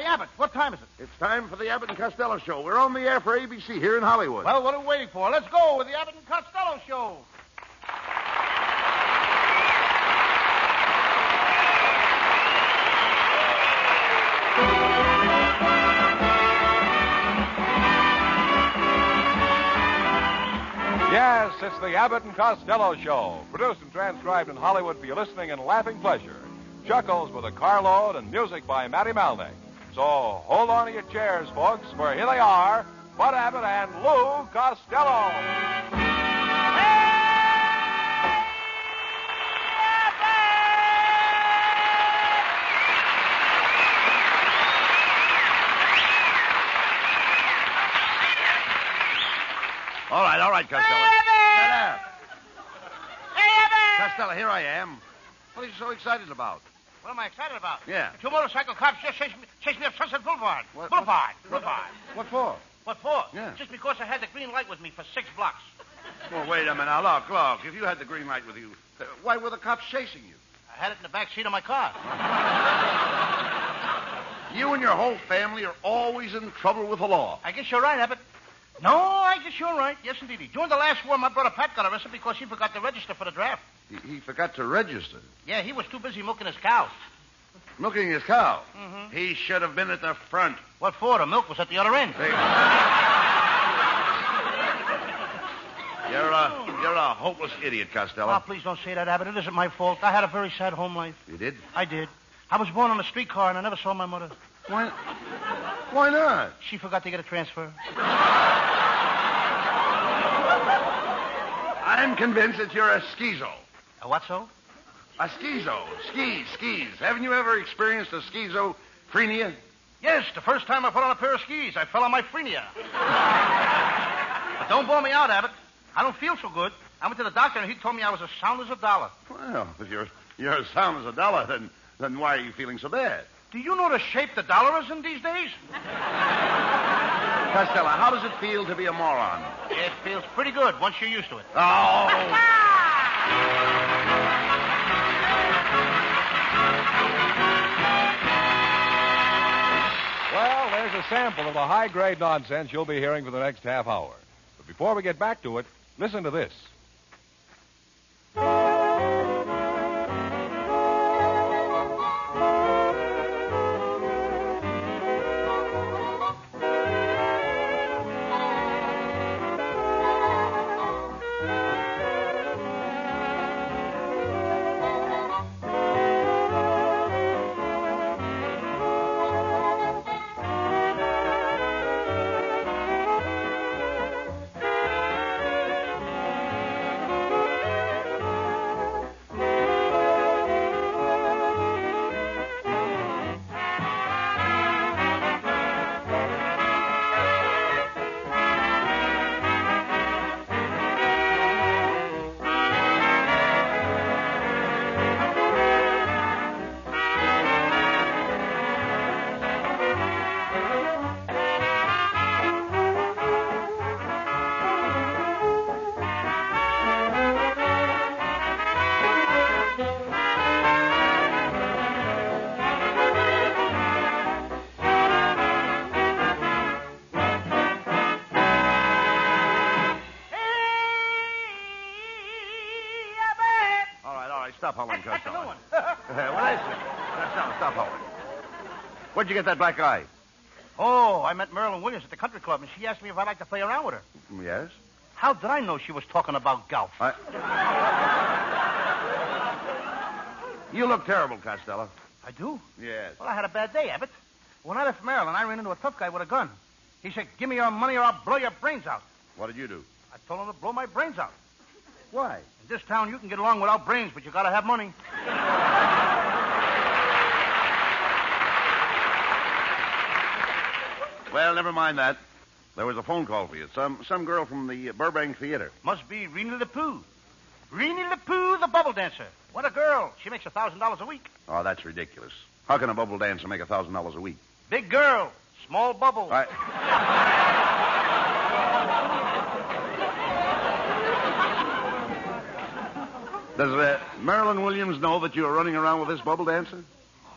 Abbott, what time is it? It's time for the Abbott and Costello Show. We're on the air for ABC here in Hollywood. Well, what are we waiting for? Let's go with the Abbott and Costello Show. Yes, it's the Abbott and Costello Show, produced and transcribed in Hollywood for your listening and laughing pleasure. Chuckles with a carload and music by Matty Malnick. So hold on to your chairs, folks, for here they are, Bud Abbott and Lou Costello. All right, Costello. Hey, Abbott! Hey, Abbott! Costello, here I am. What are you so excited about? What am I excited about? Yeah. The two motorcycle cops just chased me up Sunset Boulevard. What? Boulevard. What for? What for? Yeah. Just because I had the green light with me for 6 blocks. Well, wait a minute. Now, look. If you had the green light with you, why were the cops chasing you? I had it in the back seat of my car. You and your whole family are always in trouble with the law. I guess you're right, Abbott. No, I guess you're right. Yes, indeed. During the last war, my brother Pat got arrested because he forgot to register for the draft. He forgot to register. Yeah, he was too busy milking his cows. Milking his cow. Mm-hmm. He should have been at the front. What for? The milk was at the other end. You're a hopeless idiot, Costello. Oh, please don't say that, Abbott. It isn't my fault. I had a very sad home life. You did? I did. I was born on a streetcar, and I never saw my mother. Why not? She forgot to get a transfer. I'm convinced that you're a schizo. A what, so? A schizo. Skis. Haven't you ever experienced a schizophrenia? Yes, the first time I put on a pair of skis, I fell on my frenia. But don't bore me out, Abbott. I don't feel so good. I went to the doctor, and he told me I was as sound as a dollar. Well, if you're as sound as a dollar, then why are you feeling so bad? Do you know the shape the dollar is in these days? Costello, how does it feel to be a moron? It feels pretty good once you're used to it. Oh! Well, there's a sample of the high-grade nonsense you'll be hearing for the next half hour. But before we get back to it, listen to this. Stop howling, That's the Costello. new one. Stop howling. Where'd you get that black eye? Oh, I met Marilyn Williams at the country club, and she asked me if I'd like to play around with her. Yes? How did I know she was talking about golf? You look terrible, Costello. I do? Yes. Well, I had a bad day, Abbott. When I left Maryland, I ran into a tough guy with a gun. He said, "Give me your money or I'll blow your brains out." What did you do? I told him to blow my brains out. Why? In this town, you can get along without brains, but you gotta have money. Well, never mind that. There was a phone call for you. Some girl from the Burbank Theater. Must be Reenie the Pooh. Reenie the Pooh, the bubble dancer. What a girl. She makes $1,000 a week. Oh, that's ridiculous. How can a bubble dancer make $1,000 a week? Big girl. Small bubble. Does Marilyn Williams know that you're running around with this bubble dancer?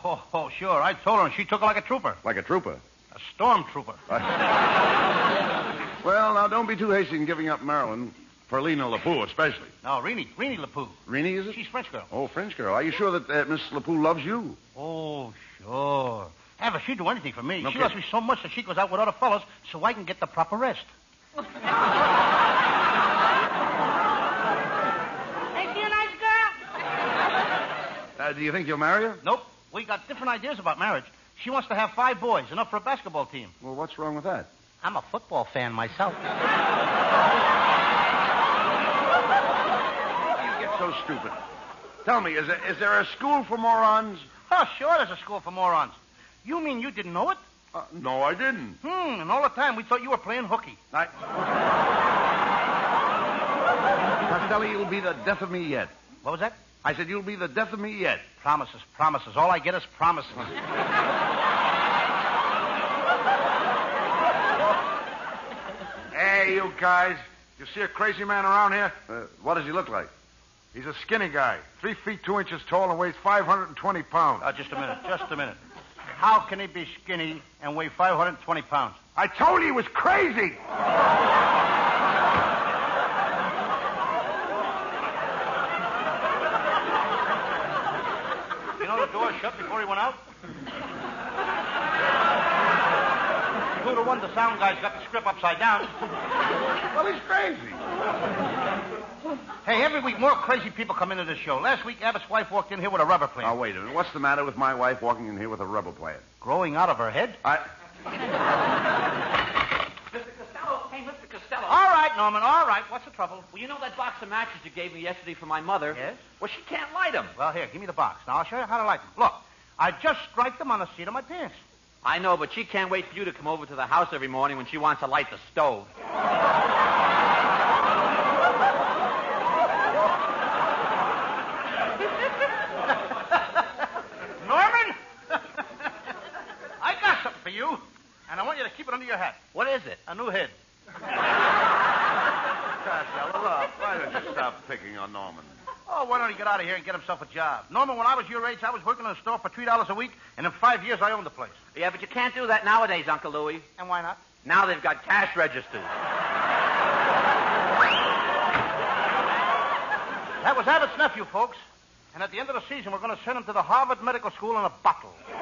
Oh, sure. I told her, and she took it like a trooper. Like a trooper. A storm trooper. Well, now, don't be too hasty in giving up Marilyn. For Lena LaPoo, especially. No, Reenie LaPoo. Reenie, is it? She's French girl. Oh, French girl. Are you sure that Miss LaPoo loves you? Oh, sure. Have her, she'd do anything for me. Okay. She loves me so much that she goes out with other fellas so I can get the proper rest. Ain't she a nice girl? Do you think you'll marry her? Nope. We got different ideas about marriage. She wants to have 5 boys, enough for a basketball team. Well, what's wrong with that? I'm a football fan myself. So stupid. Tell me, is there a school for morons? Oh, sure there's a school for morons. You mean you didn't know it? No, I didn't. And all the time we thought you were playing hooky. Costello, you'll be the death of me yet. What was that? I said you'll be the death of me yet. Promises. All I get is promises. Hey, you guys. You see a crazy man around here? What does he look like? He's a skinny guy, 3 feet 2 inches tall and weighs 520 pounds. Just a minute. How can he be skinny and weigh 520 pounds? I told you he was crazy. You know the door shut before he went out? 2 to 1, the sound guy's got the script upside down. Well, he's crazy. Hey, every week more crazy people come into this show. Last week, Abbott's wife walked in here with a rubber plant. Now, wait a minute. What's the matter with my wife walking in here with a rubber plant? Growing out of her head? Mr. Costello. Hey, Mr. Costello. All right, Norman, all right. What's the trouble? Well, you know that box of matches you gave me yesterday for my mother? Yes? Well, she can't light them. Well, here, give me the box. Now, I'll show you how to light them. Look, I just striped them on the seat of my pants. I know, but she can't wait for you to come over to the house every morning when she wants to light the stove. Norman? I got something for you, and I want you to keep it under your hat. What is it? A new head. Costello, look, why don't you stop picking on Norman? Oh, why don't he get out of here and get himself a job? Norman, when I was your age, I was working in a store for $3 a week, and in 5 years, I owned the place. Yeah, but you can't do that nowadays, Uncle Louie. And why not? Now they've got cash registers. That was Abbott's nephew, folks. And at the end of the season, we're going to send him to the Harvard Medical School in a bottle. Oh,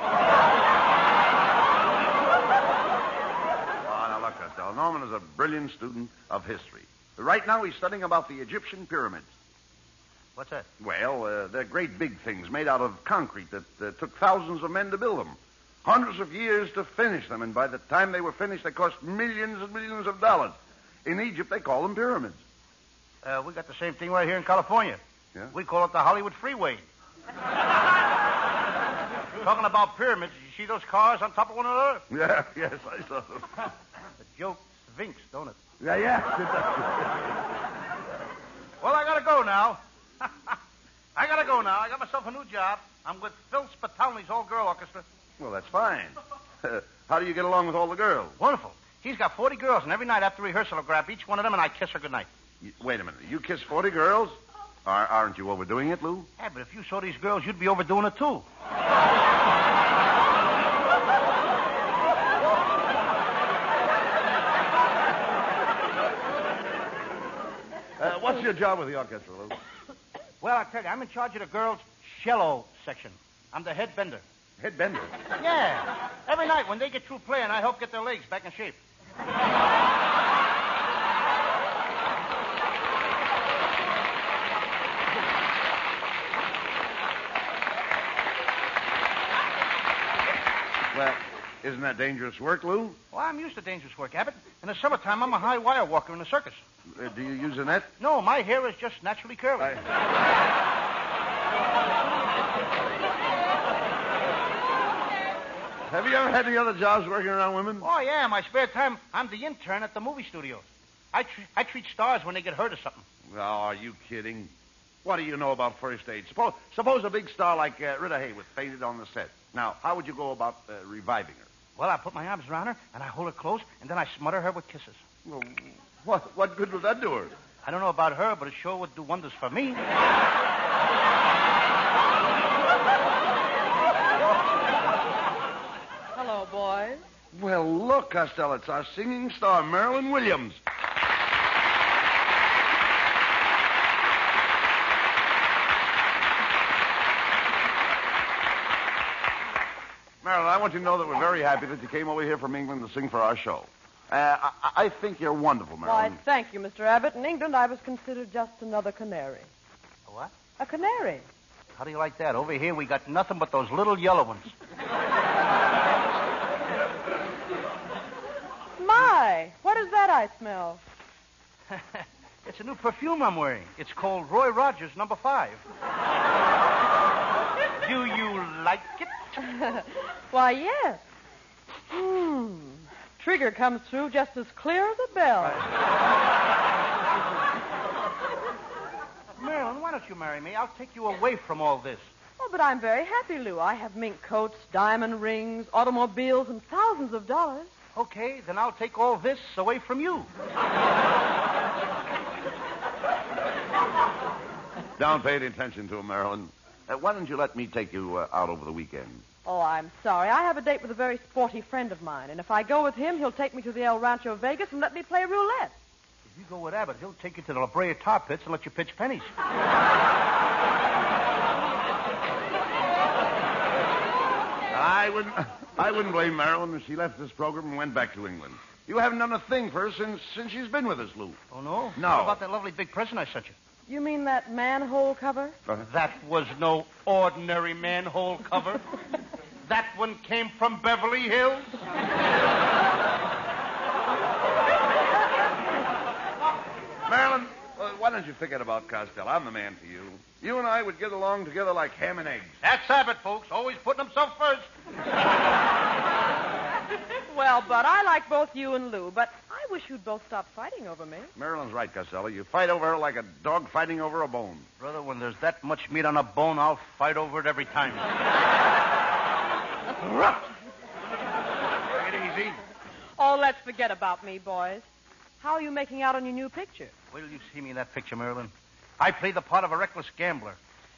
now look, Costello. Norman is a brilliant student of history. Right now, he's studying about the Egyptian pyramids. What's that? Well, they're great big things made out of concrete that took thousands of men to build them. Hundreds of years to finish them, and by the time they were finished, they cost millions and millions of dollars. In Egypt, they call them pyramids. We got the same thing right here in California. Yeah? We call it the Hollywood Freeway. Talking about pyramids, you see those cars on top of one another? Yeah, yes, I saw them. The joke vinks, don't it? Yeah. Well, I gotta go now. I got myself a new job. I'm with Phil Spitalny's all-girl orchestra. Well, that's fine. How do you get along with all the girls? Wonderful. He's got 40 girls, and every night after rehearsal, I'll grab each one of them and I kiss her goodnight. Wait a minute. You kiss 40 girls? Aren't you overdoing it, Lou? Yeah, but if you saw these girls, you'd be overdoing it, too. What's your job with the orchestra, Lou? Well, I tell you, I'm in charge of the girls' cello section. I'm the head bender. Head bender. Yeah. Every night when they get through playing, I help get their legs back in shape. Well, isn't that dangerous work, Lou? Well, I'm used to dangerous work, Abbott. In the summertime, I'm a high wire walker in the circus. Do you use a net? No, my hair is just naturally curly. Have you ever had any other jobs working around women? Oh, yeah. In my spare time, I'm the intern at the movie studios. I treat stars when they get hurt or something. Oh, are you kidding? What do you know about first aid? Suppose a big star like Rita Hayworth fainted on the set. Now, how would you go about reviving her? Well, I put my arms around her, and I hold her close, and then I smother her with kisses. Well, what good would that do her? I don't know about her, but it sure would do wonders for me. boys. Well, look, Costello, it's our singing star, Marilyn Williams. Marilyn, I want you to know that we're very happy that you came over here from England to sing for our show. I think you're wonderful, Marilyn. Why, thank you, Mr. Abbott. In England, I was considered just another canary. A what? A canary. How do you like that? Over here, we got nothing but those little yellow ones. My, what is that I smell? It's a new perfume I'm wearing. It's called Roy Rogers No. 5. Do you like it? Why, yes. Trigger comes through just as clear as a bell. Marilyn, why don't you marry me? I'll take you away from all this. Oh, but I'm very happy, Lou. I have mink coats, diamond rings, automobiles, and thousands of dollars. Okay, then I'll take all this away from you. Don't pay any attention to him, Marilyn. Why don't you let me take you out over the weekend? Oh, I'm sorry. I have a date with a very sporty friend of mine, and if I go with him, he'll take me to the El Rancho Vegas and let me play roulette. If you go with Abbott, he'll take you to the La Brea tar pits and let you pitch pennies. I wouldn't blame Marilyn if she left this program and went back to England. You haven't done a thing for her since she's been with us, Lou. Oh, no? No. What about that lovely big present I sent you? You mean that manhole cover? That was no ordinary manhole cover. That one came from Beverly Hills. Marilyn, why don't you forget about Costello? I'm the man for you. You and I would get along together like ham and eggs. That's Abbott, folks. Always putting himself first. Well, Bud, I like both you and Lou, but I wish you'd both stop fighting over me. Marilyn's right, Costello. You fight over her like a dog fighting over a bone. Brother, when there's that much meat on a bone, I'll fight over it every time. Take it easy. Oh, let's forget about me, boys. How are you making out on your new picture? Wait till you see me in that picture, Marilyn. I play the part of a reckless gambler.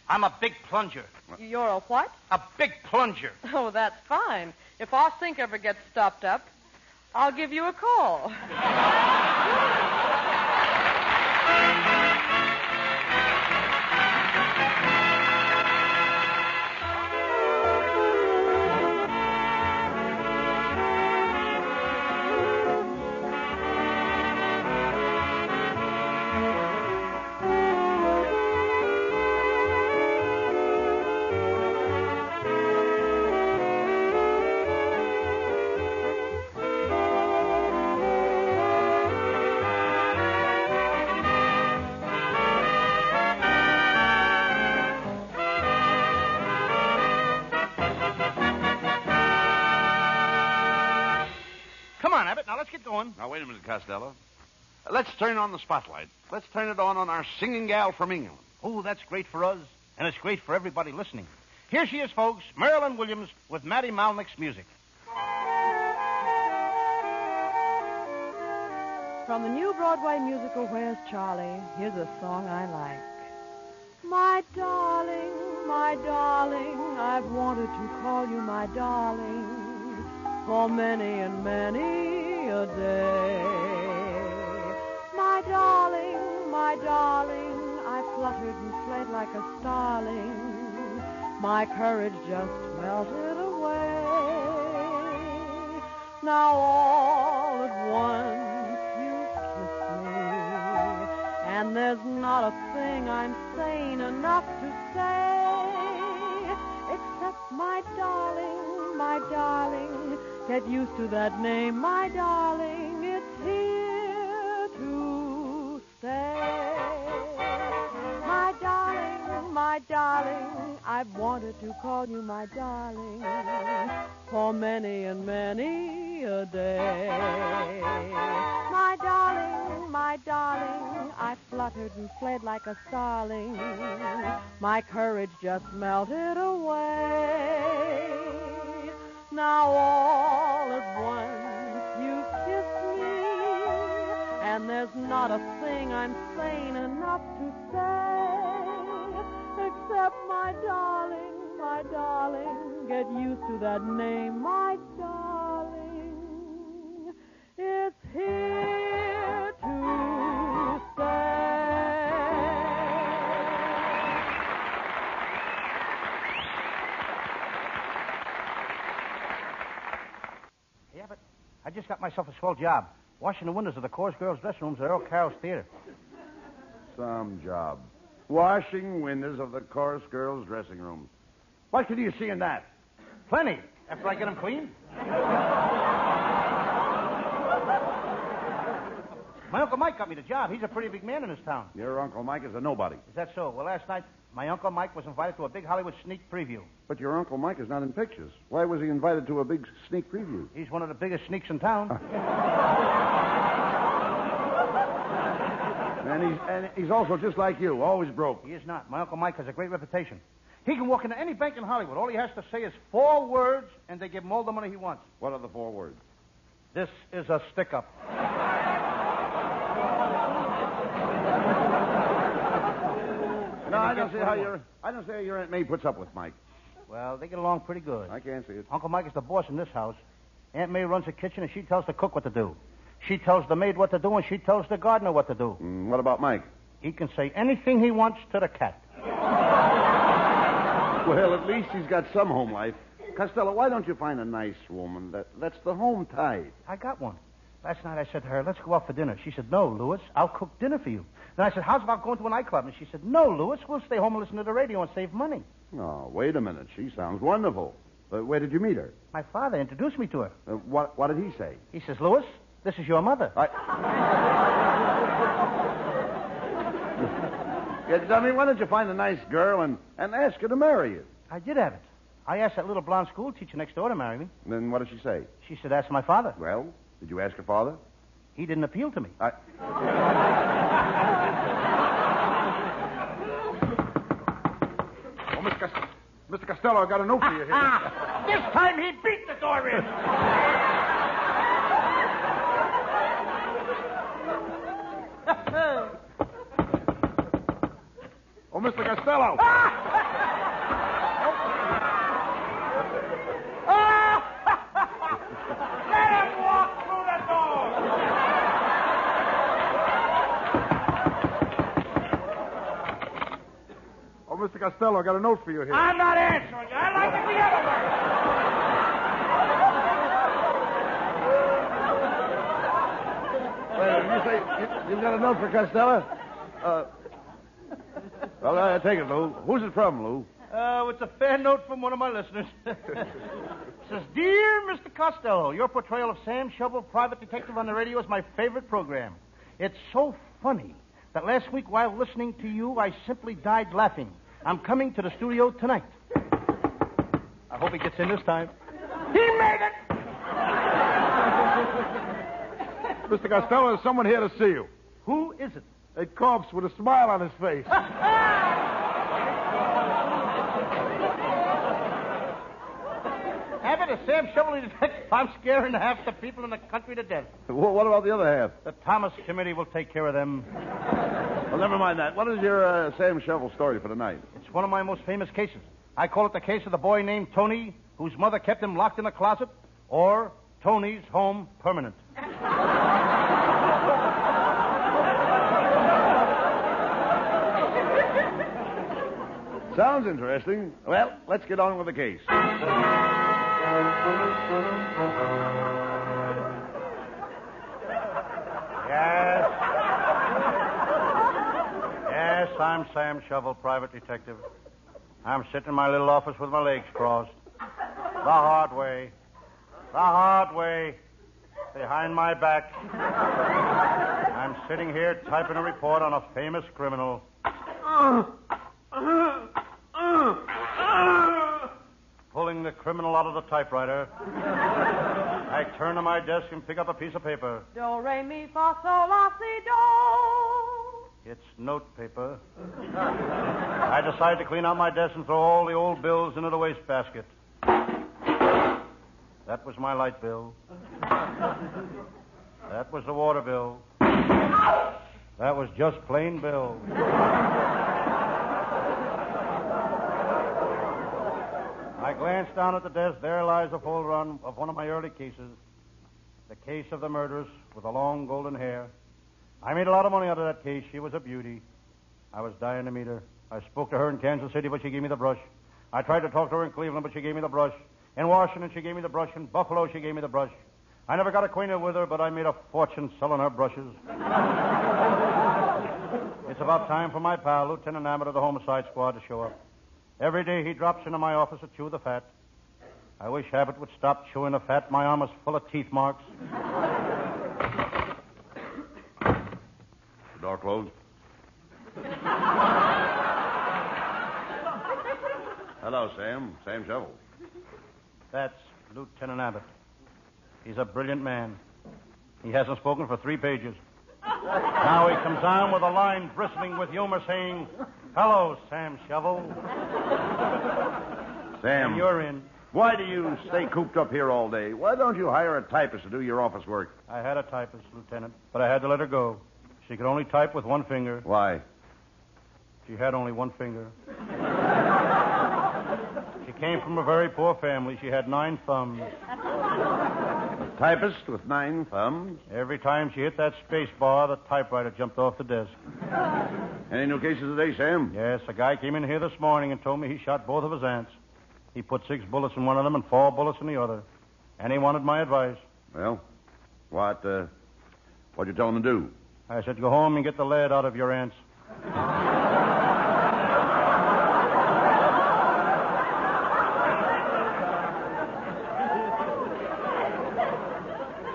I'm a big plunger. You're a what? A big plunger. Oh, that's fine. If our sink ever gets stopped up, I'll give you a call. Come on, Abbott. Now let's get going. Now, wait a minute, Costello. Let's turn on the spotlight. Let's turn it on our singing gal from England. Oh, that's great for us, and it's great for everybody listening. Here she is, folks, Marilyn Williams with Matty Malnick's music. From the new Broadway musical, Where's Charlie? Here's a song I like. My darling, I've wanted to call you my darling for many and many a day. My darling, I fluttered and fled like a starling. My courage just melted away. Now all at once you kiss me, and there's not a thing I'm sane enough to say, except my darling, get used to that name, my darling, it's here to stay. My darling, I've wanted to call you my darling for many and many a day. My darling, I fluttered and fled like a starling. My courage just melted away. Now all at once you kiss me, and there's not a thing I'm sane enough to say, except my darling, get used to that name, my darling. I just got myself a swell job. Washing the windows of the chorus girls' dressing rooms at Earl Carroll's theater. Some job. Washing windows of the chorus girls' dressing rooms. What can you see in that? Plenty. After I get them clean. My Uncle Mike got me the job. He's a pretty big man in this town. Your Uncle Mike is a nobody. Is that so? Well, last night, my Uncle Mike was invited to a big Hollywood sneak preview. But your Uncle Mike is not in pictures. Why was he invited to a big sneak preview? He's one of the biggest sneaks in town. And he's also just like you, always broke. He is not. My Uncle Mike has a great reputation. He can walk into any bank in Hollywood. All he has to say is 4 words, and they give him all the money he wants. What are the 4 words? This is a stick-up. No, I don't see how your Aunt May puts up with Mike. Well, they get along pretty good. I can't see it. Uncle Mike is the boss in this house. Aunt May runs the kitchen, and she tells the cook what to do. She tells the maid what to do, and she tells the gardener what to do. What about Mike? He can say anything he wants to the cat. Well, at least he's got some home life. Costello, why don't you find a nice woman? That's the home type. I got one. Last night I said to her, let's go out for dinner. She said, no, Louis, I'll cook dinner for you. Then I said, how's about going to a nightclub? And she said, no, Louis, we'll stay home and listen to the radio and save money. Oh, wait a minute. She sounds wonderful. Where did you meet her? My father introduced me to her. What did he say? He says, Louis, this is your mother. Yeah, dummy, why don't you find a nice girl and ask her to marry you? I did have it. I asked that little blonde school teacher next door to marry me. Then what did she say? She said, ask my father. Well, did you ask her father? He didn't appeal to me. Oh, Mr. Costello, I got a note for you here. This time he beat the door in. Oh, Mr. Costello. Let him walk through the door. Oh, Mr. Costello, I got a note for you here. I'm not answering you. I like it the other way. Wait, you say you've got a note for Costello? Well, I take it, Lou. Who's it from, Lou? It's a fair note from one of my listeners. It says, Dear Mr. Costello, your portrayal of Sam Shovel, private detective on the radio, is my favorite program. It's so funny that last week while listening to you, I simply died laughing. I'm coming to the studio tonight. I hope he gets in this time. He made it! Mr. Costello, there's someone here to see you. Who is it? A corpse with a smile on his face. Abbott, a Sam Shovel detective. I'm scaring half the people in the country to death. What about the other half? The Thomas Committee will take care of them. Well, never mind that. What is your Sam Shovel story for tonight? It's one of my most famous cases. I call it the case of the boy named Tony, whose mother kept him locked in a closet, or Tony's Home Permanent. Sounds interesting. Well, let's get on with the case. Yes, I'm Sam Shovel, private detective. I'm sitting in my little office with my legs crossed. The hard way. Behind my back. I'm sitting here typing a report on a famous criminal. Pulling the criminal out of the typewriter. I turn to my desk and pick up a piece of paper. Do, re, mi, fa, sol, la, si, do. It's note paper. I decide to clean out my desk and throw all the old bills into the wastebasket. That was my light bill. That was the water bill. That was just plain bill. I glanced down at the desk. There lies a folder of one of my early cases. The case of the murderess with the long golden hair. I made a lot of money out of that case. She was a beauty. I was dying to meet her. I spoke to her in Kansas City, but she gave me the brush. I tried to talk to her in Cleveland, but she gave me the brush. In Washington, she gave me the brush. In Buffalo, she gave me the brush. I never got acquainted with her, but I made a fortune selling her brushes. It's about time for my pal, Lieutenant Abbott of the Homicide Squad, to show up. Every day he drops into my office to chew the fat. I wish Abbott would stop chewing the fat. My arm is full of teeth marks. The door closed. Hello, Sam. Sam Shovel. That's Lieutenant Abbott. He's a brilliant man. He hasn't spoken for 3 pages. Now he comes on with a line bristling with humor saying, "Hello, Sam Shovel." Sam. And you're in. Why do you stay cooped up here all day? Why don't you hire a typist to do your office work? I had a typist, Lieutenant, but I had to let her go. She could only type with 1 finger. Why? She had only 1 finger. She came from a very poor family. She had 9 thumbs. A typist with 9 thumbs? Every time she hit that space bar, the typewriter jumped off the desk. Any new cases today, Sam? Yes, a guy came in here this morning and told me he shot both of his aunts. He put 6 bullets in one of them and 4 bullets in the other. And he wanted my advice. Well, what'd you tell him to do? I said, go home and get the lead out of your aunts.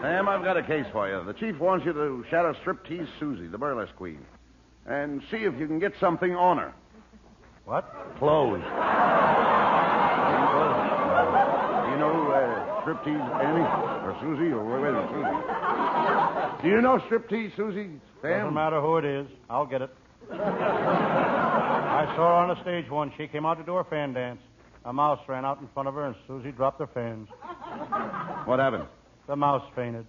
Sam, I've got a case for you. The chief wants you to shadow Striptease Susie, the burlesque queen, and see if you can get something on her. What? Clothes. Do you know Striptease Annie? Or Susie? Or wait a minute, Susie. Do you know Striptease Susie, Sam? Doesn't matter who it is. I'll get it. I saw her on the stage once. She came out to do her fan dance. A mouse ran out in front of her, and Susie dropped her fans. What happened? The mouse fainted.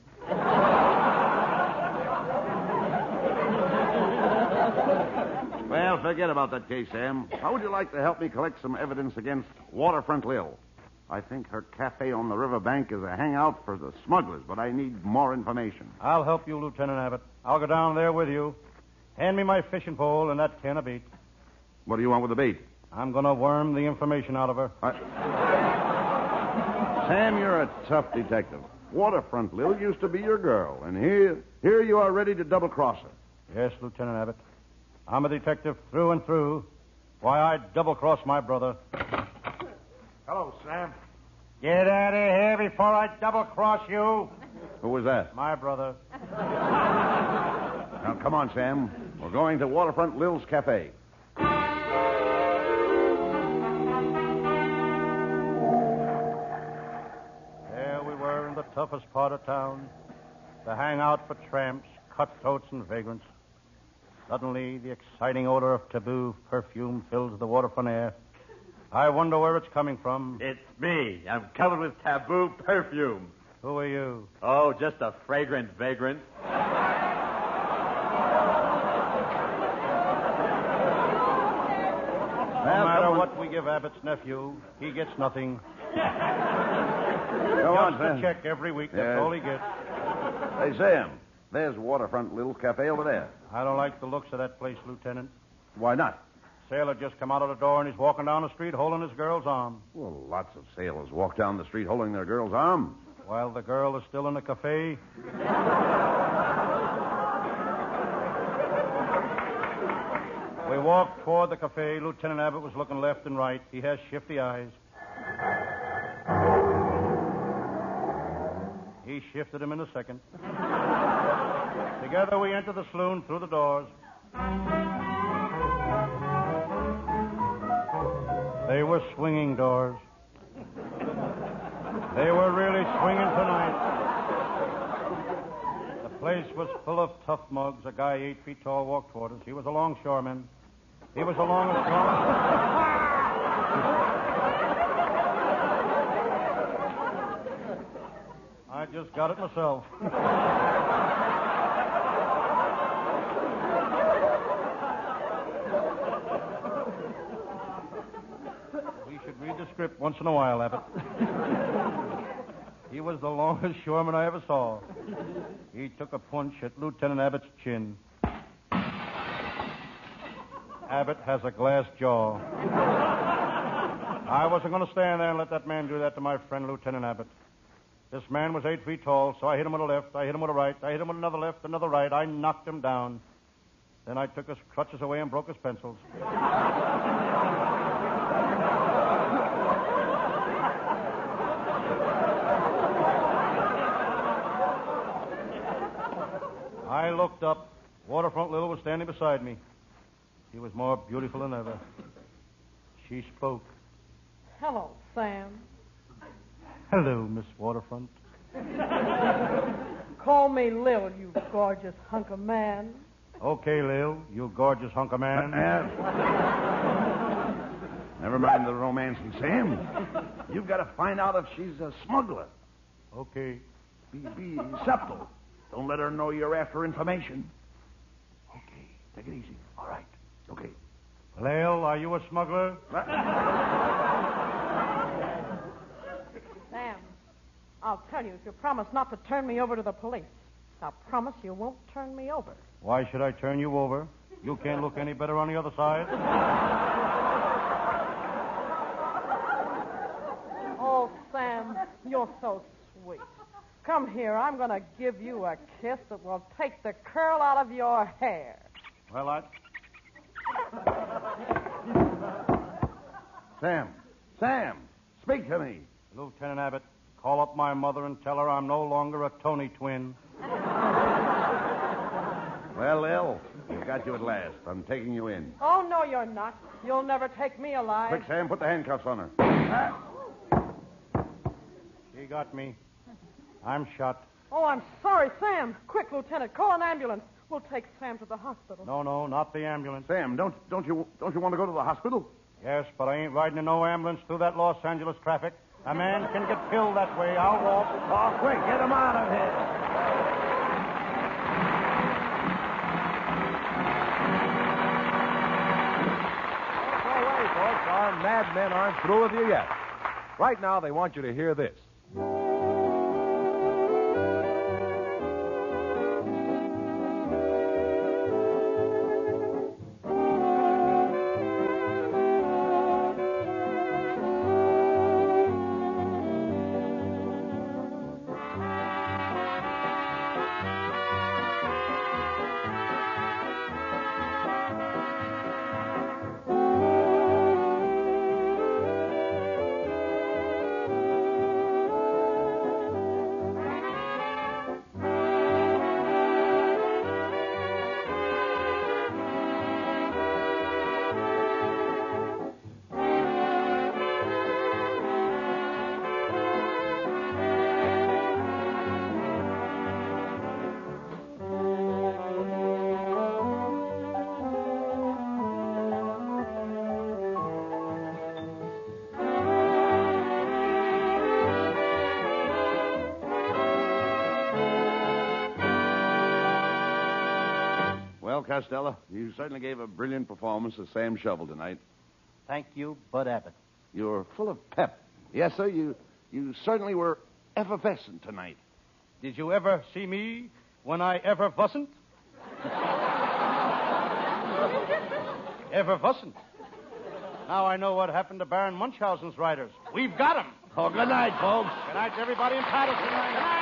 Well, forget about that case, Sam. How would you like to help me collect some evidence against Waterfront Lil? I think her cafe on the riverbank is a hangout for the smugglers, but I need more information. I'll help you, Lieutenant Abbott. I'll go down there with you. Hand me my fishing pole and that can of bait. What do you want with the bait? I'm going to worm the information out of her. Sam, you're a tough detective. Waterfront Lil used to be your girl, and here you are ready to double-cross her. Yes, Lieutenant Abbott. I'm a detective through and through. Why, I'd double-cross my brother. Hello, Sam. Get out of here before I double-cross you. Who was that? My brother. Now, come on, Sam. We're going to Waterfront Lil's Cafe. There we were in the toughest part of town. The hangout for tramps, cutthroats, and vagrants. Suddenly, the exciting odor of taboo perfume fills the waterfront air. I wonder where it's coming from. It's me. I'm covered with taboo perfume. Who are you? Oh, just a fragrant vagrant. No matter what we give Abbott's nephew, he gets nothing. Go on, Just Sam. a check every week. That's Yeah. all he gets. Hey, Sam, there's Waterfront Lil's Cafe over there. I don't like the looks of that place, Lieutenant. Why not? Sailor just come out of the door and he's walking down the street holding his girl's arm. Well, lots of sailors walk down the street holding their girl's arm. While the girl is still in the cafe. We walked toward the cafe. Lieutenant Abbott was looking left and right. He has shifty eyes. He shifted him in a second. Together we entered the saloon through the doors. They were swinging doors. They were really swinging tonight. The place was full of tough mugs. A guy 8 feet tall walked toward us. He was a longshoreman. He was a I just got it myself. We should read the script once in a while, Abbott. He was the longest shoreman I ever saw. He took a punch at Lieutenant Abbott's chin. Abbott has a glass jaw. I wasn't going to stand there and let that man do that to my friend, Lieutenant Abbott. This man was 8 feet tall, so I hit him with a left, I hit him with a right, I hit him with another left, another right. I knocked him down. Then I took his crutches away and broke his pencils. I looked up. Waterfront Lil was standing beside me. She was more beautiful than ever. She spoke. Hello, Sam. Hello, Miss Waterfront. Call me Lil, you gorgeous hunk of man. Okay, Lil, you gorgeous hunk of man. Never mind the romancing, Sam. You've got to find out if she's a smuggler. Okay. Be subtle. Don't let her know you're after information. Okay, take it easy. All right. Okay. Lil, are you a smuggler? Sam, I'll tell you if you promise not to turn me over to the police. Now, promise you won't turn me over. Why should I turn you over? You can't look any better on the other side. Oh, Sam, you're so sweet. Come here. I'm going to give you a kiss that will take the curl out of your hair. Well, Sam, speak to me. Lieutenant Abbott, call up my mother and tell her I'm no longer a Tony twin. Well, Lil, we've got you at last. I'm taking you in. Oh, no, you're not. You'll never take me alive. Quick, Sam, put the handcuffs on her. She got me. I'm shot. Oh, I'm sorry, Sam. Quick, Lieutenant, call an ambulance. We'll take Sam to the hospital. No, not the ambulance. Sam, don't you want to go to the hospital? Yes, but I ain't riding in no ambulance through that Los Angeles traffic. A man can get killed that way. I'll walk. Oh, quick, get him out of here. Don't go away, folks. Our mad men aren't through with you yet. Right now, they want you to hear this. Well, Costello, you certainly gave a brilliant performance as Sam Shovel tonight. Thank you, Bud Abbott. You're full of pep. Yes, sir, you certainly were effervescent tonight. Did you ever see me when I ever wasn't? Ever wasn't. Now I know what happened to Baron Munchausen's riders. We've got them. Oh, good night, folks. Good night to everybody in Patterson. Good night.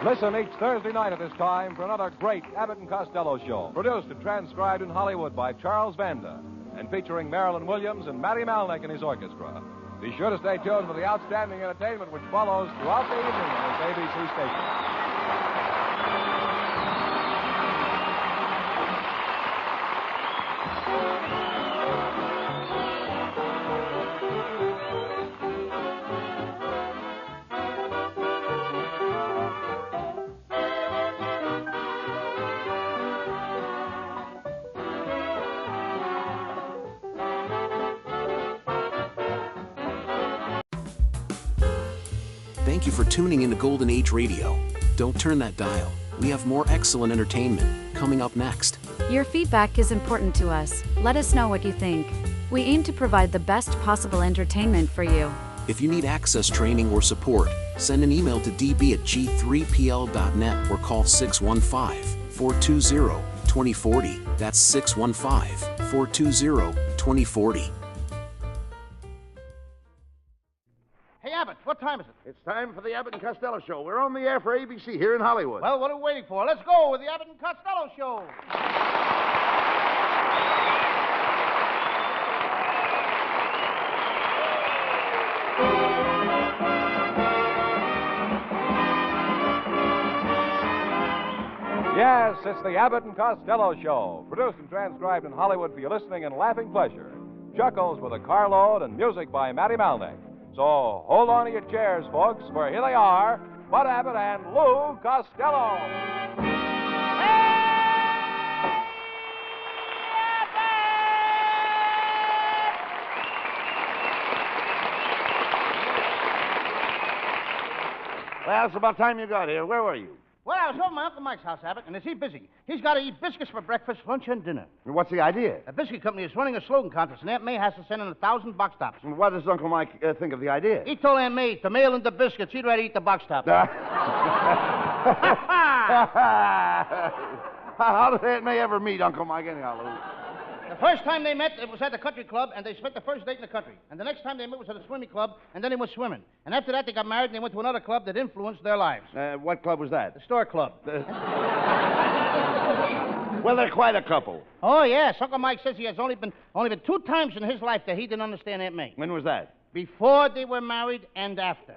Listen each Thursday night at this time for another great Abbott and Costello show, produced and transcribed in Hollywood by Charles Vanda, and featuring Marilyn Williams and Matty Malnick and his orchestra. Be sure to stay tuned for the outstanding entertainment which follows throughout the evening on this ABC station. Thank you for tuning into Golden Age Radio. Don't turn that dial. We have more excellent entertainment coming up next. Your feedback is important to us. Let us know what you think. We aim to provide the best possible entertainment for you. If you need access training or support, send an email to db@g3pl.net or call 615-420-2040. That's 615-420-2040. 2040. Hey, Abbott, what time is it? It's time for the Abbott and Costello Show. We're on the air for ABC here in Hollywood. Well, what are we waiting for? Let's go with the Abbott and Costello Show. Yes, it's the Abbott and Costello Show, produced and transcribed in Hollywood for your listening and laughing pleasure. Chuckles with a carload and music by Matty Malnick. So hold on to your chairs, folks, for here they are, Bud Abbott and Lou Costello. Well, it's about time you got here. Where were you? Well, I was over at my Uncle Mike's house, Abbott, and is he busy? He's got to eat biscuits for breakfast, lunch, and dinner. What's the idea? The biscuit company is running a slogan contest, and Aunt May has to send in 1,000 box tops. What does Uncle Mike think of the idea? He told Aunt May to mail in the biscuits. He'd rather eat the box tops. How did Aunt May ever meet Uncle Mike anyhow, Lou? The first time they met, it was at the country club, and they spent the first date in the country. And the next time they met was at a swimming club, and then they went swimming. And after that, they got married, and they went to another club that influenced their lives. What club was that? The store club. Well, they're quite a couple. Oh, yes. Uncle Mike says he has only been 2 times in his life that he didn't understand Aunt May. When was that? Before they were married and after.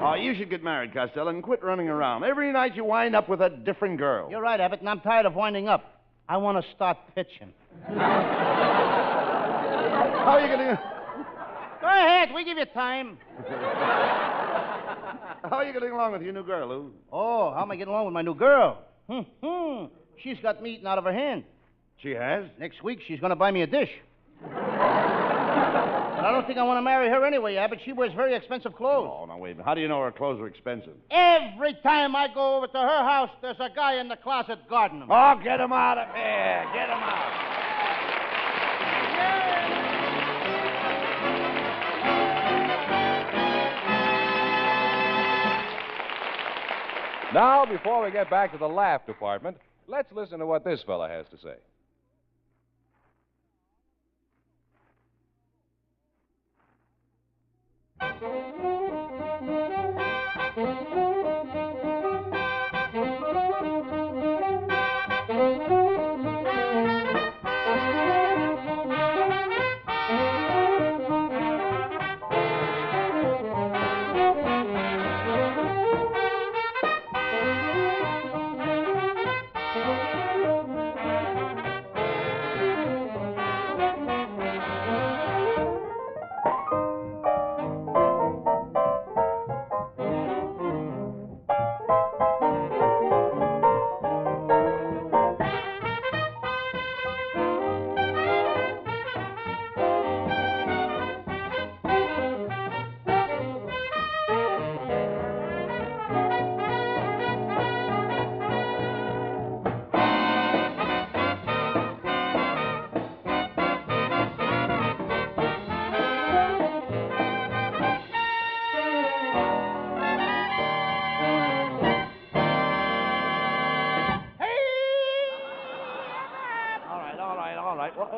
Oh, you should get married, Costello, and quit running around. Every night you wind up with a different girl. You're right, Abbott, and I'm tired of winding up. I want to start pitching. How are you going to... Go ahead. We give you time. How are you getting along with your new girl, Lou? Oh, how am I getting along with my new girl? She's got me eating out of her hand. She has? Next week, she's going to buy me a dish. But I don't think I want to marry her anyway, Abbott. She wears very expensive clothes. Oh, now, wait a minute. How do you know her clothes are expensive? Every time I go over to her house, there's a guy in the closet guarding them. Oh, get him out of here. Get him out. Now, before we get back to the laugh department, let's listen to what this fella has to say.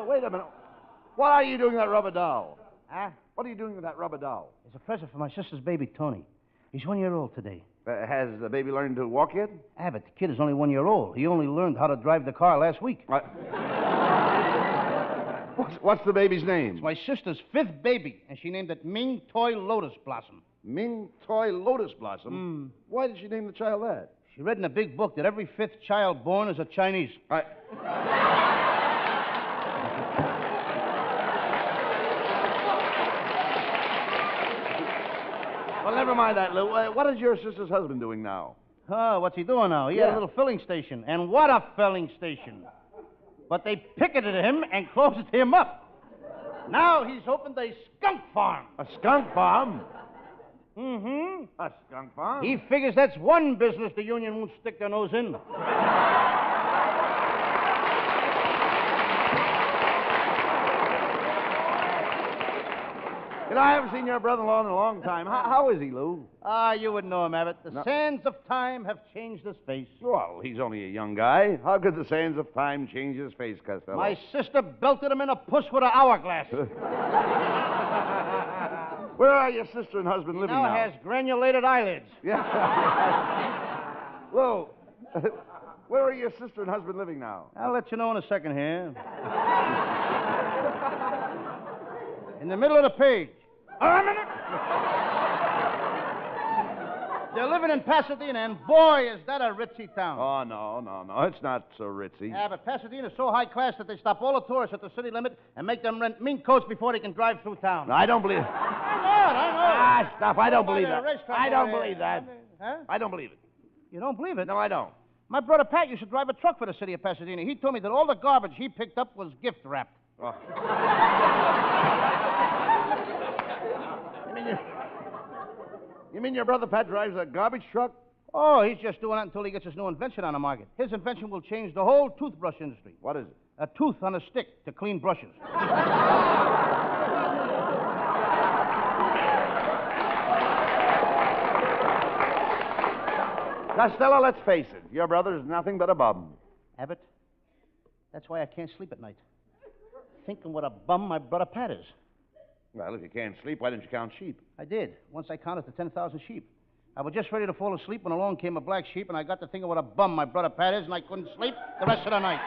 Wait a minute. What are you doing with that rubber doll? Huh? What are you doing with that rubber doll? It's a present for my sister's baby, Tony. He's 1 year old today. Has the baby learned to walk yet? Abbott, the kid is only 1 year old. He only learned how to drive the car last week. What's the baby's name? It's my sister's 5th baby, and she named it Ming Toy Lotus Blossom. Ming Toy Lotus Blossom? Why did she name the child that? She read in a big book that every 5th child born is a Chinese. Well, never mind that, Lou. What is your sister's husband doing now? Oh, what's he doing now? He had a little filling station. And what a filling station. But they picketed him and closed him up. Now he's opened a skunk farm. A skunk farm? Mm-hmm. A skunk farm? He figures that's one business the union won't stick their nose in. You know, I haven't seen your brother-in-law in a long time. How is he, Lou? You wouldn't know him, Abbott. The sands of time have changed his face. Well, he's only a young guy. How could the sands of time change his face, Costello? My sister belted him in a puss with an hourglass. Where are your sister and husband living now? Now has granulated eyelids. Yeah. Lou, where are your sister and husband living now? I'll let you know in a second here. In the middle of the page. A minute. They're living in Pasadena, and boy, is that a ritzy town. Oh, no. It's not so ritzy. Yeah, but Pasadena's so high class that they stop all the tourists at the city limit and make them rent mink coats before they can drive through town. No, I don't believe it. I know. Stop. I don't believe that. I don't believe that. Huh? I don't believe it. You don't believe it? No, I don't. My brother Pat used to drive a truck for the city of Pasadena. He told me that all the garbage he picked up was gift wrapped. Oh. You mean your brother Pat drives a garbage truck? Oh, he's just doing that until he gets his new invention on the market. His invention will change the whole toothbrush industry. What is it? A tooth on a stick to clean brushes. Costello, let's face it. Your brother is nothing but a bum. Abbott, that's why I can't sleep at night. Thinking what a bum my brother Pat is. Well, if you can't sleep, why didn't you count sheep? I did. Once I counted to 10,000 sheep. I was just ready to fall asleep when along came a black sheep, and I got to thinking what a bum my brother Pat is, and I couldn't sleep the rest of the night.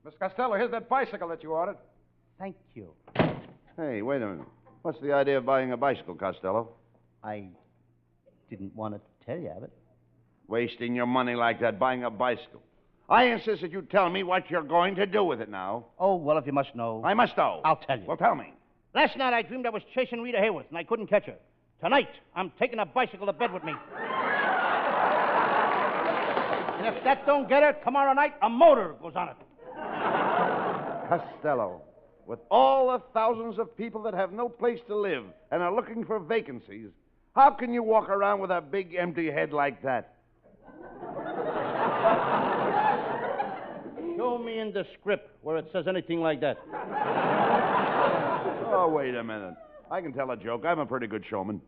Miss Costello, here's that bicycle that you ordered. Thank you. Hey, wait a minute. What's the idea of buying a bicycle, Costello? I didn't want to tell you, Abbott. Wasting your money like that buying a bicycle. I insist that you tell me what you're going to do with it now. Oh, well, if you must know. I must know. I'll tell you. Well, tell me. Last night I dreamed I was chasing Rita Hayworth, and I couldn't catch her. Tonight, I'm taking a bicycle to bed with me. And if that don't get her, tomorrow night, a motor goes on it. Costello, with all the thousands of people that have no place to live and are looking for vacancies, how can you walk around with a big empty head like that? Show me in the script where it says anything like that. Oh, wait a minute. I can tell a joke. I'm a pretty good showman.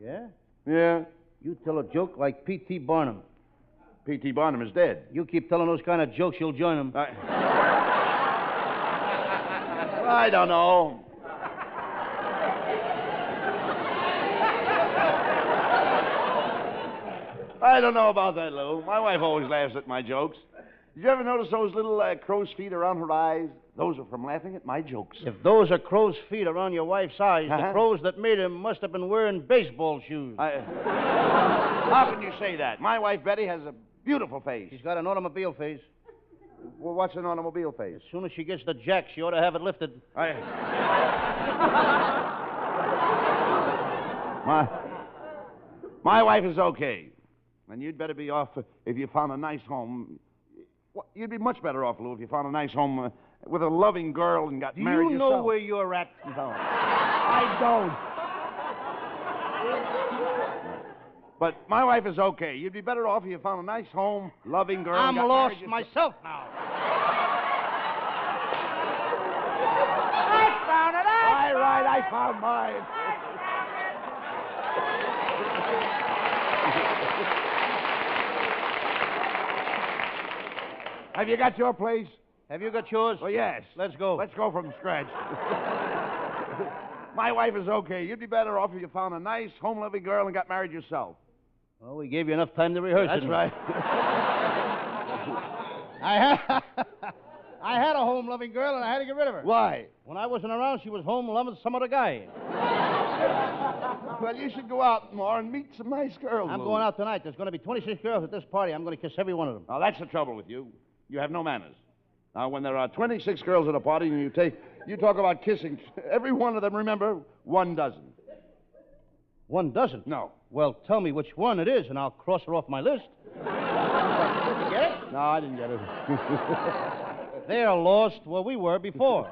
Yeah? Yeah? You tell a joke like P.T. Barnum. P.T. Barnum is dead. You keep telling those kind of jokes, you'll join him. I don't know. I don't know about that, Lou. My wife always laughs at my jokes. Did you ever notice those little crow's feet around her eyes? Those are from laughing at my jokes. If those are crow's feet around your wife's eyes, the crows that made them must have been wearing baseball shoes. How can you say that? My wife, Betty, has a beautiful face. She's got an automobile face. Well, what's an automobile face? As soon as she gets the jack, she ought to have it lifted. My wife is okay. And you'd better be off if you found a nice home. Well, you'd be much better off, Lou, if you found a nice home with a loving girl and got married yourself. Do you know where you're at? No. I don't. But my wife is okay. You'd be better off if you found a nice home, loving girl. I'm lost myself now. I found it. I found mine. Have you got your place? Have you got yours? Oh, yes. Let's go. Let's go from scratch. My wife is okay. You'd be better off if you found a nice, home-loving girl and got married yourself. Well, we gave you enough time to rehearse That's it. right. I had a home-loving girl, and I had to get rid of her. Why? When I wasn't around, she was home loving some other guy. Well, you should go out more and meet some nice girls. I'm going out tonight. There's going to be 26 girls at this party. I'm going to kiss every one of them. Now, that's the trouble with you. You have no manners. Now, when there are 26 girls at a party and you talk about kissing, every one of them, remember, 1 dozen. 1 dozen? No. Well, tell me which one it is, and I'll cross her off my list. Did you get it? No, I didn't get it. They're lost where we were before.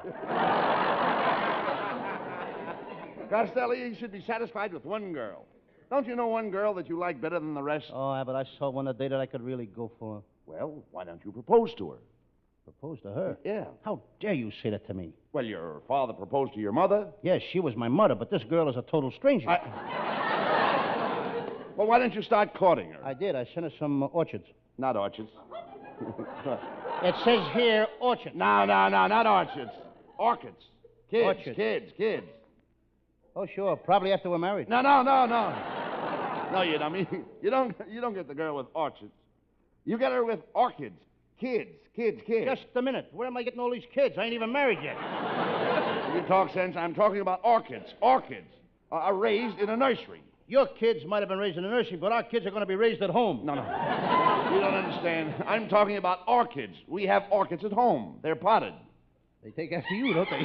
Costello, you should be satisfied with 1 girl. Don't you know one girl that you like better than the rest? Oh, Abbott, I saw one today that I could really go for. Well, why don't you propose to her? Propose to her? Yeah. How dare you say that to me? Well, your father proposed to your mother. Yes, she was my mother, but this girl is a total stranger. Well, why don't you start courting her? I did. I sent her some orchids. Not orchids. It says here orchids. No, not orchids. Orchids. Kids, Orchids. kids. Oh, sure. Probably after we're married. No. No, you dummy. You don't get the girl with orchids. You get her with orchids. Kids. Just a minute. Where am I getting all these kids? I ain't even married yet. You talk sense. I'm talking about orchids. Orchids are raised in a nursery. Your kids might have been raised in a nursery, but our kids are going to be raised at home. No. You don't understand. I'm talking about orchids. We have orchids at home. They're potted. They take after you, don't they?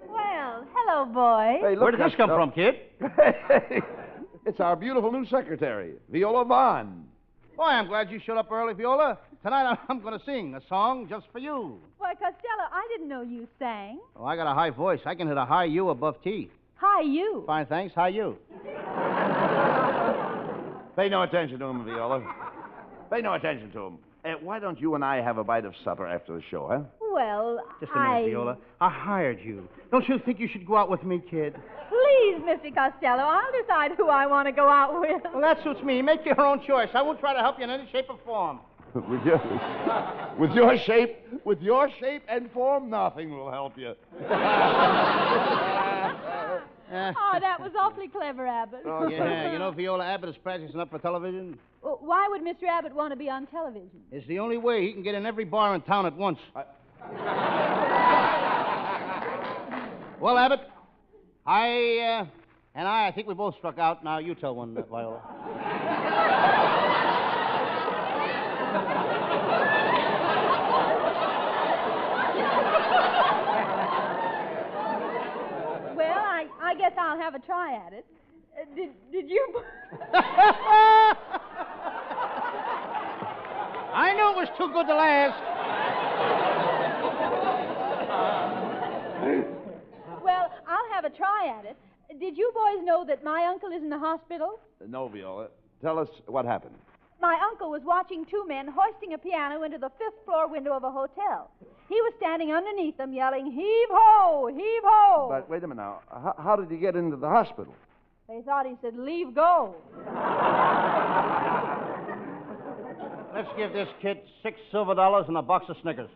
Well, hello, boy. Hey, look, Where did this come from, kid? It's our beautiful new secretary, Viola Vaughn. Boy, I'm glad you showed up early, Viola. Tonight I'm going to sing a song just for you. Why, Costello, I didn't know you sang. Oh, I got a high voice. I can hit a high U above T. Hi, you. Fine, thanks. How you? Pay no attention to him, Viola. Pay no attention to him. Why don't you and I have a bite of supper after the show, huh? Well, Just a minute, Viola. I hired you. Don't you think you should go out with me, kid? Please, Mr. Costello, I'll decide who I want to go out with. Well, that suits me. Make your own choice. I won't try to help you in any shape or form. With your shape and form, nothing will help you. Oh, that was awfully clever, Abbott. Oh, yeah. You know, Viola, Abbott is practicing up for television. Well, why would Mr. Abbott want to be on television? It's the only way he can get in every bar in town at once. Well, Abbott, I think we both struck out. Now, you tell one, Viola. Well, I guess I'll have a try at it. Did you... I knew it was too good to last. Well, I'll have a try at it. Did you boys know that my uncle is in the hospital? No, Viola. Tell us what happened. My uncle was watching two men hoisting a piano into the fifth-floor window of a hotel. He was standing underneath them yelling, "Heave-ho! Heave-ho!" But wait a minute now. How did he get into the hospital? They thought he said, "Leave go." Let's give this kid $6 silver and a box of Snickers.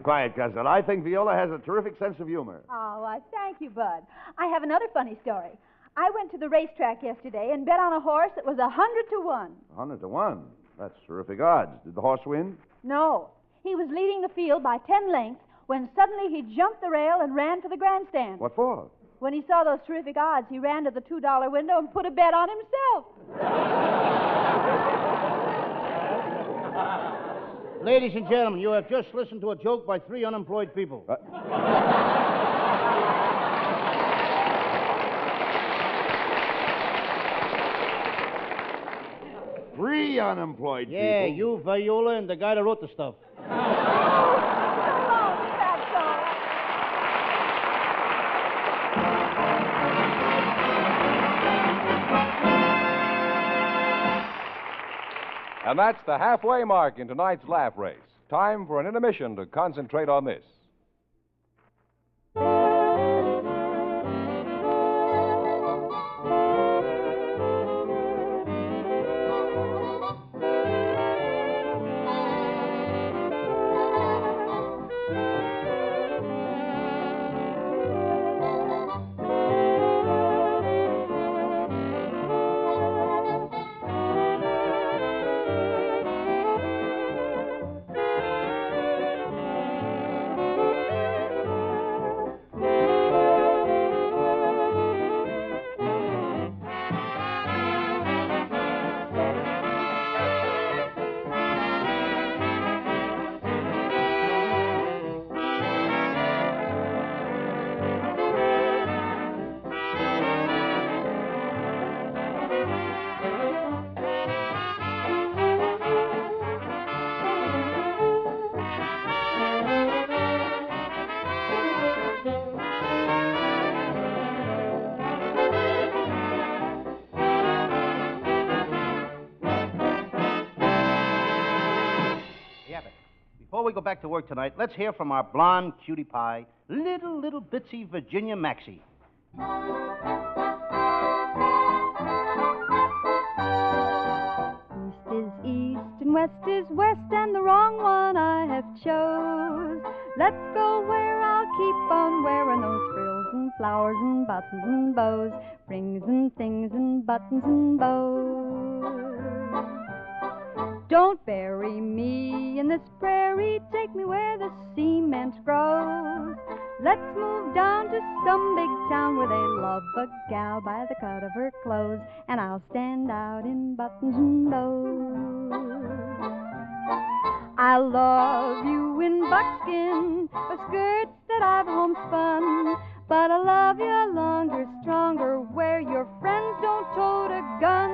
Quiet, cousin. I think Viola has a terrific sense of humor. Oh, why, thank you, Bud. I have another funny story. I went to the racetrack yesterday and bet on a horse that was 100 to 1. 100 to 1. That's terrific odds. Did the horse win? No. He was leading the field by 10 lengths when suddenly he jumped the rail and ran to the grandstand. What for? When he saw those terrific odds, he ran to the $2 window and put a bet on himself. Ladies and gentlemen, you have just listened to a joke by three unemployed people. Three unemployed people? Yeah, you, Viola, and the guy that wrote the stuff. And that's the halfway mark in tonight's laugh race. Time for an intermission to concentrate on this. Before we go back to work tonight, let's hear from our blonde cutie pie, little bitsy Virginia Maxie. East is east and west is west, and the wrong one I have chose. Let's go where I'll keep on wearing those frills and flowers and buttons and bows, rings and things and buttons and bows. Don't bury me in this prairie, take me where the cement grows. Let's move down to some big town where they love a gal by the cut of her clothes, and I'll stand out in buttons and bows. I love you in buckskin, or skirts that I've homespun, but I love you longer, stronger, where your friends don't tote a gun.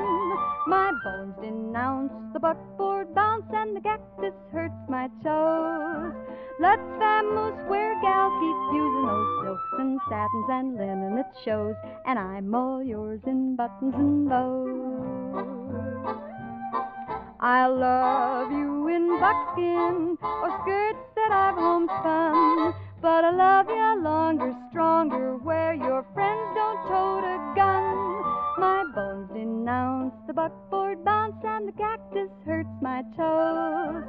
My bones denounce the buckboard bounce, and the cactus hurts my toes. Let's vamoose where gals keep using those silks and satins and linen that shows, and I'm all yours in buttons and bows. I love you in buckskin, or skirts that I've homespun, but I love you longer, stronger, where your friends don't tote a gun. My bones denounce the buckboard bounce, and the cactus hurts my toes.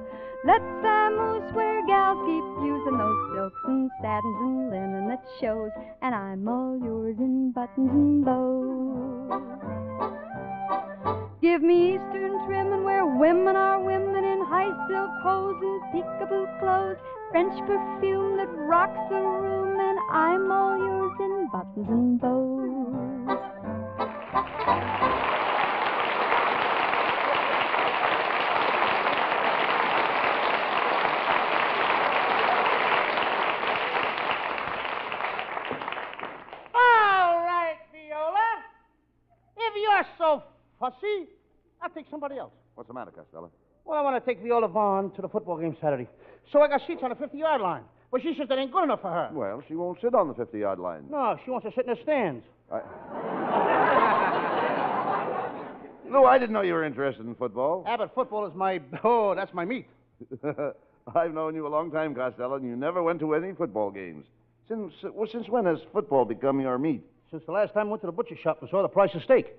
Let's vamoose where gals keep using those silks and satins and linen that shows, and I'm all yours in buttons and bows. Give me Eastern trimming where women are women in high silk hose and peekaboo clothes, French perfume that rocks the room, and I'm all yours in buttons and bows. All right, Viola. If you're so fussy, I'll take somebody else. What's the matter, Costello? Well, I want to take Viola Vaughn to the football game Saturday. So I got seats on the 50-yard line. But she says that ain't good enough for her. Well, she won't sit on the 50-yard line. No, she wants to sit in the stands. Lou, I didn't know you were interested in football. Abbott, football is my... Oh, that's my meat. I've known you a long time, Costello, and you never went to any football games. Since when has football become your meat? Since the last time I went to the butcher shop and saw the price of steak.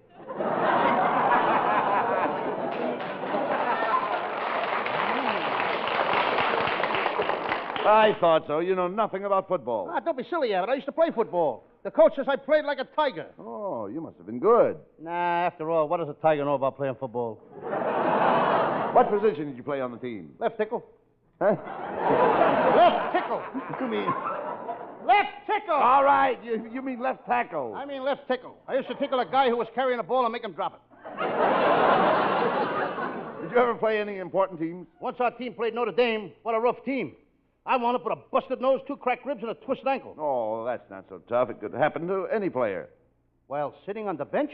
I thought so. You know nothing about football. Ah, don't be silly, Abbott. I used to play football. The coach says I played like a tiger. Oh, you must have been good. Nah, after all, what does a tiger know about playing football? What position did you play on the team? Left tickle. Huh? Left tickle. You mean... Left tickle. All right, you mean left tackle. I mean left tickle. I used to tickle a guy who was carrying a ball and make him drop it. Did you ever play any important teams? Once our team played Notre Dame. What a rough team. I wound up with a busted nose, 2 cracked ribs, and a twisted ankle. Oh, that's not so tough. It could happen to any player. While sitting on the bench?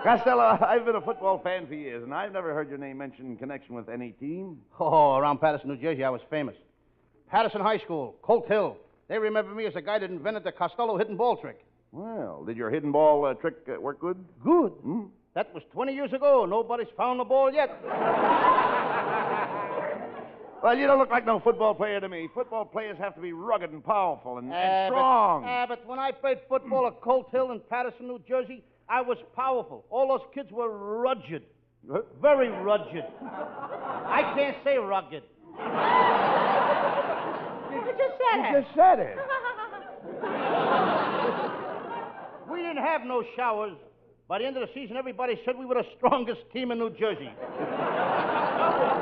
Costello, I've been a football fan for years, and I've never heard your name mentioned in connection with any team. Oh, around Patterson, New Jersey, I was famous. Patterson High School, Colt Hill. They remember me as the guy that invented the Costello hidden ball trick. Well, did your hidden ball trick work good? Good? Hmm? That was 20 years ago. Nobody's found the ball yet. Well, you don't look like no football player to me. Football players have to be rugged and powerful and strong. Abbott, when I played football at Colt Hill in Patterson, New Jersey, I was powerful. All those kids were rugged. Very rugged. I can't say rugged. You just said it. You just said it. We didn't have no showers. By the end of the season, everybody said we were the strongest team in New Jersey.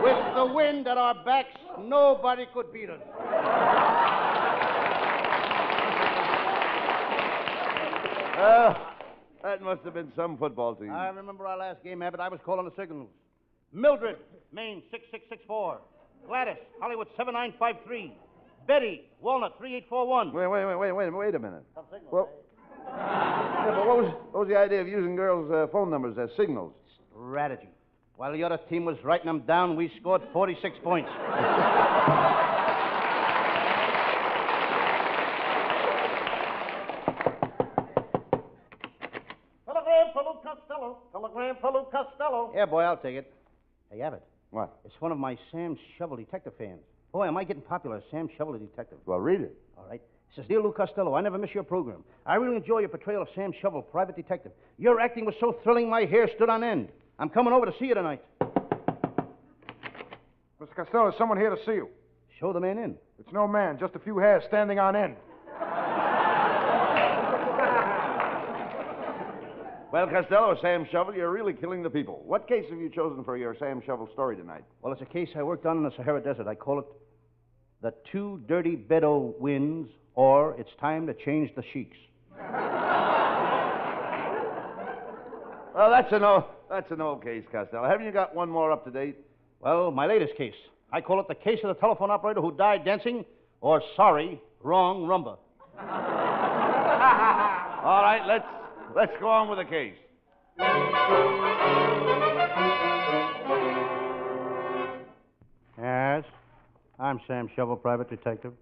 With the wind at our backs, nobody could beat us. That must have been some football team. I remember our last game, Abbott. I was calling the signals. Mildred, Maine 6664. Gladys, Hollywood 7953. Betty, Walnut 3841. Wait a minute. Well, yeah, but what was the idea of using girls' phone numbers as signals? Strategy. While the other team was writing them down, we scored 46 points. Telegraph for Lou Costello. Telegram for Lou Costello. Yeah, boy, I'll take it. Hey, Abbott. What? It's one of my Sam Shovel detective fans. Boy, am I getting popular, Sam Shovel the detective. Well, read it. All right. It says, Dear Lou Costello, I never miss your program. I really enjoy your portrayal of Sam Shovel, private detective. Your acting was so thrilling, my hair stood on end. I'm coming over to see you tonight. Mr. Costello, there's someone here to see you. Show the man in. It's no man, just a few hairs standing on end. Well, Costello, Sam Shovel, you're really killing the people. What case have you chosen for your Sam Shovel story tonight? Well, it's a case I worked on in the Sahara Desert. I call it The Two Dirty Bedouins, or It's Time to Change the Sheiks. Well, that's an old case, Costello. Haven't you got one more up to date? Well, my latest case. I call it the case of the telephone operator who died dancing, or sorry, wrong rumba. All right, let's go on with the case. Yes, I'm Sam Shovel, private detective.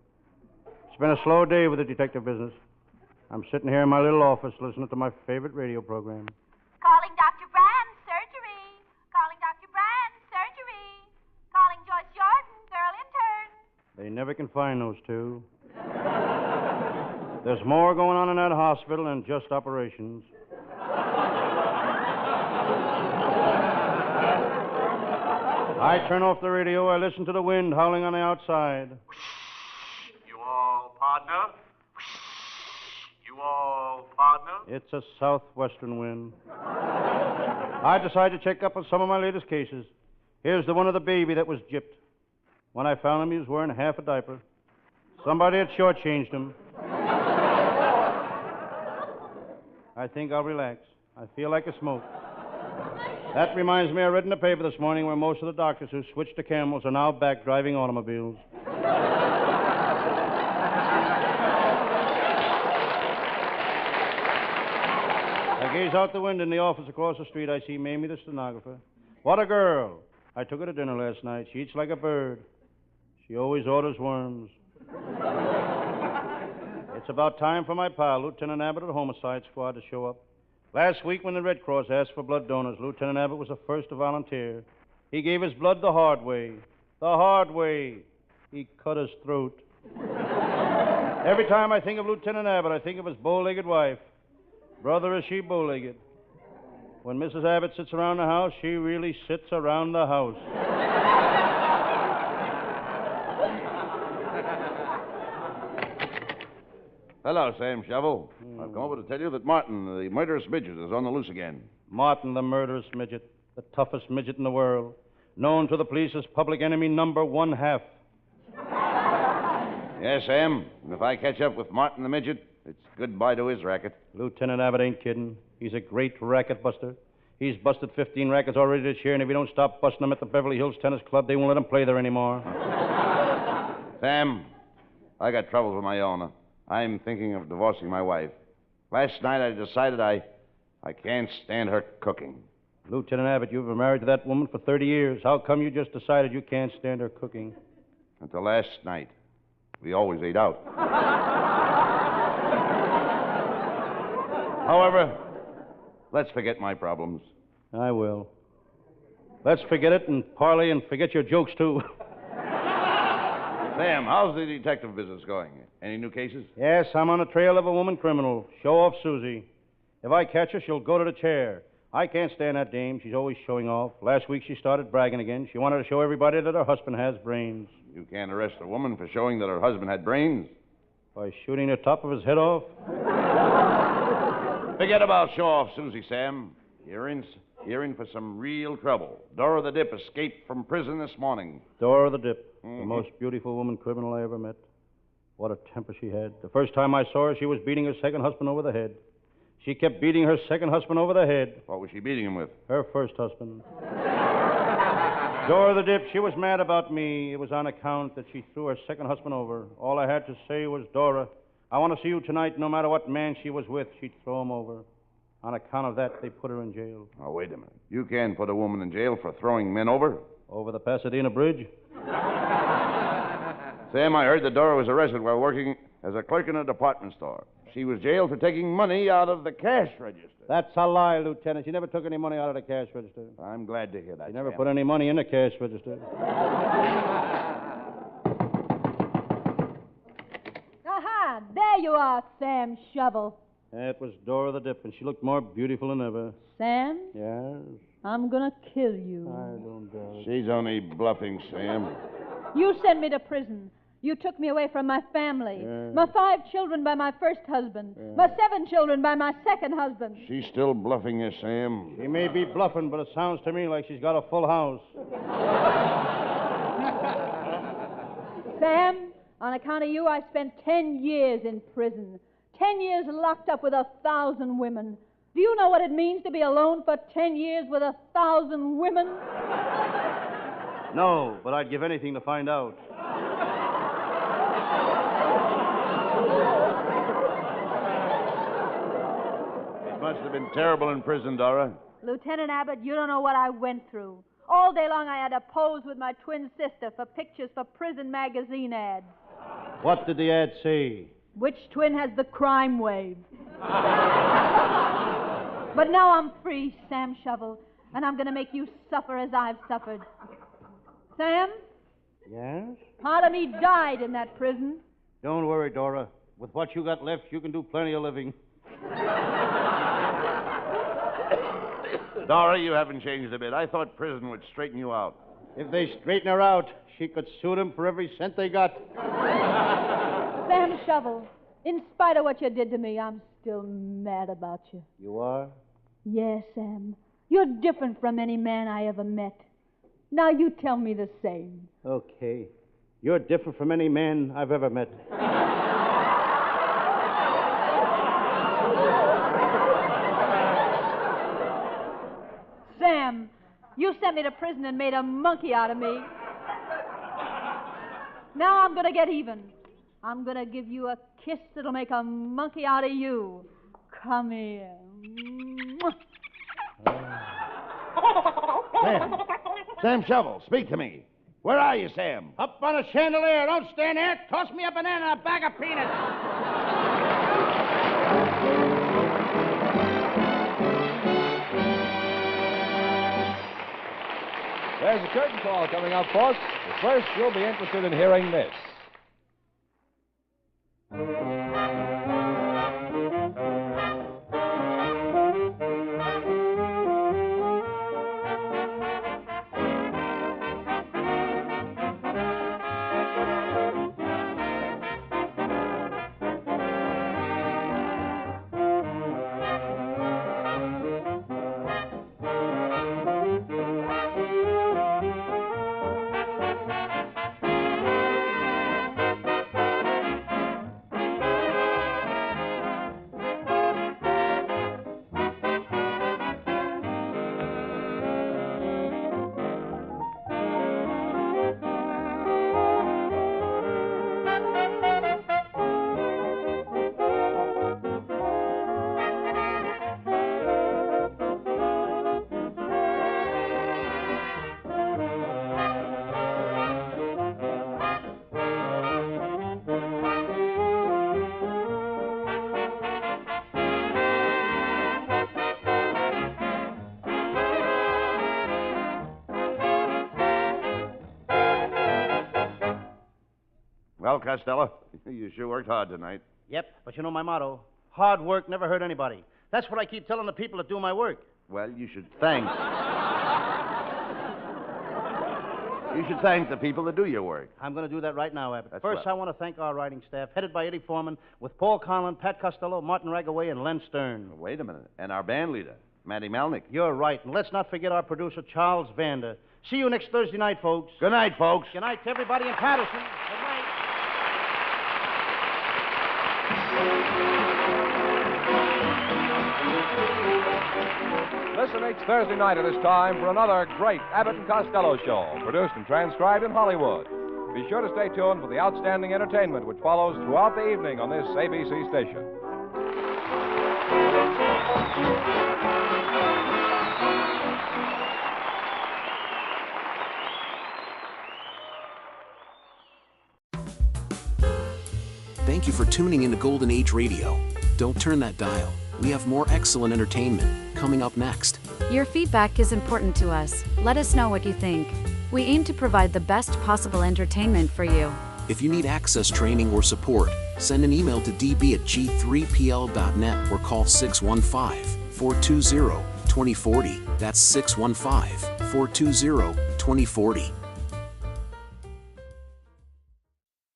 It's been a slow day with the detective business. I'm sitting here in my little office listening to my favorite radio program. Calling Dr. Brand, surgery. Calling Dr. Brand, surgery. Calling Joyce Jordan, girl intern. They never can find those two. There's more going on in that hospital than just operations. I turn off the radio. I listen to the wind howling on the outside. You all partner? You all partner? It's a southwestern wind. I decide to check up on some of my latest cases. Here's the one of the baby that was gypped. When I found him, he was wearing half a diaper. Somebody had shortchanged him. I think I'll relax. I feel like a smoke. That reminds me, I read in the paper this morning where most of the doctors who switched to camels are now back driving automobiles. I gaze out the window in the office across the street. I see Mamie, the stenographer. What a girl. I took her to dinner last night. She eats like a bird. She always orders worms. It's about time for my pal, Lieutenant Abbott of the Homicide Squad, to show up. Last week, when the Red Cross asked for blood donors, Lieutenant Abbott was the first to volunteer. He gave his blood the hard way. The hard way. He cut his throat. Every time I think of Lieutenant Abbott, I think of his bow-legged wife. Brother, is she bow-legged? When Mrs. Abbott sits around the house, she really sits around the house. Hello, Sam Shovel. I've come over to tell you that Martin, the murderous midget, is on the loose again. Martin, the murderous midget, the toughest midget in the world, known to the police as public enemy number 1/2. Yes, Sam. And if I catch up with Martin the midget, it's goodbye to his racket. Lieutenant Abbott ain't kidding. He's a great racket buster. He's busted 15 rackets already this year, and if he don't stop busting them at the Beverly Hills Tennis Club, they won't let him play there anymore. Sam, I got troubles of my own. I'm thinking of divorcing my wife. Last night I decided I can't stand her cooking. Lieutenant Abbott, you've been married to that woman for 30 years. How come you just decided you can't stand her cooking? Until last night. We always ate out. However, let's forget my problems. I will. Let's forget it and parley and forget your jokes, too. Sam, how's the detective business going? Any new cases? Yes, I'm on the trail of a woman criminal. Show off Susie. If I catch her, she'll go to the chair. I can't stand that dame. She's always showing off. Last week she started bragging again. She wanted to show everybody that her husband has brains. You can't arrest a woman for showing that her husband had brains. By shooting the top of his head off? Forget about show off Susie, Sam. You're in for some real trouble. Dora the Dip escaped from prison this morning. Dora the Dip, the most beautiful woman criminal I ever met. What a temper she had. The first time I saw her, she was beating her second husband over the head. She kept beating her second husband over the head. What was she beating him with? Her first husband. Dora the Dip, she was mad about me. It was on account that she threw her second husband over. All I had to say was, Dora, I want to see you tonight. No matter what man she was with, she'd throw him over. On account of that, they put her in jail. Oh, wait a minute. You can't put a woman in jail for throwing men over? Over the Pasadena Bridge? Sam, I heard that Dora was arrested while working as a clerk in a department store. she was jailed for taking money out of the cash register. That's a lie, Lieutenant. She never took any money out of the cash register. I'm glad to hear that. She never Sam. put any money in the cash register. Aha! There you are, Sam Shovel. That was Dora the Dip, and she looked more beautiful than ever. Sam, Yes? I'm gonna kill you. I don't doubt it. She's only bluffing, Sam. You sent me to prison. You took me away from my family. Yeah. My 5 children by my first husband. Yeah. My 7 children by my second husband. She's still bluffing you, Sam. She may be bluffing, but it sounds to me like she's got a full house. Sam, on account of you, I spent 10 years in prison. 10 years locked up with 1,000 women. Do you know what it means to be alone for 10 years with 1,000 women? No, but I'd give anything to find out. It must have been terrible in prison, Dora. Lieutenant Abbott, you don't know what I went through. All day long I had to pose with my twin sister for pictures for prison magazine ads. What did the ad say? Which twin has the crime wave? But now I'm free, Sam Shovel, and I'm going to make you suffer as I've suffered. Sam, Yes? part of me died in that prison. Don't worry, Dora. With what you got left, you can do plenty of living. Dora, you haven't changed a bit. I thought prison would straighten you out. If they straighten her out, she could sue them for every cent they got. Sam Shovel, in spite of what you did to me, I'm still mad about you. You are? Yes, Sam. You're different from any man I ever met. Now you tell me the same. Okay. You're different from any man I've ever met. Sam, you sent me to prison and made a monkey out of me. Now I'm going to get even. I'm going to give you a kiss that'll make a monkey out of you. Come here. Sam Shovel, speak to me. Where are you, Sam? Up on a chandelier. Don't stand there. Toss me a banana and a bag of peanuts. There's a curtain call coming up, folks. But first, you'll be interested in hearing this. Well, Costello, you sure worked hard tonight. Yep, but you know my motto. Hard work never hurt anybody. That's what I keep telling the people that do my work. Well, you should thank... You should thank the people that do your work. I'm going to do that right now, Abbott. That's First, well. I want to thank our writing staff, headed by Eddie Foreman, with Paul Conlon, Pat Costello, Martin Ragaway, and Len Stern. Wait a minute. And our band leader, Matty Malnick. You're right. And let's not forget our producer, Charles Vander. See you next Thursday night, folks. Good night, folks. Good night to everybody in Patterson. Good night. Listen each Thursday night at this time for another great Abbott and Costello show, produced and transcribed in Hollywood. Be sure to stay tuned for the outstanding entertainment which follows throughout the evening on this ABC station. Thank you for tuning into Golden Age Radio. Don't turn that dial. We have more excellent entertainment coming up next. Your feedback is important to us. Let us know what you think. We aim to provide the best possible entertainment for you. If you need access training or support, send an email to db@g3pl.net or call 615-420-2040. That's 615-420-2040.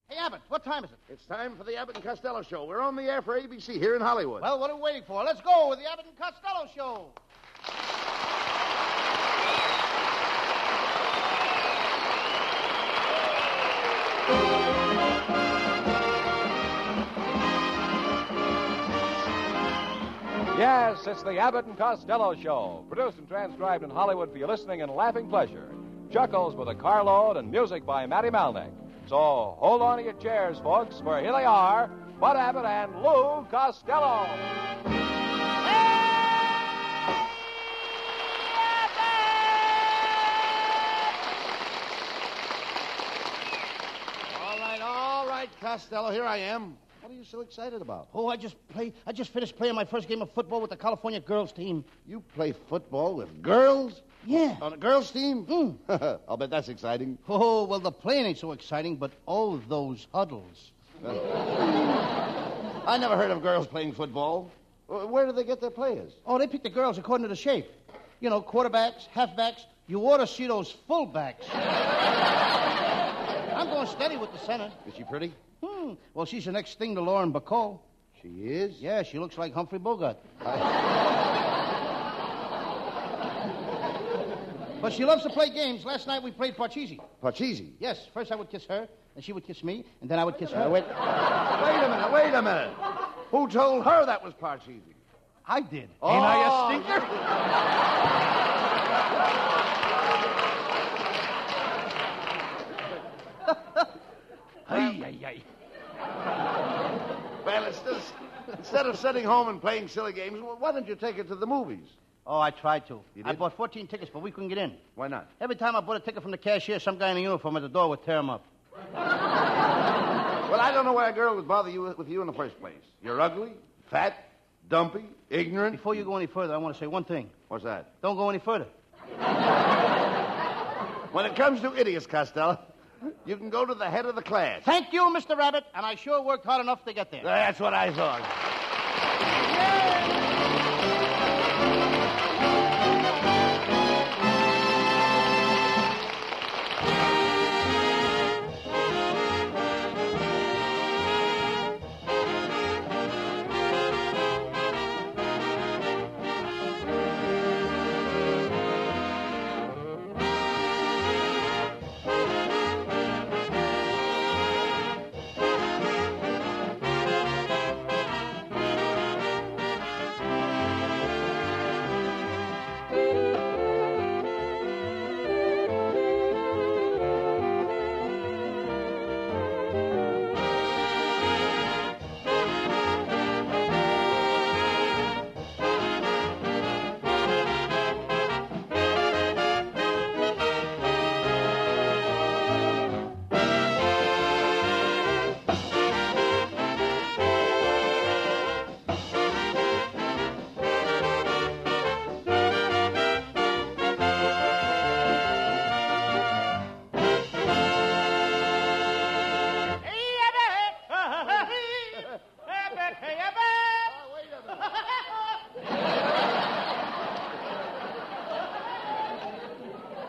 Hey, Abbott, what time is it? It's time for the Abbott and Costello Show. We're on the air for ABC here in Hollywood. Well, what are we waiting for? Let's go with the Abbott and Costello Show. Yes, it's the Abbott and Costello Show, produced and transcribed in Hollywood for your listening and laughing pleasure. Chuckles with a carload and music by Matty Malnick. So hold on to your chairs, folks, for here they are, Bud Abbott and Lou Costello. All right, Costello, here I am. What are you so excited about? Oh, I just finished playing my first game of football with the California girls team. You play football with girls? Yeah. On a girls' team? I'll bet that's exciting. Oh, well, the playing ain't so exciting, but oh, those huddles. I never heard of girls playing football. Where do they get their players? Oh, they pick the girls according to the shape. You know, quarterbacks, halfbacks. You ought to see those fullbacks. I'm going steady with the center. Is she pretty? Well, she's the next thing to Lauren Bacall. She is? Yeah, she looks like Humphrey Bogart. But she loves to play games. Last night we played Parcheesi. Parcheesi? Yes. First I would kiss her, and she would kiss me, and then I would kiss her. Wait a minute. Who told her that was Parcheesi? I did. Ain't I a stinker? Well, instead of sitting home and playing silly games, why don't you take her to the movies? Oh, I tried to. You I did? bought 14 tickets, but we couldn't get in. Why not? Every time I bought a ticket from the cashier, some guy in a uniform at the door would tear him up. Well, I don't know why a girl would bother you with you in the first place. You're ugly, fat, dumpy, ignorant. Before you go any further, I want to say one thing. What's that? Don't go any further. When it comes to idiots, Costello, you can go to the head of the class. Thank you, Mr. Rabbit, and I sure worked hard enough to get there. That's what I thought.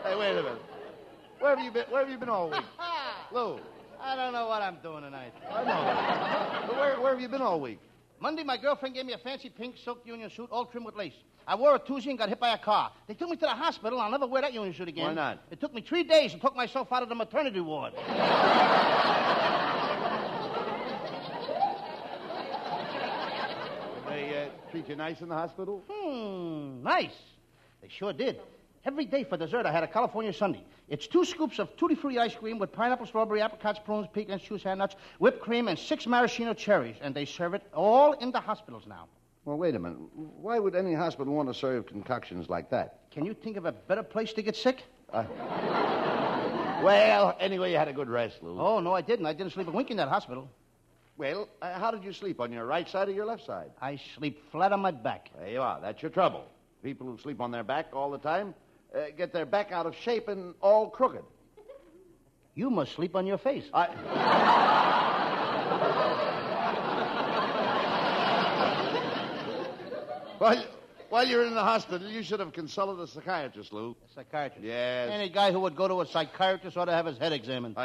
Hey, wait a minute. Where have you been all week? Lou. I don't know what I'm doing tonight. I know. But where have you been all week? Monday, my girlfriend gave me a fancy pink silk union suit, all trimmed with lace. I wore it Tuesday and got hit by a car. They took me to the hospital. I'll never wear that union suit again. Why not? It took me 3 days and took myself out of the maternity ward. They treat you nice in the hospital? Nice. They sure did. Every day for dessert, I had a California sundae. It's 2 scoops of tutti frutti ice cream with pineapple, strawberry, apricots, prunes, pecans, choose nuts, whipped cream, and 6 maraschino cherries. And they serve it all in the hospitals now. Well, wait a minute. Why would any hospital want to serve concoctions like that? Can you think of a better place to get sick? Well, anyway, you had a good rest, Lou. Oh, no, I didn't. I didn't sleep a wink in that hospital. Well, how did you sleep? On your right side or your left side? I sleep flat on my back. There you are. That's your trouble. People who sleep on their back all the time get their back out of shape and all crooked. You must sleep on your face. While you're in the hospital, you should have consulted a psychiatrist, Lou. A psychiatrist? Yes. Any guy who would go to a psychiatrist ought to have his head examined.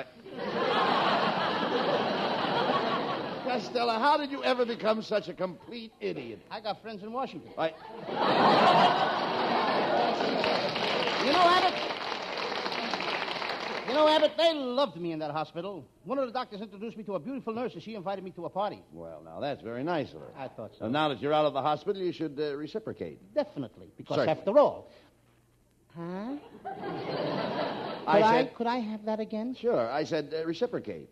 Costello, how did you ever become such a complete idiot? I got friends in Washington. You know, Abbott, they loved me in that hospital. One of the doctors introduced me to a beautiful nurse, and she invited me to a party. Well, now, that's very nice of her. I thought so. And now that you're out of the hospital, you should reciprocate. Definitely, because Certainly. after all... Huh? Could I have that again? Sure. I said reciprocate.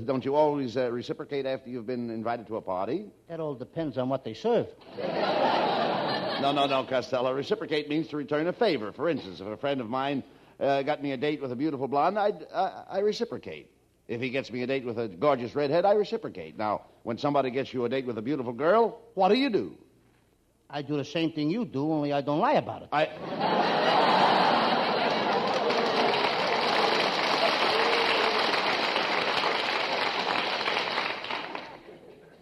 Don't you always reciprocate after you've been invited to a party? That all depends on what they serve. No, Costello. Reciprocate means to return a favor. For instance, if a friend of mine got me a date with a beautiful blonde, I reciprocate. If he gets me a date with a gorgeous redhead, I reciprocate. Now, when somebody gets you a date with a beautiful girl, what do? I do the same thing you do, only I don't lie about it.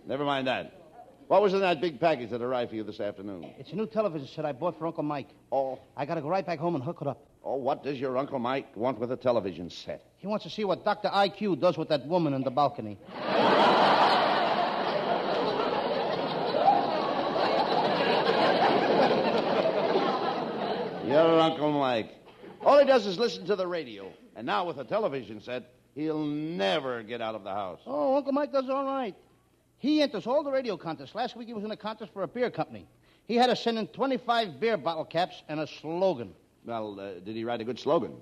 Never mind that. What was in that big package that arrived for you this afternoon? It's a new television set I bought for Uncle Mike. Oh. I got to go right back home and hook it up. Oh, what does your Uncle Mike want with a television set? He wants to see what Dr. IQ does with that woman in the balcony. Your Uncle Mike. All he does is listen to the radio. And now with a television set, he'll never get out of the house. Oh, Uncle Mike does all right. He enters all the radio contests. Last week he was in a contest for a beer company. He had to send in 25 beer bottle caps and a slogan. Well, did he write a good slogan?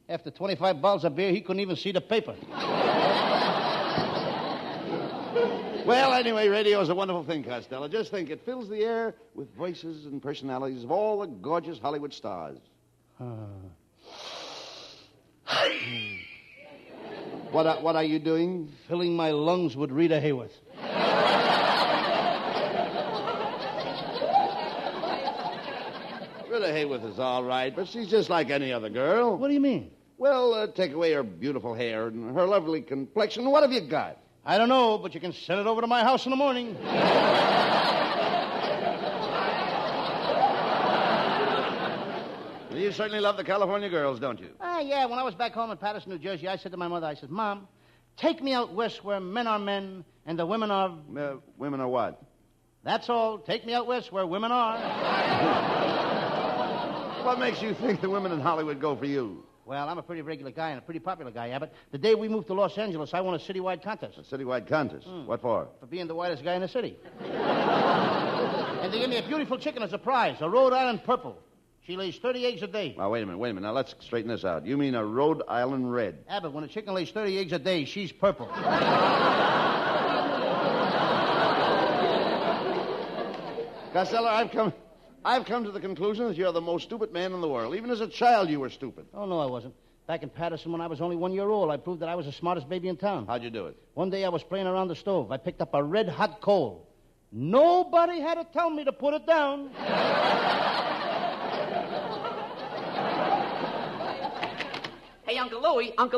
After 25 bottles of beer, he couldn't even see the paper. Well, anyway, radio is a wonderful thing, Costello. Just think, it fills the air with voices and personalities of all the gorgeous Hollywood stars. What are you doing? Filling my lungs with Rita Hayworth. Rita Hayworth is all right, but she's just like any other girl. What do you mean? Well, take away her beautiful hair and her lovely complexion. What have you got? I don't know, but you can send it over to my house in the morning. You certainly love the California girls, don't you? Yeah. When I was back home in Patterson, New Jersey, I said to my mother, I said, Mom, take me out west where men are men and the women are... Women are what? That's all. Take me out west where women are. What makes you think the women in Hollywood go for you? Well, I'm a pretty regular guy and a pretty popular guy, Abbott. The day we moved to Los Angeles, I won a citywide contest. A citywide contest? What for? For being the whitest guy in the city. And they gave me a beautiful chicken as a prize, a Rhode Island purple. She lays 30 eggs a day. Now, wait a minute. Now, let's straighten this out. You mean a Rhode Island red? Abbott, when a chicken lays 30 eggs a day, she's purple. Costello, I've come to the conclusion that you're the most stupid man in the world. Even as a child, you were stupid. Oh, no, I wasn't. Back in Patterson, when I was only 1 year old, I proved that I was the smartest baby in town. How'd you do it? One day I was playing around the stove. I picked up a red-hot coal. Nobody had to tell me to put it down. Hey, Uncle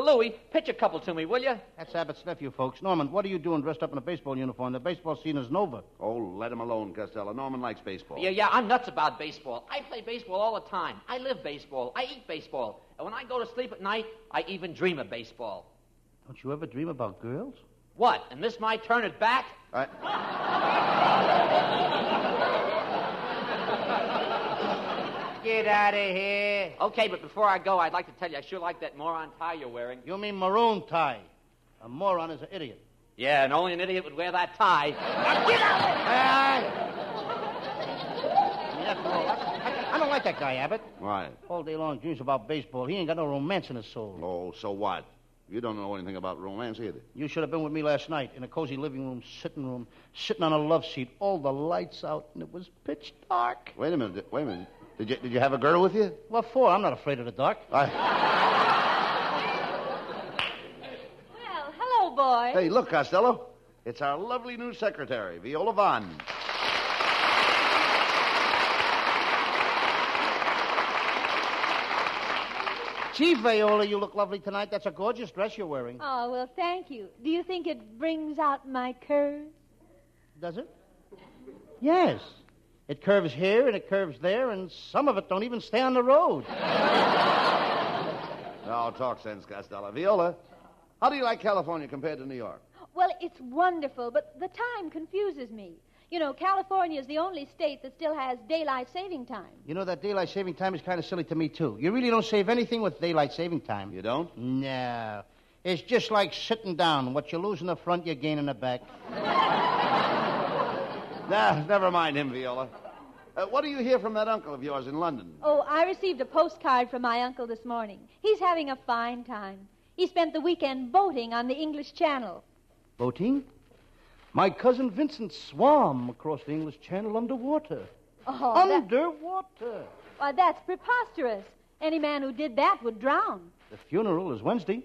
Louie, pitch a couple to me, will you? That's Abbott's nephew, folks. Norman, what are you doing dressed up in a baseball uniform? The baseball season is over. Oh, let him alone, Costello. Norman likes baseball. Yeah, I'm nuts about baseball. I play baseball all the time. I live baseball. I eat baseball. And when I go to sleep at night, I even dream of baseball. Don't you ever dream about girls? What, and this my turn at bat? Get out of here. Okay, but before I go, I'd like to tell you, I sure like that moron tie you're wearing. You mean maroon tie. A moron is an idiot. Yeah, and only an idiot would wear that tie. Now get out! I don't like that guy, Abbott. Why? All day long dreams about baseball. He ain't got no romance in his soul. Oh, so what? You don't know anything about romance either. You should have been with me last night in a cozy living room, sitting on a love seat, all the lights out, and it was pitch dark. Wait a minute. Did you have a girl with you? What for? I'm not afraid of the dark. Well, hello, boy. Hey, look, Costello. It's our lovely new secretary, Viola Vaughn. Chief Viola, you look lovely tonight. That's a gorgeous dress you're wearing. Oh, well, thank you. Do you think it brings out my curves? Does it? Yes. It curves here and it curves there, and some of it don't even stay on the road. No, talk sense, Costello. Viola, how do you like California compared to New York? Well, it's wonderful, but the time confuses me. You know, California is the only state that still has daylight saving time. You know, that daylight saving time is kind of silly to me, too. You really don't save anything with daylight saving time. You don't? No. It's just like sitting down. What you lose in the front, you gain in the back. Nah, never mind him, Viola. What do you hear from that uncle of yours in London? Oh, I received a postcard from my uncle this morning. He's having a fine time. He spent the weekend boating on the English Channel. Boating? My cousin Vincent swam across the English Channel underwater. Oh, underwater? Why, that's preposterous. Any man who did that would drown. The funeral is Wednesday.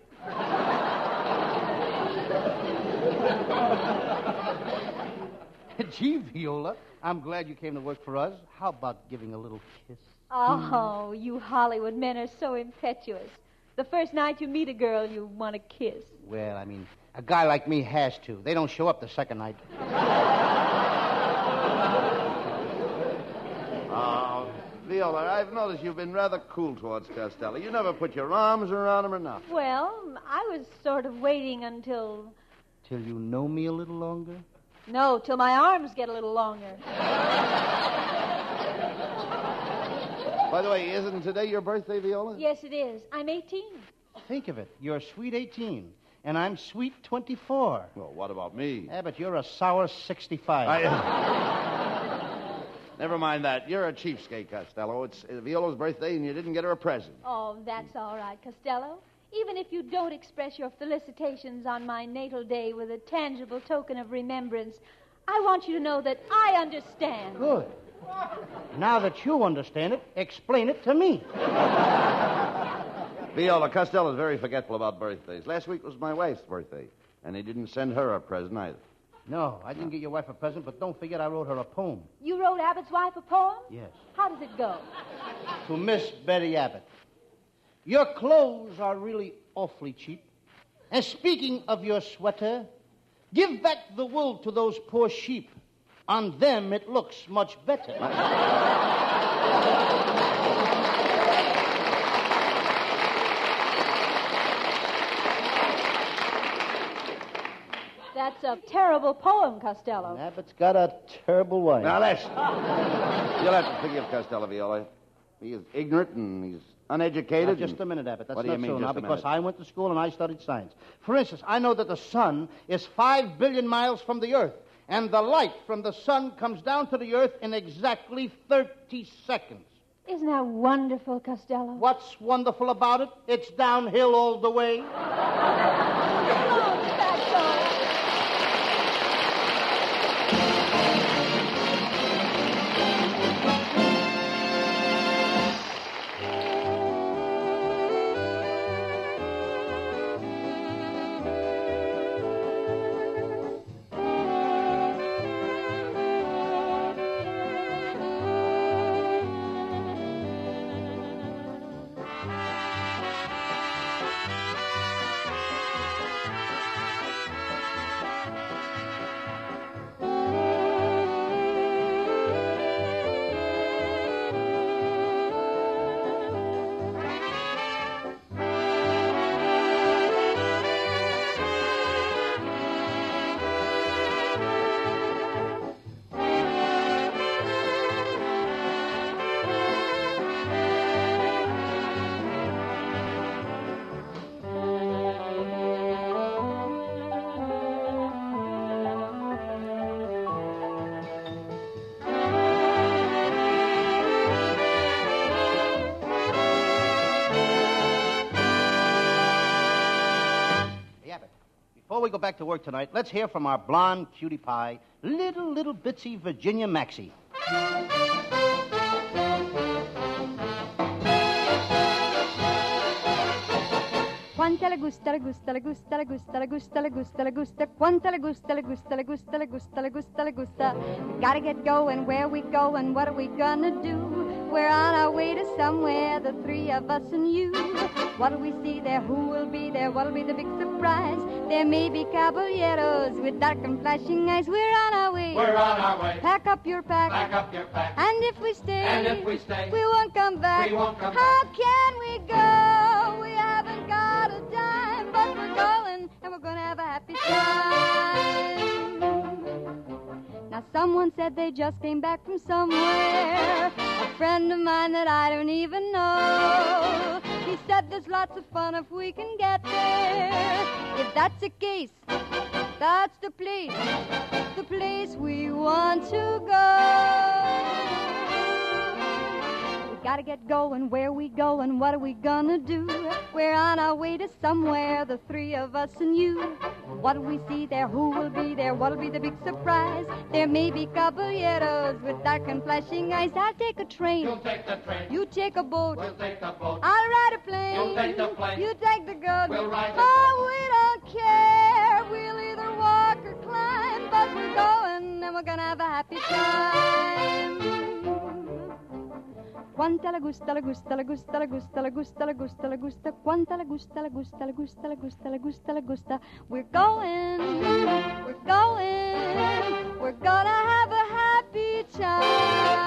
Gee, Viola, I'm glad you came to work for us. How about giving a little kiss? Oh, you Hollywood men are so impetuous. The first night you meet a girl, you want to kiss. Well, I mean, a guy like me has to. They don't show up the second night. Oh, Viola, I've noticed you've been rather cool towards Costello. You never put your arms around him or nothing. Well, I was sort of waiting until... Till you know me a little longer? No, till my arms get a little longer. By the way, isn't today your birthday, Viola? Yes, it is. I'm 18. Think of it. You're sweet 18, and I'm sweet 24. Well, what about me? Abbott, you're a sour 65. Never mind that. You're a cheapskate, Costello. It's Viola's birthday, and you didn't get her a present. Oh, that's all right, Costello. Even if you don't express your felicitations on my natal day with a tangible token of remembrance, I want you to know that I understand. Good. Now that you understand it, explain it to me. Viola, Costello's very forgetful about birthdays. Last week was my wife's birthday, and he didn't send her a present either. No, I didn't get your wife a present, but don't forget I wrote her a poem. You wrote Abbott's wife a poem? Yes. How does it go? To Miss Betty Abbott. Your clothes are really awfully cheap. And speaking of your sweater, give back the wool to those poor sheep. On them it looks much better. That's a terrible poem, Costello. Abbott's got a terrible wife. Now, you'll have to forgive Costello, Viola. He is ignorant and he's uneducated. Now, just a minute, Abbott. That's what do you not mean, so now, just a because minute? I went to school and I studied science. For instance, I know that the sun is 5 billion miles from the Earth, and the light from the sun comes down to the Earth in exactly 30 seconds. Isn't that wonderful, Costello? What's wonderful about it? It's downhill all the way. Oh, that's all. Before we go back to work tonight, let's hear from our blonde cutie pie, little bitsy Virginia Maxie. Once Quanta le gusta, le gusta, le gusta, le gusta, le gusta, le gusta, le gusta. Quanta le gusta, le gusta, le gusta, le gusta, le gusta, le gusta. We gotta get going, where we going, what are we gonna do? We're on our way to somewhere, the three of us and you. What do we see there? Who will be there? What'll be the big surprise? There may be caballeros with dark and flashing eyes. We're on our way. We're on our way. Pack up your pack. Pack up your pack. And if we stay, we won't come back. We won't come How back. can we go? We haven't got a dime, but we're going, and we're gonna have a happy time. Now someone said they just came back from somewhere. A friend of mine that I don't even know. He said there's lots of fun if we can get there. If that's the case, that's the place we want to go. We gotta get going, where we going, what are we gonna do? We're on our way to somewhere, the three of us and you. What do we see there? Who will be there? What'll be the big surprise? There may be caballeros with dark and flashing eyes. I'll take a train. You'll take the train. You take a boat. We'll take the boat. I'll ride a plane. You'll take the plane. You take the gun. We'll ride the Oh, we don't care. We'll either walk or climb, but we're going and we're gonna have a happy time. Quanta la gusta, la gusta, la gusta, la gusta, la gusta, la gusta, la gusta. Quanta la gusta, la gusta, la gusta, la gusta, la gusta, la gusta. We're going, we're gonna have a happy time.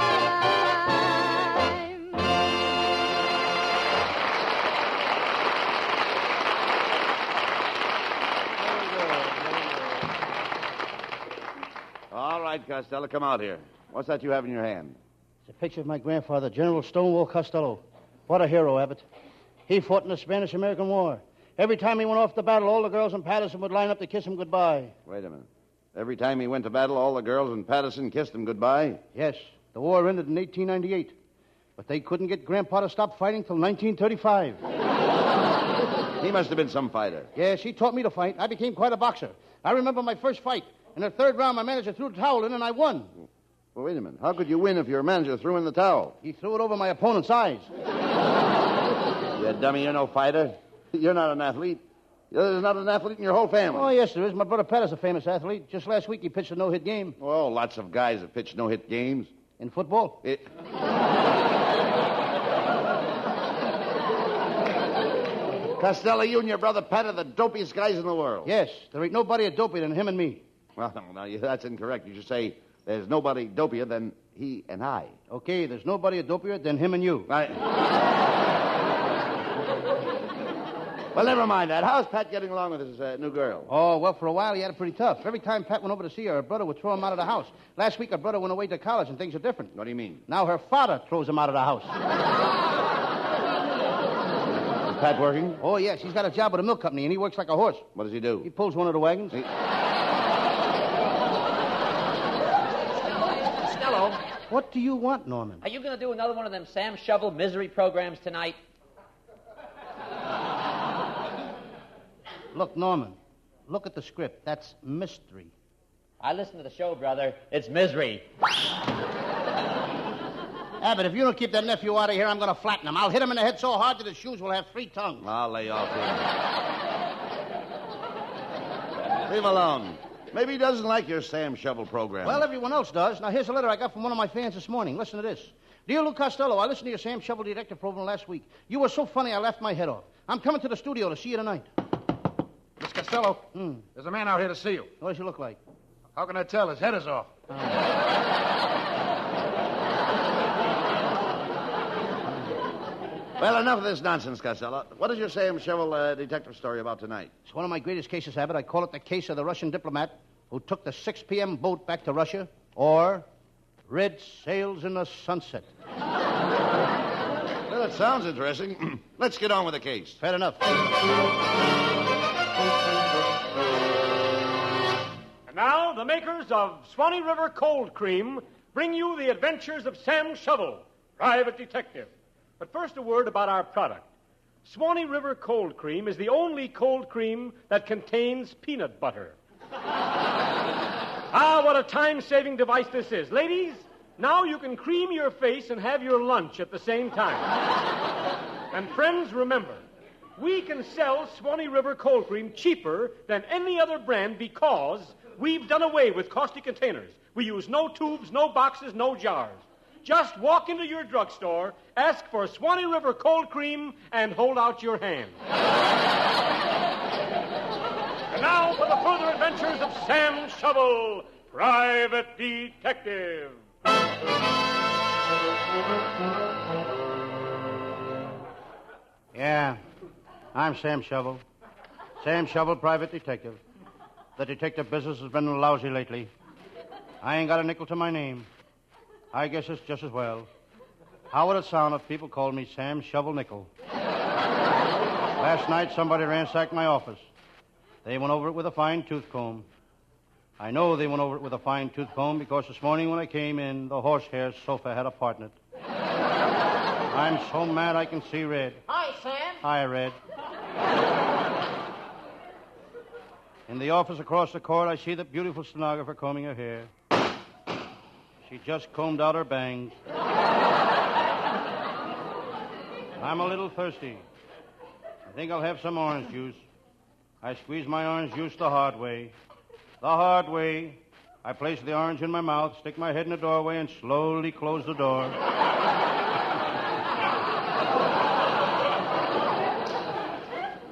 All right, Costello, come out here. What's that you have in your hand? It's a picture of my grandfather, General Stonewall Costello. What a hero, Abbott. He fought in the Spanish-American War. Every time he went off to battle, all the girls in Patterson would line up to kiss him goodbye. Wait a minute. Every time he went to battle, all the girls in Patterson kissed him goodbye? Yes. The war ended in 1898. But they couldn't get Grandpa to stop fighting till 1935. He must have been some fighter. Yes, he taught me to fight. I became quite a boxer. I remember my first fight. In the third round, my manager threw the towel in, and I won. Well, wait a minute. How could you win if your manager threw in the towel? He threw it over my opponent's eyes. You dummy, you're no fighter. You're not an athlete. There's not an athlete in your whole family. Oh, yes, there is. My brother Pat's a famous athlete. Just last week, he pitched a no-hit game. Oh, lots of guys have pitched no-hit games. In football? Costello, you and your brother Pat are the dopiest guys in the world. Yes, there ain't nobody a dopier than him and me. Well, no, that's incorrect. You should say there's nobody dopier than he and I. Okay, there's nobody a dopier than him and you. Well, never mind that. How's Pat getting along with his new girl? Oh, well, for a while he had it pretty tough. Every time Pat went over to see her brother would throw him out of the house. Last week, her brother went away to college, and things are different. What do you mean? Now her father throws him out of the house. Is Pat working? Oh, yes. He's got a job with a milk company, and he works like a horse. What does he do? He pulls one of the wagons. Costello. What do you want, Norman? Are you going to do another one of them Sam Shovel misery programs tonight? Look, Norman, look at the script. That's mystery. I listen to the show, brother. It's misery. Abbott, if you don't keep that nephew out of here, I'm going to flatten him. I'll hit him in the head so hard that his shoes will have 3 tongues. I'll lay off here. Leave him alone. Maybe he doesn't like your Sam Shovel program. Well, everyone else does. Now, here's a letter I got from one of my fans this morning. Listen to this. Dear Lou Costello, I listened to your Sam Shovel detective program last week. You were so funny, I laughed my head off. I'm coming to the studio to see you tonight. Miss Costello, there's a man out here to see you. What does he look like? How can I tell? His head is off. Well, enough of this nonsense, Costello. What is your Sam Shovel detective story about tonight? It's one of my greatest cases, Abbott. I call it the case of the Russian diplomat who took the 6 p.m. boat back to Russia, or Red Sails in the Sunset. Well, that sounds interesting. Let's get on with the case. Fair enough. And now, the makers of Swanee River Cold Cream bring you the adventures of Sam Shovel, private detective. But first, a word about our product. Swanee River Cold Cream is the only cold cream that contains peanut butter. What a time-saving device this is. Ladies, now you can cream your face and have your lunch at the same time. And friends, remember, We can sell Swanee River cold cream cheaper than any other brand because we've done away with costly containers. We use no tubes, no boxes, no jars. Just walk into your drugstore, ask for Swanee River cold cream, and hold out your hand. And now for the further adventures of Sam Shovel, Private Detective. Yeah, I'm Sam Shovel. Sam Shovel, Private Detective. The detective business has been lousy lately. I ain't got a nickel to my name. I guess it's just as well. How would it sound if people called me Sam Shovel Nickel? Last night, somebody ransacked my office. They went over it with a fine-tooth comb. I know they went over it with a fine-tooth comb because this morning when I came in, the horsehair sofa had a part in it. I'm so mad I can see red. Hi, Sam. Hi, Red. In the office across the court, I see the beautiful stenographer combing her hair. She just combed out her bangs. I'm a little thirsty. I think I'll have some orange juice. I squeeze my orange juice the hard way. The hard way. I place the orange in my mouth, stick my head in the doorway, and slowly close the door.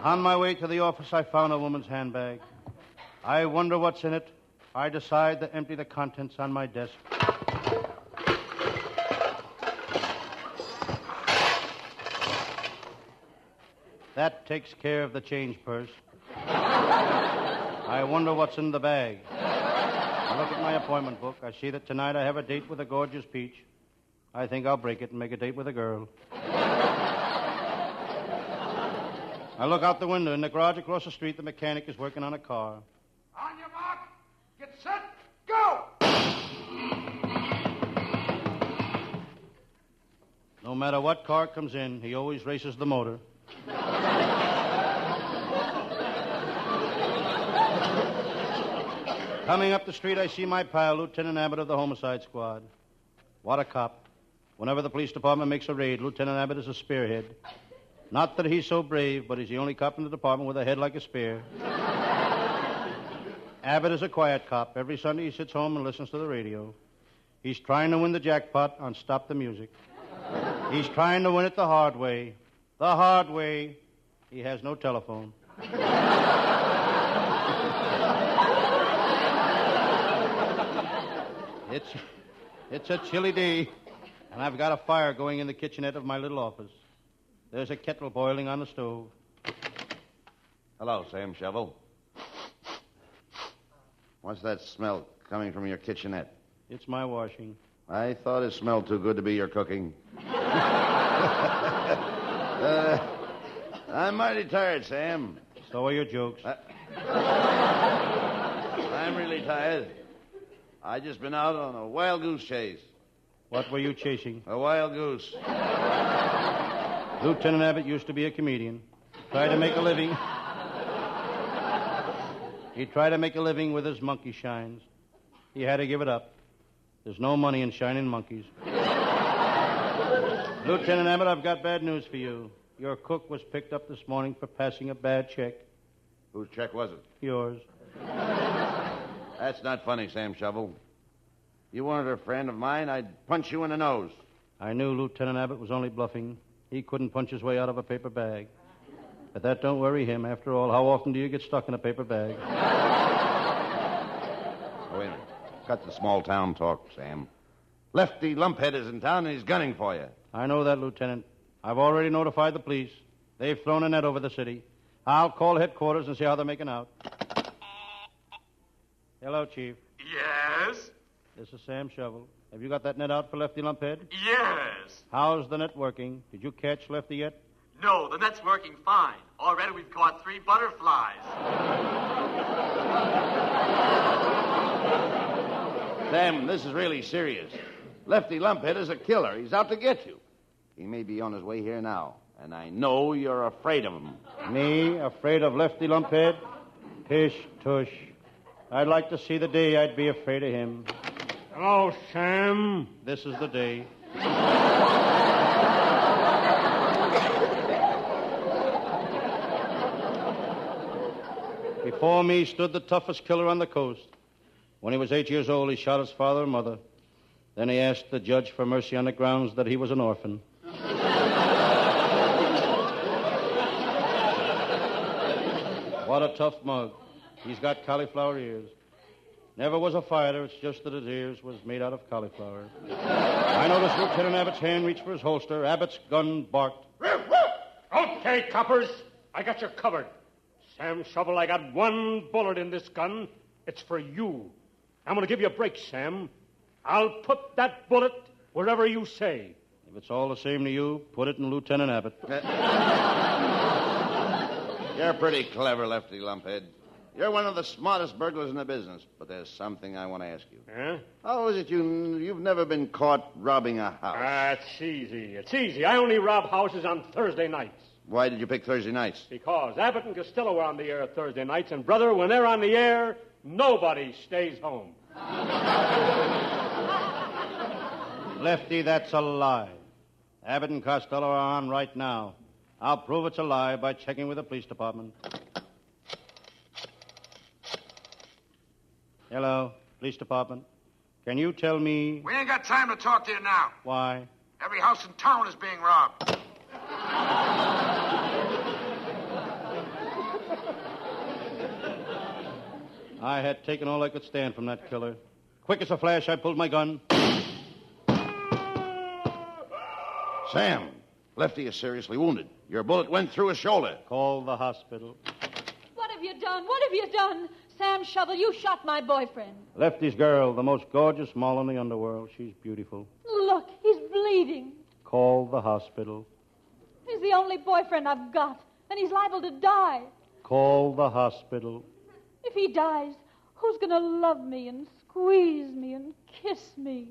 On my way to the office, I found a woman's handbag. I wonder what's in it. I decide to empty the contents on my desk. That takes care of the change purse. I wonder what's in the bag. I look at my appointment book. I see that tonight I have a date with a gorgeous peach. I think I'll break it and make a date with a girl. I look out the window. In the garage across the street, the mechanic is working on a car. On your mark, get set, go! No matter what car comes in, he always races the motor. Coming up the street, I see my pal, Lieutenant Abbott of the Homicide Squad. What a cop. Whenever the police department makes a raid, Lieutenant Abbott is a spearhead. Not that he's so brave, but he's the only cop in the department with a head like a spear. Abbott is a quiet cop. Every Sunday he sits home and listens to the radio. He's trying to win the jackpot on Stop the Music. He's trying to win it the hard way. The hard way. He has no telephone. It's a chilly day, and I've got a fire going in the kitchenette of my little office. There's a kettle boiling on the stove. Hello, Sam Shovel. What's that smell coming from your kitchenette? It's my washing. I thought it smelled too good to be your cooking. I'm mighty tired, Sam. So are your jokes. I'm really tired. I just been out on a wild goose chase. What were you chasing? A wild goose. Lieutenant Abbott used to be a comedian. Tried to make a living. He tried to make a living with his monkey shines. He had to give it up. There's no money in shining monkeys. Lieutenant Abbott, I've got bad news for you. Your cook was picked up this morning for passing a bad check. Whose check was it? Yours. That's not funny, Sam Shovel. You weren't a friend of mine, I'd punch you in the nose. I knew Lieutenant Abbott was only bluffing. He couldn't punch his way out of a paper bag. But that don't worry him. After all, how often do you get stuck in a paper bag? Oh, wait a minute. Cut the small-town talk, Sam. Lefty Lumphead is in town, and he's gunning for you. I know that, Lieutenant. I've already notified the police. They've thrown a net over the city. I'll call headquarters and see how they're making out. Hello, Chief. Yes? This is Sam Shovel. Have you got that net out for Lefty Lumphead? Yes. How's the net working? Did you catch Lefty yet? No, the net's working fine. Already we've caught 3 butterflies. Sam, this is really serious. Lefty Lumphead is a killer. He's out to get you. He may be on his way here now, and I know you're afraid of him. Me? Afraid of Lefty Lumphead? Pish, tush. I'd like to see the day I'd be afraid of him. Hello, Sam. This is the day. Before me stood the toughest killer on the coast. When he was 8 years old, he shot his father and mother. Then he asked the judge for mercy on the grounds that he was an orphan. What a tough mug. He's got cauliflower ears. Never was a fighter, it's just that his ears was made out of cauliflower. I noticed Lieutenant Abbott's hand reach for his holster. Abbott's gun barked. Okay, coppers, I got you covered. Sam Shovel, I got one bullet in this gun. It's for you. I'm going to give you a break, Sam. I'll put that bullet wherever you say. If it's all the same to you, put it in Lieutenant Abbott. You're pretty clever, Lefty Lumphead. You're one of the smartest burglars in the business, but there's something I want to ask you. Huh? How is it you've never been caught robbing a house? It's easy. It's easy. I only rob houses on Thursday nights. Why did you pick Thursday nights? Because Abbott and Costello are on the air Thursday nights, and, brother, when they're on the air, nobody stays home. Lefty, that's a lie. Abbott and Costello are on right now. I'll prove it's a lie by checking with the police department. Hello, police department. Can you tell me... We ain't got time to talk to you now. Why? Every house in town is being robbed. I had taken all I could stand from that killer. Quick as a flash, I pulled my gun. Sam, Lefty is seriously wounded. Your bullet went through his shoulder. Call the hospital. What have you done? What have you done? Sam Shovel, you shot my boyfriend. Lefty's girl, the most gorgeous moll in the underworld. She's beautiful. Look, he's bleeding. Call the hospital. He's the only boyfriend I've got, and he's liable to die. Call the hospital. If he dies, who's going to love me and squeeze me and kiss me?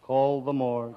Call the morgue.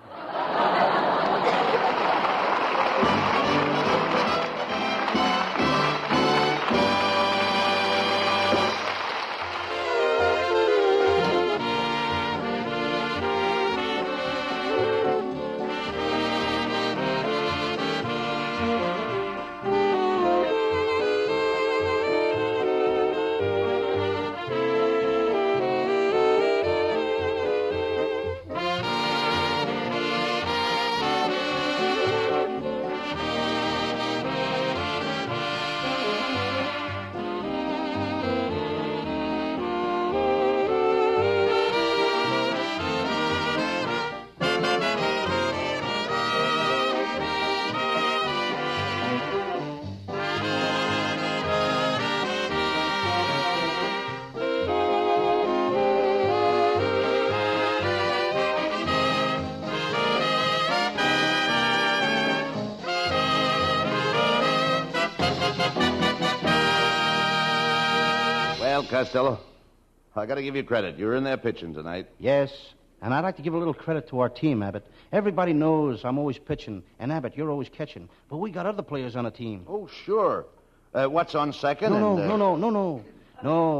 Costello, I got to give you credit. You're in there pitching tonight. Yes, and I'd like to give a little credit to our team, Abbott. Everybody knows I'm always pitching, and Abbott, you're always catching. But we got other players on the team. Oh, sure. What's on second? No,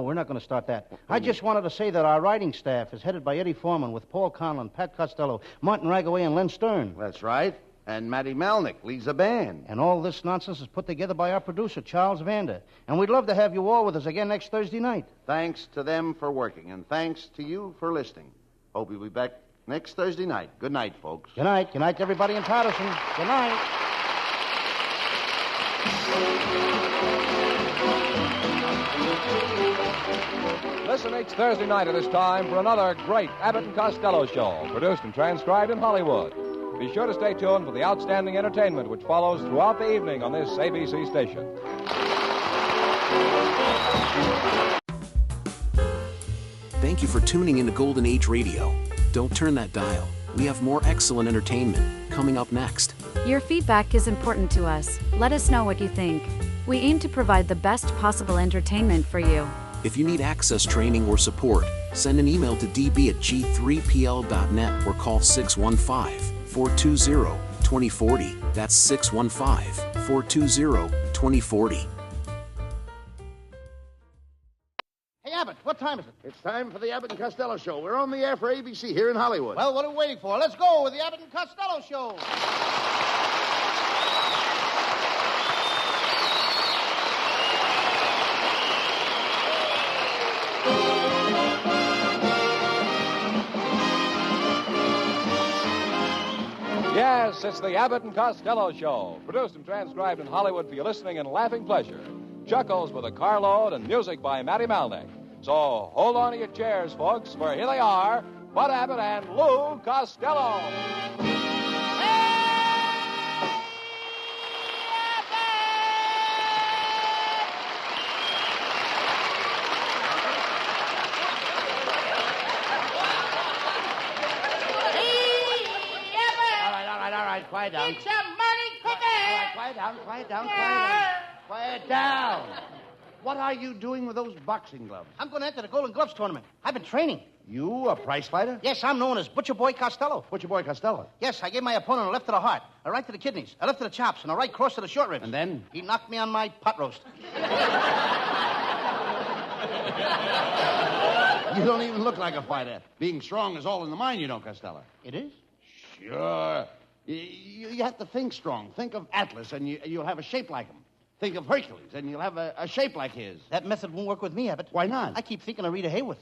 we're not going to start that. I just wanted to say that our writing staff is headed by Eddie Foreman with Paul Conlon, Pat Costello, Martin Ragaway, and Len Stern. That's right. And Matty Malnick leads the band. And all this nonsense is put together by our producer, Charles Vander. And we'd love to have you all with us again next Thursday night. Thanks to them for working, and thanks to you for listening. Hope you'll be back next Thursday night. Good night, folks. Good night. Good night to everybody in Patterson. Good night. Listen each Thursday night at this time for another great Abbott and Costello show, produced and transcribed in Hollywood. Be sure to stay tuned for the outstanding entertainment which follows throughout the evening on this ABC station. Thank you for tuning in to Golden Age Radio. Don't turn that dial. We have more excellent entertainment coming up next. Your feedback is important to us. Let us know what you think. We aim to provide the best possible entertainment for you. If you need access training or support, send an email to db@g3pl.net or call 615-420-2040. That's 615-420-2040. Hey, Abbott, what time is it? It's time for the Abbott and Costello show. We're on the air for ABC here in Hollywood. Well, what are we waiting for? Let's go with the Abbott and Costello show. Yes, it's the Abbott and Costello Show, produced and transcribed in Hollywood for your listening and laughing pleasure. Chuckles with a carload and music by Matty Malnick. So hold on to your chairs, folks, for here they are, Bud Abbott and Lou Costello. All right, quiet down. Get your money quicker! All right, quiet down. What are you doing with those boxing gloves? I'm going to enter the Golden Gloves tournament. I've been training. You, a prize fighter? Yes, I'm known as Butcher Boy Costello. Butcher Boy Costello? Yes, I gave my opponent a left to the heart, a right to the kidneys, a left to the chops, and a right cross to the short ribs. And then? He knocked me on my pot roast. You don't even look like a fighter. Being strong is all in the mind, you know, Costello. It is? Sure. You have to think strong. Think of Atlas, and you'll have a shape like him. Think of Hercules, and you'll have a shape like his. That method won't work with me, Abbott. Why not? I keep thinking of Rita Hayworth.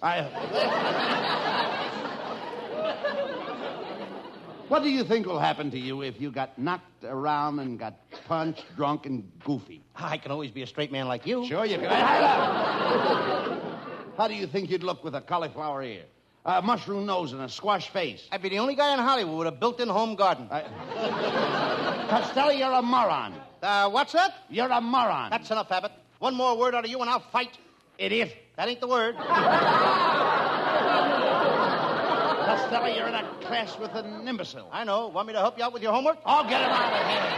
What do you think will happen to you if you got knocked around and got punched, drunk, and goofy? I can always be a straight man like you. Sure you can. How do you think you'd look with a cauliflower ear, a mushroom nose, and a squash face? I'd be the only guy in Hollywood with a built-in home garden. Costello, you're a moron. What's that? You're a moron. That's enough, Abbott. One more word out of you and I'll fight. Idiot. That ain't the word. Costello, you're in a class with an imbecile. I know. Want me to help you out with your homework? I'll get him out of here.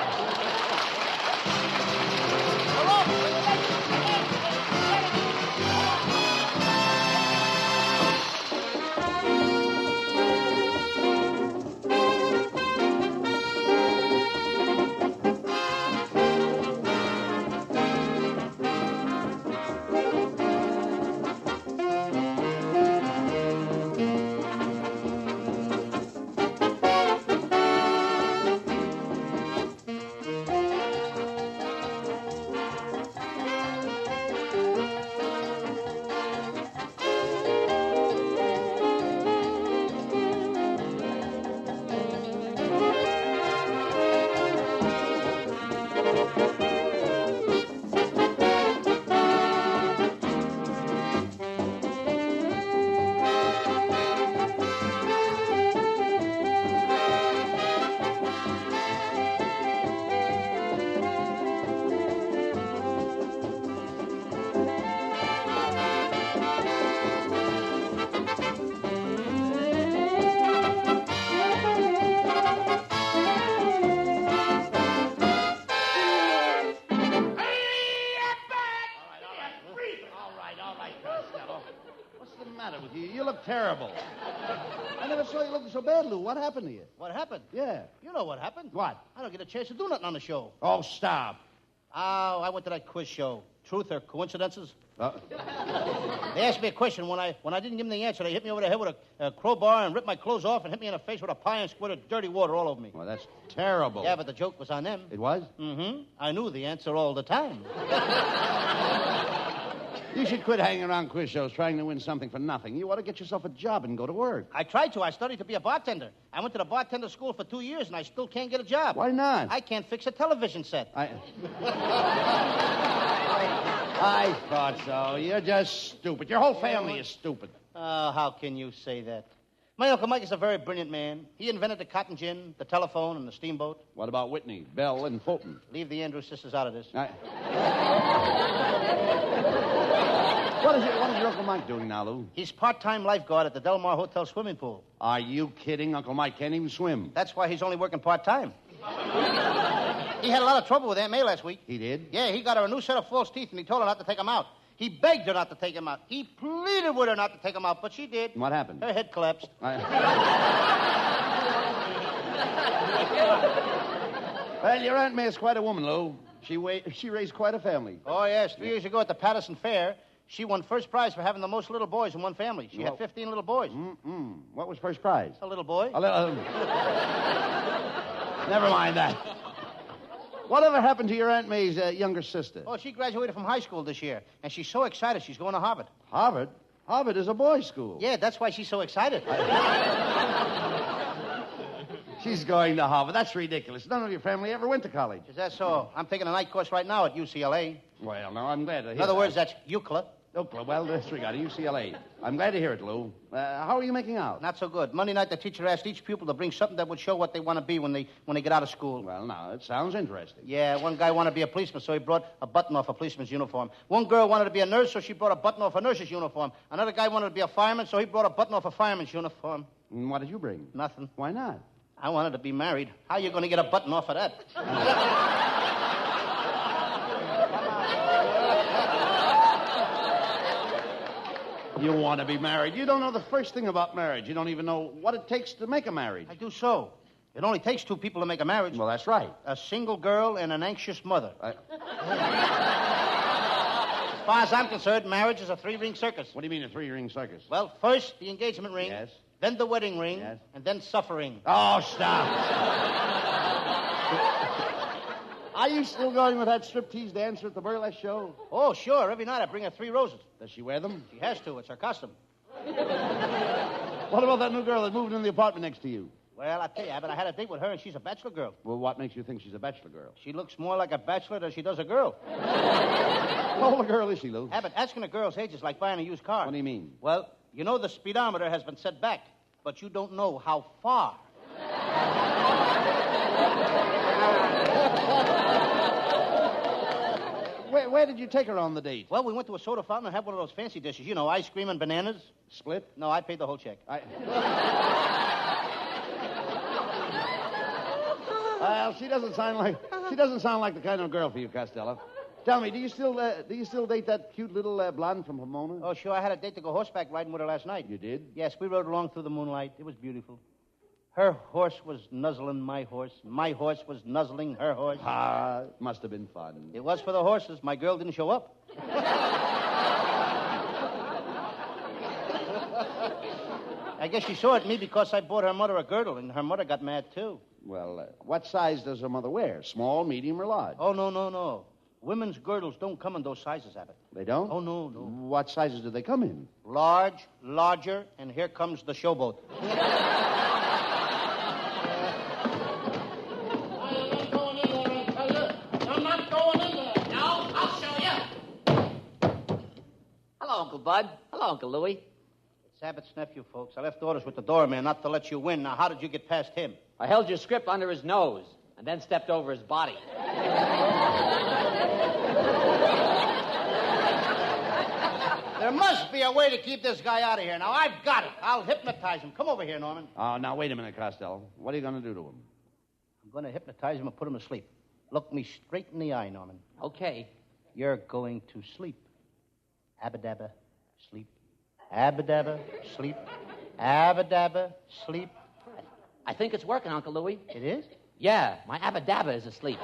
Terrible. I never saw you looking so bad, Lou. What happened to you? What happened? Yeah. You know what happened. What? I don't get a chance to do nothing on the show. Oh, stop. Oh, I went to that quiz show. Truth or coincidences? They asked me a question. When I didn't give them the answer, they hit me over the head with a crowbar and ripped my clothes off and hit me in the face with a pie and squirted dirty water all over me. Well, that's terrible. Yeah, but the joke was on them. It was? Mm-hmm. I knew the answer all the time. You should quit hanging around quiz shows trying to win something for nothing. You ought to get yourself a job and go to work. I tried to. I studied to be a bartender. I went to the bartender school for 2 years, and I still can't get a job. Why not? I can't fix a television set. I thought so. You're just stupid. Your whole family is stupid. How can you say that? My Uncle Mike is a very brilliant man. He invented the cotton gin, the telephone, and the steamboat. What about Whitney, Bell, and Fulton? Leave the Andrews sisters out of this. What is your Uncle Mike doing now, Lou? He's part-time lifeguard at the Del Mar Hotel swimming pool. Are you kidding? Uncle Mike can't even swim. That's why he's only working part-time. He had a lot of trouble with Aunt May last week. He did? Yeah, he got her a new set of false teeth, and he told her not to take them out. He begged her not to take them out. He pleaded with her not to take them out, but she did. What happened? Her head collapsed. Well, your Aunt May is quite a woman, Lou. She raised quite a family. Oh, yes. 3 years ago at the Patterson Fair, she won first prize for having the most little boys in one family. She had 15 little boys. What was first prize? A little boy. Never mind that. Whatever happened to your Aunt May's younger sister? Oh, she graduated from high school this year, and she's so excited she's going to Harvard. Harvard? Harvard is a boys' school. Yeah, that's why she's so excited. She's going to Harvard. That's ridiculous. None of your family ever went to college. Is that so? I'm taking a night course right now at UCLA. Well, no, I'm glad to hear In other words, that's UCLA. UCLA. Well, disregard UCLA. I'm glad to hear it, Lou. How are you making out? Not so good. Monday night, the teacher asked each pupil to bring something that would show what they want to be when they get out of school. Well, now, it sounds interesting. Yeah, one guy wanted to be a policeman, so he brought a button off a policeman's uniform. One girl wanted to be a nurse, so she brought a button off a nurse's uniform. Another guy wanted to be a fireman, so he brought a button off a fireman's uniform. And what did you bring? Nothing. Why not? I wanted to be married. How are you going to get a button off of that? You want to be married. You don't know the first thing about marriage. You don't even know what it takes to make a marriage. I do so. It only takes two people to make a marriage. Well, that's right. A single girl and an anxious mother. As far as I'm concerned, marriage is a three-ring circus. What do you mean a three-ring circus? Well, first the engagement ring. Yes. Then the wedding ring. Yes. And then suffering. Oh, stop. Are you still going with that striptease dancer at the burlesque show? Oh, sure. Every night I bring her 3 roses. Does she wear them? She has to. It's her custom. What about that new girl that moved in the apartment next to you? Well, I tell you, Abbott, I had a date with her, and she's a bachelor girl. Well, what makes you think she's a bachelor girl? She looks more like a bachelor than she does a girl. How old a girl is she, Lou? Abbott, asking a girl's age is like buying a used car. What do you mean? Well, you know the speedometer has been set back, but you don't know how far. Where did you take her on the date? Well, we went to a soda fountain and had one of those fancy dishes. You know, ice cream and bananas. Split? No, I paid the whole check. Well, she doesn't sound like the kind of girl for you, Costello. Tell me, do you still date that cute little blonde from Pomona? Oh, sure. I had a date to go horseback riding with her last night. You did? Yes, we rode along through the moonlight. It was beautiful. Her horse was nuzzling my horse. My horse was nuzzling her horse. Ah, it must have been fun. It was for the horses. My girl didn't show up. I guess she saw at me because I bought her mother a girdle, and her mother got mad, too. Well, what size does her mother wear? Small, medium, or large? Oh, no. Women's girdles don't come in those sizes, Abbott. They don't? Oh, no. What sizes do they come in? Large, larger, and here comes the showboat. Hello, Uncle Bud. Hello, Uncle Louie. It's Abbott's nephew, folks. I left orders with the doorman not to let you in. Now, how did you get past him? I held your script under his nose and then stepped over his body. There must be a way to keep this guy out of here. Now, I've got it. I'll hypnotize him. Come over here, Norman. Oh, now, wait a minute, Costello. What are you going to do to him? I'm going to hypnotize him and put him to sleep. Look me straight in the eye, Norman. Okay. You're going to sleep. Abba-dabba, sleep. Abba-dabba, sleep. Abba-dabba, sleep. I think it's working, Uncle Louie. It is? Yeah, my Abba-dabba is asleep.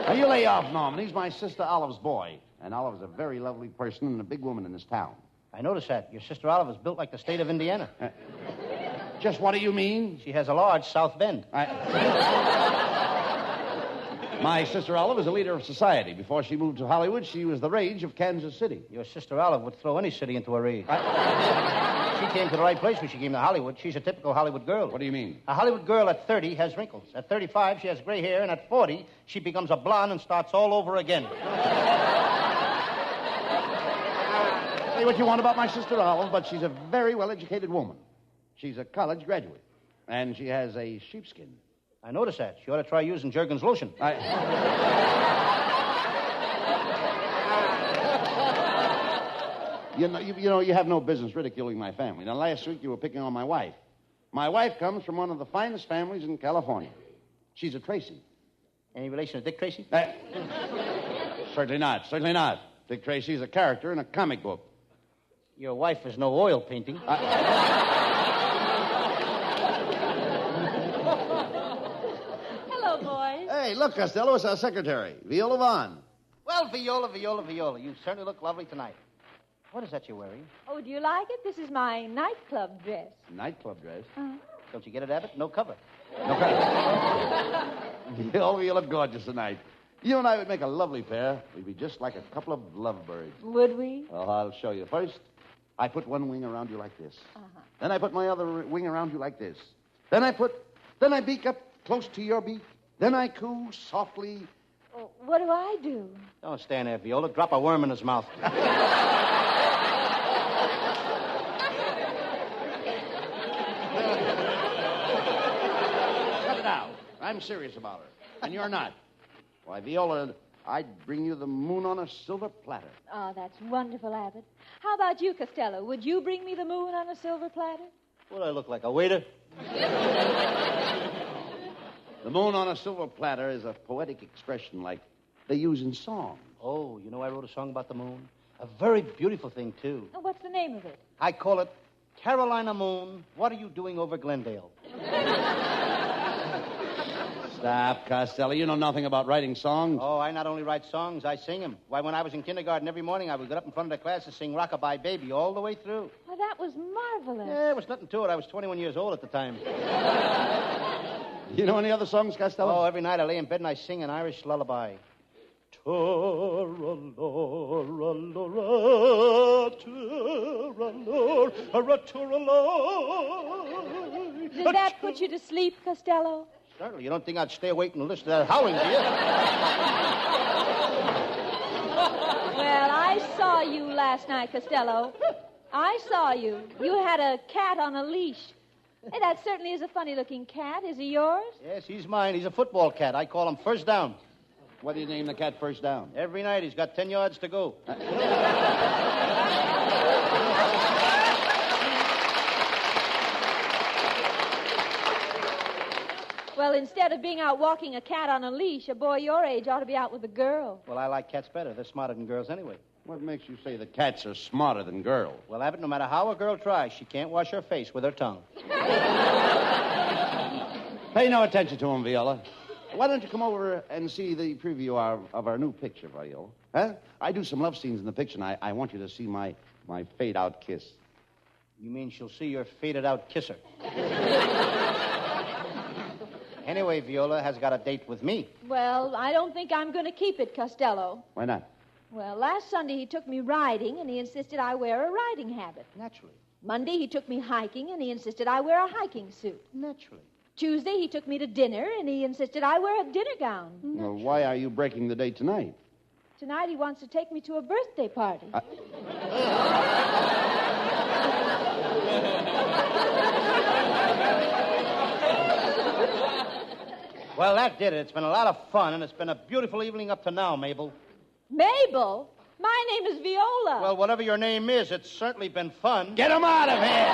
Now, you lay off, Norman. He's my sister Olive's boy. And Olive's a very lovely person and a big woman in this town. I noticed that. Your sister Olive is built like the state of Indiana. Just what do you mean? She has a large South Bend. My sister Olive is a leader of society. Before she moved to Hollywood, she was the rage of Kansas City. Your sister Olive would throw any city into a rage. She came to the right place when she came to Hollywood. She's a typical Hollywood girl. What do you mean? A Hollywood girl at 30 has wrinkles. At 35, she has gray hair. And at 40, she becomes a blonde and starts all over again. Say what you want about my sister Olive, but she's a very well-educated woman. She's a college graduate. And she has a sheepskin. I noticed that. She ought to try using Jergens lotion. You know, you have no business ridiculing my family. Now, last week you were picking on my wife. My wife comes from one of the finest families in California. She's a Tracy. Any relation to Dick Tracy? Certainly not. Certainly not. Dick Tracy's a character in a comic book. Your wife is no oil painting. Hello, boys. Hey, look, Costello, it's our secretary, Viola Vaughn. Well, Viola, you certainly look lovely tonight. What is that you're wearing? Oh, do you like it? This is my nightclub dress. Nightclub dress? Don't you get it, Abbott? No cover. No cover. Viola, you look gorgeous tonight. You and I would make a lovely pair. We'd be just like a couple of lovebirds. Would we? Well, I'll show you. First, I put one wing around you like this. Uh-huh. Then I put my other wing around you like this. Then I beak up close to your beak. Then I coo softly. Oh, what do I do? Don't stand there, Viola. Drop a worm in his mouth. Cut it out. I'm serious about her. And you're not. Why, Viola, I'd bring you the moon on a silver platter. Oh, that's wonderful, Abbott. How about you, Costello? Would you bring me the moon on a silver platter? What do I look like, a waiter? The moon on a silver platter is a poetic expression like they use in songs. Oh, you know I wrote a song about the moon? A very beautiful thing, too. Oh, what's the name of it? I call it Carolina Moon, What Are You Doing Over Glendale? Stop, Costello. You know nothing about writing songs. Oh, I not only write songs, I sing them. Why, when I was in kindergarten, every morning I would get up in front of the class and sing Rockabye Baby all the way through. Well, that was marvelous. Yeah, there was nothing to it. I was 21 years old at the time. You know any other songs, Costello? Oh, every night I lay in bed and I sing an Irish lullaby. Did that put you to sleep, Costello? Certainly. You don't think I'd stay awake and listen to that howling, do you? Well, I saw you last night, Costello. I saw you. You had a cat on a leash. Hey, that certainly is a funny-looking cat. Is he yours? Yes, he's mine. He's a football cat. I call him First Down. What do you name the cat First Down? Every night he's got 10 yards to go. Well, instead of being out walking a cat on a leash, a boy your age ought to be out with a girl. Well, I like cats better. They're smarter than girls anyway. What makes you say that cats are smarter than girls? Well, Abbott, no matter how a girl tries, she can't wash her face with her tongue. Pay no attention to him, Viola. Why don't you come over and see the preview of our new picture, Viola? Huh? I do some love scenes in the picture, and I want you to see my fade-out kiss. You mean she'll see your faded-out kisser? Anyway, Viola has got a date with me. Well, I don't think I'm going to keep it, Costello. Why not? Well, last Sunday he took me riding, and he insisted I wear a riding habit. Naturally. Monday he took me hiking, and he insisted I wear a hiking suit. Naturally. Tuesday he took me to dinner, and he insisted I wear a dinner gown. Well, why are you breaking the date tonight? Tonight he wants to take me to a birthday party. Well, that did it. It's been a lot of fun, and it's been a beautiful evening up to now, Mabel. Mabel? My name is Viola. Well, whatever your name is, it's certainly been fun. Get him out of here!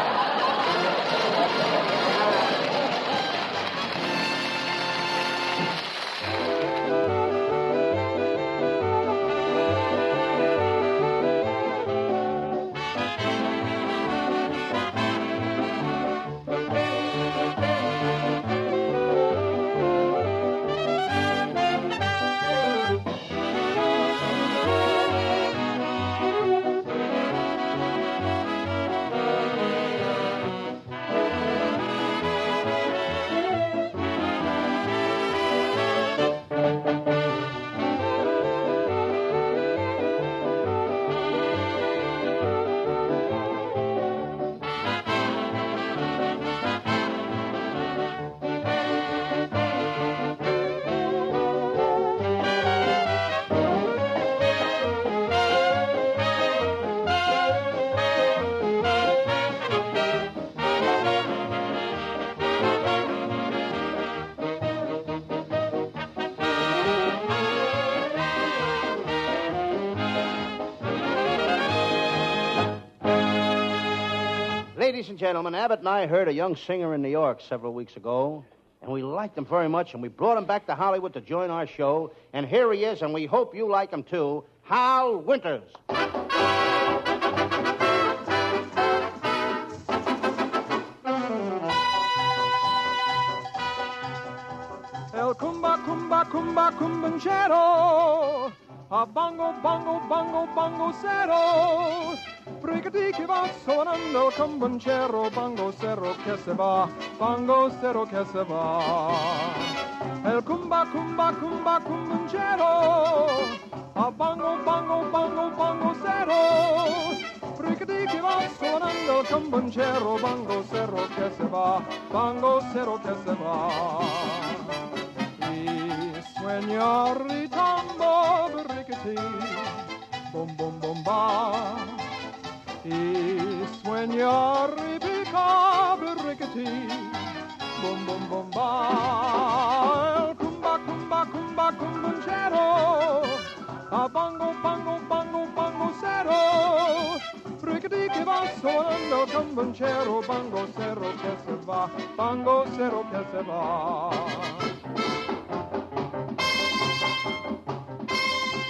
Ladies and gentlemen, Abbott and I heard a young singer in New York several weeks ago, and we liked him very much, and we brought him back to Hollywood to join our show, and here he is, and we hope you like him too, Hal Winters. El cumba, cumba, cumba, cumbanchero. A bongo, bongo, bongo, bongo cero. Brigadi che va suonando il cumbanchero. Bongo cero che se va, bongo cero che se va. El cumba, cumba, cumba, cumbanchero. A bongo, bongo, bongo, bongo cero. Riccati che va suonando il camboncero, bango cerro che se va, bango cerro che se va. I sueños ritambo, riccati, bom bom bom ba. I sueños ripica, riccati, bom bom bom ba. El cumba cumba cumba cumboncero, a bango bango bango bango cero. Riccati che va suonando il camboncero, bango cerro che se va, bango cerro che se va.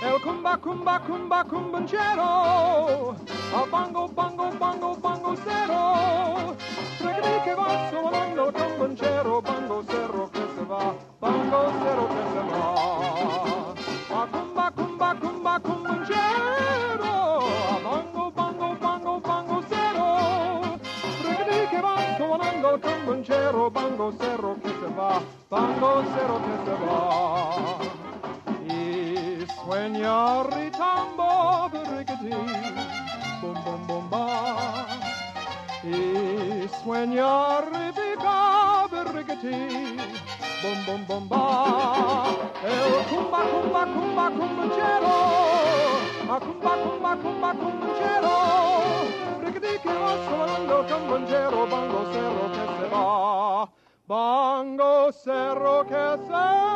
El cumba cumba cumba cumboncero, a bango bango bango bango cero. Riccati che va suonando il camboncero, bango cerro che se va, bango cerro che se va. A cumba cumba cumba cumboncero, a bango bango bango bango cero. Riccati che va suonando il camboncero, bango cerro che se va, bango cerro che se va. I sueños ritambo, riccati, bom bom bom ba. I sueños ripica, riccati, bom bom bom ba. El cumba cumba cumba cumboncero, a cumba cumba cumba cumboncero. Riccati che va suonando il camboncero, bango cerro che se va, bango cerro che se va.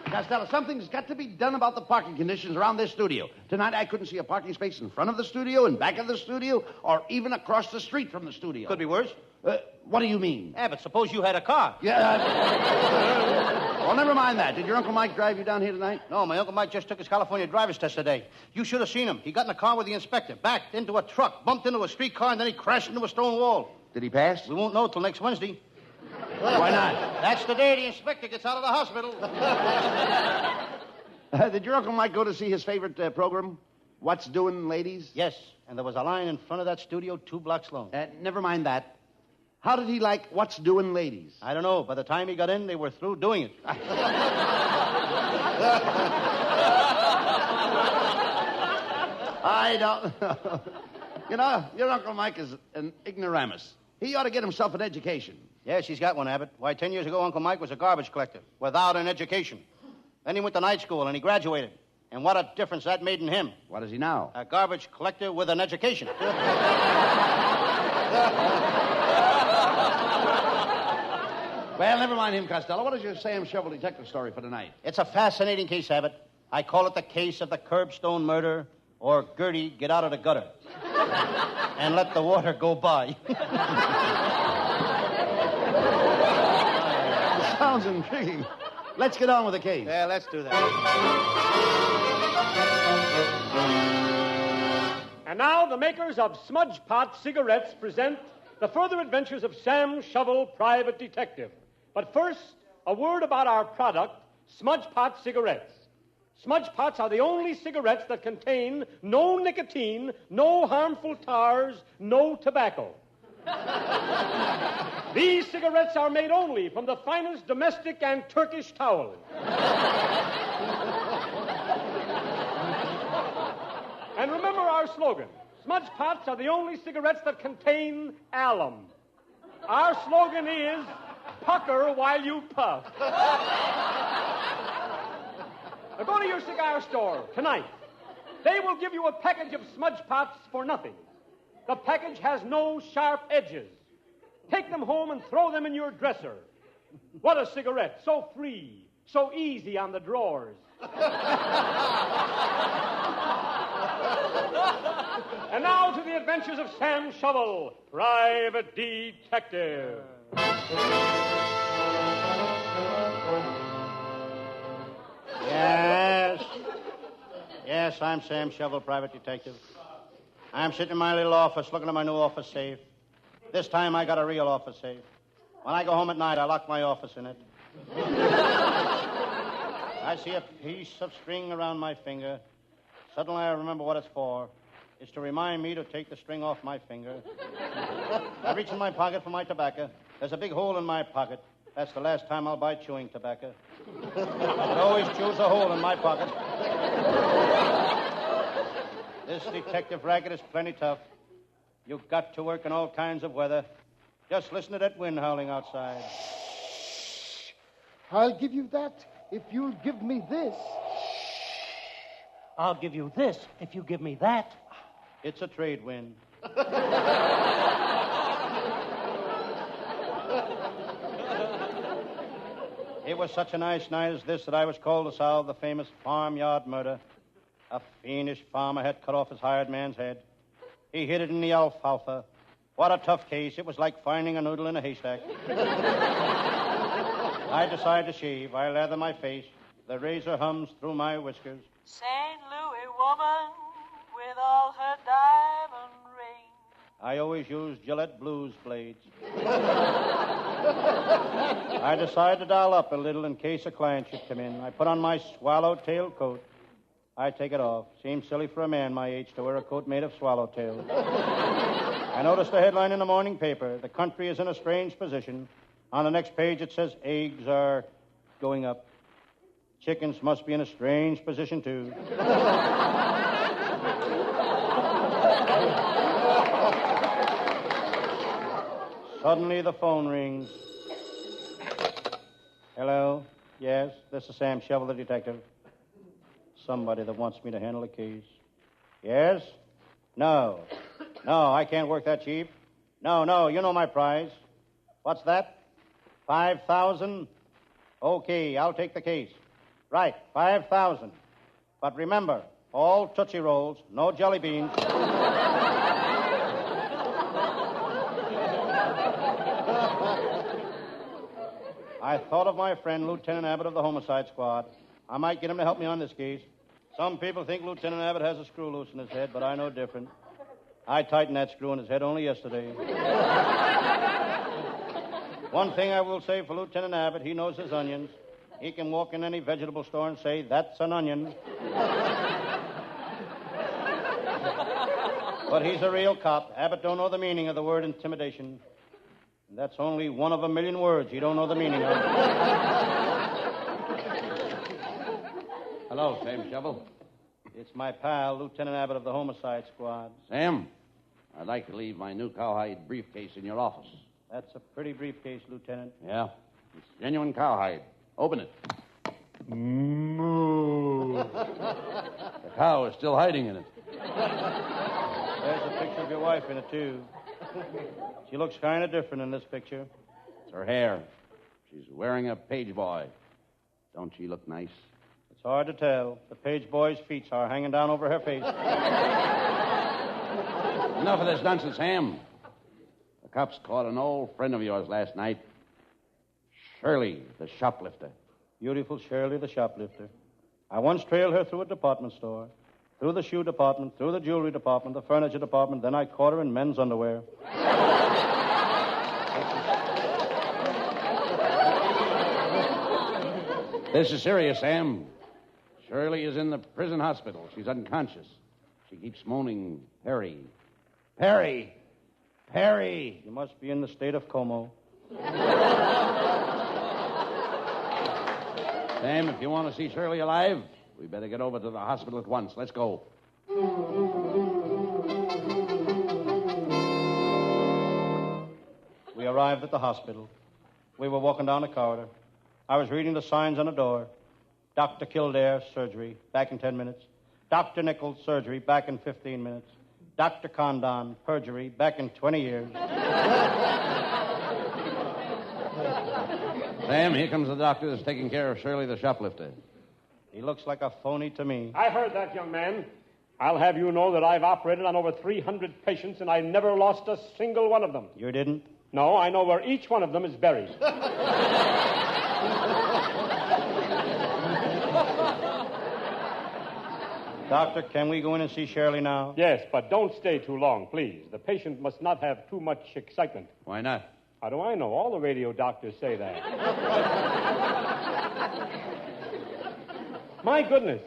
Costello, something's got to be done about the parking conditions around this studio. Tonight I couldn't see a parking space in front of the studio, in back of the studio, or even across the street from the studio. Could be worse. What do you mean? Abbott, suppose you had a car. Yeah. Well, never mind that. Did your Uncle Mike drive you down here tonight? No, my Uncle Mike just took his California driver's test today. You should have seen him. He got in a car with the inspector, backed into a truck, bumped into a streetcar, and then he crashed into a stone wall. Did he pass? We won't know till next Wednesday. Why not? That's the day the inspector gets out of the hospital. Did your Uncle Mike go to see his favorite program, What's Doing, Ladies? Yes, and there was a line in front of that studio 2 blocks long. Never mind that. How did he like What's Doing, Ladies? I don't know. By the time he got in, they were through doing it. I don't know. You know, your Uncle Mike is an ignoramus. He ought to get himself an education. Yes, he's got one, Abbott. Why, 10 years ago, Uncle Mike was a garbage collector without an education. Then he went to night school, and he graduated. And what a difference that made in him. What is he now? A garbage collector with an education. Well, never mind him, Costello. What is your Sam Shovel detective story for tonight? It's a fascinating case, Abbott. I call it the case of the curbstone murder, or Gertie, get out of the gutter. And let the water go by. Sounds intriguing. Let's get on with the case. Yeah, let's do that. And now the makers of Smudge Pot cigarettes present the further adventures of Sam Shovel, Private Detective. But first, a word about our product, Smudge Pot cigarettes. Smudge Pots are the only cigarettes that contain no nicotine, no harmful tars, no tobacco. These cigarettes are made only from the finest domestic and Turkish towel. And remember our slogan, Smudge Pots are the only cigarettes that contain alum. Our slogan is, pucker while you puff. Now go to your cigar store tonight. They will give you a package of Smudge Pots for nothing. The package has no sharp edges. Take them home and throw them in your dresser. What a cigarette, so free, so easy on the drawers. And now to the adventures of Sam Shovel, Private Detective. Yes, I'm Sam Shovel, Private Detective. I'm sitting in my little office looking at my new office safe. This time I got a real office safe. When I go home at night, I lock my office in it. I see a piece of string around my finger. Suddenly I remember what it's for. It's to remind me to take the string off my finger. I reach in my pocket for my tobacco. There's a big hole in my pocket. That's the last time I'll buy chewing tobacco. It always chews a hole in my pocket. This detective racket is plenty tough. You've got to work in all kinds of weather. Just listen to that wind howling outside. I'll give you that if you'll give me this. I'll give you this if you give me that. It's a trade wind. It was such a nice night as this that I was called to solve the famous farmyard murder. A fiendish farmer had cut off his hired man's head. He hid it in the alfalfa. What a tough case. It was like finding a noodle in a haystack. I decide to shave. I lather my face. The razor hums through my whiskers. St. Louis woman with all her diamond rings. I always use Gillette Blues blades. I decide to dial up a little in case a client should come in. I put on my swallowtail coat. I take it off. Seems silly for a man my age to wear a coat made of swallowtail. I noticed the headline in the morning paper. The country is in a strange position. On the next page it says eggs are going up. Chickens must be in a strange position, too. Suddenly the phone rings. Hello? Yes, this is Sam Shovel, the detective. Somebody that wants me to handle a case. Yes? No. No, I can't work that cheap. No, you know my price. What's that? 5,000? Okay, I'll take the case. Right, 5,000. But remember, all Tootsie Rolls, no jelly beans. I thought of my friend, Lieutenant Abbott of the Homicide Squad. I might get him to help me on this case. Some people think Lieutenant Abbott has a screw loose in his head, but I know different. I tightened that screw in his head only yesterday. One thing I will say for Lieutenant Abbott, he knows his onions. He can walk in any vegetable store and say, that's an onion. But he's a real cop. Abbott don't know the meaning of the word intimidation. And that's only one of a million words he don't know the meaning of. Hello, Sam Shovel. It's my pal, Lieutenant Abbott of the Homicide Squad. Sam, I'd like to leave my new cowhide briefcase in your office. That's a pretty briefcase, Lieutenant. Yeah, it's genuine cowhide. Open it. Moo. The cow is still hiding in it. There's a picture of your wife in it, too. She looks kind of different in this picture. It's her hair. She's wearing a page boy. Don't she look nice? It's hard to tell. The page boy's feet are hanging down over her face. Enough of this nonsense, Sam. The cops caught an old friend of yours last night. Shirley, the shoplifter. Beautiful Shirley, the shoplifter. I once trailed her through a department store, through the shoe department, through the jewelry department, the furniture department, then I caught her in men's underwear. This is serious, Sam. Shirley is in the prison hospital. She's unconscious. She keeps moaning, Perry. Perry! Perry! You must be in the state of Como. Sam, if you want to see Shirley alive, we better get over to the hospital at once. Let's go. We arrived at the hospital. We were walking down the corridor. I was reading the signs on the door. Dr. Kildare, surgery, back in 10 minutes. Dr. Nichols, surgery, back in 15 minutes. Dr. Condon, perjury, back in 20 years. Sam, here comes the doctor that's taking care of Shirley the shoplifter. He looks like a phony to me. I heard that, young man. I'll have you know that I've operated on over 300 patients, and I never lost a single one of them. You didn't? No, I know where each one of them is buried. Doctor, can we go in and see Shirley now? Yes, but don't stay too long, please. The patient must not have too much excitement. Why not? How do I know? All the radio doctors say that. My goodness.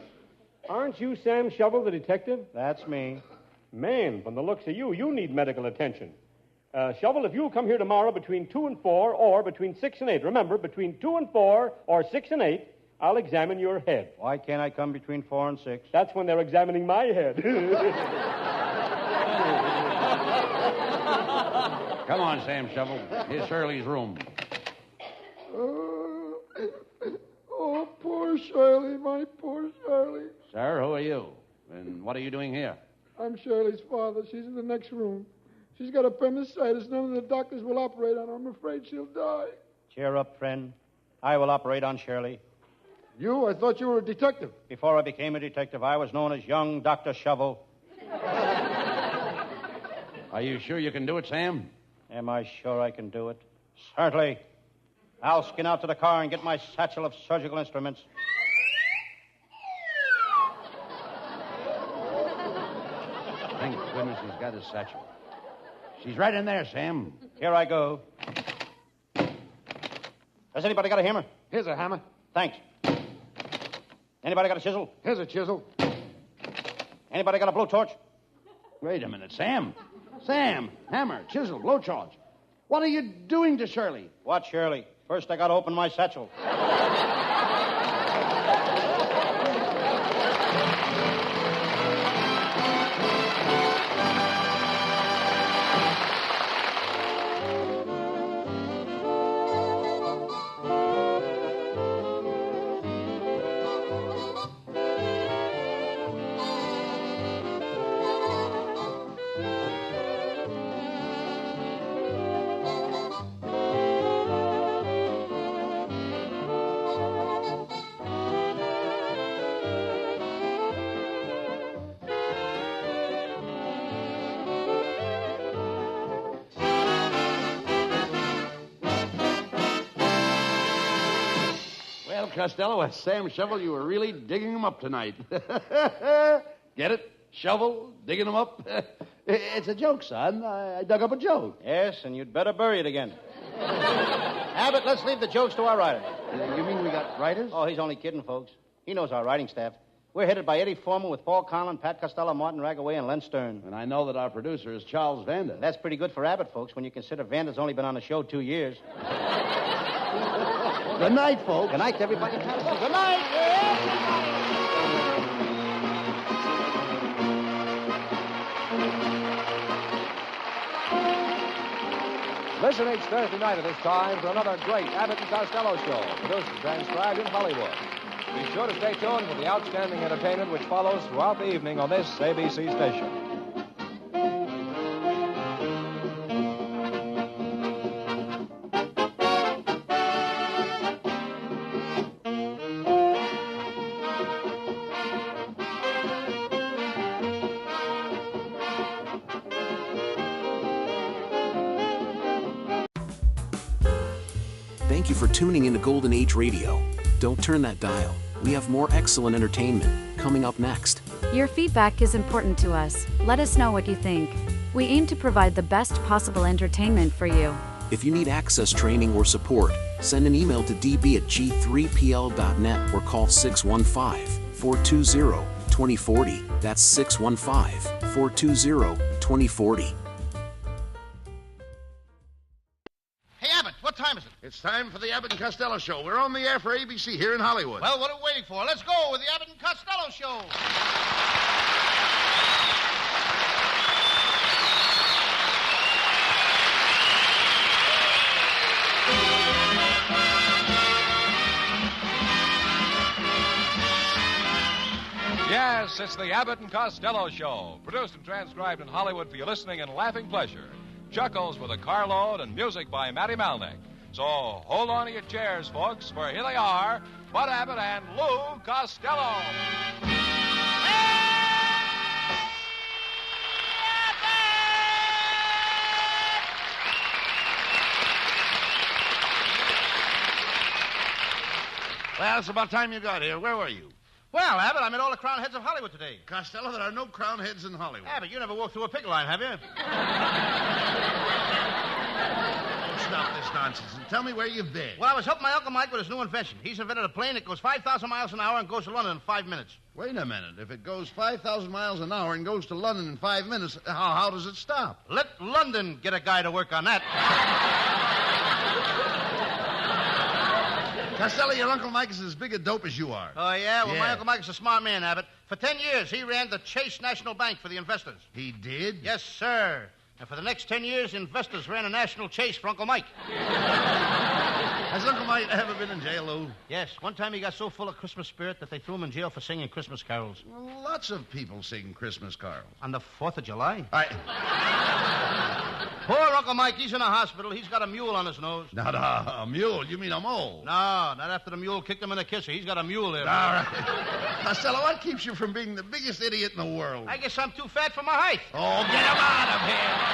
Aren't you Sam Shovel, the detective? That's me. Man, from the looks of you, you need medical attention. Shovel, if you'll come here tomorrow between 2 and 4 or between 6 and 8, remember, between 2 and 4 or 6 and 8, I'll examine your head. Why can't I come between 4 and 6? That's when they're examining my head. Come on, Sam Shovel. Here's Shirley's room. Oh, poor Shirley, my poor Shirley. Sir, who are you? And what are you doing here? I'm Shirley's father. She's in the next room. She's got appendicitis. None of the doctors will operate on her. I'm afraid she'll die. Cheer up, friend. I will operate on Shirley. You? I thought you were a detective. Before I became a detective, I was known as young Dr. Shovel. Are you sure you can do it, Sam? Am I sure I can do it? Certainly. I'll skin out to the car and get my satchel of surgical instruments. Thank goodness he's got his satchel. She's right in there, Sam. Here I go. Has anybody got a hammer? Here's a hammer. Thanks. Anybody got a chisel? Here's a chisel. Anybody got a blowtorch? Wait a minute, Sam. Sam, hammer, chisel, blowtorch. What are you doing to Shirley? What, Shirley? First, I got to open my satchel. Costello, Sam Shovel, you were really digging him up tonight. Get it? Shovel, digging him up? It's a joke, son. I dug up a joke. Yes, and you'd better bury it again. Abbott, let's leave the jokes to our writer. You mean we got writers? Oh, he's only kidding, folks. He knows our writing staff. We're headed by Eddie Foreman with Paul Conlon, Pat Costello, Martin Ragaway, and Len Stern. And I know that our producer is Charles Vanda. That's pretty good for Abbott, folks, when you consider Vanda's only been on the show 2 years. Good night, folks. Good night, everybody. Good night. Listen each Thursday night at this time for another great Abbott and Costello show, produced and transcribed in Hollywood. Be sure to stay tuned for the outstanding entertainment which follows throughout the evening on this ABC station. Thank you for tuning into Golden Age Radio. Don't turn that dial. We have more excellent entertainment coming up next. Your feedback is important to us. Let us know what you think. We aim to provide the best possible entertainment for you. If you need access training or support, send an email to db@g3pl.net or call 615-420-2040. That's 615-420-2040. Hey, Abbott, what time is it? It's time for the Abbott and Costello Show. We're on the air for ABC here in Hollywood. Well, what are we waiting for? Let's go with the Abbott and Costello Show. Yes, it's the Abbott and Costello Show, produced and transcribed in Hollywood for your listening and laughing pleasure. Chuckles with a carload and music by Matty Malnick. So hold on to your chairs, folks, for here they are, Bud Abbott and Lou Costello. Well, it's about time you got here. Where were you? Well, Abbott, I met all the crown heads of Hollywood today. Costello, there are no crown heads in Hollywood. Abbott, you never walked through a picket line, have you? It's stop this nonsense and tell me where you've been. Well, I was helping my Uncle Mike with his new invention. He's invented a plane that goes 5,000 miles an hour and goes to London in 5 minutes. Wait a minute. If it goes 5,000 miles an hour and goes to London in 5 minutes, how does it stop? Let London get a guy to work on that. Costello, your Uncle Mike is as big a dope as you are. Oh, yeah? Well, my Uncle Mike is a smart man, Abbott. For 10 years, he ran the Chase National Bank for the investors. He did? Yes, sir. And for the next 10 years, investors ran a national chase for Uncle Mike. Has Uncle Mike ever been in jail, Lou? Yes. One time he got so full of Christmas spirit that they threw him in jail for singing Christmas carols. Well, lots of people sing Christmas carols. On the 4th of July? Poor Uncle Mike, he's in a hospital. He's got a mule on his nose. Not a mule. You mean a mole? No, not after the mule kicked him in the kisser. He's got a mule there. All right. Costello, what keeps you from being the biggest idiot in the world? I guess I'm too fat for my height. Oh, get him out of here.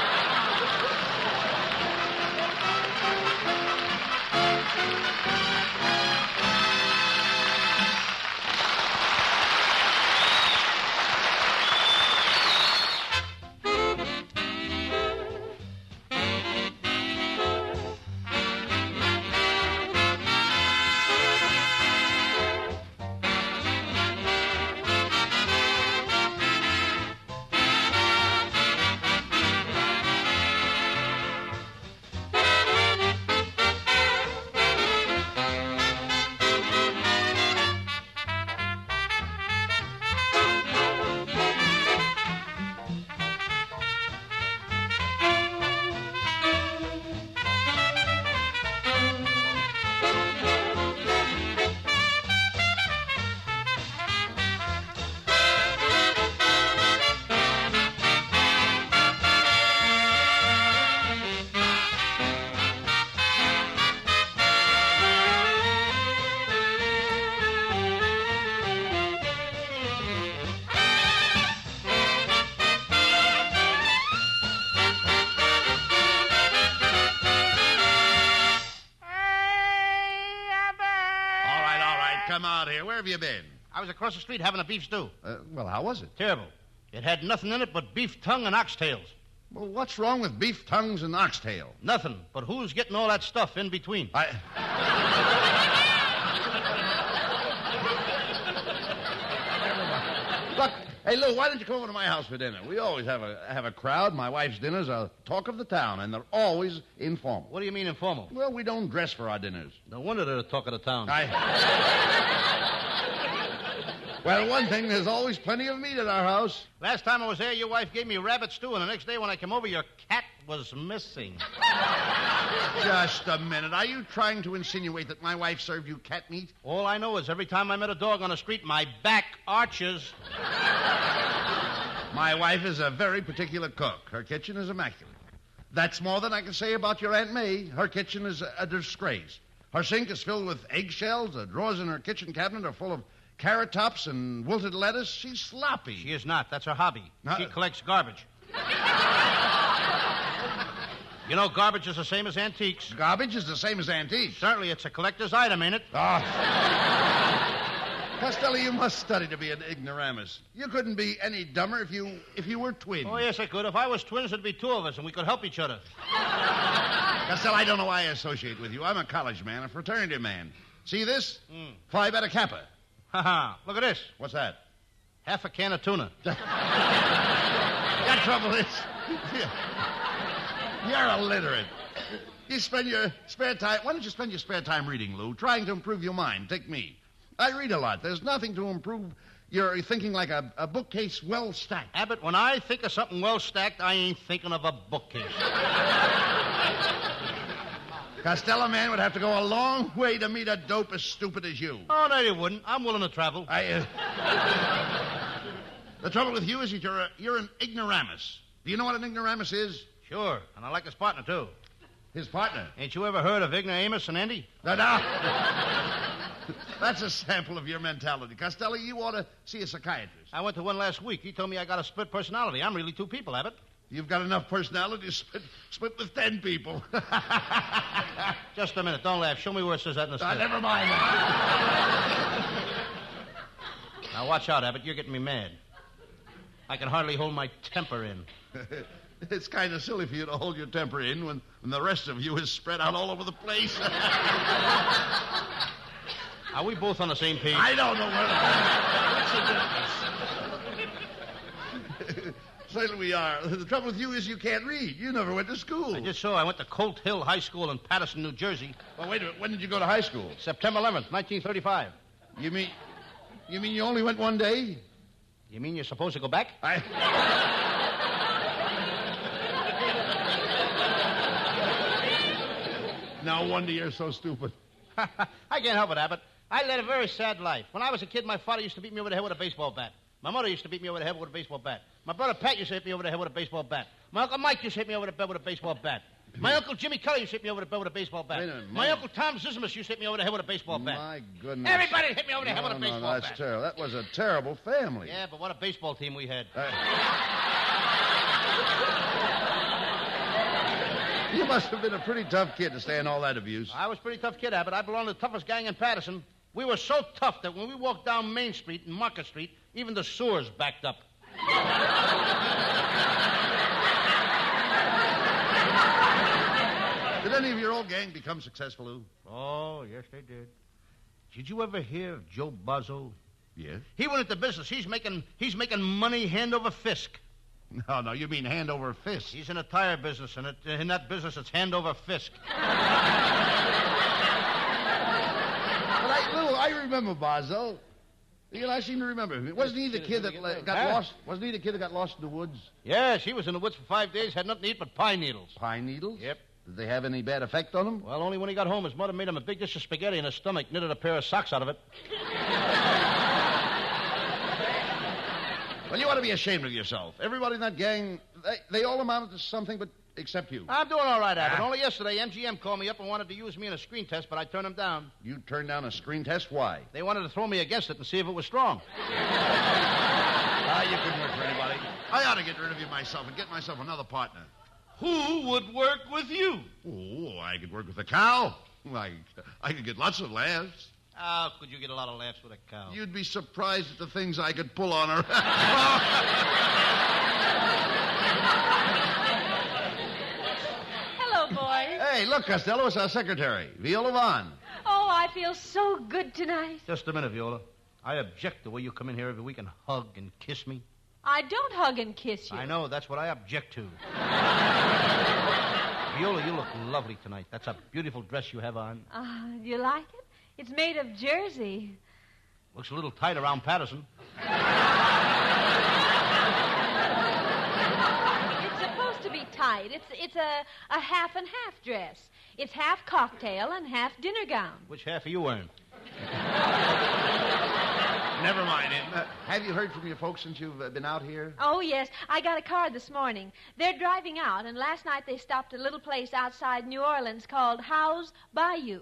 Come out here. Where have you been? I was across the street having a beef stew. Well, how was it? Terrible. It had nothing in it but beef tongue and oxtails. Well, what's wrong with beef tongues and oxtail? Nothing. But who's getting all that stuff in between? Look, hey, Lou, why don't you come over to my house for dinner? We always have a crowd. My wife's dinners are talk of the town, and they're always informal. What do you mean informal? Well, we don't dress for our dinners. No wonder they're the talk of the town. Well, one thing, there's always plenty of meat at our house. Last time I was there, your wife gave me rabbit stew, and the next day when I came over, your cat was missing. Just a minute. Are you trying to insinuate that my wife served you cat meat? All I know is every time I met a dog on the street, my back arches. My wife is a very particular cook. Her kitchen is immaculate. That's more than I can say about your Aunt May. Her kitchen is a disgrace. Her sink is filled with eggshells. The drawers in her kitchen cabinet are full of carrot tops and wilted lettuce. She's sloppy. She is not. That's her hobby. She collects garbage. You know, garbage is the same as antiques. Garbage is the same as antiques? Certainly, it's a collector's item, ain't it? Costello, you must study to be an ignoramus. You couldn't be any dumber if you were twins. Oh, yes, I could. If I was twins, there'd be two of us, and we could help each other. Costello, I don't know why I associate with you. I'm a college man, a fraternity man. See this? Phi Beta Kappa. Ha-ha. Look at this. What's that? Half a can of tuna. Your trouble is, you're illiterate. You spend your spare time... Why don't you spend your spare time reading, Lou? Trying to improve your mind. Take me. I read a lot. There's nothing to improve your thinking like a bookcase well stacked. Abbott, when I think of something well stacked, I ain't thinking of a bookcase. Costello man would have to go a long way to meet a dope as stupid as you. Oh, no, you wouldn't. I'm willing to travel. The trouble with you is that you're an ignoramus. Do you know what an ignoramus is? Sure, and I like his partner, too. His partner? Ain't you ever heard of Ignoramus and Andy? No. That's a sample of your mentality. Costello, you ought to see a psychiatrist. I went to one last week. He told me I got a split personality. I'm really two people, Abbott. You've got enough personality to split with 10 people. Just a minute. Don't laugh. Show me where it says that in the slip. Never mind. Now, watch out, Abbott. You're getting me mad. I can hardly hold my temper in. It's kind of silly for you to hold your temper in when the rest of you is spread out all over the place. Are we both on the same page? I don't know where to go. Certainly we are. The trouble with you is you can't read. You never went to school. I just saw. I went to Colt Hill High School in Patterson, New Jersey. Well, wait a minute. When did you go to high school? September 11th, 1935. You mean you only went one day? You mean you're supposed to go back? No wonder you're so stupid. I can't help it, Abbott. I led a very sad life. When I was a kid, my father used to beat me over the head with a baseball bat. My mother used to beat me over the head with a baseball bat. My brother Pat used to hit me over the head with a baseball bat. My Uncle Mike used to hit me over the head with a baseball bat. My Uncle Jimmy Kelly used to hit me over the head with a baseball bat. Wait a minute, my Uncle Tom Zismus used to hit me over the head with a baseball bat. My goodness. Everybody hit me over the head with a baseball bat. That's terrible. That was a terrible family. Yeah, but what a baseball team we had. You must have been a pretty tough kid to stand all that abuse. I was a pretty tough kid, Abbott. I belonged to the toughest gang in Patterson. We were so tough that when we walked down Main Street and Market Street, even the sewers backed up. Did any of your old gang become successful, Lou? Oh, yes, they did. Did you ever hear of Joe Buzzo? Yes. He went into business. He's making money hand over fist. No, you mean hand over fist. He's in a tire business, and in that business, it's hand over fist. Lou, I remember Bozzo. I seem to remember him. Wasn't he the kid that got lost? Wasn't he the kid that got lost in the woods? Yes, he was in the woods for 5 days, had nothing to eat but pine needles. Pine needles? Yep. Did they have any bad effect on him? Well, only when he got home. His mother made him a big dish of spaghetti and his stomach knitted a pair of socks out of it. Well, you ought to be ashamed of yourself. Everybody in that gang, they all amounted to something but except you. I'm doing all right, Abbott. Only yesterday, MGM called me up and wanted to use me in a screen test, but I turned him down. You turned down a screen test? Why? They wanted to throw me against it and see if it was strong. You couldn't work for anybody. I ought to get rid of you myself and get myself another partner. Who would work with you? Oh, I could work with a cow. I could get lots of laughs. How could you get a lot of laughs with a cow? You'd be surprised at the things I could pull on her. Hello, boys. Hey, look, Costello, it's our secretary, Viola Vaughn. Oh, I feel so good tonight. Just a minute, Viola. I object the way you come in here every week and hug and kiss me. I don't hug and kiss you. I know. That's what I object to. Viola, you look lovely tonight. That's a beautiful dress you have on. Do you like it? It's made of jersey. Looks a little tight around Patterson. It's supposed to be tight. It's a half and half dress. It's half cocktail and half dinner gown. Which half are you wearing? Never mind it. Have you heard from your folks since you've been out here? Oh, yes. I got a card this morning. They're driving out, and last night they stopped at a little place outside New Orleans called Howe's Bayou.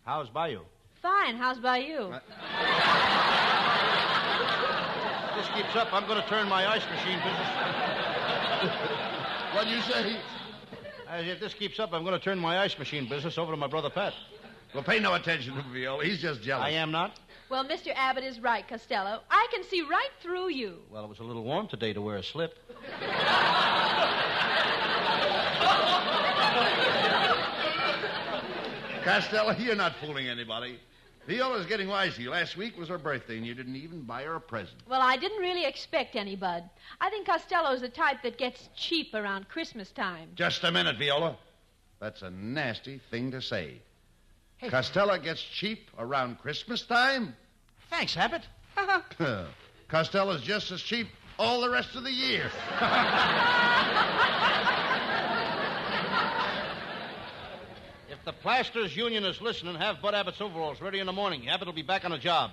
How's Bayou? Fine. How's Bayou? This keeps up, I'm going to turn my ice machine business. What'd you say? If this keeps up, I'm going to turn my ice machine business over to my brother Pat. Well, pay no attention to him, Viola. He's just jealous. I am not. Well, Mr. Abbott is right, Costello. I can see right through you. Well, it was a little warm today to wear a slip. Costello, you're not fooling anybody. Viola's getting wise to you. Last week was her birthday, and you didn't even buy her a present. Well, I didn't really expect any, Bud. I think Costello's the type that gets cheap around Christmas time. Just a minute, Viola. That's a nasty thing to say. Hey. Costello gets cheap around Christmas time? Thanks, Abbott. Costello's just as cheap all the rest of the year. If the Plasters Union is listening, have Bud Abbott's overalls ready in the morning. Abbott will be back on the job.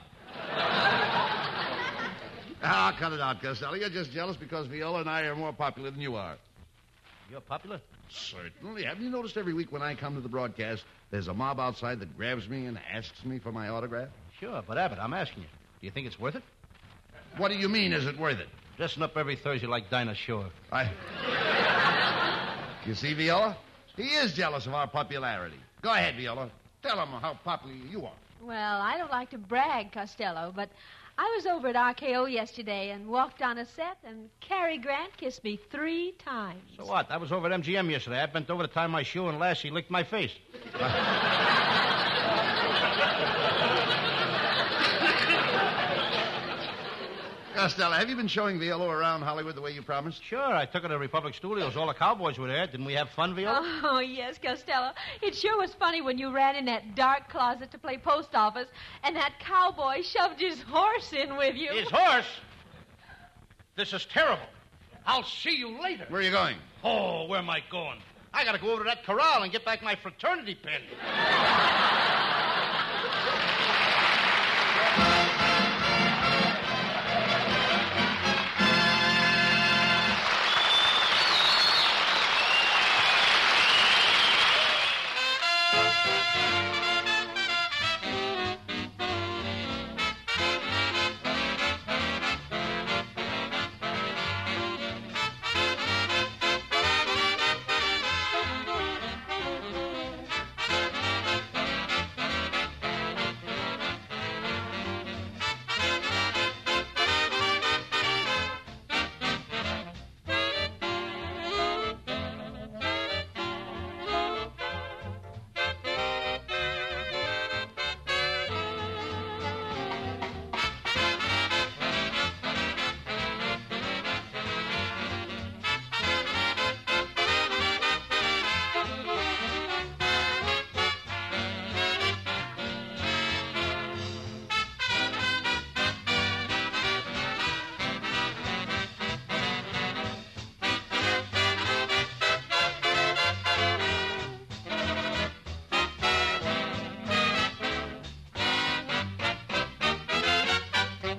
Cut it out, Costello. You're just jealous because Viola and I are more popular than you are. You're popular? Certainly. Haven't you noticed every week when I come to the broadcast, there's a mob outside that grabs me and asks me for my autograph? Sure, but Abbott, I'm asking you. Do you think it's worth it? What do you mean, is it worth it? Dressing up every Thursday like Dinah Shore. You see, Viola? He is jealous of our popularity. Go ahead, Viola. Tell him how popular you are. Well, I don't like to brag, Costello, but I was over at RKO yesterday and walked on a set, and Cary Grant kissed me 3 times. So what? I was over at MGM yesterday. I bent over to tie my shoe, and Lassie licked my face. Costello, have you been showing Viola around Hollywood the way you promised? Sure, I took her to Republic Studios. All the cowboys were there. Didn't we have fun, Viola? Oh, yes, Costello. It sure was funny when you ran in that dark closet to play post office, and that cowboy shoved his horse in with you. His horse? This is terrible. I'll see you later. Where are you going? Oh, where am I going? I gotta go over to that corral and get back my fraternity pin.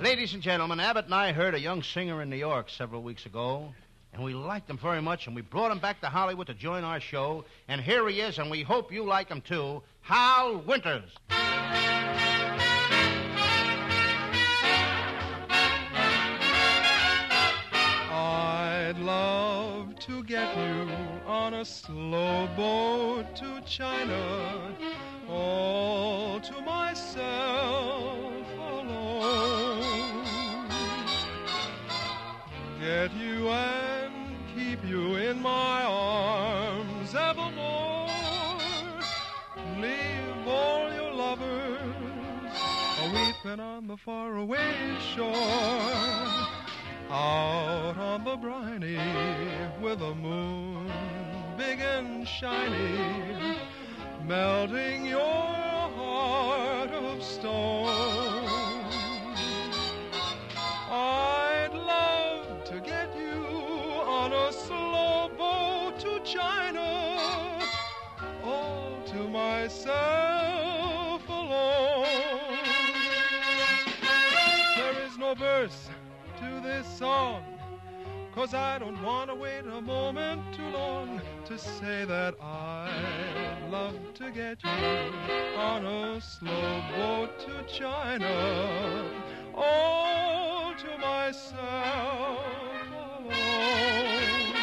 Ladies and gentlemen, Abbott and I heard a young singer in New York several weeks ago, and we liked him very much, and we brought him back to Hollywood to join our show, and here he is, and we hope you like him too, Hal Winters. I'd love to get you on a slow boat to China, all to myself alone. Get you and keep you in my arms evermore. Leave all your lovers a-weeping on the faraway shore. Out on the briny with the moon big and shiny, melting your heart of stone. I'd love to get you on a slow boat to China, all to myself alone. There is no verse to this song, 'cause I don't want to wait a moment too long to say that I'd love to get you on a slow boat to China, all to myself alone.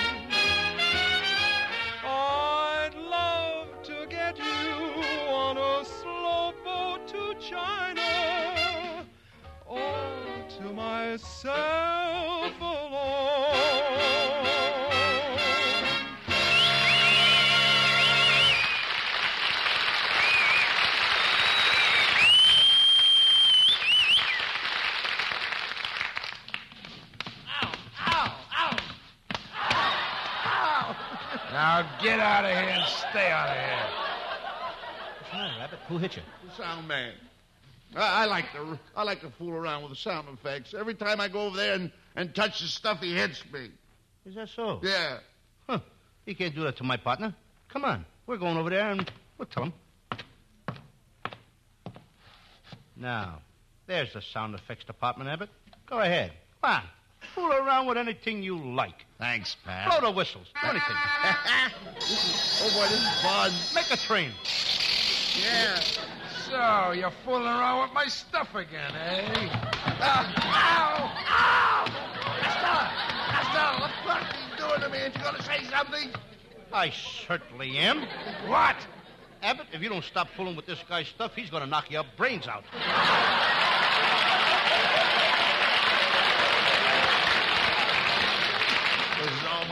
I'd love to get you on a slow boat to China, all to myself alone. Now get out of here and stay out of here. What's the matter, Abbott? Who hit you? The sound man. I like to fool around with the sound effects. Every time I go over there and touch the stuff, he hits me. Is that so? Yeah. Huh. You can't do that to my partner. Come on. We're going over there and we'll tell him. Now, there's the sound effects department, Abbott. Go ahead. Come on. Fool around with anything you like. Thanks, pal. Blow the whistles. Do anything. Oh, boy, this is fun. Make a train. Yeah. So, you're fooling around with my stuff again, eh? Ow! Ow! Costello, what the fuck are you doing to me? Ain't you going to say something? I certainly am. What? Abbott, if you don't stop fooling with this guy's stuff, he's going to knock your brains out.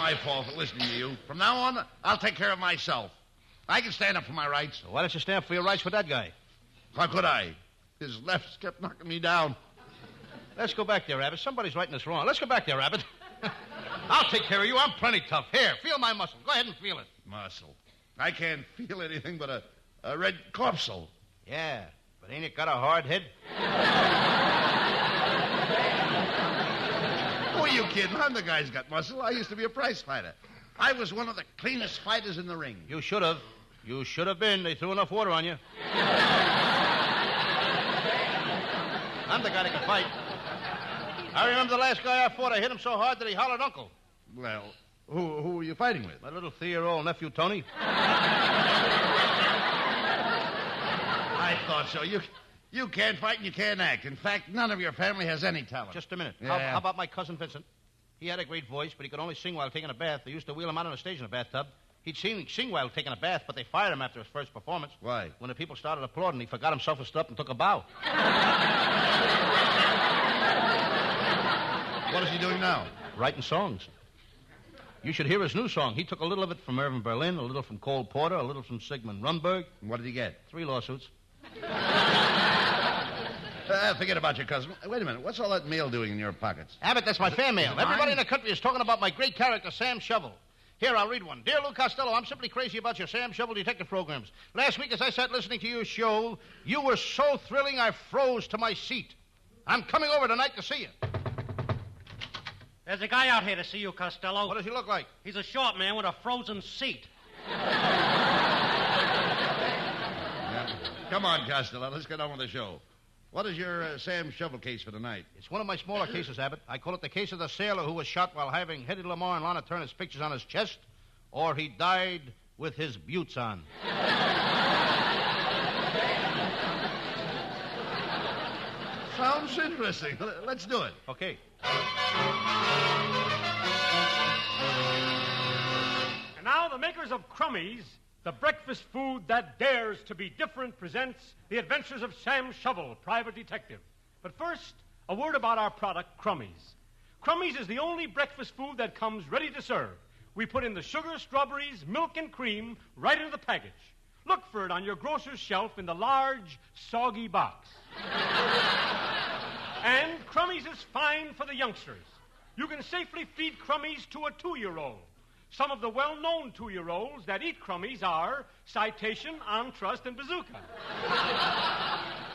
my fault for listening to you. From now on, I'll take care of myself. I can stand up for my rights. Why don't you stand up for your rights with that guy? How could I? His lefts kept knocking me down. Let's go back there, Abbott. Somebody's writing us wrong. Let's go back there, Abbott. I'll take care of you. I'm plenty tough. Here, feel my muscle. Go ahead and feel it. Muscle. I can't feel anything but a red corpuscle. Yeah, but ain't it got a hard head? Who are you kidding? I'm the guy who's got muscle. I used to be a prize fighter. I was one of the cleanest fighters in the ring. You should have. You should have been. They threw enough water on you. I'm the guy that can fight. I remember the last guy I fought. I hit him so hard that he hollered uncle. Well, who were you fighting with? My little 3-year-old nephew, Tony. I thought so. You can't fight and you can't act. In fact, none of your family has any talent. Just a minute. Yeah. How about my cousin Vincent? He had a great voice, but he could only sing while taking a bath. They used to wheel him out on the stage in a bathtub. He'd sing while taking a bath, but they fired him after his first performance. Why? When the people started applauding, he forgot himself and stood up and took a bow. What is he doing now? Writing songs. You should hear his new song. He took a little of it from Irving Berlin, a little from Cole Porter, a little from Sigmund Rundberg. And what did he get? 3 lawsuits. Forget about your cousin. Wait a minute. What's all that mail doing in your pockets? Abbott, that's my fan mail. Mine? Everybody in the country is talking about my great character, Sam Shovel. Here, I'll read one. Dear Lou Costello, I'm simply crazy about your Sam Shovel detective programs. Last week, as I sat listening to your show, you were so thrilling I froze to my seat. I'm coming over tonight to see you. There's a guy out here to see you, Costello. What does he look like? He's a short man with a frozen seat. Come on, Costello. Let's get on with the show. What is your Sam Shovel case for tonight? It's one of my smaller cases, Abbott. I call it the case of the sailor who was shot while having Hedy Lamarr and Lana Turner's pictures on his chest, or he died with his buttes on. Sounds interesting. Let's do it. Okay. And now the makers of Crummies, the breakfast food that dares to be different, presents The Adventures of Sam Shovel, Private Detective. But first, a word about our product, Crummies. Crummies is the only breakfast food that comes ready to serve. We put in the sugar, strawberries, milk, and cream right into the package. Look for it on your grocer's shelf in the large, soggy box. And Crummies is fine for the youngsters. You can safely feed Crummies to a 2-year-old. Some of the well-known 2-year-olds that eat Crummies are Citation, Entrust, and Bazooka.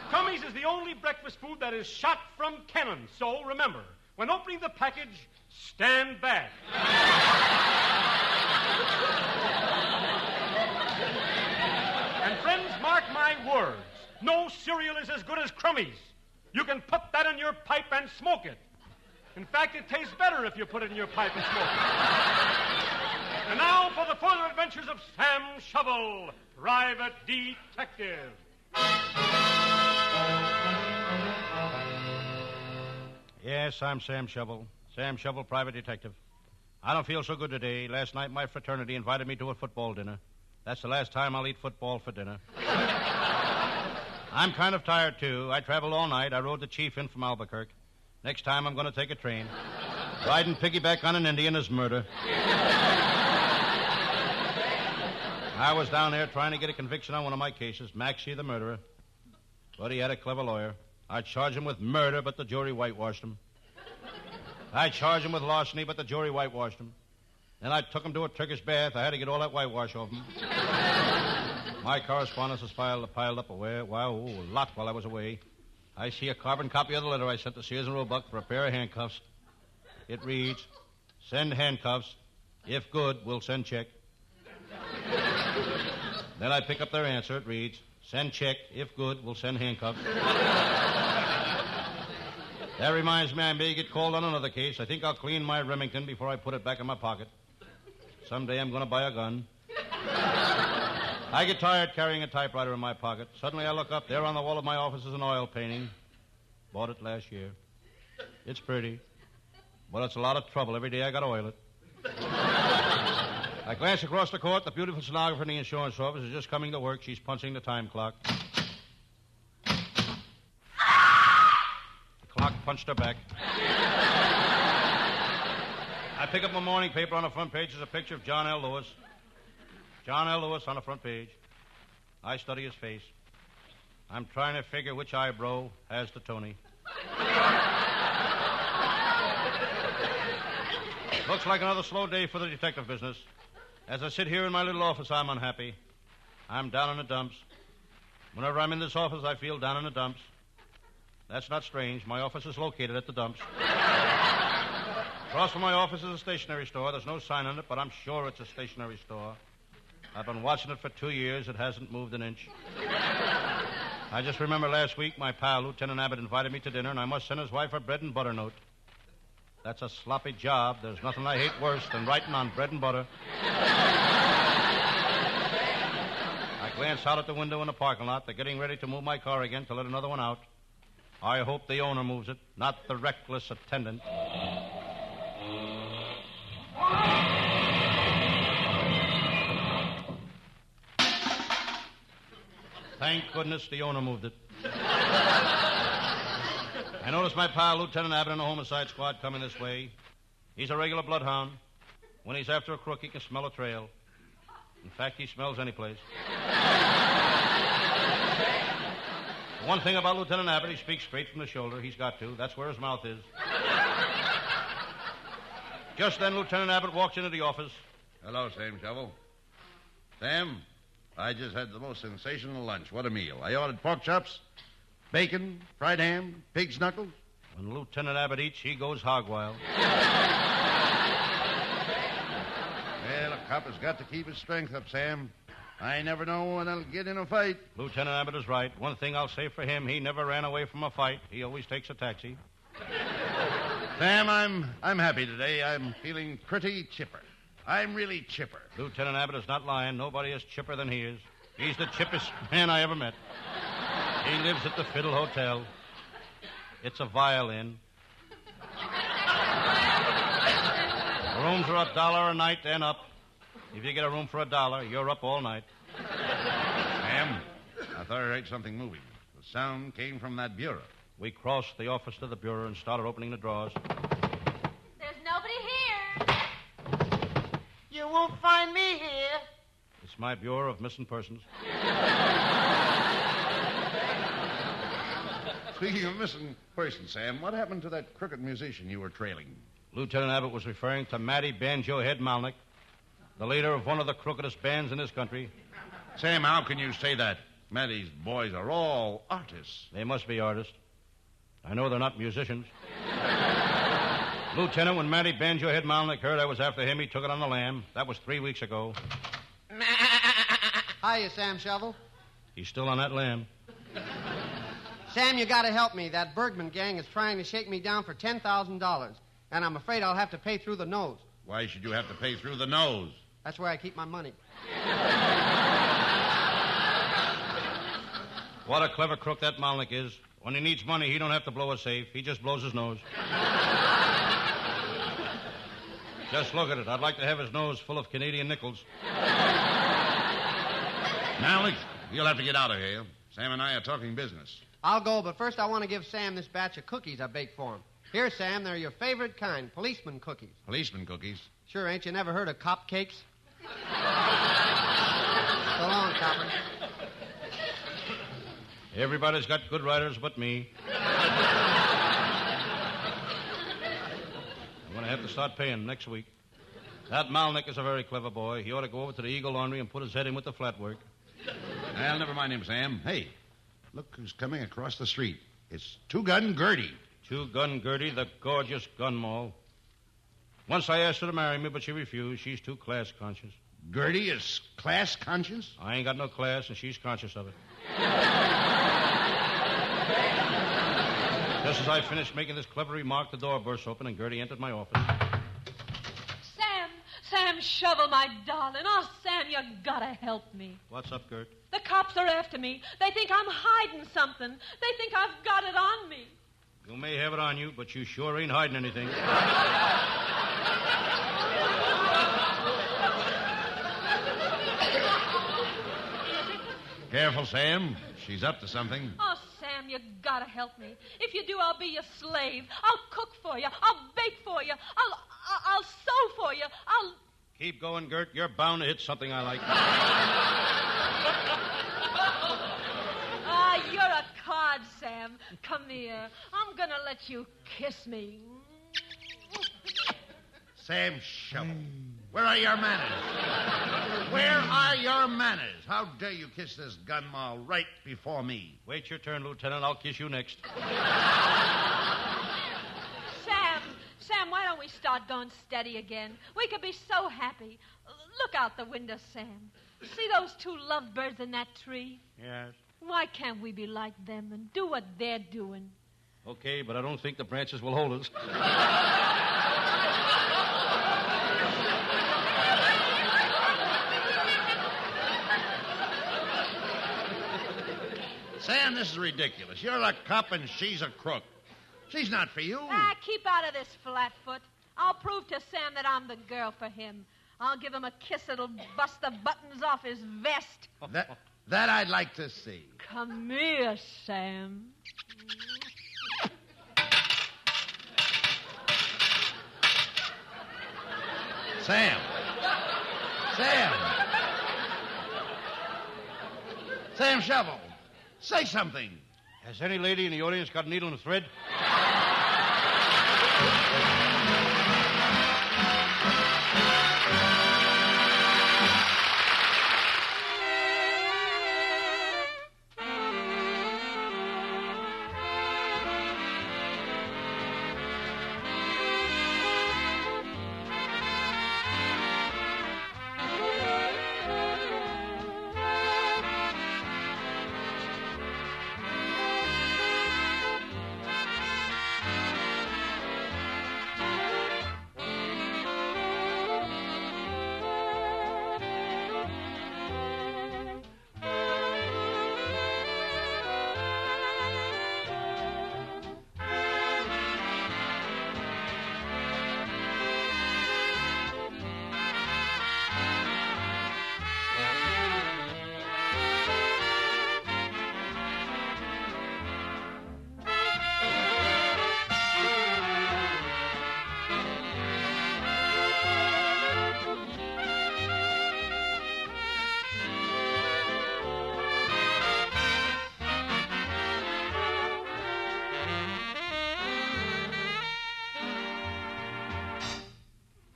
Crummies is the only breakfast food that is shot from cannon. So remember, when opening the package, stand back. And friends, mark my words. No cereal is as good as Crummies. You can put that in your pipe and smoke it. In fact, it tastes better if you put it in your pipe and smoke it. And now for the further adventures of Sam Shovel, Private Detective. Yes, I'm Sam Shovel. Sam Shovel, Private Detective. I don't feel so good today. Last night, my fraternity invited me to a football dinner. That's the last time I'll eat football for dinner. I'm kind of tired, too. I traveled all night. I rode the chief in from Albuquerque. Next time, I'm going to take a train. Riding piggyback on an Indian is murder. I was down there trying to get a conviction on one of my cases, Maxie the murderer. But he had a clever lawyer. I charged him with murder, but the jury whitewashed him. I charged him with larceny, but the jury whitewashed him. Then I took him to a Turkish bath. I had to get all that whitewash off him. My correspondence was piled up a lot while I was away. I see a carbon copy of the letter I sent to Sears and Roebuck for a pair of handcuffs. It reads, send handcuffs. If good, we'll send check. Then I pick up their answer. It reads, send check. If good, we'll send handcuffs. That reminds me I may get called on another case. I think I'll clean my Remington before I put it back in my pocket. Someday I'm going to buy a gun. I get tired carrying a typewriter in my pocket. Suddenly I look up. There on the wall of my office is an oil painting. Bought it last year. It's pretty. But it's a lot of trouble. Every day I got to oil it. I glance across the court. The beautiful stenographer in the insurance office is just coming to work. She's punching the time clock. The clock punched her back. I pick up my morning paper. On the front page is a picture of John L. Lewis. John L. Lewis on the front page. I study his face. I'm trying to figure which eyebrow has the Tony. Looks like another slow day for the detective business. As I sit here in my little office, I'm unhappy. I'm down in the dumps. Whenever I'm in this office, I feel down in the dumps. That's not strange. My office is located at the dumps. Across from my office is a stationery store. There's no sign on it, but I'm sure it's a stationery store. I've been watching it for 2 years. It hasn't moved an inch. I just remember last week my pal, Lieutenant Abbott, invited me to dinner, and I must send his wife a bread and butter note. That's a sloppy job. There's nothing I hate worse than writing on bread and butter. I glance out at the window in the parking lot. They're getting ready to move my car again to let another one out. I hope the owner moves it, not the reckless attendant. Thank goodness the owner moved it. I noticed my pal, Lieutenant Abbott, in the homicide squad coming this way. He's a regular bloodhound. When he's after a crook, he can smell a trail. In fact, he smells any place. One thing about Lieutenant Abbott, he speaks straight from the shoulder. He's got to. That's where his mouth is. Just then, Lieutenant Abbott walks into the office. Hello, Sam Shovel. Sam, I just had the most sensational lunch. What a meal. I ordered pork chops, bacon, fried ham, pig's knuckles. When Lieutenant Abbott eats, he goes hog wild. Well, a cop has got to keep his strength up, Sam. I never know when I'll get in a fight. Lieutenant Abbott is right. One thing I'll say for him, he never ran away from a fight. He always takes a taxi. Sam, I'm happy today. I'm feeling pretty chipper. I'm really chipper. Lieutenant Abbott is not lying. Nobody is chipper than he is. He's the chippest man I ever met. He lives at the Fiddle Hotel. It's a violin. The rooms are $1 a night and up. If you get a room for $1, you're up all night. Sam, I thought I heard something moving. The sound came from that bureau. We crossed the office to the bureau and started opening the drawers. There's nobody here. You won't find me here. It's my Bureau of Missing Persons. Speaking of missing persons, Sam, what happened to that crooked musician you were trailing? Lieutenant Abbott was referring to Matty Banjo Head Malnick, the leader of one of the crookedest bands in this country. Sam, how can you say that? Matty's boys are all artists. They must be artists. I know they're not musicians. Lieutenant, when Matty Banjo Head Malnick heard I was after him, he took it on the lam. That was 3 weeks ago. Hiya, Sam Shovel. He's still on that lam. Sam, you gotta help me. That Bergman gang is trying to shake me down for $10,000, and I'm afraid I'll have to pay through the nose. Why should you have to pay through the nose? That's where I keep my money. What a clever crook that Malnick is. When he needs money, he don't have to blow a safe. He just blows his nose. Just look at it. I'd like to have his nose full of Canadian nickels. Malnick, you'll have to get out of here. Sam and I are talking business. I'll go, but first I want to give Sam this batch of cookies I baked for him. Here, Sam, they're your favorite kind, policeman cookies. Policeman cookies? Sure, ain't you never heard of cop cakes? So long, copper. Everybody's got good writers but me. I'm going to have to start paying next week. That Malnick is a very clever boy. He ought to go over to the Eagle Laundry and put his head in with the flat work. Well, never mind him, Sam. Hey, look who's coming across the street. It's Two-Gun Gertie. Two-Gun Gertie, the gorgeous gun moll. Once I asked her to marry me, but she refused. She's too class conscious. Gertie is class conscious? I ain't got no class, and she's conscious of it. Just as I finished making this clever remark, the door burst open, and Gertie entered my office. Sam Shovel, my darling. Oh, Sam, you gotta help me. What's up, Gert? The cops are after me. They think I'm hiding something. They think I've got it on me. You may have it on you, but you sure ain't hiding anything. Careful, Sam. She's up to something. Oh, Sam, you gotta help me. If you do, I'll be your slave. I'll cook for you. I'll bake for you. I'll sew for you. I'll... Keep going, Gert. You're bound to hit something I like. You're a cod, Sam. Come here. I'm gonna let you kiss me. Sam Shovel, where are your manners? Where are your manners? How dare you kiss this gun moll right before me? Wait your turn, Lieutenant. I'll kiss you next. Sam, why don't we start going steady again? We could be so happy. Look out the window, Sam. See those two lovebirds in that tree? Yes. Why can't we be like them and do what they're doing? Okay, but I don't think the branches will hold us. Sam, this is ridiculous. You're a cop and she's a crook. She's not for you. Keep out of this, Flatfoot. I'll prove to Sam that I'm the girl for him. I'll give him a kiss that'll bust the buttons off his vest. That I'd like to see. Come here, Sam. Sam. Sam Shovel, say something. Has any lady in the audience got a needle and a thread?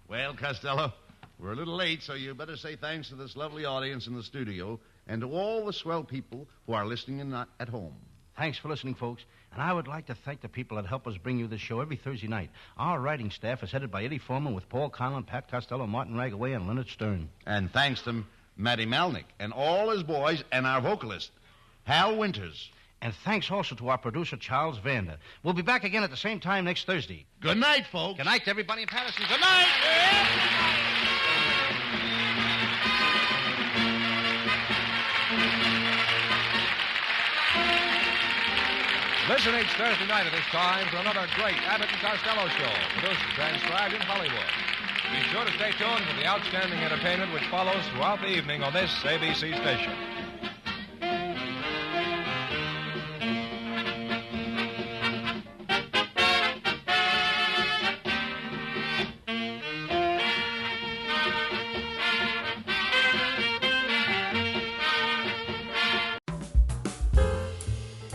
Well, Costello, we're a little late, so you better say thanks to this lovely audience in the studio and to all the swell people who are listening in at home. Thanks for listening, folks. And I would like to thank the people that help us bring you this show every Thursday night. Our writing staff is headed by Eddie Foreman with Paul Conlon, Pat Costello, Martin Ragaway, and Leonard Stern. And thanks to Matty Malnick and all his boys and our vocalist, Hal Winters. And thanks also to our producer, Charles Vander. We'll be back again at the same time next Thursday. Good night, folks. Good night to everybody in Patterson. Good night. Listen each Thursday night at this time for another great Abbott and Costello show, produced and transcribed in Hollywood. Be sure to stay tuned for the outstanding entertainment which follows throughout the evening on this ABC station.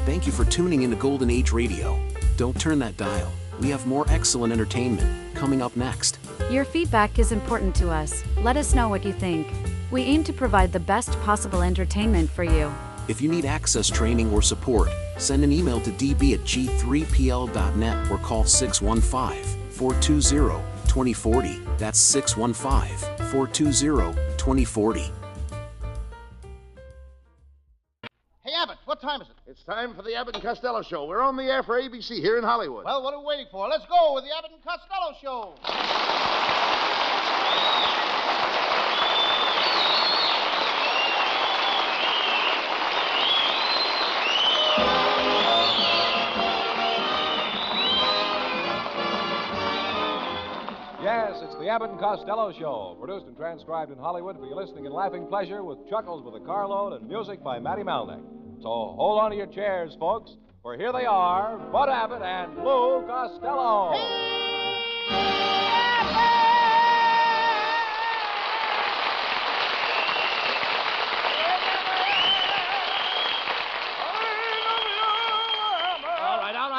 Thank you for tuning in to Golden Age Radio. Don't turn that dial. We have more excellent entertainment coming up next. Your feedback is important to us. Let us know what you think. We aim to provide the best possible entertainment for you. If you need access training or support, send an email to db@g3pl.net or call 615-420-2040. That's 615-420-2040. Hey, Abbott, what time is it? It's time for the Abbott and Costello Show. We're on the air for ABC here in Hollywood. Well, what are we waiting for? Let's go with the Abbott and Costello Show. Yes, it's the Abbott and Costello Show, produced and transcribed in Hollywood for your listening and laughing pleasure with chuckles with a carload and music by Matty Malnick. So hold on to your chairs, folks, for here they are, Bud Abbott and Lou Costello.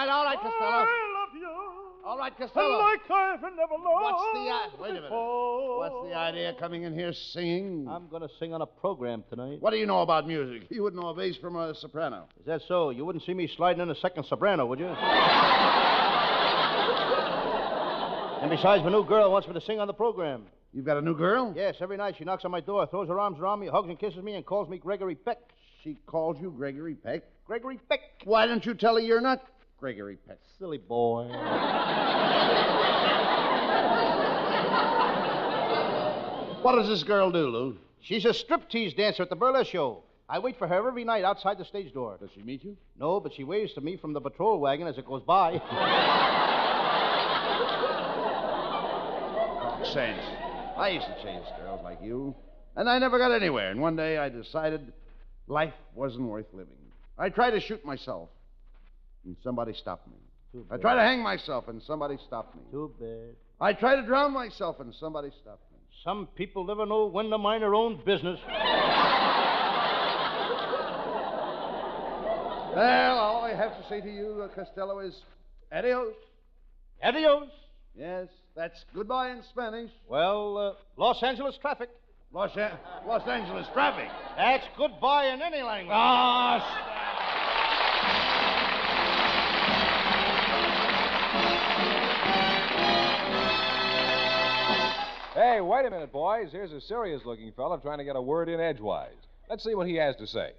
All right, Costello. All right, Costello. Like I've never loved Wait a minute. What's the idea coming in here singing? I'm going to sing on a program tonight. What do you know about music? You wouldn't know a bass from a soprano. Is that so? You wouldn't see me sliding in a second soprano, would you? And besides, my new girl wants me to sing on the program. You've got a new girl? Yes, every night she knocks on my door, throws her arms around me, hugs and kisses me, and calls me Gregory Peck. She calls you Gregory Peck? Gregory Peck. Why don't you tell her you're not Gregory Peck? Silly boy. What does this girl do, Lou? She's a striptease dancer at the burlesque show. I wait for her every night outside the stage door. Does she meet you? No, but she waves to me from the patrol wagon as it goes by. Sense. I used to chase girls like you, and I never got anywhere. And one day I decided life wasn't worth living. I tried to shoot myself, and somebody stopped me. I tried to hang myself, and somebody stopped me. Too bad. I tried to drown myself, and somebody stopped me. Some people never know when to mind their own business. Well, all I have to say to you, Costello, is adios. Adios? Yes, that's goodbye in Spanish. Well, Los Angeles traffic. Los Angeles traffic? That's goodbye in any language. Hey, wait a minute, boys. Here's a serious-looking fella trying to get a word in edgewise. Let's see what he has to say.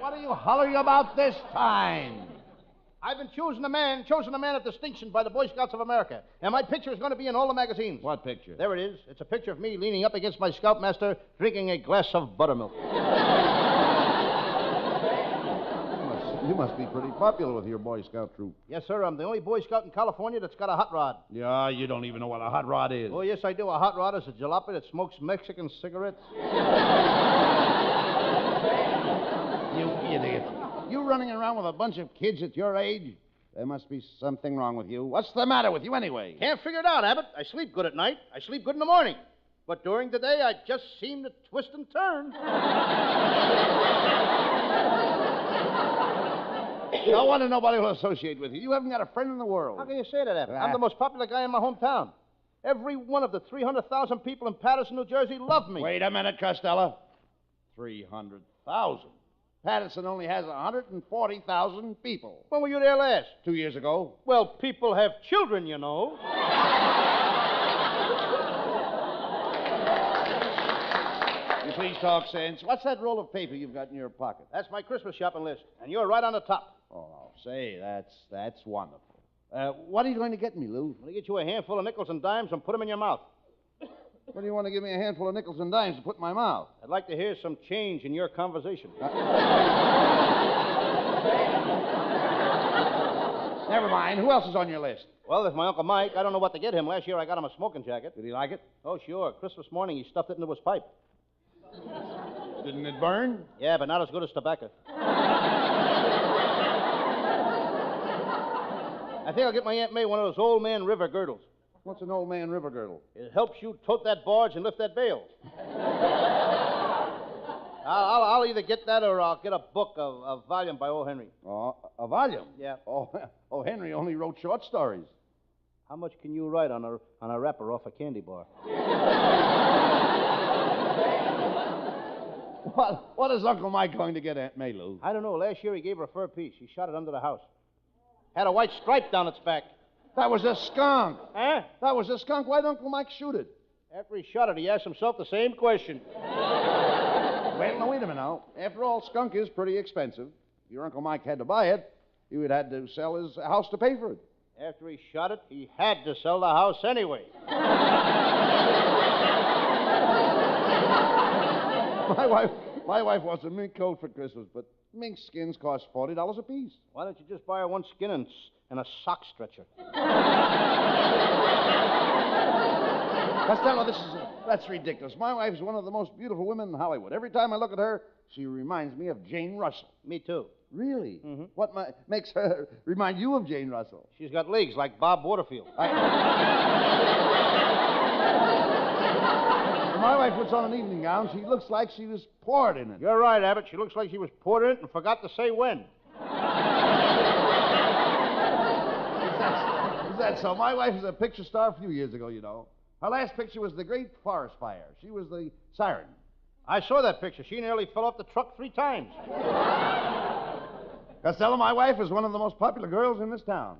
What are you hollering about this time? I've been chosen a man of distinction by the Boy Scouts of America. And my picture is going to be in all the magazines. What picture? There it is. It's a picture of me leaning up against my scoutmaster, drinking a glass of buttermilk. You must be pretty popular with your Boy Scout troop. Yes, sir. I'm the only Boy Scout in California that's got a hot rod. Yeah, you don't even know what a hot rod is. Oh, yes, I do. A hot rod is a jalopy that smokes Mexican cigarettes. You idiot. You running around with a bunch of kids at your age? There must be something wrong with you. What's the matter with you anyway? Can't figure it out, Abbott. I sleep good at night. I sleep good in the morning. But during the day, I just seem to twist and turn. No wonder nobody will associate with you. You haven't got a friend in the world. How can you say that, Abbott? I'm the most popular guy in my hometown. Every one of the 300,000 people in Patterson, New Jersey love me. Wait a minute, Costello. 300,000. Patterson only has 140,000 people. When were you there last? 2 years ago. Well, people have children, you know. You please talk sense. What's that roll of paper you've got in your pocket? That's my Christmas shopping list, and you're right on the top. Oh, say, that's wonderful. What are you going to get me, Lou? I'm going to get you a handful of nickels and dimes and put them in your mouth. What do you want to give me a handful of nickels and dimes to put in my mouth? I'd like to hear some change in your conversation. Never mind. Who else is on your list? Well, there's my Uncle Mike. I don't know what to get him. Last year I got him a smoking jacket. Did he like it? Oh, sure. Christmas morning he stuffed it into his pipe. Didn't it burn? Yeah, but not as good as tobacco. I think I'll get my Aunt May one of those old man river girdles. What's an old man river girdle? It helps you tote that barge and lift that bale. I'll either get that or I'll get a book, a volume by O. Henry. Oh, a volume? Yeah. Oh, Henry only wrote short stories. How much can you write on a wrapper off a candy bar? What is Uncle Mike going to get Aunt Maylou? I don't know. Last year he gave her a fur piece. He shot it under the house. Had a white stripe down its back. That was a skunk. Huh? That was a skunk. Why'd Uncle Mike shoot it? After he shot it, he asked himself the same question. Well, now, wait a minute now. After all, skunk is pretty expensive. If your Uncle Mike had to buy it, he would have had to sell his house to pay for it. After he shot it, he had to sell the house anyway. My wife wants a mink coat for Christmas, but mink skins cost $40 apiece. Why don't you just buy her one skin and a sock stretcher? Costello, that's ridiculous. My wife is one of the most beautiful women in Hollywood. Every time I look at her, she reminds me of Jane Russell. Me too. Really? Mm-hmm. What makes her remind you of Jane Russell? She's got legs like Bob Waterfield. When my wife puts on an evening gown, she looks like she was poured in it. You're right, Abbott. She looks like she was poured in it and forgot to say when. Is that so? My wife was a picture star a few years ago, you know. Her last picture was the Great Forest Fire. She was the siren. I saw that picture. She nearly fell off the truck 3 times. Costello, my wife is one of the most popular girls in this town.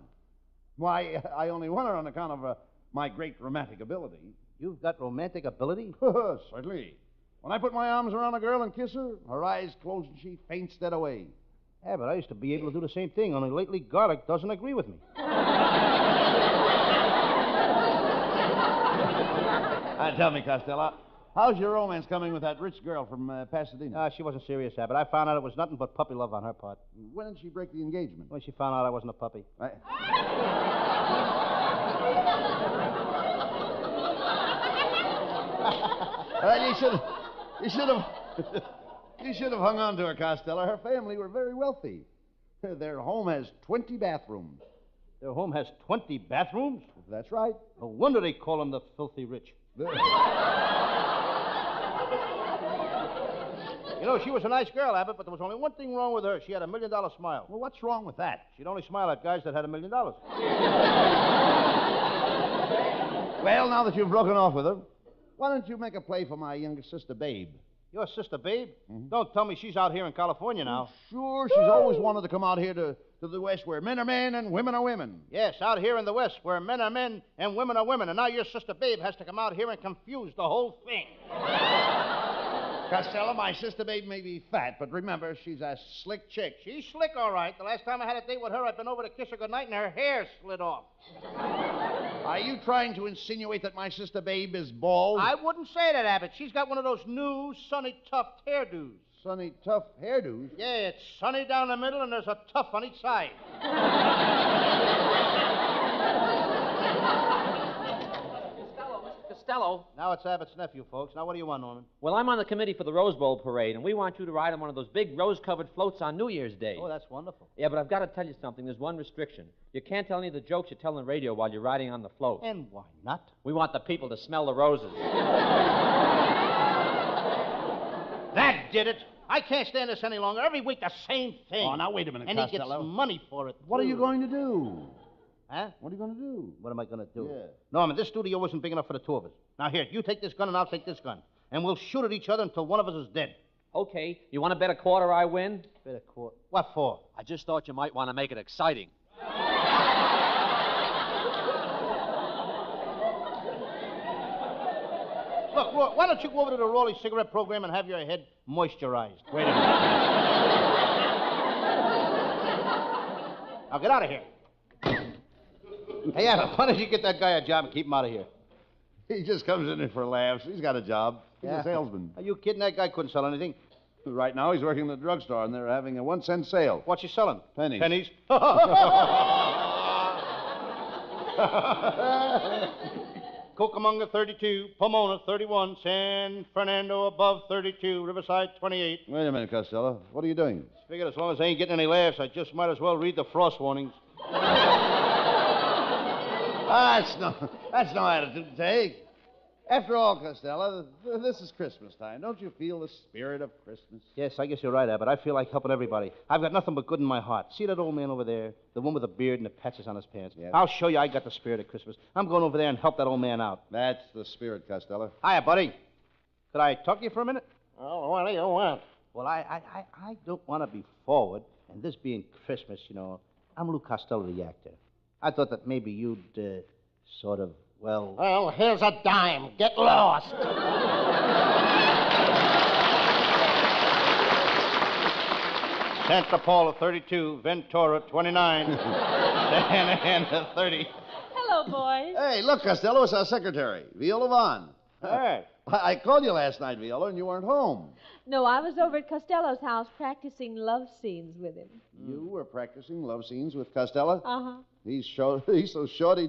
Why, I only won her on account of my great romantic ability. You've got romantic ability? Certainly. When I put my arms around a girl and kiss her, her eyes close and she faints dead away. Yeah, but I used to be able to do the same thing, only lately garlic doesn't agree with me. Tell me, Costello, how's your romance coming with that rich girl from Pasadena? She wasn't serious, Abbott. I found out it was nothing but puppy love on her part. When did she break the engagement? When she found out I wasn't a puppy. You should have hung on to her, Costello. Her family were very wealthy. Their home has 20 bathrooms. Their home has 20 bathrooms? That's right. No wonder they call them the filthy rich. You know, she was a nice girl, Abbott, but there was only one thing wrong with her. She had $1 million smile. Well, what's wrong with that? She'd only smile at guys that had $1 million. Well, now that you've broken off with her, why don't you make a play for my younger sister, Babe? Your sister, Babe? Mm-hmm. Don't tell me she's out here in California now. Sure, she's always wanted to come out here to the West where men are men and women are women. Yes, out here in the West where men are men and women are women. And now your sister, Babe, has to come out here and confuse the whole thing. Costello, my sister Babe may be fat, but remember, she's a slick chick. She's slick, all right. The last time I had a date with her, I'd been over to kiss her goodnight and her hair slid off. Are you trying to insinuate that my sister Babe is bald? I wouldn't say that, Abbott. She's got one of those new sunny tuft hairdos. Sunny tuft hairdos? Yeah, it's sunny down the middle and there's a tuft on each side. Costello. Now it's Abbott's nephew, folks. Now what do you want, Norman? Well, I'm on the committee for the Rose Bowl parade, and we want you to ride on one of those big rose-covered floats on New Year's Day. Oh, that's wonderful. Yeah, but I've got to tell you something. There's one restriction. You can't tell any of the jokes you tell on the radio while you're riding on the float. And why not? We want the people to smell the roses. That did it. I can't stand this any longer. Every week the same thing. Oh, now wait a minute, and Costello. And he gets money for it, too. What are you going to do? Huh? What are you going to do? What am I going to do? Yeah. Norman, this studio isn't big enough for the two of us. Now, here, you take this gun and I'll take this gun. And we'll shoot at each other until one of us is dead. Okay. You want to bet a quarter I win? Bet a quarter? What for? I just thought you might want to make it exciting. Look, why don't you go over to the Raleigh cigarette program and have your head moisturized? Wait a minute. Now, get out of here. Hey, Abbott, why don't you get that guy a job and keep him out of here? He just comes in here for laughs. He's got a job. He's a salesman. Are you kidding? That guy couldn't sell anything. Right now, he's working in the drugstore, and they're having a 1-cent sale. What's he selling? Pennies. Pennies? Cucamonga, 32. Pomona, 31. San Fernando, above 32. Riverside, 28. Wait a minute, Costello. What are you doing? Figured as long as I ain't getting any laughs, I just might as well read the frost warnings. That's no attitude to take. After all, Costello, this is Christmas time. Don't you feel the spirit of Christmas? Yes, I guess you're right, Abbott. I feel like helping everybody. I've got nothing but good in my heart. See that old man over there? The one with the beard and the patches on his pants? Yes. I'll show you I got the spirit of Christmas. I'm going over there and help that old man out. That's the spirit, Costello. Hiya, buddy. Could I talk to you for a minute? Oh, what do you want? Well, I don't want to be forward, and this being Christmas, you know, I'm Lou Costello, the actor. I thought that maybe you'd sort of, well... Well, here's a dime. Get lost. Santa Paula, 32. Ventura, 29. Santa Ana, 30. Hello, boys. Hey, look, Costello, it's our secretary, Viola Vaughn. Hey. I called you last night, Viola, and you weren't home. No, I was over at Costello's house practicing love scenes with him. You were practicing love scenes with Costello? Uh-huh. He's so short he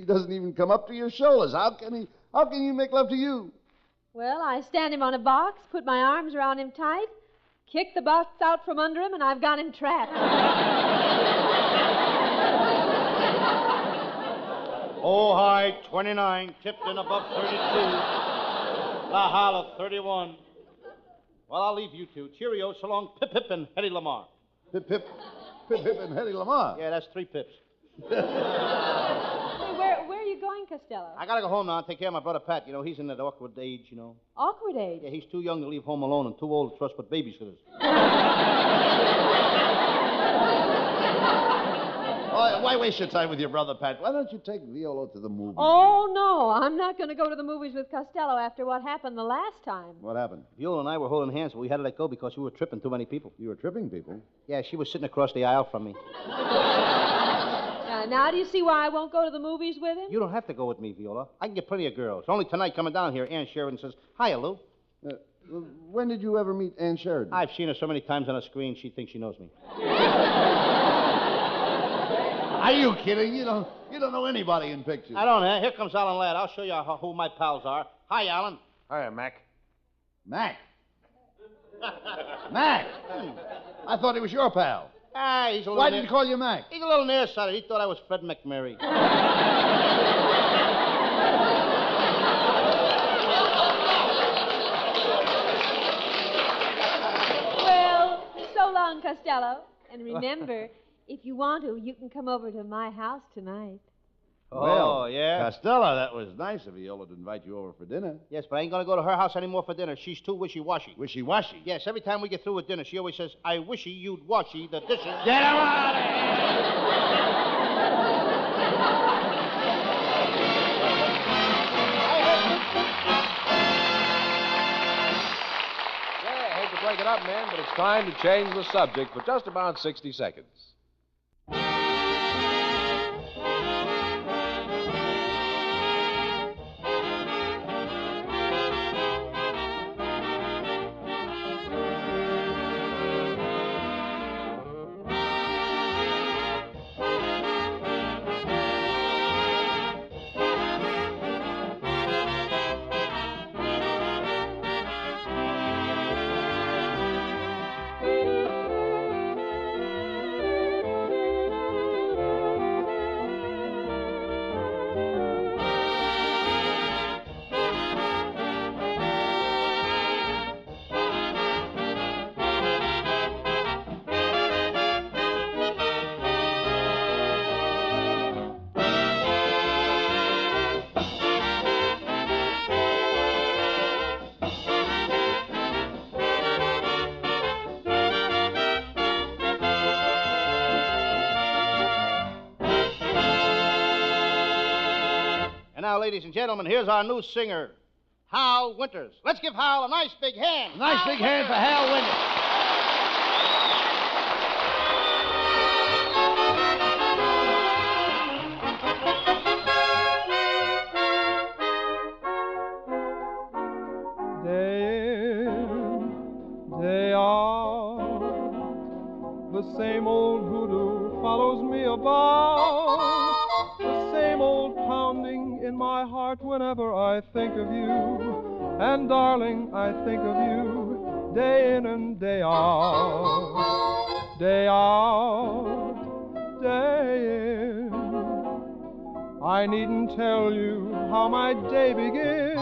doesn't even come up to your shoulders. How can he make love to you? Well, I stand him on a box, put my arms around him tight, kick the box out from under him, and I've got him trapped. Ojai, 29. Tipton above 32. La Hala, 31. Well, I'll leave you two. Cheerio, so long, Pip Pip and Hetty Lamar. Pip Pip and Hetty Lamar? Yeah, that's 3 pips. Hey, where are you going, Costello? I gotta go home now and take care of my brother Pat. You know, he's in that awkward age, you know. Awkward age? Yeah, he's too young to leave home alone and too old to trust but babysitters. Why waste your time with your brother Pat? Why don't you take Viola to the movies? Oh, no, I'm not going to go to the movies with Costello after what happened the last time. What happened? Viola and I were holding hands, but we had to let go because we were tripping too many people. You were tripping people? Yeah, she was sitting across the aisle from me. Now, do you see why I won't go to the movies with him? You don't have to go with me, Viola. I can get plenty of girls. Only tonight coming down here, Ann Sheridan says, "Hiya, Lou." When did you ever meet Ann Sheridan? I've seen her so many times on a screen, she thinks she knows me. Are you kidding? You don't know anybody in pictures. I don't, huh? Here comes Alan Ladd. I'll show you who my pals are. Hi, Alan. Hiya, Mac. Mac? Mac? I thought he was your pal. Ah, he's a little... Why did he call you Mac? He's a little nearsighted. He thought I was Fred McMurray. Well, so long, Costello. And remember, if you want to, you can come over to my house tonight. Oh, yeah? Costello, that was nice of Viola to invite you over for dinner. Yes, but I ain't going to go to her house anymore for dinner. She's too wishy-washy. Wishy-washy? Yes, every time we get through with dinner, she always says, "I wishy you'd washy the dishes." Get him out of here! Yeah, I hate to break it up, men, but it's time to change the subject for just about 60 seconds. Now, ladies and gentlemen, here's our new singer, Hal Winters. Let's give Hal a nice big hand. A nice big hand for Hal Winters. Day in, day out, the same old hoodoo follows me about. The same old pounding in my heart whenever I think of you. And darling, I think of you day in and day out. Day out, day in. I I needn't tell you how my day begins.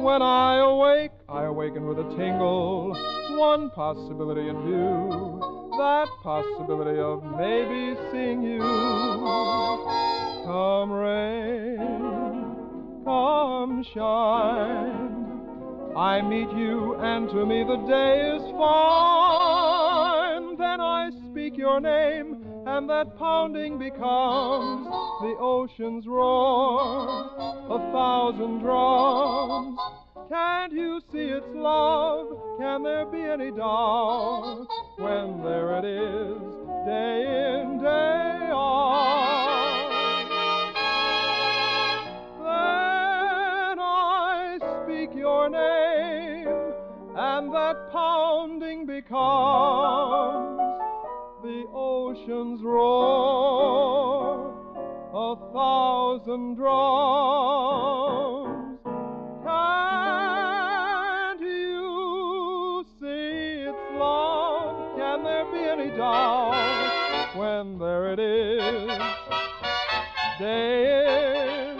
When I awaken with a tingle. One possibility in view, that possibility of maybe seeing you. Come rain, come shine, I meet you, and to me the day is fine. Then I speak your name, and that pounding becomes the ocean's roar, 1,000 drums. Can't you see it's love? Can there be any doubt when there it is, day in, day out? Then I speak your name, and that pounding becomes the ocean's roar, 1,000 drums. Can't you see it's love? Can there be any doubt when there it is, day in,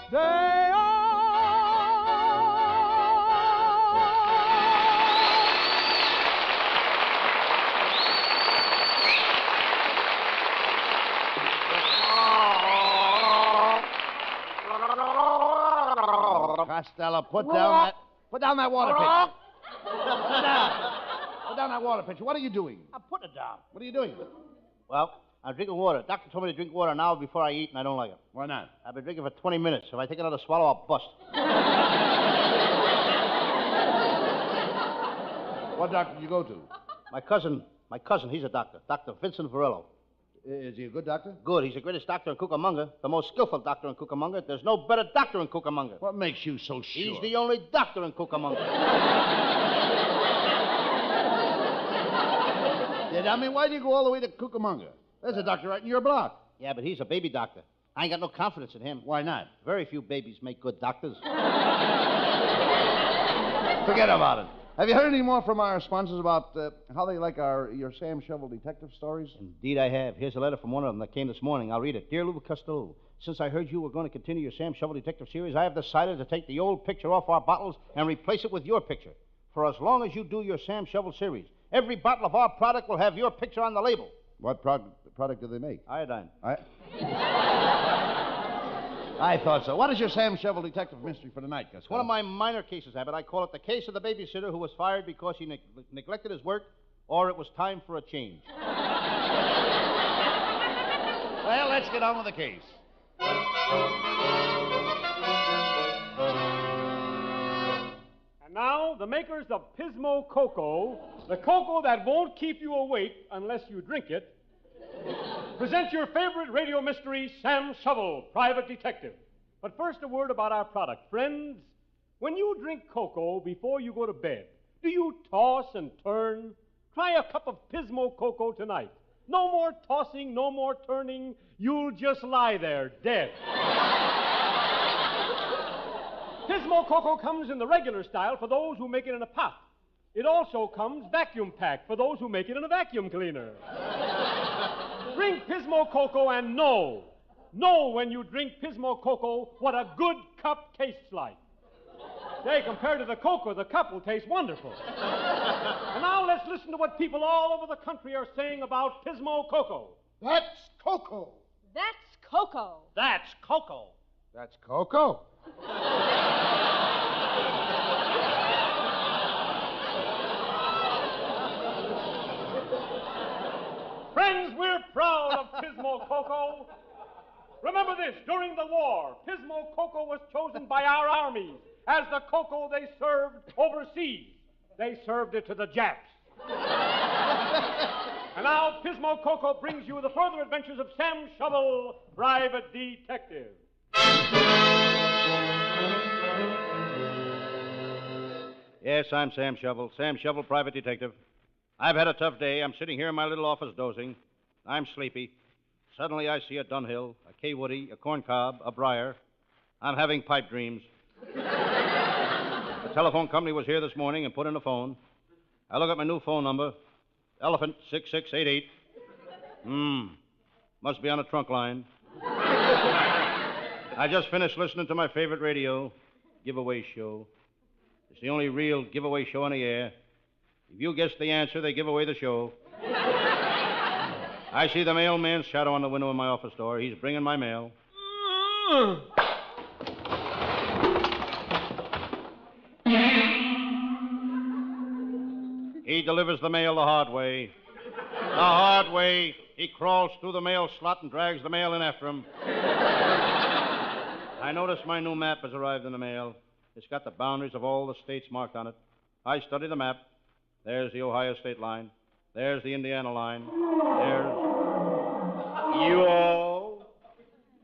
day out? Costello, put down that water pitcher. Put down that water pitcher. What are you doing? I put it down. What are you doing? Well, I'm drinking water. Doctor told me to drink water an hour before I eat, and I don't like it. Why not? I've been drinking for 20 minutes. If I take another swallow, I'll bust. What doctor did you go to? My cousin, he's a doctor. Dr. Vincent Varello. Is he a good doctor? Good. He's the greatest doctor in Cucamonga, the most skillful doctor in Cucamonga. There's no better doctor in Cucamonga. What makes you so sure? He's the only doctor in Cucamonga. Yeah, I mean, why do you go all the way to Cucamonga? There's a doctor right in your block. Yeah, but he's a baby doctor. I ain't got no confidence in him. Why not? Very few babies make good doctors. Forget about it. Have you heard any more from our sponsors about how they like your Sam Shovel detective stories? Indeed, I have. Here's a letter from one of them that came this morning. I'll read it. Dear Lou Costello, since I heard you were going to continue your Sam Shovel detective series, I have decided to take the old picture off our bottles and replace it with your picture. For as long as you do your Sam Shovel series, every bottle of our product will have your picture on the label. What product do they make? Iodine. I thought so. What is your Sam Shovel detective mystery for tonight, Gus? It's one of my minor cases, Abbott. I call it the case of the babysitter who was fired because he neglected his work, or it was time for a change. Well, let's get on with the case. And now, the makers of Pismo Cocoa, the cocoa that won't keep you awake unless you drink it, present your favorite radio mystery, Sam Shovel, Private Detective. But first, a word about our product. Friends, when you drink cocoa before you go to bed, do you toss and turn? Try a cup of Pismo Cocoa tonight. No more tossing, no more turning. You'll just lie there, dead. Pismo Cocoa comes in the regular style for those who make it in a pot. It also comes vacuum packed for those who make it in a vacuum cleaner. Drink Pismo Cocoa and know when you drink Pismo Cocoa what a good cup tastes like. Say, compared to the cocoa, the cup will taste wonderful. And now let's listen to what people all over the country are saying about Pismo Cocoa. That's cocoa. That's cocoa. That's cocoa. That's cocoa. Friends, we're proud of Pismo Cocoa. Remember this, during the war, Pismo Cocoa was chosen by our armies as the cocoa they served overseas. They served it to the Japs. And now Pismo Cocoa brings you the further adventures of Sam Shovel, Private Detective. Yes, I'm Sam Shovel, Private Detective. I've had a tough day. I'm sitting here in my little office dozing. I'm sleepy. Suddenly I see a Dunhill, a K. Woody, a corncob, a briar. I'm having pipe dreams. The telephone company was here this morning and put in a phone. I look at my new phone number, Elephant 6688. Must be on a trunk line. I just finished listening to my favorite radio giveaway show. It's the only real giveaway show on the air. If you guess the answer, they give away the show. I see the mailman's shadow on the window of my office door. He's bringing my mail. He delivers the mail the hard way. The hard way. He crawls through the mail slot and drags the mail in after him. I notice my new map has arrived in the mail. It's got the boundaries of all the states marked on it. I study the map. There's the Ohio state line. There's the Indiana line. There's... Yo!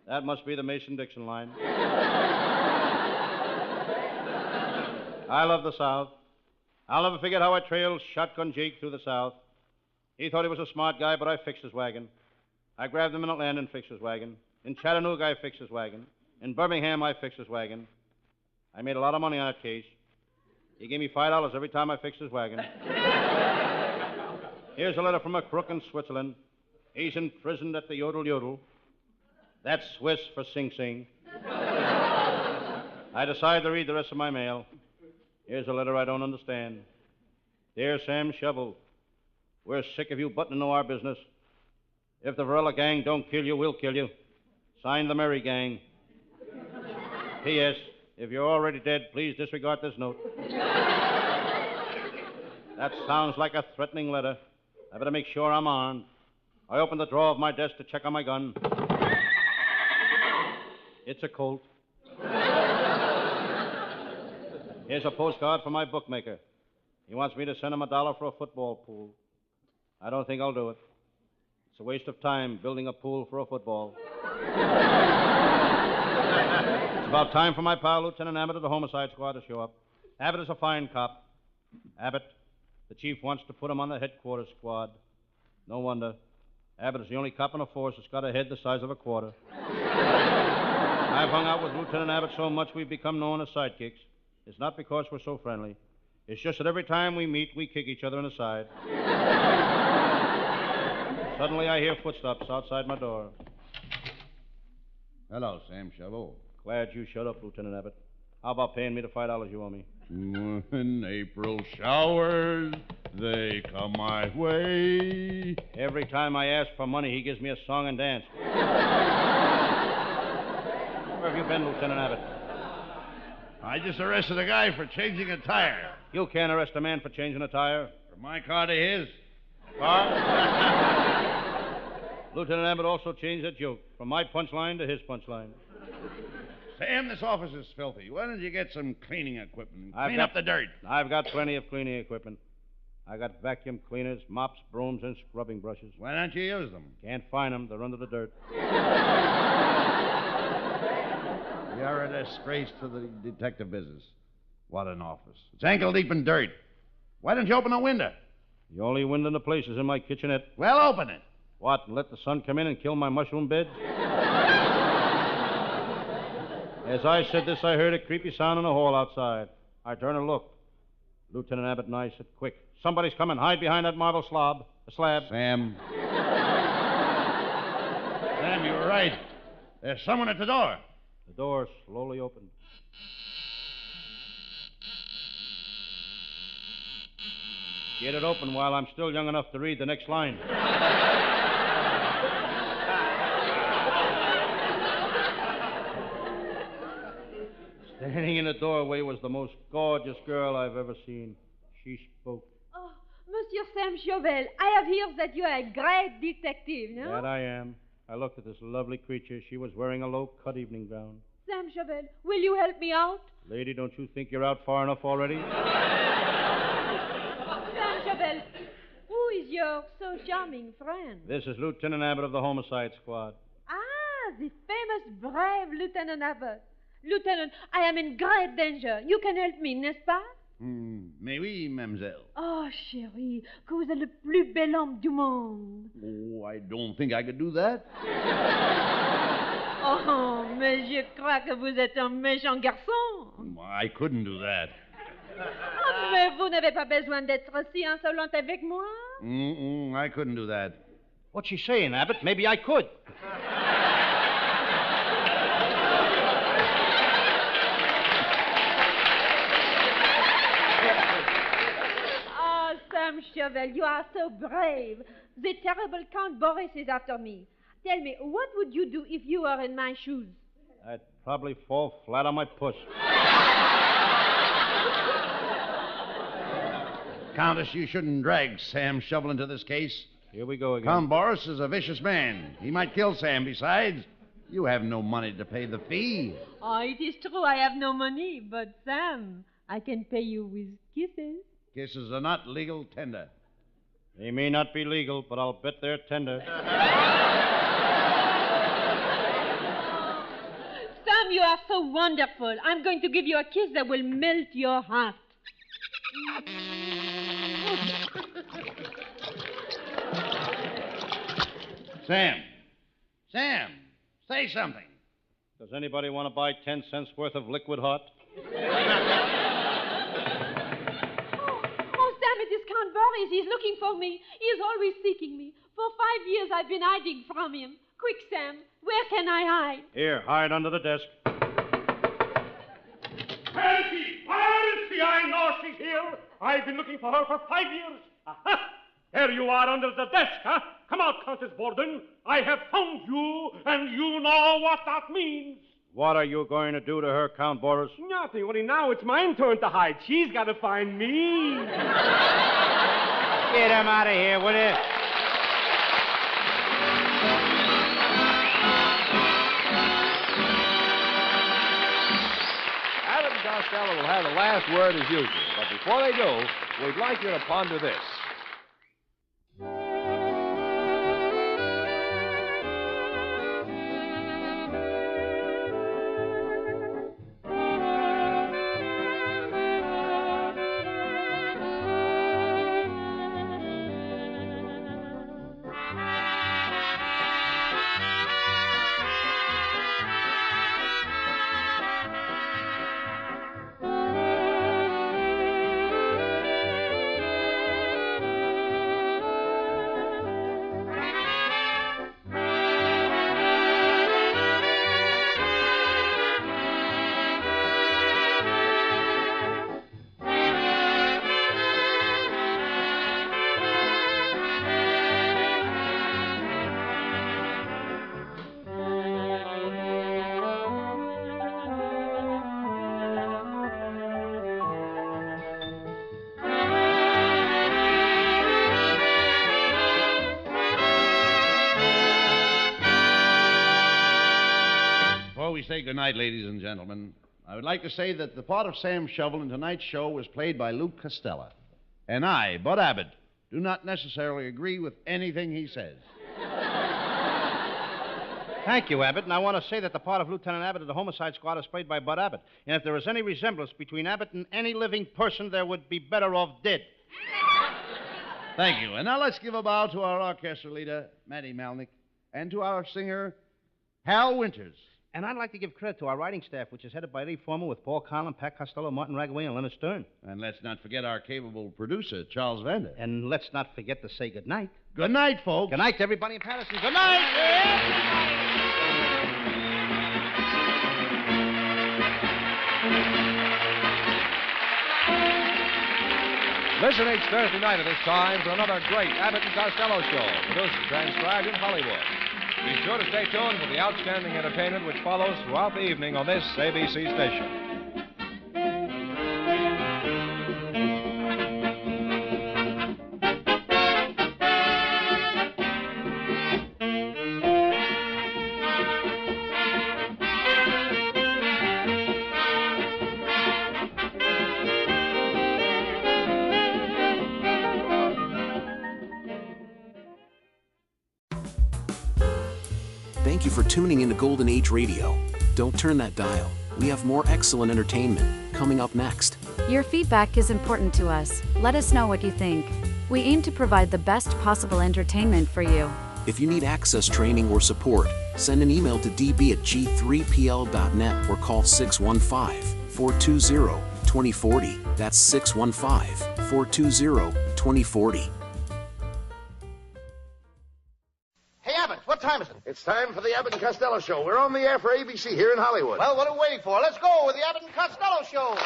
That must be the Mason-Dixon line. I love the South. I'll never forget how I trailed Shotgun Jake through the South. He thought he was a smart guy, but I fixed his wagon. I grabbed him in Atlanta and fixed his wagon. In Chattanooga, I fixed his wagon. In Birmingham, I fixed his wagon. I made a lot of money on that case. He gave me $5 every time I fixed his wagon. Here's a letter from a crook in Switzerland. He's imprisoned at the Yodel Yodel. That's Swiss for Sing Sing. I decided to read the rest of my mail. Here's a letter I don't understand. Dear Sam Shovel, we're sick of you butting into our business. If the Varela gang don't kill you, we'll kill you. Signed, the Murray gang. P.S. If you're already dead, please disregard this note. That sounds like a threatening letter. I better make sure I'm armed. I opened the drawer of my desk to check on my gun. It's a Colt. Here's a postcard from my bookmaker. He wants me to send him $1 for a football pool. I don't think I'll do it. It's a waste of time building a pool for a football. It's about time for my pal, Lieutenant Abbott of the Homicide Squad, to show up. Abbott is a fine cop. Abbott, the chief wants to put him on the headquarters squad. No wonder. Abbott is the only cop in the force that's got a head the size of a quarter. I've hung out with Lieutenant Abbott so much we've become known as sidekicks. It's not because we're so friendly. It's just that every time we meet, we kick each other in the side. Suddenly, I hear footsteps outside my door. Hello, Sam Shovel. Glad you shut up, Lieutenant Abbott. How about paying me the $5 you owe me? When April showers, they come my way. Every time I ask for money, he gives me a song and dance. Where have you been, Lieutenant Abbott? I just arrested a guy for changing a tire. You can't arrest a man for changing a tire. From my car to his. Car? Lieutenant Abbott also changed that joke from my punchline to his punchline. Sam, this office is filthy. Why don't you get some cleaning equipment and clean up the dirt? I've got plenty of cleaning equipment. I got vacuum cleaners, mops, brooms, and scrubbing brushes. Why don't you use them? Can't find them. They're under the dirt. You're a disgrace to the detective business. What an office. It's ankle deep in dirt. Why don't you open a window? The only window in the place is in my kitchenette. Well, open it. What, and let the sun come in and kill my mushroom beds? As I said this, I heard a creepy sound in the hall outside. I turned and looked. Lieutenant Abbott and I said, quick, somebody's coming. Hide behind that marble slab. Sam. Sam, you were right. There's someone at the door. The door slowly opened. Get it open while I'm still young enough to read the next line. Standing in the doorway was the most gorgeous girl I've ever seen. She spoke. Oh, Monsieur Sam Chauvel, I have heard that you are a great detective, no? That I am. I looked at this lovely creature. She was wearing a low-cut evening gown. Sam Chauvel, will you help me out? Lady, don't you think you're out far enough already? Sam Chauvel, who is your so charming friend? This is Lieutenant Abbott of the Homicide Squad. Ah, the famous brave Lieutenant Abbott. Lieutenant, I am in great danger. You can help me, n'est-ce pas? Mais oui, mademoiselle. Oh, chérie, que vous êtes le plus bel homme du monde. Oh, I don't think I could do that. Oh, mais je crois que vous êtes un méchant garçon. I couldn't do that. Oh, mais vous n'avez pas besoin d'être si insolente avec moi. I couldn't do that. What's she saying, Abbott? Maybe I could. Sam Chauvel, you are so brave. The terrible Count Boris is after me. Tell me, what would you do if you were in my shoes? I'd probably fall flat on my puss. Countess, you shouldn't drag Sam Shovel into this case. Here we go again. Count Boris is a vicious man. He might kill Sam. Besides, you have no money to pay the fee. Oh, it is true I have no money, but Sam, I can pay you with kisses. Kisses are not legal tender. They may not be legal, but I'll bet they're tender. Sam, you are so wonderful. I'm going to give you a kiss that will melt your heart. Sam, say something. Does anybody want to buy 10 cents worth of liquid hot? Oh, Sam, it is Count Boris. He's looking for me. He is always seeking me. For 5 years I've been hiding from him. Quick, Sam, where can I hide? Here, hide under the desk. Where is she? I know she's here. I've been looking for her for 5 years. Aha! There you are under the desk, huh? Come out, Countess Borden. I have found you, and you know what that means. What are you going to do to her, Count Boris? Nothing. Only now it's my turn to hide. She's got to find me. Get him out of here, will you? Abbott and Costello will have the last word as usual. But before they do, we'd like you to ponder this. Before we say goodnight, ladies and gentlemen, I would like to say that the part of Sam Shovel in tonight's show was played by Luke Costello. And I, Bud Abbott, do not necessarily agree with anything he says. Thank you, Abbott. And I want to say that the part of Lieutenant Abbott of the Homicide Squad is played by Bud Abbott. And if there is any resemblance between Abbott and any living person, there would be better off dead. Thank you. And now let's give a bow to our orchestra leader, Matty Malnick, and to our singer, Hal Winters. And I'd like to give credit to our writing staff, which is headed by Lee Foreman with Paul Conlon, Pat Costello, Martin Ragaway, and Leonard Stern. And let's not forget our capable producer, Charles Vander. And let's not forget to say good night. Good night, folks. Good night to everybody in Patterson. Good night. Listen each Thursday night at this time for another great Abbott and Costello show, produced and transcribed in Hollywood. Be sure to stay tuned for the outstanding entertainment which follows throughout the evening on this ABC station. Thank you for tuning into Golden Age Radio. Don't turn that dial. We have more excellent entertainment coming up next. Your feedback is important to us. Let us know what you think. We aim to provide the best possible entertainment for you. If you need access training or support, send an email to db@g3pl.net or call 615-420-2040. That's 615-420-2040. Hey, Abbott, what time is it? It's time for the Abbott and Costello show. We're on the air for ABC here in Hollywood. Well, what are we waiting for? Let's go with the Abbott and Costello show.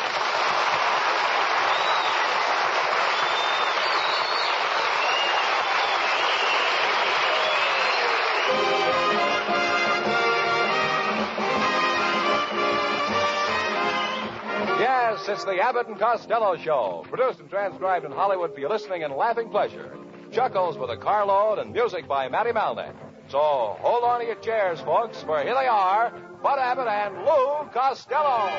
It's the Abbott and Costello Show, produced and transcribed in Hollywood for your listening and laughing pleasure. Chuckles with a carload and music by Matty Malnick. So hold on to your chairs, folks, for here they are, Bud Abbott and Lou Costello.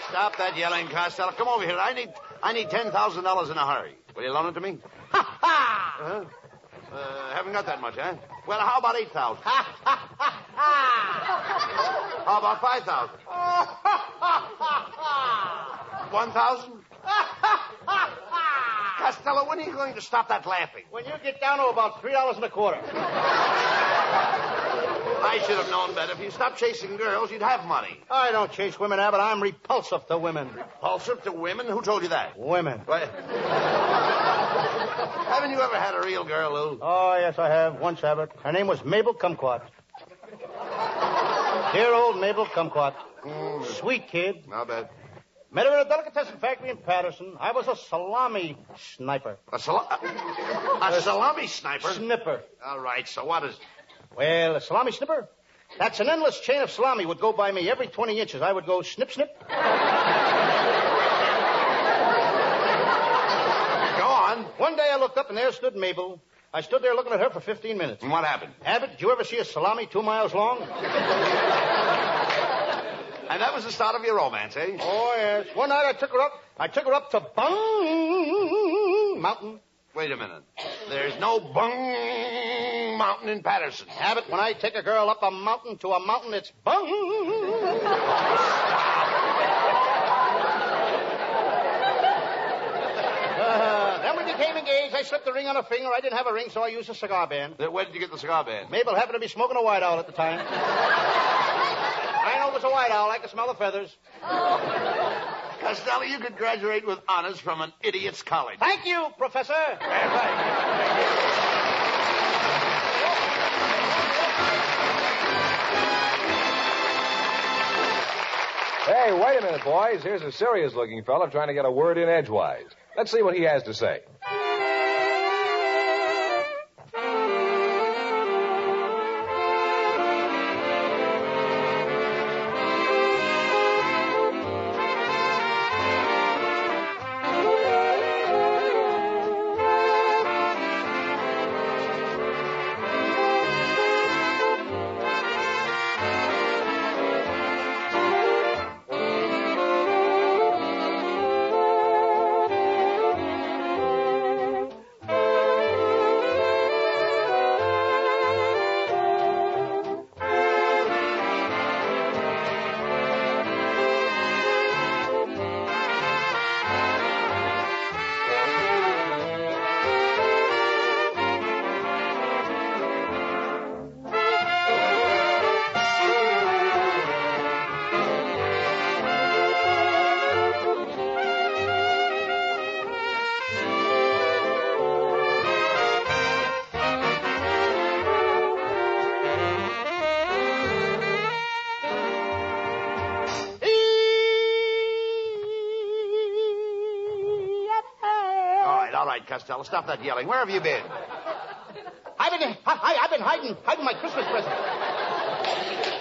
Stop that yelling, Costello. Come over here. I need $10,000 in a hurry. Will you loan it to me? Ha ha! Haven't got that much, huh? Well, how about 8,000? How about 5,000? 1,000? Costello, when are you going to stop that laughing? When you get down to about $3.25. I should have known better. If you stopped chasing girls, you'd have money. I don't chase women, Abbott. I'm repulsive to women. Repulsive to women? Who told you that? Women. What? Haven't you ever had a real girl, Lou? Oh, yes, I have. Once, Abbott. Her name was Mabel Kumquat. Dear old Mabel Kumquat. Sweet kid. Not bad. Met her at a delicatessen factory in Patterson. I was a salami sniper. A salami sniper? Snipper. All right, so what is... Well, a salami snipper? That's an endless chain of salami would go by me every 20 inches. I would go snip, snip. Go on. One day I looked up and there stood Mabel. I stood there looking at her for 15 minutes. And what happened? Abbott, did you ever see a salami 2 miles long? And that was the start of your romance, eh? Oh, yes. One night I took her up to Bung Mountain. Wait a minute. There's no Bung Mountain in Patterson. Abbott, when I take a girl up a mountain to a mountain, it's Bung. Then we became engaged. I slipped the ring on her finger. I didn't have a ring, so I used a cigar band. Where did you get the cigar band? Mabel happened to be smoking a White Owl at the time. I know it was a White Owl. I could smell the feathers. Costello, you could graduate with honors from an idiot's college. Thank you, Professor. Hey, wait a minute, boys. Here's a serious-looking fella trying to get a word in edgewise. Let's see what he has to say. Costello, stop that yelling. Where have you been? I've been hiding my Christmas present.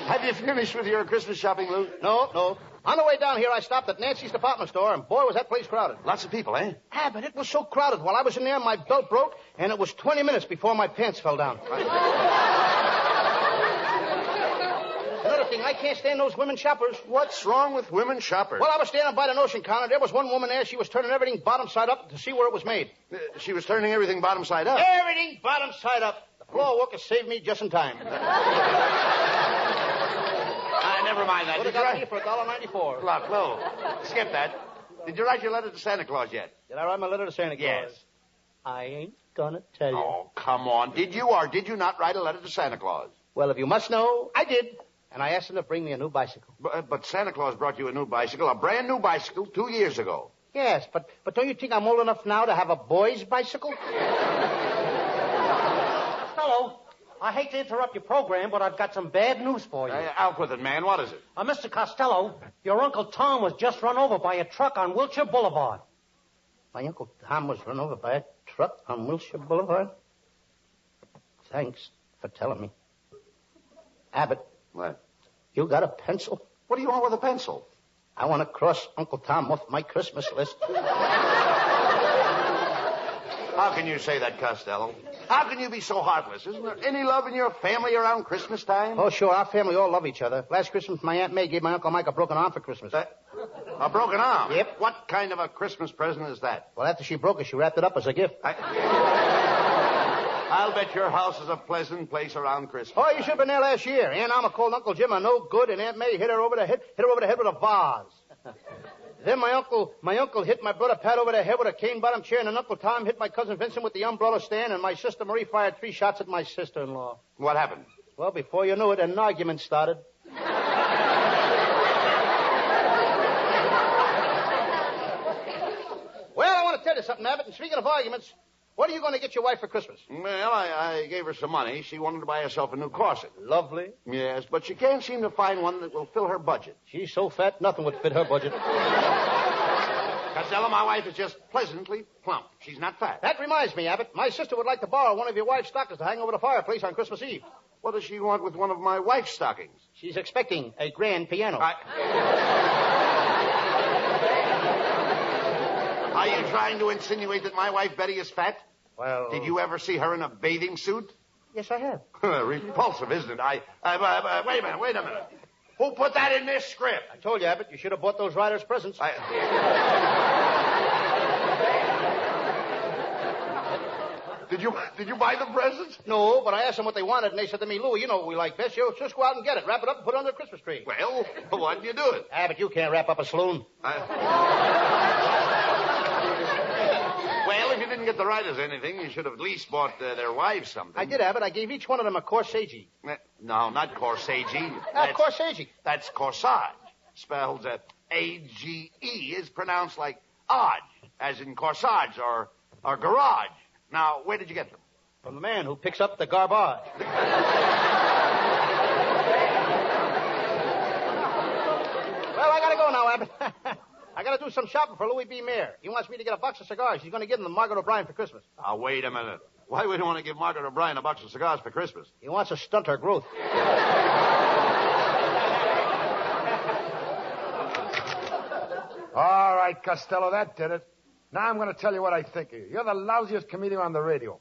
Have you finished with your Christmas shopping, Lou? No. On the way down here, I stopped at Nancy's department store, and boy, was that place crowded. Lots of people, eh? Yeah, but it was so crowded. While I was in there, my belt broke, and it was 20 minutes before my pants fell down. Another thing, I can't stand those women shoppers. What's wrong with women shoppers? Well, I was standing by the notion counter. There was one woman there. She was turning everything bottom side up to see where it was made. She was turning everything bottom side up? Everything bottom side up. The floor worker saved me just in time. Never mind that. Would have got me for $1.94. Look, Lou, skip that. Did you write your letter to Santa Claus yet? Did I write my letter to Santa Claus? Yes. I ain't gonna tell you. Oh, come on. Did you or did you not write a letter to Santa Claus? Well, if you must know, I did. And I asked him to bring me a new bicycle. But Santa Claus brought you a new bicycle, a brand new bicycle, 2 years ago. Yes, but don't you think I'm old enough now to have a boy's bicycle? Hello. I hate to interrupt your program, but I've got some bad news for you. Out with it, man. What is it? Mr. Costello, your Uncle Tom was just run over by a truck on Wilshire Boulevard. My Uncle Tom was run over by a truck on Wilshire Boulevard? Thanks for telling me. Abbott. What? You got a pencil? What do you want with a pencil? I want to cross Uncle Tom off my Christmas list. How can you say that, Costello? How can you be so heartless? Isn't there any love in your family around Christmas time? Oh, sure. Our family all love each other. Last Christmas, my Aunt May gave my Uncle Mike a broken arm for Christmas. A broken arm? Yep. What kind of a Christmas present is that? Well, after she broke it, she wrapped it up as a gift. I'll bet your house is a pleasant place around Christmas. Oh, you should have been there last year. Aunt Alma called Uncle Jim a no good, and Aunt May hit her over the head with a vase. Then my uncle hit my brother Pat over the head with a cane bottom chair, and then Uncle Tom hit my cousin Vincent with the umbrella stand, and my sister Marie fired 3 shots at my sister-in-law. What happened? Well, before you knew it, an argument started. Well, I want to tell you something, Abbott, and speaking of arguments, what are you going to get your wife for Christmas? Well, I gave her some money. She wanted to buy herself a new corset. Lovely. Yes, but she can't seem to find one that will fill her budget. She's so fat, nothing would fit her budget. Costello, my wife is just pleasantly plump. She's not fat. That reminds me, Abbott. My sister would like to borrow one of your wife's stockings to hang over the fireplace on Christmas Eve. What does she want with one of my wife's stockings? She's expecting a grand piano. Are you trying to insinuate that my wife Betty is fat? Well... Did you ever see her in a bathing suit? Yes, I have. Repulsive, isn't it? Wait a minute. Who put that in this script? I told you, Abbott, you should have bought those writers presents. Did you buy the presents? No, but I asked them what they wanted, and they said to me, Louie, you know what we like best. You just go out and get it. Wrap it up and put it under the Christmas tree. Well, why didn't you do it? Abbott, you can't wrap up a saloon. Well, if you didn't get the writers anything, you should have at least bought their wives something. I did, Abbott. I gave each one of them a corsage. No, not corsage. Corsage. That's corsage. Spelled A-G-E is pronounced like odd, as in corsage or garage. Now, where did you get them? From the man who picks up the garbage. Well, I gotta go now, Abbott. I gotta do some shopping for Louis B. Mayer. He wants me to get a box of cigars. He's gonna give them to Margaret O'Brien for Christmas. Now, wait a minute. Why would you want to give Margaret O'Brien a box of cigars for Christmas? He wants to stunt her growth. All right, Costello, that did it. Now I'm going to tell you what I think of you. You're the lousiest comedian on the radio.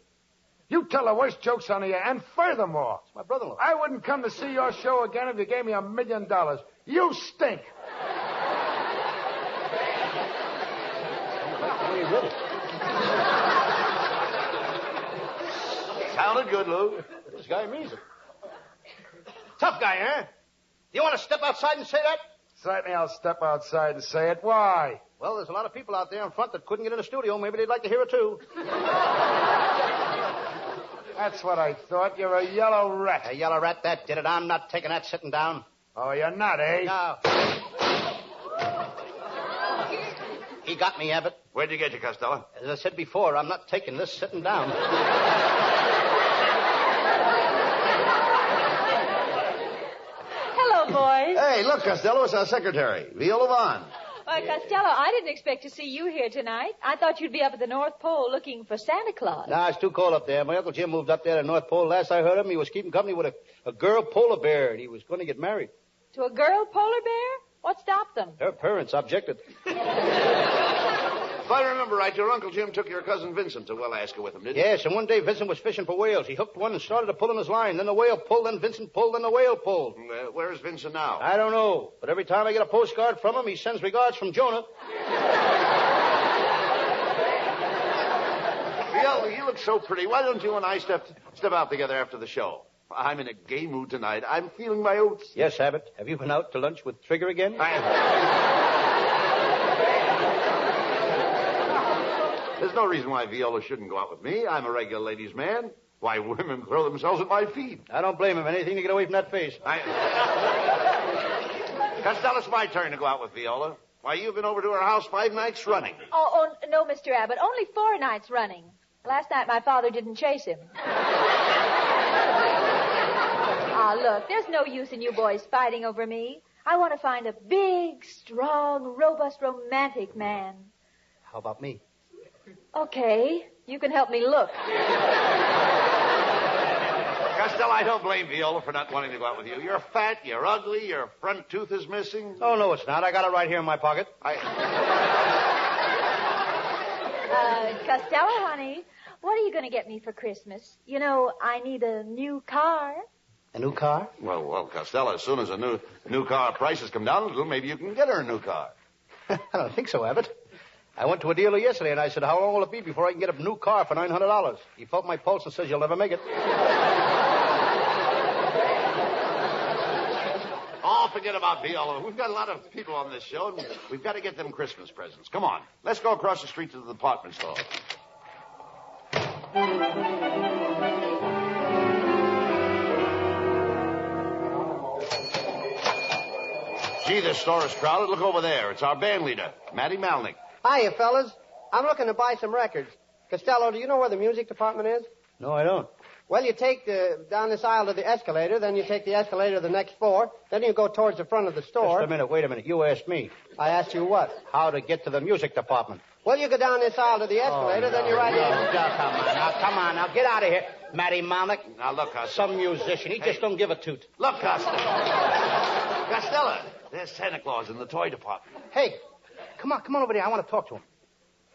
You tell the worst jokes on the air, and furthermore... It's my brother-in-law. I wouldn't come to see your show again if you gave me $1 million. You stink. Sounded good, Lou. This guy means it. Tough guy, huh? Do you want to step outside and say that? Certainly I'll step outside and say it. Why? Well, there's a lot of people out there in front that couldn't get in the studio. Maybe they'd like to hear it, too. That's what I thought. You're a yellow rat. A yellow rat, that did it. I'm not taking that sitting down. Oh, you're not, eh? No. He got me, Abbott. Where'd you get you, Costello? As I said before, I'm not taking this sitting down. Hello, boys. Hey, look, Costello, it's our secretary, Viola Vaughn. Why, Costello, I didn't expect to see you here tonight. I thought you'd be up at the North Pole looking for Santa Claus. Nah, it's too cold up there. My Uncle Jim moved up there to the North Pole. Last I heard of him, he was keeping company with a girl polar bear, and he was going to get married. To a girl polar bear? What stopped them? Her parents objected. If I remember right, your Uncle Jim took your cousin Vincent to Alaska with him, didn't he? Yes, and one day Vincent was fishing for whales. He hooked one and started to pull in his line. Then the whale pulled, then Vincent pulled, then the whale pulled. Where's Vincent now? I don't know. But every time I get a postcard from him, he sends regards from Jonah. Viola, you look so pretty. Why don't you and I step out together after the show? I'm in a gay mood tonight. I'm feeling my oats. Yes, Abbott. Have you been out to lunch with Trigger again? There's no reason why Viola shouldn't go out with me. I'm a regular ladies' man. Why, women throw themselves at my feet. I don't blame him. Anything to get away from that face. Costello, it's my turn to go out with Viola. Why, you've been over to her house 5 nights running. Oh, no, Mr. Abbott. Only 4 nights running. Last night my father didn't chase him. Now, look, there's no use in you boys fighting over me. I want to find a big, strong, robust, romantic man. How about me? Okay, you can help me look. Costello, I don't blame Viola for not wanting to go out with you. You're fat, you're ugly, your front tooth is missing. Oh, no, it's not. I got it right here in my pocket. Costello, honey, what are you going to get me for Christmas? You know, I need a new car. A new car? Well, Costello, as soon as a new car prices come down a little, maybe you can get her a new car. I don't think so, Abbott. I went to a dealer yesterday, and I said, how long will it be before I can get a new car for $900? He felt my pulse and says, you'll never make it. Oh, forget about Viola. We've got a lot of people on this show, and we've got to get them Christmas presents. Come on. Let's go across the street to the department store. Gee, this store is crowded. Look over there. It's our band leader, Matty Malnick. Hiya, fellas. I'm looking to buy some records. Costello, do you know where the music department is? No, I don't. Well, you take down this aisle to the escalator, then you take the escalator to the next floor, then you go towards the front of the store. Just a minute, wait a minute. You asked me. I asked you what? How to get to the music department. Well, you go down this aisle to the escalator, then you're right in. Come on, now, get out of here. Matty Malnick. Now, look, Costello. Some musician. He just don't give a toot. Look, Costello. Costello, there's Santa Claus in the toy department. Hey, come on over there. I want to talk to him.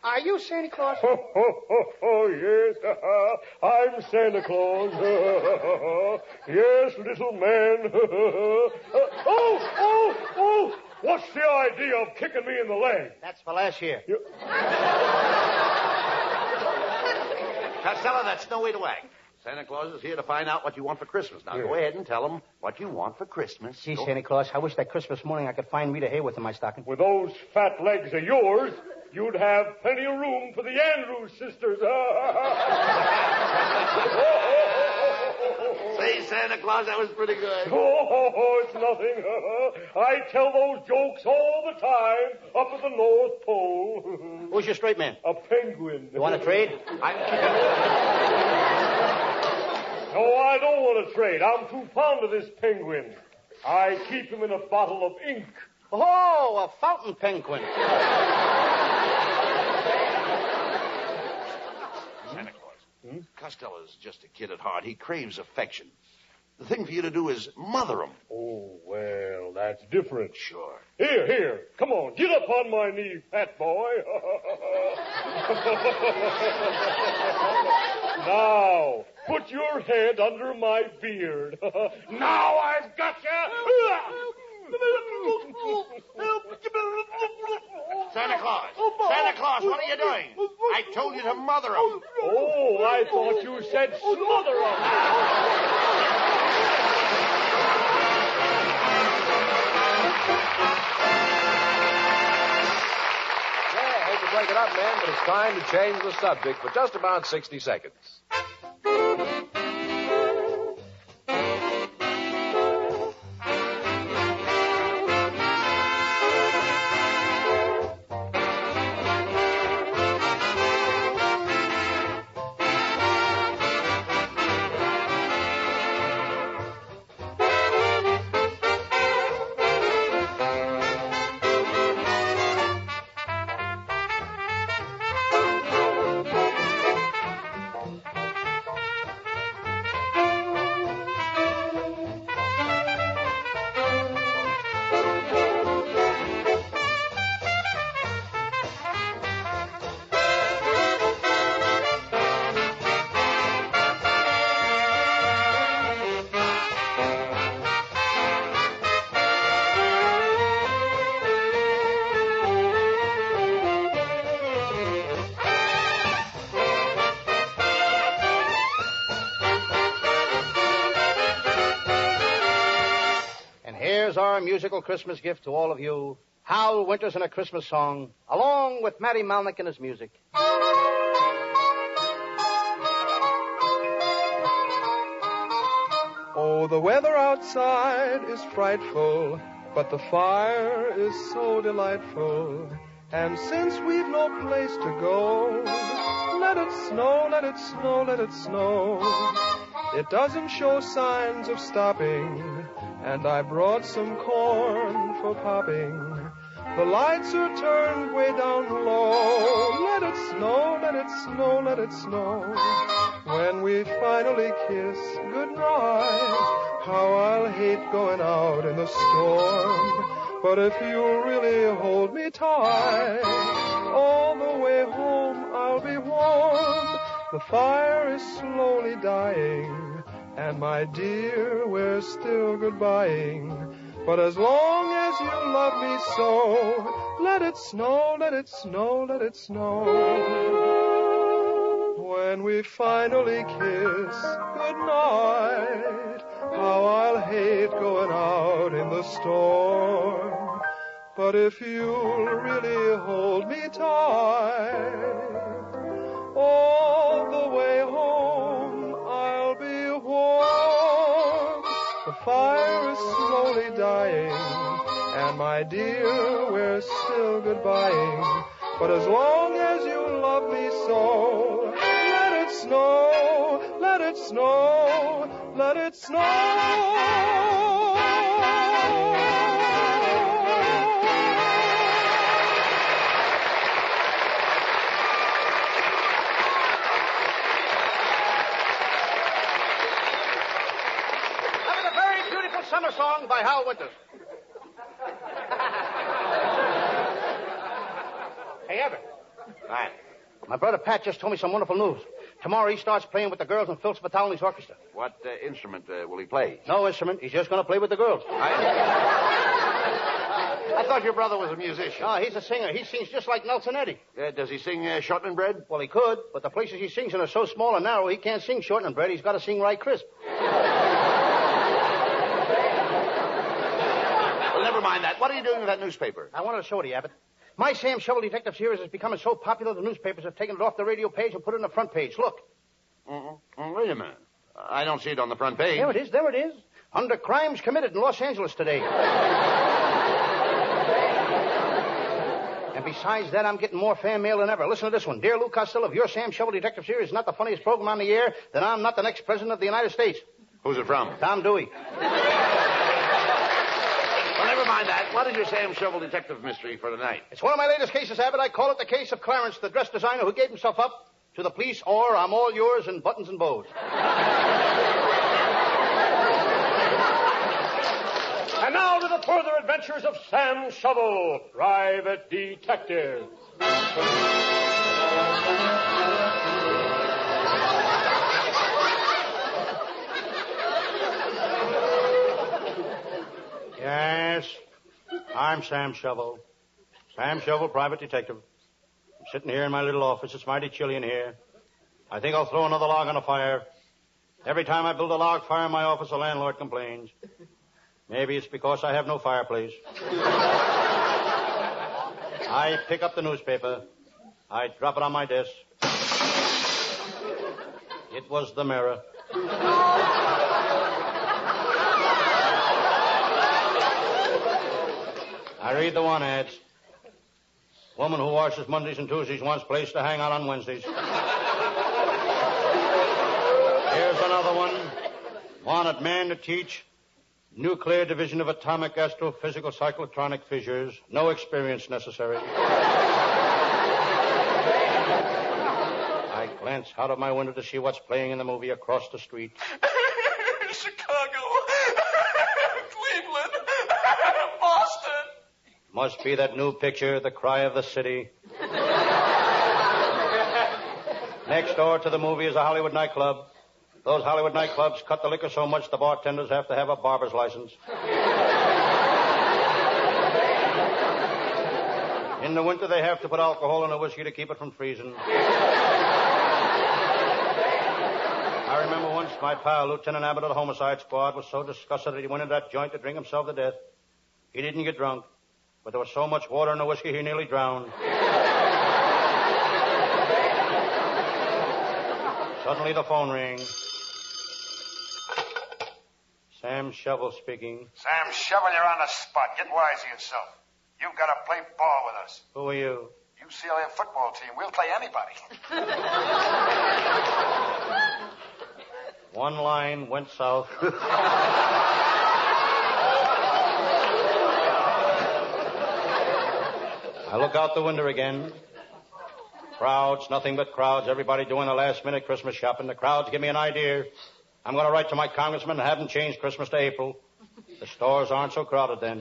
Are you Santa Claus? Oh, yes. I'm Santa Claus. Yes, little man. Oh! What's the idea of kicking me in the leg? That's for last year. Costello, that's no way to act. Santa Claus is here to find out what you want for Christmas. Now, go ahead and tell him what you want for Christmas. Gee, Santa Claus, I wish that Christmas morning I could find Rita Hayworth in my stocking. With those fat legs of yours, you'd have plenty of room for the Andrews sisters. Say, Santa Claus, that was pretty good. Oh, it's nothing. I tell those jokes all the time up at the North Pole. Who's your straight man? A penguin. You want to trade? No, I don't want to trade. I'm too fond of this penguin. I keep him in a bottle of ink. Oh, a fountain penguin. Santa Claus. Costello's just a kid at heart. He craves affection. The thing for you to do is mother him. Oh, well, that's different. Sure. Here. Come on, get up on my knee, fat boy. Now, put your head under my beard. Now I've got you. Santa Claus, what are you doing? I told you to mother him. Oh, I thought you said smother him. Break it up, men, but it's time to change the subject for just about 60 seconds. Our musical Christmas gift to all of you, Hal Winters in a Christmas Song, along with Matty Malnick and his music. Oh, the weather outside is frightful, but the fire is so delightful. And since we've no place to go, let it snow, let it snow, let it snow. It doesn't show signs of stopping, and I brought some corn for popping. The lights are turned way down low. Let it snow, let it snow, let it snow. When we finally kiss goodnight, how I'll hate going out in the storm. But if you'll really hold me tight, all the way home I'll be warm. The fire is slowly dying, and my dear, we're still goodbying. But as long as you love me so, let it snow, let it snow, let it snow. When we finally kiss goodnight, how I'll hate going out in the storm. But if you'll really hold me tight, all the way home I'll be warm. The fire is slowly dying, and my dear, we're still goodbying. But as long as you love me so, let it snow, let it snow, let it snow. Summer song by Hal Winters. Hey, Abbott. Hi. My brother Pat just told me some wonderful news. Tomorrow he starts playing with the girls in Phil Spitali's orchestra. What instrument will he play? No instrument. He's just going to play with the girls. I thought your brother was a musician. No, he's a singer. He sings just like Nelson Eddy. Does he sing shortening bread? Well, he could, but the places he sings in are so small and narrow, he can't sing shortening bread. He's got to sing right crisp. Never mind that. What are you doing with that newspaper? I wanted to show it to you, Abbott. My Sam Shovel Detective series is becoming so popular, the newspapers have taken it off the radio page and put it on the front page. Look. Wait a minute. I don't see it on the front page. There it is, there it is. Under crimes committed in Los Angeles today. And besides that, I'm getting more fan mail than ever. Listen to this one. Dear Lou Costello, if your Sam Shovel Detective series is not the funniest program on the air, then I'm not the next president of the United States. Who's it from? Tom Dewey. Well, never mind that. What is your Sam Shovel Detective mystery for tonight? It's one of my latest cases, Abbott. I call it the case of Clarence, the dress designer who gave himself up to the police, or I'm all yours in buttons and bows. And now to the further adventures of Sam Shovel, private detective. Yes, I'm Sam Shovel. Sam Shovel, private detective. I'm sitting here in my little office. It's mighty chilly in here. I think I'll throw another log on the fire. Every time I build a log fire in my office, the landlord complains. Maybe it's because I have no fireplace. I pick up the newspaper. I drop it on my desk. It was the Mirror. I read the one ads. Woman who washes Mondays and Tuesdays wants place to hang out on Wednesdays. Here's another one. Wanted man to teach nuclear division of atomic astrophysical cyclotronic fissures. No experience necessary. I glance out of my window to see what's playing in the movie across the street. Chicago. Cleveland. Boston. Must be that new picture, The Cry of the City. Next door to the movie is a Hollywood nightclub. Those Hollywood nightclubs cut the liquor so much the bartenders have to have a barber's license. In the winter, they have to put alcohol in the whiskey to keep it from freezing. I remember once my pal, Lieutenant Abbott of the Homicide Squad, was so disgusted that he went into that joint to drink himself to death. He didn't get drunk, but there was so much water in the whiskey he nearly drowned. Suddenly the phone rings. Sam Shovel speaking. Sam Shovel, you're on the spot. Get wise to yourself. You've got to play ball with us. Who are you? UCLA football team. We'll play anybody. One line went south. I look out the window again. Crowds, nothing but crowds. Everybody doing the last-minute Christmas shopping. The crowds give me an idea. I'm going to write to my congressman and have him change Christmas to April. The stores aren't so crowded then.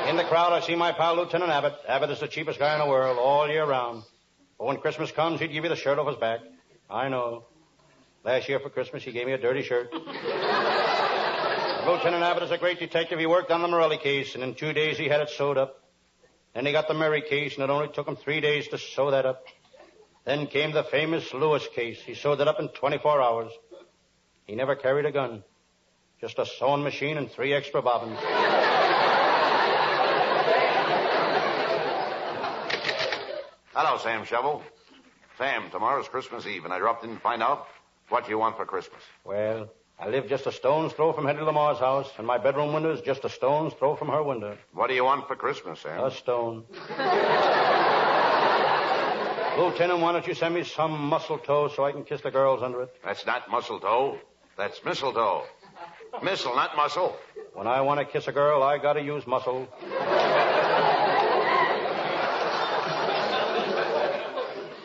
In the crowd, I see my pal, Lieutenant Abbott. Abbott is the cheapest guy in the world, all year round. But when Christmas comes, he'd give you the shirt off his back. I know. Last year for Christmas, he gave me a dirty shirt. Lieutenant Abbott is a great detective. He worked on the Morelli case, and in 2 days he had it sewed up. Then he got the Murray case, and it only took him 3 days to sew that up. Then came the famous Lewis case. He sewed it up in 24 hours. He never carried a gun. Just a sewing machine and 3 extra bobbins. Hello, Sam Shovel. Sam, tomorrow's Christmas Eve, and I dropped in to find out what you want for Christmas. Well, I live just a stone's throw from Hetty Lamar's house, and my bedroom window is just a stone's throw from her window. What do you want for Christmas, Sam? A stone. Lieutenant, why don't you send me some mistletoe so I can kiss the girls under it? That's not mistletoe. That's mistletoe. Missile, not muscle. When I want to kiss a girl, I gotta use muscle.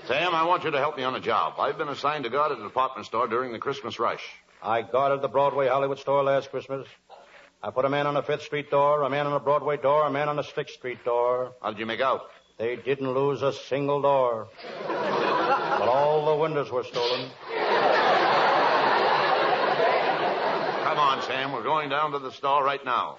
Sam, I want you to help me on a job. I've been assigned to guard a department store during the Christmas rush. I guarded the Broadway Hollywood store last Christmas. I put a man on the 5th Street door, a man on the Broadway door, a man on the 6th Street door. How did you make out? They didn't lose a single door. But all the windows were stolen. Come on, Sam. We're going down to the store right now.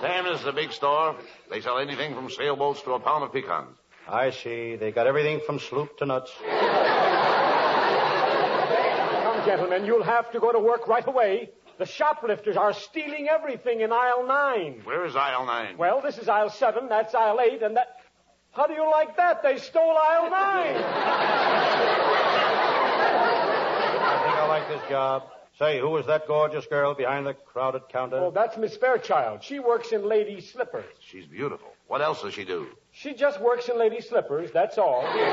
Sam, this is a big store. They sell anything from sailboats to a pound of pecans. I see. They got everything from sloop to nuts. Come, gentlemen, you'll have to go to work right away. The shoplifters are stealing everything in aisle 9. Where is aisle 9? Well, this is aisle 7, that's aisle 8, and that... How do you like that? They stole aisle 9. I think I like this job. Say, who is that gorgeous girl behind the crowded counter? Oh, that's Miss Fairchild. She works in ladies' slippers. She's beautiful. What else does she do? She just works in ladies' slippers, that's all. Hey,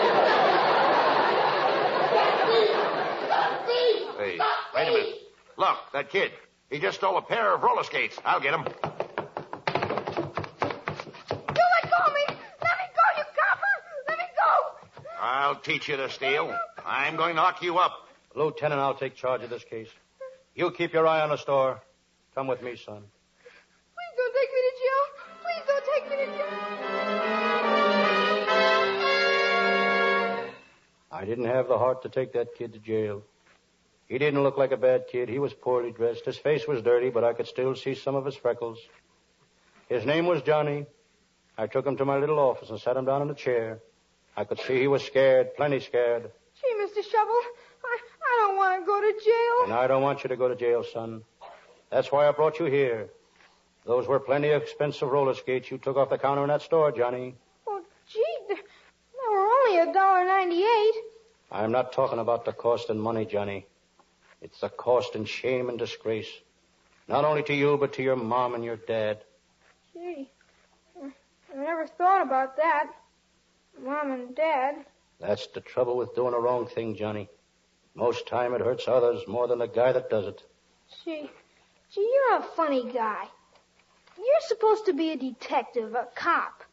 wait a minute. Look, that kid. He just stole a pair of roller skates. I'll get him. You let go of me! Let me go, you copper! Let me go! I'll teach you to steal. I'm going to lock you up. Lieutenant, I'll take charge of this case. You keep your eye on the store. Come with me, son. Please don't take me to jail. Please don't take me to jail. I didn't have the heart to take that kid to jail. He didn't look like a bad kid. He was poorly dressed. His face was dirty, but I could still see some of his freckles. His name was Johnny. I took him to my little office and sat him down in a chair. I could see he was scared, plenty scared. Gee, Mr. Shovel, I don't want to go to jail. And I don't want you to go to jail, son. That's why I brought you here. Those were plenty expensive roller skates you took off the counter in that store, Johnny. Oh, gee, they were only $1.98. I'm not talking about the cost in money, Johnny. It's the cost in shame and disgrace. Not only to you, but to your mom and your dad. Gee, I never thought about that. Mom and Dad. That's the trouble with doing a wrong thing, Johnny. Most time it hurts others more than the guy that does it. Gee, you're a funny guy. You're supposed to be a detective, a cop.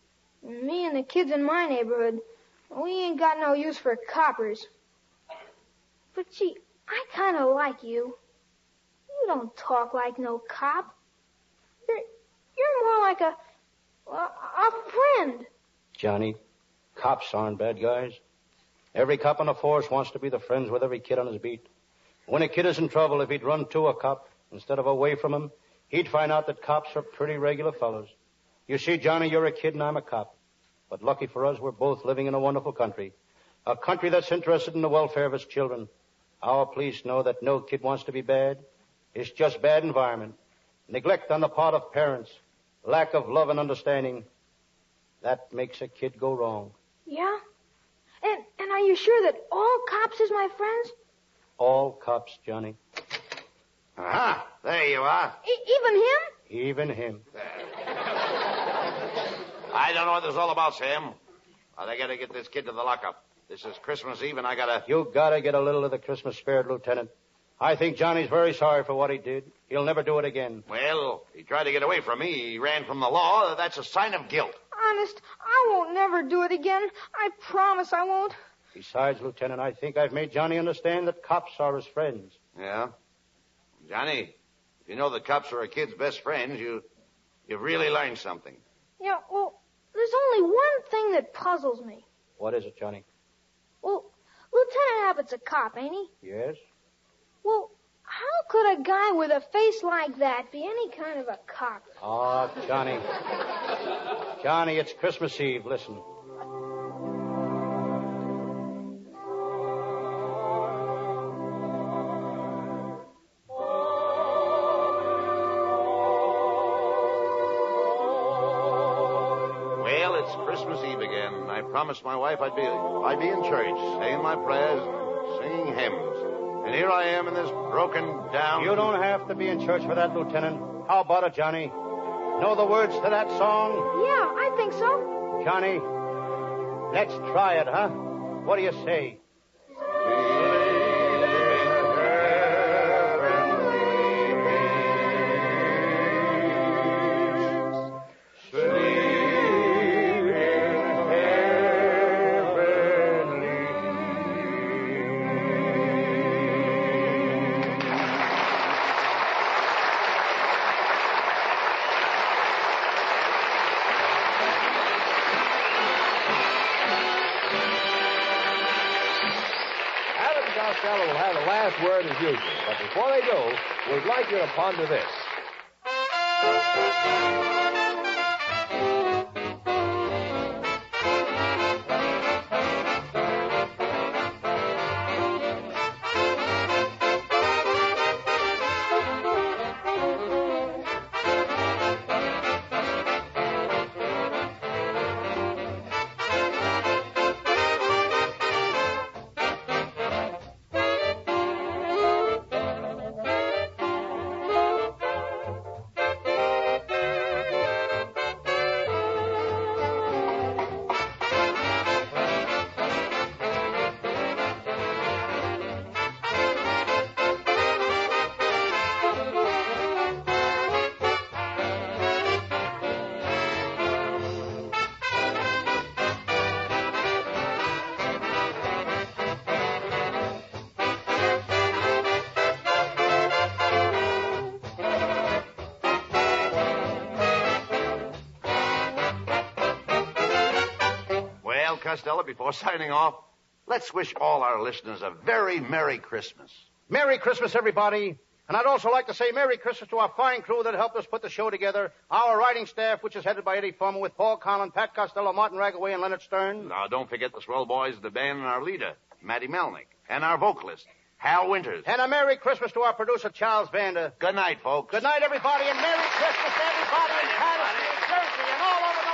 Me and the kids in my neighborhood, we ain't got no use for coppers. But gee, I kind of like you. You don't talk like no cop. You're more like a friend. Johnny, cops aren't bad guys. Every cop on the force wants to be the friends with every kid on his beat. When a kid is in trouble, if he'd run to a cop instead of away from him, he'd find out that cops are pretty regular fellows. You see, Johnny, you're a kid and I'm a cop. But lucky for us, we're both living in a wonderful country. A country that's interested in the welfare of its children. Our police know that no kid wants to be bad. It's just bad environment. Neglect on the part of parents. Lack of love and understanding. That makes a kid go wrong. Yeah? And are you sure that all cops is my friends? All cops, Johnny. Aha! There you are. Even him? Even him. I don't know what this is all about, Sam. I gotta get this kid to the lockup. This is Christmas Eve, and I gotta... You gotta get a little of the Christmas spirit, Lieutenant. I think Johnny's very sorry for what he did. He'll never do it again. Well, he tried to get away from me. He ran from the law. That's a sign of guilt. Honest, I won't never do it again. I promise I won't. Besides, Lieutenant, I think I've made Johnny understand that cops are his friends. Yeah? Johnny, if you know the cops are a kid's best friends, you've really learned something. Yeah, well, there's only one thing that puzzles me. What is it, Johnny? Well, Lieutenant Abbott's a cop, ain't he? Yes? Well, how could a guy with a face like that be any kind of a cop? Oh, Johnny. Johnny, it's Christmas Eve. Listen. Well, it's Christmas Eve again, and I promised my wife I'd be in church, saying my prayers and singing hymns. And here I am in this broken down... You don't have to be in church for that, Lieutenant. How about it, Johnny? Know the words to that song? Yeah, I think so. Johnny, let's try it, huh? What do you say? Costello will have the last word as usual. But before they do, we'd like you to ponder this. Costello, before signing off, let's wish all our listeners a very Merry Christmas. Merry Christmas, everybody. And I'd also like to say Merry Christmas to our fine crew that helped us put the show together. Our writing staff, which is headed by Eddie Fulmer, with Paul Conlon, Pat Costello, Martin Ragaway, and Leonard Stern. Now, don't forget the swell boys of the band and our leader, Matty Melnick, and our vocalist, Hal Winters. And a Merry Christmas to our producer, Charles Vander. Good night, folks. Good night, everybody, and Merry Christmas to everybody in Patterson, New Jersey, and all over the world.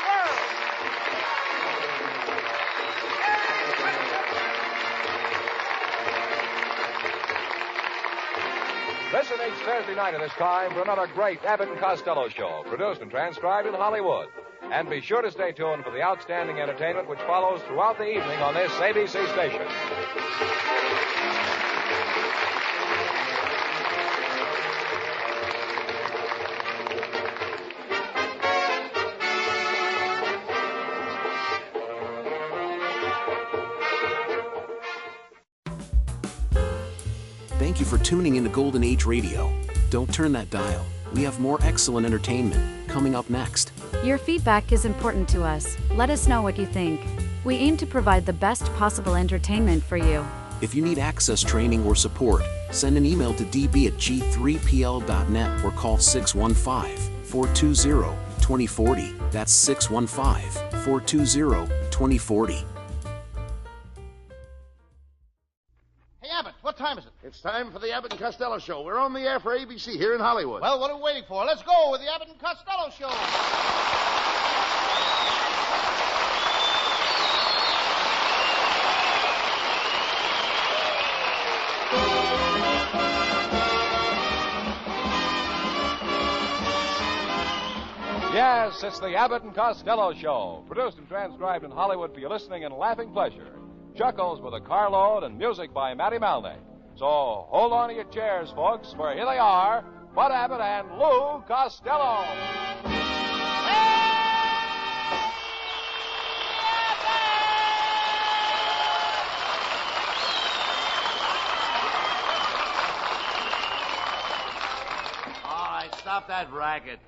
Listen each Thursday night at this time for another great Abbott and Costello show, produced and transcribed in Hollywood. And be sure to stay tuned for the outstanding entertainment which follows throughout the evening on this ABC station. Thank you for tuning into Golden Age Radio. Don't turn that dial. We have more excellent entertainment coming up next. Your feedback is important to us. Let us know what you think. We aim to provide the best possible entertainment for you. If you need access training or support, send an email to db@g3pl.net or call 615-420-2040. That's 615-420-2040. Hey, Abbott, what time is it? It's time for the Abbott and Costello show. We're on the air for ABC here in Hollywood. Well, what are we waiting for? Let's go with the Abbott and Costello show. Yes, it's the Abbott and Costello Show, produced and transcribed in Hollywood for your listening and laughing pleasure. Chuckles with a carload and music by Matty Malneck. So hold on to your chairs, folks, for here they are, Bud Abbott and Lou Costello. All right, stop that racket.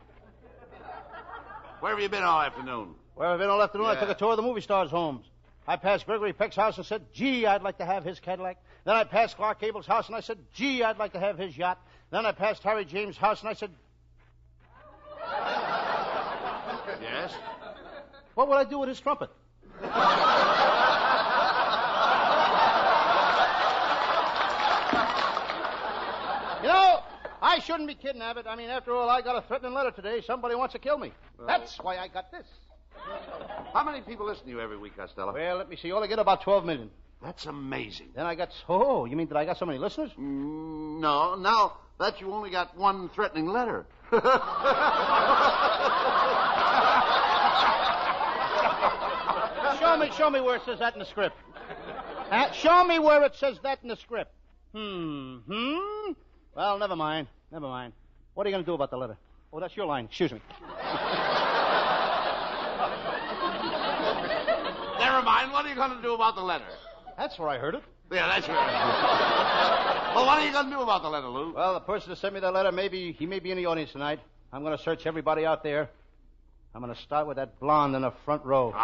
Where have you been all afternoon? Where have I been all afternoon? Yeah. I took a tour of the movie stars' homes. I passed Gregory Peck's house and said, gee, I'd like to have his Cadillac. Then I passed Clark Gable's house and I said, gee, I'd like to have his yacht. Then I passed Harry James' house and I said... Yes? What would I do with his trumpet? You know, I shouldn't be kidding, Abbott. I mean, after all, I got a threatening letter today. Somebody wants to kill me. That's why I got this. How many people listen to you every week, Costello? Well, let me see. Altogether, about 12 million. That's amazing. Then I got... Oh, you mean that I got so many listeners? No, now that you only got one threatening letter. Show me where it says that in the script. Show me where it says that in the script. Well, never mind. What are you going to do about the letter? Oh, that's your line. Excuse me. Never mind. What are you going to do about the letter? That's where I heard it. Yeah, that's right. Well, what are you going to do about the letter, Lou? Well, the person that sent me that letter, he may be in the audience tonight. I'm going to search everybody out there. I'm going to start with that blonde in the front row. No,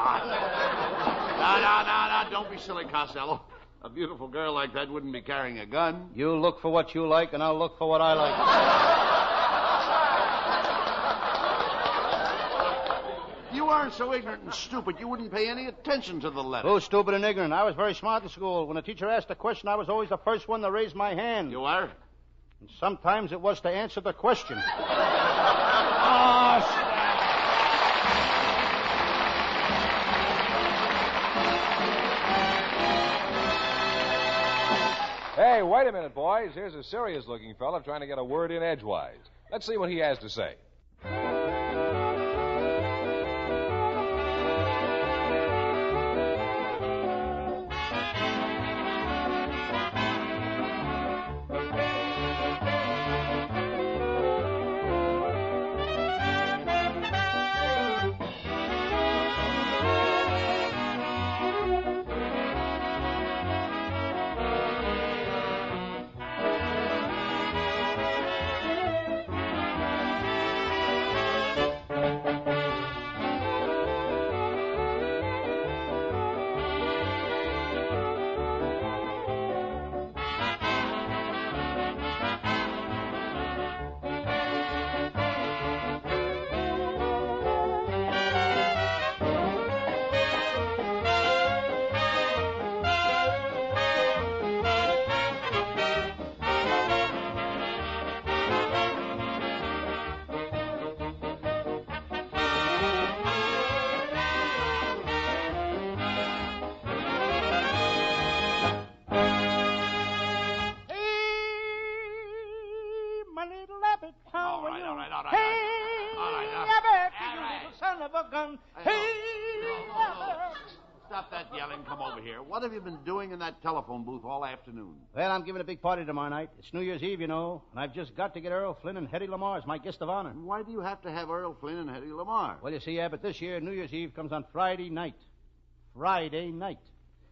don't be silly, Costello. A beautiful girl like that wouldn't be carrying a gun. You look for what you like, and I'll look for what I like. You aren't so ignorant and stupid you wouldn't pay any attention to the letter. Who's stupid and ignorant? I was very smart in school. When a teacher asked a question, I was always the first one to raise my hand. You are? And sometimes it was to answer the question. Hey, wait a minute, boys. Here's a serious-looking fella trying to get a word in edgewise. Let's see what he has to say. Stop that yelling. Come over here. What have you been doing in that telephone booth all afternoon? Well, I'm giving a big party tomorrow night. It's New Year's Eve, you know, and I've just got to get Earl Flynn and Hetty Lamar as my guest of honor. Why do you have to have Earl Flynn and Hetty Lamar? Well, you see, Abbott, this year New Year's Eve comes on Friday night. Friday night.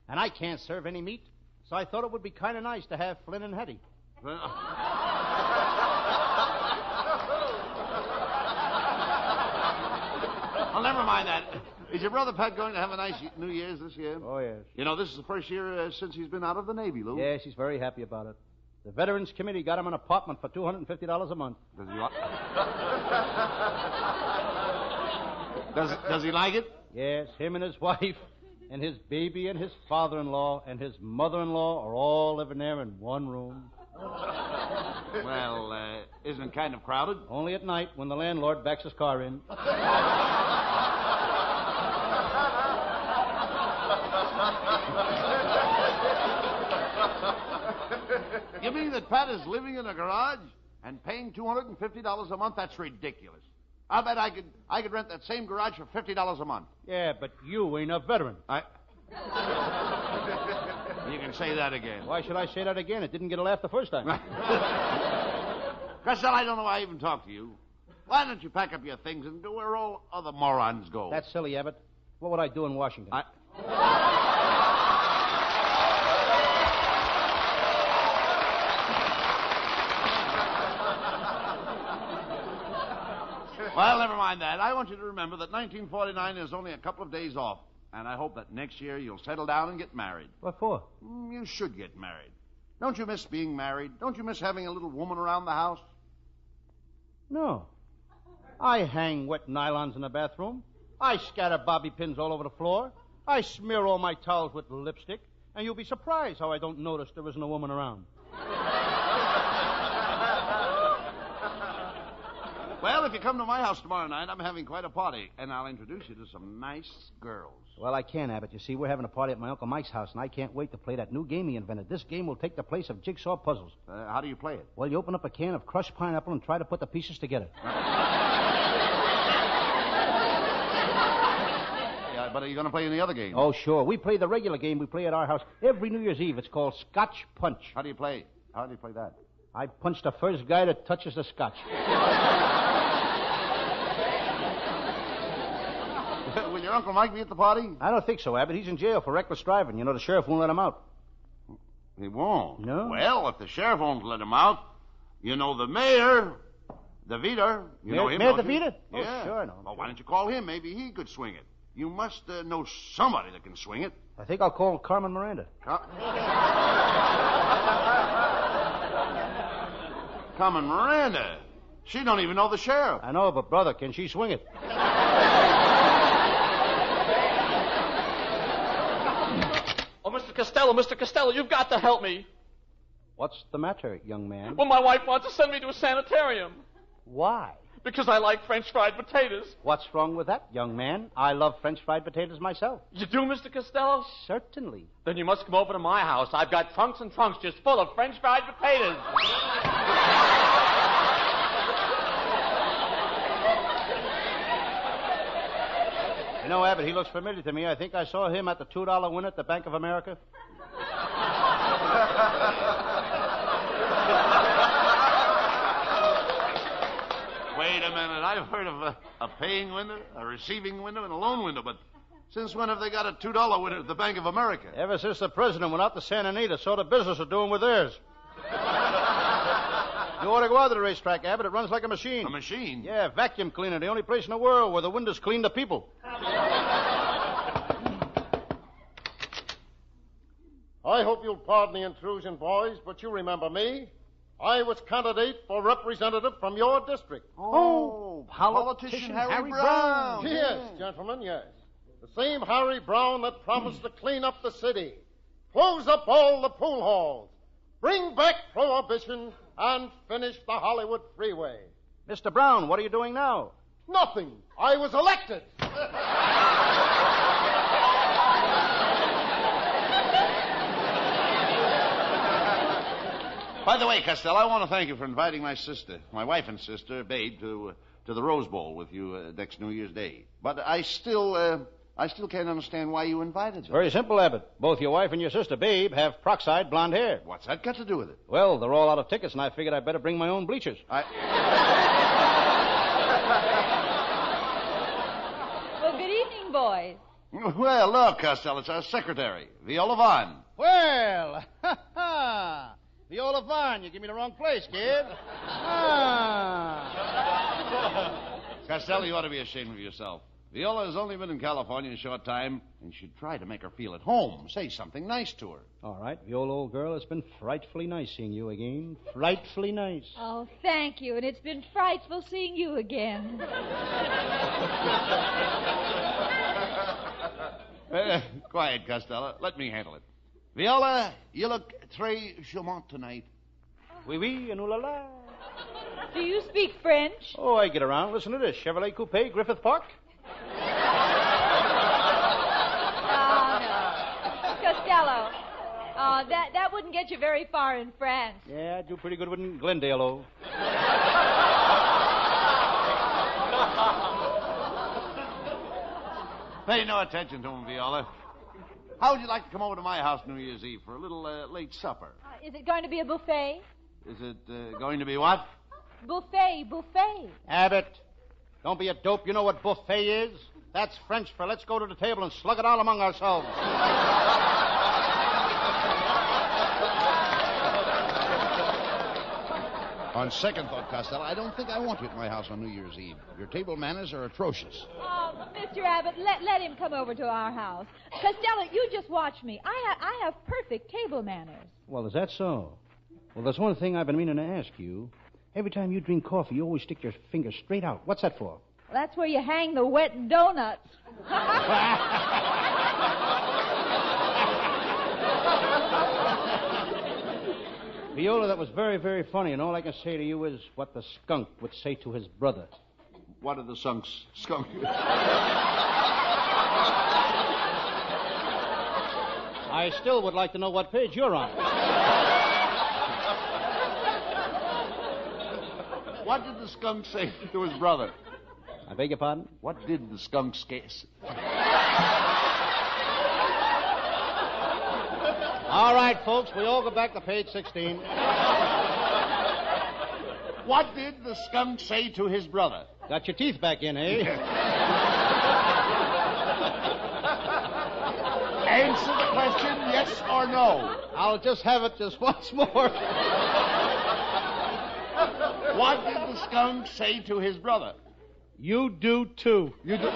And I can't serve any meat, so I thought it would be kind of nice to have Flynn and Hetty. Well, never mind that. Is your brother Pat going to have a nice New Year's this year? Oh, yes. You know, this is the first year since he's been out of the Navy, Lou. Yes, he's very happy about it. The Veterans Committee got him an apartment for $250 a month. Does he like... Does he like it? Yes, him and his wife and his baby and his father-in-law and his mother-in-law are all living there in one room. Well, isn't it kind of crowded? Only at night when the landlord backs his car in. You mean that Pat is living in a garage and paying $250 a month? That's ridiculous. I'll bet I could rent that same garage for $50 a month. Yeah, but you ain't a veteran. You can say that again. Why should I say that again? It didn't get a laugh the first time. Costello, I don't know why I even talked to you. Why don't you pack up your things and go where all other morons go? That's silly, Abbott. What would I do in Washington? Well, never mind that. I want you to remember that 1949 is only a couple of days off. And I hope that next year you'll settle down and get married. What for? You should get married. Don't you miss being married? Don't you miss having a little woman around the house? No. I hang wet nylons in the bathroom. I scatter bobby pins all over the floor. I smear all my towels with lipstick. And you'll be surprised how I don't notice there isn't a woman around. Well, if you come to my house tomorrow night, I'm having quite a party, and I'll introduce you to some nice girls. Well, I can't, Abbott. You see, we're having a party at my Uncle Mike's house, and I can't wait to play that new game he invented. This game will take the place of jigsaw puzzles. How do you play it? Well, you open up a can of crushed pineapple and try to put the pieces together. Yeah, but are you going to play any other game? Oh, sure. We play the regular game we play at our house every New Year's Eve. It's called Scotch Punch. How do you play that? I punch the first guy that touches the scotch. Will your Uncle Mike be at the party? I don't think so, Abbott. He's in jail for reckless driving. You know, the sheriff won't let him out. He won't? No. Well, if the sheriff won't let him out, you know the mayor, the Vita. You know him, Mayor don't you? DeVita? Yeah. Oh, sure I know. Well, why don't you call him? Maybe he could swing it. You must know somebody that can swing it. I think I'll call Carmen Miranda. Carmen Miranda? She don't even know the sheriff. I know, but brother, can she swing it? Oh, Mr. Costello, you've got to help me. What's the matter, young man? Well, my wife wants to send me to a sanitarium. Why? Because I like French fried potatoes. What's wrong with that, young man? I love French fried potatoes myself. You do, Mr. Costello? Certainly. Then you must come over to my house. I've got trunks and trunks just full of French fried potatoes. You know, Abbott, he looks familiar to me. I think I saw him at the $2 win at the Bank of America. Wait a minute. I've heard of a paying window, a receiving window, and a loan window, but since when have they got a $2 window at the Bank of America? Ever since the president went out to Santa Anita, so the business are doing with theirs. You ought to go out to the racetrack, Abbott. It runs like a machine. A machine? Yeah, vacuum cleaner. The only place in the world where the windows clean the people. I hope you'll pardon the intrusion, boys, but you remember me. I was candidate for representative from your district. Oh, politician Harry Brown. Yes, gentlemen, yes. The same Harry Brown that promised to clean up the city, close up all the pool halls, bring back prohibition, and finish the Hollywood freeway. Mr. Brown, what are you doing now? Nothing. I was elected. By the way, Costello, I want to thank you for inviting my wife and sister, Babe, to the Rose Bowl with you next New Year's Day. But I still can't understand why you invited them. Very simple, Abbott. Both your wife and your sister, Babe, have peroxide blonde hair. What's that got to do with it? Well, they're all out of tickets, and I figured I'd better bring my own bleachers. Well, good evening, boys. Well, look, Costello, it's our secretary, Viola Vaughn. Well, Viola Vaughn, you give me the wrong place, kid. Costello, you ought to be ashamed of yourself. Viola has only been in California a short time, and you should try to make her feel at home. Say something nice to her. All right, Viola, old girl, it's been frightfully nice seeing you again. Frightfully nice. Oh, thank you, and it's been frightful seeing you again. Quiet, Costello. Let me handle it. Viola, you look très charmante tonight. Oui, oui, and ooh la la. Do you speak French? Oh, I get around. Listen to this. Chevrolet Coupe, Griffith Park. Costello. That wouldn't get you very far in France. Yeah, I do pretty good with Glendale, oh. Pay no attention to him, Viola. How would you like to come over to my house New Year's Eve for a little late supper? Is it going to be a buffet? Is it going to be what? Buffet. Abbott, don't be a dope. You know what buffet is? That's French for let's go to the table and slug it all among ourselves. On second thought, Costello, I don't think I want you at my house on New Year's Eve. Your table manners are atrocious. Oh, Mr. Abbott, let him come over to our house. Costello, you just watch me. I have perfect table manners. Well, is that so? Well, there's one thing I've been meaning to ask you. Every time you drink coffee, you always stick your finger straight out. What's that for? That's where you hang the wet donuts. Viola, that was very, very funny, and all I can say to you is what the skunk would say to his brother. What did the skunk? I still would like to know what page you're on. What did the skunk say to his brother? I beg your pardon? What did the skunk say? All right, folks, we all go back to page 16. What did the skunk say to his brother? Got your teeth back in, eh? Answer the question, yes or no. I'll just have it just once more. What did the skunk say to his brother? You do, too. You do...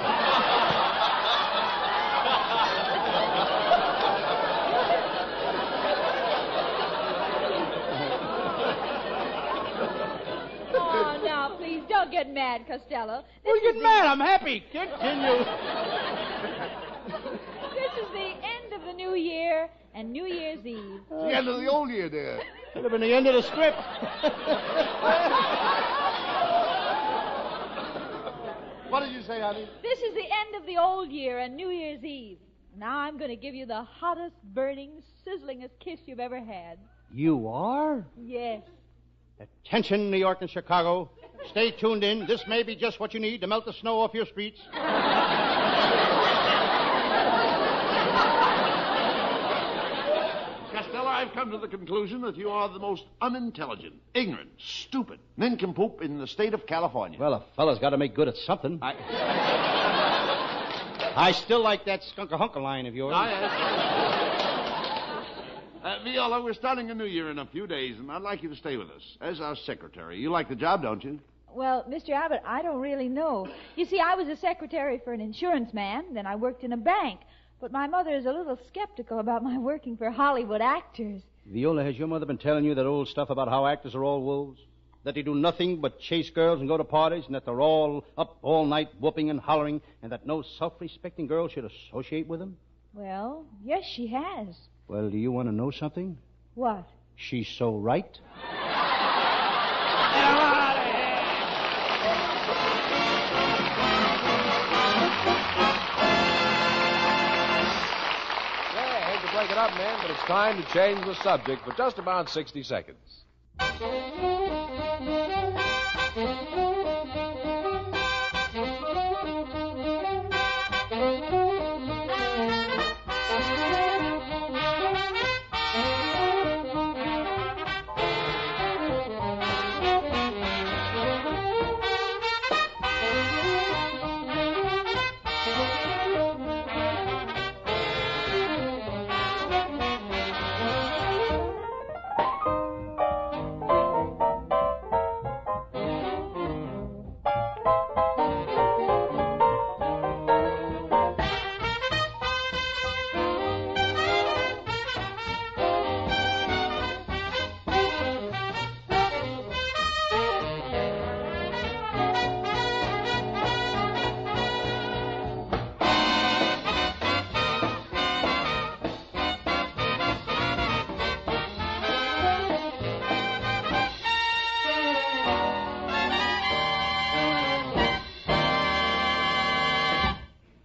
Oh, now, please, don't get mad, Costello. Well, get mad. I'm happy. Continue. This is the end of the new year and New Year's Eve. The end of the old year, dear. Could have been the end of the script. What did you say, honey? This is the end of the old year and New Year's Eve. Now I'm going to give you the hottest, burning, sizzlingest kiss you've ever had. You are? Yes. Attention, New York and Chicago. Stay tuned in. This may be just what you need to melt the snow off your streets. Costello, I've come to the conclusion that you are the most unintelligent, ignorant, stupid nincompoop in the state of California. Well, a fella's got to make good at something. I still like that skunk-a-hunka line of yours. Viola, we're starting a new year in a few days, and I'd like you to stay with us as our secretary. You like the job, don't you? Well, Mr. Abbott, I don't really know. You see, I was a secretary for an insurance man, then I worked in a bank. But my mother is a little skeptical about my working for Hollywood actors. Viola, has your mother been telling you that old stuff about how actors are all wolves? That they do nothing but chase girls and go to parties, and that they're all up all night whooping and hollering, and that no self-respecting girl should associate with them? Well, yes, she has. Well, do you want to know something? What? She's so right. Break it up, men, but it's time to change the subject for just about 60 seconds.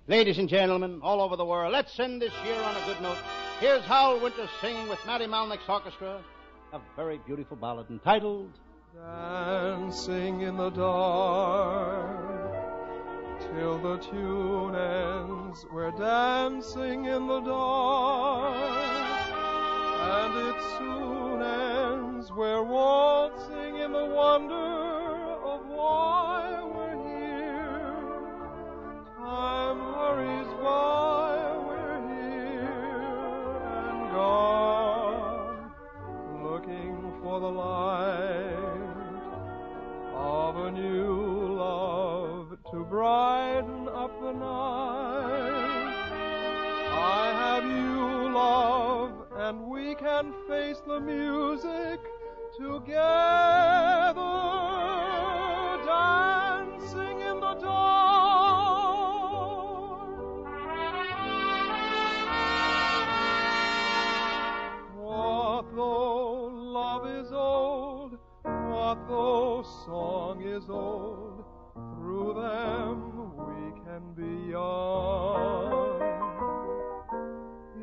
Ladies and gentlemen, all over the world, let's end this year on a good note. Here's Howell Winters singing with Matty Malnick's orchestra a very beautiful ballad entitled Dancing in the Dark. till the tune ends. We're dancing in the dark, and it soon ends. We're waltzing in the wonder of why we're here. Time hurries by, we're here and gone, looking for the light of a new love to brighten up the night. I have you, love, and we can face the music together, dancing in the dark. What though love is old, what though song is old, through them we can be young.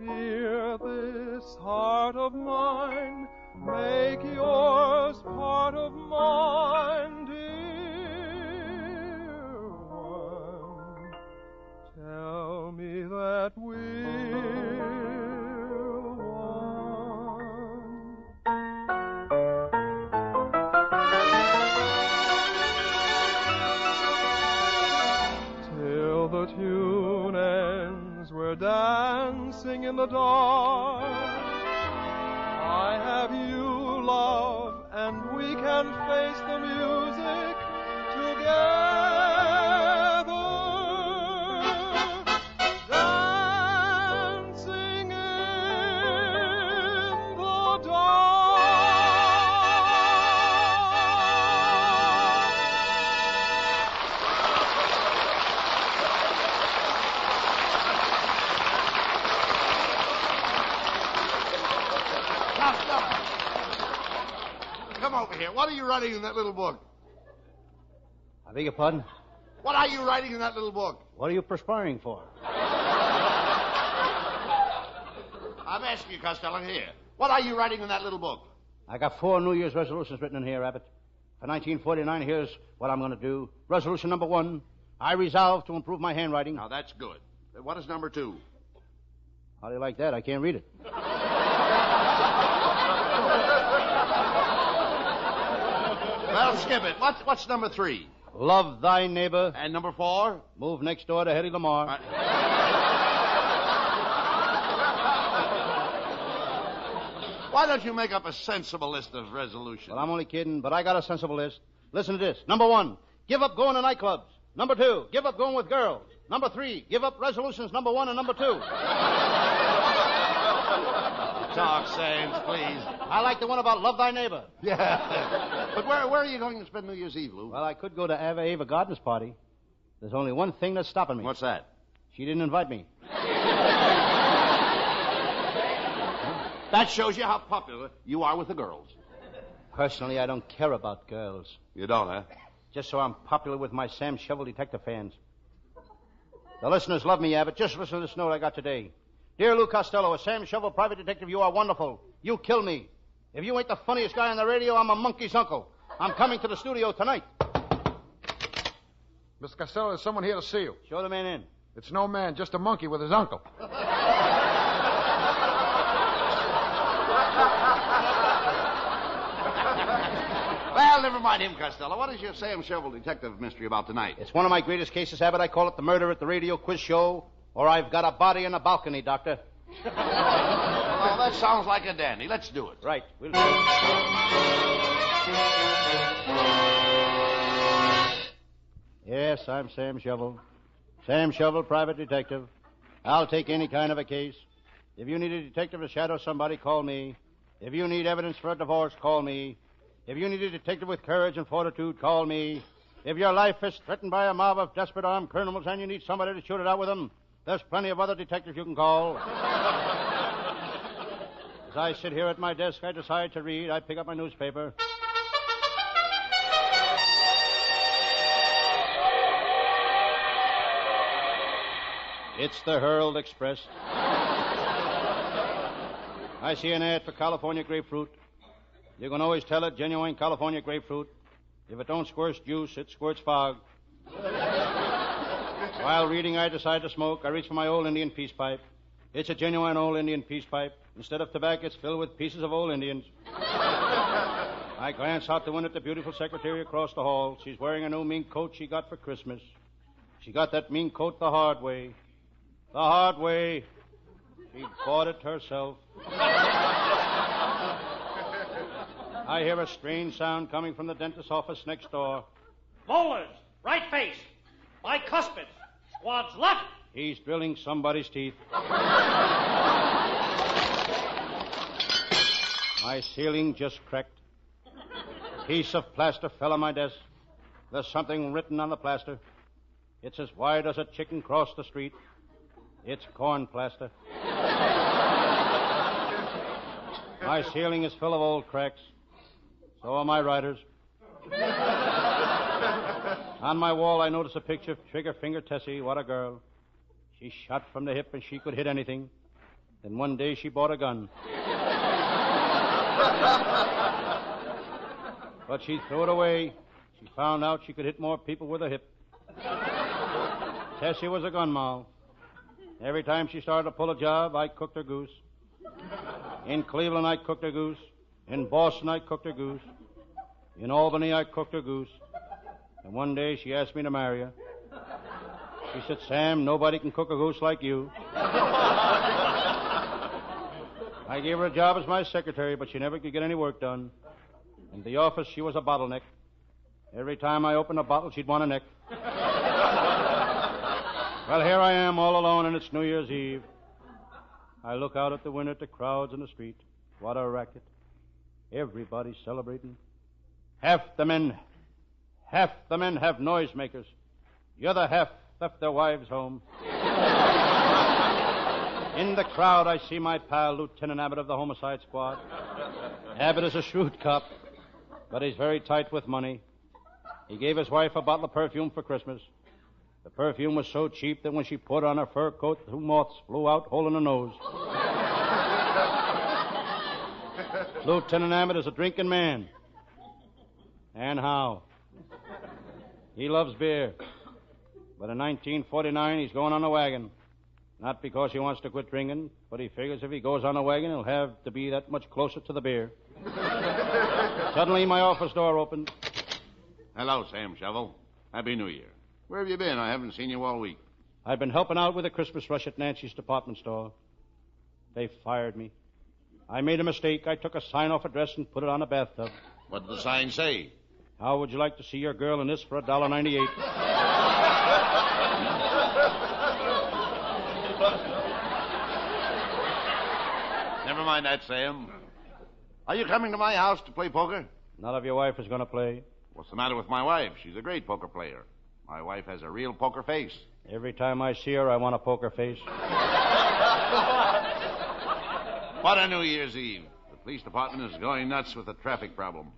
Hear this heart of mine, make yours part of mine, dear one. Tell me that we're one. Till the tune ends, we're dancing in the dark. I have you, love, and we can face the music together, dancing in the dark. Come over here. What are you writing in that little book? I beg your pardon? What are you writing in that little book? What are you perspiring for? I'm asking you, Costello, here. What are you writing in that little book? I got 4 New Year's resolutions written in here, Abbott. For 1949, here's what I'm going to do. Resolution number 1, I resolve to improve my handwriting. Now, that's good. What is number 2? How do you like that? I can't read it. Well, skip it. What's number 3? Love thy neighbor. And number 4? Move next door to Hetty Lamar. Why don't you make up a sensible list of resolutions? Well, I'm only kidding, but I got a sensible list. Listen to this. Number 1, give up going to nightclubs. Number 2, give up going with girls. Number 3, give up resolutions number 1 and number 2. Talk sense, please. I like the one about love thy neighbor. Yeah. But where are you going to spend New Year's Eve, Lou? Well, I could go to Ava Gardner's party. There's only one thing that's stopping me. What's that? She didn't invite me. That shows you how popular you are with the girls. Personally, I don't care about girls. You don't, huh? Just so I'm popular with my Sam Shovel detective fans. The listeners love me, Abbott. Just listen to this note I got today. Dear Lou Costello, a Sam Shovel private detective, you are wonderful. You kill me. If you ain't the funniest guy on the radio, I'm a monkey's uncle. I'm coming to the studio tonight. Mr. Costello, there's someone here to see you. Show the man in. It's no man, just a monkey with his uncle. Well, never mind him, Costello. What is your Sam Shovel detective mystery about tonight? It's one of my greatest cases, Abbott. I call it the murder at the radio quiz show, or I've got a body in a balcony, Doctor. Well, that sounds like a dandy. Let's do it. Right. We'll do it. Yes, I'm Sam Shovel. Sam Shovel, private detective. I'll take any kind of a case. If you need a detective to shadow somebody, call me. If you need evidence for a divorce, call me. If you need a detective with courage and fortitude, call me. If your life is threatened by a mob of desperate armed criminals and you need somebody to shoot it out with them, there's plenty of other detectives you can call. As I sit here at my desk, I decide to read. I pick up my newspaper. It's the Herald Express. I see an ad for California grapefruit. You can always tell it, genuine California grapefruit. If it don't squirt juice, it squirts fog. While reading, I decide to smoke. I reach for my old Indian peace pipe. It's a genuine old Indian peace pipe. Instead of tobacco, it's filled with pieces of old Indians. I glance out the window at the beautiful secretary across the hall. She's wearing a new mink coat she got for Christmas. She got that mink coat the hard way. The hard way. She bought it herself. I hear a strange sound coming from the dentist's office next door. Molars, right face. Bicuspids, squad's left. He's drilling somebody's teeth. My ceiling just cracked. A piece of plaster fell on my desk. There's something written on the plaster. It's as wide as a chicken crossed the street. It's corn plaster. My ceiling is full of old cracks. So are my writers. On my wall, I notice a picture of Trigger Finger Tessie. What a girl. She shot from the hip and she could hit anything. Then one day she bought a gun. But she threw it away. She found out she could hit more people with a hip. Tessie was a gun moll. Every time she started to pull a job, I cooked her goose. In Cleveland, I cooked her goose. In Boston, I cooked her goose. In Albany, I cooked her goose. And one day, she asked me to marry her. She said, Sam, nobody can cook a goose like you. I gave her a job as my secretary, but she never could get any work done. In the office, she was a bottleneck. Every time I opened a bottle, she'd want a neck. Well, here I am all alone, and it's New Year's Eve. I look out at the window at the crowds in the street. What a racket. Everybody's celebrating. Half the men have noisemakers. The other half left their wives home. In the crowd, I see my pal, Lieutenant Abbott of the Homicide Squad. Abbott is a shrewd cop, but he's very tight with money. He gave his wife a bottle of perfume for Christmas. The perfume was so cheap that when she put on her fur coat, 2 moths flew out, holding her nose. Lieutenant Abbott is a drinking man. And how? He loves beer. But in 1949, he's going on a wagon. Not because he wants to quit drinking, but he figures if he goes on a wagon, he'll have to be that much closer to the beer. Suddenly, my office door opened. Hello, Sam Shovel. Happy New Year. Where have you been? I haven't seen you all week. I've been helping out with a Christmas rush at Nancy's department store. They fired me. I made a mistake. I took a sign-off address and put it on a bathtub. What did the sign say? How would you like to see your girl in this for $1.98? Never mind that, Sam. Are you coming to my house to play poker? None of your wife is going to play. What's the matter with my wife? She's a great poker player. My wife has a real poker face. Every time I see her, I want a poker face. What a New Year's Eve. The police department is going nuts with the traffic problem.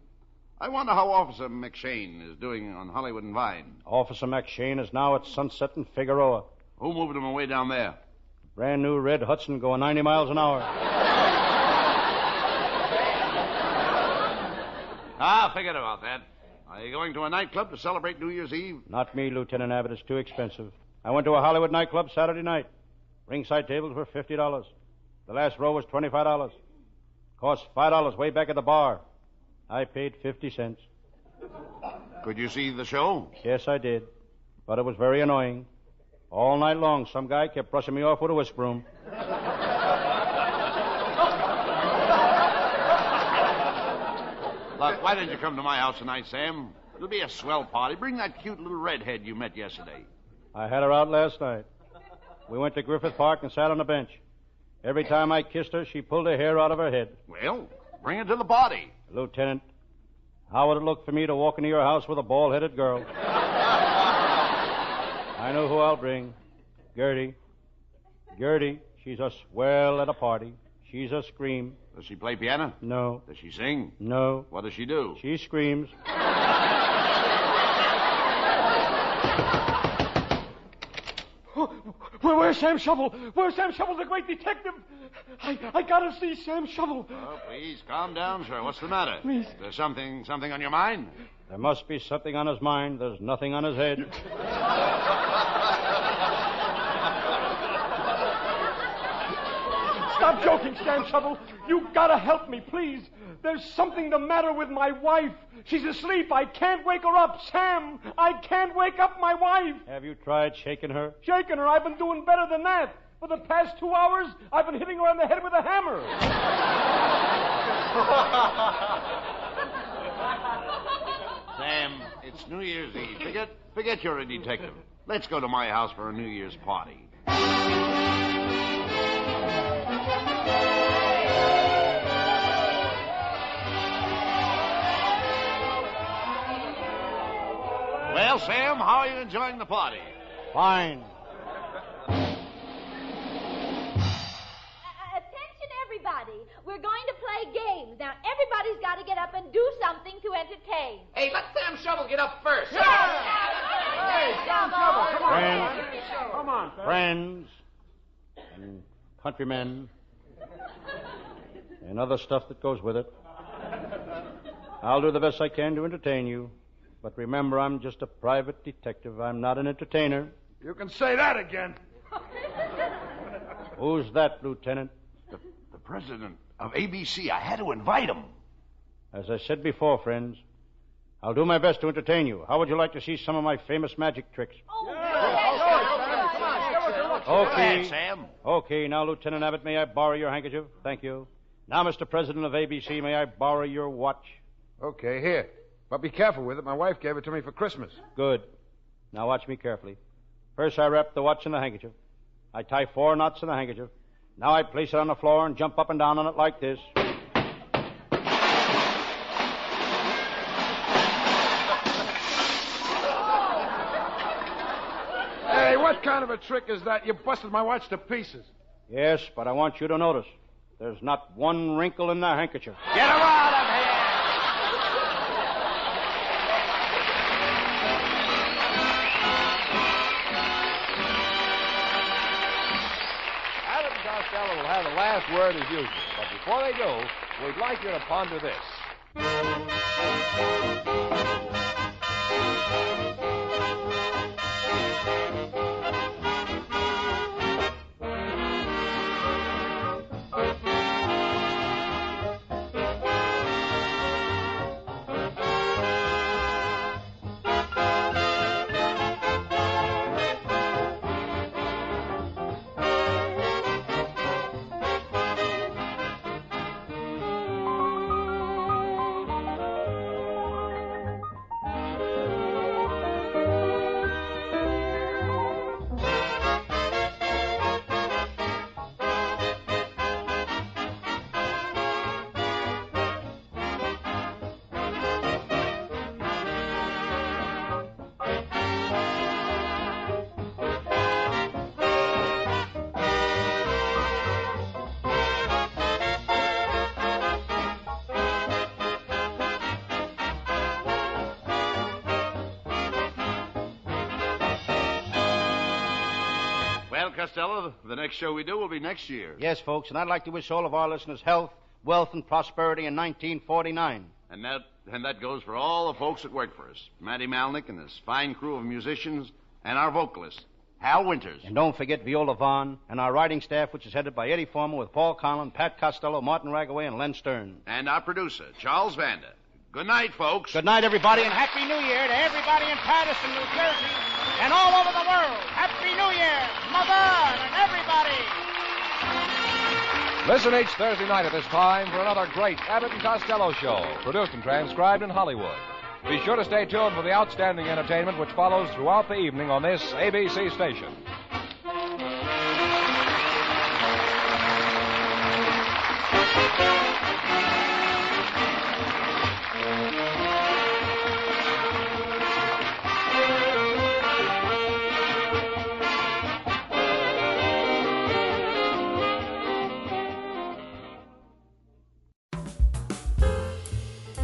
I wonder how Officer McShane is doing on Hollywood and Vine. Officer McShane is now at Sunset and Figueroa. Who moved him away down there? Brand new red Hudson going 90 miles an hour. Forget about that. Are you going to a nightclub to celebrate New Year's Eve? Not me, Lieutenant Abbott. It's too expensive. I went to a Hollywood nightclub Saturday night. Ringside tables were $50. The last row was $25. Cost $5 way back at the bar. I paid 50 cents. Could you see the show? Yes, I did. But it was very annoying. All night long, some guy kept brushing me off with a whisk broom. Look, why didn't you come to my house tonight, Sam? It'll be a swell party. Bring that cute little redhead you met yesterday. I had her out last night. We went to Griffith Park and sat on a bench. Every time I kissed her, she pulled her hair out of her head. Well, bring it to the party. Lieutenant, how would it look for me to walk into your house with a bald-headed girl? I know who I'll bring. Gertie. Gertie, she's a swell at a party. She's a scream. Does she play piano? No. Does she sing? No. What does she do? She screams. Where's Sam Shovel? Where's Sam Shovel, the great detective? I gotta see Sam Shovel. Oh, please, calm down, sir. What's the matter? Please. There's something on your mind? There must be something on his mind. There's nothing on his head. Stop joking, Sam Shovel. You gotta help me, please. There's something the matter with my wife. She's asleep. I can't wake her up. Sam, I can't wake up my wife. Have you tried shaking her? Shaking her? I've been doing better than that. For the past 2 hours, I've been hitting her on the head with a hammer. Sam, it's New Year's Eve. Forget you're a detective. Let's go to my house for a New Year's party. Well, Sam, how are you enjoying the party? Fine. Attention, everybody. We're going to play games. Now, everybody's got to get up and do something to entertain. Hey, let Sam Shovel get up first. Hey, Sam Shovel, come on. Friends. Come on, Sam. Friends and countrymen and other stuff that goes with it. I'll do the best I can to entertain you. But remember, I'm just a private detective. I'm not an entertainer. You can say that again. Who's that, Lieutenant? The president of ABC. I had to invite him. As I said before, friends, I'll do my best to entertain you. How would you like to see some of my famous magic tricks? Okay, Sam. Okay, now, Lieutenant Abbott, may I borrow your handkerchief? Thank you. Now, Mr. President of ABC, may I borrow your watch? Okay, here. But be careful with it. My wife gave it to me for Christmas. Good. Now watch me carefully. First, I wrap the watch in the handkerchief. I tie 4 knots in the handkerchief. Now I place it on the floor and jump up and down on it like this. Hey, what kind of a trick is that? You busted my watch to pieces. Yes, but I want you to notice there's not one wrinkle in the handkerchief. Get her out of here! Abbott and Costello will have the last word as usual. But before they do, we'd like you to ponder this. Well, Costello, the next show we do will be next year. Yes, folks, and I'd like to wish all of our listeners health, wealth, and prosperity in 1949. And that goes for all the folks that work for us. Matty Malnick and his fine crew of musicians and our vocalist, Hal Winters. And don't forget Viola Vaughn and our writing staff, which is headed by Eddie Former with Paul Conlon, Pat Costello, Martin Ragaway, and Len Stern. And our producer, Charles Vanda. Good night, folks. Good night, everybody, and Happy New Year to everybody in Patterson, New Jersey, and all over the world. Happy New Year, Mother, and everybody. Listen each Thursday night at this time for another great Abbott and Costello show, produced and transcribed in Hollywood. Be sure to stay tuned for the outstanding entertainment which follows throughout the evening on this ABC station.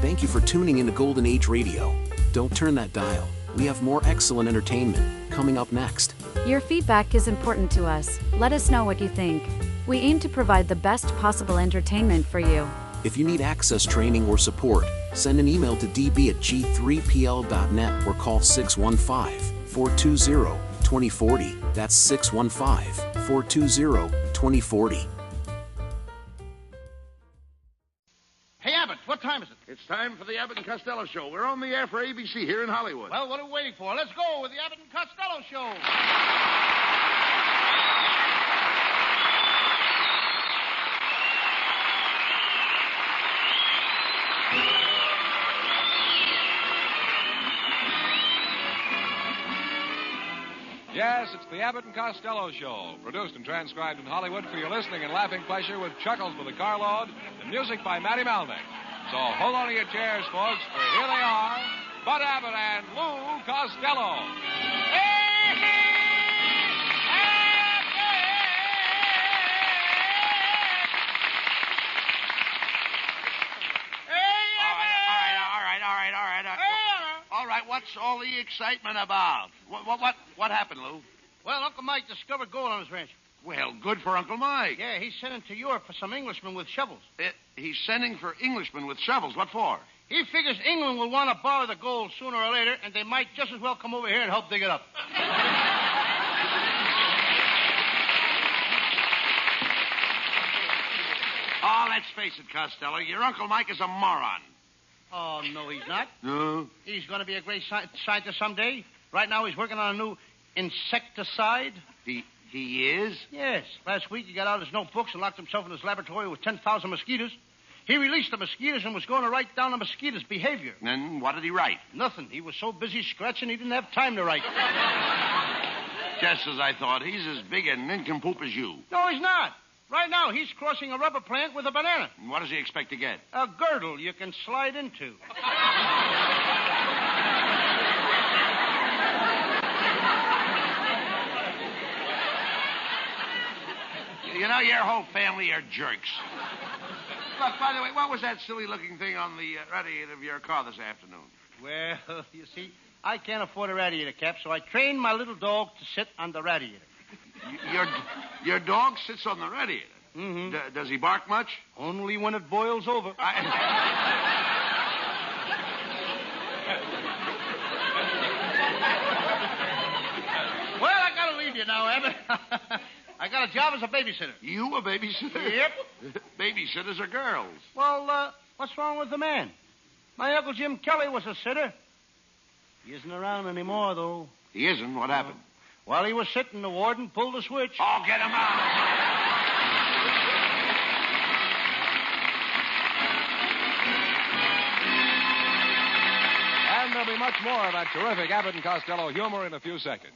Thank you for tuning into Golden Age Radio. Don't turn that dial. We have more excellent entertainment coming up next. Your feedback is important to us. Let us know what you think. We aim to provide the best possible entertainment for you. If you need access training or support, send an email to db@g3pl.net or call 615-420-2040. That's 615-420-2040. time is it? It's time for the Abbott and Costello Show. We're on the air for ABC here in Hollywood. Well, what are we waiting for? Let's go with the Abbott and Costello Show. Yes, it's the Abbott and Costello Show, produced and transcribed in Hollywood for your listening and laughing pleasure with chuckles with a carload and music by Matty Malnick. So hold on to your chairs, folks, for here they are, Bud Abbott and Lou Costello. All right, what's all the excitement about? What happened, Lou? Well, Uncle Mike discovered gold on his ranch. Well, good for Uncle Mike. Yeah, he's sending to Europe for some Englishmen with shovels. He's sending for Englishmen with shovels. What for? He figures England will want to borrow the gold sooner or later, and they might just as well come over here and help dig it up. Oh, let's face it, Costello. Your Uncle Mike is a moron. Oh, no, he's not. No? He's going to be a great scientist someday. Right now, he's working on a new insecticide. He is? Yes. Last week, he got out his notebooks and locked himself in his laboratory with 10,000 mosquitoes. He released the mosquitoes and was going to write down the mosquitoes' behavior. And what did he write? Nothing. He was so busy scratching, he didn't have time to write. Just as I thought. He's as big a nincompoop as you. No, he's not. Right now, he's crossing a rubber plant with a banana. And what does he expect to get? A girdle you can slide into. You know, your whole family are jerks. Look, by the way, what was that silly-looking thing on the radiator of your car this afternoon? Well, you see, I can't afford a radiator cap, so I trained my little dog to sit on the radiator. Your dog sits on the radiator? Mm-hmm. Does he bark much? Only when it boils over. Well, I gotta leave you now, Abbott. I got a job as a babysitter. You a babysitter? Yep. Babysitters are girls. Well, what's wrong with the man? My Uncle Jim Kelly was a sitter. He isn't around anymore, though. He isn't? What happened? While he was sitting, the warden pulled the switch. Oh, get him out. And there'll be much more of that terrific Abbott and Costello humor in a few seconds.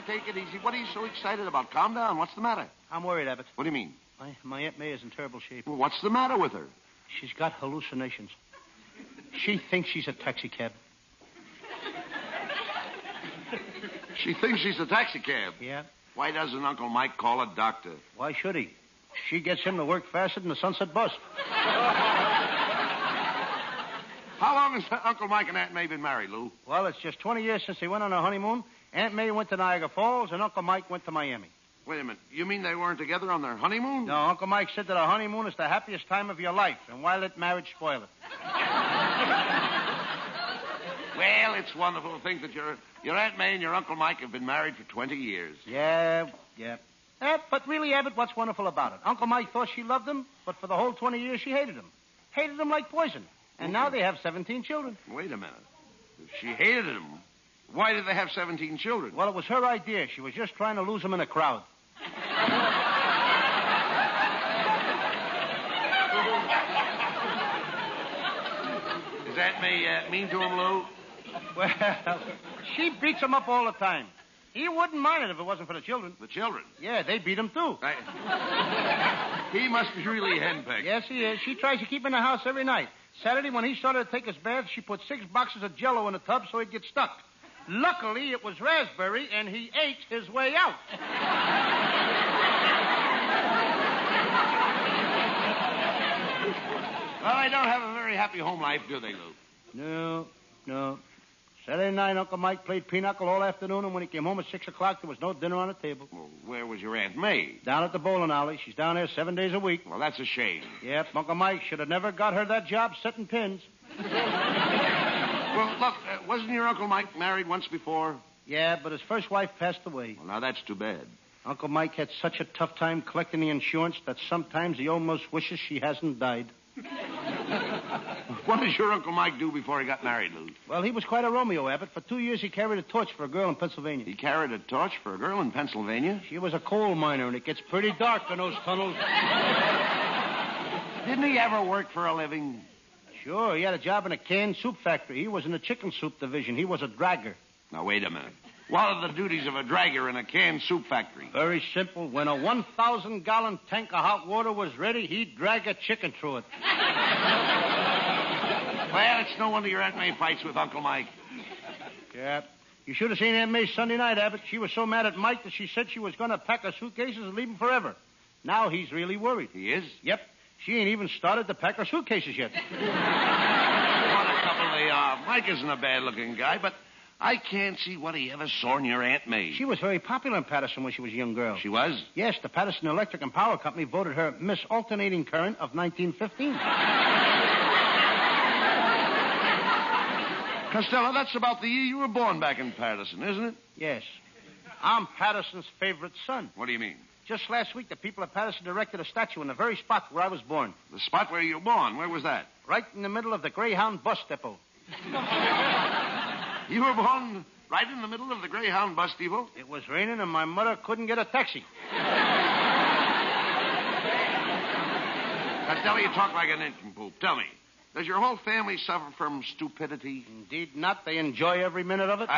Take it easy. What are you so excited about? Calm down. What's the matter? I'm worried, Abbott. What do you mean? My Aunt May is in terrible shape. Well, what's the matter with her? She's got hallucinations. She thinks she's a taxicab. She thinks she's a taxicab? Yeah. Why doesn't Uncle Mike call a doctor? Why should he? She gets him to work faster than the Sunset Bus. How long has Uncle Mike and Aunt May been married, Lou? Well, it's just 20 years since they went on a honeymoon. Aunt May went to Niagara Falls, and Uncle Mike went to Miami. Wait a minute. You mean they weren't together on their honeymoon? No, Uncle Mike said that a honeymoon is the happiest time of your life, and why let marriage spoil it? Well, it's wonderful to think that your Aunt May and your Uncle Mike have been married for 20 years. Yeah. But really, Abbott, what's wonderful about it? Uncle Mike thought she loved him, but for the whole 20 years she hated him. Hated him like poison. And now they have 17 children. Wait a minute. If she hated him, why did they have 17 children? Well, it was her idea. She was just trying to lose them in a crowd. Is that mean to him, Lou? Well, she beats him up all the time. He wouldn't mind it if it wasn't for the children. The children? Yeah, they beat him, too. He must be really henpecked. Yes, he is. She tries to keep him in the house every night. Saturday, when he started to take his bath, she put 6 boxes of Jell-O in the tub so he'd get stuck. Luckily, it was raspberry, and he ate his way out. Well, they don't have a very happy home life, do they, Lou? No. Saturday night, Uncle Mike played pinochle all afternoon, and when he came home at 6 o'clock, there was no dinner on the table. Well, where was your Aunt May? Down at the bowling alley. She's down there 7 days a week. Well, that's a shame. Yep, Uncle Mike should have never got her that job setting pins. Well, look, wasn't your Uncle Mike married once before? Yeah, but his first wife passed away. Well, now that's too bad. Uncle Mike had such a tough time collecting the insurance that sometimes he almost wishes she hasn't died. What did your Uncle Mike do before he got married, Lou? Well, he was quite a Romeo, Abbott. For 2 years, he carried a torch for a girl in Pennsylvania. He carried a torch for a girl in Pennsylvania? She was a coal miner, and it gets pretty dark in those tunnels. Didn't he ever work for a living? Sure, he had a job in a canned soup factory. He was in the chicken soup division. He was a dragger. Now, wait a minute. What are the duties of a dragger in a canned soup factory? Very simple. When a 1,000-gallon tank of hot water was ready, he'd drag a chicken through it. Well, it's no wonder your Aunt May fights with Uncle Mike. Yeah. You should have seen Aunt May Sunday night, Abbott. She was so mad at Mike that she said she was going to pack her suitcases and leave him forever. Now he's really worried. He is? Yep. She ain't even started to pack her suitcases yet. What a couple they are. Mike isn't a bad-looking guy, but I can't see what he ever saw in your Aunt May. She was very popular in Patterson when she was a young girl. She was? Yes, the Patterson Electric and Power Company voted her Miss Alternating Current of 1915. Costello, that's about the year you were born back in Patterson, isn't it? Yes. I'm Patterson's favorite son. What do you mean? Just last week, the people of Patterson erected a statue in the very spot where I was born. The spot where you were born? Where was that? Right in the middle of the Greyhound bus depot. You were born right in the middle of the Greyhound bus depot? It was raining and my mother couldn't get a taxi. Costello, you talk like an nincompoop. Tell me, does your whole family suffer from stupidity? Indeed not. They enjoy every minute of it.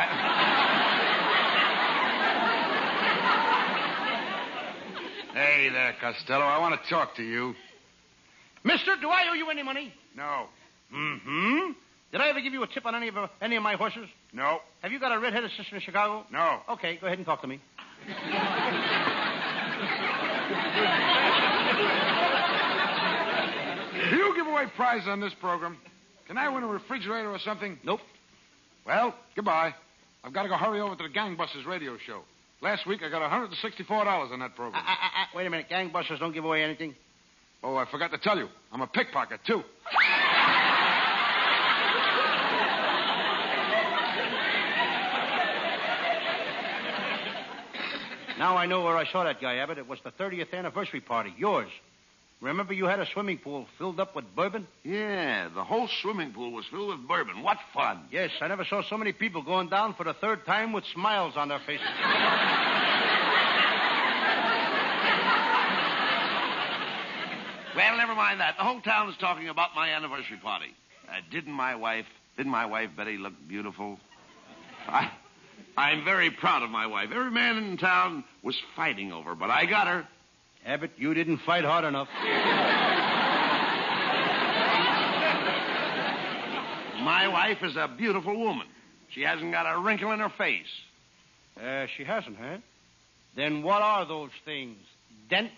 Hey there, Costello. I want to talk to you. Mister, do I owe you any money? No. Mm-hmm. Did I ever give you a tip on any of my horses? No. Have you got a redheaded sister in Chicago? No. Okay, go ahead and talk to me. Do you give away prizes on this program? Can I win a refrigerator or something? Nope. Well, goodbye. I've got to go hurry over to the Gangbusters radio show. Last week, I got $164 on that program. Wait a minute. Gangbusters don't give away anything. Oh, I forgot to tell you. I'm a pickpocket, too. Now I know where I saw that guy, Abbott. It was the 30th anniversary party. Yours. Remember you had a swimming pool filled up with bourbon? Yeah, the whole swimming pool was filled with bourbon. What fun. Yes, I never saw so many people going down for the third time with smiles on their faces. Well, never mind that. The whole town is talking about my anniversary party. Didn't my wife Betty look beautiful? I'm very proud of my wife. Every man in town was fighting over her, but I got her. Abbott, you didn't fight hard enough. My wife is a beautiful woman. She hasn't got a wrinkle in her face. She hasn't, huh? Then what are those things? Dents?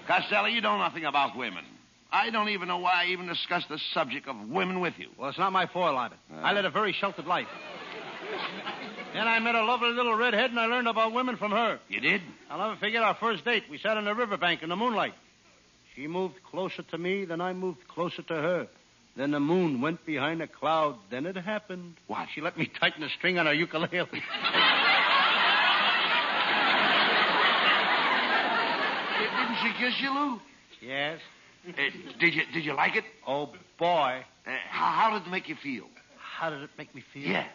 Costello, you know nothing about women. I don't even know why I even discussed the subject of women with you. Well, it's not my fault, Abbott. I led a very sheltered life. Then I met a lovely little redhead, and I learned about women from her. You did? I'll never forget our first date. We sat on the riverbank in the moonlight. She moved closer to me, then I moved closer to her. Then the moon went behind a cloud. Then it happened. What? She let me tighten the string on her ukulele. Didn't she kiss you, Lou? Yes. Did you like it? Oh, boy. How did it make you feel? How did it make me feel? Yeah.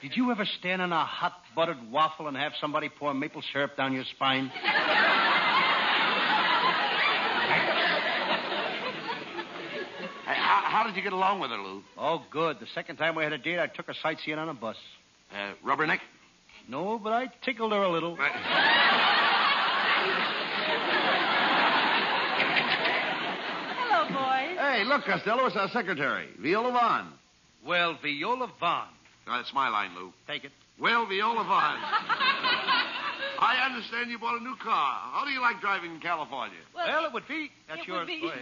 Did you ever stand on a hot buttered waffle and have somebody pour maple syrup down your spine? How did you get along with her, Lou? Oh, good. The second time we had a date, I took her sightseeing on a bus. Rubberneck? No, but I tickled her a little. Hello, boys. Hey, look, Costello, it's our secretary, Viola Vaughn. Well, Viola Vaughn. That's my line, Lou. Take it. Well, Viola Vaughn. I understand you bought a new car. How do you like driving in California? Well, it would be. That's it yours. would be. Go ahead.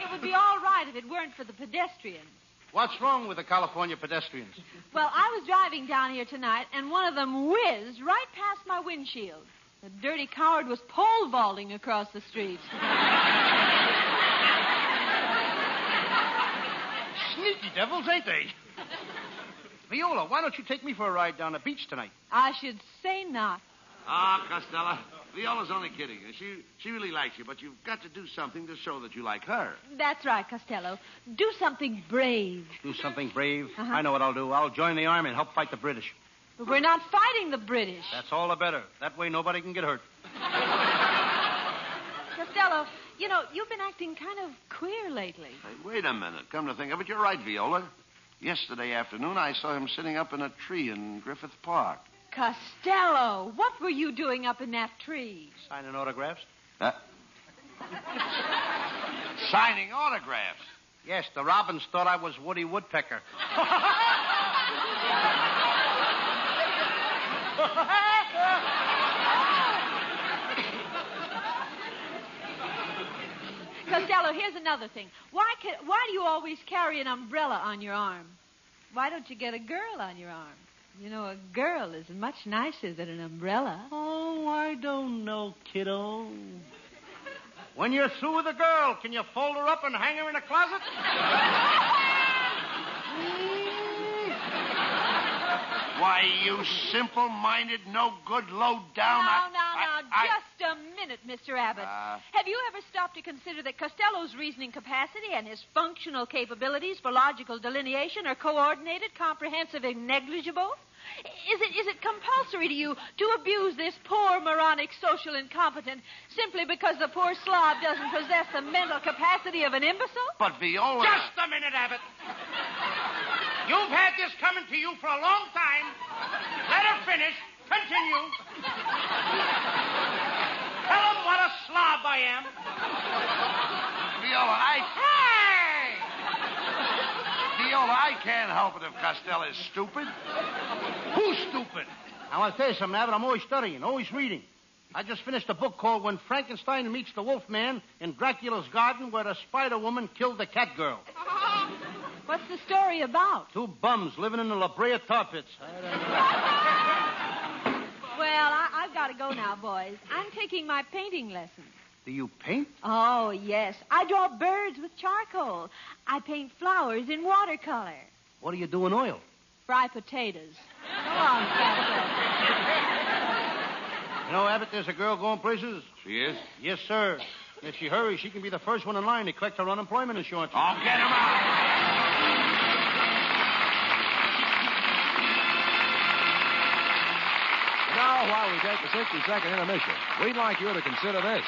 It would be all right if it weren't for the pedestrians. What's wrong with the California pedestrians? Well, I was driving down here tonight, and one of them whizzed right past my windshield. The dirty coward was pole vaulting across the street. Sneaky devils, ain't they? Viola, why don't you take me for a ride down the beach tonight? I should say not. Ah, Costello, Viola's only kidding. She really likes you, but you've got to do something to show that you like her. That's right, Costello. Do something brave. Do something brave? Uh-huh. I know what I'll do. I'll join the army and help fight the British. But we're not fighting the British. That's all the better. That way nobody can get hurt. Costello, you know, you've been acting kind of queer lately. Hey, wait a minute. Come to think of it, you're right, Viola. Yesterday afternoon, I saw him sitting up in a tree in Griffith Park. Costello, what were you doing up in that tree? Signing autographs? Signing autographs? Yes, the robins thought I was Woody Woodpecker. Costello, here's another thing. Why do you always carry an umbrella on your arm? Why don't you get a girl on your arm? You know, a girl is much nicer than an umbrella. Oh, I don't know, kiddo. When you're through with a girl, can you fold her up and hang her in a closet? Why, you simple-minded, no-good, low-down... Now, just a minute, Mr. Abbott. Have you ever stopped to consider that Costello's reasoning capacity and his functional capabilities for logical delineation are coordinated, comprehensive, and negligible? Is it compulsory to you to abuse this poor, moronic, social incompetent simply because the poor slob doesn't possess the mental capacity of an imbecile? But Viola... Just a minute, Abbott. You've had this coming to you for a long time. Let her finish. Continue. Tell them what a slob I am. Viola, Viola, I can't help it if Costello's stupid. Who's stupid? I want to tell you something, Abbott. I'm always studying, always reading. I just finished a book called When Frankenstein Meets the Wolfman in Dracula's Garden, where the Spider Woman killed the cat girl. What's the story about? Two bums living in the La Brea tar pits. Well, I've got to go now, boys. I'm taking my painting lessons. Do you paint? Oh, yes. I draw birds with charcoal. I paint flowers in watercolor. What do you do in oil? Fry potatoes. Go on, Costello. You know, Abbott, there's a girl going places. She is? Yes, sir. If she hurries, she can be the first one in line to collect her unemployment insurance. I'll get him out. Now, while we take the 60-second intermission, we'd like you to consider this.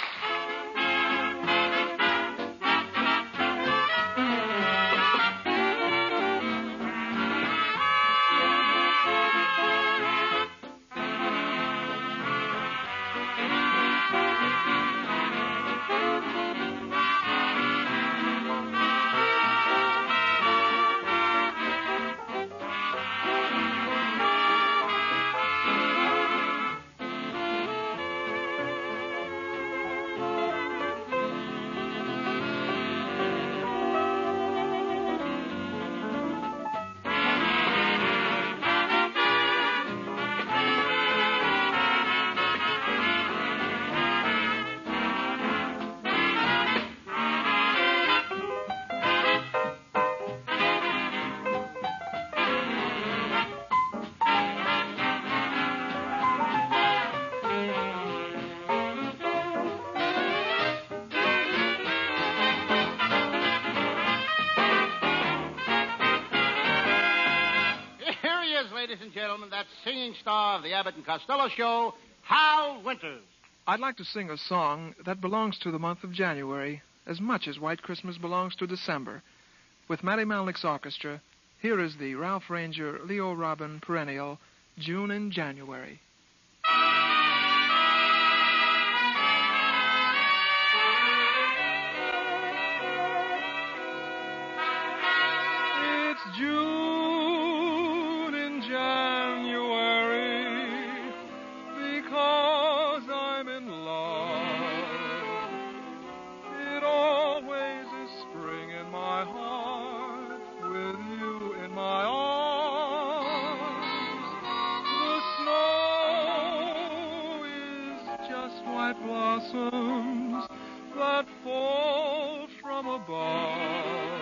ladies and gentlemen, that singing star of the Abbott and Costello show, Hal Winters. I'd like to sing a song that belongs to the month of January as much as White Christmas belongs to December. With Matty Malnick's orchestra, here is the Ralph Ranger, Leo Robin perennial, June in January. It's June in January because I'm in love. It always is spring in my heart with you in my arms. The snow is just white blossoms that fall from above.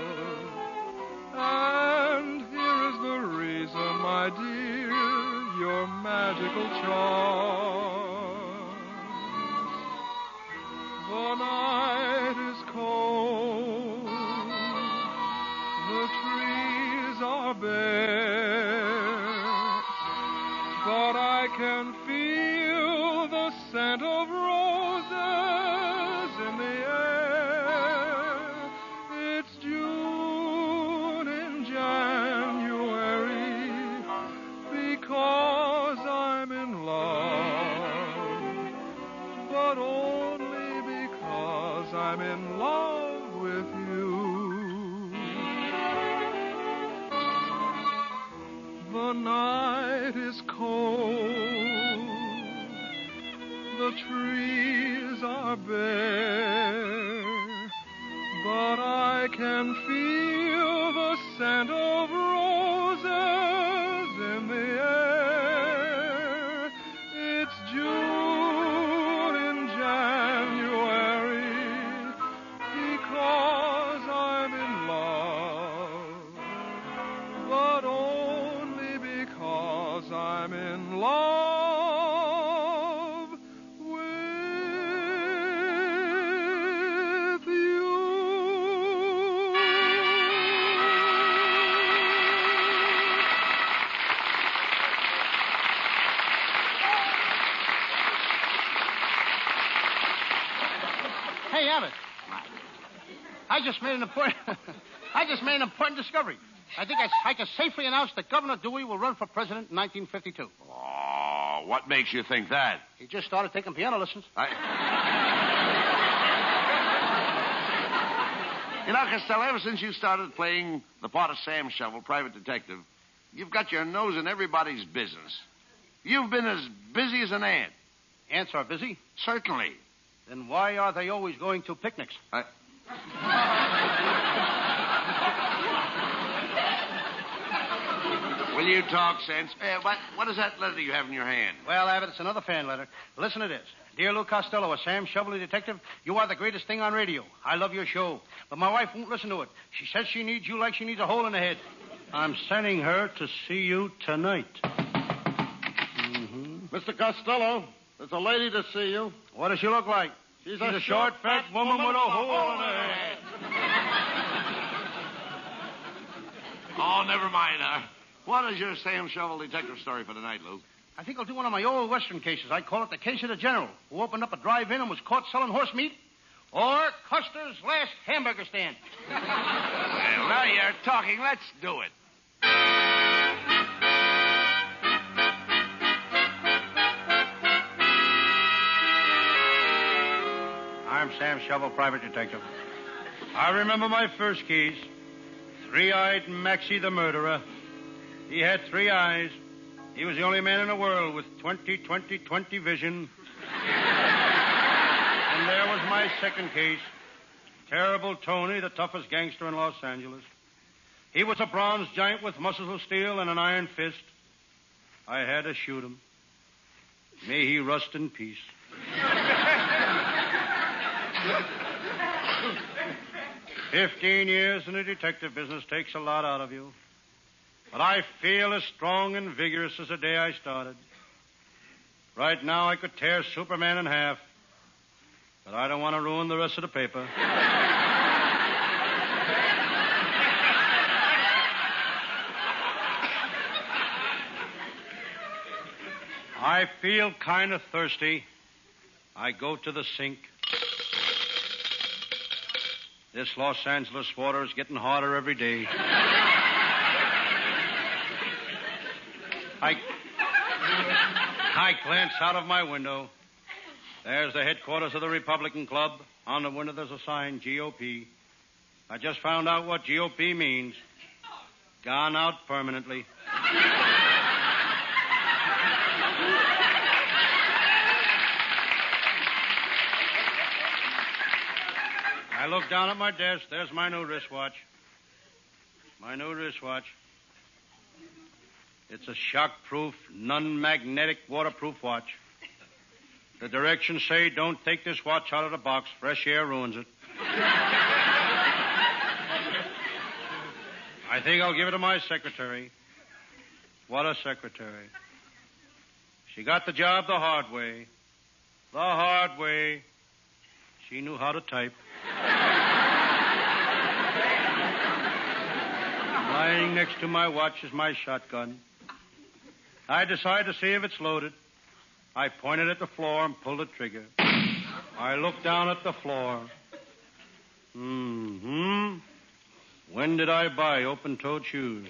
And here is the reason, my dear, your magical charms. The night is cold, the trees are bare, but I can feel the scent of roses in the air. It's June in January because I'm in love, but only because I'm in love with you. The night is cold, the trees are bare, but I can feel the scent of roses in the air. It's June in January because I'm in love, but only because I'm in love with you. Hey, Abbott. I just made an important discovery. I think I can safely announce that Governor Dewey will run for president in 1952. Oh, what makes you think that? He just started taking piano lessons. You know, Costello, ever since you started playing the part of Sam Shovel, private detective, you've got your nose in everybody's business. You've been as busy as an ant. Ants are busy? Certainly. Then why are they always going to picnics? Will you talk sense? What is that letter you have in your hand? Well, Abbott, it's another fan letter. Listen to this. Dear Lou Costello, a Sam Shovelly detective, you are the greatest thing on radio. I love your show. But my wife won't listen to it. She says she needs you like she needs a hole in the head. I'm sending her to see you tonight. Mr. Costello, there's a lady to see you. What does she look like? She's a short, fat woman with a hole in her head. Oh, never mind. What is your Sam Shovel detective story for tonight, Lou? I think I'll do one of my old Western cases. I call it the case of the general, who opened up a drive-in and was caught selling horse meat, or Custer's last hamburger stand. Well, now you're talking. Let's do it. I'm Sam Shovel, private detective. I remember my first case. Three-eyed Maxie the murderer. He had three eyes. He was the only man in the world with 20/20/20 vision. And there was my second case. Terrible Tony, the toughest gangster in Los Angeles. He was a bronze giant with muscles of steel and an iron fist. I had to shoot him. May he rust in peace. 15 years in the detective business takes a lot out of you. But I feel as strong and vigorous as the day I started. Right now, I could tear Superman in half. But I don't want to ruin the rest of the paper. I feel kind of thirsty. I go to the sink. This Los Angeles water is getting harder every day. I glance out of my window. There's the headquarters of the Republican Club. On the window there's a sign, GOP. I just found out what GOP means. Gone out permanently. I look down at my desk. There's my new wristwatch. My new wristwatch. It's a shock-proof, non-magnetic, waterproof watch. The directions say don't take this watch out of the box. Fresh air ruins it. I think I'll give it to my secretary. What a secretary. She got the job the hard way. The hard way. She knew how to type. Lying next to my watch is my shotgun. I decide to see if it's loaded. I pointed at the floor and pulled the trigger. I looked down at the floor. When did I buy open-toed shoes?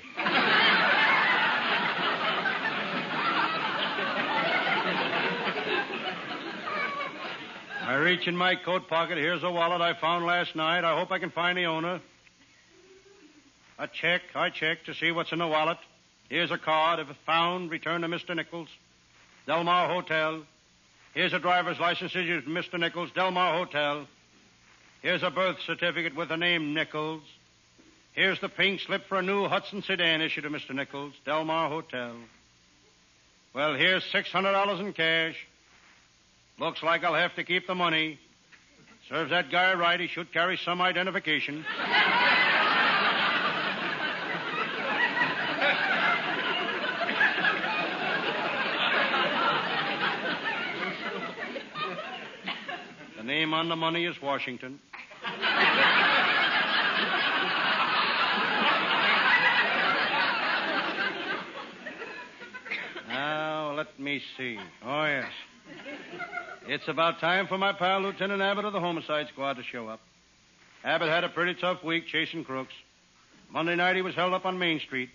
I reach in my coat pocket. Here's a wallet I found last night. I hope I can find the owner. A check. I check to see what's in the wallet. Here's a card. If found, return to Mr. Nichols. Delmar Hotel. Here's a driver's license issued to Mr. Nichols, Delmar Hotel. Here's a birth certificate with the name Nichols. Here's the pink slip for a new Hudson sedan issued to Mr. Nichols, Delmar Hotel. Well, here's $600 in cash. Looks like I'll have to keep the money. Serves that guy right. He should carry some identification. The name on the money is Washington. Now, let me see. Oh, yes. It's about time for my pal, Lieutenant Abbott of the Homicide Squad, to show up. Abbott had a pretty tough week chasing crooks. Monday night he was held up on Main Street.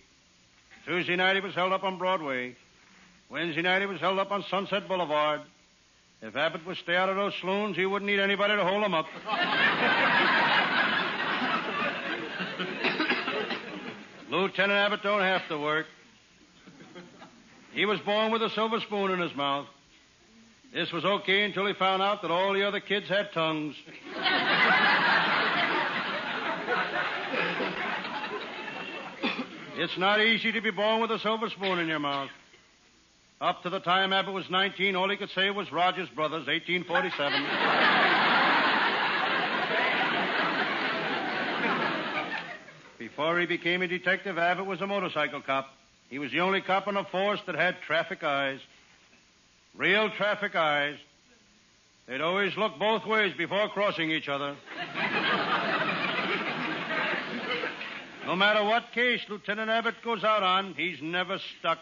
Tuesday night he was held up on Broadway. Wednesday night he was held up on Sunset Boulevard. If Abbott would stay out of those saloons, he wouldn't need anybody to hold him up. Lieutenant Abbott don't have to work. He was born with a silver spoon in his mouth. This was okay until he found out that all the other kids had tongues. It's not easy to be born with a silver spoon in your mouth. Up to the time Abbott was 19, all he could say was Rogers Brothers, 1847. Before he became a detective, Abbott was a motorcycle cop. He was the only cop on the force that had traffic eyes. Real traffic eyes. They'd always look both ways before crossing each other. No matter what case Lieutenant Abbott goes out on, he's never stuck.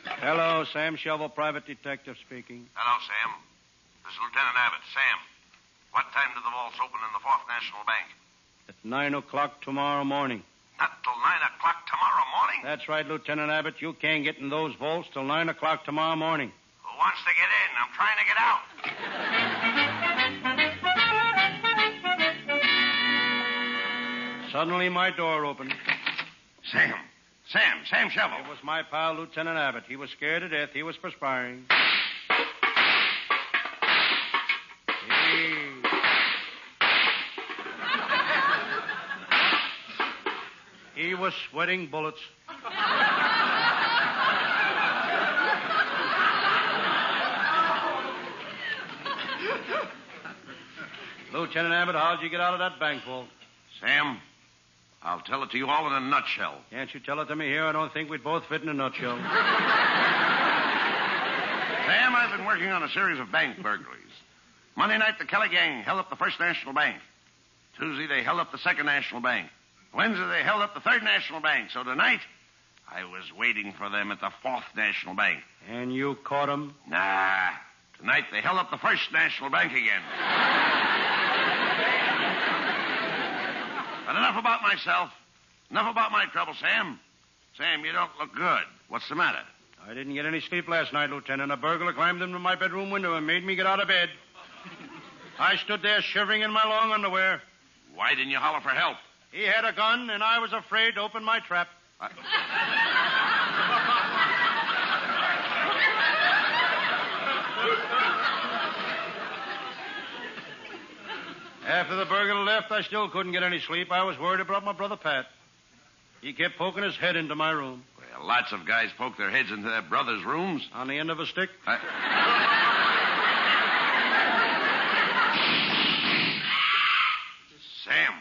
Hello, Sam Shovel, private detective speaking. Hello, Sam. This is Lieutenant Abbott. Sam, what time do the vaults open in the Fourth National Bank? At 9 o'clock tomorrow morning. Not till 9 o'clock tomorrow morning? That's right, Lieutenant Abbott. You can't get in those vaults till 9 o'clock tomorrow morning. Who wants to get in? I'm trying to get out. Suddenly, my door opened. Sam Shovel. It was my pal, Lieutenant Abbott. He was scared to death. He was perspiring. He was sweating bullets. Lieutenant Abbott, how'd you get out of that bank vault? Sam, I'll tell it to you all in a nutshell. Can't you tell it to me here? I don't think we'd both fit in a nutshell. Sam, I've been working on a series of bank burglaries. Monday night, the Kelly gang held up the First National Bank. Tuesday, they held up the Second National Bank. Wednesday, they held up the Third National Bank. So tonight, I was waiting for them at the Fourth National Bank. And you caught them? Nah. Tonight they held up the First National Bank again. But enough about myself. Enough about my trouble, Sam. Sam, you don't look good. What's the matter? I didn't get any sleep last night, Lieutenant. A burglar climbed into my bedroom window and made me get out of bed. I stood there shivering in my long underwear. Why didn't you holler for help? He had a gun, and I was afraid to open my trap. After the burglar left, I still couldn't get any sleep. I was worried about my brother Pat. He kept poking his head into my room. Well, lots of guys poke their heads into their brothers' rooms. On the end of a stick? Sam,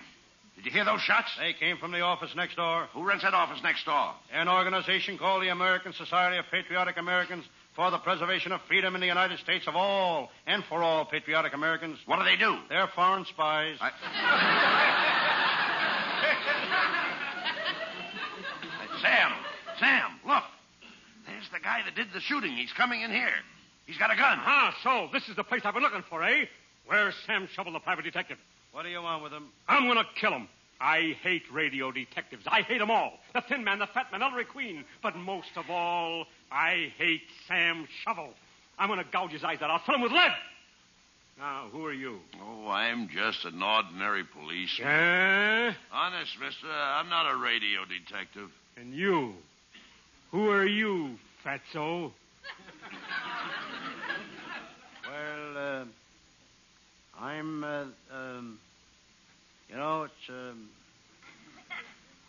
did you hear those shots? They came from the office next door. Who runs that office next door? An organization called the American Society of Patriotic Americans for the Preservation of Freedom in the United States of all and for all patriotic Americans. What do? They're foreign spies. Sam, look. There's the guy that did the shooting. He's coming in here. He's got a gun. So this is the place I've been looking for, eh? Where's Sam Shovel, the private detective? What do you want with him? I'm going to kill him. I hate radio detectives. I hate them all. The Thin Man, the Fat Man, Ellery Queen. But most of all, I hate Sam Shovel. I'm going to gouge his eyes out. I'll fill him with lead. Now, who are you? Oh, I'm just an ordinary policeman. Yeah? Honest, mister, I'm not a radio detective. And you? Who are you, fatso? Well,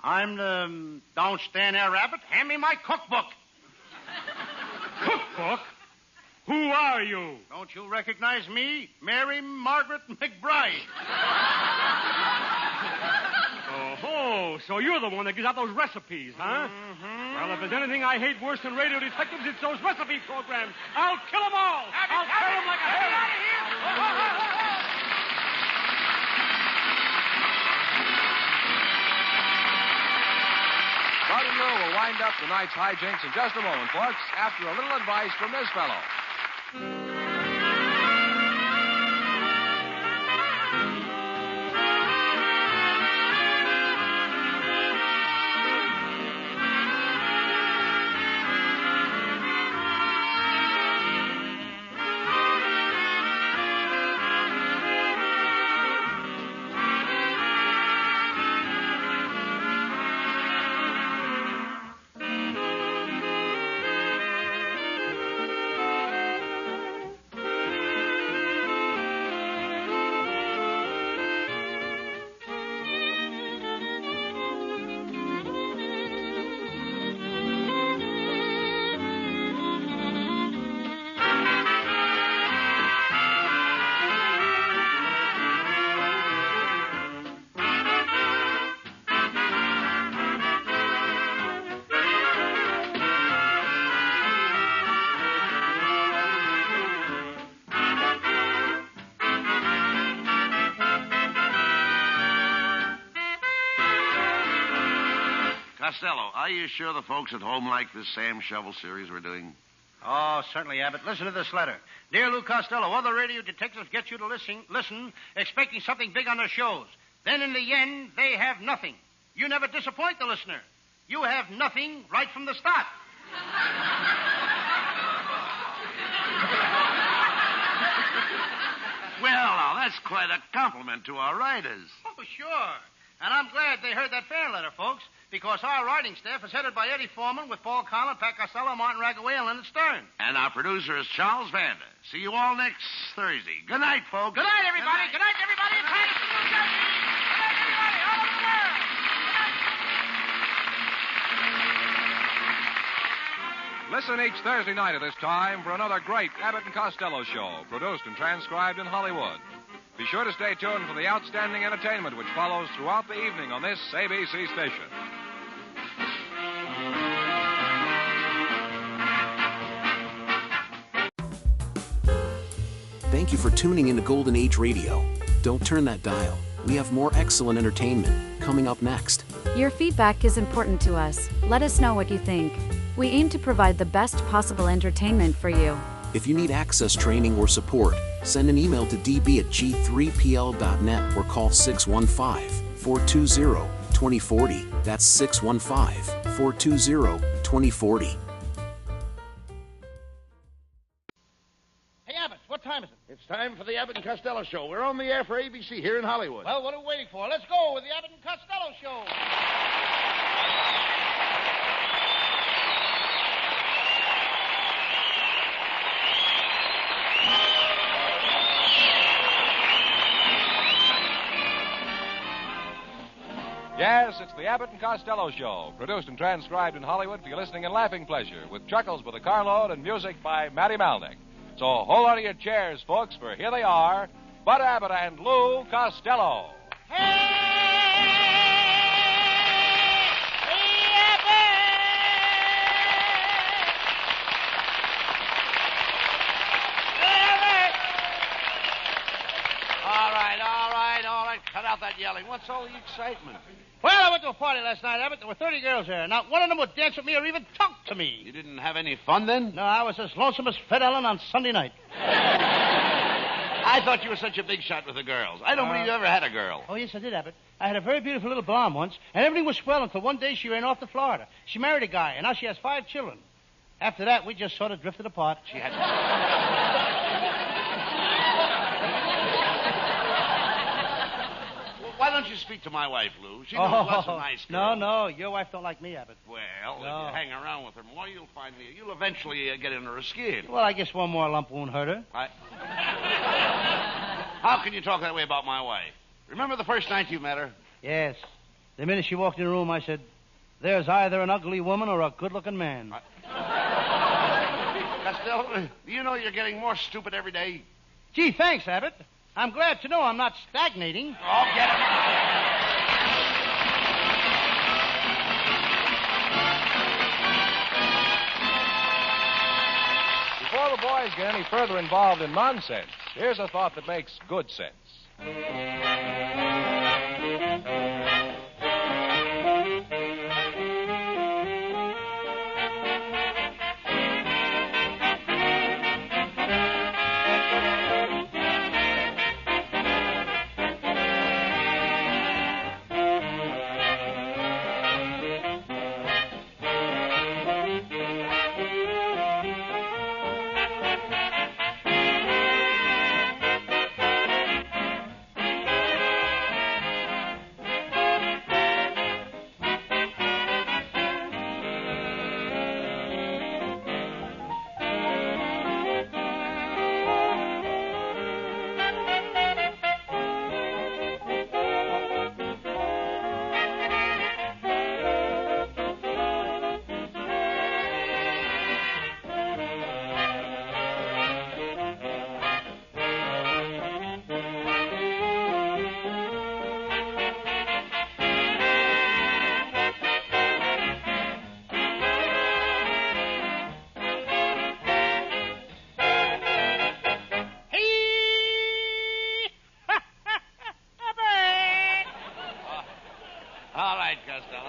I'm, don't stand there, Rabbit. Hand me my cookbook. Cookbook? Who are you? Don't you recognize me? Mary Margaret McBride. Oh, so you're the one that gives out those recipes, huh? Mm-hmm. Well, if there's anything I hate worse than radio detectives, it's those recipe programs. I'll kill them all. I'll tear them like a hen. Get out of here. Bud and Lou will wind up tonight's hijinks in just a moment, folks, after a little advice from this fellow. Costello, are you sure the folks at home like this Sam Shovel series we're doing? Oh, certainly, Abbott. Listen to this letter. Dear Lou Costello, other radio detectives get you to listen, expecting something big on their shows. Then in the end, they have nothing. You never disappoint the listener. You have nothing right from the start. Well, now, that's quite a compliment to our writers. Oh, sure. And I'm glad they heard that fan letter, folks, because our writing staff is headed by Eddie Foreman with Paul Collin, Pat Costello, Martin Ragaway, and Leonard Stern. And our producer is Charles Vander. See you all next Thursday. Good night, folks. Good night, everybody. Good night, everybody. Good night, everybody. All over the world. Listen each Thursday night at this time for another great Abbott and Costello show, produced and transcribed in Hollywood. Be sure to stay tuned for the outstanding entertainment which follows throughout the evening on this ABC station. Thank you for tuning into Golden Age Radio. Don't turn that dial. We have more excellent entertainment coming up next. Your feedback is important to us. Let us know what you think. We aim to provide the best possible entertainment for you. If you need access training or support, send an email to db@g3pl.net or call 615-420-2040. That's 615-420-2040. Hey, Abbott, what time is it? It's time for the Abbott and Costello Show. We're on the air for ABC here in Hollywood. Well, what are we waiting for? Let's go with the Abbott and Costello Show. Yes, it's the Abbott and Costello Show, produced and transcribed in Hollywood for your listening and laughing pleasure, with chuckles with a carload and music by Matty Malnick. So hold on to your chairs, folks, for here they are, Bud Abbott and Lou Costello. All right. Cut out that yelling. What's all the excitement? Well, I went to a party last night, Abbott. There were 30 girls there. Not one of them would dance with me or even talk to me. You didn't have any fun then? No, I was as lonesome as Fred Allen on Sunday night. I thought you were such a big shot with the girls. I don't believe you ever had a girl. Oh, yes, I did, Abbott. I had a very beautiful little blonde once, and everything was swell until one day she ran off to Florida. She married a guy, and now she has 5 children. After that, we just sort of drifted apart. She had... Why don't you speak to my wife, Lou? She knows lots of nice girls. No. Your wife don't like me, Abbott. Well, if you hang around with her more, you'll find you'll eventually get under her skin. Well, I guess one more lump won't hurt her. How can you talk that way about my wife? Remember the first night you met her? Yes. The minute she walked in the room, I said, there's either an ugly woman or a good-looking man. Costello, do you know you're getting more stupid every day? Gee, thanks, Abbott. I'm glad to know I'm not stagnating. Oh, get it. Before the boys get any further involved in nonsense, here's a thought that makes good sense.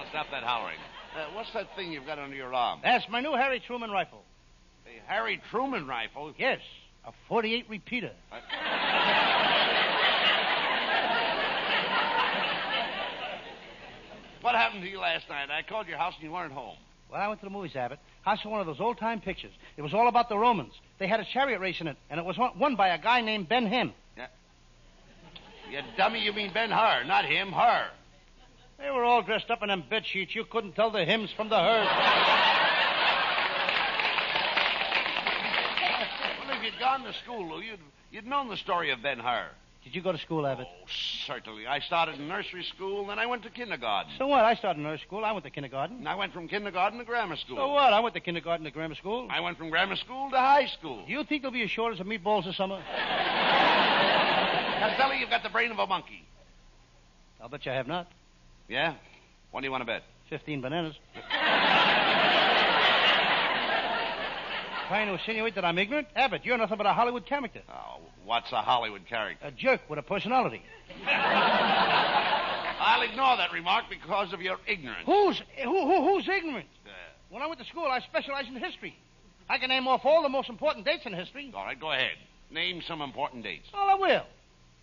Stop that howling. What's that thing you've got under your arm? That's my new Harry Truman rifle. A Harry Truman rifle? Yes, a .48 repeater. What happened to you last night? I called your house and you weren't home. Well, I went to the movies, Abbott. I saw one of those old-time pictures. It was all about the Romans. They had a chariot race in it, and it was won by a guy named Ben-Hur. Yeah. You dummy, you mean Ben-Hur, not him, her. They were all dressed up in them bed sheets. You couldn't tell the hymns from the herd. Well, if you'd gone to school, Lou, you'd known the story of Ben-Hur. Did you go to school, Abbott? Oh, certainly. I started in nursery school, then I went to kindergarten. So what? I started in nursery school. I went to kindergarten. And I went from kindergarten to grammar school. So what? I went to kindergarten to grammar school. I went from grammar school to high school. Do you think there'll be a shortage of meatballs this summer? Costello, you've got the brain of a monkey. I'll bet you I have not. Yeah? What do you want to bet? 15 bananas. Trying to insinuate that I'm ignorant? Abbott, you're nothing but a Hollywood character. Oh, what's a Hollywood character? A jerk with a personality. I'll ignore that remark because of your ignorance. Who's ignorant? When I went to school, I specialized in history. I can name off all the most important dates in history. All right, go ahead. Name some important dates. Oh, I will.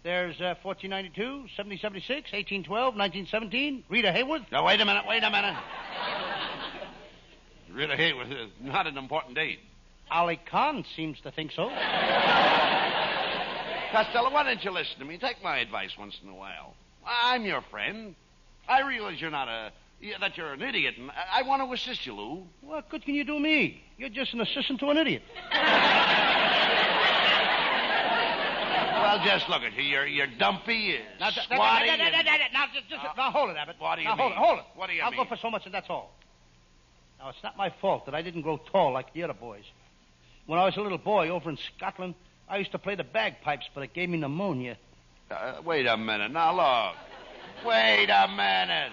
There's 1492, 1776, 1812, 1917, Rita Hayworth. Now, wait a minute. Rita Hayworth is not an important date. Ali Khan seems to think so. Costello, why don't you listen to me? Take my advice once in a while. I'm your friend. I realize that you're an idiot, and I want to assist you, Lou. What good can you do me? You're just an assistant to an idiot. Well, just look at you. You're dumpy, squatty. Now, hold it, Abbott. What do you mean? Hold it. What do you I'll mean? go for so much, and that's all. Now, it's not my fault that I didn't grow tall like the other boys. When I was a little boy over in Scotland, I used to play the bagpipes, but it gave me pneumonia. Wait a minute. Now, look. Wait a minute.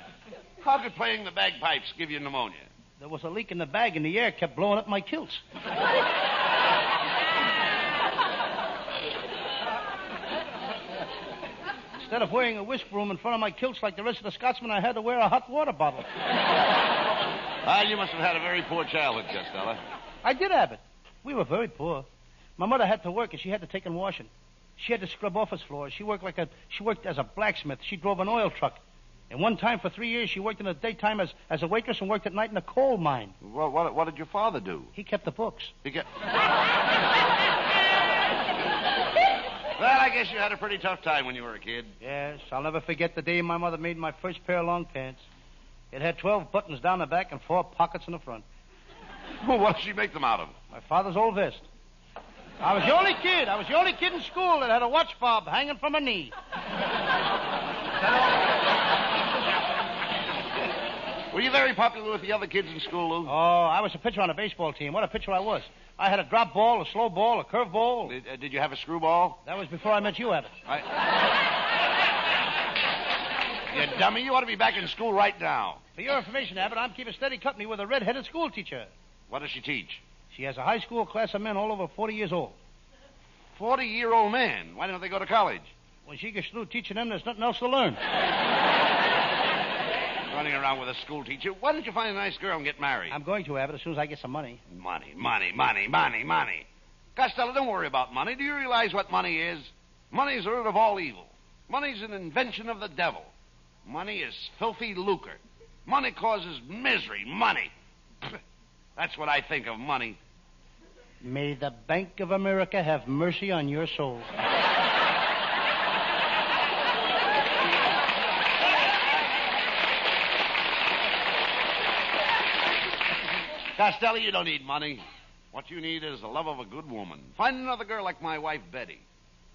How could playing the bagpipes give you pneumonia? There was a leak in the bag, and the air kept blowing up my kilts. Instead of wearing a whisk broom in front of my kilts like the rest of the Scotsmen, I had to wear a hot water bottle. Well, you must have had a very poor childhood, Costello. I did, Abbott. We were very poor. My mother had to work, and she had to take in washing. She had to scrub office floors. She worked as a blacksmith. She drove an oil truck. And one time for 3 years, she worked in the daytime as a waitress and worked at night in a coal mine. Well, what did your father do? He kept the books. Well, I guess you had a pretty tough time when you were a kid. Yes, I'll never forget the day my mother made my first pair of long pants. It had 12 buttons down the back and 4 pockets in the front. What did she make them out of? My father's old vest. I was the only kid in school that had a watch fob hanging from a knee. Were you very popular with the other kids in school, Lou? Oh, I was a pitcher on a baseball team. What a pitcher I was. I had a drop ball, a slow ball, a curve ball. Did you have a screwball? That was before I met you, Abbott. You dummy, you ought to be back in school right now. For your information, Abbott, I'm keeping steady company with a red-headed school teacher. What does she teach? She has a high school class of men all over 40 years old. 40-year-old man? Why don't they go to college? When she gets through teaching them, there's nothing else to learn. Running around with a school teacher. Why don't you find a nice girl and get married? I'm going to, Abbott, as soon as I get some money. Money. Costello, don't worry about money. Do you realize what money is? Money is the root of all evil. Money's an invention of the devil. Money is filthy lucre. Money causes misery. Money. That's what I think of money. May the Bank of America have mercy on your soul. Costello, you don't need money. What you need is the love of a good woman. Find another girl like my wife, Betty.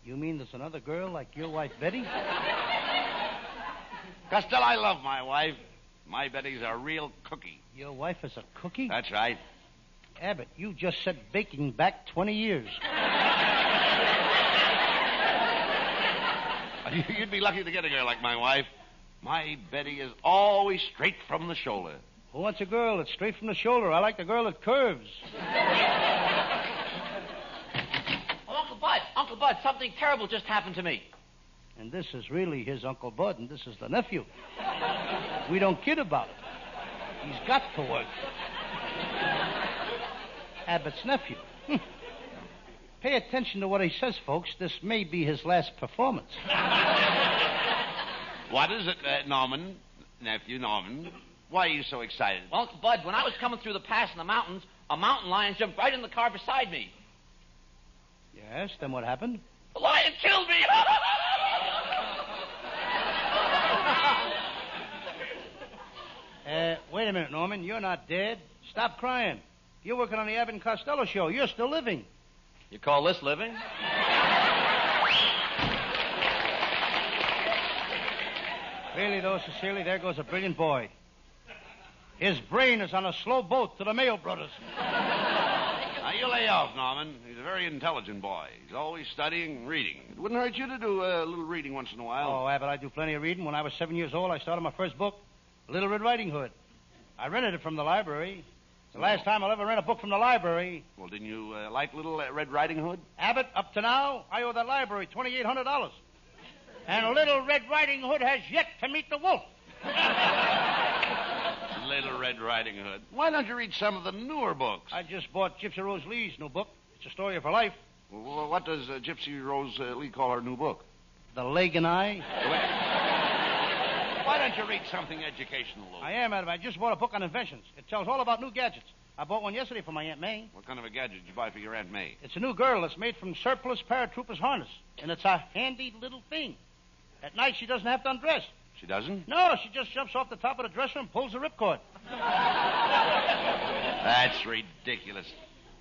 You mean there's another girl like your wife, Betty? Costello, I love my wife. My Betty's a real cookie. Your wife is a cookie? That's right. Abbott, you just set baking back 20 years. You'd be lucky to get a girl like my wife. My Betty is always straight from the shoulder. Who wants a girl that's straight from the shoulder? I like the girl that curves. Oh, Uncle Bud, something terrible just happened to me. And this is really his Uncle Bud, and this is the nephew. We don't kid about it. He's got to work. Abbott's nephew. Pay attention to what he says, folks. This may be his last performance. What is it, Norman? Nephew Norman? Why are you so excited? Well, Uncle Bud, when I was coming through the pass in the mountains, a mountain lion jumped right in the car beside me. Yes, then what happened? The lion killed me! Wait a minute, Norman. You're not dead. Stop crying. You're working on the Abbott and Costello show. You're still living. You call this living? Really, though, sincerely, there goes a brilliant boy. His brain is on a slow boat to the Mayo Brothers. Now, you lay off, Norman. He's a very intelligent boy. He's always studying and reading. It wouldn't hurt you to do a little reading once in a while. Oh, Abbott, I do plenty of reading. When I was 7 years old, I started my first book, Little Red Riding Hood. I rented it from the library. It's the last time I'll ever rent a book from the library. Well, didn't you like Little Red Riding Hood? Abbott, up to now, I owe that library $2,800. And Little Red Riding Hood has yet to meet the wolf. Little Red Riding Hood. Why don't you read some of the newer books? I just bought Gypsy Rose Lee's new book. It's a story of her life. Well, what does Gypsy Rose Lee call her new book? The Leg and I. Why don't you read something educational, Lou? I am, Adam. I just bought a book on inventions. It tells all about new gadgets. I bought one yesterday for my Aunt May. What kind of a gadget did you buy for your Aunt May? It's a new girdle that's made from surplus paratroopers' harness. And it's a handy little thing. At night, she doesn't have to undress. She doesn't? No, she just jumps off the top of the dresser and pulls the ripcord. That's ridiculous.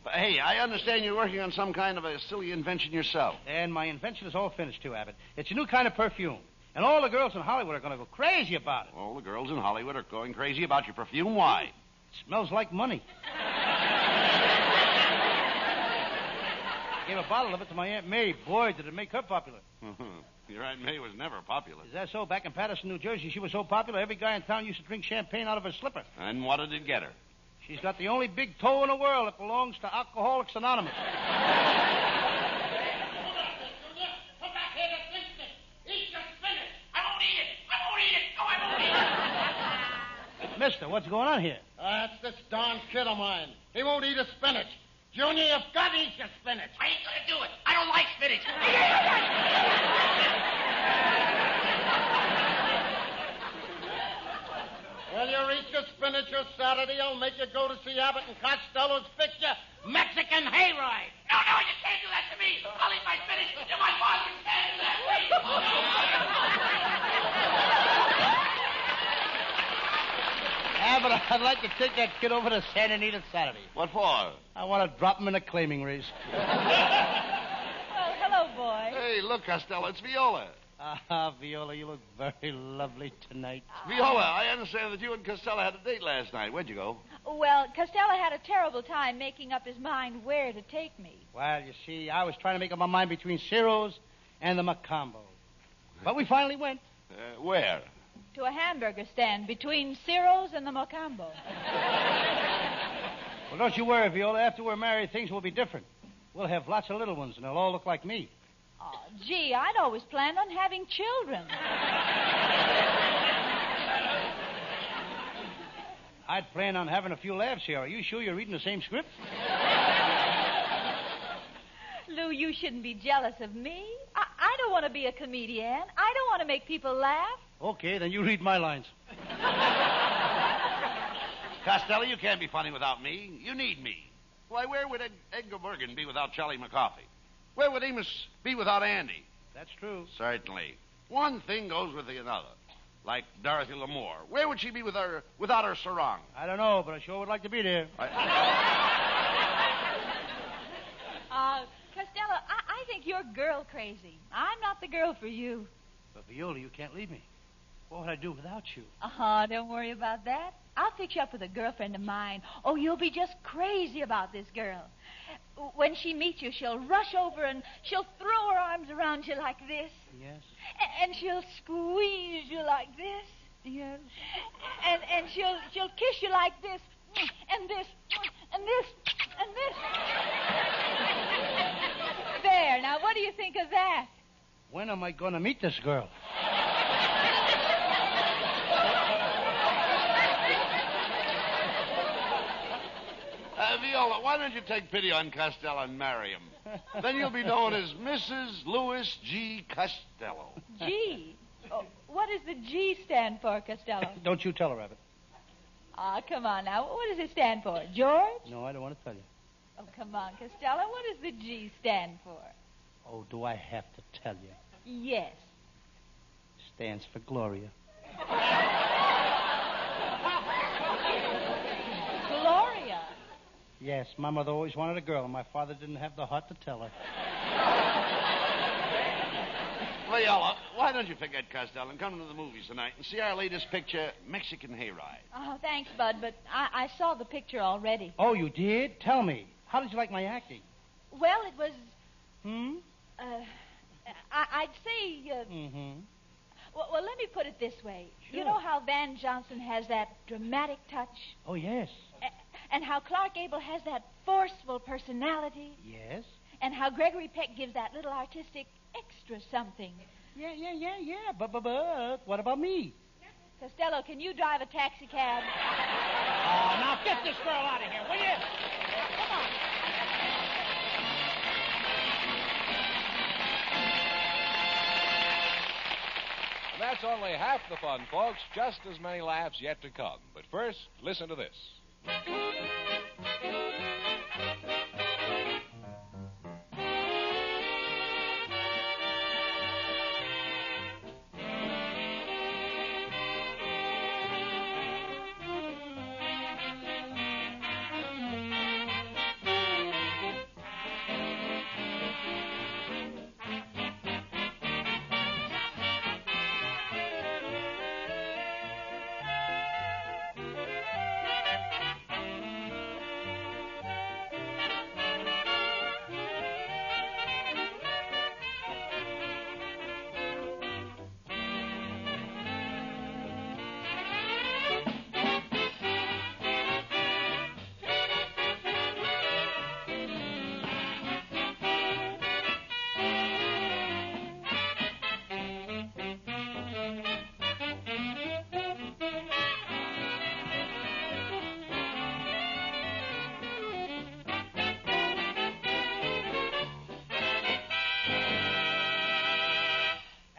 But, hey, I understand you're working on some kind of a silly invention yourself. And my invention is all finished, too, Abbott. It's a new kind of perfume. And all the girls in Hollywood are going to go crazy about it. All the girls in Hollywood are going crazy about your perfume? Why? It smells like money. Gave a bottle of it to my Aunt May. Boy, did it make her popular. Your Aunt May was never popular. Is that so? Back in Patterson, New Jersey, she was so popular, every guy in town used to drink champagne out of her slipper. And what did it get her? She's got the only big toe in the world that belongs to Alcoholics Anonymous. Mister, what's going on here? That's this darn kid of mine. He won't eat his spinach. Junior, you've got to eat your spinach. I ain't gonna do it. I don't like spinach. Well, you eat your spinach or Saturday, I'll make you go to see Abbott and Costello's picture, Mexican Hayride. No, you can't do that to me. I'll eat my spinach. You're my father. You can't do that to me. Abbott, I'd like to take that kid over to Santa Anita Saturday. What for? I want to drop him in a claiming race. Oh, hello, boy. Hey, look, Costello, it's Viola. Viola, you look very lovely tonight. Viola, I understand that you and Costello had a date last night. Where'd you go? Well, Costello had a terrible time making up his mind where to take me. Well, you see, I was trying to make up my mind between Ciro's and the Macombo. But we finally went. Where? To a hamburger stand between Ciro's and the Macombo. Well, don't you worry, Viola. After we're married, things will be different. We'll have lots of little ones, and they'll all look like me. Oh, gee, I'd always planned on having children. I'd plan on having a few laughs here. Are you sure you're reading the same script? Lou, you shouldn't be jealous of me. I don't want to be a comedian. I don't want to make people laugh. Okay, then you read my lines. Costello, you can't be funny without me. You need me. Why, where would Edgar Bergen be without Charlie McCarthy? Where would Amos be without Andy? That's true. Certainly. One thing goes with the another. Like Dorothy L'Amour. Where would she be without her sarong? I don't know, but I sure would like to be there. Costello, I think you're girl crazy. I'm not the girl for you. But, Viola, you can't leave me. What would I do without you? Don't worry about that. I'll fix you up with a girlfriend of mine. Oh, you'll be just crazy about this girl. When she meets you, she'll rush over and she'll throw her arms around you like this. Yes. And she'll squeeze you like this. Yes. And she'll kiss you like this. And this. And this. And this. There. Now, what do you think of that? When am I going to meet this girl? Viola, why don't you take pity on Costello and marry him? Then you'll be known as Mrs. Louis G. Costello. G? Oh, what does the G stand for, Costello? Don't you tell her, Abbott. Come on now. What does it stand for? George? No, I don't want to tell you. Oh, come on, Costello. What does the G stand for? Oh, do I have to tell you? Yes. Stands for Gloria. Gloria? Yes, my mother always wanted a girl, and my father didn't have the heart to tell her. Viola, why don't you forget Costello and come to the movies tonight and see our latest picture, Mexican Hayride? Oh, thanks, Bud, but I saw the picture already. Oh, you did? Tell me. How did you like my acting? Well, it was... I'd say... Well, let me put it this way. Sure. You know how Van Johnson has that dramatic touch? Oh, yes. And how Clark Gable has that forceful personality? Yes. And how Gregory Peck gives that little artistic extra something. Yeah. But what about me? Costello, can you drive a taxi cab? Oh, now get this girl out of here, will you? Come on. And that's only half the fun, folks. Just as many laughs yet to come. But first, listen to this.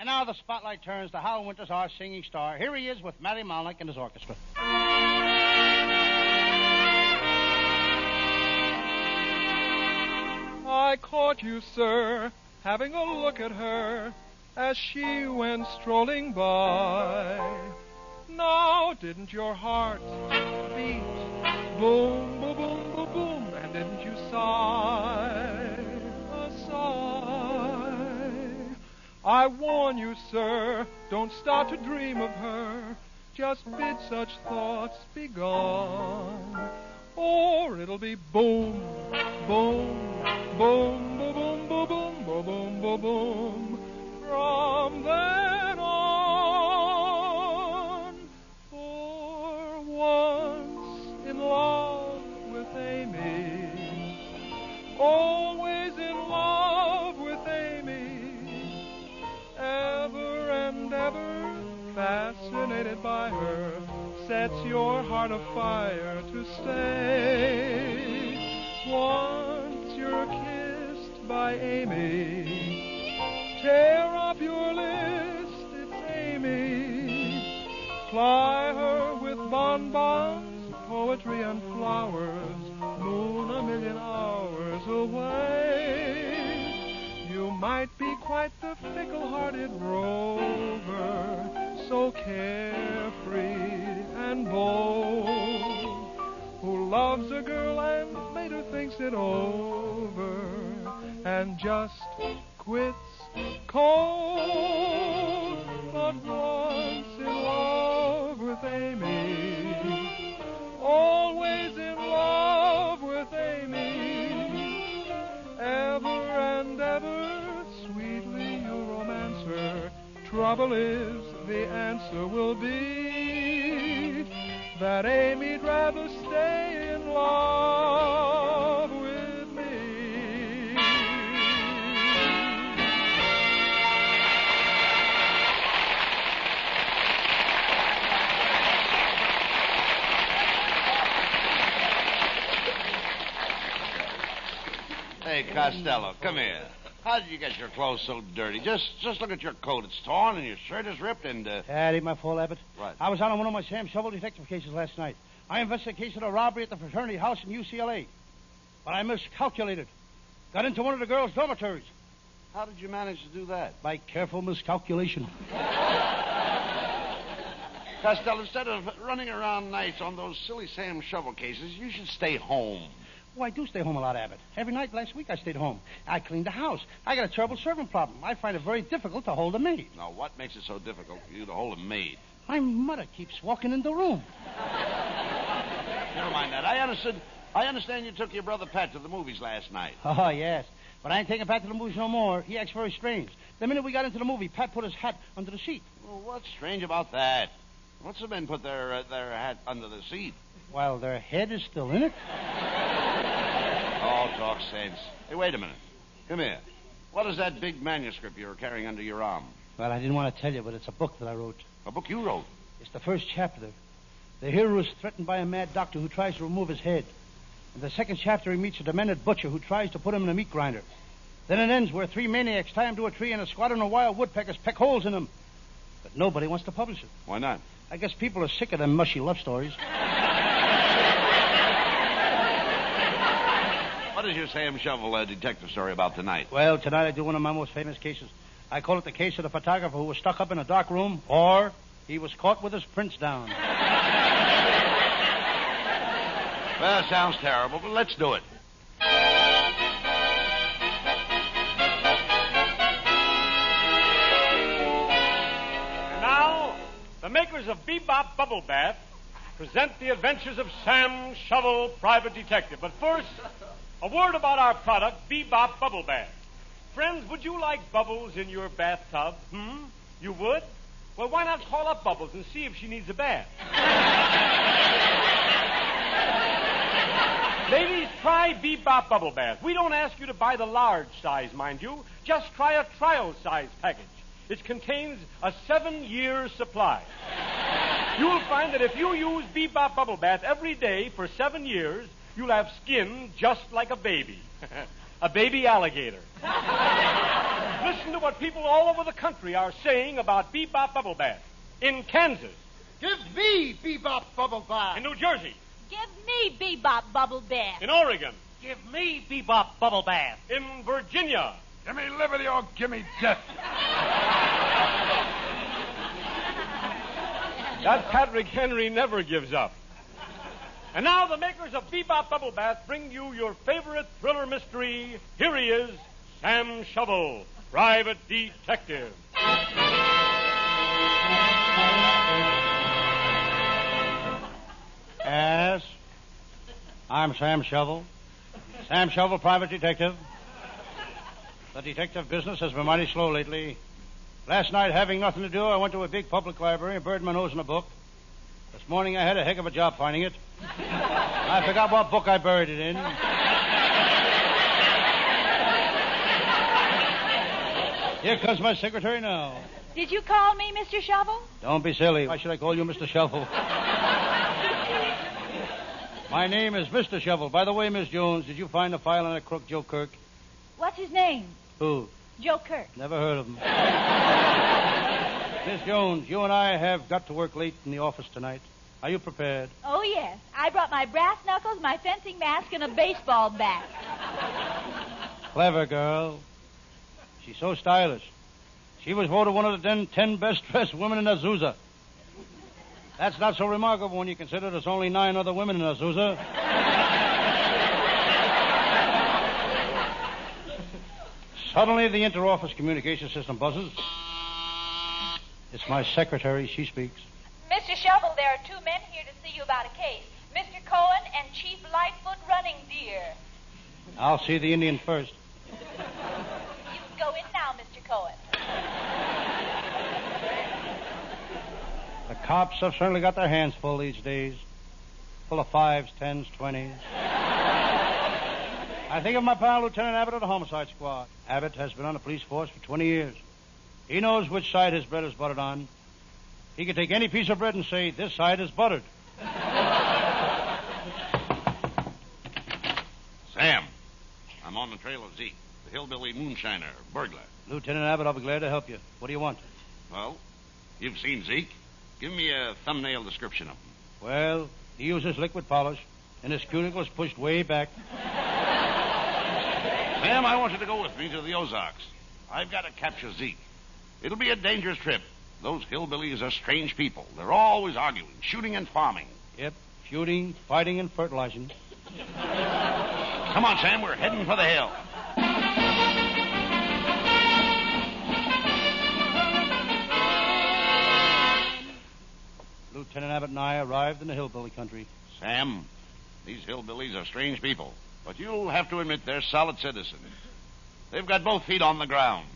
Now the spotlight turns to Hal Winters, our singing star. Here he is with Matty Malnick and his orchestra. I caught you, sir, having a look at her as she went strolling by. Now, didn't your heart beat boom, boom, boom, boom, boom, and didn't you sigh a sigh? I warn you, sir, don't start to dream of her. Just bid such thoughts be gone, or it'll be boom, boom, boom, boom, boom, boom, boom, boom, boom, boom, boom. From then on, for once in love with Amy, always in love with Amy, ever and ever fascinated by her, sets your heart afire to stay. Once you're kissed by Amy, tear up your list, it's Amy. Ply her with bonbons, poetry and flowers, moon a million hours away. You might be quite the fickle-hearted rover, so carefree and bold, who loves a girl and later thinks it over and just quits cold. But once in love with Amy, always in love with Amy, ever and ever sweetly you romance her. Trouble is, the answer will be that Amy'd rather stay in love with me. Hey, Costello, come here. How did you get your clothes so dirty? Just look at your coat. It's torn and your shirt is ripped and... That ain't my fault, Abbott. What? I was out on one of my Sam Shovel detective cases last night. I investigated a case of a robbery at the fraternity house in UCLA. But I miscalculated. Got into one of the girls' dormitories. How did you manage to do that? By careful miscalculation. Costello, instead of running around nights on those silly Sam Shovel cases, you should stay home. Oh, I do stay home a lot, Abbott. Every night last week I stayed home. I cleaned the house. I got a terrible servant problem. I find it very difficult to hold a maid. Now, what makes it so difficult for you to hold a maid? My mother keeps walking in the room. Never mind that. I understand you took your brother Pat to the movies last night. Oh, yes. But I ain't taking Pat to the movies no more. He acts very strange. The minute we got into the movie, Pat put his hat under the seat. Well, what's strange about that? What's the men put their hat under the seat? While their head is still in it. Oh, talk sense. Hey, wait a minute. Come here. What is that big manuscript you're carrying under your arm? Well, I didn't want to tell you, but it's a book that I wrote. A book you wrote? It's the first chapter. The hero is threatened by a mad doctor who tries to remove his head. In the second chapter, he meets a demented butcher who tries to put him in a meat grinder. Then it ends where 3 maniacs tie him to a tree and a squadron of wild woodpeckers peck holes in him. But nobody wants to publish it. Why not? I guess people are sick of them mushy love stories. What is your Sam Shovel detective story about tonight? Well, tonight I do one of my most famous cases. I call it the case of the photographer who was stuck up in a dark room, or he was caught with his prints down. Well, sounds terrible, but let's do it. And now, the makers of Bebop Bubble Bath present the adventures of Sam Shovel, Private Detective. But first, a word about our product, Bebop Bubble Bath. Friends, would you like Bubbles in your bathtub? You would? Well, why not call up Bubbles and see if she needs a bath? Ladies, try Bebop Bubble Bath. We don't ask you to buy the large size, mind you. Just try a trial size package. It contains a 7-year supply. You'll find that if you use Bebop Bubble Bath every day for 7 years, you'll have skin just like a baby. A baby alligator. Listen to what people all over the country are saying about Bebop Bubble Bath. In Kansas. Give me Bebop Bubble Bath. In New Jersey. Give me Bebop Bubble Bath. In Oregon. Give me Bebop Bubble Bath. In Virginia. Give me liberty or give me death. That Patrick Henry never gives up. And now the makers of Bebop Bubble Bath bring you your favorite thriller mystery. Here he is, Sam Shovel, Private Detective. Yes. I'm Sam Shovel. Sam Shovel, Private Detective. The detective business has been mighty slow lately. Last night, having nothing to do, I went to a big public library and buried my nose in a book. This morning, I had a heck of a job finding it. I forgot what book I buried it in. Here comes my secretary now. Did you call me Mr. Shovel? Don't be silly. Why should I call you Mr. Shovel? My name is Mr. Shovel. By the way, Miss Jones, did you find the file on that crook, Joe Kirk? What's his name? Who? Joe Kirk. Never heard of him. Miss Jones, you and I have got to work late in the office tonight. Are you prepared? Oh, yes. I brought my brass knuckles, my fencing mask, and a baseball bat. Clever girl. She's so stylish. She was voted one of the 10 best-dressed women in Azusa. That's not so remarkable when you consider there's only 9 other women in Azusa. Suddenly, the inter-office communication system buzzes. It's my secretary. She speaks. Mr. Shovel, there are 2 men here to see you about a case. Mr. Cohen and Chief Lightfoot Running Deer. I'll see the Indian first. You can go in now, Mr. Cohen. The cops have certainly got their hands full these days. Full of 5s, 10s, 20s. I think of my pal, Lieutenant Abbott of the Homicide Squad. Abbott has been on the police force for 20 years. He knows which side his bread is buttered on. He can take any piece of bread and say, this side is buttered. Sam, I'm on the trail of Zeke, the hillbilly moonshiner, burglar. Lieutenant Abbott, I'll be glad to help you. What do you want? Well, you've seen Zeke. Give me a thumbnail description of him. Well, he uses liquid polish, and his cuticle is pushed way back. Sam, I want you to go with me to the Ozarks. I've got to capture Zeke. It'll be a dangerous trip. Those hillbillies are strange people. They're always arguing, shooting and farming. Yep, shooting, fighting, and fertilizing. Come on, Sam, we're heading for the hill. Lieutenant Abbott and I arrived in the hillbilly country. Sam, these hillbillies are strange people, but you'll have to admit they're solid citizens. They've got both feet on the ground.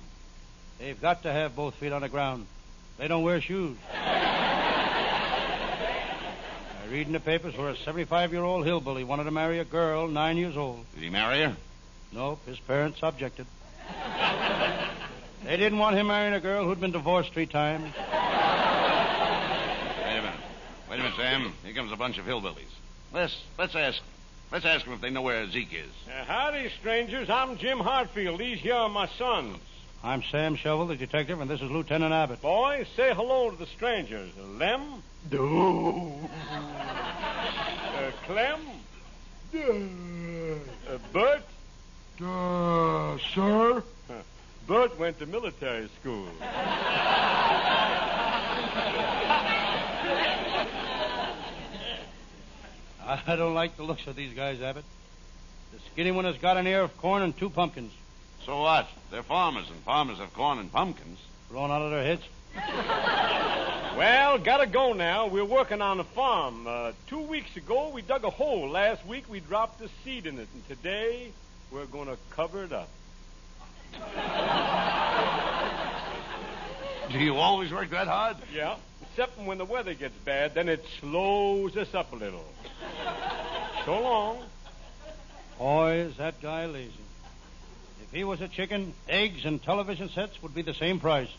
They've got to have both feet on the ground. They don't wear shoes. I read in the papers where a 75-year-old hillbilly wanted to marry a girl 9 years old. Did he marry her? Nope, his parents objected. They didn't want him marrying a girl who'd been divorced 3 times. Wait a minute, Sam. Here comes a bunch of hillbillies. Let's ask them if they know where Zeke is. Howdy, strangers. I'm Jim Hartfield. These here are my sons. I'm Sam Shovel, the detective, and this is Lieutenant Abbott. Boys, say hello to the strangers. Lem? Clem? Bert? Sir? Bert went to military school. I don't like the looks of these guys, Abbott. The skinny one has got an ear of corn and 2 pumpkins. So what? They're farmers, and farmers have corn and pumpkins. Blown out of their heads? Well, gotta go now. We're working on the farm. 2 weeks ago, we dug a hole. Last week, we dropped the seed in it. And today, we're going to cover it up. Do you always work that hard? Yeah, except when the weather gets bad, then it slows us up a little. So long. Boy, is that guy lazy. If he was a chicken, eggs and television sets would be the same price.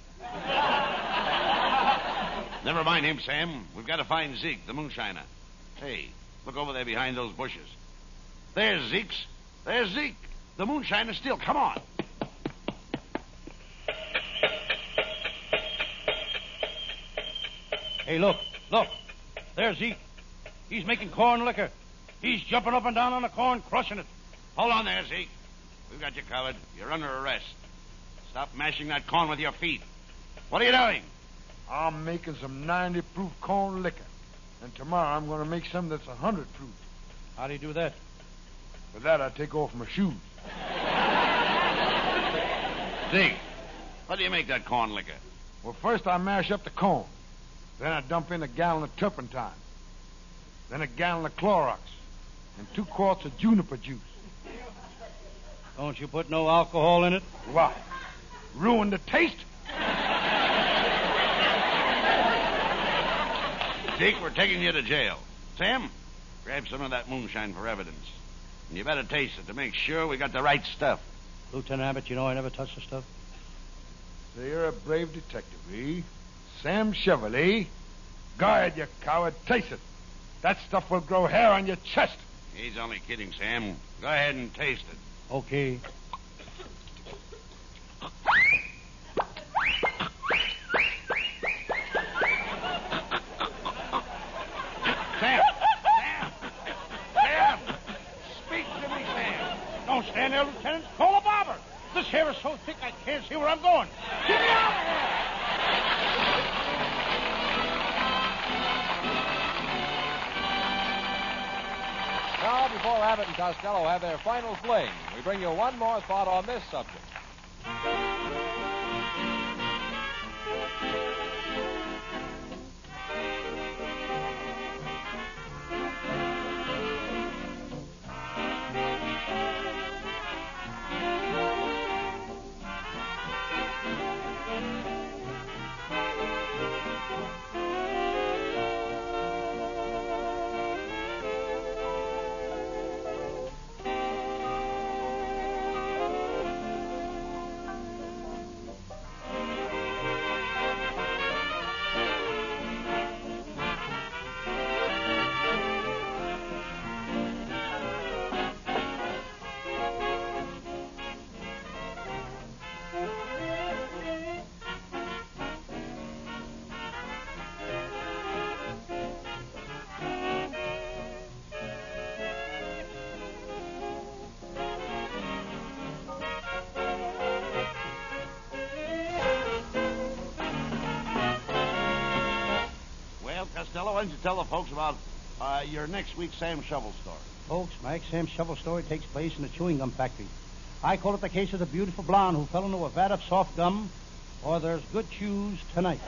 Never mind him, Sam. We've got to find Zeke, the moonshiner. Hey, look over there behind those bushes. There's Zeke's. There's Zeke. The moonshiner still. Come on. Hey, look. There's Zeke. He's making corn liquor. He's jumping up and down on the corn, crushing it. Hold on there, Zeke. We've got you covered. You're under arrest. Stop mashing that corn with your feet. What are you doing? I'm making some 90 proof corn liquor. And tomorrow I'm going to make some that's 100 proof. How do you do that? For that, I take off my shoes. Zeke, how do you make that corn liquor? Well, first I mash up the corn. Then I dump in a gallon of turpentine. Then a gallon of Clorox. And 2 quarts of juniper juice. Don't you put no alcohol in it? Why? Ruin the taste? Zeke, we're taking you to jail. Sam, grab some of that moonshine for evidence. And you better taste it to make sure we got the right stuff. Lieutenant Abbott, you know I never touch the stuff. So you're a brave detective, eh? Sam Shovel, eh? Go ahead, you coward. Taste it. That stuff will grow hair on your chest. He's only kidding, Sam. Go ahead and taste it. Okay. Sam! Speak to me, Sam! Don't stand there, Lieutenant. Call a barber. This hair is so thick I can't see where I'm going. Get me out of here! Now, before Abbott and Costello have their final fling, we bring you one more thought on this subject. Costello, why don't you tell the folks about your next week's Sam Shovel story? Folks, my next Sam Shovel story takes place in a chewing gum factory. I call it the case of the beautiful blonde who fell into a vat of soft gum, or there's good chews tonight.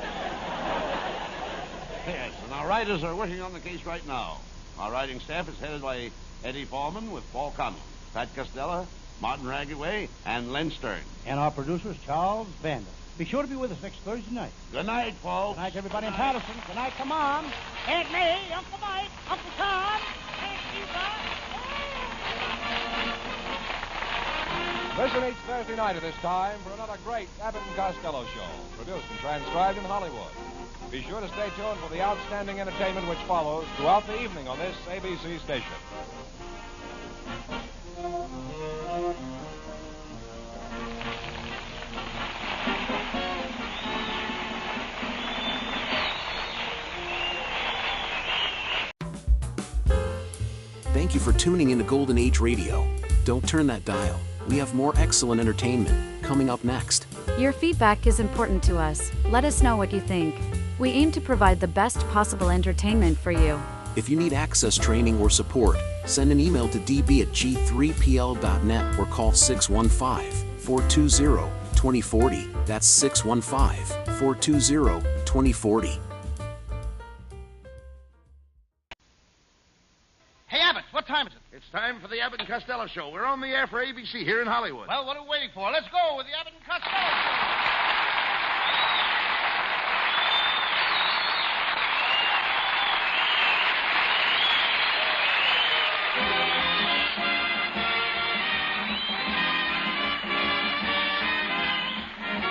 Yes, and our writers are working on the case right now. Our writing staff is headed by Eddie Foreman with Paul Conlon, Pat Costello, Martin Raggaway, and Len Stern. And our producer is Charles Vander. Be sure to be with us next Thursday night. Good night, folks. Good night, everybody in Patterson. Good night, come on. Aunt May, Uncle Mike, Uncle Tom, Aunt Eva. Listen each Thursday night at this time for another great Abbott and Costello show, produced and transcribed in Hollywood. Be sure to stay tuned for the outstanding entertainment which follows throughout the evening on this ABC station. Thank you for tuning in to Golden Age Radio. Don't turn that dial. We have more excellent entertainment coming up next. Your feedback is important to us. Let us know what you think. We aim to provide the best possible entertainment for you. If you need access training or support, send an email to db@g3pl.net or call 615-420-2040. That's 615-420-2040. Hey, Abbott, what time is it? It's time for the Abbott and Costello show. We're on the air for ABC here in Hollywood. Well, what are we waiting for? Let's go with the Abbott and Costello show.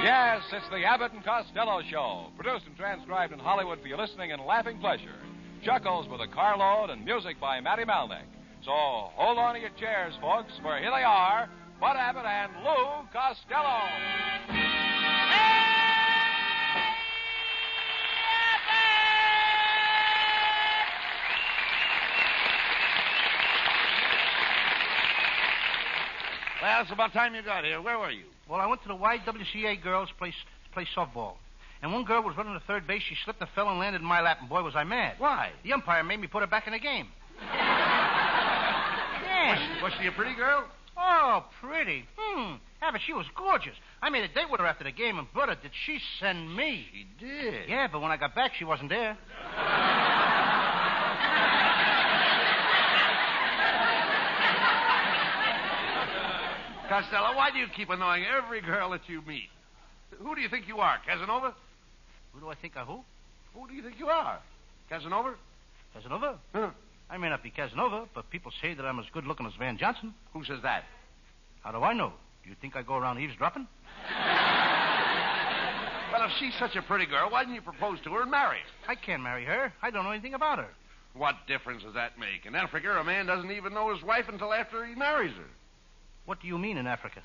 Yes, it's the Abbott and Costello show, produced and transcribed in Hollywood for your listening and laughing pleasure. Chuckles with a carload and music by Matty Malnick. So hold on to your chairs, folks, for here they are, Bud Abbott and Lou Costello. Well, it's about time you got here. Where were you? Well, I went to the YWCA girls' play softball. And one girl was running to third base. She slipped and fell and landed in my lap, and boy, was I mad. Why? The umpire made me put her back in the game. Was she a pretty girl? Oh, pretty. Abbott, she was gorgeous. I made a date with her after the game, and brother, did she send me. She did? Yeah, but when I got back, she wasn't there. Costello, why do you keep annoying every girl that you meet? Who do you think you are, Casanova? Who do I think of who? Who do you think you are? Casanova? Casanova? Huh. I may not be Casanova, but people say that I'm as good-looking as Van Johnson. Who says that? How do I know? Do you think I go around eavesdropping? Well, if she's such a pretty girl, why didn't you propose to her and marry her? I can't marry her. I don't know anything about her. What difference does that make? In Africa, a man doesn't even know his wife until after he marries her. What do you mean in Africa?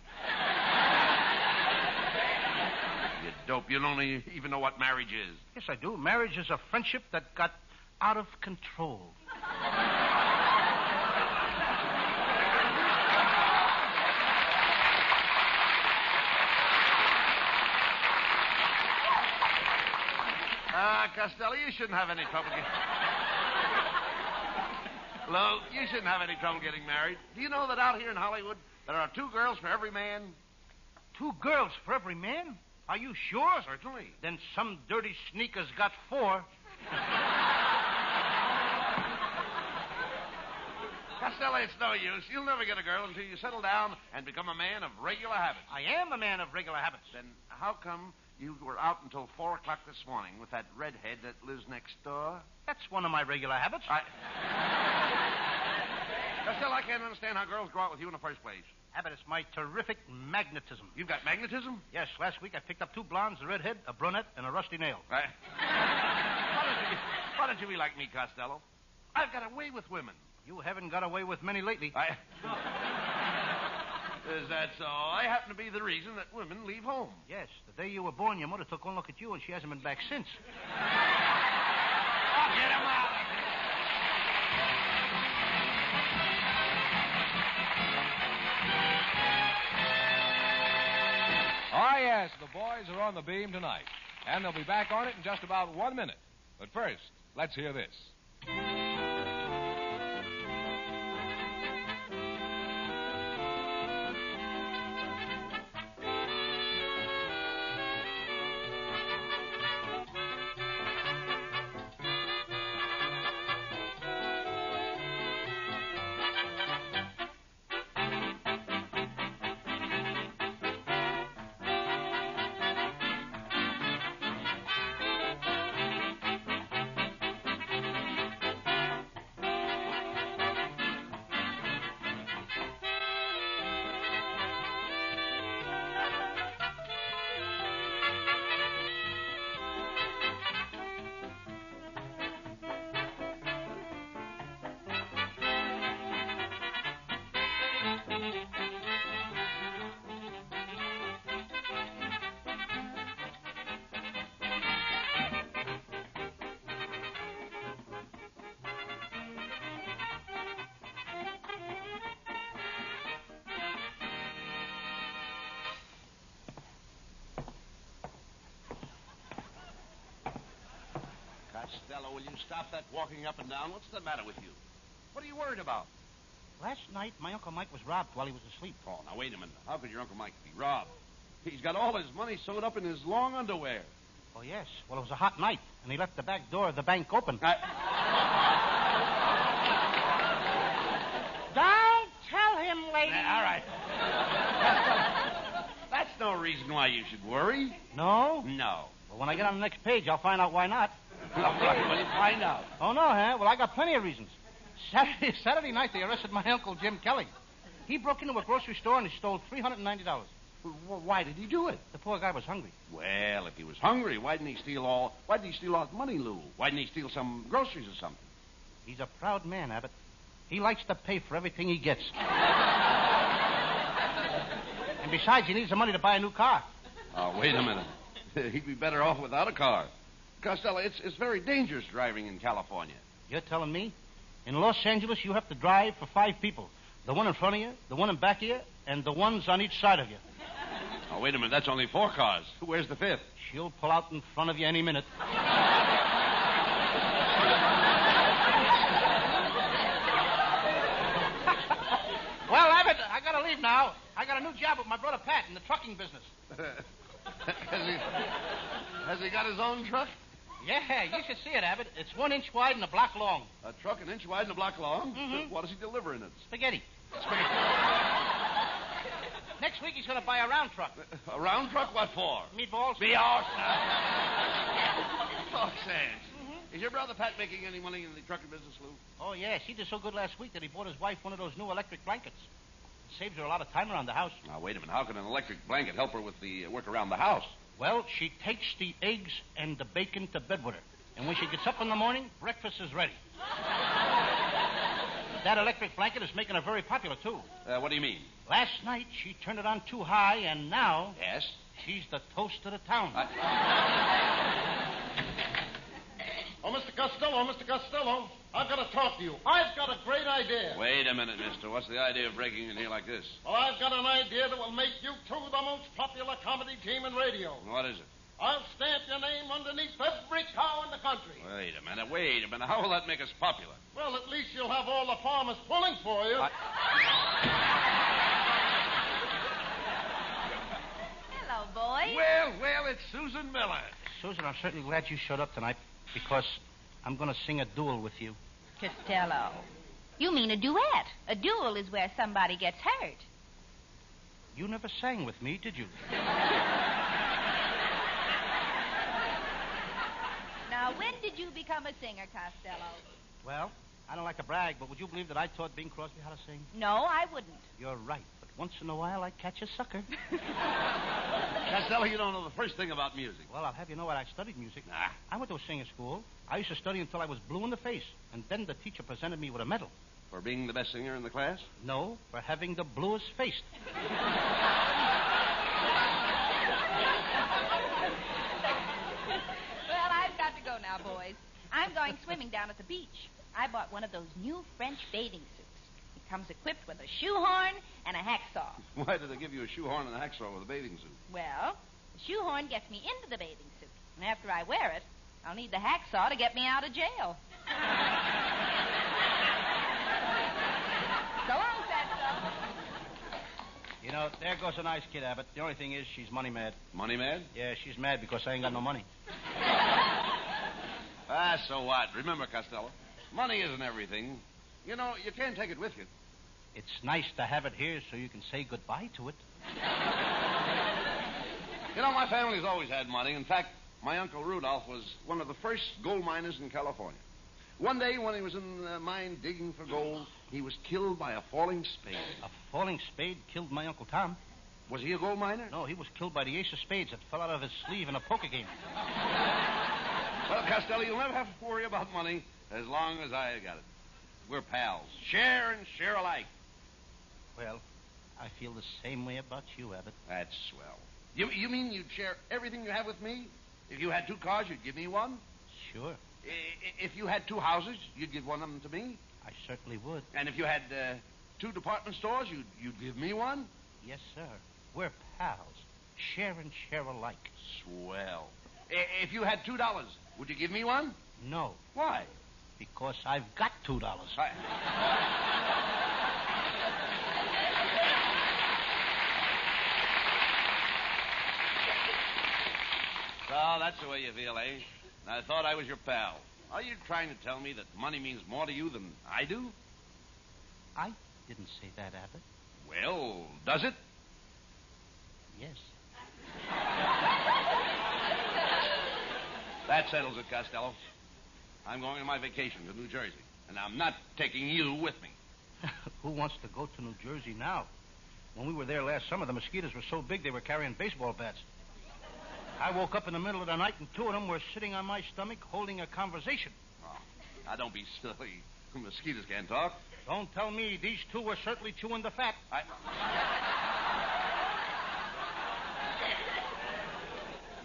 You dope. You don't even know what marriage is. Yes, I do. Marriage is a friendship that got out of control. Costello, you shouldn't have any trouble Lou, you shouldn't have any trouble getting married. Do you know that out here in Hollywood, there are 2 girls for every man? 2 girls for every man? Are you sure? Certainly. Then some dirty sneakers got 4. Costello, it's no use. You'll never get a girl until you settle down and become a man of regular habits. I am a man of regular habits. Then how come you were out until 4 o'clock this morning with that redhead that lives next door? That's one of my regular habits. Costello, I can't understand how girls go out with you in the first place. Abbott, it's my terrific magnetism. You've got magnetism? Yes, last week I picked up 2 blondes, a redhead, a brunette, and a rusty nail. Why don't you be like me, Costello? I've got a way with women. You haven't got away with many lately. Is that so? I happen to be the reason that women leave home. Yes, the day you were born, your mother took one look at you, and she hasn't been back since. Oh, get him out of here. Ah, yes, the boys are on the beam tonight. And they'll be back on it in just about 1 minute. But first, let's hear this. Costello, will you stop that walking up and down? What's the matter with you? What are you worried about? Last night, my Uncle Mike was robbed while he was asleep. Oh, now, wait a minute. How could your Uncle Mike be robbed? He's got all his money sewed up in his long underwear. Oh, yes. Well, it was a hot night, and he left the back door of the bank open. Don't tell him, lady. All right. That's no reason why you should worry. No? No. Well, when I get on the next page, I'll find out why not. All right, well, find out. Oh, no, huh? Well, I got plenty of reasons. Saturday night, they arrested my Uncle Jim Kelly. He broke into a grocery store and he stole $390. Well, why did he do it? The poor guy was hungry. Well, if he was hungry, why didn't he steal all his money, Lou? Why didn't he steal some groceries or something? He's a proud man, Abbott. He likes to pay for everything he gets. And besides, he needs the money to buy a new car. Oh, wait a minute. He'd be better off without a car. Costello, it's very dangerous driving in California. You're telling me? In Los Angeles, you have to drive for 5 people. The one in front of you, the one in back of you, and the ones on each side of you. Oh, wait a minute. That's only 4 cars. Where's the 5th? She'll pull out in front of you any minute. Well, Abbott, I gotta leave now. I got a new job with my brother Pat in the trucking business. Has he got his own truck? Yeah, you should see it, Abbott. It's 1 inch wide and a block long. A truck 1 inch wide and a block long? Mm-hmm. What does he deliver in it? Spaghetti. Next week he's going to buy a round truck. A round truck? What for? Meatballs. Talk sense. Is your brother Pat making any money in the trucking business, Lou? Oh, yes. He did so good last week that he bought his wife one of those new electric blankets. It saves her a lot of time around the house. Now, wait a minute. How can an electric blanket help her with the work around the house? Well, she takes the eggs and the bacon to bed with her. And when she gets up in the morning, breakfast is ready. That electric blanket is making her very popular, too. What do you mean? Last night, she turned it on too high, and now... Yes? She's the toast of the town. Oh, Mr. Costello, I've got to talk to you. I've got a great idea. Wait a minute, mister. What's the idea of breaking in here like this? Well, I've got an idea that will make you two the most popular comedy team in radio. What is it? I'll stamp your name underneath every cow in the country. Wait a minute. How will that make us popular? Well, at least you'll have all the farmers pulling for you. Hello, boys. Well, it's Susan Miller. Susan, I'm certainly glad you showed up tonight because I'm going to sing a duel with you. Costello. You mean a duet. A duel is where somebody gets hurt. You never sang with me, did you? Now, when did you become a singer, Costello? Well, I don't like to brag, but would you believe that I taught Bing Crosby how to sing? No, I wouldn't. You're right, but once in a while I catch a sucker. Costello, you don't know the first thing about music. Well, I'll have you know what I studied music. Nah. I went to a singing school. I used to study until I was blue in the face, and then the teacher presented me with a medal. For being the best singer in the class? No, for having the bluest face. Well, I've got to go now, boys. I'm going swimming down at the beach. I bought one of those new French bathing suits. It comes equipped with a shoehorn and a hacksaw. Why did they give you a shoehorn and a hacksaw with a bathing suit? Well, the shoehorn gets me into the bathing suit. And after I wear it, I'll need the hacksaw to get me out of jail. So long, Costello. You know, there goes a nice kid, Abbott. The only thing is she's money mad. Money mad? Yeah, she's mad because I ain't got no money. So what? Remember, Costello, money isn't everything. You know, you can't take it with you. It's nice to have it here so you can say goodbye to it. You know, my family's always had money. In fact, my Uncle Rudolph was one of the first gold miners in California. One day when he was in the mine digging for gold, he was killed by a falling spade. A falling spade killed my Uncle Tom. Was he a gold miner? No, he was killed by the ace of spades that fell out of his sleeve in a poker game. Well, Costello, you'll never have to worry about money as long as I got it. We're pals. Share and share alike. Well, feel the same way about you, Abbott. That's swell. You mean you'd share everything you have with me? If you had 2 cars, you'd give me one? Sure. If you had 2 houses, you'd give one of them to me? I certainly would. And if you had 2 department stores, you'd give me one? Yes, sir. We're pals. Share and share alike. Swell. If you had $2, would you give me one? No. Why? Because I've got $2. So that's the way you feel, eh? I thought I was your pal. Are you trying to tell me that money means more to you than I do? I didn't say that, Abbott. Well, does it? Yes. That settles it, Costello. I'm going on my vacation to New Jersey, and I'm not taking you with me. Who wants to go to New Jersey now? When we were there last summer, the mosquitoes were so big they were carrying baseball bats. I woke up in the middle of the night, and 2 of them were sitting on my stomach holding a conversation. Oh, now, don't be silly. Mosquitoes can't talk. Don't tell me. These 2 were certainly chewing the fat.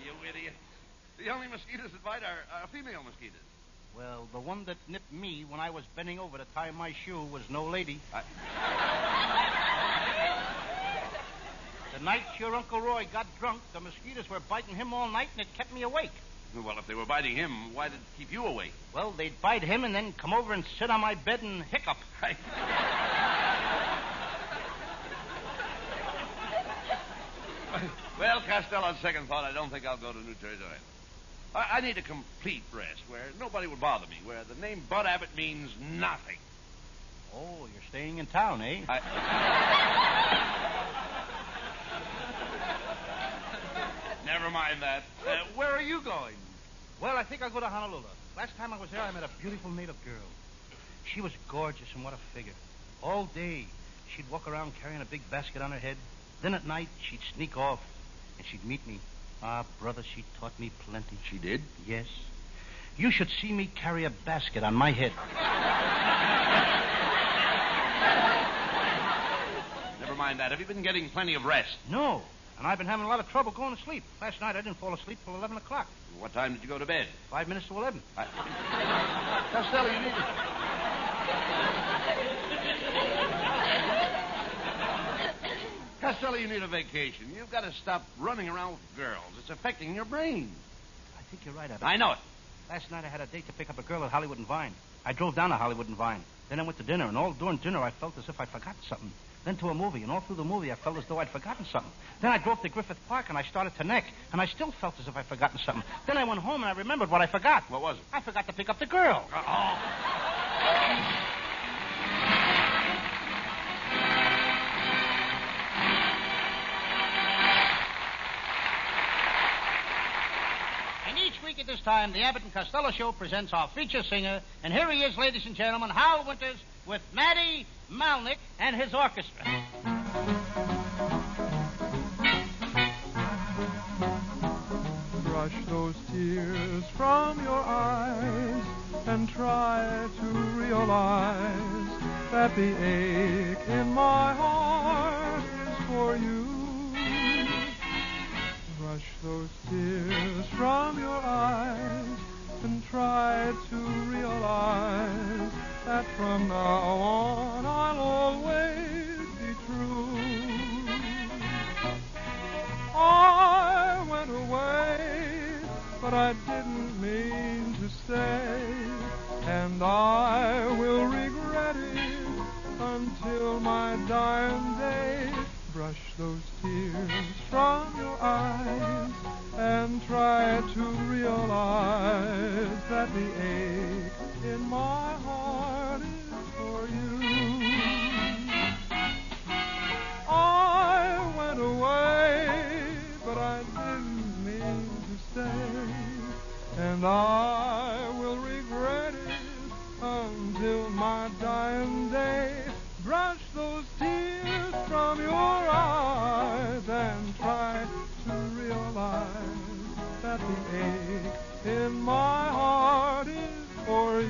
You idiot. The only mosquitoes that bite are female mosquitoes. Well, the one that nipped me when I was bending over to tie my shoe was no lady. The night your Uncle Roy got drunk, the mosquitoes were biting him all night, and it kept me awake. Well, if they were biting him, why did it keep you awake? Well, they'd bite him and then come over and sit on my bed and hiccup. Well, Costello, on second thought, I don't think I'll go to New Jersey either. I need a complete rest where nobody will bother me, where the name Bud Abbott means nothing. Oh, you're staying in town, eh? Never mind that. Where are you going? Well, I think I'll go to Honolulu. Last time I was there, I met a beautiful native girl. She was gorgeous, and what a figure. All day, she'd walk around carrying a big basket on her head. Then at night, she'd sneak off, and she'd meet me. Ah, brother, she taught me plenty. She did? Yes. You should see me carry a basket on my head. Never mind that. Have you been getting plenty of rest? No. And I've been having a lot of trouble going to sleep. Last night, I didn't fall asleep till 11 o'clock. What time did you go to bed? 5 minutes to 11. Costello, you need to... Costello, you need a vacation. You've got to stop running around with girls. It's affecting your brain. I think you're right, Abbott. I know it. Last night I had a date to pick up a girl at Hollywood and Vine. I drove down to Hollywood and Vine. Then I went to dinner, and all during dinner I felt as if I'd forgotten something. Then to a movie, and all through the movie I felt as though I'd forgotten something. Then I drove to Griffith Park, and I started to neck, and I still felt as if I'd forgotten something. Then I went home, and I remembered what I forgot. What was it? I forgot to pick up the girl. And each week at this time, the Abbott and Costello Show presents our feature singer, and here he is, ladies and gentlemen, Hal Winters with Matty Malnick and his orchestra. Brush those tears from your eyes and try to realize that the ache in my heart is for you. Brush those tears from your eyes and try to realize that from now on I'll always be true. I went away, but I didn't mean to stay, and I will regret it until my dying day. Brush those tears from your eyes and try to realize that the ache in my heart is for you. I went away, but I didn't mean to stay, and I will regret it until my dying day. Brush those tears from your eyes and try to realize that the ache in my heart is for you.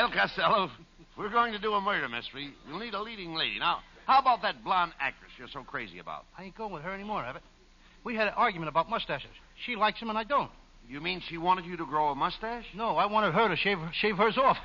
Well, Costello, if we're going to do a murder mystery, we'll need a leading lady. Now, how about that blonde actress you're so crazy about? I ain't going with her anymore, Abbott. We had an argument about mustaches. She likes them and I don't. You mean she wanted you to grow a mustache? No, I wanted her to shave hers off.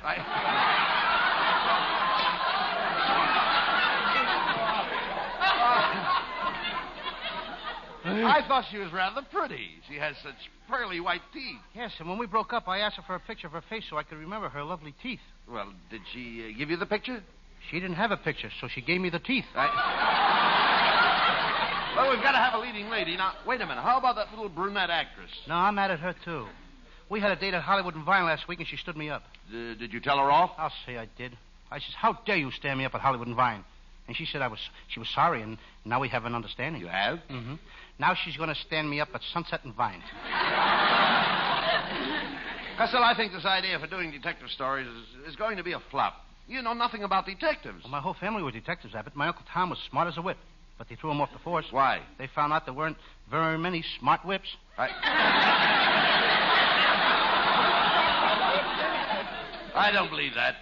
I thought she was rather pretty. She has such pearly white teeth. Yes, and when we broke up, I asked her for a picture of her face so I could remember her lovely teeth. Well, did she give you the picture? She didn't have a picture, so she gave me the teeth. Well, we've got to have a leading lady. Now, wait a minute. How about that little brunette actress? No, I'm mad at her, too. We had a date at Hollywood and Vine last week, and she stood me up. Did you tell her off? I'll say I did. I says, how dare you stand me up at Hollywood and Vine? And she said she was sorry, and now we have an understanding. You have? Mm-hmm. Now she's going to stand me up at Sunset and Vine. Costello, I think this idea for doing detective stories is going to be a flop. You know nothing about detectives. Well, my whole family were detectives, Abbott. My Uncle Tom was smart as a whip, but they threw him off the force. Why? They found out there weren't very many smart whips. I don't believe that.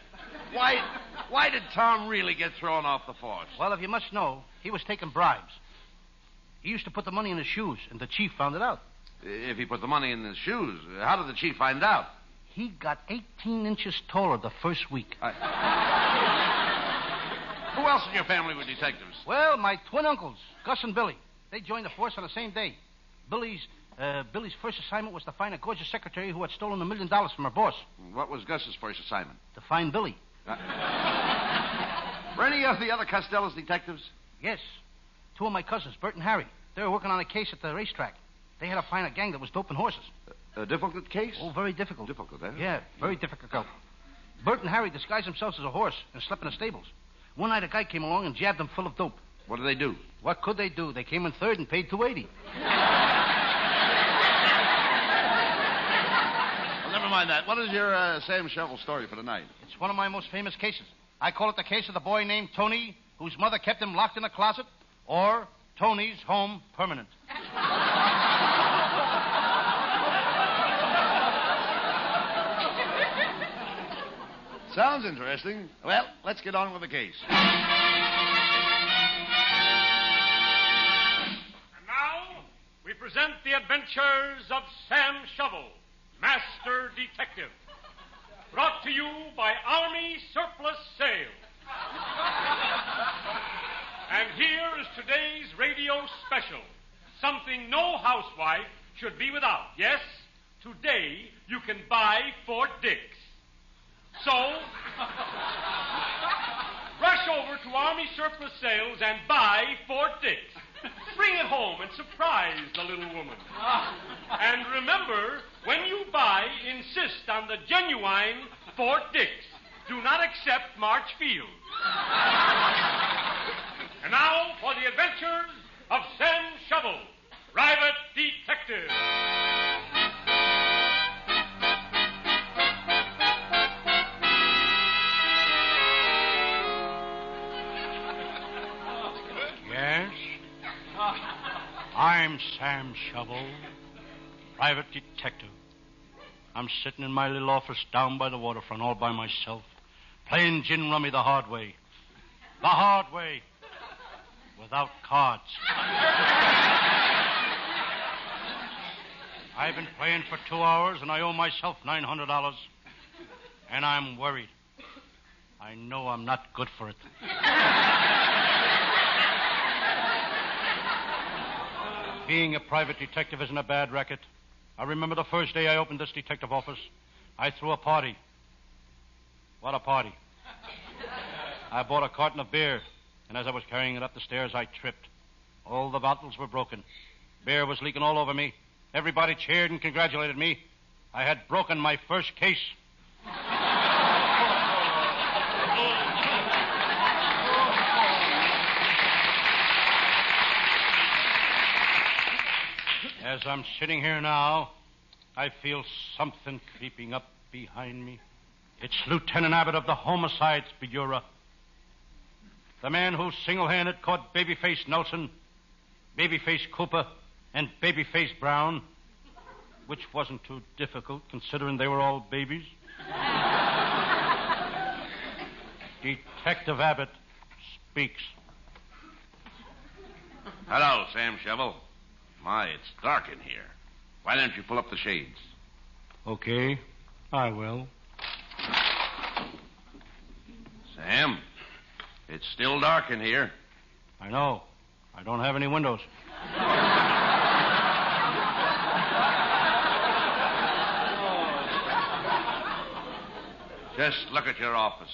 Why did Tom really get thrown off the force? Well, if you must know, he was taking bribes. He used to put the money in his shoes, and the chief found it out. If he put the money in his shoes, how did the chief find out? He got 18 inches taller the first week. Who else in your family were detectives? Well, my twin uncles, Gus and Billy. They joined the force on the same day. Billy's first assignment was to find a gorgeous secretary who had stolen $1 million from her boss. What was Gus's first assignment? To find Billy. Were any of the other Costello's detectives? Yes. Two of my cousins, Bert and Harry. They were working on a case at the racetrack. They had to find a gang that was doping horses. A difficult case? Oh, very difficult. Difficult, eh? Yeah, very difficult. Bert and Harry disguised themselves as a horse and slept in the stables. One night a guy came along and jabbed them full of dope. What did they do? What could they do? They came in third and paid $280. Well, never mind that. What is your Sam Shovel story for tonight? It's one of my most famous cases. I call it the case of the boy named Tony, whose mother kept him locked in a closet, or Tony's Home Permanent. Sounds interesting. Well, let's get on with the case. And now, we present the adventures of Sam Shovel, Master Detective. Brought to you by Army Surplus Sales. And here is today's radio special. Something no housewife should be without. Yes, today you can buy Fort Dix. So, rush over to Army Surplus Sales and buy Fort Dix. Bring it home and surprise the little woman. And remember, when you buy, insist on the genuine Fort Dix. Do not accept Marchfield. And now for the adventures of Sam Shovel, Private Detective. Yes? I'm Sam Shovel, private detective. I'm sitting in my little office down by the waterfront all by myself, playing gin rummy the hard way. The hard way. Without cards. I've been playing for 2 hours, and I owe myself $900. And I'm worried. I know I'm not good for it. Being a private detective isn't a bad racket. I remember the first day I opened this detective office. I threw a party. What a party. I bought a carton of beer, and as I was carrying it up the stairs, I tripped. All the bottles were broken. Beer was leaking all over me. Everybody cheered and congratulated me. I had broken my first case. As I'm sitting here now, I feel something creeping up behind me. It's Lieutenant Abbott of the Homicides Bureau. The man who single-handed caught Babyface Nelson, Babyface Cooper, and Babyface Brown, which wasn't too difficult considering they were all babies. Detective Abbott speaks. Hello, Sam Shovel. My, it's dark in here. Why don't you pull up the shades? Okay, I will. Sam, it's still dark in here. I know. I don't have any windows. Just look at your office.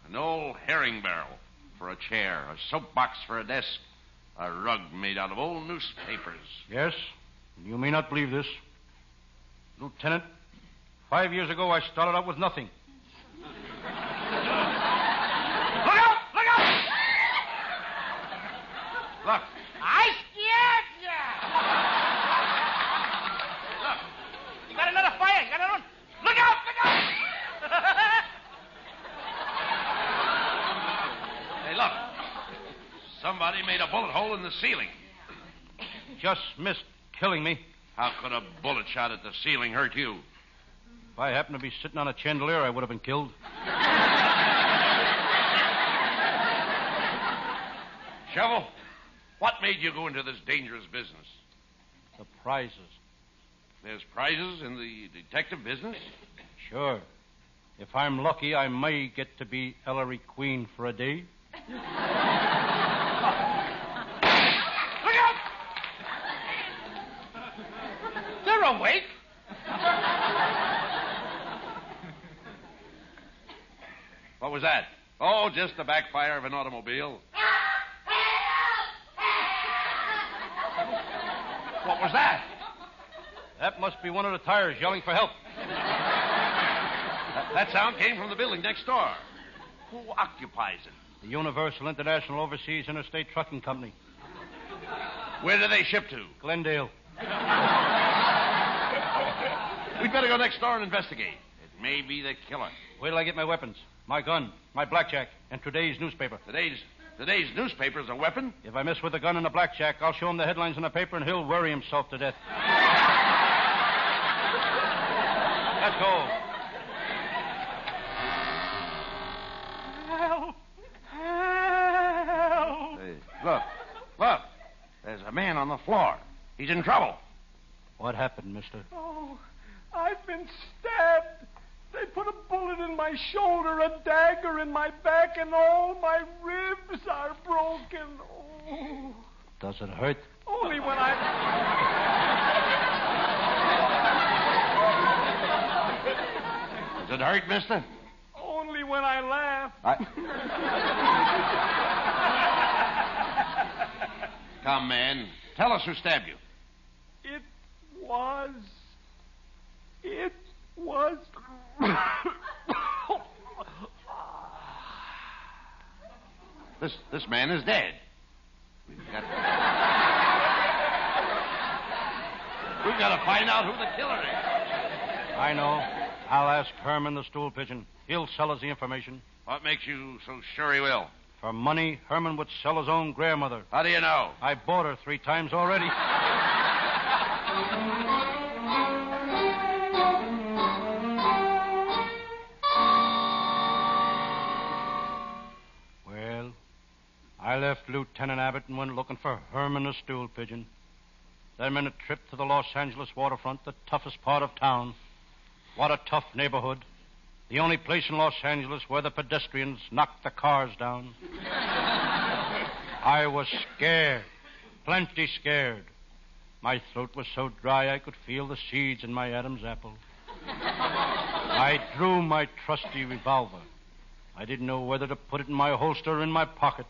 An old herring barrel for a chair, a soapbox for a desk, a rug made out of old newspapers. Yes, you may not believe this. Lieutenant, 5 years ago I started out with nothing. Look out! Look out! Look. I scared you! Look. You got another fire. You got another one. Look out! Look out! Hey, look. Somebody made a bullet hole in the ceiling. Just missed killing me. How could a bullet shot at the ceiling hurt you? If I happened to be sitting on a chandelier, I would have been killed. Shovel, what made you go into this dangerous business? The prizes. There's prizes in the detective business? Sure. If I'm lucky, I may get to be Ellery Queen for a day. Look out! They're awake. What was that? Oh, just the backfire of an automobile. What was that? That must be one of the tires yelling for help. That sound came from the building next door. Who occupies it? The Universal International Overseas Interstate Trucking Company. Where do they ship to? Glendale. We'd better go next door and investigate. It may be the killer. Wait till I get my weapons. My gun, my blackjack, and today's newspaper. Today's newspaper's a weapon? If I mess with the gun and the blackjack, I'll show him the headlines in the paper and he'll worry himself to death. Let's go. Help! Help! Hey, look. There's a man on the floor. He's in trouble. What happened, mister? Oh, I've been stabbed. They put a bullet in my shoulder, a dagger in my back, and all my ribs are broken. Oh. Does it hurt? Only when Does it hurt, mister? Only when I laugh. Come, man. Tell us who stabbed you. It was. This man is dead. We've got to find out who the killer is. I know. I'll ask Herman the stool pigeon. He'll sell us the information. What makes you so sure he will? For money, Herman would sell his own grandmother. How do you know? I bought her 3 times already. Well, I left Lieutenant Abbott and went looking for Herman the stool pigeon. Then made a trip to the Los Angeles waterfront, the toughest part of town. What a tough neighborhood. The only place in Los Angeles where the pedestrians knock the cars down. I was scared, plenty scared. My throat was so dry I could feel the seeds in my Adam's apple. I drew my trusty revolver. I didn't know whether to put it in my holster or in my pocket.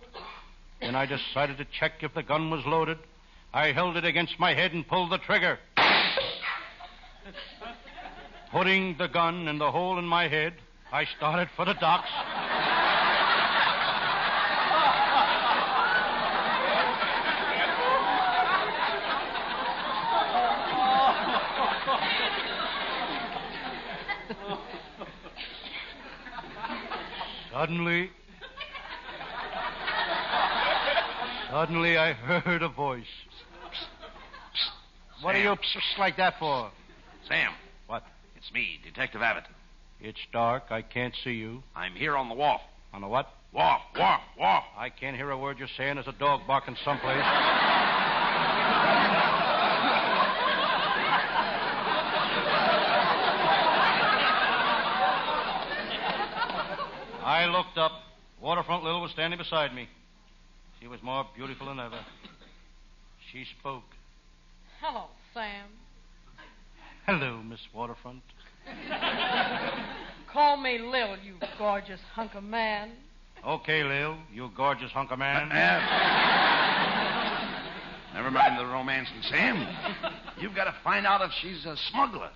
Then I decided to check if the gun was loaded. I held it against my head and pulled the trigger. Putting the gun in the hole in my head, I started for the docks. Suddenly, I heard a voice. What are you like that for? Sam. What? It's me, Detective Abbott. It's dark. I can't see you. I'm here on the wharf. On the what? Walk. I can't hear a word you're saying. There's a dog barking someplace. I looked up. Waterfront Lil was standing beside me. She was more beautiful than ever. She spoke. Hello, Sam. Hello, Miss Waterfront. Call me Lil, you gorgeous hunk of man. Okay, Lil, you gorgeous hunk of man. Never mind the romancing, Sam. You've got to find out if she's a smuggler.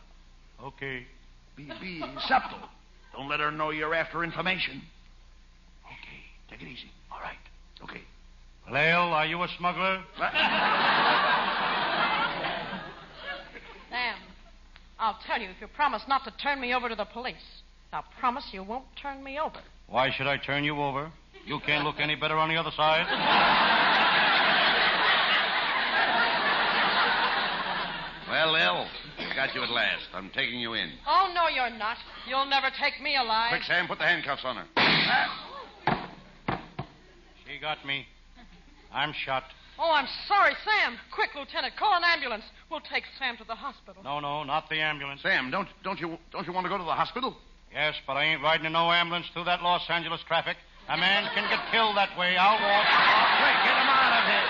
Okay. Be subtle. Don't let her know you're after information. Okay, take it easy. All right. Okay. Lil, are you a smuggler? Sam, I'll tell you if you promise not to turn me over to the police. Now, promise you won't turn me over. Why should I turn you over? You can't look any better on the other side. Well, Lil, I got you at last. I'm taking you in. Oh, no, you're not. You'll never take me alive. Quick, Sam, put the handcuffs on her. She got me. I'm shot. Oh, I'm sorry, Sam. Quick, Lieutenant, call an ambulance. We'll take Sam to the hospital. No, not the ambulance. Sam, don't you want to go to the hospital? Yes, but I ain't riding in no ambulance through that Los Angeles traffic. A man can get killed that way. I'll walk. Quick, get him out of here.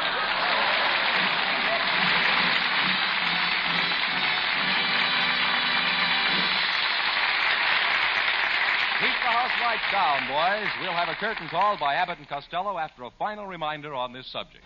Keep the house lights down, boys. We'll have a curtain call by Abbott and Costello after a final reminder on this subject.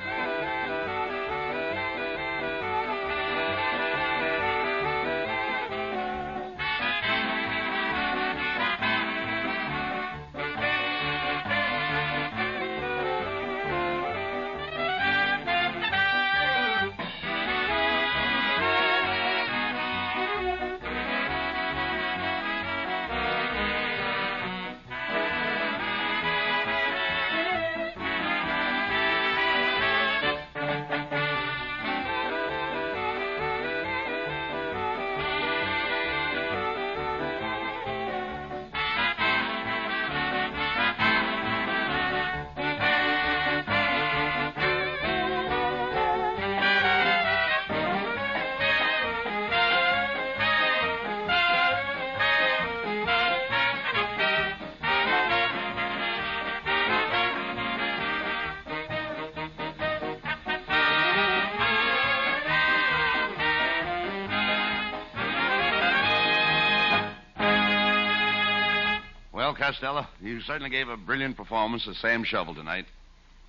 Well, Costello, you certainly gave a brilliant performance as Sam Shovel tonight.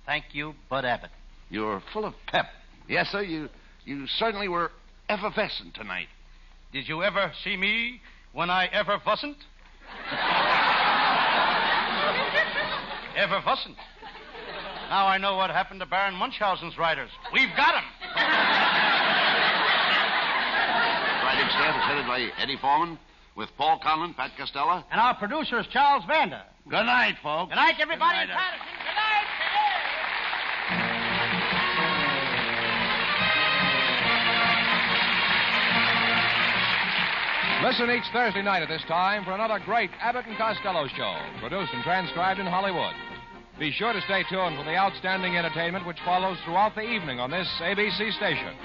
Thank you, Bud Abbott. You're full of pep. Yes, sir, you certainly were effervescent tonight. Did you ever see me when I ever fussn't? Ever fussn't? Now I know what happened to Baron Munchausen's riders. We've got 'em. Writing staff is headed by Eddie Foreman, with Paul Conlon, Pat Costello. And our producer is Charles Vander. Good night, folks. Good night, everybody. Good night, Good night. Listen each Thursday night at this time for another great Abbott and Costello show, produced and transcribed in Hollywood. Be sure to stay tuned for the outstanding entertainment which follows throughout the evening on this ABC station.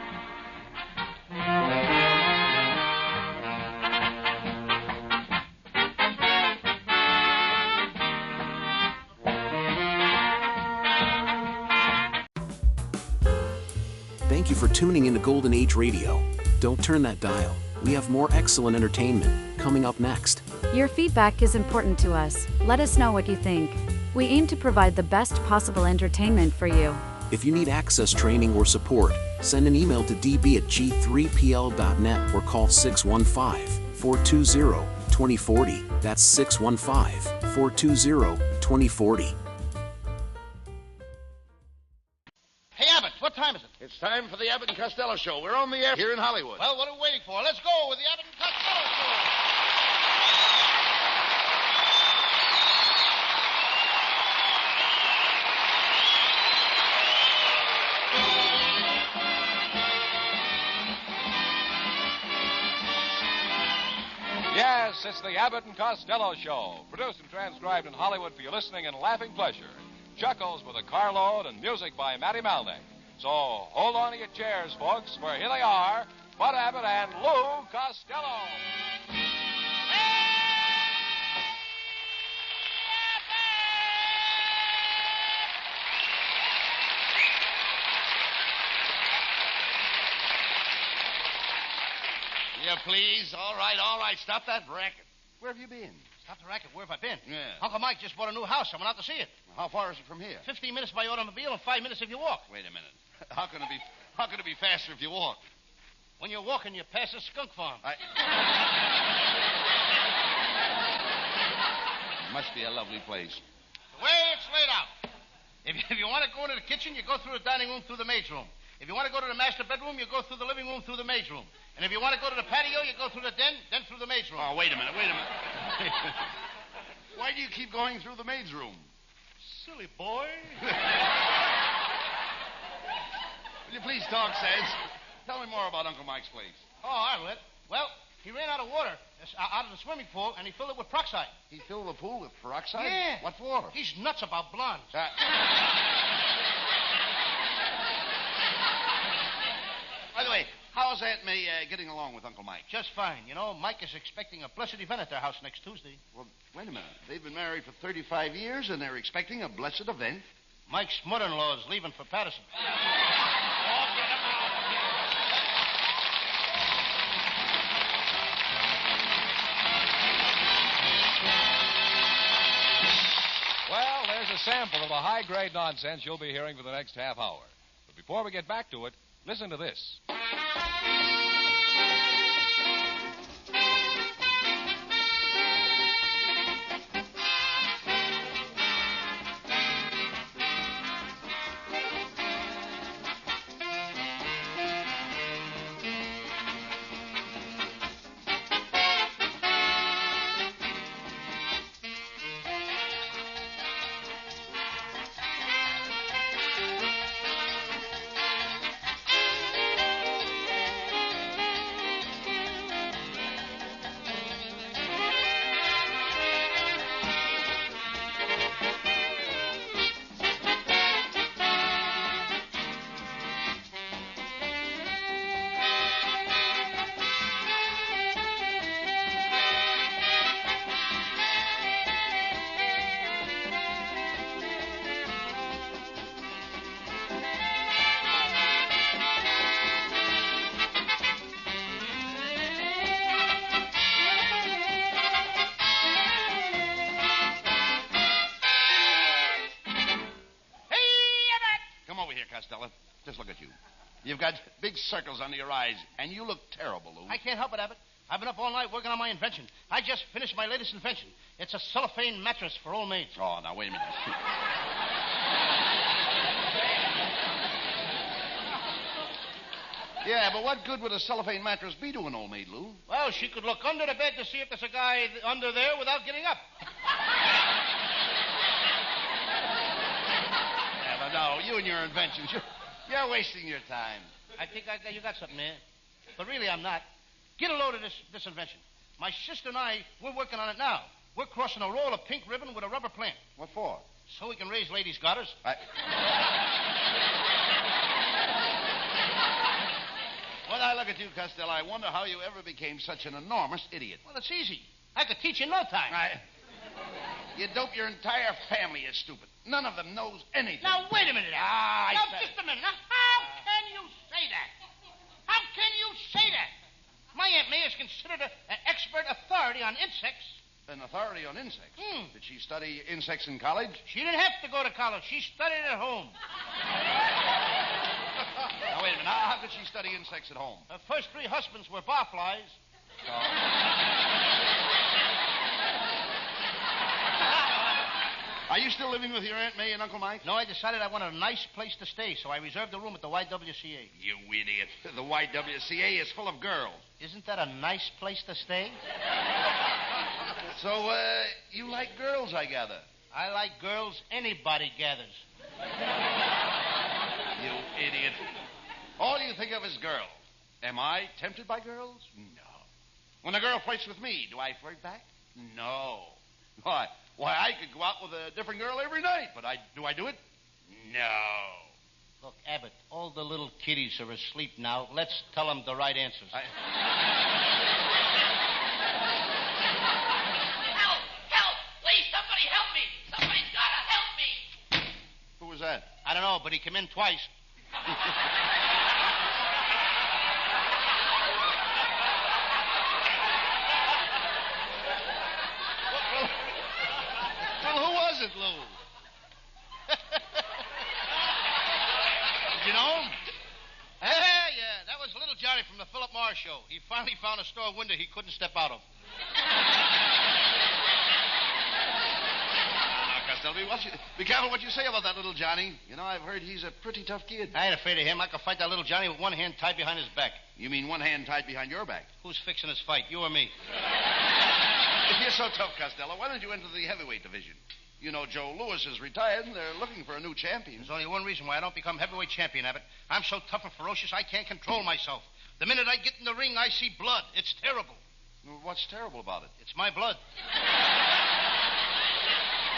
Thank you for tuning into Golden Age Radio. Don't turn that dial. We have more excellent entertainment coming up next. Your feedback is important to us. Let us know what you think. We aim to provide the best possible entertainment for you. If you need access training or support, send an email to db@g3pl.net or call 615-420-2040. That's 615-420-2040. Hey, Abbott, what time is it? It's time for the Abbott and Costello show. We're on the air here in Hollywood. Well, what are we waiting for? Let's go with the Abbott and Costello show. Yes, Yes, it's the Abbott and Costello Show, produced and transcribed in Hollywood for your listening and laughing pleasure. Chuckles with a carload and music by Matty Malnick. So hold on to your chairs, folks, for here they are, Bud Abbott and Lou Costello. Yeah, please. All right. Stop that racket. Where have you been? Stop the racket. Where have I been? Yeah. Uncle Mike just bought a new house. I went out to see it. How far is it from here? 15 minutes by automobile and 5 minutes if you walk. Wait a minute. How can it be faster if you walk? When you're walking, you pass a skunk farm. Must be a lovely place. The way it's laid out. If you want to go into the kitchen, you go through the dining room, through the maid's room. If you want to go to the master bedroom, you go through the living room, through the maid's room. And if you want to go to the patio, you go through the den, then through the maid's room. Oh, wait a minute. Why do you keep going through the maid's room? Silly boy. Will you please talk, Sands? Tell me more about Uncle Mike's place. Oh, I will. Well, he ran out of water out of the swimming pool, and he filled it with peroxide. He filled the pool with peroxide? Yeah. What for? He's nuts about blondes. By the way, how's Aunt May getting along with Uncle Mike? Just fine. You know, Mike is expecting a blessed event at their house next Tuesday. Well, wait a minute. They've been married for 35 years, and they're expecting a blessed event? Mike's mother-in-law is leaving for Patterson. Well, there's a sample of the high-grade nonsense you'll be hearing for the next half hour. But before we get back to it, listen to this. Costello. Just look at you. You've got big circles under your eyes, and you look terrible, Lou. I can't help it, Abbott. I've been up all night working on my invention. I just finished my latest invention. It's a cellophane mattress for old maids. Oh, now, wait a minute. Yeah, but what good would a cellophane mattress be to an old maid, Lou? Well, she could look under the bed to see if there's a guy under there without getting up. Yeah, but no, you and your inventions, you're wasting your time. I think you got something there. But really, I'm not. Get a load of this invention. My sister and I, we're working on it now. We're crossing a roll of pink ribbon with a rubber plant. What for? So we can raise ladies' garters. When I look at you, Costello, I wonder how you ever became such an enormous idiot. Well, it's easy. I could teach you in no time. You dope your entire family is stupid. None of them knows anything. Now, wait a minute. Just a minute. Now, how can you say that? How can you say that? My Aunt May is considered an expert authority on insects. An authority on insects? Did she study insects in college? She didn't have to go to college. She studied at home. Now, wait a minute. How could she study insects at home? Her first 3 husbands were barflies. Are you still living with your Aunt May and Uncle Mike? No, I decided I wanted a nice place to stay, so I reserved a room at the YWCA. You idiot. The YWCA is full of girls. Isn't that a nice place to stay? So, you like girls, I gather. I like girls anybody gathers. You idiot. All you think of is girls. Am I tempted by girls? No. When a girl flirts with me, do I flirt back? No. Why, I could go out with a different girl every night, but do I do it? No. Look, Abbott, all the little kiddies are asleep now. Let's tell them the right answers. Help! Help! Please, somebody help me! Somebody's got to help me! Who was that? I don't know, but he came in twice. Well, who was it, Lou? Did you know him? Yeah, that was little Johnny from the Philip Morris show. He finally found a store window he couldn't step out of. Now, Costello, be careful what you say about that little Johnny. You know, I've heard he's a pretty tough kid. I ain't afraid of him. I could fight that little Johnny with one hand tied behind his back. You mean one hand tied behind your back? Who's fixing this fight, you or me? If you're so tough, Costello, why don't you enter the heavyweight division? You know, Joe Louis is retired, and they're looking for a new champion. There's only one reason why I don't become heavyweight champion, Abbott. I'm so tough and ferocious, I can't control myself. The minute I get in the ring, I see blood. It's terrible. Well, what's terrible about it? It's my blood.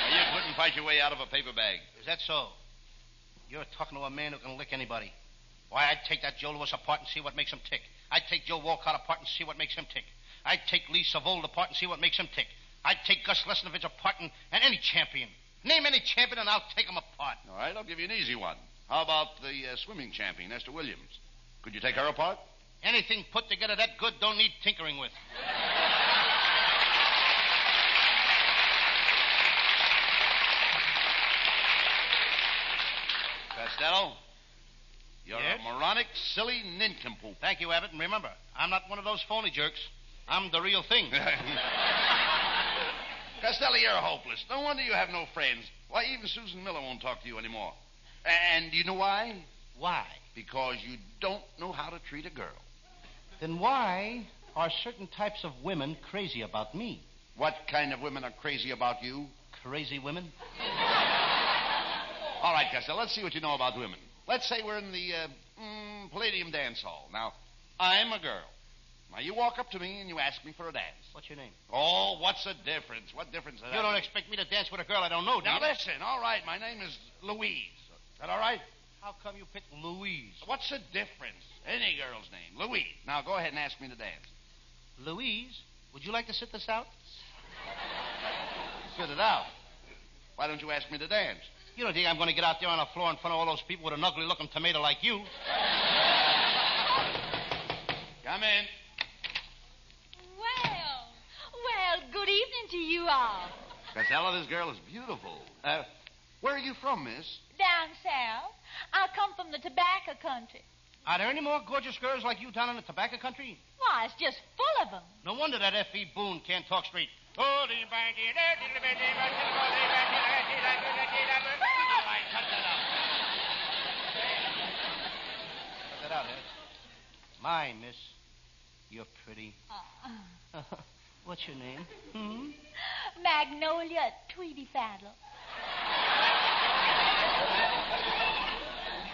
Well, you couldn't fight your way out of a paper bag. Is that so? You're talking to a man who can lick anybody. Why, I'd take that Joe Louis apart and see what makes him tick. I'd take Joe Walcott apart and see what makes him tick. I'd take Lee Savold apart and see what makes him tick. I'd take Gus Lesnovich apart and any champion. Name any champion and I'll take him apart. All right, I'll give you an easy one. How about the swimming champion, Esther Williams? Could you take her apart? Anything put together that good don't need tinkering with. Costello, you're Yes? a moronic, silly nincompoop. Thank you, Abbott. And remember, I'm not one of those phony jerks. I'm the real thing. Costello, you're hopeless. No wonder you have no friends. Why, even Susan Miller won't talk to you anymore. And do you know why? Why? Because you don't know how to treat a girl. Then why are certain types of women crazy about me? What kind of women are crazy about you? Crazy women? All right, Costello, let's see what you know about women. Let's say we're in the Palladium Dance Hall. Now, I'm a girl. Now, you walk up to me and you ask me for a dance. What's your name? Oh, what's the difference? What difference does that You don't make? expect me to dance with a girl I don't know, do Now, you? listen. All right, my name is Louise. Is that all right? How come you picked Louise? What's the difference? Any girl's name. Louise. Now, go ahead and ask me to dance. Louise, would you like to sit this out? Sit it out. Why don't you ask me to dance? You don't think I'm going to get out there on the floor in front of all those people with an ugly-looking tomato like you? Come in. Well, good evening to you all. Costello, this girl is beautiful. Where are you from, miss? Down south. I come from the tobacco country. Are there any more gorgeous girls like you down in the tobacco country? Why, it's just full of them. No wonder that F.E. Boone can't talk straight. All right, cut that out. Cut that out, eh? My, miss, you're pretty. What's your name? Magnolia Tweety Faddle.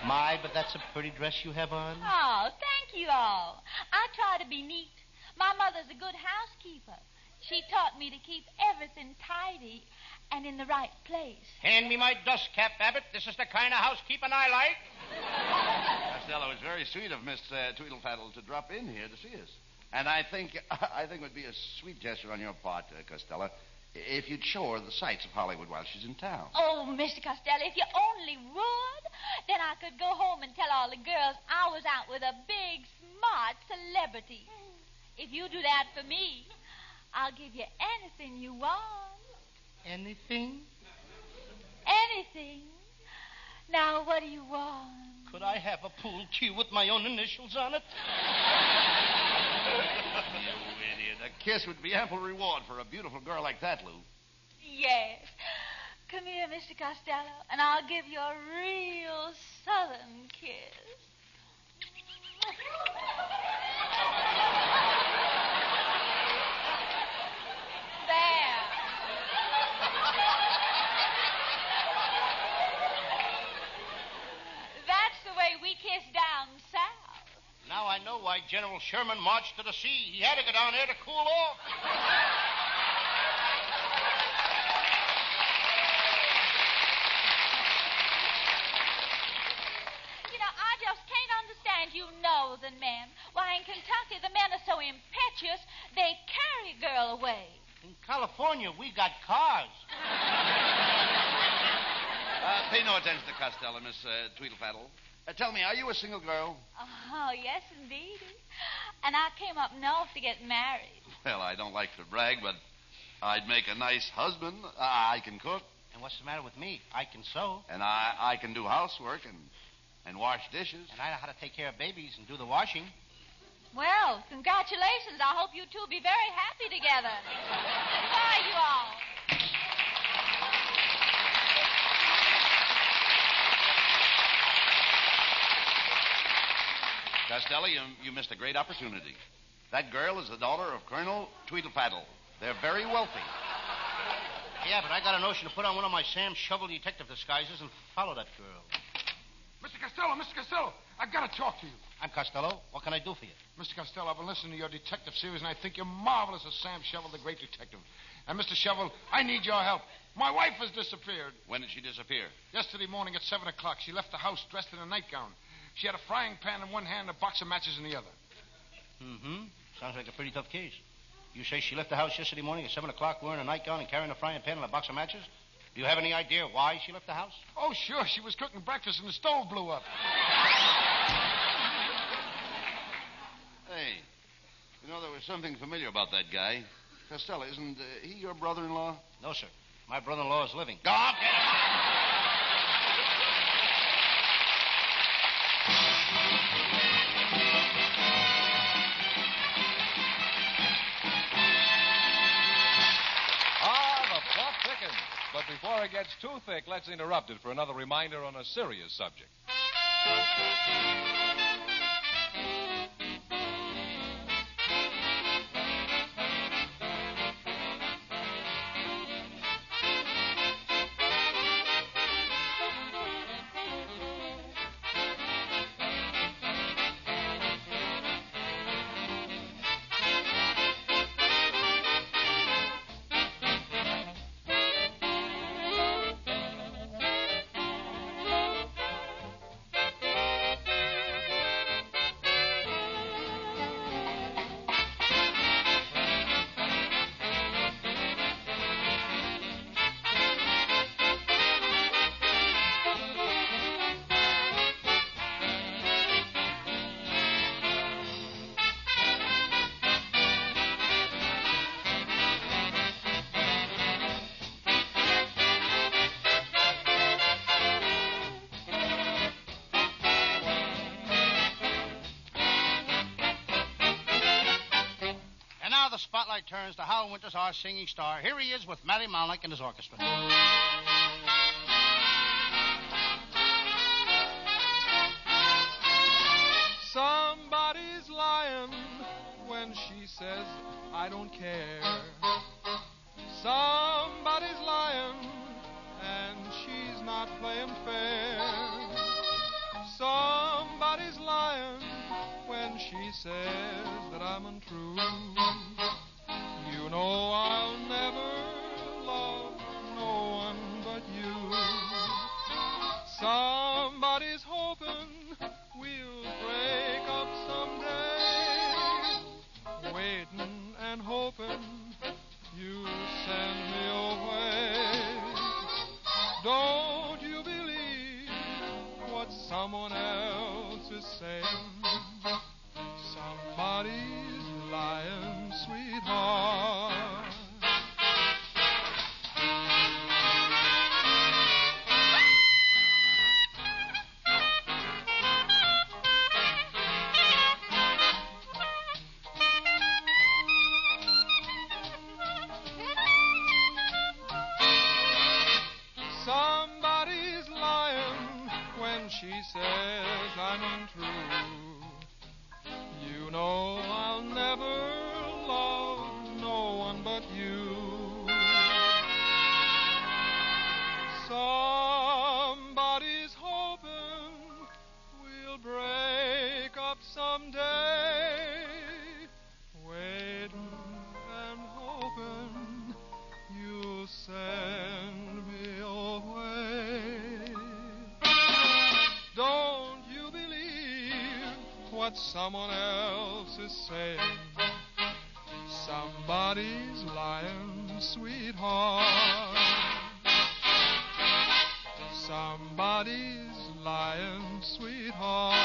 My, but that's a pretty dress you have on. Oh, thank you all. I try to be neat. My mother's a good housekeeper. She taught me to keep everything tidy and in the right place. Hand me my dust cap, Abbott. This is the kind of housekeeping I like. Costello, it's very sweet of Miss Tweedlefaddle to drop in here to see us. And I think it would be a sweet gesture on your part, Costello, if you'd show her the sights of Hollywood while she's in town. Oh, Mr. Costello, if you only would, then I could go home and tell all the girls I was out with a big, smart celebrity. If you do that for me, I'll give you anything you want. Anything? Anything. Now, what do you want? Could I have a pool cue with my own initials on it? You idiot. A kiss would be ample reward for a beautiful girl like that, Lou. Yes. Come here, Mr. Costello, and I'll give you a real southern kiss. There. That's the way we kiss down south. Now I know Costello, why, General Sherman marched to the sea. He had to go down there to cool off. You know, I just can't understand you northern men. Why, in Kentucky, the men are so impetuous, they carry a girl away. In California, we got cars. Pay no attention to Costello, Miss Tweedlefaddle. Tell me, are you a single girl? Oh, yes, indeed. And I came up north to get married. Well, I don't like to brag, but I'd make a nice husband. I can cook. And what's the matter with me? I can sew. And I can do housework and wash dishes. And I know how to take care of babies and do the washing. Well, congratulations. I hope you two will be very happy together. Goodbye, you all. Costello, you missed a great opportunity. That girl is the daughter of Colonel Tweedlefaddle. They're very wealthy. Yeah, but I got a notion to put on one of my Sam Shovel detective disguises and follow that girl. Mr. Costello, I've got to talk to you. I'm Costello. What can I do for you? Mr. Costello, I've been listening to your detective series, and I think you're marvelous as Sam Shovel, the great detective. And, Mr. Shovel, I need your help. My wife has disappeared. When did she disappear? Yesterday morning at 7 o'clock. She left the house dressed in a nightgown. She had a frying pan in one hand and a box of matches in the other. Mm-hmm. Sounds like a pretty tough case. You say she left the house yesterday morning at 7 o'clock wearing a nightgown and carrying a frying pan and a box of matches? Do you have any idea why she left the house? Oh, sure. She was cooking breakfast and the stove blew up. Hey, you know, there was something familiar about that guy. Costello, isn't he your brother-in-law? No, sir. My brother-in-law is living. Oh, get him! But before it gets too thick, let's interrupt it for another reminder on a serious subject. The spotlight turns to Hal Winters, our singing star. Here he is with Matty Malnick and his orchestra. Somebody's lying when she says, I don't care. Somebody's lying and she's not playing fair. Somebody's lying when she says that I'm untrue. You know I'll never love no one but you. Somebody's hoping we'll break up someday, waiting and hoping you'll send me away. Don't you believe what someone else is saying? Somebody's lying, sweetheart. Somebody's lying when she says I'm untrue. You know I'll never love no what someone else is saying. Somebody's lying, sweetheart. Somebody's lying, sweetheart.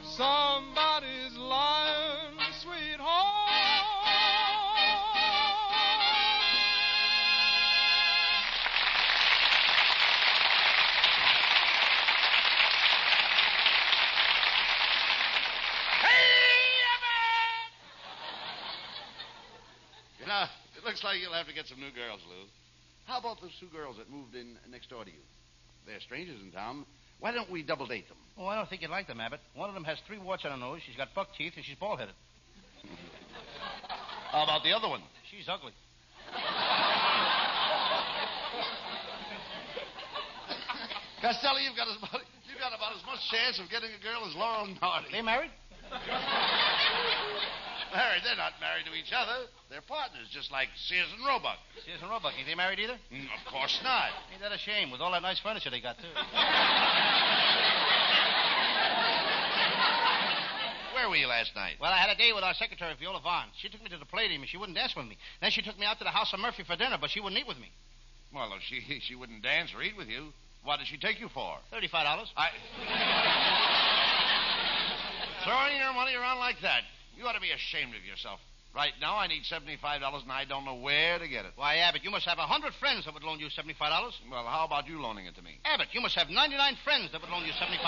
Somebody's lying, sweetheart. You know, it looks like you'll have to get some new girls, Lou. How about those two girls that moved in next door to you? They're strangers in town. Why don't we double date them? Oh, I don't think you'd like them, Abbott. One of them has 3 warts on her nose. She's got buck teeth, and she's bald-headed. How about the other one? She's ugly. Costello, you've got about as much chance of getting a girl as Laurel and Hardy. They married? Married? They're not married to each other. They're partners, just like Sears and Roebuck. Sears and Roebuck, ain't they married either? Of course not. Ain't that a shame, with all that nice furniture they got, too? Where were you last night? Well, I had a date with our secretary, Viola Vaughn. She took me to the Palladium, and she wouldn't dance with me. Then she took me out to the house of Murphy for dinner, but she wouldn't eat with me. Well, if she wouldn't dance or eat with you, what did she take you for? $35. Throwing your money around like that. You ought to be ashamed of yourself. Right now, I need $75, and I don't know where to get it. Why, Abbott, you must have 100 friends that would loan you $75. Well, how about you loaning it to me? Abbott, you must have 99 friends that would loan you $75.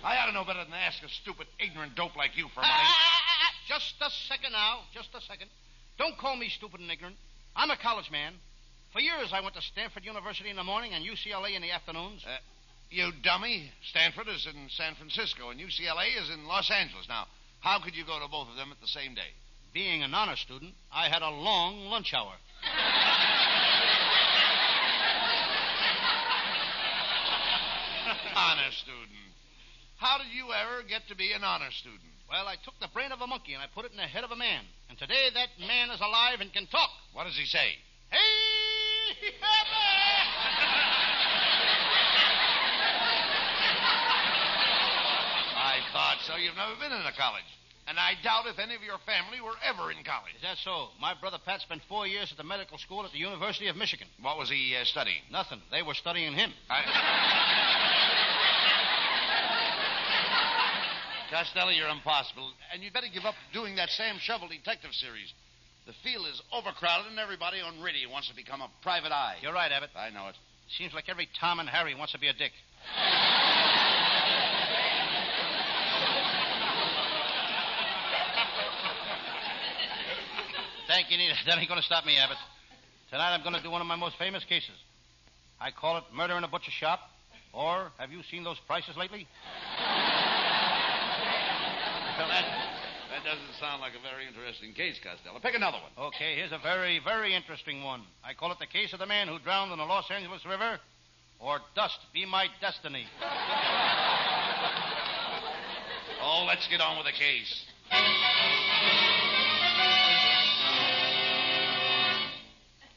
I ought to know better than to ask a stupid, ignorant dope like you for money. Just a second now. Just a second. Don't call me stupid and ignorant. I'm a college man. For years, I went to Stanford University in the morning and UCLA in the afternoons. You dummy. Stanford is in San Francisco, and UCLA is in Los Angeles. Now, how could you go to both of them at the same day? Being an honor student, I had a long lunch hour. Honor student. How did you ever get to be an honor student? Well, I took the brain of a monkey and I put it in the head of a man. And today that man is alive and can talk. What does he say? Hey, I thought so. You've never been in a college. And I doubt if any of your family were ever in college. Is that so? My brother Pat spent 4 years at the medical school at the University of Michigan. What was he studying? Nothing. They were studying him. Costello, you're impossible. And you'd better give up doing that Sam Shovel detective series. The field is overcrowded and everybody on radio wants to become a private eye. You're right, Abbott. I know it. Seems like every Tom and Harry wants to be a dick. Thank you, Nita. That ain't going to stop me, Abbott. Tonight I'm going to do one of my most famous cases. I call it Murder in a Butcher Shop, or have you seen those prices lately? Well, that doesn't sound like a very interesting case, Costello. Pick another one. Okay, here's a very, very interesting one. I call it the case of the man who drowned in the Los Angeles River, or Dust Be My Destiny. Oh, let's get on with the case.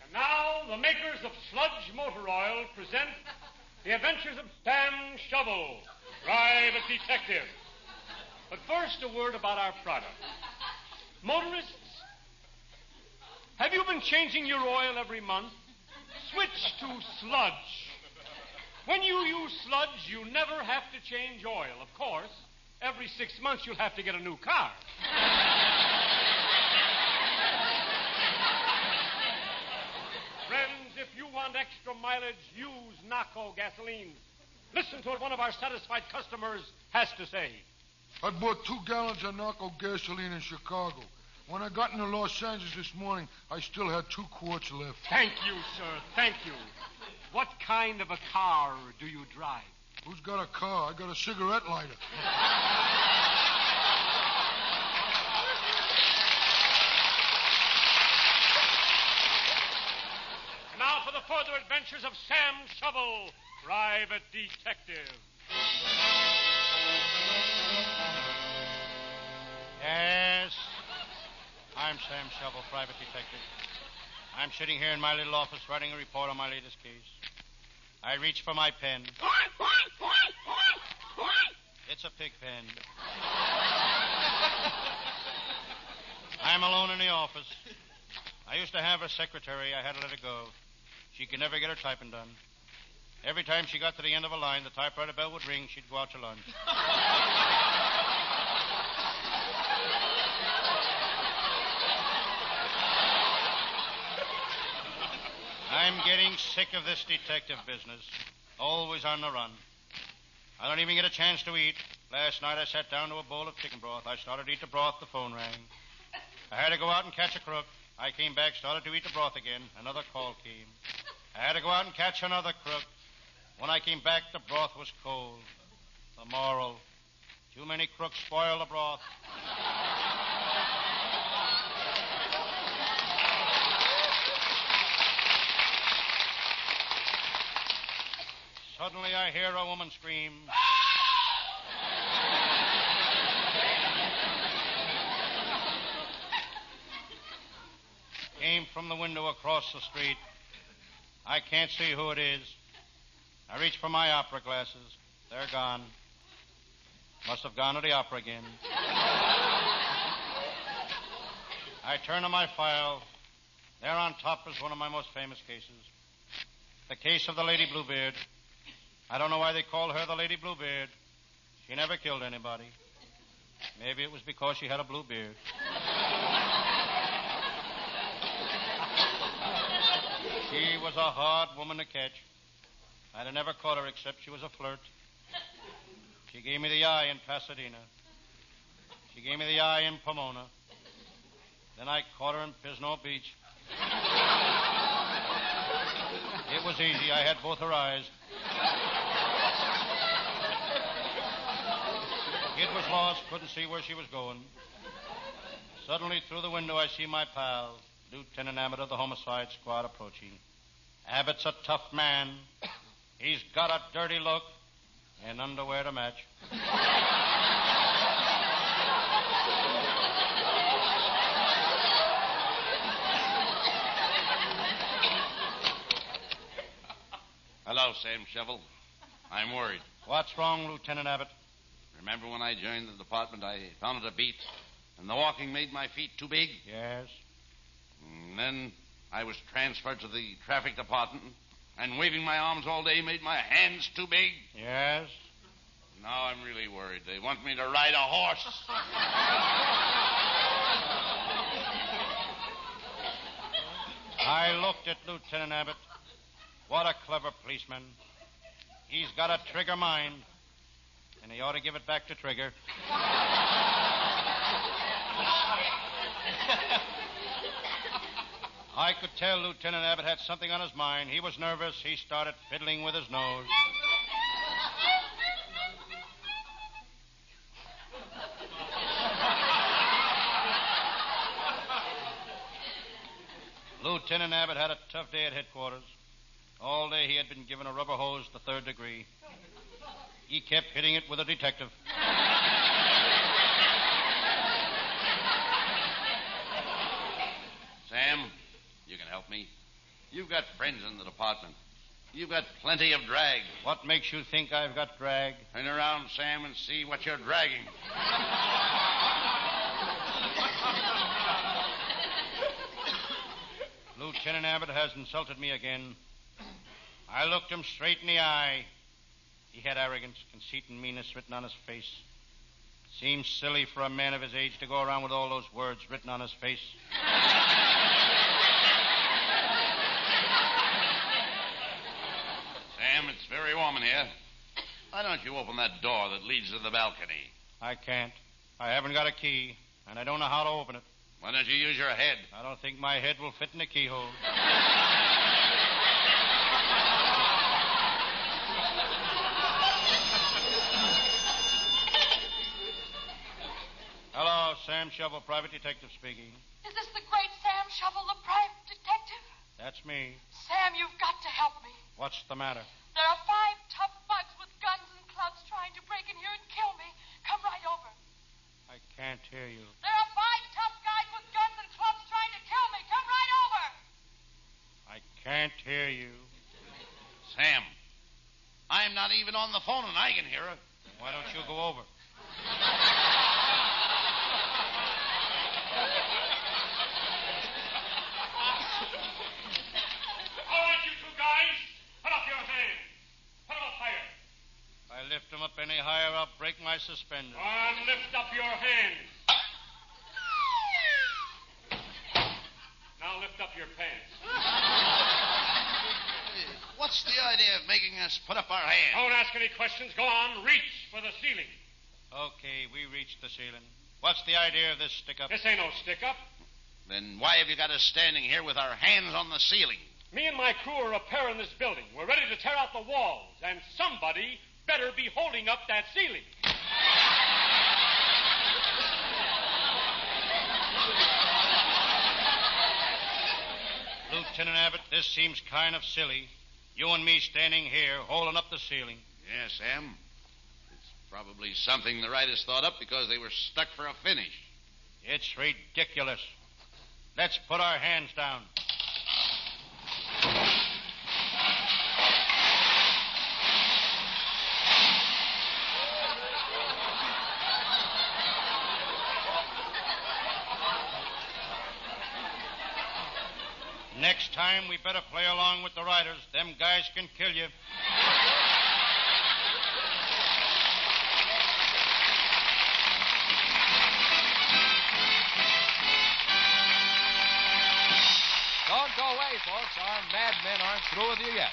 And now, the makers of Sludge Motor Oil present The Adventures of Sam Shovel, Private Detective. But first, a word about our product. Motorists, have you been changing your oil every month? Switch to Sludge. When you use Sludge, you never have to change oil. Of course, every 6 months you'll have to get a new car. Friends, if you want extra mileage, use Naco gasoline. Listen to what one of our satisfied customers has to say. I bought 2 gallons of Naco gasoline in Chicago. When I got into Los Angeles this morning, I still had 2 quarts left. Thank you, sir. Thank you. What kind of a car do you drive? Who's got a car? I got a cigarette lighter. Now for the further adventures of Sam Shovel, Private Detective. Yes, I'm Sam Shovel, Private Detective. I'm sitting here in my little office writing a report on my latest case. I reach for my pen. pen. I'm alone in the office. I used to have a secretary. I had to let her go. She could never get her typing done. Every time she got to the end of a line, the typewriter bell would ring. She'd go out to lunch. I'm getting sick of this detective business. Always on the run. I don't even get a chance to eat. Last night I sat down to a bowl of chicken broth. I started to eat the broth. The phone rang. I had to go out and catch a crook. I came back, started to eat the broth again. Another call came. I had to go out and catch another crook. When I came back, the broth was cold. The moral: too many crooks spoil the broth. Suddenly I hear a woman scream. Came from the window across the street. I can't see who it is. I reach for my opera glasses. They're gone. Must have gone to the opera again. I turn to my file. There on top is one of my most famous cases. The case of the Lady Bluebeard. I don't know why they call her the Lady Bluebeard. She never killed anybody. Maybe it was because she had a blue beard. She was a hard woman to catch. I'd have never caught her except she was a flirt. She gave me the eye in Pasadena. She gave me the eye in Pomona. Then I caught her in Pisno Beach. It was easy. I had both her eyes. Kid was lost, couldn't see where she was going. Suddenly, through the window, I see my pal, Lieutenant Abbott of the Homicide Squad, approaching. Abbott's a tough man. He's got a dirty look and underwear to match. Hello, Sam Shovel. I'm worried. What's wrong, Lieutenant Abbott? Remember when I joined the department, I found it a beat, and the walking made my feet too big? Yes. And then I was transferred to the traffic department, and waving my arms all day made my hands too big? Yes. Now I'm really worried. They want me to ride a horse. I looked at Lieutenant Abbott. What a clever policeman. He's got a trigger mind, and he ought to give it back to Trigger. I could tell Lieutenant Abbott had something on his mind. He was nervous. He started fiddling with his nose. Lieutenant Abbott had a tough day at headquarters. All day he had been given a rubber hose the 3rd degree. He kept hitting it with a detective. Sam, you can help me. You've got friends in the department. You've got plenty of drag. What makes you think I've got drag? Turn around, Sam, and see what you're dragging. Lieutenant Abbott has insulted me again. I looked him straight in the eye. He had arrogance, conceit, and meanness written on his face. Seems silly for a man of his age to go around with all those words written on his face. Sam, it's very warm in here. Why don't you open that door that leads to the balcony? I can't. I haven't got a key, and I don't know how to open it. Why don't you use your head? I don't think my head will fit in the keyhole. Hello, Sam Shovel, private detective speaking. Is this the great Sam Shovel, the private detective? That's me. Sam, you've got to help me. What's the matter? There are 5 tough bugs with guns and clubs trying to break in here and kill me. Come right over. I can't hear you. There are 5 tough guys with guns and clubs trying to kill me. Come right over. I can't hear you. Sam, I'm not even on the phone and I can hear her. Why don't you go over? lift him up any higher, I'll break my suspenders. Lift up your hands. Now lift up your pants. What's the idea of making us put up our hands? Don't ask any questions. Go on. Reach for the ceiling. Okay, we reached the ceiling. What's the idea of this stick-up? This ain't no stick-up. Then why have you got us standing here with our hands on the ceiling? Me and my crew are repairing this building. We're ready to tear out the walls, and somebody better be holding up that ceiling. Lieutenant Abbott, this seems kind of silly. You and me standing here, holding up the ceiling. Yes, Sam. It's probably something the writers thought up because they were stuck for a finish. It's ridiculous. Let's put our hands down. Next time, we better play along with the riders. Them guys can kill you. Don't go away, folks. Our mad men aren't through with you yet.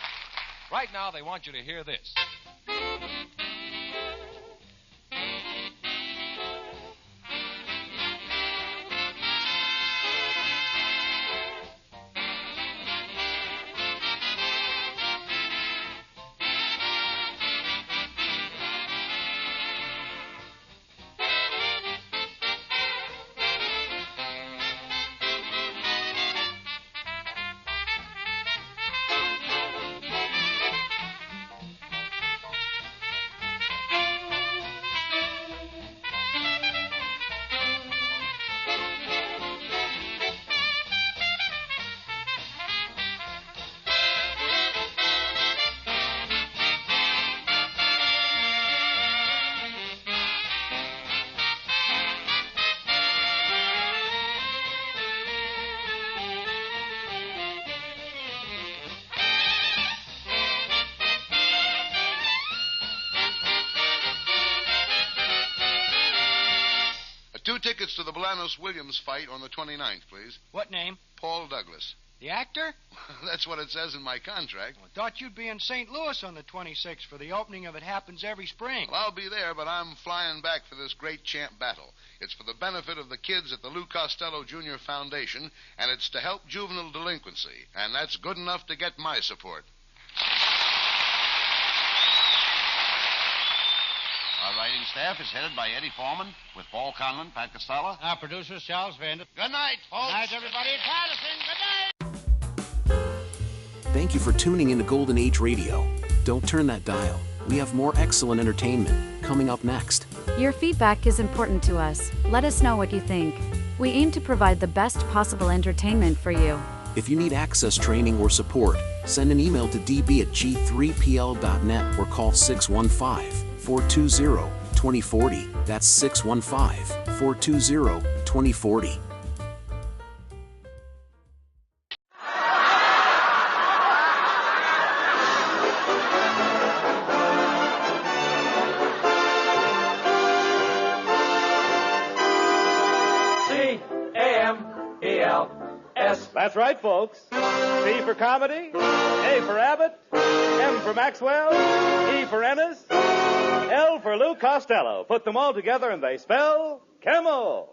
Right now, they want you to hear this. Two tickets to the Blanos-Williams fight on the 29th, please. What name? Paul Douglas. The actor? That's what it says in my contract. I thought you'd be in St. Louis on the 26th for the opening of It Happens Every Spring. Well, I'll be there, but I'm flying back for this great champ battle. It's for the benefit of the kids at the Lou Costello Jr. Foundation, and it's to help juvenile delinquency. And that's good enough to get my support. Our writing staff is headed by Eddie Foreman, with Paul Conlon, Pat Costello. Our producer, Charles Vander. Good night, folks. Good night, everybody. Patterson, good night. Thank you for tuning into Golden Age Radio. Don't turn that dial. We have more excellent entertainment coming up next. Your feedback is important to us. Let us know what you think. We aim to provide the best possible entertainment for you. If you need access training or support, send an email to db@g3pl.net or call 615-420-2040. That's 615-420-2040. C-A-M-E-L-S. That's right, folks. C for comedy, A for Abbott, M for Maxwell, E for Ennis, L for Lou Costello. Put them all together and they spell Camel.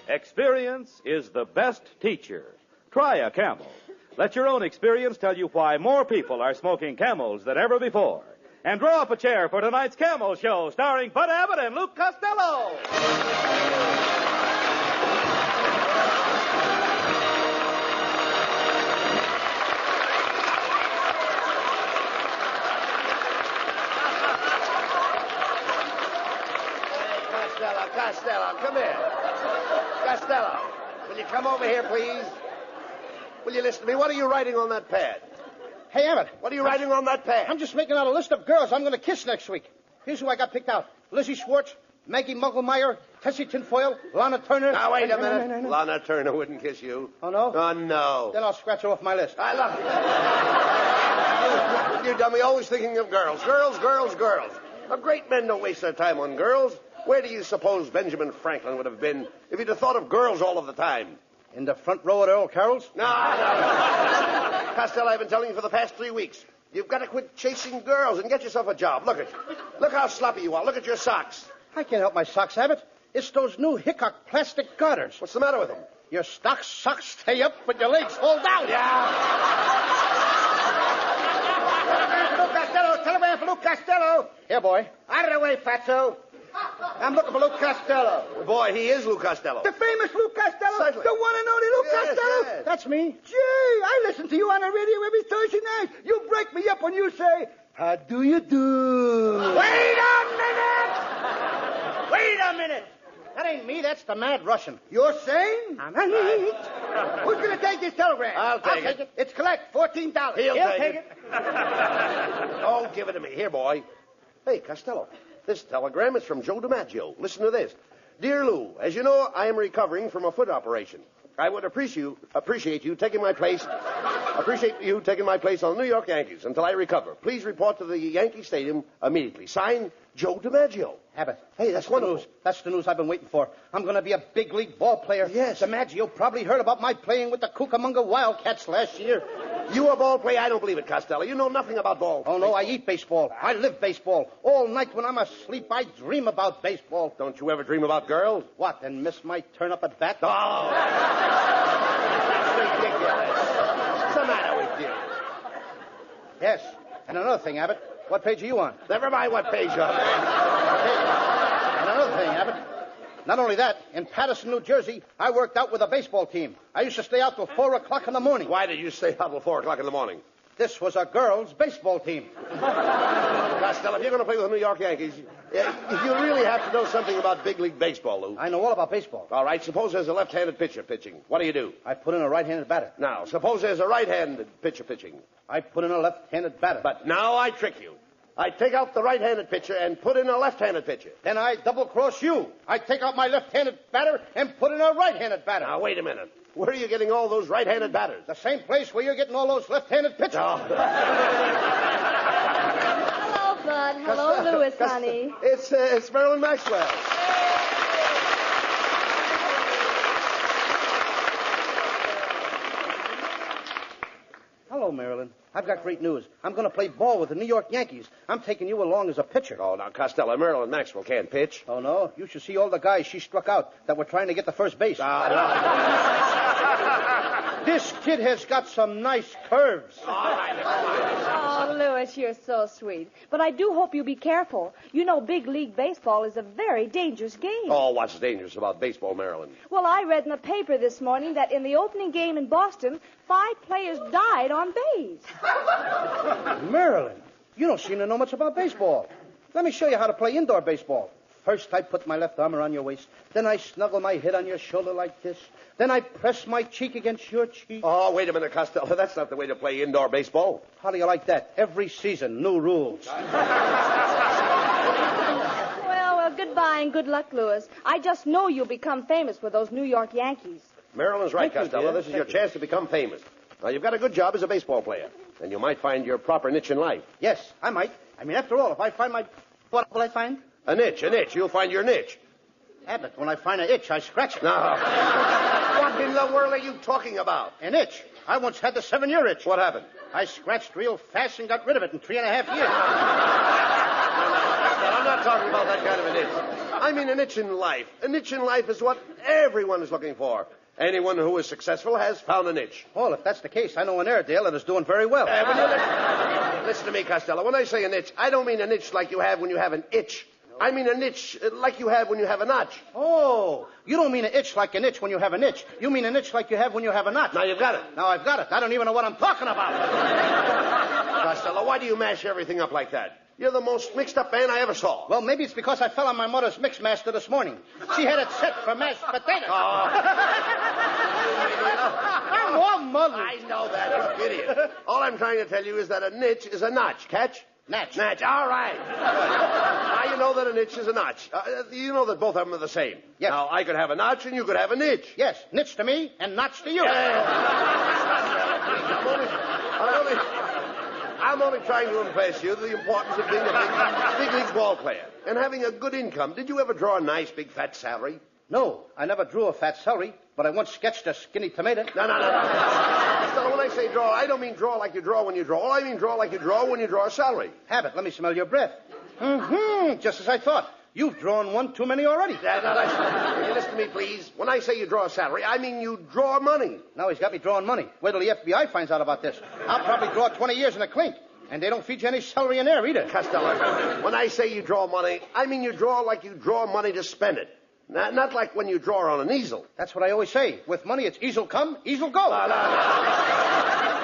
Experience is the best teacher. Try a Camel. Let your own experience tell you why more people are smoking Camels than ever before. And draw up a chair for tonight's Camel Show, starring Bud Abbott and Lou Costello. Costello, come here. Costello, will you come over here, please? Will you listen to me? What are you writing on that pad? Hey, Abbott. What are you writing on that pad? I'm just making out a list of girls I'm going to kiss next week. Here's who I got picked out. Lizzie Schwartz, Maggie Mugglemeyer, Tessie Tinfoil, Lana Turner. Now, wait a minute. No. Lana Turner wouldn't kiss you. Oh, no? Oh, no. Then I'll scratch her off my list. I love you. You dummy, always thinking of girls. Girls, girls, girls. Now, great men don't waste their time on girls. Where do you suppose Benjamin Franklin would have been if he'd have thought of girls all of the time? In the front row at Earl Carroll's? No. Costello, I've been telling you for the past 3 weeks. You've got to quit chasing girls and get yourself a job. Look at you. Look how sloppy you are. Look at your socks. I can't help my socks, Abbott. It's those new Hickok plastic garters. What's the matter with them? Your socks stay up, but your legs fall down. Telegram for Luke Costello. Here, boy. Out of the way, Fatso. I'm looking for Luke Costello. Boy, he is Luke Costello. The famous Luke Costello? Certainly. The one and only Luke Costello? Yes. That's me. Gee, I listen to you on the radio every Thursday night. You break me up when you say, how do you do? Wait a minute! That ain't me, that's the mad Russian. You're saying? I'm right. Who's going to take this telegram? I'll take it. It's collect, $14. He'll take it. Oh, give it to me. Here, boy. Hey, Costello, this telegram is from Joe DiMaggio. Listen to this. Dear Lou, as you know, I am recovering from a foot operation. I would appreciate you taking my place. Appreciate you taking my place on the New York Yankees until I recover. Please report to the Yankee Stadium immediately. Signed, Joe DiMaggio. Abbott. Hey, that's wonderful. News. That's the news I've been waiting for. I'm going to be a big league ball player. Yes. DiMaggio probably heard about my playing with the Cucamonga Wildcats last year. You a ball player? I don't believe it, Costello. You know nothing about ball. Oh, no, I eat baseball. I live baseball. All night when I'm asleep, I dream about baseball. Don't you ever dream about girls? What, and miss my turn up at bat? Oh! That's ridiculous. What's the matter with you? Yes. And another thing, Abbott. What page are you on? Never mind what page you're on. And another thing, Abbott. Not only that, in Paterson, New Jersey, I worked out with a baseball team. I used to stay out till 4 o'clock in the morning. Why did you stay out till 4 o'clock in the morning? This was a girls' baseball team. Costello, if you're going to play with the New York Yankees, you really have to know something about big league baseball, Lou. I know all about baseball. All right, suppose there's a left-handed pitcher pitching. What do? I put in a right-handed batter. Now, suppose there's a right-handed pitcher pitching. I put in a left-handed batter. But now I trick you. I take out the right-handed pitcher and put in a left-handed pitcher. Then I double-cross you. I take out my left-handed batter and put in a right-handed batter. Now, wait a minute. Where are you getting all those right-handed batters? The same place where you're getting all those left-handed pitchers. Oh. Hello, Bud. Hello, Louis, honey. It's Marilyn Maxwell. Hello, Marilyn. I've got great news. I'm going to play ball with the New York Yankees. I'm taking you along as a pitcher. Oh, now, Costello, Marilyn Maxwell can't pitch. Oh, no? You should see all the guys she struck out that were trying to get to first base. This kid has got some nice curves. All right. Oh, Louis, you're so sweet. But I do hope you be careful. You know, big league baseball is a very dangerous game. Oh, what's dangerous about baseball, Marilyn? Well, I read in the paper this morning that in the opening game in Boston, 5 players died on base. Marilyn, you don't seem to know much about baseball. Let me show you how to play indoor baseball. First, I put my left arm around your waist. Then I snuggle my head on your shoulder like this. Then I press my cheek against your cheek. Oh, wait a minute, Costello. That's not the way to play indoor baseball. How do you like that? Every season, new rules. Well, goodbye and good luck, Louis. I just know you'll become famous with those New York Yankees. Marilyn's right, Thank you, Costello. dear. This is your chance to become famous. Now, you've got a good job as a baseball player, and you might find your proper niche in life. Yes, I might. I mean, after all, if I find my... What will I find? A niche. You'll find your niche. Abbott, when I find an itch, I scratch it. No. What in the world are you talking about? An itch. I once had the 7-year itch. What happened? I scratched real fast and got rid of it in 3.5 years. I'm not talking about that kind of an itch. I mean an itch in life. A niche in life is what everyone is looking for. Anyone who is successful has found a niche. Well, if that's the case, I know an Airedale that is doing very well. Listen to me, Costello. When I say a niche, I don't mean a niche like you have when you have an itch. I mean a niche like you have when you have a notch. Oh, you don't mean an itch like an itch when you have an itch. You mean an itch like you have when you have a notch. Now you've got it. Now I've got it. I don't even know what I'm talking about. Costello, why do you mash everything up like that? You're the most mixed-up man I ever saw. Well, maybe it's because I fell on my mother's mixmaster this morning. She had it set for mashed potatoes. I'm all mother. I know that, you idiot. All I'm trying to tell you is that a niche is a notch. Catch? Natch. All right. Now you know that a niche is a notch. You know that both of them are the same. Yes. Now, I could have a notch and you could have a niche. Yes, niche to I'm only trying to impress you the importance of being a big league ball player and having a good income. Did you ever draw a nice big fat salary? No, I never drew a fat salary, but I once sketched a skinny tomato. No. So when I say draw, I don't mean draw like you draw when you draw. I mean draw like you draw when you draw a salary. Abbott, let me smell your breath. Just as I thought. You've drawn one too many already. Will you listen to me, please? When I say you draw a salary, I mean you draw money. Now he's got me drawing money. Wait till the FBI finds out about this. I'll probably draw 20 years in a clink. And they don't feed you any celery in there either. Costello, when I say you draw money, I mean you draw like you draw money to spend it. Not like when you draw on an easel. That's what I always say. With money, it's easel come, easel go.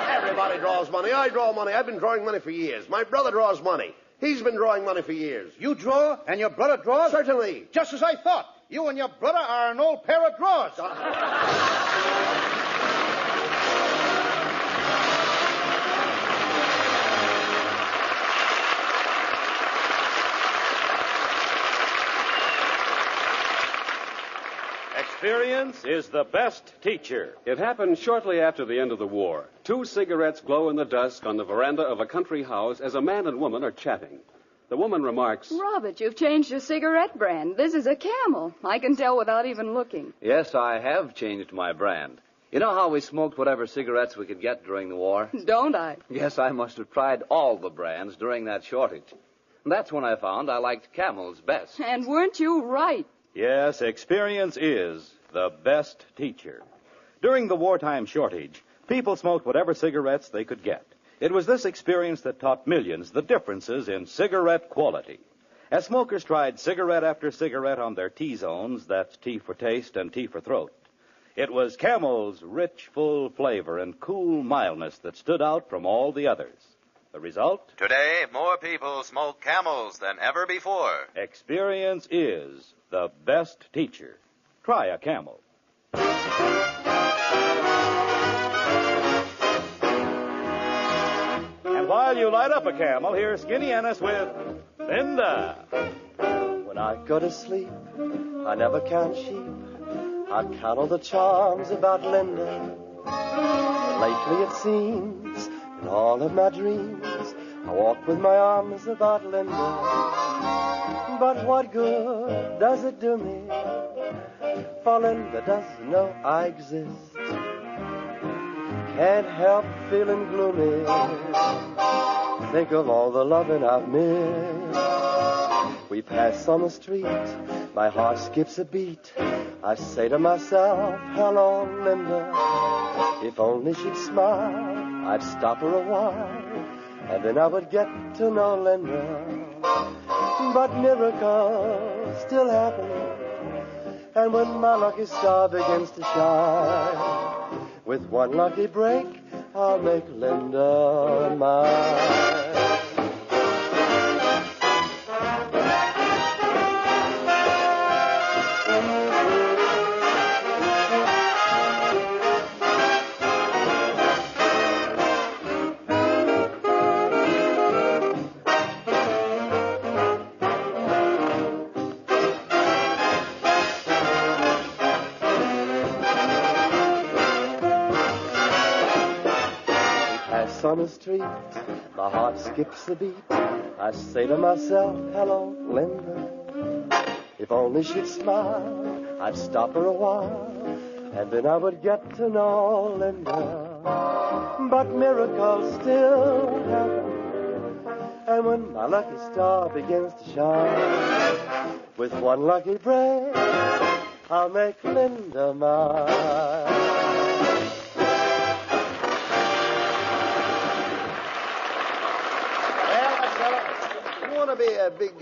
Everybody draws money. I draw money. I've been drawing money for years. My brother draws money. He's been drawing money for years. You draw and your brother draws? Certainly. Just as I thought. You and your brother are an old pair of drawers. Experience is the best teacher. It happened shortly after the end of the war. 2 cigarettes glow in the dusk on the veranda of a country house as a man and woman are chatting. The woman remarks, Robert, you've changed your cigarette brand. This is a Camel. I can tell without even looking. Yes, I have changed my brand. You know how we smoked whatever cigarettes we could get during the war? Don't I? Yes, I must have tried all the brands during that shortage. That's when I found I liked Camel's best. And weren't you right? Yes, experience is the best teacher. During the wartime shortage, people smoked whatever cigarettes they could get. It was this experience that taught millions the differences in cigarette quality. As smokers tried cigarette after cigarette on their T-zones, that's T for taste and T for throat, it was Camel's rich, full flavor and cool mildness that stood out from all the others. The result? Today, more people smoke Camels than ever before. Experience is the best teacher. Try a Camel. And while you light up a Camel, here's Skinny Ennis with Linda. When I go to sleep, I never count sheep. I count all the charms about Linda. Lately it seems, in all of my dreams, I walk with my arms about Linda. But what good does it do me? For Linda doesn't know I exist. Can't help feeling gloomy. Think of all the loving I've missed. We pass on the street, my heart skips a beat. I say to myself, hello, Linda. If only she'd smile, I'd stop her a while, and then I would get to know Linda. But miracles still happen, and when my lucky star begins to shine, with one lucky break, I'll make Linda mine. On the street, my heart skips a beat. I say to myself, hello, Linda. If only she'd smile, I'd stop her a while, and then I would get to know Linda. But miracles still happen, and when my lucky star begins to shine, with one lucky break, I'll make Linda mine. To be a big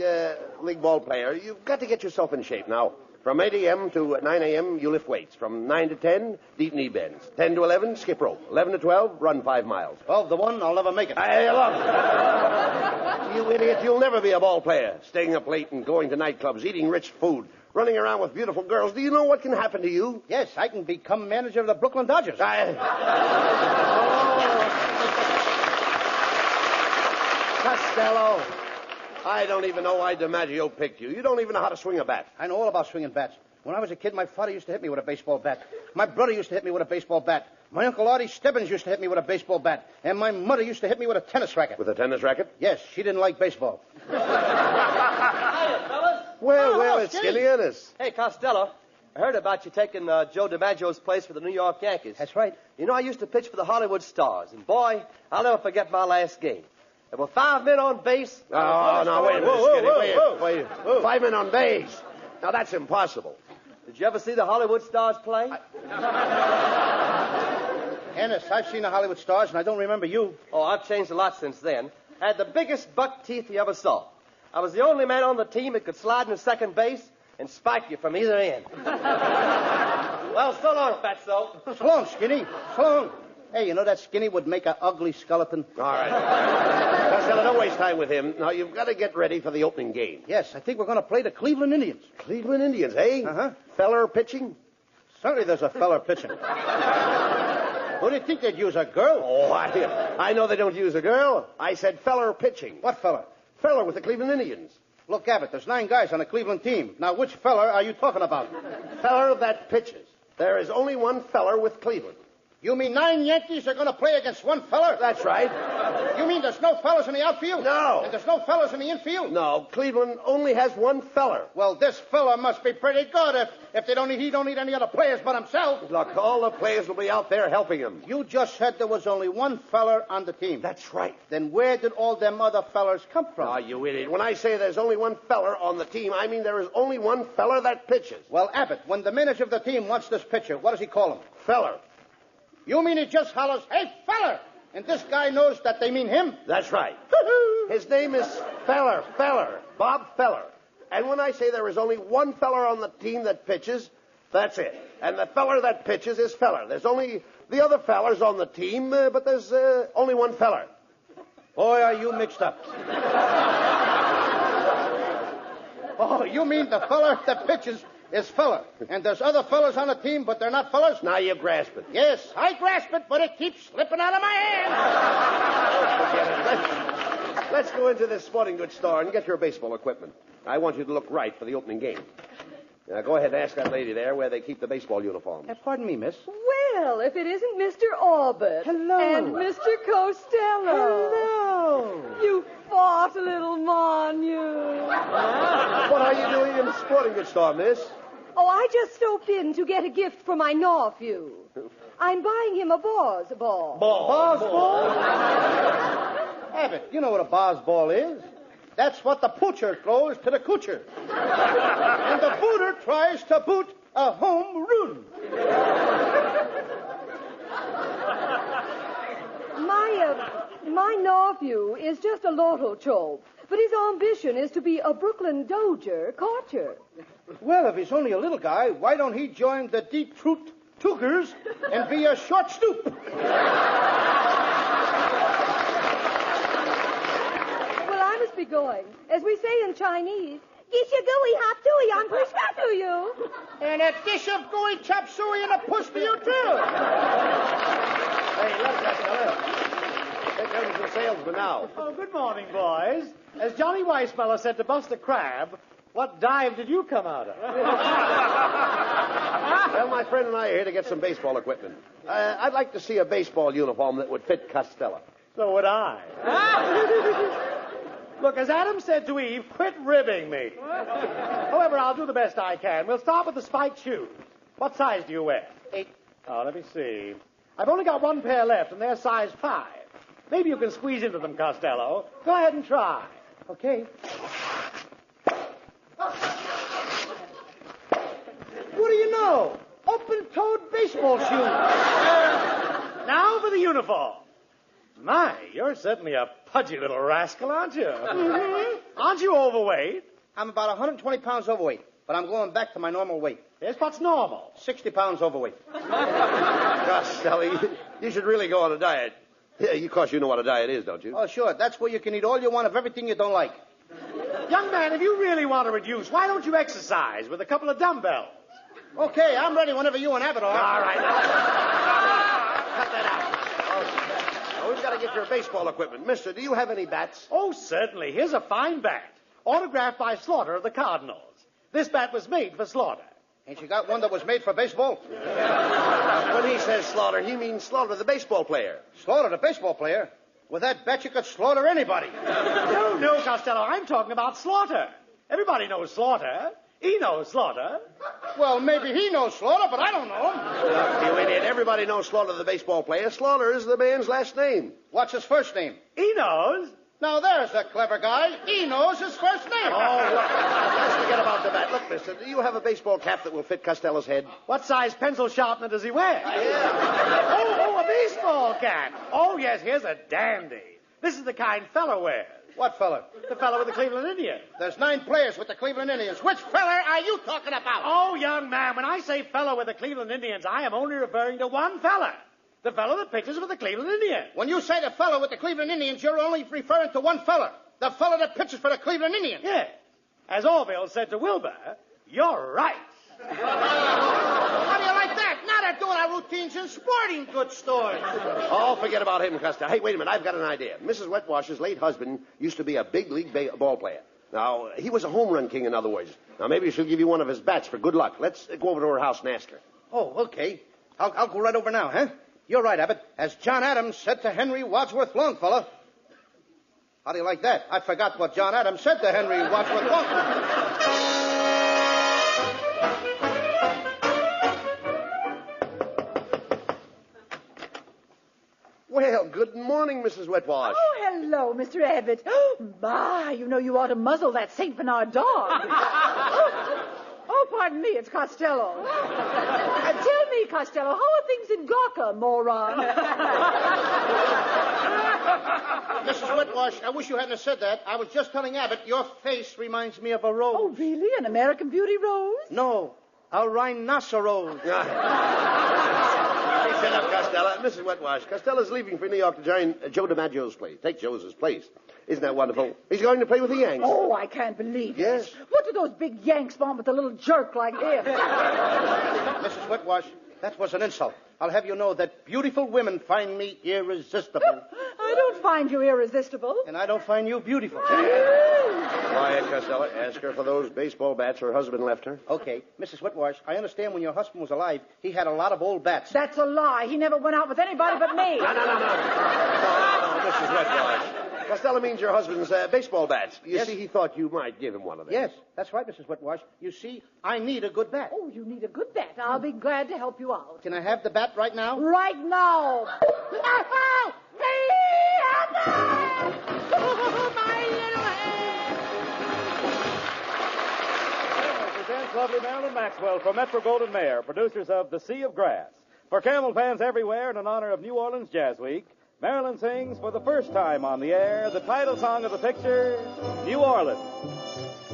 league ball player, you've got to get yourself in shape. Now, from 8 a.m. to 9 a.m., you lift weights. From 9 to 10, deep knee bends. 10 to 11, skip rope. 11 to 12, run 5 miles. 12 to 1, I'll never make it. Hey, look. You idiot, you'll never be a ball player. Staying up late and going to nightclubs, eating rich food, running around with beautiful girls. Do you know what can happen to you? Yes, I can become manager of the Brooklyn Dodgers. Costello. I don't even know why DiMaggio picked you. You don't even know how to swing a bat. I know all about swinging bats. When I was a kid, my father used to hit me with a baseball bat. My brother used to hit me with a baseball bat. My Uncle Artie Stebbins used to hit me with a baseball bat, and my mother used to hit me with a tennis racket. With a tennis racket? Yes, she didn't like baseball. Hiya, fellas. Well, it's Skinny Ennis. Hey, Costello. I heard about you taking Joe DiMaggio's place for the New York Yankees. That's right. You know, I used to pitch for the Hollywood Stars, and boy, I'll never forget my last game. There were 5 men on base. Oh, no, wait a minute, Skinny. Wait. 5 men on base. Now, that's impossible. Did you ever see the Hollywood Stars play? Ennis, I've seen the Hollywood Stars, and I don't remember you. Oh, I've changed a lot since then. I had the biggest buck teeth you ever saw. I was the only man on the team that could slide into second base and spike you from either end. Well, so long, Fatso. So long, Skinny. So long. Hey, you know that Skinny would make an ugly skeleton? All right. Costello, don't waste time with him. Now, you've got to get ready for the opening game. Yes, I think we're going to play the Cleveland Indians. Cleveland Indians, eh? Uh-huh. Feller pitching? Certainly there's a feller pitching. Who do you think they'd use, a girl? Oh, I know they don't use a girl. I said feller pitching. What feller? Feller with the Cleveland Indians. Look, Abbott, there's 9 guys on the Cleveland team. Now, which feller are you talking about? Feller that pitches. There is only one feller with Cleveland. You mean 9 Yankees are going to play against one feller? That's right. You mean there's no fellas in the outfield? No. And there's no fellas in the infield? No, Cleveland only has one feller. Well, this fella must be pretty good if he don't need any other players but himself. Look, all the players will be out there helping him. You just said there was only one feller on the team. That's right. Then where did all them other fellers come from? Ah, you idiot. When I say there's only one feller on the team, I mean there is only one feller that pitches. Well, Abbott, when the manager of the team wants this pitcher, what does he call him? Feller. You mean he just hollers, "Hey, feller!" And this guy knows that they mean him? That's right. His name is Feller, Bob Feller. And when I say there is only one feller on the team that pitches, that's it. And the feller that pitches is Feller. There's only the other fellers on the team, but there's only one feller. Boy, are you mixed up. Oh, you mean the feller that pitches is feller. And there's other fellers on the team, but they're not fellers? Now you grasp it. Yes, I grasp it, but it keeps slipping out of my hand. Forget it. Let's go into this sporting goods store and get your baseball equipment. I want you to look right for the opening game. Now, go ahead and ask that lady there where they keep the baseball uniforms. Pardon me, miss. Well, if it isn't Mr. Abbott. Hello. And Mr. Costello. Hello. You fought, little mon, you. What are you doing in the sporting goods store, miss? Oh, I just stopped in to get a gift for my nephew. I'm buying him a Boz ball. Boz ball? Abbott, you know what a Boz ball is. That's what the poocher throws to the coocher. And the booter tries to boot a home run. My nephew is just a lotto chope, but his ambition is to be a Brooklyn Doger catcher. Well, if he's only a little guy, why don't he join the Detroit Tougers and be a short stoop? Well, I must be going. As we say in Chinese, Gisha gooey hop dooey, I'm push to you. And a dish of gooey chop suey and a push to you, too. Hey, look, that fella. Here comes the salesman now. Oh, good morning, boys. As Johnny Weissmuller said to Buster Crabbe, what dive did you come out of? Well, my friend and I are here to get some baseball equipment. I'd like to see a baseball uniform that would fit Costello. So would I. Look, as Adam said to Eve, quit ribbing me. However, I'll do the best I can. We'll start with the spiked shoes. What size do you wear? 8. Oh, let me see. I've only got one pair left, and they're size 5. Maybe you can squeeze into them, Costello. Go ahead and try. Okay. What do you know? Open-toed baseball shoes. Now for the uniform. My, you're certainly a pudgy little rascal, aren't you? Mm-hmm. Aren't you overweight? I'm about 120 pounds overweight, but I'm going back to my normal weight. Yes, what's normal? 60 pounds overweight. Costello, you should really go on a diet. Yeah, of course you know what a diet is, don't you? Oh, sure. That's where you can eat all you want of everything you don't like. Young man, if you really want to reduce, why don't you exercise with a couple of dumbbells? Okay, I'm ready whenever you and Abbott are. All right. Cut that out. Oh, we've got to get your baseball equipment. Mister, do you have any bats? Oh, certainly. Here's a fine bat. Autographed by Slaughter of the Cardinals. This bat was made for Slaughter. Ain't you got one that was made for baseball? When he says slaughter, he means Slaughter, the baseball player. Slaughter the baseball player? With that bet, you could slaughter anybody. No, Costello. I'm talking about Slaughter. Everybody knows Slaughter. He knows Slaughter. Well, maybe he knows Slaughter, but I don't know him. Look, you idiot. Everybody knows Slaughter, the baseball player. Slaughter is the man's last name. What's his first name? He knows. Now, there's the clever guy. He knows his first name. Oh, look. Let's forget about the bet. Look, mister, do you have a baseball cap that will fit Costello's head? What size pencil sharpener does he wear? Yeah. Oh, a baseball cap. Oh, yes, here's a dandy. This is the kind fella wears. What fella? The fella with the Cleveland Indians. There's 9 players with the Cleveland Indians. Which fella are you talking about? Oh, young man, when I say fella with the Cleveland Indians, I am only referring to one fella. The fellow that pitches for the Cleveland Indians. When you say the fellow with the Cleveland Indians, you're only referring to one fella. The fella that pitches for the Cleveland Indians. Yes. As Orville said to Wilbur, you're right. How do you like that? Now they're doing our routines in sporting goods stores. Oh, forget about him, Costello. Hey, wait a minute. I've got an idea. Mrs. Wetwash's late husband used to be a big league ball player. Now, he was a home run king, in other words. Now, maybe she'll give you one of his bats for good luck. Let's go over to her house and ask her. Oh, okay. I'll go right over now, huh? You're right, Abbott. As John Adams said to Henry Wadsworth Longfellow. How do you like that? I forgot what John Adams said to Henry Wadsworth Longfellow. Well, good morning, Mrs. Wetwash. Oh, hello, Mr. Abbott. Oh, my, you know you ought to muzzle that St. Bernard dog. Oh, pardon me, it's Costello. Tell me, Costello, how are things in Gawker, moron? Mrs. Wetwash, I wish you hadn't said that. I was just telling Abbott your face reminds me of a rose. Oh, really? An American Beauty rose? No, a rhinoceros. Hey, shut up, Costello. Mrs. Wetwash, Costello's leaving for New York to join Joe DiMaggio's place. Take Joe's place. Isn't that wonderful? He's going to play with the Yanks. Oh, I can't believe it. Yes. What do those big Yanks want with a little jerk like him? Mrs. Wetwash, that was an insult. I'll have you know that beautiful women find me irresistible. I don't find you irresistible. And I don't find you beautiful. Quiet, Costello. Ask her for those baseball bats her husband left her. Okay. Mrs. Wetwash, I understand when your husband was alive, he had a lot of old bats. That's a lie. He never went out with anybody but me. No, Mrs. Wetwash. Costello means your husband's baseball bats. You see, he thought you might give him one of them. Yes, that's right, Mrs. Wetwash. You see, I need a good bat. Oh, you need a good bat. I'll be glad to help you out. Can I have the bat right now? Right now. Oh, my little head. Presents lovely Marilyn Maxwell for Metro-Goldwyn-Mayer, producers of The Sea of Grass. For Camel fans everywhere and in honor of New Orleans Jazz Week, Marilyn sings for the first time on the air the title song of the picture, New Orleans.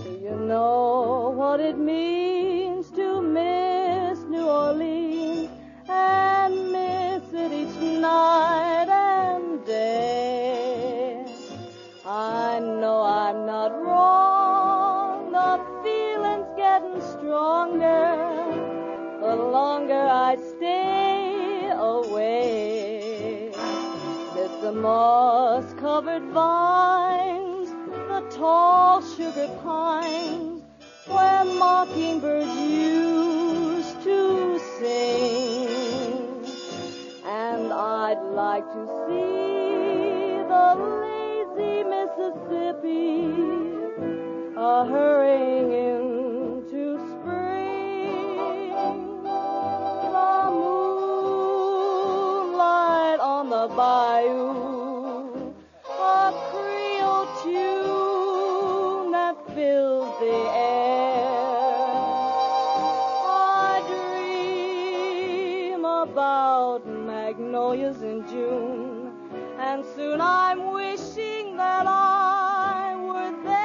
Do you know what it means to miss New Orleans and miss it each night and day? I know I'm not wrong. The feeling's getting stronger the longer I stay away. The moss-covered vines, the tall sugar pines, where mockingbirds used to sing. And I'd like to see the lazy Mississippi hurrying into spring. The moonlight on the bayou, a Creole tune that fills the air. I dream about magnolias in June, and soon I'm wishing that I were there.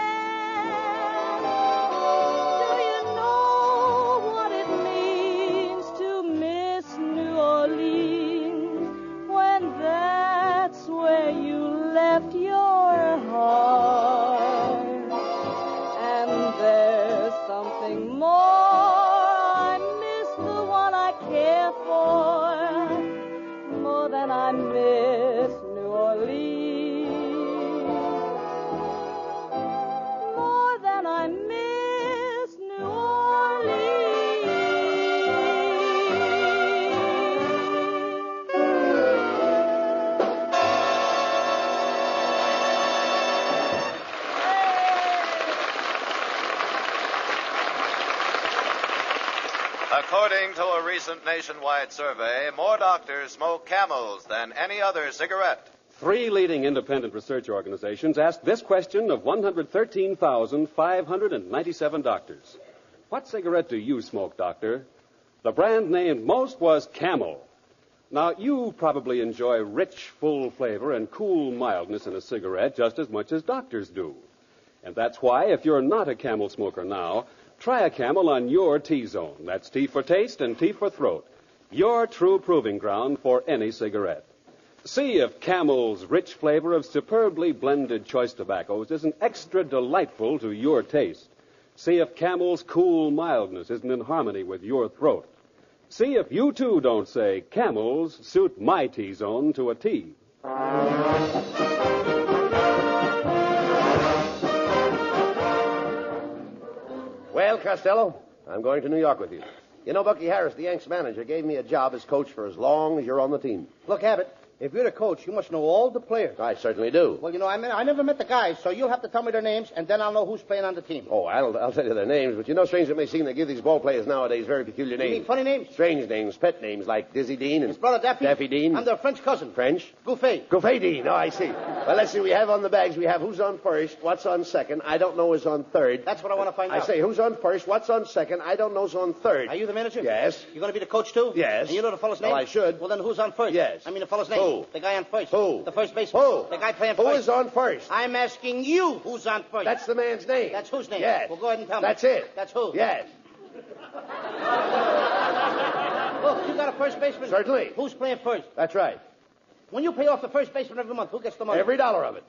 Do you know what it means to miss New Orleans when that's where you left your heart? And there's something more. I miss the one I care for more than I miss New Orleans. More than I miss New Orleans. According to a recent nationwide survey, more doctors smoke Camels than any other cigarette. 3 leading independent research organizations asked this question of 113,597 doctors. What cigarette do you smoke, doctor? The brand named most was Camel. Now, you probably enjoy rich, full flavor and cool mildness in a cigarette just as much as doctors do. And that's why, if you're not a Camel smoker now, try a Camel on your T-zone. That's T for taste and T for throat. Your true proving ground for any cigarette. See if Camel's rich flavor of superbly blended choice tobaccos isn't extra delightful to your taste. See if Camel's cool mildness isn't in harmony with your throat. See if you, too, don't say, Camels suit my T-zone to a T. Well, Costello, I'm going to New York with you. You know, Bucky Harris, the Yanks manager, gave me a job as coach for as long as you're on the team. Look, Abbott, if you're the coach, you must know all the players. I certainly do. Well, you know, I never met the guys, so you'll have to tell me their names, and then I'll know who's playing on the team. Oh, I'll tell you their names, but you know, strange it may seem, they give these ball players nowadays very peculiar names. You mean funny names? Strange names, pet names, like Dizzy Dean and His brother Daffy. Daffy Dean. I'm their French cousin. French? Gouffet. Gouffet Dean. Oh, I see. Well, let's see. We have on the bags, we have who's on first, what's on second, I don't know who's on third. That's what I want to find out. I say, who's on first, what's on second, I don't know who's on third. Are you the manager? Yes. You're going to be the coach, too? Yes. And you know the fellow's name? Well, I should. Well, then who's on first? Yes. I mean the fellow's name. Who? The guy on first. Who? The first baseman. Who? The guy playing Who first. is on first? I'm asking you who's on first. That's the man's name. That's whose name? Yes. Well, go ahead and tell me. That's it. That's who? Yes. Look, you got a first baseman? Certainly. Who's playing first? That's right. When you pay off the first baseman every month, who gets the money? Every dollar of it.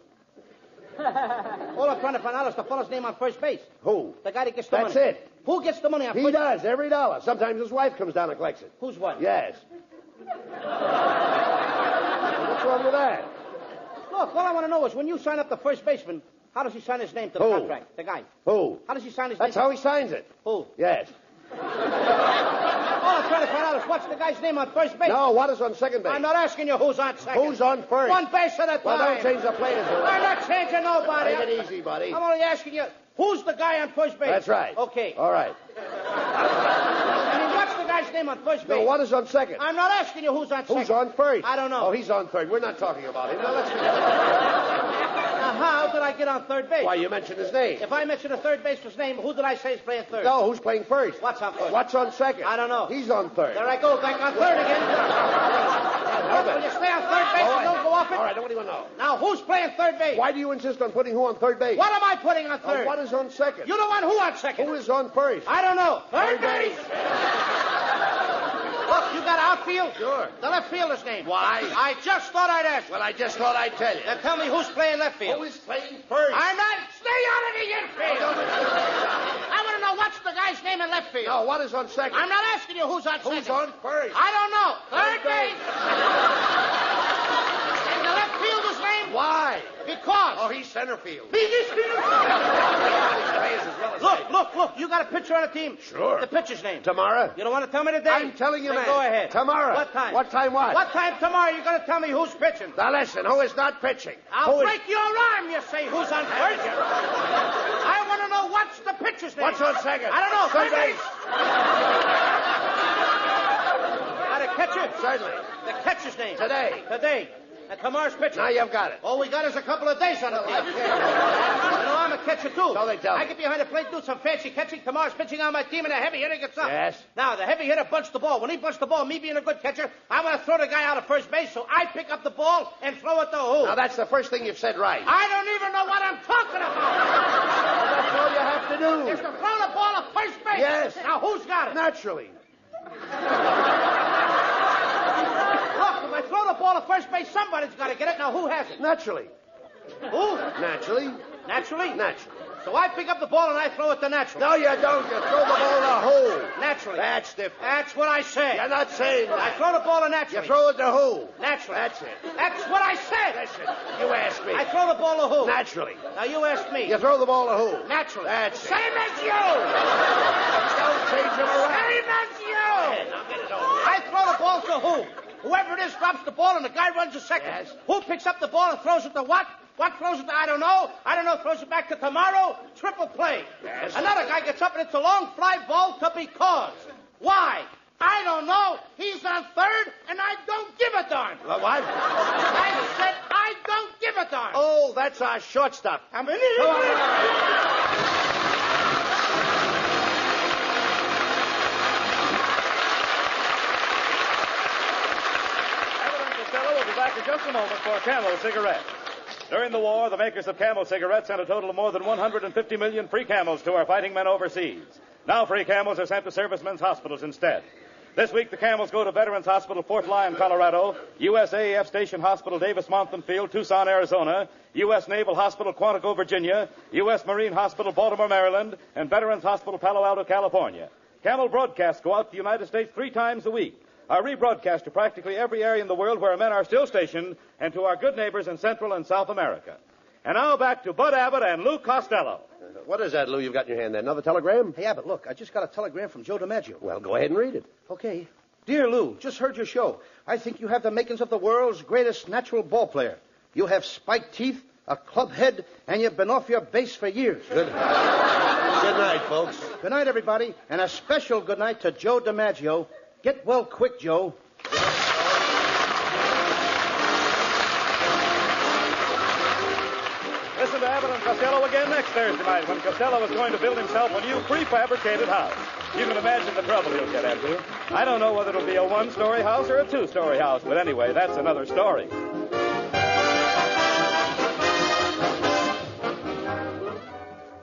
All I'm trying to find out is the fellow's name on first base. Who? The guy that gets the money. That's it. Who gets the money on He first does, every dollar. Sometimes his wife comes down and collects it. Whose wife? Yes. What's wrong with that? Look, all I want to know is when you sign up the first baseman, how does he sign his name to the Who? contract? The guy. Who? How does he sign his That's name? how he signs it. Who? Yes. All I'm trying to find out is what's the guy's name on first base. No, what is on second base? I'm not asking you who's on second. Who's on first? One base at a time. Well, don't change the players around. I'm not changing nobody. Take it easy, buddy. I'm only asking you, who's the guy on first base? That's right. Okay. All right. I mean, what's the guy's name on first base? No, what is on second? I'm not asking you who's on second. Who's on first? I don't know. Oh, he's on third. We're not talking about him. Now, let's Now, how did I get on third base? Why, you mentioned his name. If I mention a third baseman's name, who did I say is playing third? No, who's playing first? What's on first? What's on second? I don't know. He's on third. There I go, back on third again. Will you stay on third base and don't go off it? All right, I don't even know. Now, who's playing third base? Why do you insist on putting who on third base? What am I putting on third? What is on second? You don't want who on second? Who is on first? I don't know. Third base. Look, you got outfield? Sure. The left fielder's name. Why? I just thought I'd ask. Well, I just thought I'd tell you. Then tell me who's playing left field. Who is playing first? I'm not. Stay out of the infield. I want to know what's the guy's name in left field. No, what is on second? I'm not asking you who's on second. Who's on first? I don't know. Third base. And the left fielder's name? Why? Because. Oh, he's center field. He's center field. Look. You got a pitcher on the team? Sure. The pitcher's name? Tomorrow? You don't want to tell me today? I'm telling you, then man. Go ahead. Tomorrow. What time? What time what? What time tomorrow you're going to tell me who's pitching? Now listen, who is not pitching? I'll break your arm, you say. Who's on first? I want to know what's the pitcher's name. What's on second? I don't know. Third base. Got a catcher? Certainly. The catcher's name. Today. And tomorrow's pitcher. Now you've got it. All we got is a couple of days on the team. You know, I'm a catcher, too. So they tell me. I get behind the plate, do some fancy catching. Tomorrow's pitching on my team, and a heavy hitter gets up. Yes. Now, the heavy hitter bunts the ball. When he bunts the ball, me being a good catcher, I want to throw the guy out of first base, so I pick up the ball and throw it to who? Now, that's the first thing you've said right. I don't even know what I'm talking about. That's all you have to do. Is to throw the ball at first base. Yes. Now, who's got it? Naturally. Look, if I throw the ball at first base, somebody's got to get it. Now, who has it? Naturally. Who? Naturally. Naturally? Naturally. So I pick up the ball and I throw it to Naturally. No, you don't. You throw the ball in the hole. Naturally. That's different. That's what I said. You're not saying that. I throw the ball to Naturally. You throw it to who? Naturally. That's it. That's what I said. Listen, you ask me. I throw the ball to who? Naturally. Now you ask me. You throw the ball to who? Naturally. That's it. Same as you. Don't change it around. Same as you. Now get it over. I throw the ball to who? Whoever it is drops the ball and the guy runs a second. Yes. Who picks up the ball and throws it to what? What throws it to? I don't know. Throws it back to tomorrow. Triple play. Yes. Another guy gets up and it's a long fly ball to because. Why? I don't know. He's on third, and I don't give a darn. What? I said I don't give a darn. Oh, that's our shortstop. I'm an idiot. Costello will be back in just a moment for Camel cigarettes. During the war, the makers of Camel cigarettes sent a total of more than 150 million free Camels to our fighting men overseas. Now free Camels are sent to servicemen's hospitals instead. This week, the Camels go to Veterans Hospital, Fort Lyon, Colorado, USAF Station Hospital, Davis-Monthan Field, Tucson, Arizona, U.S. Naval Hospital, Quantico, Virginia, U.S. Marine Hospital, Baltimore, Maryland, and Veterans Hospital, Palo Alto, California. Camel broadcasts go out to the United States 3 times a week. Are rebroadcast to practically every area in the world where men are still stationed, and to our good neighbors in Central and South America. And now back to Bud Abbott and Lou Costello. What is that, Lou, you've got in your hand there? Another telegram? Hey, Abbott, look, I just got a telegram from Joe DiMaggio. Well, go ahead and read it. Okay. Dear Lou, just heard your show. I think you have the makings of the world's greatest natural ball player. You have spiked teeth, a club head, and you've been off your base for years. Good night, folks. Good night, everybody, and a special good night to Joe DiMaggio. Get well quick, Joe. Listen to Abbott and Costello again next Thursday night when Costello is going to build himself a new prefabricated house. You can imagine the trouble he'll get into. I don't know whether it'll be a 1-story house or a 2-story house, but anyway, that's another story.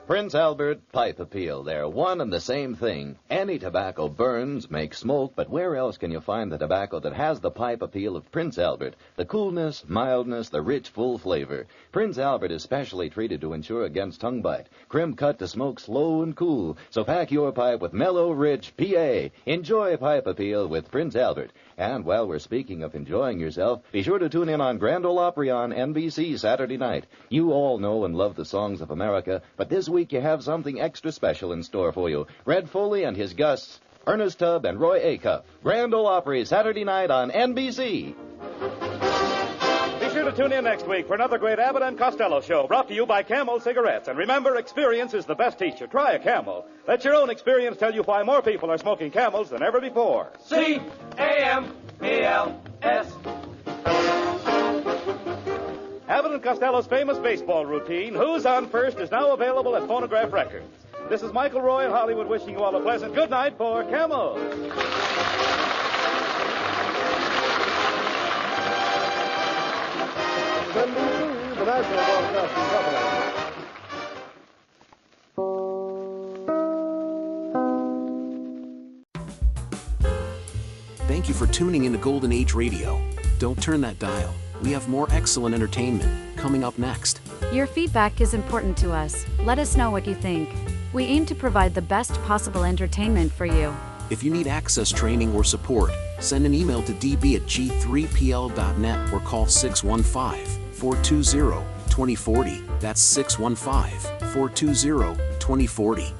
Prince Albert Pipe Appeal. They're one and the same thing. Any tobacco burns, makes smoke, but where else can you find the tobacco that has the pipe appeal of Prince Albert? The coolness, mildness, the rich, full flavor. Prince Albert is specially treated to ensure against tongue bite. Crimp cut to smoke slow and cool. So pack your pipe with mellow, rich PA. Enjoy Pipe Appeal with Prince Albert. And while we're speaking of enjoying yourself, be sure to tune in on Grand Ole Opry on NBC Saturday night. You all know and love the songs of America, but this week you have something extra special in store for you. Red Foley and his guests, Ernest Tubb and Roy Acuff. Grand Ole Opry Saturday night on NBC. Be sure to tune in next week for another great Abbott and Costello show brought to you by Camel Cigarettes. And remember, experience is the best teacher. Try a Camel. Let your own experience tell you why more people are smoking Camels than ever before. C-A-M-E-L-S. Abbott and Costello's famous baseball routine, Who's on First, is now available at Phonograph Records. This is Michael Roy in Hollywood wishing you all a pleasant good night for Camel. NBC, the National Broadcasting Company. Thank you for tuning in to Golden Age Radio. Don't turn that dial. We have more excellent entertainment coming up next. Your feedback is important to us. Let us know what you think. We aim to provide the best possible entertainment for you. If you need access training or support, send an email to db@g3pl.net or call 615-420-2040. That's 615-420-2040.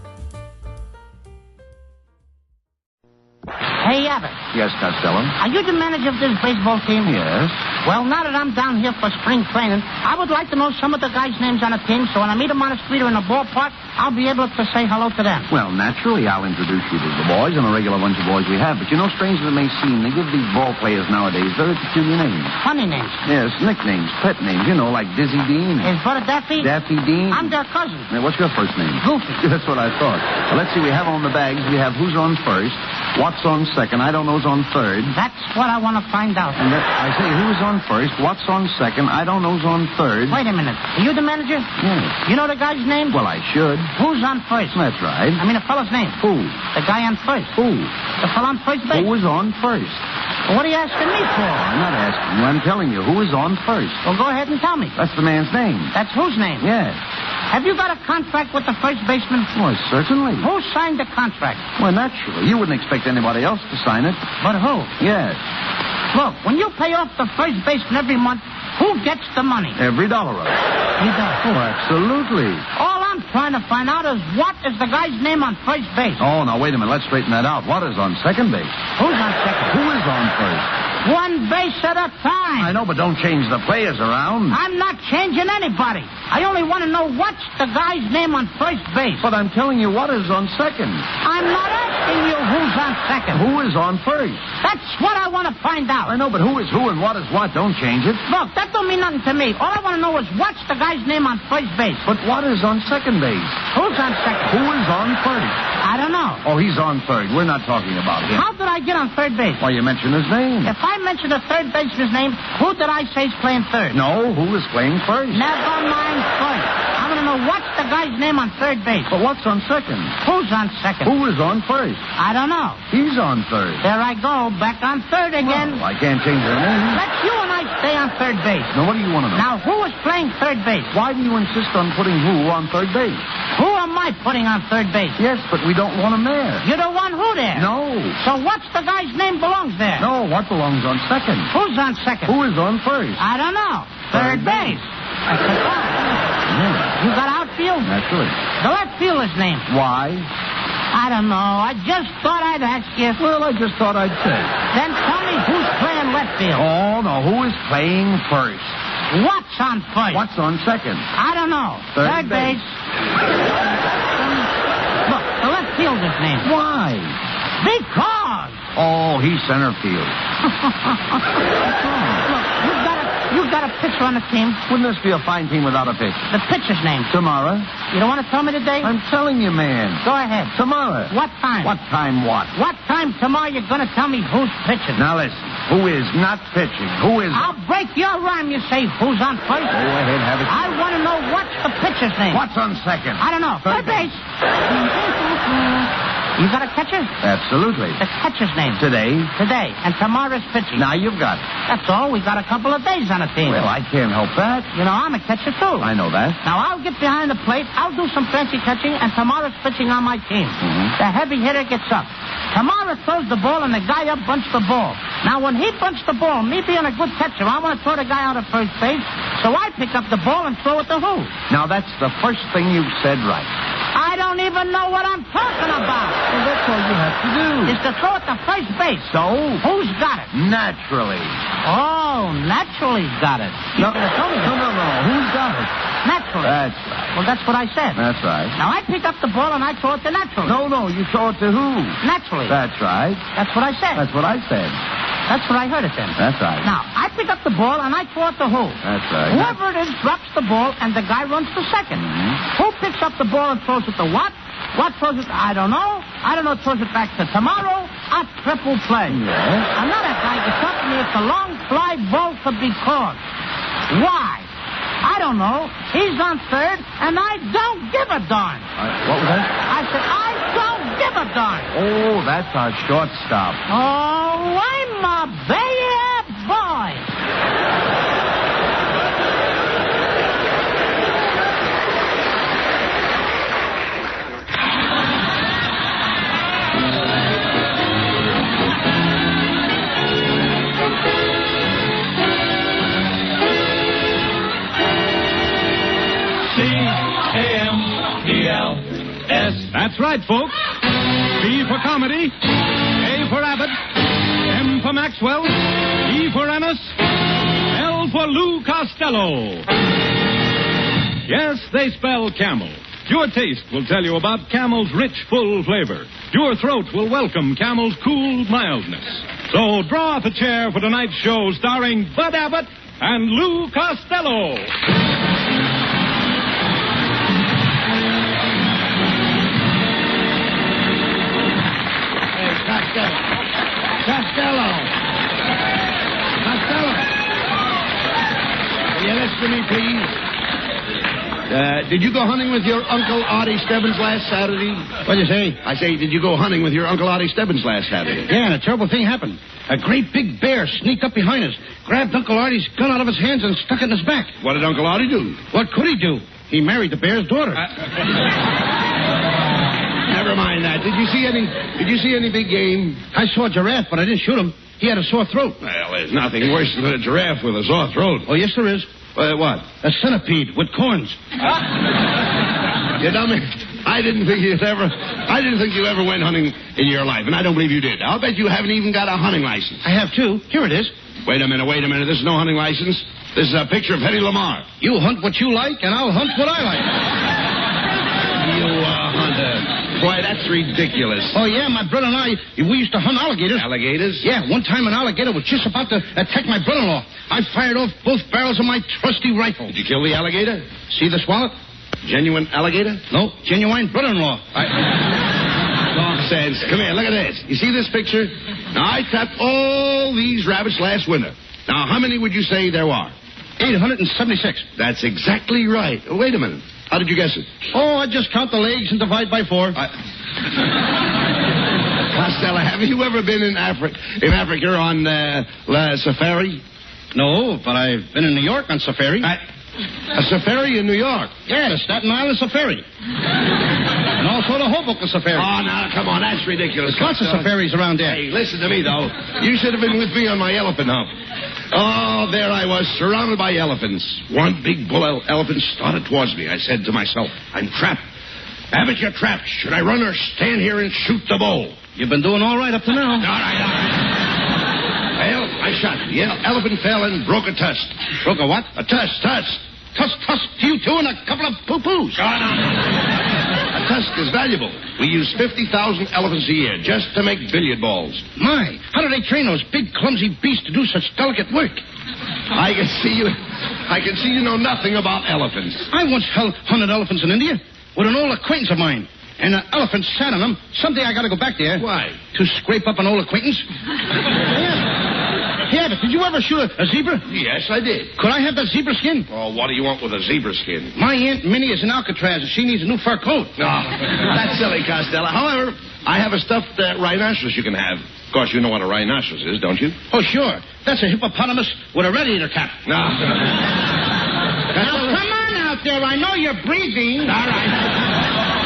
Hey, Abbott. Yes, Costello? Are you the manager of this baseball team? Yes. Well, now that I'm down here for spring training, I would like to know some of the guys' names on the team, so when I meet them on the street or in the ballpark, I'll be able to say hello to them. Well, naturally, I'll introduce you to the boys and a regular bunch of boys we have. But you know, strange as it may seem, they give these ball players nowadays very peculiar names. Funny names. Yes, nicknames, pet names, you know, like Dizzy Dean. His brother Daffy? Daffy Dean. I'm their cousin. Now, what's your first name? Goofy. That's what I thought. Well, let's see, we have on the bags, we have who's on first, what's on second, I don't know's on third. That's what I want to find out. And I say, who's on first, what's on second, I don't know's on third. Wait a minute. Are you the manager? Yes. You know the guy's name? Well, I should. Who's on first? That's right. I mean, the fellow's name. Who? The guy on first. Who? The fellow on first base. Who is on first? Well, what are you asking me for? I'm not asking you. I'm telling you. Who is on first? Well, go ahead and tell me. That's the man's name. That's whose name? Yes. Have you got a contract with the first baseman? Why, certainly. Who signed the contract? Well, naturally. You wouldn't expect anybody else to sign it. But who? Yes. Look, when you pay off the first baseman every month, who gets the money? Every dollar of it. He does. Oh, absolutely. All I'm trying to find out is what is the guy's name on first base? Oh, now, wait a minute. Let's straighten that out. What is on second base? Who's on second? Who is on first? One base at a time. I know, but don't change the players around. I'm not changing anybody. I only want to know what's the guy's name on first base. But I'm telling you what is on second. I'm not asking. asking you who's on second. Who is on first? That's what I want to find out. I know, but who is who and what is what? Don't change it. Look, that don't mean nothing to me. All I want to know is what's the guy's name on first base. But what is on second base? Who's on second? Who is on first? I don't know. Oh, he's on third. We're not talking about him. How did I get on third base? Why, you mentioned his name. If I mentioned the third baseman's name, who did I say is playing third? No, who is playing first? Never mind first. I want to know what's the guy's name on third base. But what's on second? Who's on second? Who is on first? I don't know. He's on third. There I go, back on third again. Well, I can't change their name. Let you and I stay on third base. Now, what do you want to know? Now, who is playing third base? Why do you insist on putting who on third base? Who am I putting on third base? Yes, but we don't want him there. You don't want who there? No. So what's the guy's name belongs there? No, what belongs on second? Who's on second? Who is on first? I don't know. Third base. You got outfield? Naturally. The left fielder's name. Why? I don't know. I just thought I'd ask you. Well, I just thought I'd say. Then tell me who's playing left field. Oh, no. Who is playing first? What's on first? What's on second? I don't know. Third base. Look, the left fielder's name. Why? Because. Oh, he's center field. Look, you've got a pitcher on the team. Wouldn't this be a fine team without a pitcher? The pitcher's name. Tomorrow. You don't want to tell me today? I'm telling you, man. Go ahead. Tomorrow. What time? What time what? What time tomorrow you're going to tell me who's pitching? Now listen. Who is not pitching? Who is... I'll break your rhyme, you say. Who's on first? Go ahead, have it. I want to know what's the pitcher's name. What's on second? I don't know. Third base. You got a catcher? Absolutely. The catcher's name. Today. And tomorrow's pitching. Now you've got it. That's all. We got a couple of days on the team. Well, I can't help that. You know, I'm a catcher, too. I know that. Now, I'll get behind the plate. I'll do some fancy catching, and tomorrow's pitching on my team. The heavy hitter gets up. Tomorrow throws the ball, and the guy up bunts the ball. Now, when he bunts the ball, me being a good catcher, I want to throw the guy out of first base, so I pick up the ball and throw it to who? Now, that's the first thing you've said right. I don't even know what I'm talking about. Well, that's all you have to do. Is to throw it to first base. So? Who's got it? Naturally. Oh, naturally's got it. No. Who's got it? Naturally. That's right. Well, that's what I said. That's right. Now, I pick up the ball and I throw it to naturally. No, you throw it to who? Naturally. That's right. That's what I said. That's what I said. That's what I heard it then. That's right. Now, I pick up the ball and I throw it to who? That's right. Whoever it is drops the ball and the guy runs to second. Who picks up the ball and throws it to what? What throws it? I don't know. Throws it back to tomorrow. A triple play. Yes. Another guy gets up and it's a long fly ball to be caught. Why? I don't know. He's on third, and I don't give a darn. What was that? I said, I don't give a darn. Oh, that's our shortstop. Oh, I'm a bad boy. C-A-M-E-L-S. That's right, folks. C for comedy, A for Abbott, M for Maxwell, E for Ennis, L for Lou Costello. Yes, they spell Camel. Your taste will tell you about Camel's rich, full flavor. Your throat will welcome Camel's cool mildness. So draw up a chair for tonight's show starring Bud Abbott and Lou Costello. Costello. Will you listen to me, please? Did you go hunting with your Uncle Artie Stebbins last Saturday? What'd you say? I say, did you go hunting with your Uncle Artie Stebbins last Saturday? Yeah, and a terrible thing happened. A great big bear sneaked up behind us, grabbed Uncle Artie's gun out of his hands, and stuck it in his back. What did Uncle Artie do? What could he do? He married the bear's daughter. Never mind that. Did you see any big game? I saw a giraffe, but I didn't shoot him. He had a sore throat. Well, there's nothing worse than a giraffe with a sore throat. Oh, yes, there is. What? A centipede with corns. You dummy. I didn't think you ever went hunting in your life, and I don't believe you did. I'll bet you haven't even got a hunting license. I have, too. Here it is. Wait a minute. This is no hunting license. This is a picture of Hetty Lamar. You hunt what you like, and I'll hunt what I like. You hunter. Why, that's ridiculous. Oh, yeah, my brother and I, we used to hunt alligators. Alligators? Yeah, one time an alligator was just about to attack my brother-in-law. I fired off both barrels of my trusty rifle. Did you kill the alligator? See this wallet? Genuine alligator? No, genuine brother-in-law. Nonsense. Come here, look at this. You see this picture? Now, I trapped all these rabbits last winter. Now, how many would you say there are? 876. That's exactly right. Oh, wait a minute. How did you guess it? Oh, I just count the legs and divide by 4. Costello, have you ever been in Africa on safari? No, but I've been in New York on safari. A safari in New York? Yeah, the Staten Island Safari. And also the Hoboken Safari. Oh, now, come on, that's ridiculous. There's lots of safaris around there. Hey, listen to me, though. You should have been with me on my elephant hump. Oh, there I was, surrounded by elephants. One big bull elephant started towards me. I said to myself, I'm trapped. Abbott, you're trapped. Should I run or stand here and shoot the bull? You've been doing all right up to now. All right. Well, I shot. The elephant fell and broke a tusk. Broke a what? A tusk. Tusk to you two and a couple of poo-poos. Oh, no. A tusk is valuable. We use 50,000 elephants a year just to make billiard balls. My, how do they train those big, clumsy beasts to do such delicate work? I can see you know nothing about elephants. I once hunted elephants in India with an old acquaintance of mine. And an elephant sat on them. Someday I got to go back there. Why? To scrape up an old acquaintance. Yeah, but did you ever shoot a zebra? Yes, I did. Could I have that zebra skin? Oh, what do you want with a zebra skin? My Aunt Minnie is in Alcatraz, and she needs a new fur coat. No, that's silly, Costello. However, I have a stuffed rhinoceros you can have. Of course, you know what a rhinoceros is, don't you? Oh, sure. That's a hippopotamus with a red-eater cap. No. Now, come on out there. I know you're breathing. All right.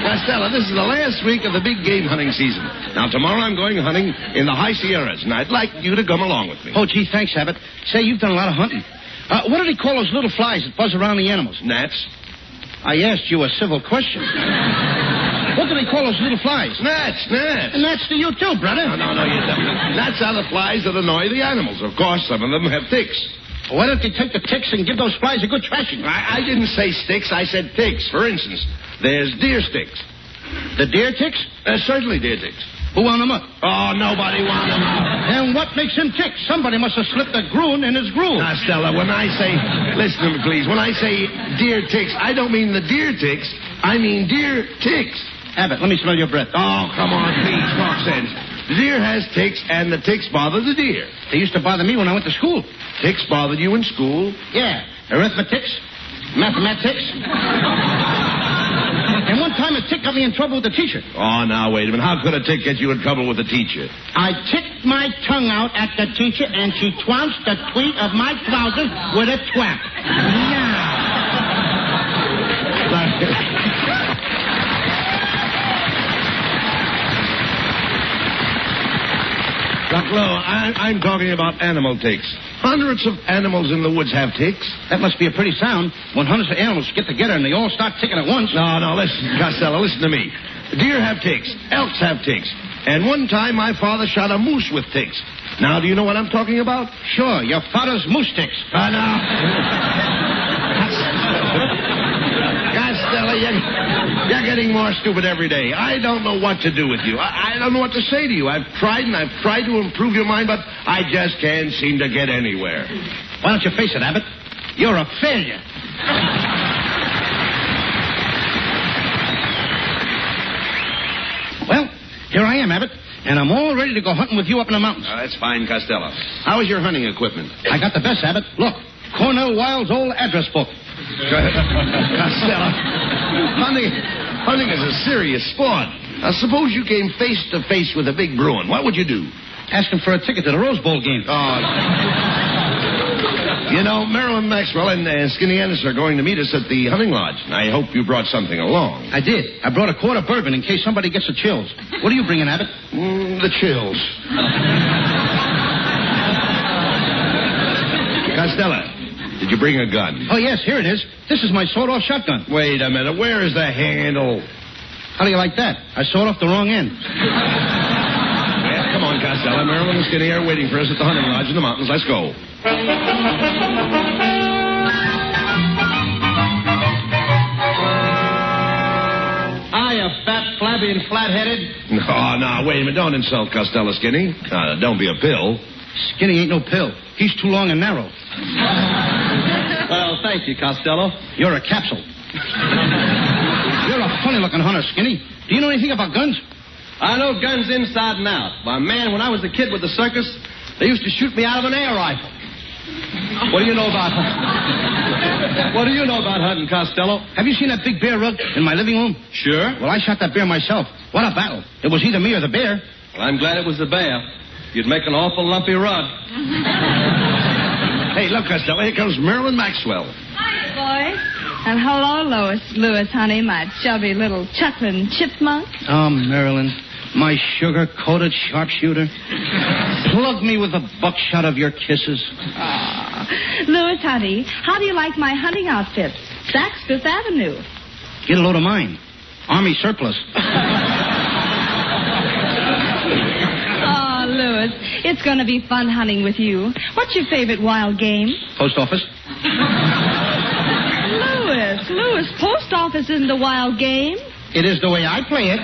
Costello, this is the last week of the big game hunting season. Now, tomorrow I'm going hunting in the high Sierras, and I'd like you to come along with me. Oh, gee, thanks, Abbott. Say, you've done a lot of hunting. What do they call those little flies that buzz around the animals? Gnats. I asked you a civil question. What do they call those little flies? Gnats. And that's to you, too, brother. No, you don't. Gnats are the flies that annoy the animals. Of course, some of them have ticks. Why don't they take the ticks and give those flies a good thrashing? I didn't say sticks. I said ticks. For instance, there's deer sticks. The deer ticks? Certainly deer ticks. Who wound them up? Oh, nobody wound them up. And what makes him tick? Somebody must have slipped a groon in his groove. Stella, when I say... Listen to me, please. When I say deer ticks, I don't mean the deer ticks. I mean deer ticks. Abbott, let me smell your breath. Oh, come on, please. Talk sense. The deer has ticks, and the ticks bother the deer. They used to bother me when I went to school. Ticks bothered you in school? Yeah. Arithmetics, mathematics. And one time a tick got me in trouble with the teacher. Oh, now, wait a minute. How could a tick get you in trouble with the teacher? I ticked my tongue out at the teacher, and she trounced the tweet of my trousers with a twap. Doc Lowe, I'm talking about animal ticks. Hundreds of animals in the woods have ticks. That must be a pretty sound when hundreds of animals get together and they all start ticking at once. No, listen, Costello, listen to me. Deer have ticks. Elks have ticks. And one time my father shot a moose with ticks. Now, do you know what I'm talking about? Sure, your father's moose ticks. No. Costello, you're getting more stupid every day. I don't know what to do with you. I don't know what to say to you. I've tried to improve your mind, but I just can't seem to get anywhere. Why don't you face it, Abbott? You're a failure. Well, here I am, Abbott, and I'm all ready to go hunting with you up in the mountains. That's fine, Costello. How is your hunting equipment? I got the best, Abbott. Look, Cornell Wilde's old address book. Costello, hunting is a serious sport. Now, suppose you came face to face with a big Bruin. What would you do? Ask him for a ticket to the Rose Bowl game. Oh. You know, Marilyn Maxwell and Skinny Anderson are going to meet us at the hunting lodge. I hope you brought something along. I did. I brought a quart of bourbon in case somebody gets the chills. What are you bringing, Abbott? The chills. Costello, did you bring a gun? Oh, yes, here it is. This is my sawed-off shotgun. Wait a minute. Where is the handle? How do you like that? I sawed off the wrong end. Yeah, come on, Costello. Marilyn and Skinny are waiting for us at the hunting lodge in the mountains. Let's go. Hiya, you fat, flabby, and flat-headed? No, wait a minute. Don't insult Costello, Skinny. Don't be a pill. Skinny ain't no pill. He's too long and narrow. Well, thank you, Costello. You're a capsule. You're a funny-looking hunter, Skinny. Do you know anything about guns? I know guns inside and out. Why, man, when I was a kid with the circus, they used to shoot me out of an air rifle. What do you know about hunting, Costello? Have you seen that big bear rug in my living room? Sure. Well, I shot that bear myself. What a battle. It was either me or the bear. Well, I'm glad it was the bear. You'd make an awful lumpy rug. Hey, look, Costello, here comes Marilyn Maxwell. Hi, boys. And hello, Louis, honey, my chubby little chuckling chipmunk. Oh, Marilyn, my sugar-coated sharpshooter. Plug me with a buckshot of your kisses. Louis, honey, how do you like my hunting outfit? Saks Fifth Avenue. Get a load of mine. Army surplus. Oh, Louis, it's going to be fun hunting with you. What's your favorite wild game? Post office. Louis, post office isn't a wild game. It is the way I play it.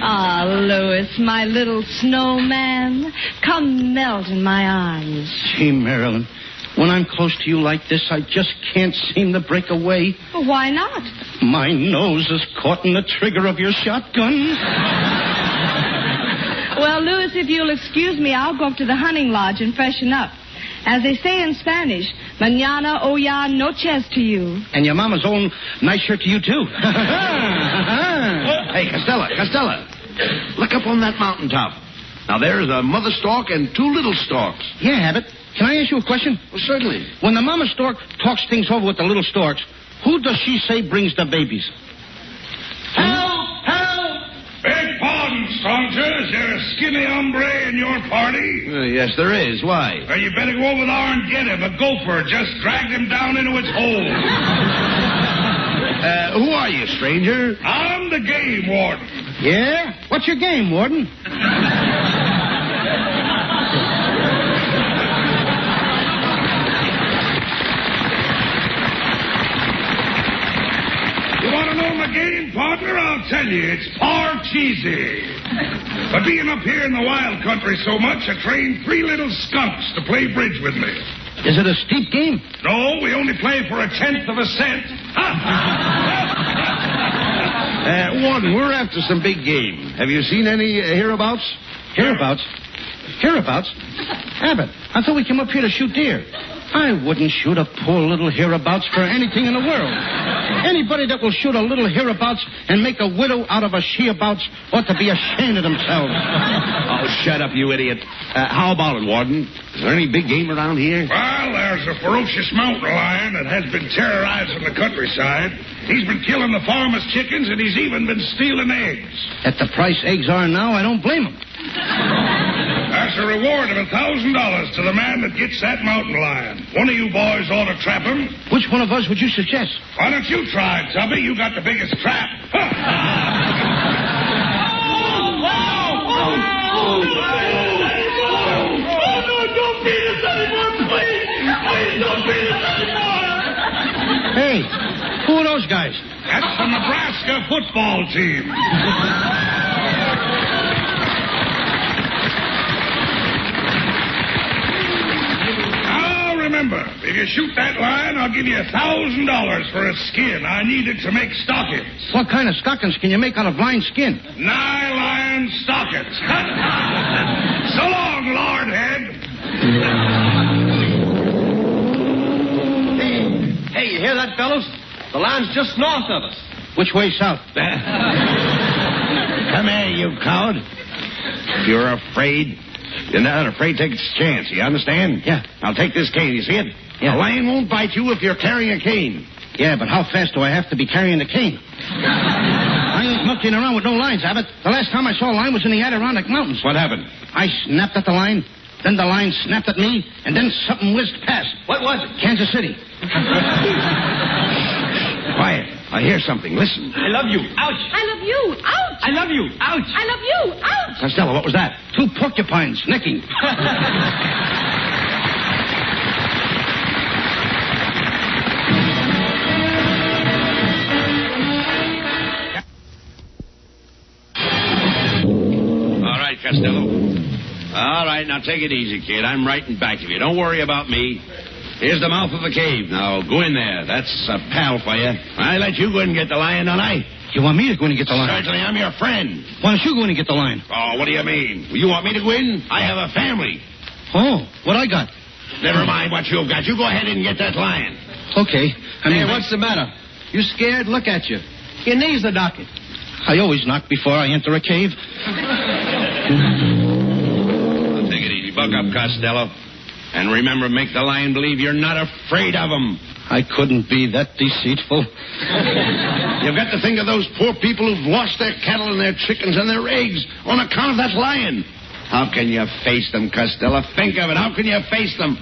Ah, Louis, my little snowman, come melt in my arms. Gee, Marilyn, when I'm close to you like this, I just can't seem to break away. Well, why not? My nose is caught in the trigger of your shotgun. Well, Louis, if you'll excuse me, I'll go up to the hunting lodge and freshen up. As they say in Spanish, mañana o ya noches to you. And your mama's own nice shirt to you, too. Hey, Costello, look up on that mountaintop. Now, there's a mother stork and two little storks. Yeah, Abbott. Can I ask you a question? Well, certainly. When the mama stork talks things over with the little storks, who does she say brings the babies? Help! Beg pardon, stranger. Is there a skinny hombre in your party? Yes, there is. Why? Well, you better go over there and get him. A gopher just dragged him down into its hole. Who are you, stranger? I'm the game warden. Yeah? What's your game, warden? You want to know my game, partner? I'll tell you. It's Parcheesi. But being up here in the wild country so much, I trained 3 little skunks to play bridge with me. Is it a steep game? No, we only play for 1/10 of a cent. Warden, we're after some big game. Have you seen any hereabouts? Hereabouts? Hereabouts? Abbott, I thought we came up here to shoot deer. I wouldn't shoot a poor little hereabouts for anything in the world. Anybody that will shoot a little hereabouts and make a widow out of a sheabouts ought to be ashamed of themselves. Oh, shut up, you idiot. How about it, Warden? Is there any big game around here? Well, there's a ferocious mountain lion that has been terrorizing the countryside. He's been killing the farmers' chickens, and he's even been stealing eggs. At the price eggs are now, I don't blame him. That's a reward of $1,000 to the man that gets that mountain lion. One of you boys ought to trap him. Which one of us would you suggest? Why don't you try it, Tubby? You got the biggest trap. Hey, who are those guys? That's the Nebraska football team. Now, remember, if you shoot that lion, I'll give you $1,000 for its skin. I need it to make stockings. What kind of stockings can you make out of lion skin? Nylon stockings. So long, Lordhead. Hey, you hear that, fellows? The line's just north of us. Which way south? Come here, you coward. If you're afraid, you're not afraid to take a chance. You understand? Yeah. Now take this cane. You see it? Yeah. A lion won't bite you if you're carrying a cane. Yeah, but how fast do I have to be carrying the cane? I ain't monkeying around with no lines, Abbott. The last time I saw a lion was in the Adirondack Mountains. What happened? I snapped at the lion, then the lion snapped at me, and then something whizzed past. What was it? Kansas City. Quiet. I hear something. Listen. I love you. Ouch. I love you. Ouch. I love you. Ouch. I love you. Ouch. Costello, what was that? 2 porcupines necking. Costello. All right, now take it easy, kid. I'm right in back of you. Don't worry about me. Here's the mouth of the cave. Now, go in there. That's a pal for you. I let you go in and get the lion, don't I? You want me to go in and get the lion? Certainly, I'm your friend. Why don't you go in and get the lion? Oh, what do you mean? You want me to go in? I have a family. Oh, what I got? Never mind what you've got. You go ahead and get that lion. Okay. Hey, what's the matter? You scared? Look at you. Your knees are knocking. I always knock before I enter a cave. Well, take it easy. Buck up, Costello. And remember, make the lion believe you're not afraid of him. I couldn't be that deceitful. You've got to think of those poor people who've lost their cattle and their chickens and their eggs on account of that lion. How can you face them, Costello? Think of it. How can you face them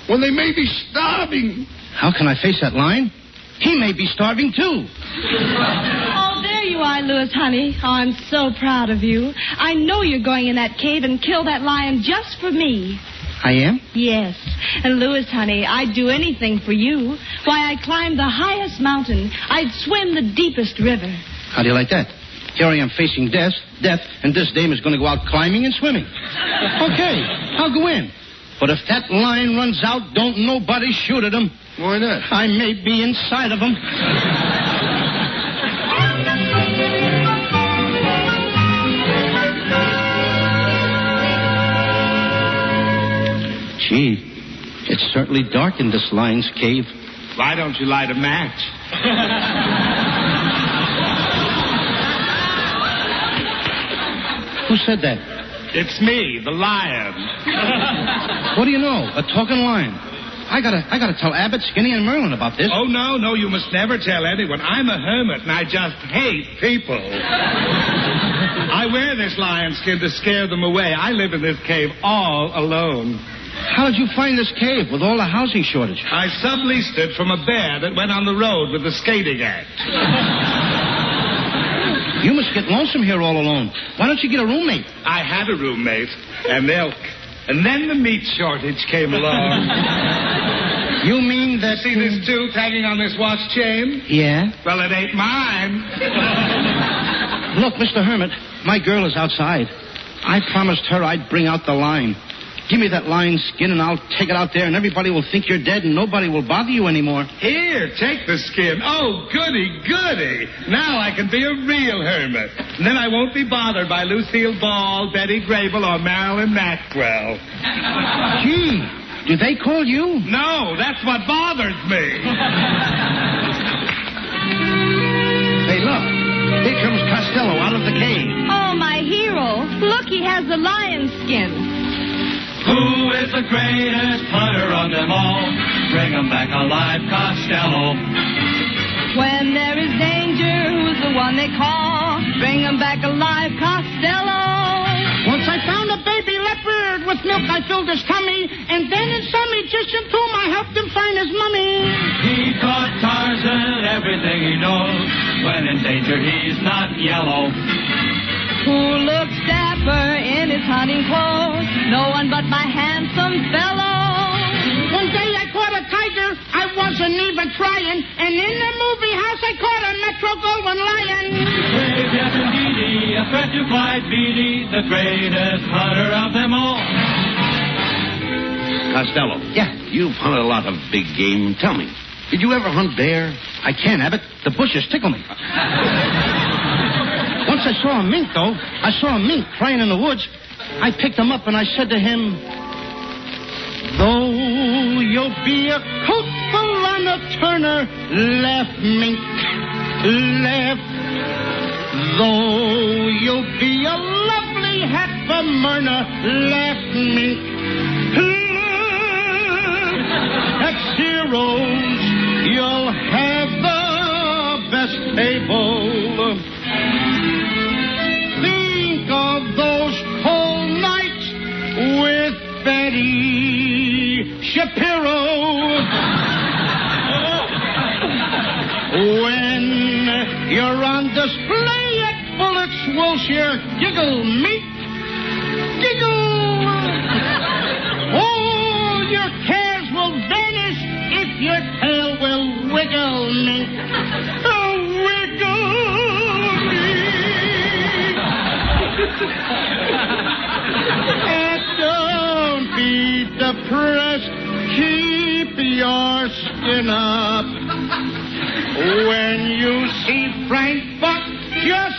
when they may be starving? How can I face that lion? He may be starving, too. Oh, there you are, Louis, honey. Oh, I'm so proud of you. I know you're going in that cave and kill that lion just for me. I am? Yes. And Louis, honey, I'd do anything for you. Why, I'd climb the highest mountain. I'd swim the deepest river. How do you like that? Here I am facing death, and this dame is going to go out climbing and swimming. Okay, I'll go in. But if that lion runs out, don't nobody shoot at him. Why not? I may be inside of him. Gee, it's certainly dark in this lion's cave. Why don't you light a match? Who said that? It's me, the lion. What do you know? A talking lion. I gotta tell Abbott, Skinny, and Merlin about this. Oh, no, you must never tell anyone. I'm a hermit, and I just hate people. I wear this lion skin to scare them away. I live in this cave all alone. How did you find this cave with all the housing shortage? I subleased it from a bear that went on the road with the skating act. You must get lonesome here all alone. Why don't you get a roommate? I had a roommate and milk. And then the meat shortage came along. You mean that... See this tooth hanging on this watch chain? Yeah? Well, it ain't mine. Look, Mr. Hermit, my girl is outside. I promised her I'd bring out the lion. Give me that lion's skin and I'll take it out there and everybody will think you're dead and nobody will bother you anymore. Here, take the skin. Oh, goody, goody. Now I can be a real hermit. And then I won't be bothered by Lucille Ball, Betty Grable, or Marilyn Maxwell. Gee, do they call you? No, that's what bothers me. Hey, look. Here comes Costello out of the cave. Oh, my hero. Look, he has the lion's skin. Who is the greatest hunter of them all? Bring 'em back alive, Costello. When there is danger, who's the one they call? Bring 'em back alive, Costello. Once I found a baby leopard. With milk I filled his tummy. And then in some Egyptian tomb I helped him find his mummy. He taught Tarzan everything he knows. When in danger, he's not yellow. Who looks dapper in his hunting clothes? No one but my handsome fellow. One day I caught a tiger, I wasn't even trying. And in the movie house I caught a Metro Goldwyn lion. Brave, yes indeedy, a threat to Clyde Beatty, the greatest hunter of them all. Costello. Yeah? You've hunted a lot of big game. Tell me, did you ever hunt bear? I can't, Abbott. The bushes tickle me. Once I saw a mink, though. I saw a mink crying in the woods. I picked him up and I said to him, though you'll be a coatful on a Turner, left, mink, left. Though you'll be a lovely hat for Myrna, left, mink, left. At Ciro's, you'll have the best table. Think of those cold nights with Betty Shapiro. When you're on display at Bullock's Wilshire, giggle, mink, giggle. All your cares will vanish if your tail will wiggle, mink. Oh, wiggle me. looking up. When you see Frank Buck, just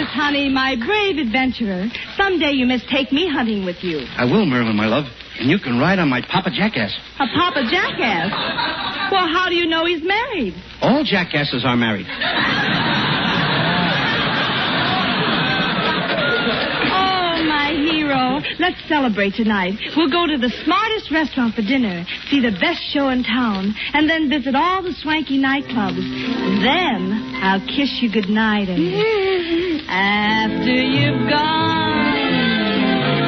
Honey, my brave adventurer, someday you must take me hunting with you. I will, Marilyn, my love. And you can ride on my Papa Jackass. A Papa Jackass? Well, how do you know he's married? All jackasses are married. Oh, my hero. Let's celebrate tonight. We'll go to the smartest restaurant for dinner, see the best show in town, and then visit all the swanky nightclubs. Then I'll kiss you goodnight and... After you've gone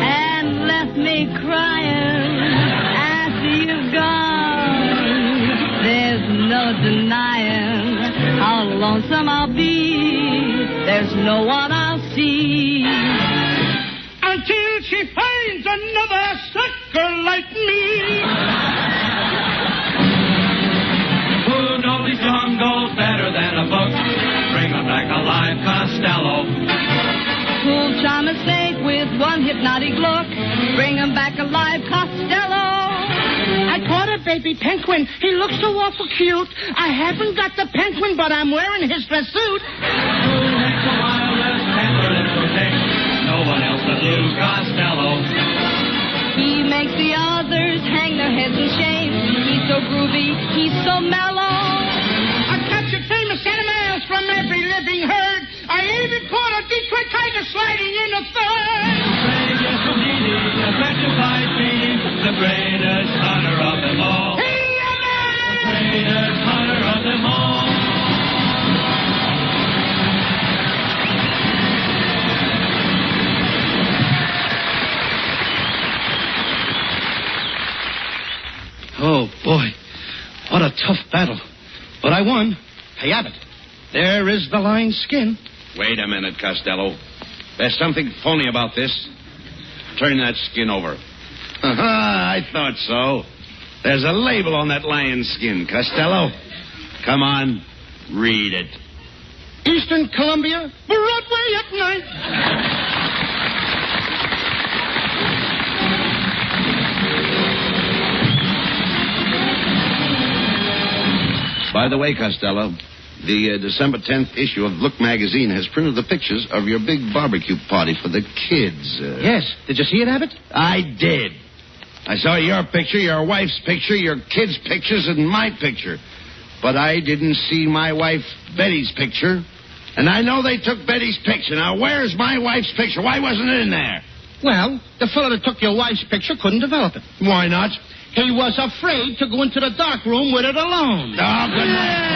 and left me crying, after you've gone, there's no denying how lonesome I'll be. There's no one I'll see. Until she finds another sucker like me. Who knows these jungles better than a book? Bring them back alive, Costello. Who'll charm a snake with one hypnotic look? Bring him back alive, Costello. I caught a baby penguin. He looks so awful cute. I haven't got the penguin, but I'm wearing his dress suit. Who makes the wildest panther that protects? No one else but Lou Costello. He makes the others hang their heads in shame. He's so groovy, he's so mellow. I captured famous animals from every living herd. I even caught a Detroit tiger sliding in a third. Greatest from Dee the petrified bee, the greatest hunter of them all. The greatest hunter of them all. Oh, boy. What a tough battle. But I won. Hey, Abbott, there is the lion's skin. Wait a minute, Costello. There's something phony about this. Turn that skin over. I thought so. There's a label on that lion's skin, Costello. Come on, read it. Eastern Columbia, Broadway at night. By the way, Costello, the December 10th issue of Look magazine has printed the pictures of your big barbecue party for the kids. Yes. Did you see it, Abbott? I did. I saw your picture, your wife's picture, your kids' pictures, and my picture. But I didn't see my wife Betty's picture. And I know they took Betty's picture. Now, where's my wife's picture? Why wasn't it in there? Well, the fellow that took your wife's picture couldn't develop it. Why not? He was afraid to go into the dark room with it alone. Oh, good night,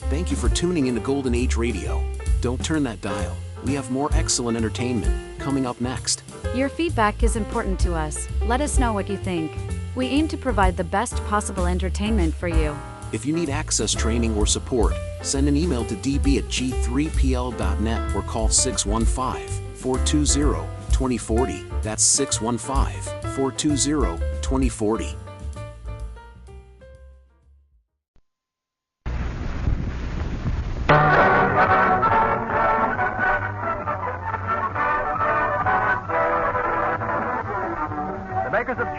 Thank you for tuning into Golden Age Radio. Don't turn that dial. We have more excellent entertainment coming up next. Your feedback is important to us. Let us know what you think. We aim to provide the best possible entertainment for you. If you need access training or support, send an email to db@g3pl.net or call 615-420-2040. That's 615-420-2040.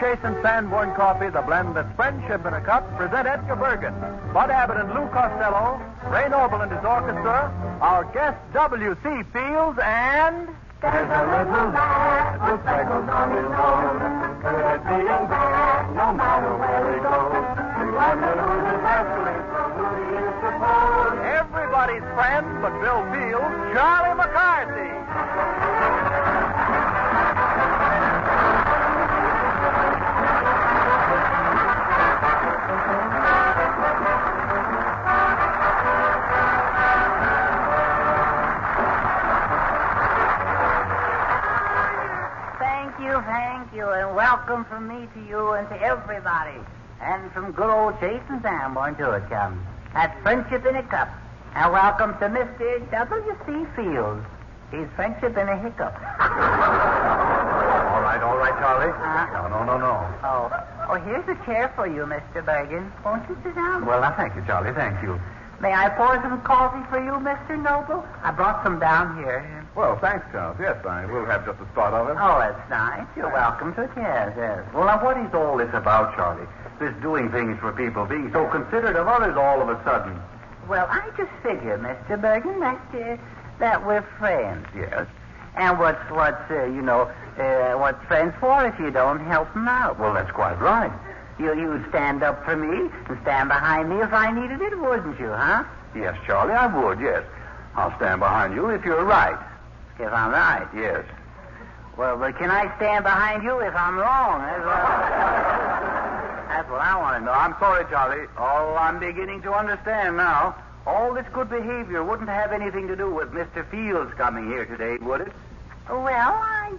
Chase and Sanborn Coffee, the blend that's friendship in a cup, present Edgar Bergen, Bud Abbott and Lou Costello, Ray Noble and his orchestra, our guest W.C. Fields, and... There's a little lad with freckles on his nose, good at being bad, no matter where he goes. We wonder who's his Hercules, or who he is supposed. Everybody's friend but Bill Fields, Charlie McCarthy. Thank you, and welcome from me to you and to everybody. And from good old Chase and Sanborn, too, it comes. That's Friendship in a Cup. And welcome to Mr. W.C. Fields. He's Friendship in a Hiccup. All right, Charlie. No. Oh, here's a chair for you, Mr. Bergen. Won't you sit down? Well, now, thank you, Charlie. Thank you. May I pour some coffee for you, Mr. Noble? I brought some down here. Well, thanks, Charles. Yes, I will have just a spot of it. Oh, that's nice. You're welcome to it. Yes. Well, now, what is all this about, Charlie? This doing things for people, being so considerate of others all of a sudden. Well, I just figure, Mr. Bergen, that we're friends. Yes. And what's friends for if you don't help them out? Well, that's quite right. You'd stand up for me and stand behind me if I needed it, wouldn't you, huh? Yes, Charlie, I would, yes. I'll stand behind you if you're right. If I'm right? Yes. Well, but can I stand behind you if I'm wrong? That's what I want to know. I'm sorry, Charlie. Oh, I'm beginning to understand now. All this good behavior wouldn't have anything to do with Mr. Fields coming here today, would it? Well, I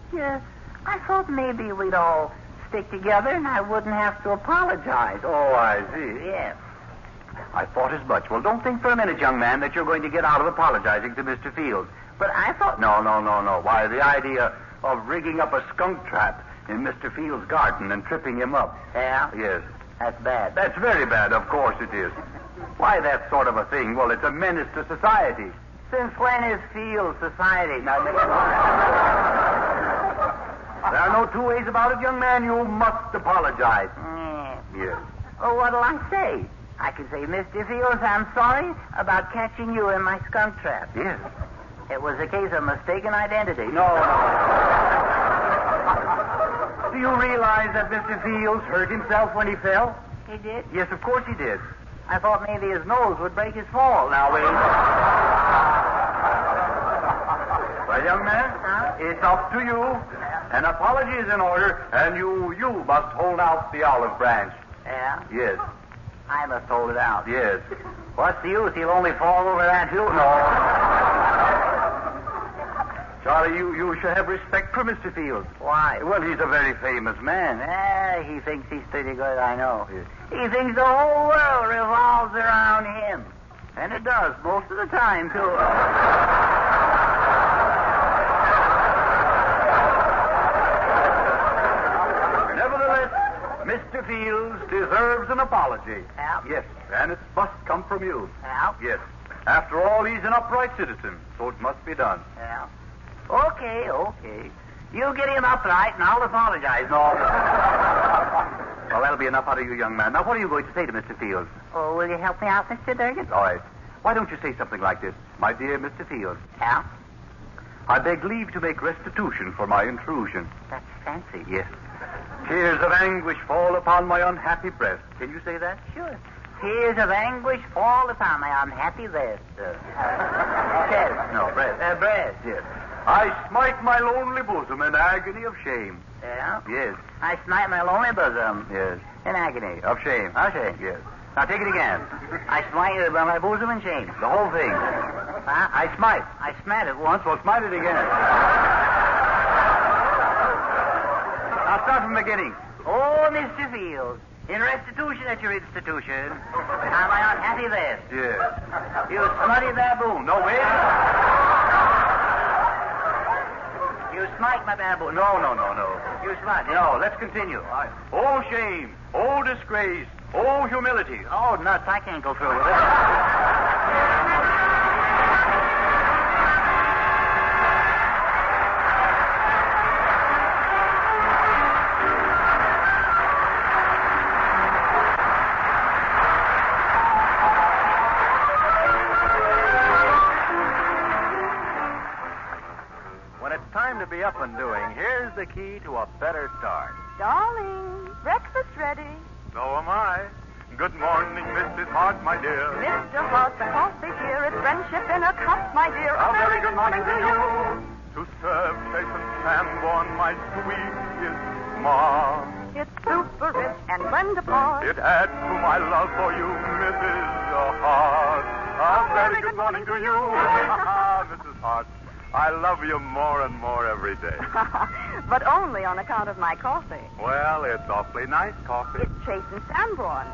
thought maybe we'd all stick together and I wouldn't have to apologize. Oh, I see. Yes. I thought as much. Well, don't think for a minute, young man, that you're going to get out of apologizing to Mr. Fields. But I thought... No. Why, the idea of rigging up a skunk trap in Mr. Fields' garden and tripping him up. Yeah? Yes. That's bad. That's very bad, of course it is. Why, that sort of a thing? Well, it's a menace to society. Since when is Fields society? Now, there are no two ways about it, young man. You must apologize. Yes. Well, what'll I say? I can say, Mr. Fields, I'm sorry about catching you in my skunk trap. Yes. It was a case of mistaken identity. No. Do you realize that Mr. Fields hurt himself when he fell? He did? Yes, of course he did. I thought maybe his nose would break his fall. Now, wait. Well, young man, it's up to you. An apology is in order, and you must hold out the olive branch. Yeah? Yes. I must hold it out. Yes. What's the use? He'll only fall over that hill. No. Charlie, you should have respect for Mr. Fields. Why? Well, he's a very famous man. He thinks he's pretty good, I know. Yes. He thinks the whole world revolves around him. And it does, most of the time, too. Nevertheless, Mr. Fields deserves an apology. Yeah? Yes, and it must come from you. Yeah? Yes. After all, he's an upright citizen, so it must be done. Yeah. Okay. You get him upright, and I'll apologize. No. Well, that'll be enough out of you, young man. Now, what are you going to say to Mr. Fields? Oh, will you help me out, Mr. Durgan? All right. Why don't you say something like this? My dear Mr. Fields. Yeah? I beg leave to make restitution for my intrusion. That's fancy. Yes. Tears of anguish fall upon my unhappy breast. Can you say that? Sure. Tears of anguish fall upon my unhappy breast. Chest. No, breast. Breast. Yes. I smite my lonely bosom in agony of shame. Yeah? Yes. I smite my lonely bosom. Yes. In agony. Of shame. Of shame. Yes. Now take it again. I smite my bosom in shame. The whole thing. I smite. I smat it once. Well, smite it again. Now start from the beginning. Oh, Mr. Fields, in restitution at your institution, on my unhappy vest. Yes. You smutty baboon. No, wait. You smite my baboon. No. You smite. No, let's continue. Oh, shame. Oh, disgrace. Oh, humility. Oh, nuts. I can't go through with it. Time to be up and doing. Here's the key to a better start. Darling, breakfast ready. So am I. Good morning, Mrs. Hart, my dear. Mr. Hart, the coffee here is friendship in a cup, my dear. A very good morning to you. To serve safe and Sanborn, my sweetest ma. It's super rich and when to part. It adds to my love for you, Mrs. Hart. A very good morning to you, Mrs. Hart. I love you more and more every day. But only on account of my coffee. Well, it's awfully nice coffee. It's Chase & Sanborn.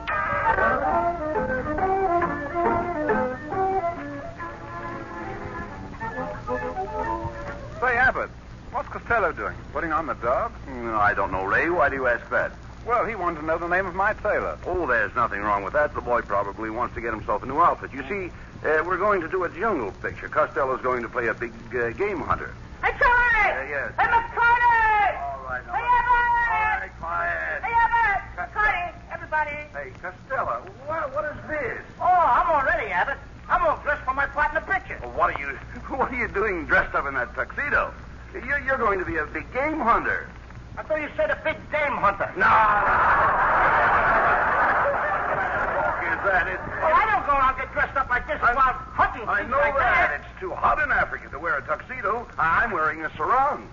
Say, Abbott, what's Costello doing? Putting on the dog? I don't know, Ray. Why do you ask that? Well, he wanted to know the name of my tailor. Oh, there's nothing wrong with that. The boy probably wants to get himself a new outfit. You see, we're going to do a jungle picture. Costello's going to play a big game hunter. Hey, Charlie! Yes. Hey, McCarty! All right. Hey, Abbott! Quiet. Hey, Abbott! McCarty, everybody. Hey, Costello, what is this? Oh, I'm all ready, Abbott. I'm all dressed for my part in the picture. Well, what are you doing dressed up in that tuxedo? You're going to be a big game hunter. I thought you said a big game hunter. No. What is that? Oh, I don't go around get dressed up like this while hunting. I know like that. It's too hot in Africa to wear a tuxedo. I'm wearing a sarong.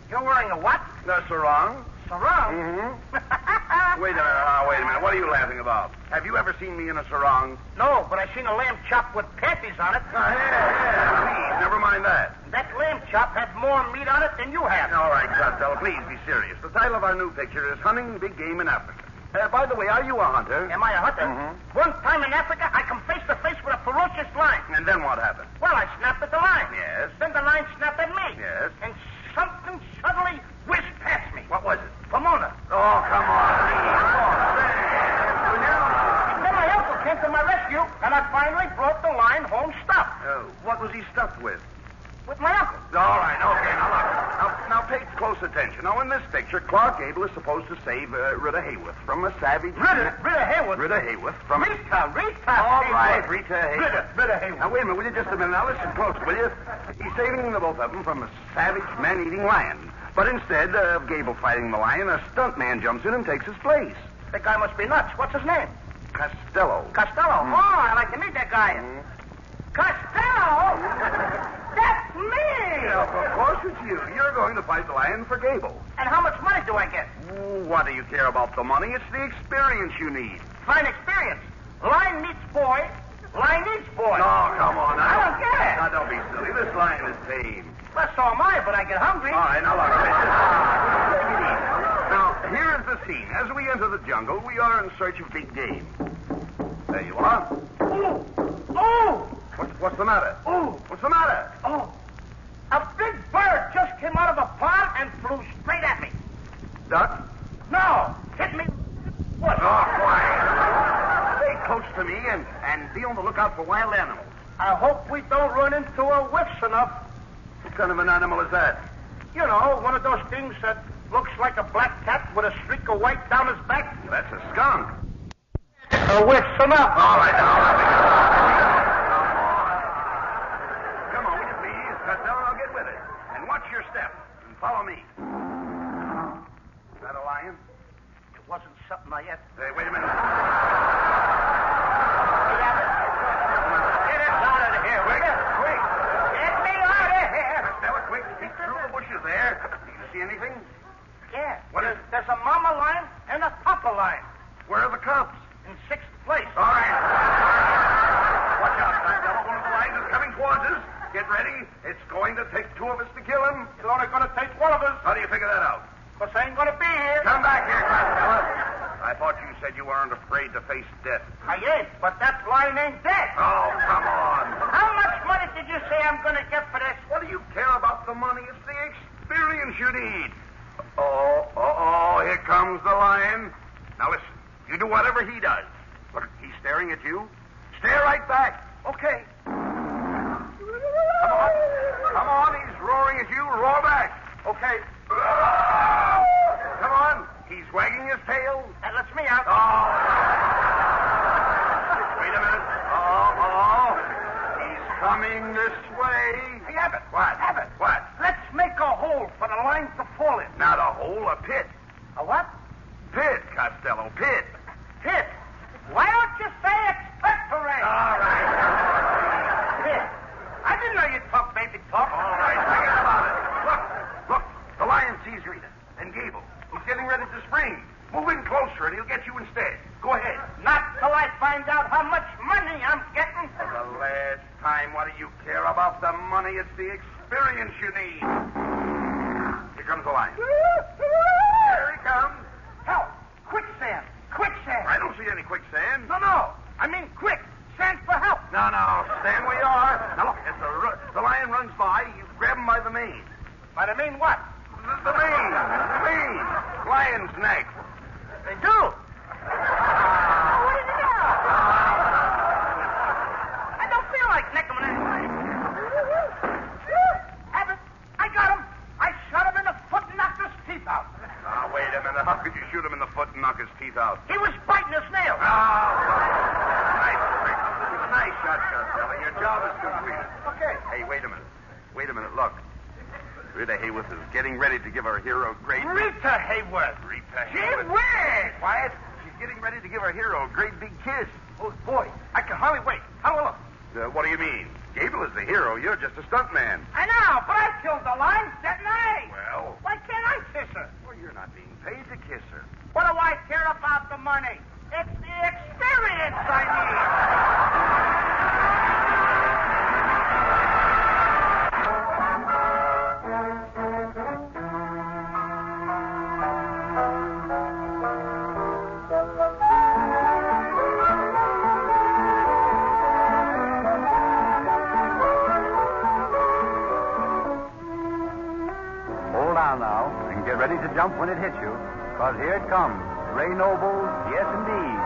You're wearing a what? A sarong. Sarong? Mm-hmm. Wait a minute. What are you laughing about? Have you ever seen me in a sarong? No, but I seen a lamb chop with panties on it. Please, never mind that. That lamb chop had more meat on it than you have. All right, Costello, please be serious. The title of our new picture is Hunting Big Game in Africa. By the way, are you a hunter? Am I a hunter? Mm-hmm. One time in Africa, I come face to face with a ferocious lion. And then what happened? Well, I snapped at the lion. Yes. Then the lion snapped at me. Yes. And something suddenly whizzed past me. What was it? Pomona. Oh, come on, Then my uncle came to my rescue, and I finally brought the lion home stuffed. What was he stuffed with? With my uncle. All right, okay. Now pay close attention. Now, in this picture, Clark Gable is supposed to save Rita Hayworth from a savage... Rita Hayworth? Rita Hayworth from... Rita All right, Rita Hayworth. Rita Hayworth. Now, wait a minute, will you? Just a minute. Now, listen close, will you? He's saving the both of them from a savage, man-eating lion. But instead of Gable fighting the lion, a stuntman jumps in and takes his place. That guy must be nuts. What's his name? Costello. Costello? Oh, I like to meet that guy. Costello? That's me! Yeah, of course it's you. You're going to fight the lion for Gable. And how much money do I get? What do you care about the money? It's the experience you need. Fine experience. Lion meets boy. Lion eats boy. No, come on. I don't get it. Now, don't be silly. This lion is tame. Well, so am I, but I get hungry. All right, now look. Now, here is the scene. As we enter the jungle, we are in search of big game. There you are. Oh! What's the matter? Oh! What's the matter? Oh! A big bird just came out of a pond and flew straight at me. Duck? No! Hit me. What? Oh, quiet. Stay close to me and be on the lookout for wild animals. I hope we don't run into a whiffs enough. What kind of an animal is that? You know, one of those things that looks like a black cat with a streak of white down his back. That's a skunk. A whiffs enough. All right, now. Come on, will you please? Costello, I'll get with it. And watch your step. And follow me. Is that a lion? It wasn't something I yet. Hey, wait a minute. Get us out of here, will you? Quick. Get me out of here. Costello, quick. Peek through the bushes there. Do you see anything? Yeah. What is... There's a mama lion and a papa lion. Where are the cubs? In 6th place. All right. Watch out, Costello. One of the lions is coming towards us. Get ready. It's going to take 2 of us to kill him. It's only going to take 1 of us. How do you figure that out? Because I ain't going to be here. Come back here, Costello. I thought you said you weren't afraid to face death. I ain't, but that lion ain't dead. Oh, come on. How much money did you say I'm going to get for this? What do you care about the money? It's the experience you need. Oh, here comes the lion. Now listen, you do whatever he does. Look, he's staring at you. Stare right back. Okay. Come on, he's roaring at you. Roar back. Okay. Come on. He's wagging his tail. That lets me out. Oh. Wait a minute. Oh. He's coming this way. Hey, Abbott. What? Abbott. What? Let's make a hole for the lion to fall in. Not a hole, a pit. A what? Pit, Costello, pit. Pit. Why don't you say expectorate? All right. Pit. I didn't know you'd talk baby talk. All right, forget about it. Look. The lion sees Rita and Gable. He's getting ready to spring. Move in closer and he'll get you instead. Go ahead. Not till I find out how much money I'm getting. For the last time, what do you care about the money? It's the experience experience you need. Here comes the lion. Here he comes. Help! Quicksand! Quicksand! I don't see any quicksand. No. I mean quick. Send for help. No. Stand where you are. Now, look, as the lion runs by, you grab him by the mane. By the mean what? The mane. Lion's neck. They do. What is it now? I don't feel like necking him anyway. Abbott, I got him. I shot him in the foot and knocked his teeth out. Now, wait a minute. How could you shoot him in the foot and knock his teeth out? He was biting his nails. Nice shot, Costello. Your job is complete. Okay. Hey, wait a minute. Look. Rita Hayworth is getting ready to give our hero a great... Rita Hayworth. Gee whiz! Quiet. She's getting ready to give our hero a great big kiss. Oh, boy. I can hardly wait. How do I look? What do you mean? Gable is the hero. You're just a stunt man. I know, but I killed the lion, didn't I? Well... Why can't I kiss her? Well, you're not being paid to kiss her. What do I care about the money? It's the experience I need. Hold on now, and get ready to jump when it hits you, because here it comes. Ray Noble's Yes Indeed.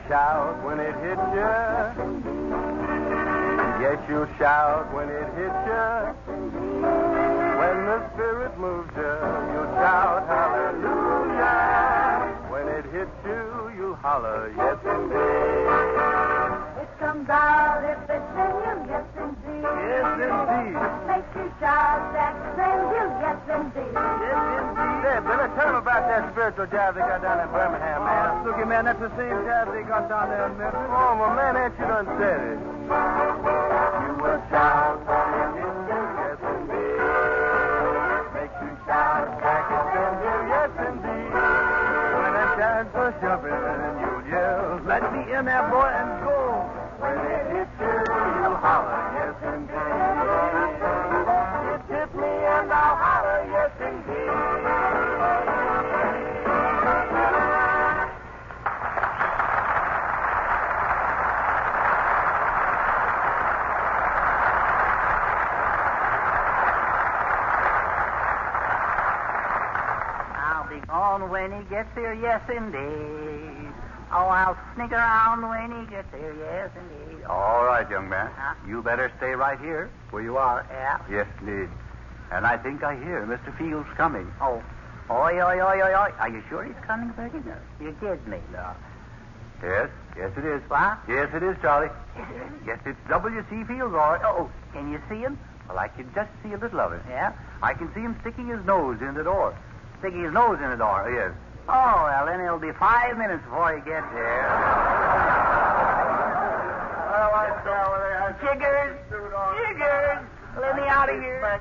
Shout when it hits you. Yes, you'll shout when it hits you. When the Spirit moves you, you'll shout hallelujah. When it hits you, you'll holler, yes indeed. It comes out if it's in you, yes indeed. Yes indeed. Makes you shout that sends you, yes indeed. Yes indeed. Say, Billy, tell them about that spiritual jazz they got down in Birmingham, man. Looky, man, that's the same jazz they got down there in Memphis. Oh, well, man, ain't you done said it? You will shout when it hits you, yes indeed. Make you shout back and send you, yes indeed. When that jazz goes jumping and you'll yell, let me in there, boy, and go. When it hits you, you'll holler, yes indeed. It hit me and I'll holler, yes indeed. On when he gets here, yes indeed. Oh, I'll sneak around when he gets here, yes indeed. All right, young man. You better stay right here where you are. Yeah. Yes, indeed. And I think I hear Mr. Fields coming. Oh. Oi. Are you sure he's coming, Bertie? No. You kidding me? No. Yes it is. What? Yes, it is, Charlie. Is it really? Yes, it's W.C. Fields, all right. Oh, can you see him? Well, I can just see a little of it. Yeah? I can see him sticking his nose in the door. Sticking his nose in the door, yes. Oh, well, then it'll be 5 minutes before he gets here. Jiggers! Let me out of here.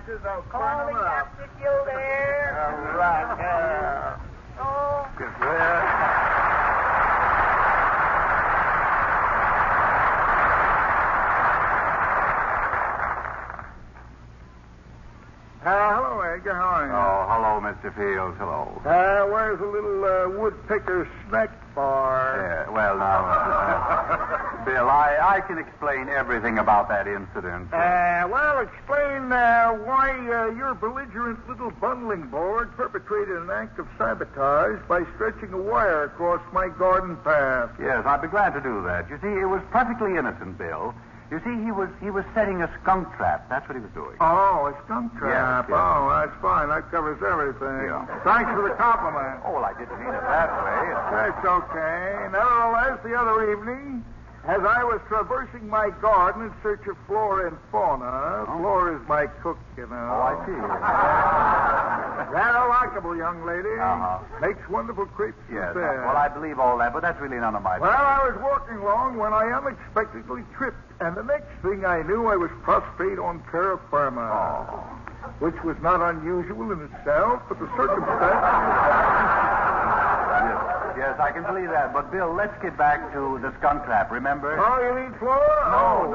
Call the captain, you there. All right. Oh. Hello, Edgar. How are you? Oh, hello, Mr. Fields. Hello. Where's a little woodpecker snack bar? Yeah, well, now, Bill, I can explain everything about that incident. Explain why your belligerent little bundling board perpetrated an act of sabotage by stretching a wire across my garden path. Yes, I'd be glad to do that. You see, it was perfectly innocent, Bill. You see, he was setting a skunk trap. That's what he was doing. Oh, a skunk trap. Yes. Oh, that's fine. That covers everything. Yeah. Thanks for the compliment. Oh, well, I didn't mean it that way. That's okay. Nevertheless, the other evening, as I was traversing my garden in search of flora and fauna, Flora is my cook, you know. Oh, I see. Rather likable young lady. Uh-huh. Makes wonderful crepes Yes. and fare. Well, I believe all that, but that's really none of my Well, business. I was walking along when I unexpectedly tripped, and the next thing I knew, I was prostrate on terra firma, which was not unusual in itself, but the circumstance... Yes, I can believe that. But, Bill, let's get back to the skunk trap, remember? Oh, you mean Flora? No.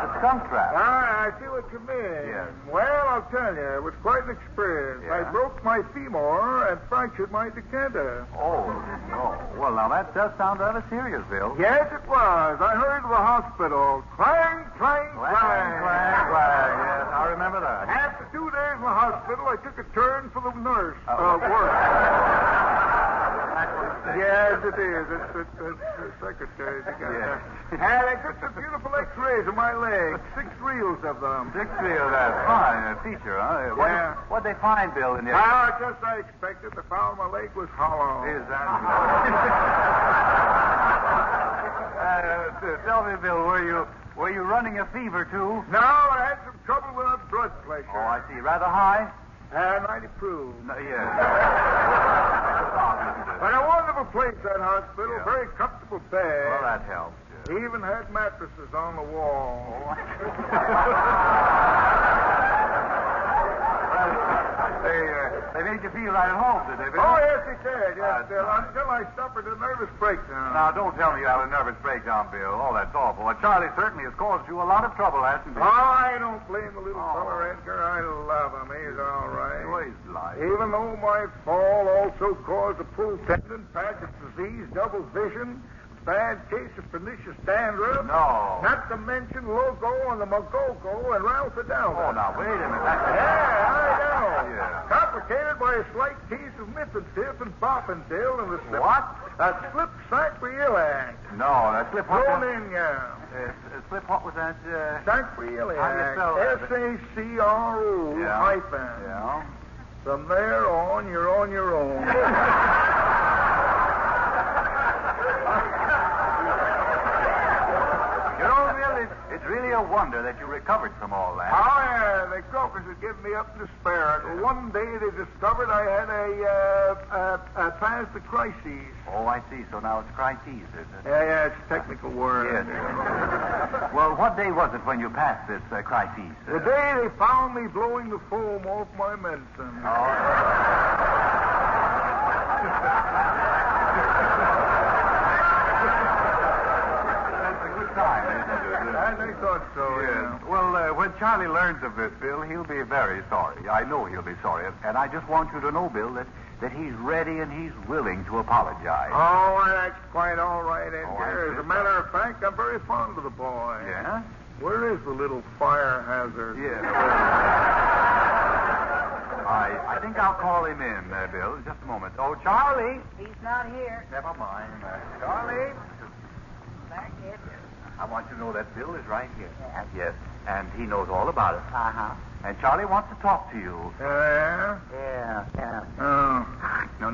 The skunk trap. I see what you mean. Yes. Well, I'll tell you, it was quite an experience. Yeah? I broke my femur and fractured my decanter. Oh, no. Well, now, that does sound rather serious, Bill. Yes, it was. I hurried to the hospital. Clang, clang, clang. Clang. Yes, I remember that. After 2 days in the hospital, I took a turn for the nurse. Work. Yes, it is. It's the secretary. Yes. And they took some beautiful x-rays of my leg. 6 reels of them. 6 reels, that's fine. A feature, huh? Yeah. What'd they find, Bill, in the... Just I expected. They found my leg was hollow. Is that... Tell me, Bill, were you running a fever, too? No, I had some trouble with my blood pressure. Oh, I see. Rather high? 90 proof. No, yes. But a wonderful place, that hospital. Yeah. Very comfortable bed. Well, that helps. He even had mattresses on the wall. They made you feel right at home, did they, Bill? Oh, yes, he did. Yes, Bill. Until I suffered a nervous breakdown. Now, don't tell me you had a nervous breakdown, Bill. Oh, that's awful. Well, Charlie certainly has caused you a lot of trouble, hasn't he? Oh, I don't blame the little fella, Edgar. I love him. He's all right. Oh, he's light. Even though my fall also caused a pull tendon, Paget's disease, double vision, bad case of pernicious dandruff. No. Not to mention Logo and the Magogo and Ralph Adalva. Oh, now, wait a minute. Yeah, I know. Yeah. Complicated by a slight case of Mithantip and Boppendale and the slip... What? Slip sacroiliac. No, that slip what? Ronin, Slip what was that? Sacroiliac. How do you spell that? SACRO hyphen. Yeah. From there on, you're on your own. You know, Bill, it's really a wonder that you recovered from all that. Oh, yeah. The croakers had given me up in despair. One day they discovered I had a passed the crises. Oh, I see. So now it's crises, is it? Yeah, it's a technical word. Yes. Well, what day was it when you passed this crises? The day they found me blowing the foam off my medicine. I thought so, yeah. Well, when Charlie learns of this, Bill, he'll be very sorry. I know he'll be sorry. And I just want you to know, Bill, that he's ready and he's willing to apologize. Oh, that's quite all right, Edgar. I As a matter of fact, I'm very fond of the boy. Yeah? Where is the little fire hazard? Yeah. I think I'll call him in, Bill. Just a moment. Oh, Charlie. He's not here. Never mind. Charlie. Back here. I want you to know that Bill is right here. Yeah. Yes, and he knows all about it. Uh-huh. And Charlie wants to talk to you. Yeah? Yeah. Oh. No.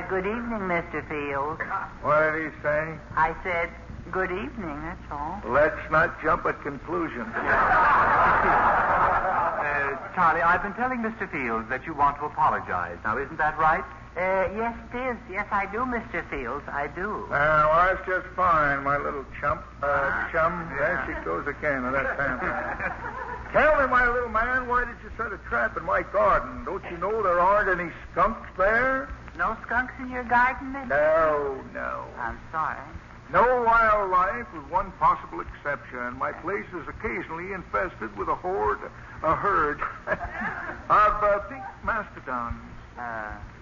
Good evening, Mr. Fields. What did he say? I said, good evening, that's all. Let's not jump at conclusions. Charlie, I've been telling Mr. Fields that you want to apologize. Now, isn't that right? Yes, it is. Yes, I do, Mr. Fields. I do. Well, that's just fine, my little chum. There she goes again. That's fantastic. Tell me, my little man, why did you set a trap in my garden? Don't you know there aren't any skunks there? No skunks in your garden, Mr. No. I'm sorry. No wildlife, with one possible exception. My place is occasionally infested with a herd of pink mastodons.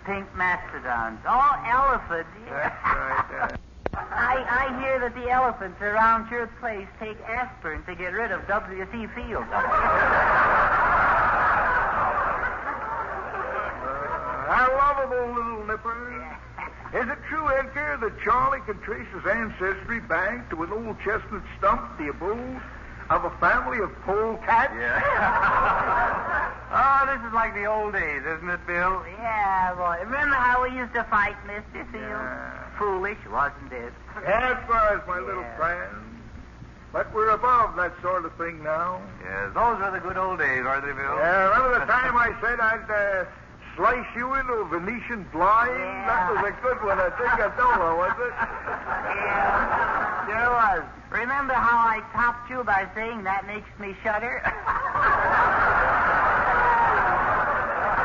Pink mastodons. Oh, elephants. That's right. I hear that the elephants around your place take aspirin to get rid of W.C. Fields. A lovable little nipper. Is it true, Edgar, that Charlie can trace his ancestry back to an old chestnut stump, the abode of a family of polecats? Yeah. Oh, this is like the old days, isn't it, Bill? Yeah, boy. Remember how we used to fight, Mr. Field? Foolish, wasn't it? As far as my little friend. But we're above that sort of thing now. Yes, those were the good old days, aren't they, Bill? Yeah, remember the time I said I'd slice you into a Venetian blind? Yeah. That was a good one. I think I told her, was it? Yeah, sure was. Remember how I topped you by saying that makes me shudder?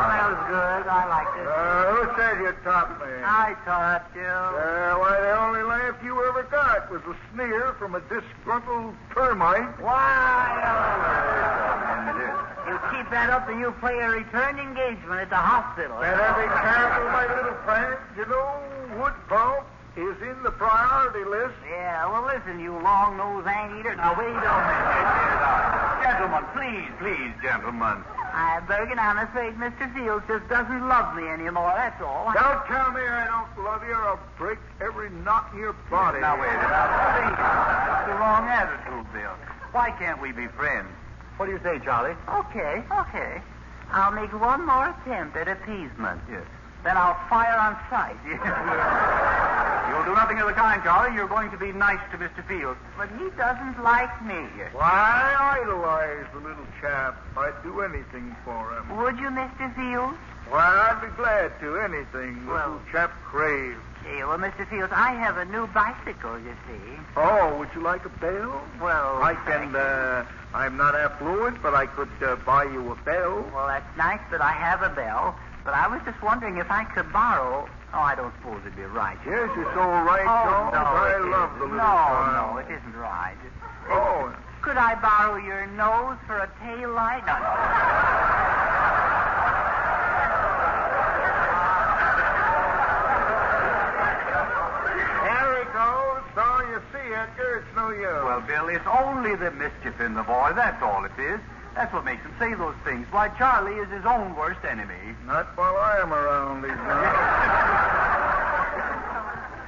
That was good. I liked it. Who said you topped me? I topped you. Why, the only laugh you ever got was a sneer from a disgruntled termite. You keep that up and you play a return engagement at the hospital. Better be careful, my little friend. You know, wood pulp is in the priority list. Yeah, well, listen, you long-nosed anteater. Now, wait a minute. Gentlemen, please, gentlemen. Bergen, I'm afraid Mr. Fields just doesn't love me anymore, that's all. Don't tell me I don't love you or I'll break every knot in your body. Now, wait a minute. Please. That's the wrong attitude, Bill. Why can't we be friends? What do you say, Charlie? Okay. I'll make one more attempt at appeasement. Yes. Then I'll fire on sight. You'll do nothing of the kind, Charlie. You're going to be nice to Mr. Fields. But he doesn't like me. Why, I idolize the little chap. I'd do anything for him. Would you, Mr. Fields? Why, I'd be glad to. Anything the little chap craves. Yeah, well, Mr. Fields, I have a new bicycle, you see. Oh, would you like a bell? Well, I can, I'm not affluent, but I could buy you a bell. Well, that's nice that I have a bell, but I was just wondering if I could borrow... Oh, I don't suppose it'd be right. Yes, it's all right, Jones. No, I love the little child. No, it isn't right. Oh. Could I borrow your nose for a tail light? No. There he goes. So you see, Edgar, it's no use. Well, Bill, it's only the mischief in the boy. That's all it is. That's what makes him say those things. Why, Charlie is his own worst enemy. Not while I am around, he's not.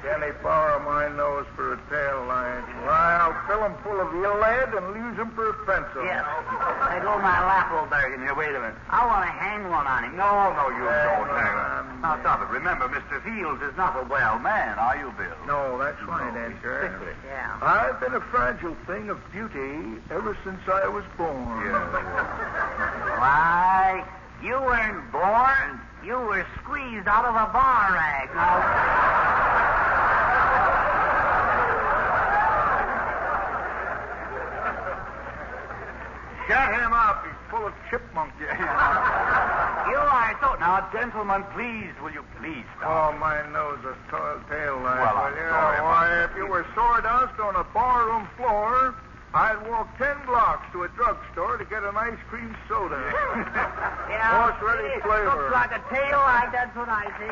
Can he borrow my nose for a tail light? Why, I'll fill him full of lead and use him for a pencil. Yeah. I go my lap, old Bergen. Here, wait a minute. I want to hang one on him. No, you don't, Bergen. Now, stop it. Remember, Mr. Fields is not a well man, are you, Bill? No, that's right, Edgar. Yeah. I've been a fragile thing of beauty ever since I was born. Why, you weren't born. You were squeezed out of a bar rag. Now... Shut him up. He's full of chipmunk. You are so... Now, gentlemen, please, will you please stop? Oh, my nose, a tail light. Well, I'm sorry about why, if you were sawdust on a barroom floor, I'd walk 10 blocks to a drugstore to get an ice cream soda. Yeah, Horse ready it flavor. looks like a tail light, that's what I see.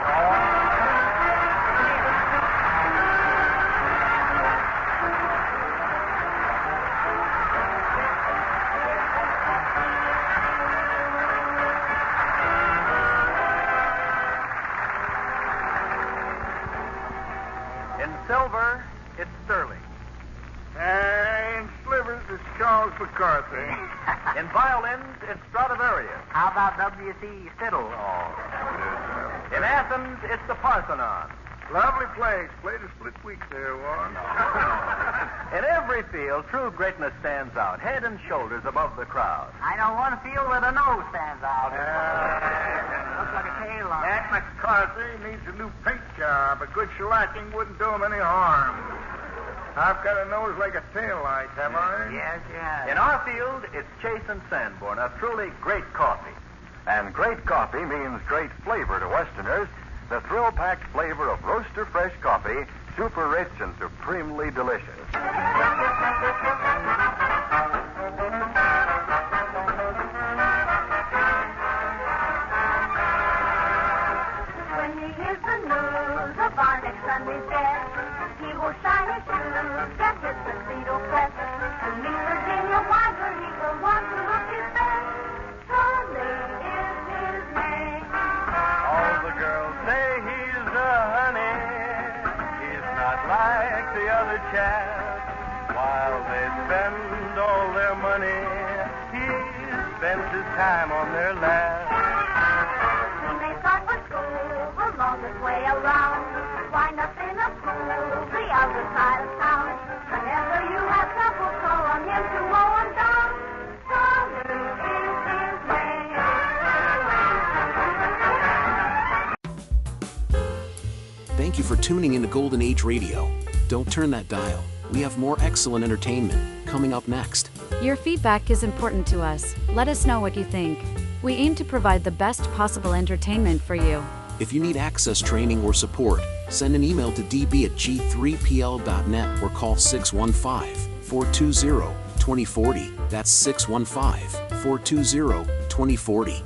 In silver, it's sterling. And slivers is Charles McCarthy. In violins, it's Stradivarius. How about W.C. Fiddle? Oh. In Athens, it's the Parthenon. Lovely place. Played a split week there, Warren. In every field, true greatness stands out, head and shoulders above the crowd. I know one field where the nose stands out. Looks like a tail light. That McCarthy needs a new paint job. A good shellacking wouldn't do him any harm. I've got a nose like a tail light, have I? Yes, yes. In our field, it's Chase and Sanborn, a truly great coffee. And great coffee means great flavor to Westerners. The thrill-packed flavor of roaster fresh coffee, super rich and supremely delicious. When he hears the news of our next Sunday's death, he will shine his shoes, get his tuxedo pressed. To meet Virginia Wiser, he will want to look his best. Sunday is his name. All the girls say he's a honey. chat while they spend all their money. He spends his time on their lap. When they start for school, the longest way around, wind up in a pool, the other side of town. Whenever you have trouble, call on him to mow them down. Tom is his name. Thank you for tuning into Golden Age Radio. Don't turn that dial. We have more excellent entertainment coming up next. Your feedback is important to us. Let us know what you think. We aim to provide the best possible entertainment for you. If you need access training or support, send an email to db@g3pl.net or call 615-420-2040. That's 615-420-2040.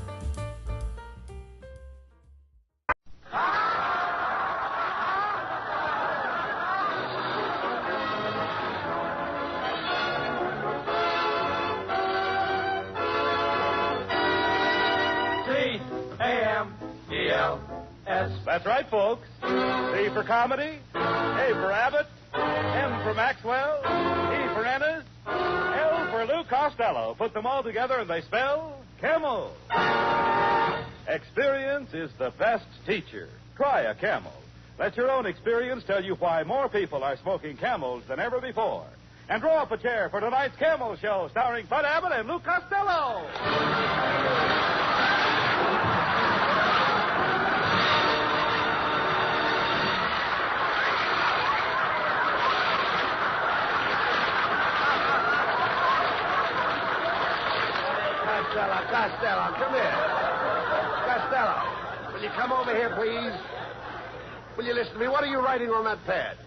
That's right, folks. C for comedy, A for Abbott, M for Maxwell, E for Ennis, L for Lou Costello. Put them all together and they spell Camel. Experience is the best teacher. Try a Camel. Let your own experience tell you why more people are smoking Camels than ever before. And draw up a chair for tonight's Camel Show starring Bud Abbott and Lou Costello. Costello, come here. Costello, will you come over here, please? Will you listen to me? What are you writing on that pad?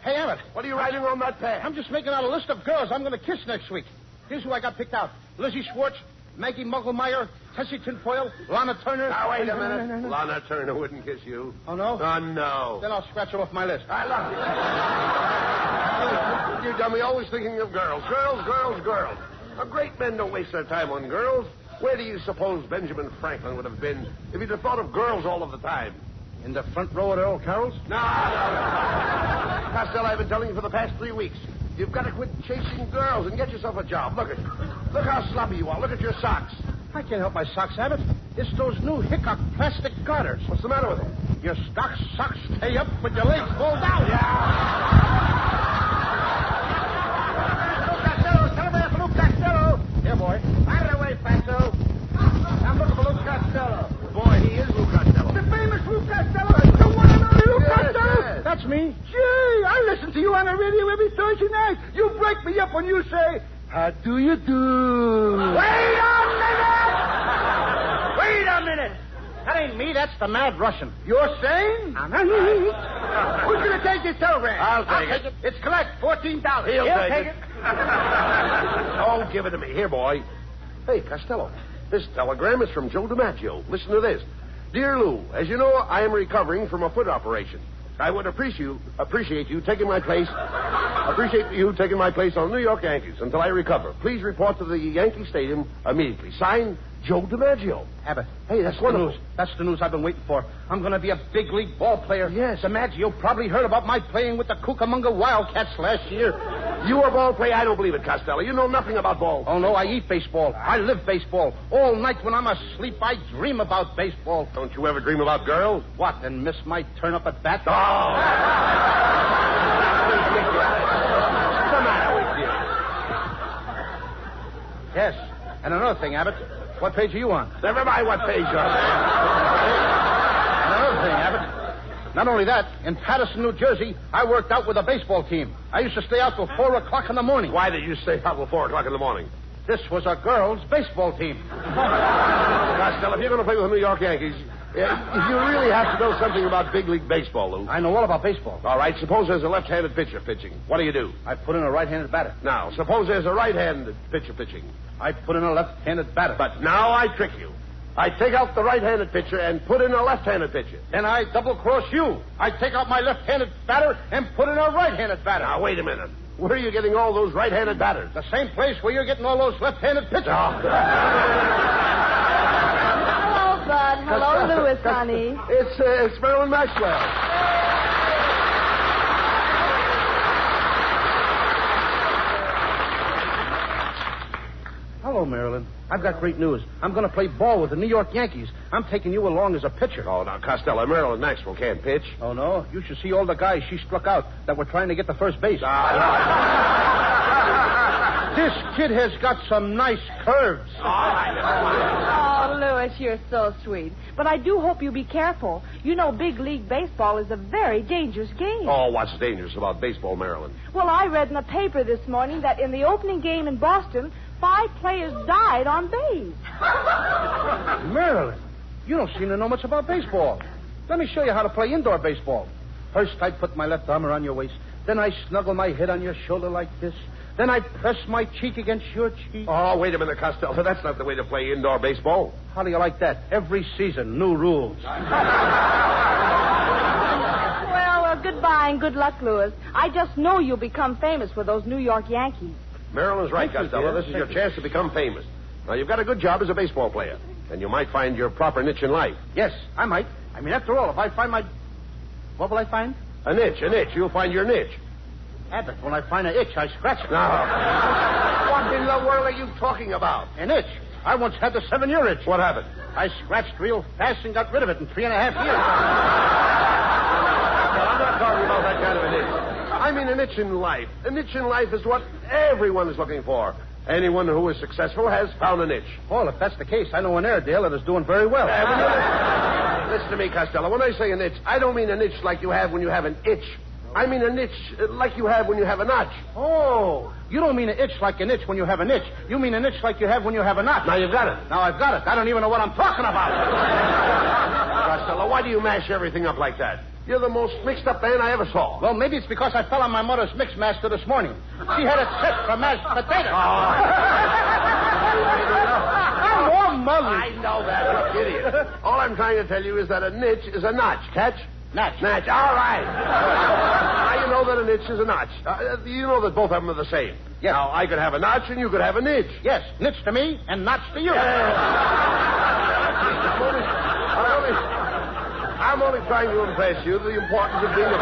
Hey, Abbott. What are you writing on that pad? I'm just making out a list of girls I'm going to kiss next week. Here's who I got picked out. Lizzie Schwartz, Maggie Mugglemeyer, Tessie Tinfoil, Lana Turner. Now, wait a minute. Lana Turner wouldn't kiss you. Oh, no? Oh, no. Then I'll scratch her off my list. I love you. You dummy, always thinking of girls. Girls, girls, girls. Great men don't waste their time on girls. Where do you suppose Benjamin Franklin would have been if he'd have thought of girls all of the time? In the front row at Earl Carroll's? No. Costello, I've been telling you for the past 3 weeks. You've got to quit chasing girls and get yourself a job. Look how sloppy you are. Look at your socks. I can't help my socks, Abbott. It's those new Hickok plastic garters. What's the matter with them? Your socks stay up, but your legs fall down. Here, boy. Out of the way, Fatso. I'm looking for Lou Costello. Boy, he is Lou Costello. The famous Lou Costello. The one and only Lou Costello. Yes. That's me. Gee, I listen to you on the radio every Thursday night. You break me up when you say, how do you do? Wait a minute. That ain't me. That's the Mad Russian. You're saying? Who's going to take this telegram? I'll take it. It's collect, $14. He'll take it. Oh, give it to me. Here, boy. Hey, Costello, this telegram is from Joe DiMaggio. Listen to this. Dear Lou, as you know, I am recovering from a foot operation. I would appreciate you taking my place. Appreciate you taking my place on the New York Yankees until I recover. Please report to the Yankee Stadium immediately. Signed, Joe DiMaggio. Abbott. Hey, that's wonderful. News. That's the news I've been waiting for. I'm going to be a big league ball player. Yes. DiMaggio probably heard about my playing with the Cucamonga Wildcats last year. You a ball player? I don't believe it, Costello. You know nothing about ball. Oh, no, I eat baseball. I live baseball. All night when I'm asleep, I dream about baseball. Don't you ever dream about girls? What, and miss my turn up at bat? Oh! What's the matter with you? Yes. And another thing, Abbott. What page are you on? Never mind what page you're on. And another thing, Abbott. Not only that, in Patterson, New Jersey, I worked out with a baseball team. I used to stay out till 4 o'clock in the morning. Why did you stay out till 4 o'clock in the morning? This was a girls' baseball team. Costello, if you're going to play with the New York Yankees, you really have to know something about big league baseball, Lou. I know all about baseball. All right, suppose there's a left-handed pitcher pitching. What do? I put in a right-handed batter. Now, suppose there's a right-handed pitcher pitching. I put in a left-handed batter. But now I trick you. I take out the right-handed pitcher and put in a left-handed pitcher. Then I double-cross you. I take out my left-handed batter and put in a right-handed batter. Now, wait a minute. Where are you getting all those right-handed batters? The same place where you're getting all those left-handed pitchers. Oh. Hello, Bud. Hello, Louis, honey. It's Marilyn Maxwell. Hello, Marilyn. I've got great news. I'm going to play ball with the New York Yankees. I'm taking you along as a pitcher. Oh, now, Costello, Marilyn Maxwell can't pitch. Oh, no? You should see all the guys she struck out that were trying to get to first base. This kid has got some nice curves. Oh, Louis, you're so sweet. But I do hope you be careful. You know big league baseball is a very dangerous game. Oh, what's dangerous about baseball, Marilyn? Well, I read in the paper this morning that in the opening game in Boston, 5 players died on base. Marilyn, you don't seem to know much about baseball. Let me show you how to play indoor baseball. First, I put my left arm around your waist. Then I snuggle my head on your shoulder like this. Then I press my cheek against your cheek. Oh, wait a minute, Costello. That's not the way to play indoor baseball. How do you like that? Every season, new rules. Well, goodbye and good luck, Louis. I just know you'll become famous with those New York Yankees. Marilyn's right, Thank you, Costello. dear. This is your chance to become famous. Now, you've got a good job as a baseball player, and you might find your proper niche in life. Yes, I might. I mean, after all, if I find my... What will I find? A niche. You'll find your niche. Abbott, when I find an itch, I scratch it. Now, what in the world are you talking about? An itch. I once had the 7-year itch. What happened? I scratched real fast and got rid of it in 3.5 years. I'm not talking about that kind of an itch. I mean an itch in life. An itch in life is what everyone is looking for. Anyone who is successful has found an itch. Well, if that's the case, I know an Airedale that is doing very well. Listen to me, Costello. When I say an itch, I don't mean an itch like you have when you have an itch. I mean an itch like you have when you have a notch. Oh, you don't mean an itch like an itch when you have an itch. You mean an itch like you have when you have a notch. Now you've got it. Now I've got it. I don't even know what I'm talking about. Costello, why do you mash everything up like that? You're the most mixed-up man I ever saw. Well, maybe it's because I fell on my mother's mix master this morning. She had it set for mashed potatoes. I'm warm, Mother. I know that, you idiot. All I'm trying to tell you is that a niche is a notch. Catch? Notch. Notch. All right. Now you know that a niche is a notch. You know that both of them are the same. Yes. Now, I could have a notch and you could have a niche. Yes, niche to me and notch to you. I'm only trying to impress you the importance of being a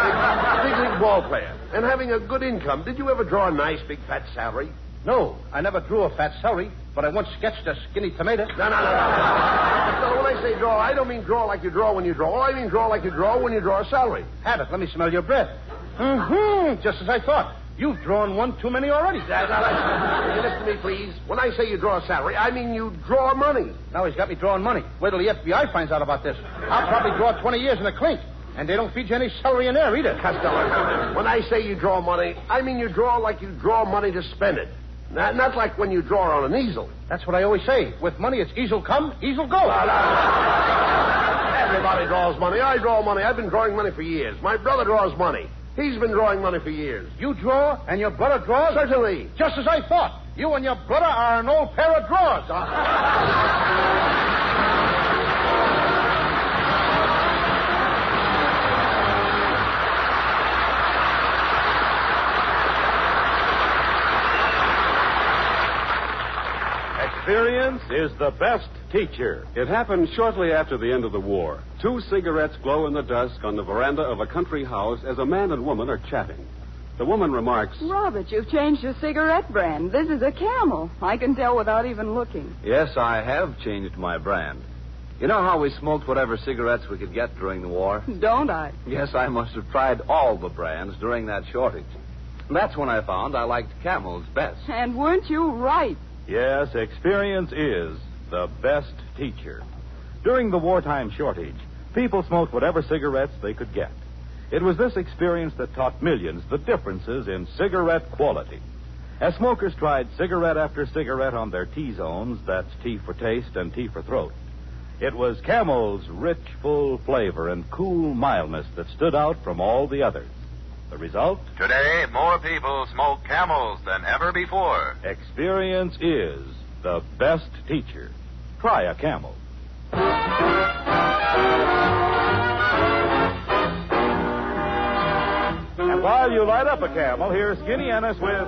big league ball player and having a good income. Did you ever draw a nice, big, fat salary? No, I never drew a fat celery, but I once sketched a skinny tomato. No. So when I say draw, I don't mean draw like you draw when you draw. I mean draw like you draw when you draw a salary. Abbott, let me smell your breath. Mm-hmm, just as I thought. You've drawn one too many already. Now, listen to me, please. When I say you draw a salary, I mean you draw money. Now he's got me drawing money. Wait till the FBI finds out about this. I'll probably draw 20 years in a clink. And they don't feed you any celery in there either. Costello, when I say you draw money, I mean you draw like you draw money to spend it. Not like when you draw on an easel. That's what I always say. With money, it's easel come, easel go. Everybody draws money. I draw money. I've been drawing money for years. My brother draws money. He's been drawing money for years. You draw and your brother draws? Certainly. Just as I thought. You and your brother are an old pair of drawers. Experience is the best teacher. It happened shortly after the end of the war. 2 cigarettes glow in the dusk on the veranda of a country house as a man and woman are chatting. The woman remarks, Robert, you've changed your cigarette brand. This is a Camel. I can tell without even looking. Yes, I have changed my brand. You know how we smoked whatever cigarettes we could get during the war? Don't I? Yes, I must have tried all the brands during that shortage. That's when I found I liked Camels best. And weren't you right? Yes, experience is the best teacher. During the wartime shortage, people smoked whatever cigarettes they could get. It was this experience that taught millions the differences in cigarette quality. As smokers tried cigarette after cigarette on their T-zones, that's T for taste and T for throat, it was Camel's rich, full flavor and cool mildness that stood out from all the others. The result? Today, more people smoke Camels than ever before. Experience is the best teacher. Try a Camel. And while you light up a Camel, here's Skinny Ennis with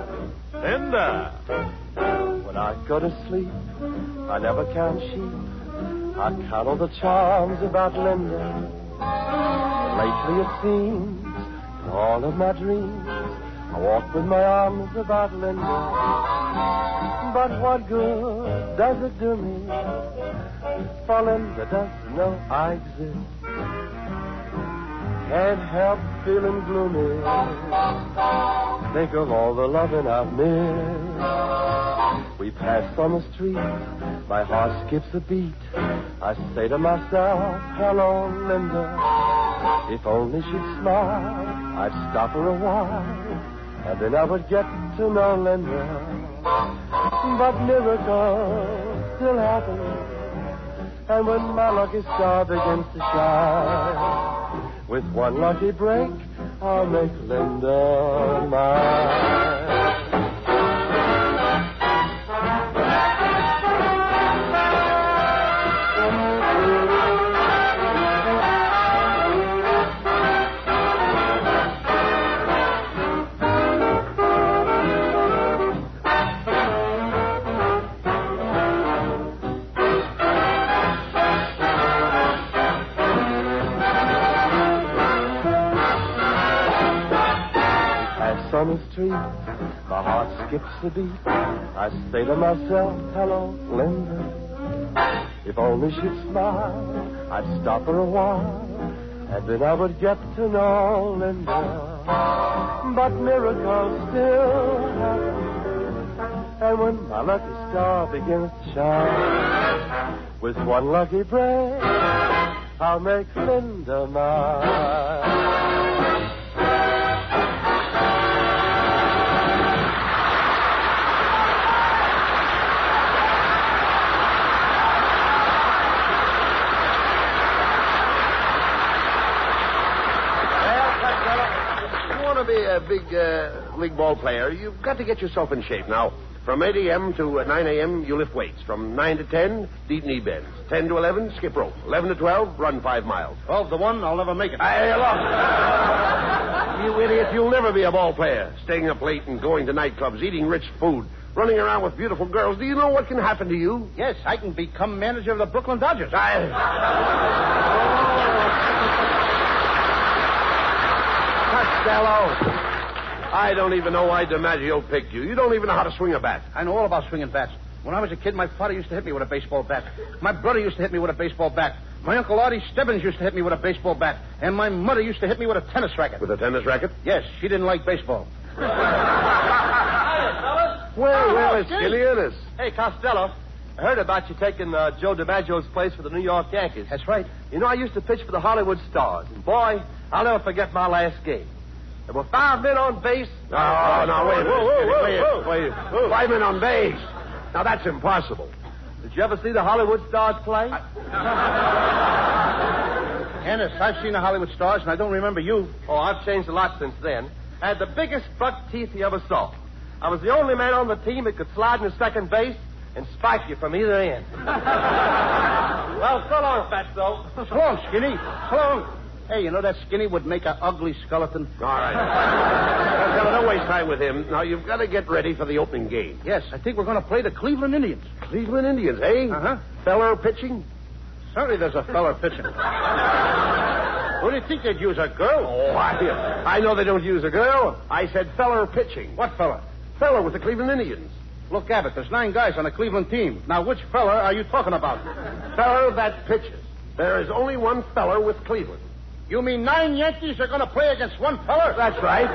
Linda. When I go to sleep, I never count sheep. I count all the charms about Linda. But lately it seems, in all of my dreams, I walk with my arms about Linda. But what good does it do me? For Linda doesn't know I exist. Can't help feeling gloomy. Think of all the loving I've missed. We pass on the street, my heart skips a beat. I say to myself, hello, Linda. If only she'd smile, I'd stop her a while, and then I would get to know Linda. But miracles still happen, and when my lucky star begins to shine, with one lucky break, I'll make Linda mine. On the street, my heart skips a beat. I say to myself, hello, Linda. If only she'd smile, I'd stop her a while, and then I would get to know Linda. But miracles still happen, and when my lucky star begins to shine, with one lucky break, I'll make Linda mine. Be a big league ball player, you've got to get yourself in shape. Now, from 8 a.m. to 9 a.m., you lift weights. From 9 to 10, deep knee bends. 10 to 11, skip rope. 11 to 12, run 5 miles. 12 to 1, I'll never make it. Hey, look. You idiot, you'll never be a ball player. Staying up late and going to nightclubs, eating rich food, running around with beautiful girls. Do you know what can happen to you? Yes, I can become manager of the Brooklyn Dodgers. Costello, I don't even know why DiMaggio picked you. You don't even know how to swing a bat. I know all about swinging bats. When I was a kid, my father used to hit me with a baseball bat. My brother used to hit me with a baseball bat. My Uncle Artie Stebbins used to hit me with a baseball bat. And my mother used to hit me with a tennis racket. With a tennis racket? Yes, she didn't like baseball. Well, it's Gillianis. Hey, Costello, I heard about you taking Joe DiMaggio's place for the New York Yankees. That's right. You know, I used to pitch for the Hollywood Stars. And, boy, I'll never forget my last game. There were 5 men on base. No, wait. 5 men on base. Now, that's impossible. Did you ever see the Hollywood Stars play? Ennis, I've seen the Hollywood Stars, and I don't remember you. Oh, I've changed a lot since then. I had the biggest buck teeth you ever saw. I was the only man on the team that could slide into second base and spike you from either end. Well, so long, Fatso. So long, Skinny. So long. Hey, you know that Skinny would make an ugly skeleton? All right. Well, don't waste time with him. Now, you've got to get ready for the opening game. Yes, I think we're going to play the Cleveland Indians. Cleveland Indians, eh? Uh-huh. Feller pitching? Certainly there's a feller pitching. Who do you think they'd use, a girl? Oh, I know they don't use a girl. I said feller pitching. What feller? Feller with the Cleveland Indians. Look, Abbott, there's 9 guys on the Cleveland team. Now, which feller are you talking about? Feller that pitches. There is only one feller with Cleveland. You mean 9 Yankees are going to play against one feller? That's right.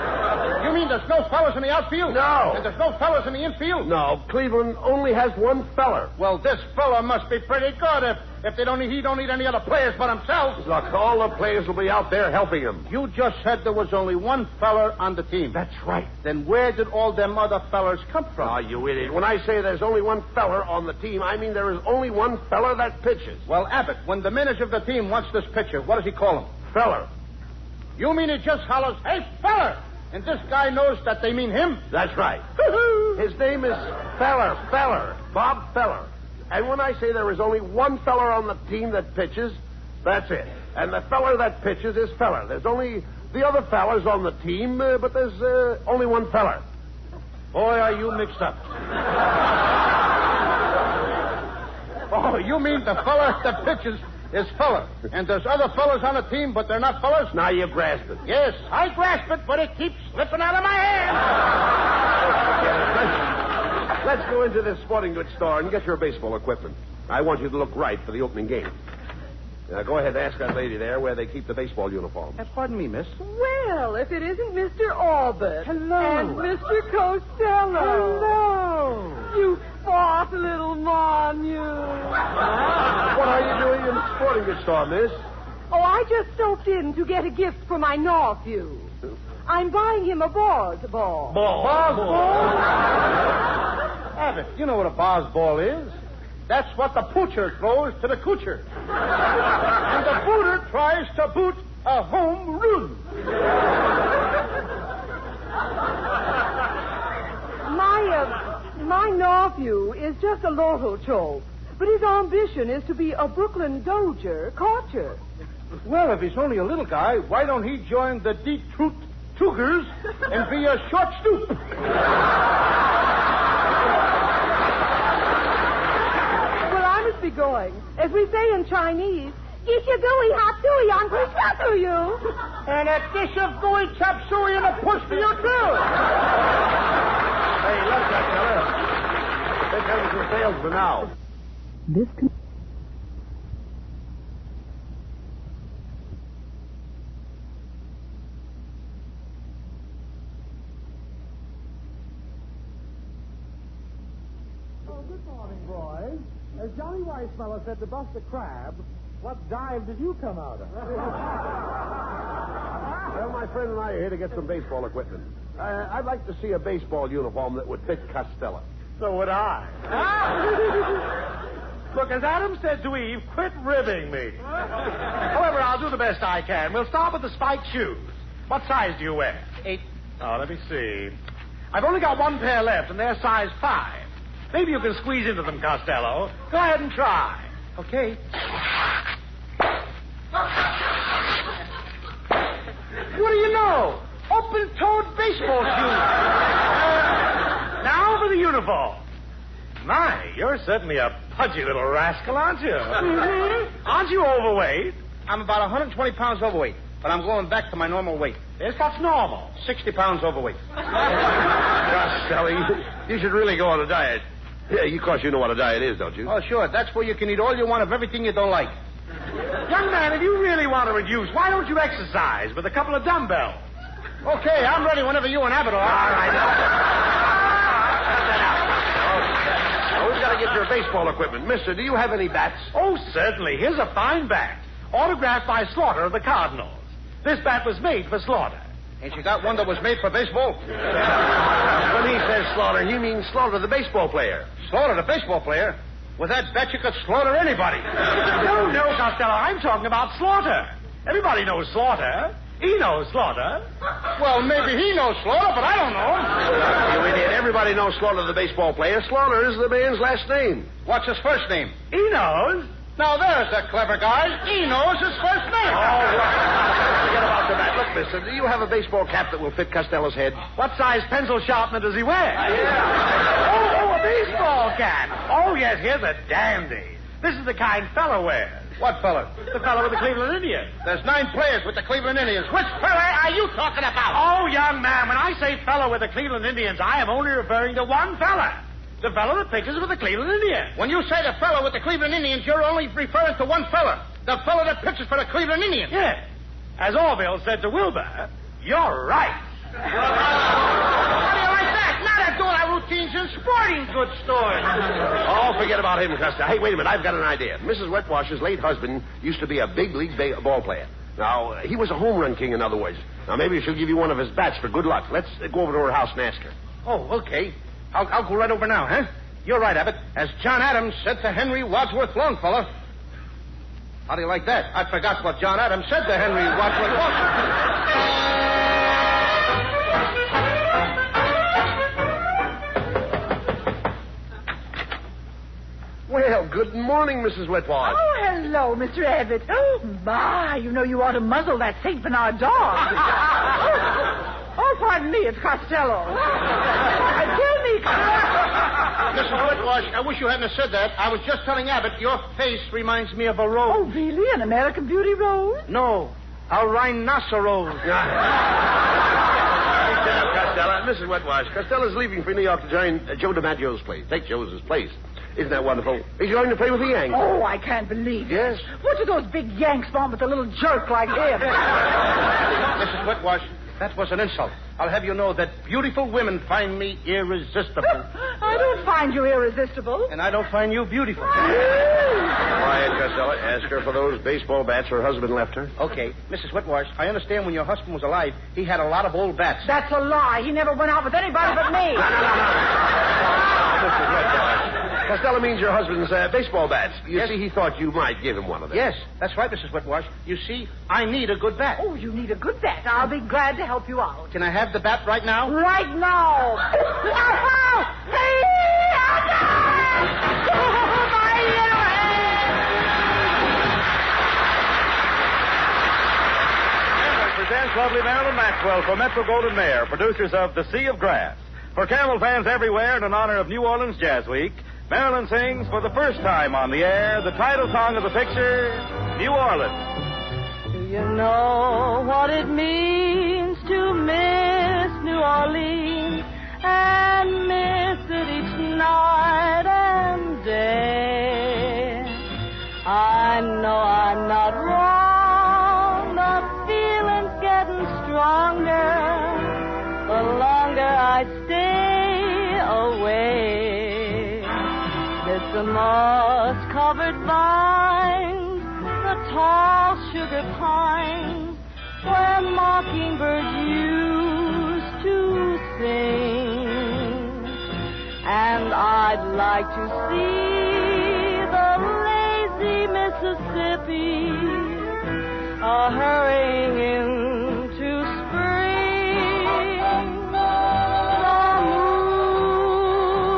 You mean there's no fellers in the outfield? No. And there's no fellers in the infield? No, Cleveland only has one feller. Well, this feller must be pretty good if he don't need any other players but himself. Look, all the players will be out there helping him. You just said there was only one feller on the team. That's right. Then where did all them other fellers come from? Ah, you idiot. When I say there's only one feller on the team, I mean there is only one feller that pitches. Well, Abbott, when the manager of the team wants this pitcher, what does he call him? Feller. You mean he just hollers, "Hey, feller!" And this guy knows that they mean him? That's right. His name is Feller, Bob Feller. And when I say there is only one feller on the team that pitches, that's it. And the feller that pitches is Feller. There's only the other fellers on the team, but there's only one feller. Boy, are you mixed up. Oh, you mean the feller that pitches is feller. And there's other fellers on the team, but they're not fellers. Now you grasp it. Yes, I grasp it, but it keeps slipping out of my hand. Let's go into this sporting goods store and get your baseball equipment. I want you to look right for the opening game. Now, go ahead and ask that lady there where they keep the baseball uniforms. Pardon me, miss. Well, if it isn't Mr. Abbott. Hello. And Mr. Costello. Hello. You fought, little mon, you. What are you doing in the sporting goods store, miss? Oh, I just stopped in to get a gift for my nephew. I'm buying him a ball. Ball? Abbott, you know what a bar's ball is. That's what the poocher throws to the coocher. And the booter tries to boot a home run. My nephew is just a lotto choke, but his ambition is to be a Brooklyn Doger catcher. Well, if he's only a little guy, why don't he join the Detroit Tougers and be a short stoop? Be going. As we say in Chinese, get your gooey hot suey on to you. And a dish of gooey chop suey and a push for you, too. Hey, look, that fella. This comes for sales for now. Good morning, boys. As Johnny Weissmuller said to Buster Crab, what dive did you come out of? Well, my friend and I are here to get some baseball equipment. I'd like to see a baseball uniform that would fit Costello. So would I. Look, as Adam said to Eve, quit ribbing me. However, I'll do the best I can. We'll start with the spiked shoes. What size do you wear? 8. Oh, let me see. I've only got one pair left, and they're size 5. Maybe you can squeeze into them, Costello. Go ahead and try. Okay. What do you know? Open-toed baseball shoes. Now for the uniform. My, you're certainly a pudgy little rascal, aren't you? Mm-hmm. Aren't you overweight? I'm about 120 pounds overweight, but I'm going back to my normal weight. Yes, what's normal? 60 pounds overweight. Costello, you should really go on a diet. Yeah, of course you know what a diet is, don't you? Oh, sure. That's where you can eat all you want of everything you don't like. Young man, if you really want to reduce, why don't you exercise with a couple of dumbbells? Okay, I'm ready whenever you and Abbott are. All right. Well, we've got to get your baseball equipment. Mister, do you have any bats? Oh, certainly. Here's a fine bat. Autographed by Slaughter of the Cardinals. This bat was made for Slaughter. Ain't you got one that was made for baseball? When he says Slaughter, he means Slaughter, the baseball player. Slaughter, the baseball player? With that bat, you could slaughter anybody. No, Costello. I'm talking about Slaughter. Everybody knows Slaughter. He knows Slaughter. Well, maybe he knows Slaughter, but I don't know him. You idiot. Everybody knows Slaughter, the baseball player. Slaughter is the man's last name. What's his first name? He knows. Now, there's a clever guy. He knows his first name. Oh, forget about the bat. Look, mister, do you have a baseball cap that will fit Costello's head? What size pencil sharpener does he wear? Yeah. Oh, a baseball cap. Oh, yes, here's a dandy. This is the kind fella wears. What fella? The fella with the Cleveland Indians. There's 9 players with the Cleveland Indians. Which fella are you talking about? Oh, young man, when I say fella with the Cleveland Indians, I am only referring to one fella. The fellow that pitches with the Cleveland Indians. When you say the fellow with the Cleveland Indians, you're only referring to one fella. The fellow that pitches for the Cleveland Indians. Yes. As Orville said to Wilbur, you're right. How do you like that? Now they're doing our routines in sporting goods stores. Oh, forget about him, Costello. Hey, wait a minute. I've got an idea. Mrs. Wetwash's late husband used to be a big league ball player. Now, he was a home run king, in other words. Now, maybe she'll give you one of his bats for good luck. Let's go over to her house and ask her. Oh, okay. I'll go right over now, huh? You're right, Abbott. As John Adams said to Henry Wadsworth Longfellow. How do you like that? I forgot what John Adams said to Henry Wadsworth Longfellow. Well, good morning, Mrs. Wetwash. Oh, hello, Mr. Abbott. Oh, my, you know you ought to muzzle that St. Bernard dog. Oh, pardon me, it's Costello. Tell me, Mrs. Whitwash, I wish you hadn't have said that. I was just telling Abbott your face reminds me of a rose. Oh, really? An American Beauty rose? No, a rhinoceros. Costello. Mrs. Whitwash, Costello's leaving for New York to join Joe DiMaggio's place. Take Joe's place. Isn't that wonderful? He's going to play with the Yanks. Oh, I can't believe it. Yes. What do those big Yanks want with a little jerk like him? Mrs. Whitwash, that was an insult. I'll have you know that beautiful women find me irresistible. I don't find you irresistible. And I don't find you beautiful. Quiet, Costello. Ask her for those baseball bats her husband left her. Okay, Mrs. Whitwash, I understand when your husband was alive, he had a lot of old bats. That's a lie. He never went out with anybody but me. Mrs. Whitwash. Costello means your husband's baseball bats. You see, he thought you might give him one of them. Yes, that's right, Mrs. Whitwash. You see, I need a good bat. Oh, you need a good bat. I'll be glad to help you out. Can I have the bat right now? Right now. Presents lovely Marilyn Maxwell for Metro-Goldwyn-Mayer, producers of The Sea of Grass. For Camel fans everywhere and in honor of New Orleans Jazz Week, Marilyn sings for the first time on the air the title song of the picture, New Orleans. Do you know what it means to miss New Orleans and miss it each night and day? I know I'm not wrong, the feeling's getting stronger the longer I stay away. It's the moss-covered vines, the tall sugar pines, where mockingbirds used to sing. And I'd like to see the lazy Mississippi hurrying into spring. The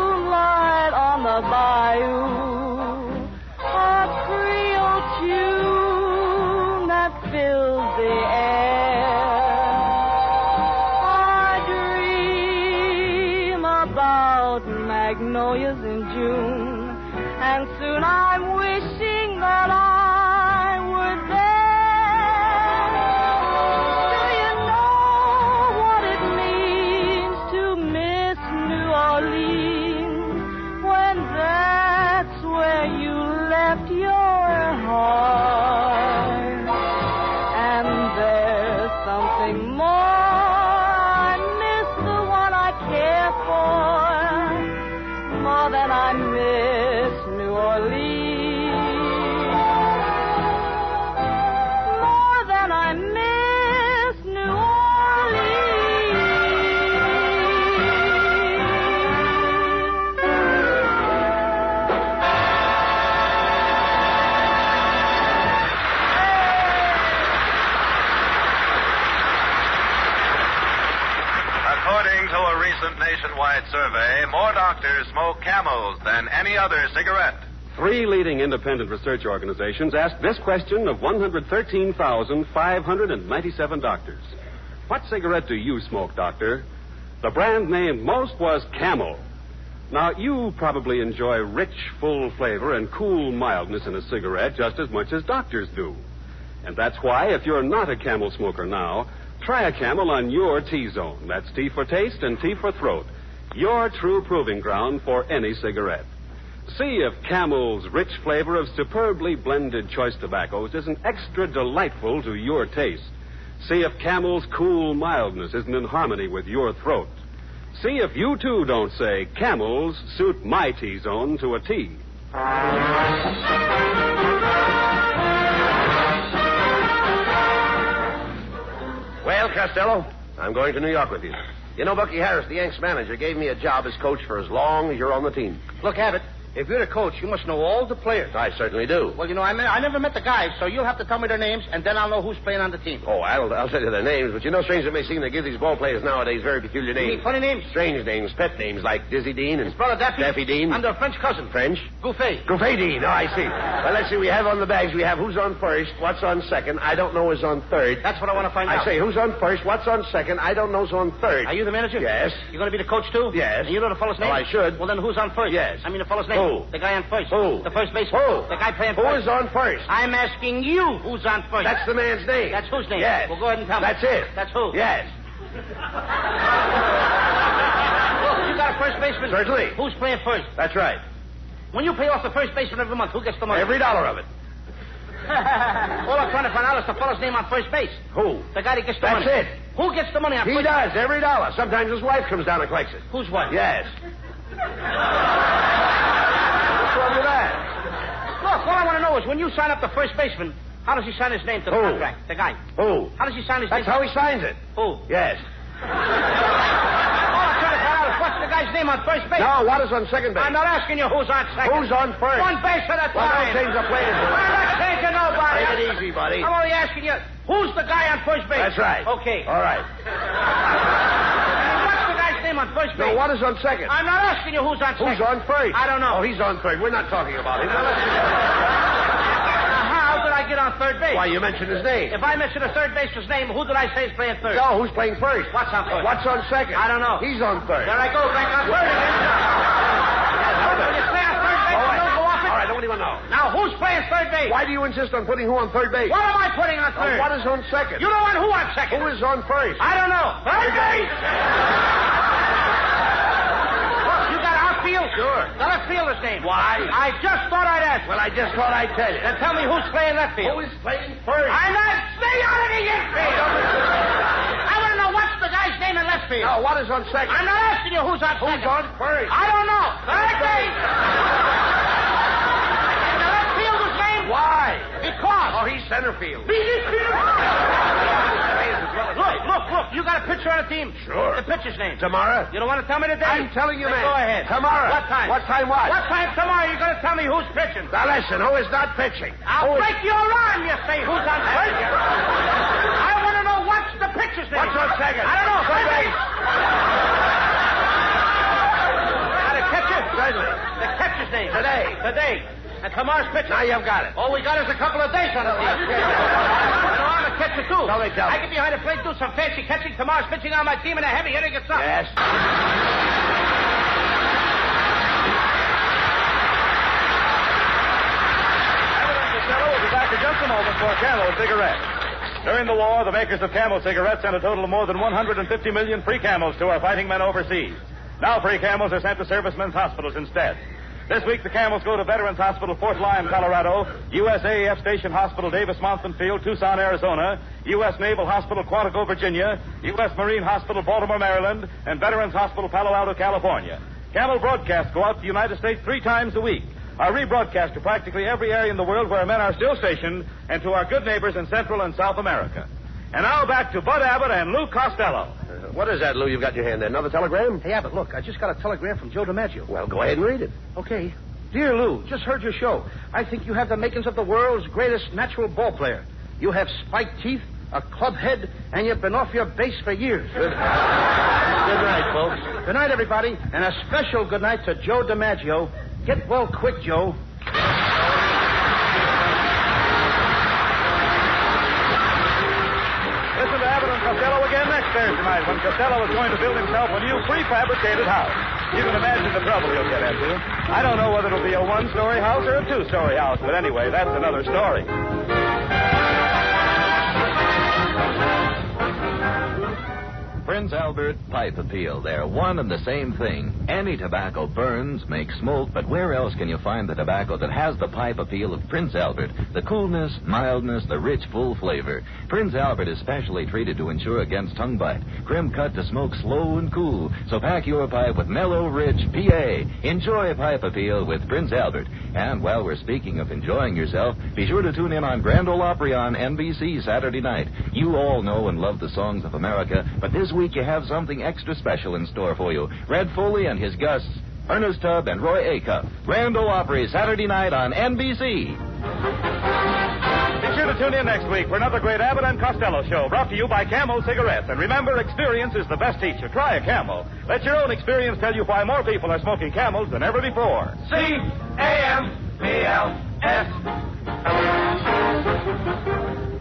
moonlight on the bayou, a Creole tune that fills the air. I dream about magnolias in June, and soon I'm wishing that I were there. Do you know what it means to miss New Orleans when that's where you left your heart? And there's something more. I miss the one I care for more than I miss New Orleans. More than I miss New According to a recent nationwide survey, more doctors smoke Camels than any other cigarette. 3 leading independent research organizations asked this question of 113,597 doctors. What cigarette do you smoke, doctor? The brand named most was Camel. Now, you probably enjoy rich, full flavor and cool mildness in a cigarette just as much as doctors do. And that's why, if you're not a Camel smoker now, try a Camel on your T-zone. That's T for taste and T for throat. Your true proving ground for any cigarette. See if Camel's rich flavor of superbly blended choice tobaccos isn't extra delightful to your taste. See if Camel's cool mildness isn't in harmony with your throat. See if you, too, don't say, Camels suit my T-zone to a T. Well, Costello, I'm going to New York with you. You know, Bucky Harris, the Yanks manager, gave me a job as coach for as long as you're on the team. Look, Abbott, If you're the coach, you must know all the players. I certainly do. Well, I never met the guys, so you'll have to tell me their names, and then I'll know who's playing on the team. Oh, I'll tell you their names, but strange it may seem they give these ball players nowadays very peculiar names. You mean funny names? Strange names, pet names like Dizzy Dean and... His brother Daffy Dean. I'm their French cousin. French? Gouffet. Gouffet Dean. Oh, I see. Well, let's see. We have on the bags, we have who's on first, what's on second. I don't know who's on third. That's what I want to find out. I say, who's on first, what's on second. I don't know who's on third. Are you the manager? Yes. You going to be the coach, too? Yes. And you know the fellow's name? Oh, I should. Well, then who's on first? Yes. I mean the fellow's name. Who? The guy on first. Who? The first baseman. Who? The guy playing Who first. is on first? I'm asking you who's on first. That's the man's name. That's whose name? Yes. Well, go ahead and tell me. That's it. That's who? Yes. You got a first baseman? Certainly. Who's playing first? That's right. When you pay off the first baseman every month, who gets the money? Every dollar of it. All I'm trying to find out is the fellow's name on first base. Who? The guy that gets the money. That's it. Who gets the money on He first does, base? every dollar. Sometimes his wife comes down and collects it. Whose wife? Yes. What's wrong with that? Look, all I want to know is when you sign up the first baseman, how does he sign his name to the contract? The guy. Who? How does he sign his That's name? how he signs it. Who? Yes. All I'm trying to find out is what's the guy's name on first base? No, what is on second base? I'm not asking you who's on second. Who's on first? One base at a time. Well, don't change the players. I'm not changing nobody. Take it easy, buddy. I'm only asking you, who's the guy on first base? That's right. Okay. All right. What's the guy's name on first base? No, what is on second? I'm not asking you who's on second. Who's on first? I don't know. Oh, he's on third. We're not talking about him. Now, let's How did I get on third base? Why, you mentioned his name. If I mention a third baseman's name, who did I say is playing third? No, who's playing first? What's on first? What's on second? I don't know. He's on third. There I go, back on third again. When you play on third base, you don't go off it. All right, don't even know. Now, who's playing third base? Why do you insist on putting who on third base? What am I putting on third? What is on second? You don't want who on second? Who is on first? I don't know. Third base! Look, you got outfield? Sure. The left fielder's name. Why? I just thought I'd ask. Well, I just thought I'd tell you. Then tell me who's playing left field. Who is playing first? I'm not stay out of the infield. I want to know what's the guy's name in left field. No, what is on second? I'm not asking you who's on second. Who's on first? I don't know. Third base. And the left fielder's name? Why? Because. Oh, he's center field. Look. You got a pitcher on the team? Sure. The pitcher's name? Tomorrow? You don't want to tell me today? I'm telling you, Then man. Go ahead. Tomorrow. What time? What time what? What time tomorrow? You're going to tell me who's pitching. Now, listen, who is not pitching? I'll break your arm, you say. Who's on first? I want to know what's the pitcher's name. What's on second? I don't know. Third base. Got a catcher? Certainly. The catcher's name. Today. And tomorrow's pitcher. Now you've got it. All we got is a couple of days on the team. I'm a catcher, too. So they tell me. I get behind the plate, do some fancy catching. Tomorrow's pitching on my team, and a heavy hitter gets up. Yes. Abbott and Costello will be back in just a moment for Camel cigarettes. During the war, the makers of Camel cigarettes sent a total of more than 150 million free Camels to our fighting men overseas. Now free Camels are sent to servicemen's hospitals instead. This week, the Camels go to Veterans Hospital, Fort Lyon, Colorado, USAF Station Hospital, Davis Mountain Field, Tucson, Arizona, U.S. Naval Hospital, Quantico, Virginia, U.S. Marine Hospital, Baltimore, Maryland, and Veterans Hospital, Palo Alto, California. Camel broadcasts go out to the United States 3 times a week. Are rebroadcast to practically every area in the world where men are still stationed, and to our good neighbors in Central and South America. And now back to Bud Abbott and Lou Costello. What is that, Lou? You've got in your hand there. Another telegram? Hey, Abbott, look, I just got a telegram from Joe DiMaggio. Well, go ahead and read it. Okay. Dear Lou, just heard your show. I think you have the makings of the world's greatest natural ball player. You have spiked teeth, a club head, and you've been off your base for years. Good night, folks. Good night, everybody, and a special good night to Joe DiMaggio. Get well quick, Joe. Listen to Abbott and Costello again next Thursday night when Costello is going to build himself a new prefabricated house. You can imagine the trouble he'll get into. I don't know whether it'll be a 1-story house or a 2-story house, but anyway, that's another story. Prince Albert Pipe Appeal. They're one and the same thing. Any tobacco burns, makes smoke, but where else can you find the tobacco that has the pipe appeal of Prince Albert? The coolness, mildness, the rich, full flavor. Prince Albert is specially treated to ensure against tongue bite. Crim cut to smoke slow and cool. So pack your pipe with mellow, rich PA. Enjoy Pipe Appeal with Prince Albert. And while we're speaking of enjoying yourself, be sure to tune in on Grand Ole Opry on NBC Saturday night. You all know and love the songs of America, but this week you have something extra special in store for you. Red Foley and his guests Ernest Tubb and Roy Acuff. Grand Ole Opry, Saturday night on NBC. Be sure to tune in next week for another great Abbott and Costello show brought to you by Camel Cigarettes. And remember, experience is the best teacher. Try a Camel. Let your own experience tell you why more people are smoking Camels than ever before. C-A-M-E-L-S.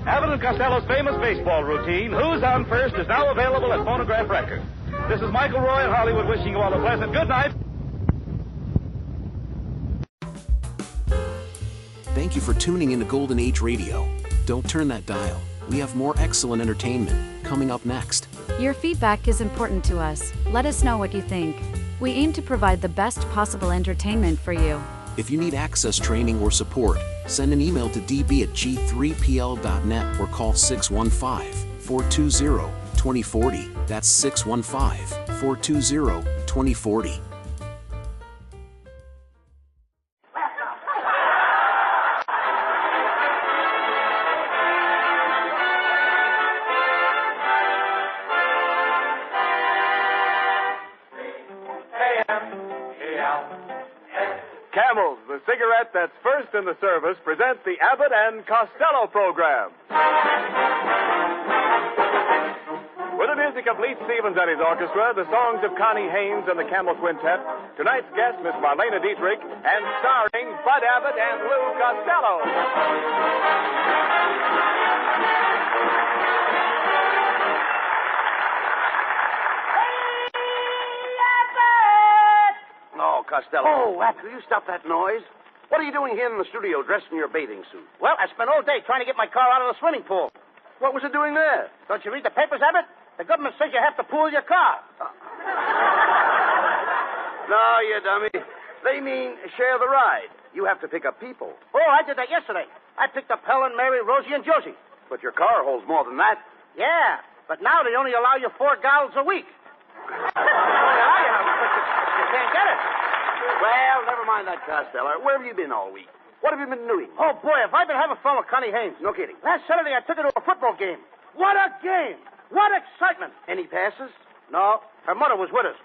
Abbott and Costello's famous baseball routine, Who's on First, is now available at Phonograph Records. This is Michael Roy in Hollywood wishing you all a pleasant good night. Thank you for tuning into Golden Age Radio. Don't turn that dial. We have more excellent entertainment coming up next. Your feedback is important to us. Let us know what you think. We aim to provide the best possible entertainment for you. If you need access training or support, send an email to db@g3pl.net or call 615-420-2040. That's 615-420-2040. Camels, the cigarette that's first in the service, present the Abbott and Costello program. With the music of Lee Stevens and his orchestra, the songs of Connie Haynes and the Camel Quintet, tonight's guest, Miss Marlena Dietrich, and starring Bud Abbott and Lou Costello. Oh, Costello. Oh, what? Will you stop that noise? What are you doing here in the studio dressed in your bathing suit? Well, I spent all day trying to get my car out of the swimming pool. What was it doing there? Don't you read the papers, Abbott? The government says you have to pool your car. No, you dummy. They mean share the ride. You have to pick up people. Oh, I did that yesterday. I picked up Helen, Mary, Rosie, and Josie. But your car holds more than that. Yeah, but now they only allow you 4 gallons a week. You can't get it. Well, never mind that, Costello. Where have you been all week? What have you been doing? Oh, boy, have I been having fun with Connie Haynes. No kidding. Last Saturday, I took her to a football game. What a game! What excitement! Any passes? No, her mother was with us.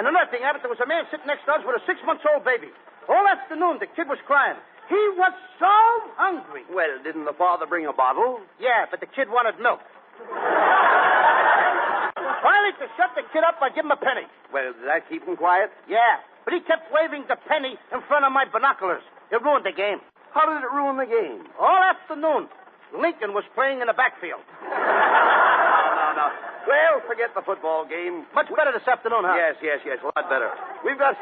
And another thing, Abbott, there was a man sitting next to us with a 6-month-old baby. All afternoon, the kid was crying. He was so hungry. Well, didn't the father bring a bottle? Yeah, but the kid wanted milk. Finally, to shut the kid up, I give him a penny. Well, did that keep him quiet? Yeah, but he kept waving the penny in front of my binoculars. It ruined the game. How did it ruin the game? All afternoon, Lincoln was playing in the backfield. No. Well, forget the football game. Much better this afternoon, huh? Yes, a lot better. We've got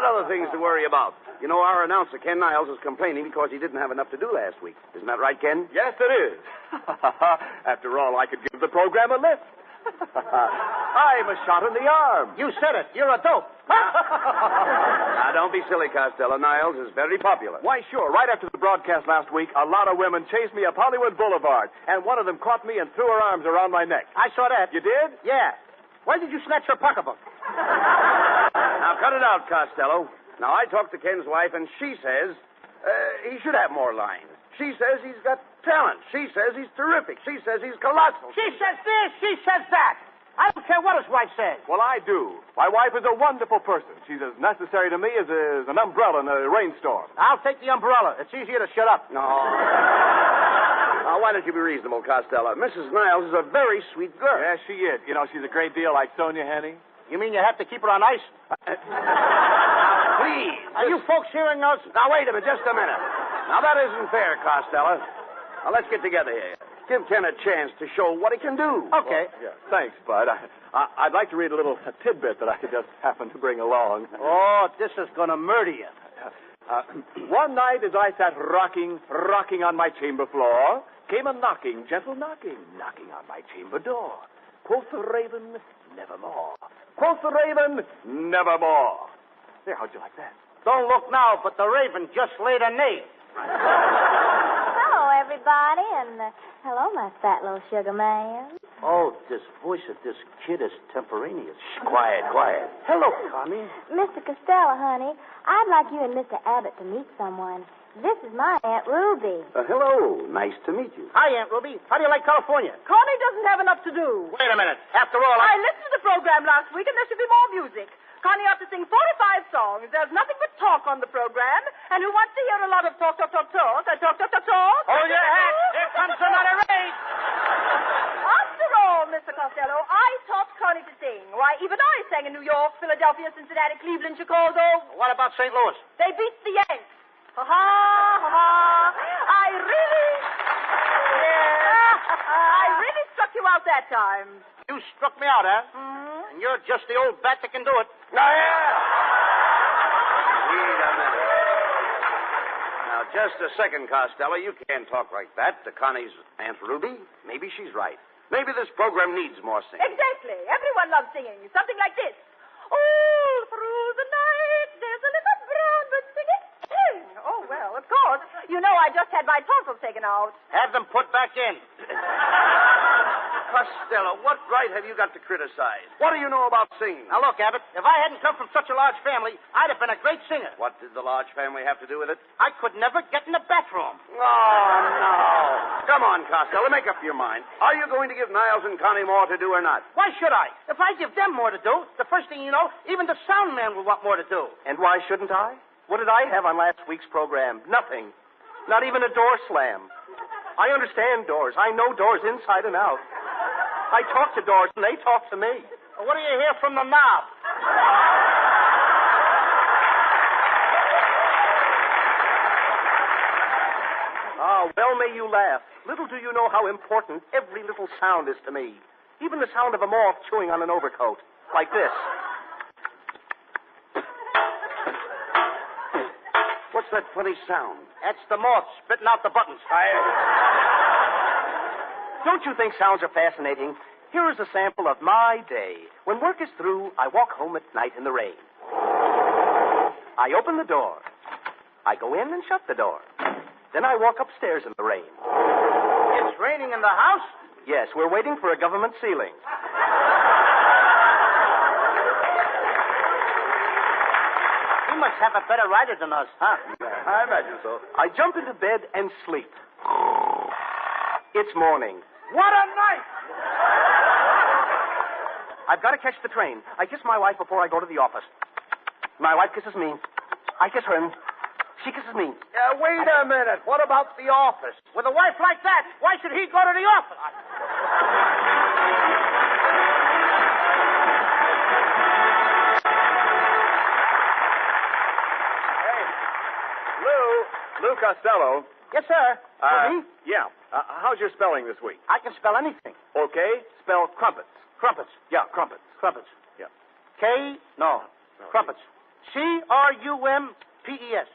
other things to worry about. You know, our announcer, Ken Niles, is complaining because he didn't have enough to do last week. Isn't that right, Ken? Yes, it is. After all, I could give the program a lift. I'm a shot in the arm. You said it. You're a dope. Now, don't be silly, Costello. Niles is very popular. Why, sure. Right after the broadcast last week, a lot of women chased me up Hollywood Boulevard, and one of them caught me and threw her arms around my neck. I saw that. You did? Yeah. Why did you snatch her pocketbook? Now, cut it out, Costello. Now, I talked to Ken's wife, and she says he should have more lines. She says he's got talent. She says he's terrific. She says he's colossal. She says this. She says that. I don't care what his wife says. Well, I do. My wife is a wonderful person. She's as necessary to me as an umbrella in a rainstorm. I'll take the umbrella. It's easier to shut up. No. Now, why don't you be reasonable, Costello? Mrs. Niles is a very sweet girl. Yes, she is. You know, she's a great deal like Sonia Henny. You mean you have to keep her on ice? Please. Are you folks hearing us? Now, wait a minute. Just a minute. Now, that isn't fair, Costello. Now, let's get together here. Give Ken a chance to show what he can do. Okay. Well, yeah. Thanks, Bud. I'd like to read a little tidbit that I just happened to bring along. Oh, this is going to murder you. One night as I sat rocking on my chamber floor, came a knocking, gentle knocking on my chamber door. Quoth the raven, nevermore. Quoth the raven, nevermore. There, how'd you like that? Don't look now, but the raven just laid an egg. Hello, everybody, and hello, my fat little sugar man. Oh, this voice of this kid is temporaneous. Shh, quiet. Hello, Connie. Mr. Costello, honey, I'd like you and Mr. Abbott to meet someone. This is my Aunt Ruby. Hello. Nice to meet you. Hi, Aunt Ruby. How do you like California? Connie doesn't have enough to do. Wait a minute. After all, I listened to the program last week, and there should be more music. Connie ought to sing 45 songs. There's nothing but talk on the program. And who wants to hear a lot of talk? Hold your hat. Here comes another raid. After all, Mr. Costello, I taught Connie to sing. Why, even I sang in New York, Philadelphia, Cincinnati, Cleveland, Chicago. What about St. Louis? They beat the Yanks. Ha ha, ha ha. I really struck you out that time. You struck me out, huh? Mm-hmm. And you're just the old bat that can do it. Now, wait a minute. Now, just a second, Costello. You can't talk like that to Connie's Aunt Ruby. Maybe she's right. Maybe this program needs more singing. Exactly. Everyone loves singing. Something like this. All through the night, there's a little brown bird singing. Oh, well, of course. You know I just had my tonsils taken out. Have them put back in. Costello, what right have you got to criticize? What do you know about singing? Now, look, Abbott, if I hadn't come from such a large family, I'd have been a great singer. What did the large family have to do with it? I could never get in the bathroom. Oh, no. Come on, Costello, make up your mind. Are you going to give Niles and Connie more to do or not? Why should I? If I give them more to do, the first thing you know, even the sound man will want more to do. And why shouldn't I? What did I have on last week's program? Nothing. Not even a door slam. I understand doors. I know doors inside and out. I talk to doors, and they talk to me. Well, what do you hear from the knob? Ah, well, may you laugh. Little do you know how important every little sound is to me. Even the sound of a moth chewing on an overcoat. Like this. What's that funny sound? That's the moth spitting out the buttons. Don't you think sounds are fascinating? Here is a sample of my day. When work is through, I walk home at night in the rain. I open the door. I go in and shut the door. Then I walk upstairs in the rain. It's raining in the house? Yes, we're waiting for a government ceiling. You must have a better rider than us, huh? I imagine so. I jump into bed and sleep. It's morning. What a night! I've got to catch the train. I kiss my wife before I go to the office. My wife kisses me. I kiss her, and she kisses me. Wait a minute. What about the office? With a wife like that, why should he go to the office? Lou Costello. Yes, sir. Me? Yeah. How's your spelling this week? I can spell anything. Okay. Spell crumpets. Crumpets. Yeah, crumpets. Crumpets. Yeah. Crumpets. C-R-U-M-P-E-S.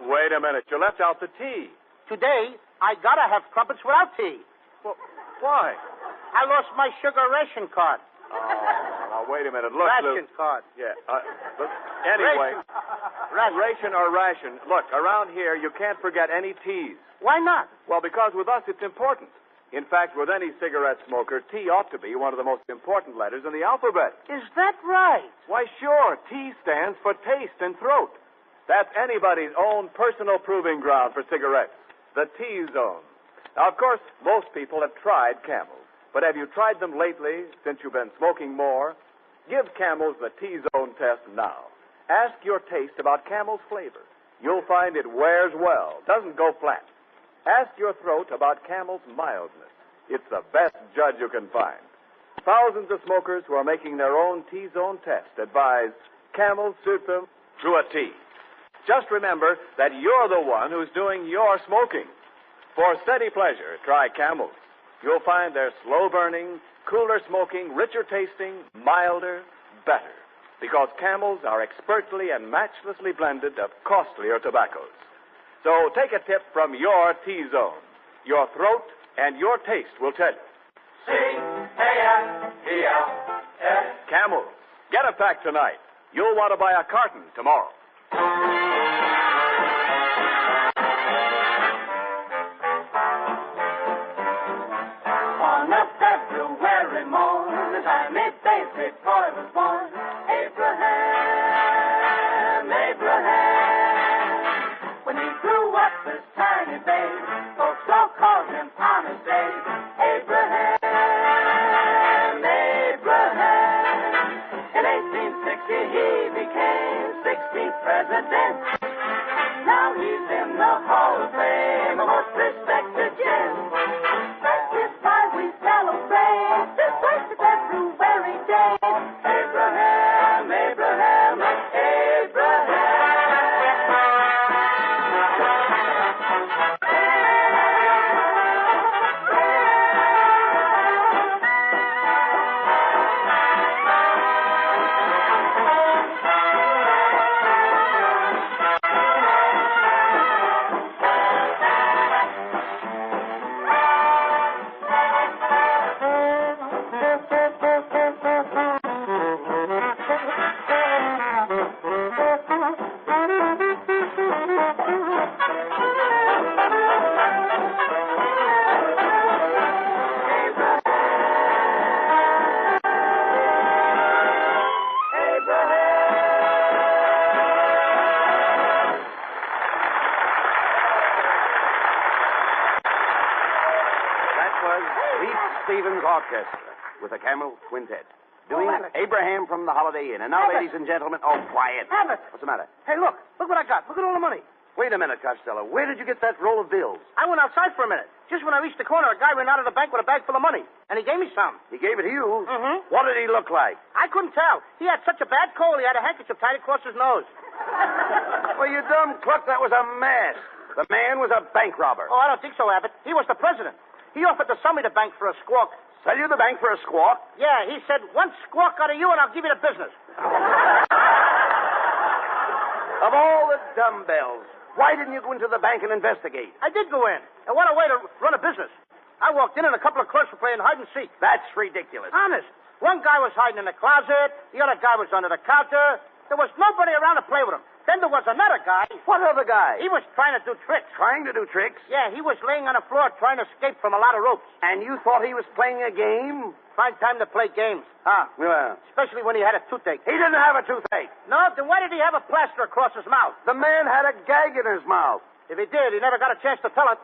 Wait a minute. You left out the T. Today, I gotta have crumpets without tea. Well, why? I lost my sugar ration card. Now, wait a minute. Look, ration card. Yeah. Look, anyway. Ration or ration. Look, around here, you can't forget any T's. Why not? Well, because with us, it's important. In fact, with any cigarette smoker, T ought to be one of the most important letters in the alphabet. Is that right? Why, sure. T stands for taste and throat. That's anybody's own personal proving ground for cigarettes. The T-zone. Now, of course, most people have tried Camels. But have you tried them lately, since you've been smoking more? Give Camels the T-zone test now. Ask your taste about Camel's flavor. You'll find it wears well, doesn't go flat. Ask your throat about Camel's mildness. It's the best judge you can find. Thousands of smokers who are making their own T-zone test advise Camel suit them to a T. Just remember that you're the one who's doing your smoking. For steady pleasure, try Camels. You'll find they're slow-burning, cooler smoking, richer tasting, milder, better. Because Camels are expertly and matchlessly blended of costlier tobaccos. So take a tip from your T-zone. Your throat and your taste will tell you. C-A-M-E-L-S. Camels. Get a pack tonight. You'll want to buy a carton tomorrow. On a February morn, the tiny baby boy was born. Abraham. When he grew up, this tiny babe, folks all called him Honest Abe. Abraham. In 1860 he president. Now he's in the Hall of Fame, a most respected Jim. That is why we celebrate this birthday February day. Abraham, Abraham, Abraham. Stevens Orchestra with the Camel Quintet. Doing Abraham from the Holiday Inn. And now, Abbott. ladies and gentlemen, quiet. Abbott. What's the matter? Hey, look. Look what I got. Look at all the money. Wait a minute, Costello. Where did you get that roll of bills? I went outside for a minute. Just when I reached the corner, a guy ran out of the bank with a bag full of money. And he gave me some. He gave it to you? Mm-hmm. What did he look like? I couldn't tell. He had such a bad cold, he had a handkerchief tied across his nose. Well, you dumb cluck, that was a mask. The man was a bank robber. Oh, I don't think so, Abbott. He was the president. He offered to sell me the bank for a squawk. Sell you the bank for a squawk? Yeah, he said, one squawk out of you and I'll give you the business. Of all the dumbbells, why didn't you go into the bank and investigate? I did go in. And what a way to run a business. I walked in and a couple of clerks were playing hide and seek. That's ridiculous. Honest. One guy was hiding in the closet. The other guy was under the counter. There was nobody around to play with him. Then there was another guy. What other guy? He was trying to do tricks. Trying to do tricks? Yeah, he was laying on the floor trying to escape from a lot of ropes. And you thought he was playing a game? Fine time to play games. Huh? Yeah. Especially when he had a toothache. He didn't have a toothache. No, then why did he have a plaster across his mouth? The man had a gag in his mouth. If he did, he never got a chance to tell it.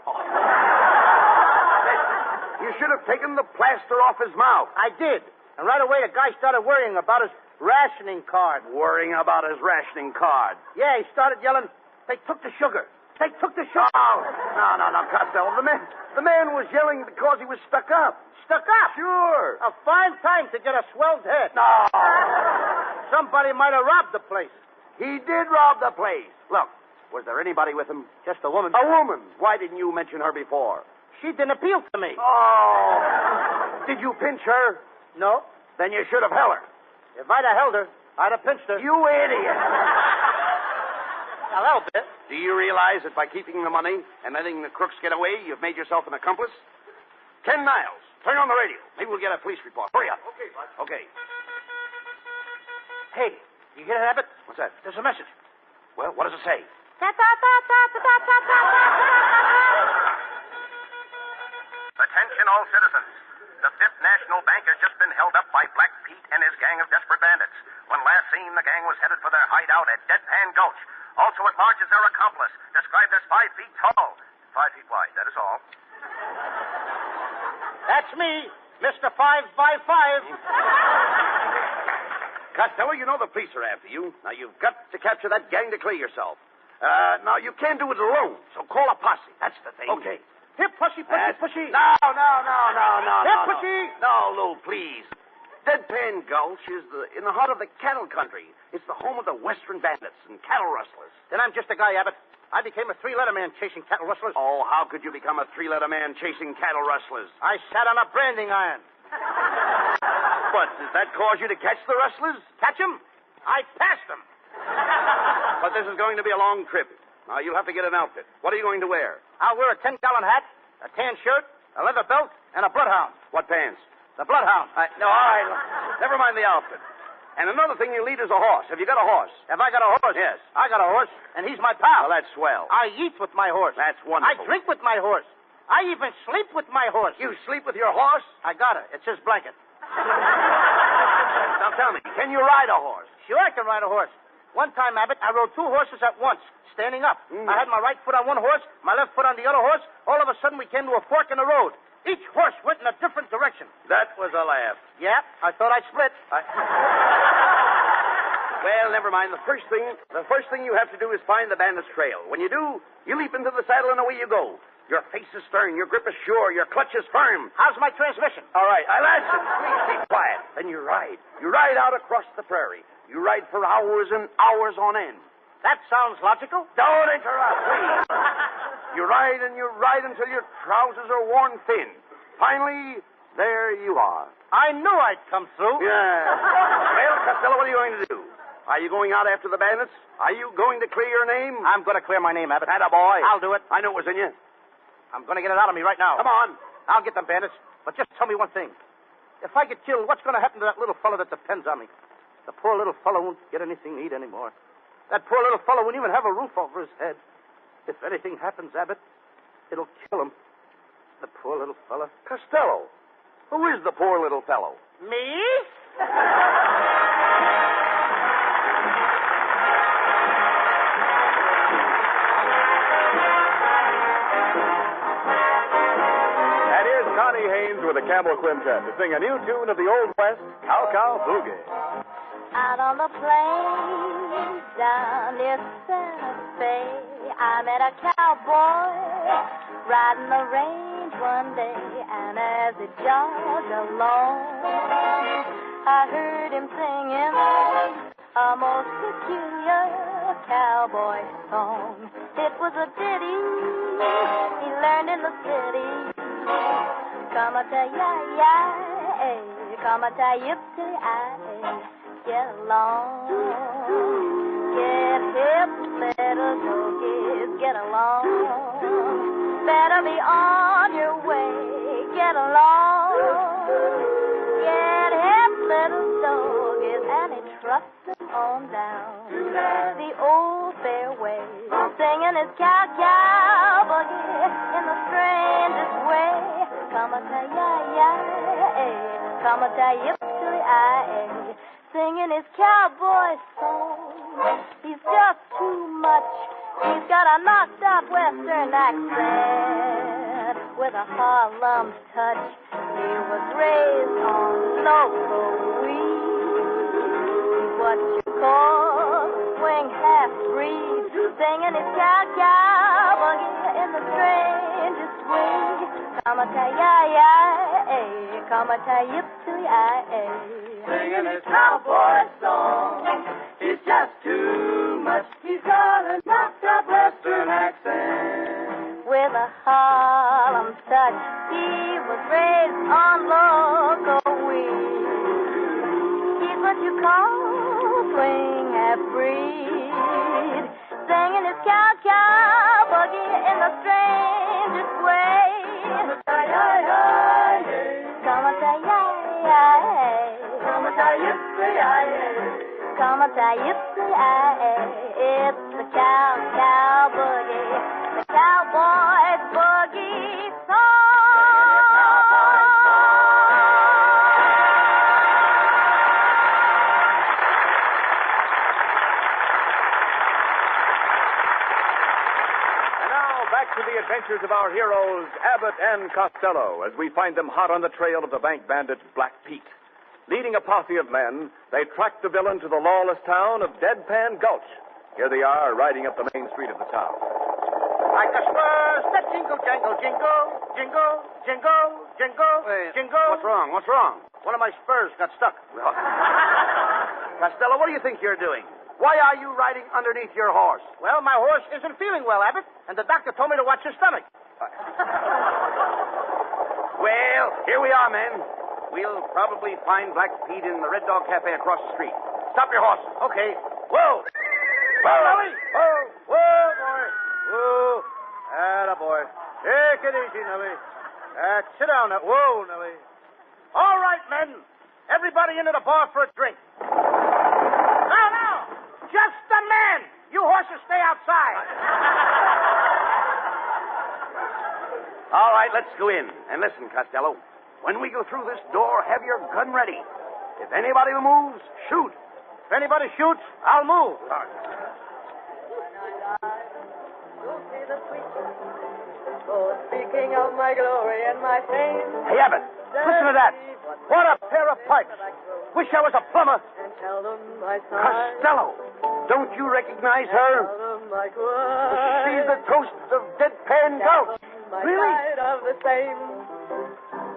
You should have taken the plaster off his mouth. I did. And right away, the guy started worrying about his rationing card. Worrying about his rationing card? Yeah, he started yelling, they took the sugar. They took the sugar. Oh, no, Costello. The man was yelling because he was stuck up. Stuck up? Sure. A fine time to get a swelled head. No. Somebody might have robbed the place. He did rob the place. Look, was there anybody with him? Just a woman. A woman? Why didn't you mention her before? She didn't appeal to me. Oh. Did you pinch her? No. Then you should have held her. If I'd have held her, I'd have pinched her. You idiot. A little bit. Do you realize that by keeping the money and letting the crooks get away, you've made yourself an accomplice? Ken Niles, turn on the radio. Maybe we'll get a police report. Hurry up. Okay, Bud. Okay. Hey, you hear that, Abbott? What's that? There's a message. Well, what does it say? Attention all citizens. The Fifth National Bank has just been held up by Black Pete and his gang of desperate bandits. When last seen, the gang was headed for their hideout at Deadpan Gulch. Also at large is their accomplice, described as 5 feet tall, 5 feet wide, that is all. That's me, Mr. 555. Costello, you know the police are after you. Now, you've got to capture that gang to clear yourself. Now, you can't do it alone, so call a posse. That's the thing. Okay. Here, pushy. No. Here, pushy. No, Lou, please. Deadpan Gulch is in the heart of the cattle country. It's the home of the Western bandits and cattle rustlers. Then I'm just a guy, Abbott. I became a 3-letter man chasing cattle rustlers. Oh, how could you become a 3-letter man chasing cattle rustlers? I sat on a branding iron. But does that cause you to catch the rustlers? Catch them? I passed them. But this is going to be a long trip. Now, you'll have to get an outfit. What are you going to wear? I'll wear a 10-gallon hat, a tan shirt, a leather belt, and a bloodhound. What pants? The bloodhound. No, all right. Never mind the outfit. And another thing you'll need is a horse. Have you got a horse? Have I got a horse? Yes. I got a horse, and he's my pal. Well, that's swell. I eat with my horse. That's wonderful. I drink with my horse. I even sleep with my horse. You sleep with your horse? I got it. It's his blanket. Now tell me, can you ride a horse? Sure, I can ride a horse. One time, Abbott, I rode 2 horses at once, standing up. I had my right foot on one horse, my left foot on the other horse. All of a sudden, we came to a fork in the road. Each horse went in a different direction. That was a laugh. Yeah, I thought I'd split. Well, never mind. The first thing you have to do is find the bandit's trail. When you do, you leap into the saddle and away you go. Your face is stern, your grip is sure, your clutch is firm. How's my transmission? All right, listen, please keep quiet. Then you ride. You ride out across the prairie. You ride for hours and hours on end. That sounds logical. Don't interrupt, please. You ride and you ride until your trousers are worn thin. Finally, there you are. I knew I'd come through. Yeah. Well, Costello, what are you going to do? Are you going out after the bandits? Are you going to clear your name? I'm going to clear my name, Abbott. Attaboy. I'll do it. I knew it was in you. I'm going to get it out of me right now. Come on. I'll get them bandits. But just tell me one thing. If I get killed, what's going to happen to that little fellow that depends on me? The poor little fellow won't get anything to eat anymore. That poor little fellow won't even have a roof over his head. If anything happens, Abbott, it'll kill him. The poor little fellow. Costello. Who is the poor little fellow? Me? Connie Haynes with the Campbell Quintet to sing a new tune of the Old West, Cow Cow Boogie. Out on the plains down near Santa Fe, I met a cowboy riding the range one day, and as he jogged along, I heard him singing a most peculiar cowboy song. It was a ditty he learned in the city. Come a ta ya ya, come a ta yip to get along, get hip, little doggies, get along. Better be on your way, get along. Get hip, little doggies, and he trusts them on down the old fairway, singing his cow boogie in the strangest way. Come a ta ya ya, come a ta yip to singing his cowboy song. He's just too much. He's got a knocked up Western accent with a Harlem touch. He was raised on local weed. He's what you call swing half-breed, singing his cow boogie in the strangest way. Come a ta ya ya, come a ta yip to singing his cowboy song. He's just too much. He's got a knocked up Western accent with a Harlem touch. He was raised on local weed. He's what you call swing half-breed, singing his cow boogie in the strangest way. Come a ta ya ya, come a ta ya ya, come a ta yip come a ta yip it's the cow boogie, the cowboy boogie song. To the adventures of our heroes, Abbott and Costello, as we find them hot on the trail of the bank bandit Black Pete. Leading a posse of men, they track the villain to the lawless town of Deadpan Gulch. Here they are, riding up the main street of the town. Like the spurs that jingle, jangle, jingle, jingle, jingle, jingle, jingle. What's wrong? What's wrong? One of my spurs got stuck. Costello, what do you think you're doing? Why are you riding underneath your horse? Well, my horse isn't feeling well, Abbott, and the doctor told me to watch his stomach. Well, here we are, men. We'll probably find Black Pete in the Red Dog Cafe across the street. Stop your horse. Okay. Whoa! Whoa, Nellie! Whoa! Whoa, boy! Whoa! Attaboy. Take it easy, Nellie. Sit down now. Whoa, Nellie. All right, men. Everybody into the bar for a drink. Now! Just a man! You horses stay outside. All right, let's go in. And listen, Costello. When we go through this door, have your gun ready. If anybody moves, shoot. If anybody shoots, I'll move. So speak king of my glory and my fame. Hey, Abbott, listen to that. What a pair of pipes. Wish I was a plumber. And tell them my son. Costello. Don't you recognize her? Tell them my cry. She's the toast of Deadpan Gulch. My Really? pride of the same.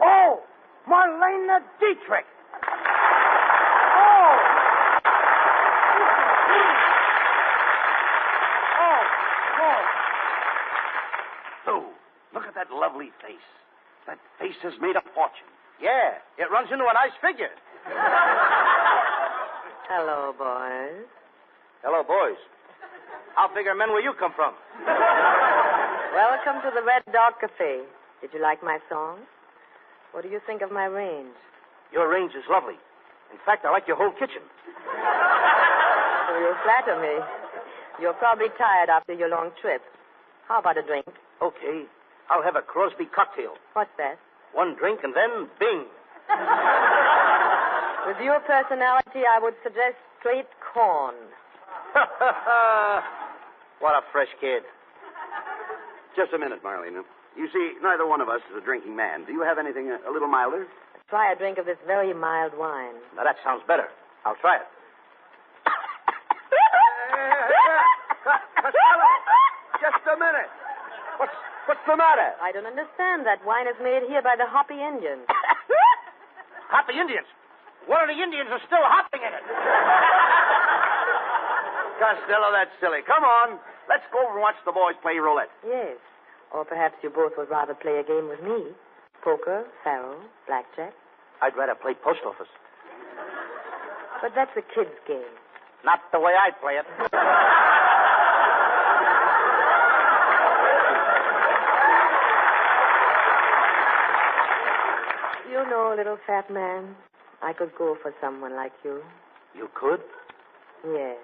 Oh, Marlena Dietrich. Oh. Oh, look at that lovely face. That face has made a fortune. Yeah, it runs into a nice figure. Hello, boys. Hello, boys. How big are men where you come from? Welcome to the Red Dog Cafe. Did you like my song? What do you think of my range? Your range is lovely. In fact, I like your whole kitchen. So you flatter me. You're probably tired after your long trip. How about a drink? Okay, I'll have a Crosby cocktail. What's that? One drink and then bing. With your personality, I would suggest straight corn. What a fresh kid. Just a minute, Marlena. You see, neither one of us is a drinking man. Do you have anything a little milder? Try a drink of this very mild wine. Now, that sounds better. I'll try it. Costello, just a minute. What's the matter? I don't understand. That wine is made here by the Hopi Indians. Hopi Indians? One of the Indians is still hopping in it. Costello, that's silly. Come on. Let's go over and watch the boys play roulette. Yes. Or perhaps you both would rather play a game with me. Poker, faro, blackjack. I'd rather play post office. But that's a kid's game. Not the way I'd play it. You know, little fat man, I could go for someone like you. You could? Yes.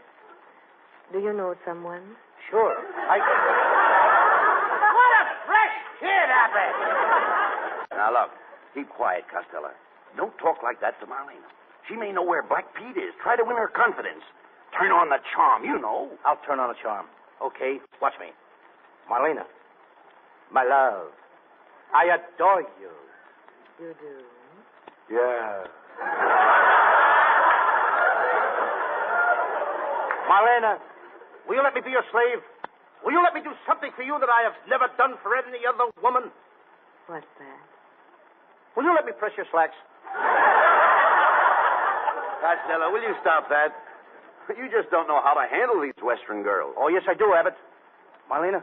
Do you know someone? Sure. What a fresh kid, Abbott! Now, look. Keep quiet, Costello. Don't talk like that to Marlena. She may know where Black Pete is. Try to win her confidence. Turn on the charm, you know. I'll turn on the charm. Okay, watch me. Marlena, my love, I adore you. You do? Yeah. Marlena, will you let me be your slave? Will you let me do something for you that I have never done for any other woman? What's that? Will you let me press your slacks? Costello, will you stop that? You just don't know how to handle these Western girls. Oh, yes, I do, Abbott. Marlena,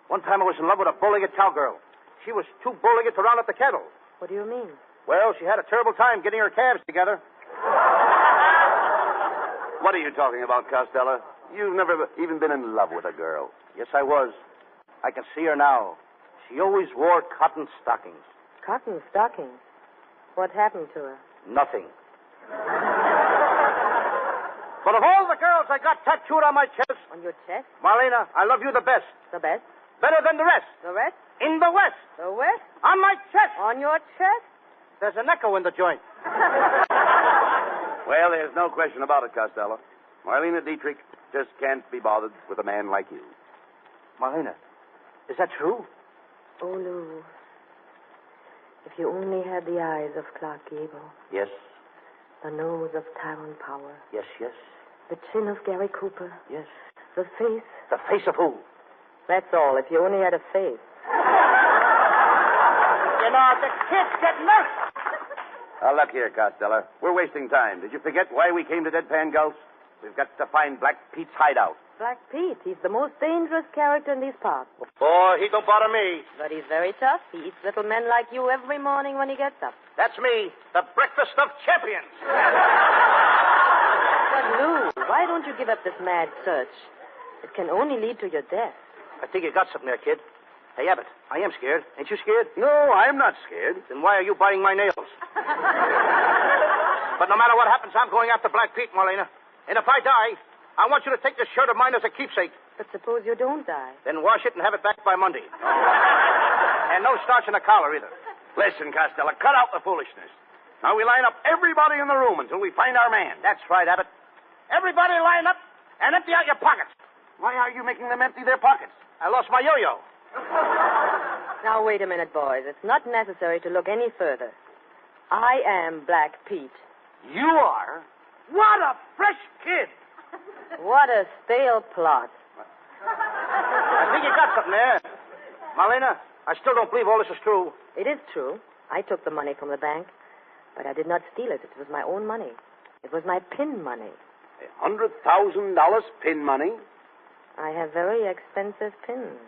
one time I was in love with a bow-legged cowgirl. She was too bow-legged to round up the cattle. What do you mean? Well, she had a terrible time getting her calves together. What are you talking about, Costello? You've never even been in love with a girl. Yes, I was. I can see her now. She always wore cotton stockings. Cotton stockings? What happened to her? Nothing. But of all the girls I got tattooed on my chest... On your chest? Marlena, I love you the best. The best? Better than the rest. The rest? In the West. The West? On my chest. On your chest? There's an echo in the joint. Well, there's no question about it, Costello. Marlena Dietrich just can't be bothered with a man like you. Marlena, is that true? Oh, Lou. If you only had the eyes of Clark Gable. Yes. The nose of Tyrone Power. Yes, yes. The chin of Gary Cooper. Yes. The face. The face of who? That's all. If you only had a face. You know, the kid's getting nervous. Now, look here, Costello. We're wasting time. Did you forget why we came to Deadpan Gulch? We've got to find Black Pete's hideout. Black Pete. He's the most dangerous character in these parts. Boy, he don't bother me. But he's very tough. He eats little men like you every morning when he gets up. That's me, the breakfast of champions. But, Lou, why don't you give up this mad search? It can only lead to your death. I think you got something there, kid. Hey, Abbott, I am scared. Ain't you scared? No, I'm not scared. Then why are you biting my nails? But no matter what happens, I'm going after Black Pete, Marlena. And if I die, I want you to take this shirt of mine as a keepsake. But suppose you don't die. Then wash it and have it back by Monday. And no starch in the collar, either. Listen, Costello, cut out the foolishness. Now we line up everybody in the room until we find our man. That's right, Abbott. Everybody line up and empty out your pockets. Why are you making them empty their pockets? I lost my yo-yo. Now, wait a minute, boys. It's not necessary to look any further. I am Black Pete. You are? What a fresh kid. What a stale plot. I think you got something there. Marlena, I still don't believe all this is true. It is true. I took the money from the bank, but I did not steal it. It was my own money. It was my pin money. $100,000 pin money? I have very expensive pins.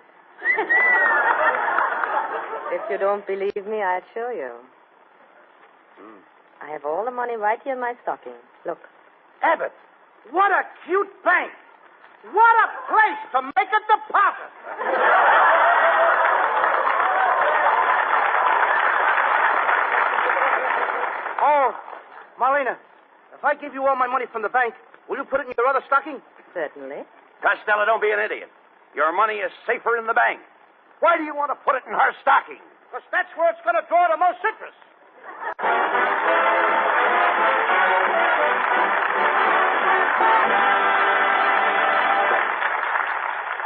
If you don't believe me, I'll show you. I have all the money right here in my stocking. Look. Abbott, what a cute bank. What a place to make a deposit. Oh, Marlena, if I give you all my money from the bank, will you put it in your other stocking? Certainly. Costello, don't be an idiot. Your money is safer in the bank. Why do you want to put it in her stocking? Because that's where it's going to draw the most interest.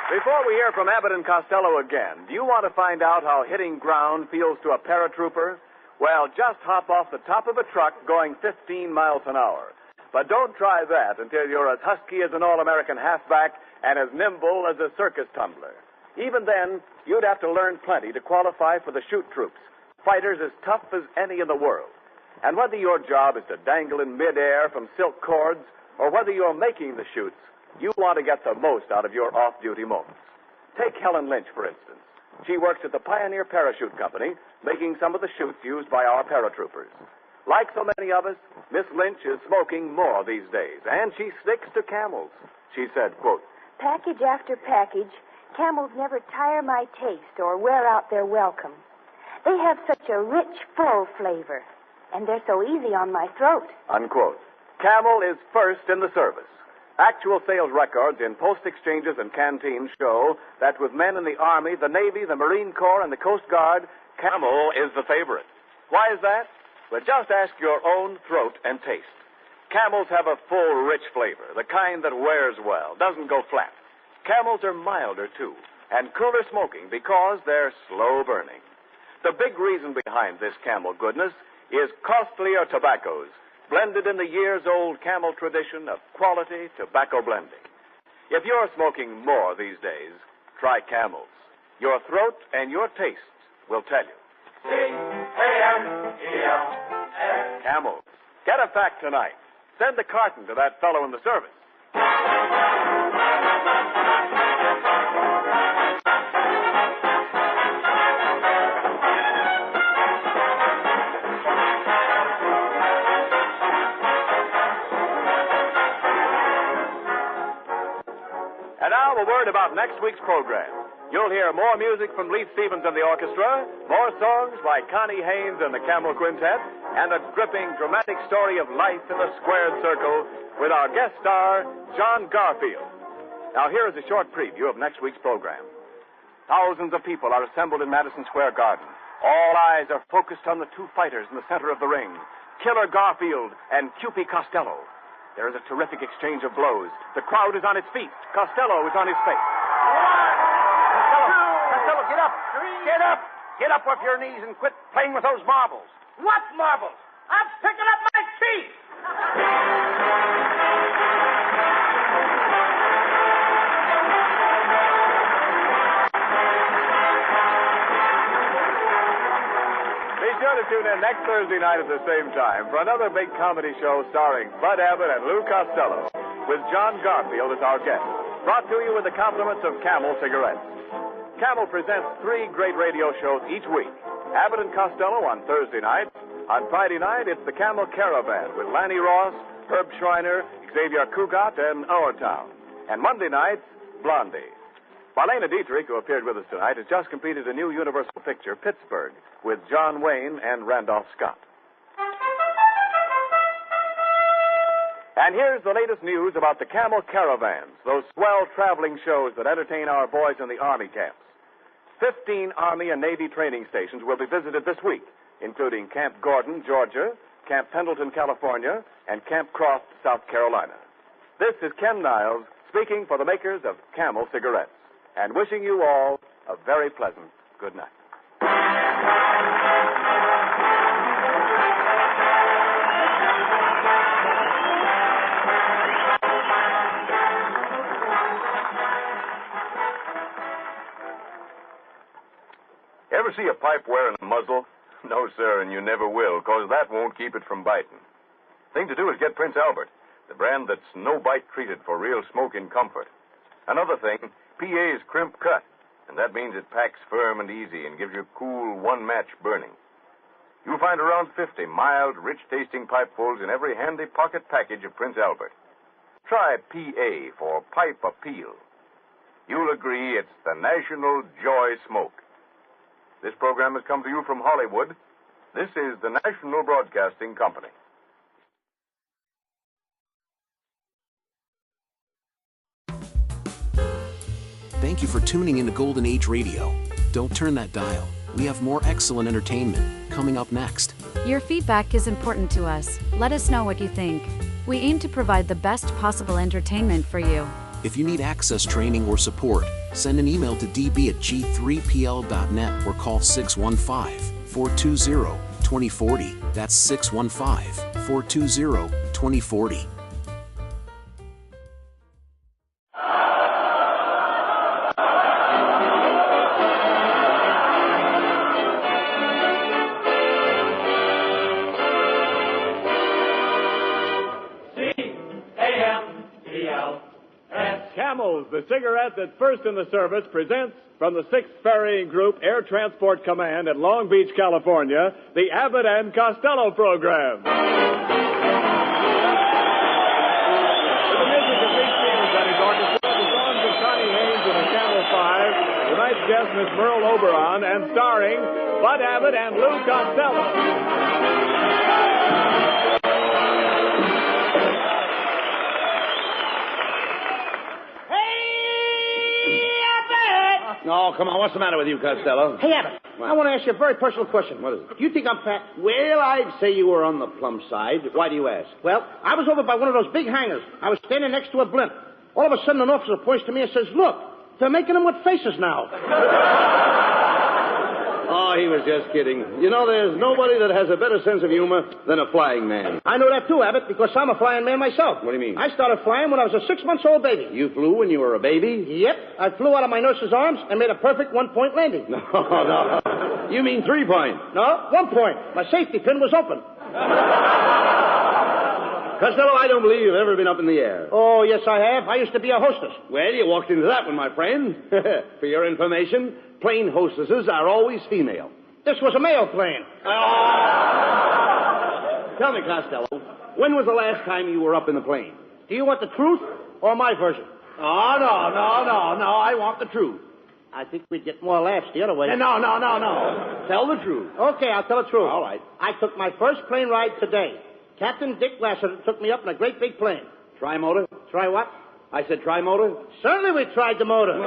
Before we hear from Abbott and Costello again, do you want to find out how hitting ground feels to a paratrooper? Well, just hop off the top of a truck going 15 miles an hour. But don't try that until you're as husky as an All-American halfback and as nimble as a circus tumbler. Even then, you'd have to learn plenty to qualify for the shoot troops, fighters as tough as any in the world. And whether your job is to dangle in midair from silk cords or whether you're making the shoots, you want to get the most out of your off-duty moments. Take Helen Lynch, for instance. She works at the Pioneer Parachute Company, making some of the chutes used by our paratroopers. Like so many of us, Miss Lynch is smoking more these days, and she sticks to Camels. She said, quote, "Package after package, Camels never tire my taste or wear out their welcome. They have such a rich, full flavor, and they're so easy on my throat." Unquote. Camel is first in the service. Actual sales records in post exchanges and canteens show that with men in the Army, the Navy, the Marine Corps, and the Coast Guard, Camel is the favorite. Why is that? Well, just ask your own throat and taste. Camels have a full, rich flavor, the kind that wears well, doesn't go flat. Camels are milder, too, and cooler smoking because they're slow burning. The big reason behind this Camel goodness is costlier tobaccos, blended in the years-old Camel tradition of quality tobacco blending. If you're smoking more these days, try Camels. Your throat and your taste will tell you. C-A-M-E-L-S. Camels. Get a pack tonight. Send the carton to that fellow in the service. And now a word about next week's program. You'll hear more music from Leith Stevens and the orchestra, more songs by Connie Haynes and the Camel Quintet, and a gripping, dramatic story of life in the squared circle with our guest star, John Garfield. Now, here is a short preview of next week's program. Thousands of people are assembled in Madison Square Garden. All eyes are focused on the two fighters in the center of the ring, Killer Garfield and Cupid Costello. There is a terrific exchange of blows. The crowd is on its feet. Costello is on his face. Costello, get up. Get up. Get up off your knees and quit playing with those marbles. What marbles? I'm picking up my teeth. Be sure to tune in next Thursday night at the same time for another big comedy show starring Bud Abbott and Lou Costello, with John Garfield as our guest. Brought to you with the compliments of Camel Cigarettes. Camel presents 3 great radio shows each week. Abbott and Costello on Thursday night. On Friday night, it's the Camel Caravan with Lanny Ross, Herb Schreiner, Xavier Cugat, and Our Town. And Monday night, Blondie. Marlena Dietrich, who appeared with us tonight, has just completed a new Universal picture, Pittsburgh, with John Wayne and Randolph Scott. And here's the latest news about the Camel Caravans, those swell traveling shows that entertain our boys in the Army camps. 15 Army and Navy training stations will be visited this week, including Camp Gordon, Georgia, Camp Pendleton, California, and Camp Croft, South Carolina. This is Ken Niles speaking for the makers of Camel Cigarettes, and wishing you all a very pleasant good night. see a pipe wearing a muzzle? No, sir, and you never will, because that won't keep it from biting. Thing to do is get Prince Albert, the brand that's no-bite treated for real smoking comfort. Another thing, PA is crimp cut, and that means it packs firm and easy and gives you cool, one-match burning. You'll find around 50 mild, rich-tasting pipefuls in every handy pocket package of Prince Albert. Try PA for Pipe Appeal. You'll agree it's the National Joy Smoke. This program has come to you from Hollywood. This is the National Broadcasting Company. Thank you for tuning into Golden Age Radio. Don't turn that dial. We have more excellent entertainment coming up next. Your feedback is important to us. Let us know what you think. We aim to provide the best possible entertainment for you. If you need access training or support, send an email to db@g3pl.net or call 615-420-2040. That's 615-420-2040. Camels, the cigarette that's first in the service, presents from the 6th Ferrying Group Air Transport Command at Long Beach, California, the Abbott and Costello program. With the music of Pete Stevens and his orchestra, the songs of Connie Haynes and the Camel Five, tonight's guest, Miss Merle Oberon, and starring Bud Abbott and Lou Costello. Oh, come on. What's the matter with you, Costello? Hey, Abbott, I want to ask you a very personal question. What is it? Do you think I'm fat? Well, I'd say you were on the plump side. Why do you ask? Well, I was over by one of those big hangars. I was standing next to a blimp. All of a sudden, an officer points to me and says, "Look, they're making them with faces now." Oh, he was just kidding. You know, there's nobody that has a better sense of humor than a flying man. I know that too, Abbott, because I'm a flying man myself. What do you mean? I started flying when I was a 6-month-old baby. You flew when you were a baby? Yep. I flew out of my nurse's arms and made a perfect 1-point landing. No. You mean 3 point? No, 1 point. My safety pin was open. Costello, I don't believe you've ever been up in the air. Oh, yes, I have. I used to be a hostess. Well, you walked into that one, my friend. For your information, plane hostesses are always female. This was a male plane. Tell me, Costello, when was the last time you were up in the plane? Do you want the truth or my version? Oh, no. I want the truth. I think we'd get more laughs the other way. No. Tell the truth. Okay, I'll tell the truth. All right. I took my first plane ride today. Captain Dick Lassiter took me up in a great big plane. Tri-motor? Try what? I said tri-motor? Certainly we tried the motor.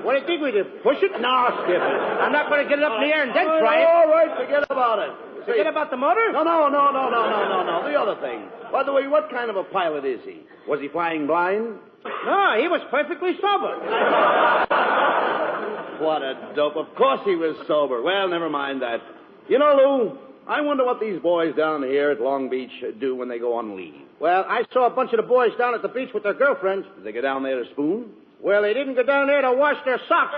What do you think we did? Push it? No, skip it. I'm not going to get it up in the air and then try it. All right, forget about it. Forget about the motor? No. The other thing. By the way, what kind of a pilot is he? Was he flying blind? No, he was perfectly sober. What a dope. Of course he was sober. Well, never mind that. You know, Lou, I wonder what these boys down here at Long Beach do when they go on leave. Well, I saw a bunch of the boys down at the beach with their girlfriends. Did they go down there to spoon? Well, they didn't go down there to wash their socks.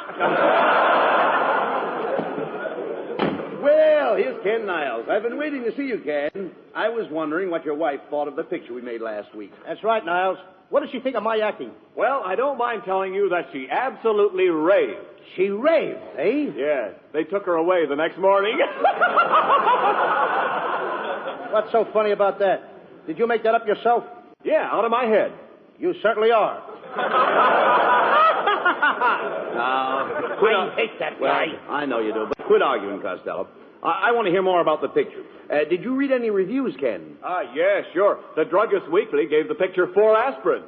Well, here's Ken Niles. I've been waiting to see you, Ken. I was wondering what your wife thought of the picture we made last week. That's right, Niles. What did she think of my acting? Well, I don't mind telling you that she absolutely raved. She raved, eh? Yes. They took her away the next morning. What's so funny about that? Did you make that up yourself? Yeah, out of my head. You certainly are. I hate that guy. Well, I know you do, but quit arguing, Costello. I want to hear more about the picture. Did you read any reviews, Ken? Yeah, sure. The Druggist Weekly gave the picture 4 aspirins.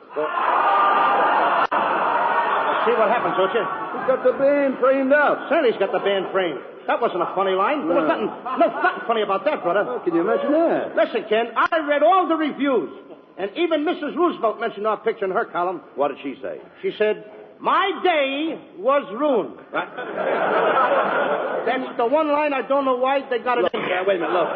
See what happens, don't you? He's got the band framed up. Certainly he's got the band framed. That wasn't a funny line. There was nothing funny about that, brother. Well, can you imagine that? Listen, Ken, I read all the reviews. And even Mrs. Roosevelt mentioned our picture in her column. What did she say? She said, "My day was ruined." That's the one line I don't know why they got it in. Yeah, wait a minute, look.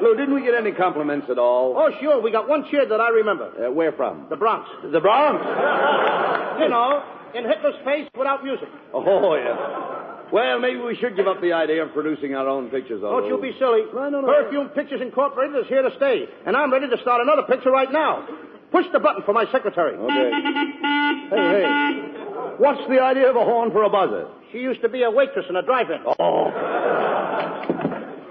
Lou, didn't we get any compliments at all? Oh, sure. We got one cheer that I remember. Where from? The Bronx. The Bronx? You know, in Hitler's face without music. Oh, yeah. Well, maybe we should give up the idea of producing our own pictures, Don't you be silly. Perfume Pictures Incorporated is here to stay, and I'm ready to start another picture right now. Push the button for my secretary. Okay. Hey. What's the idea of a horn for a buzzer? She used to be a waitress in a drive-in. Oh.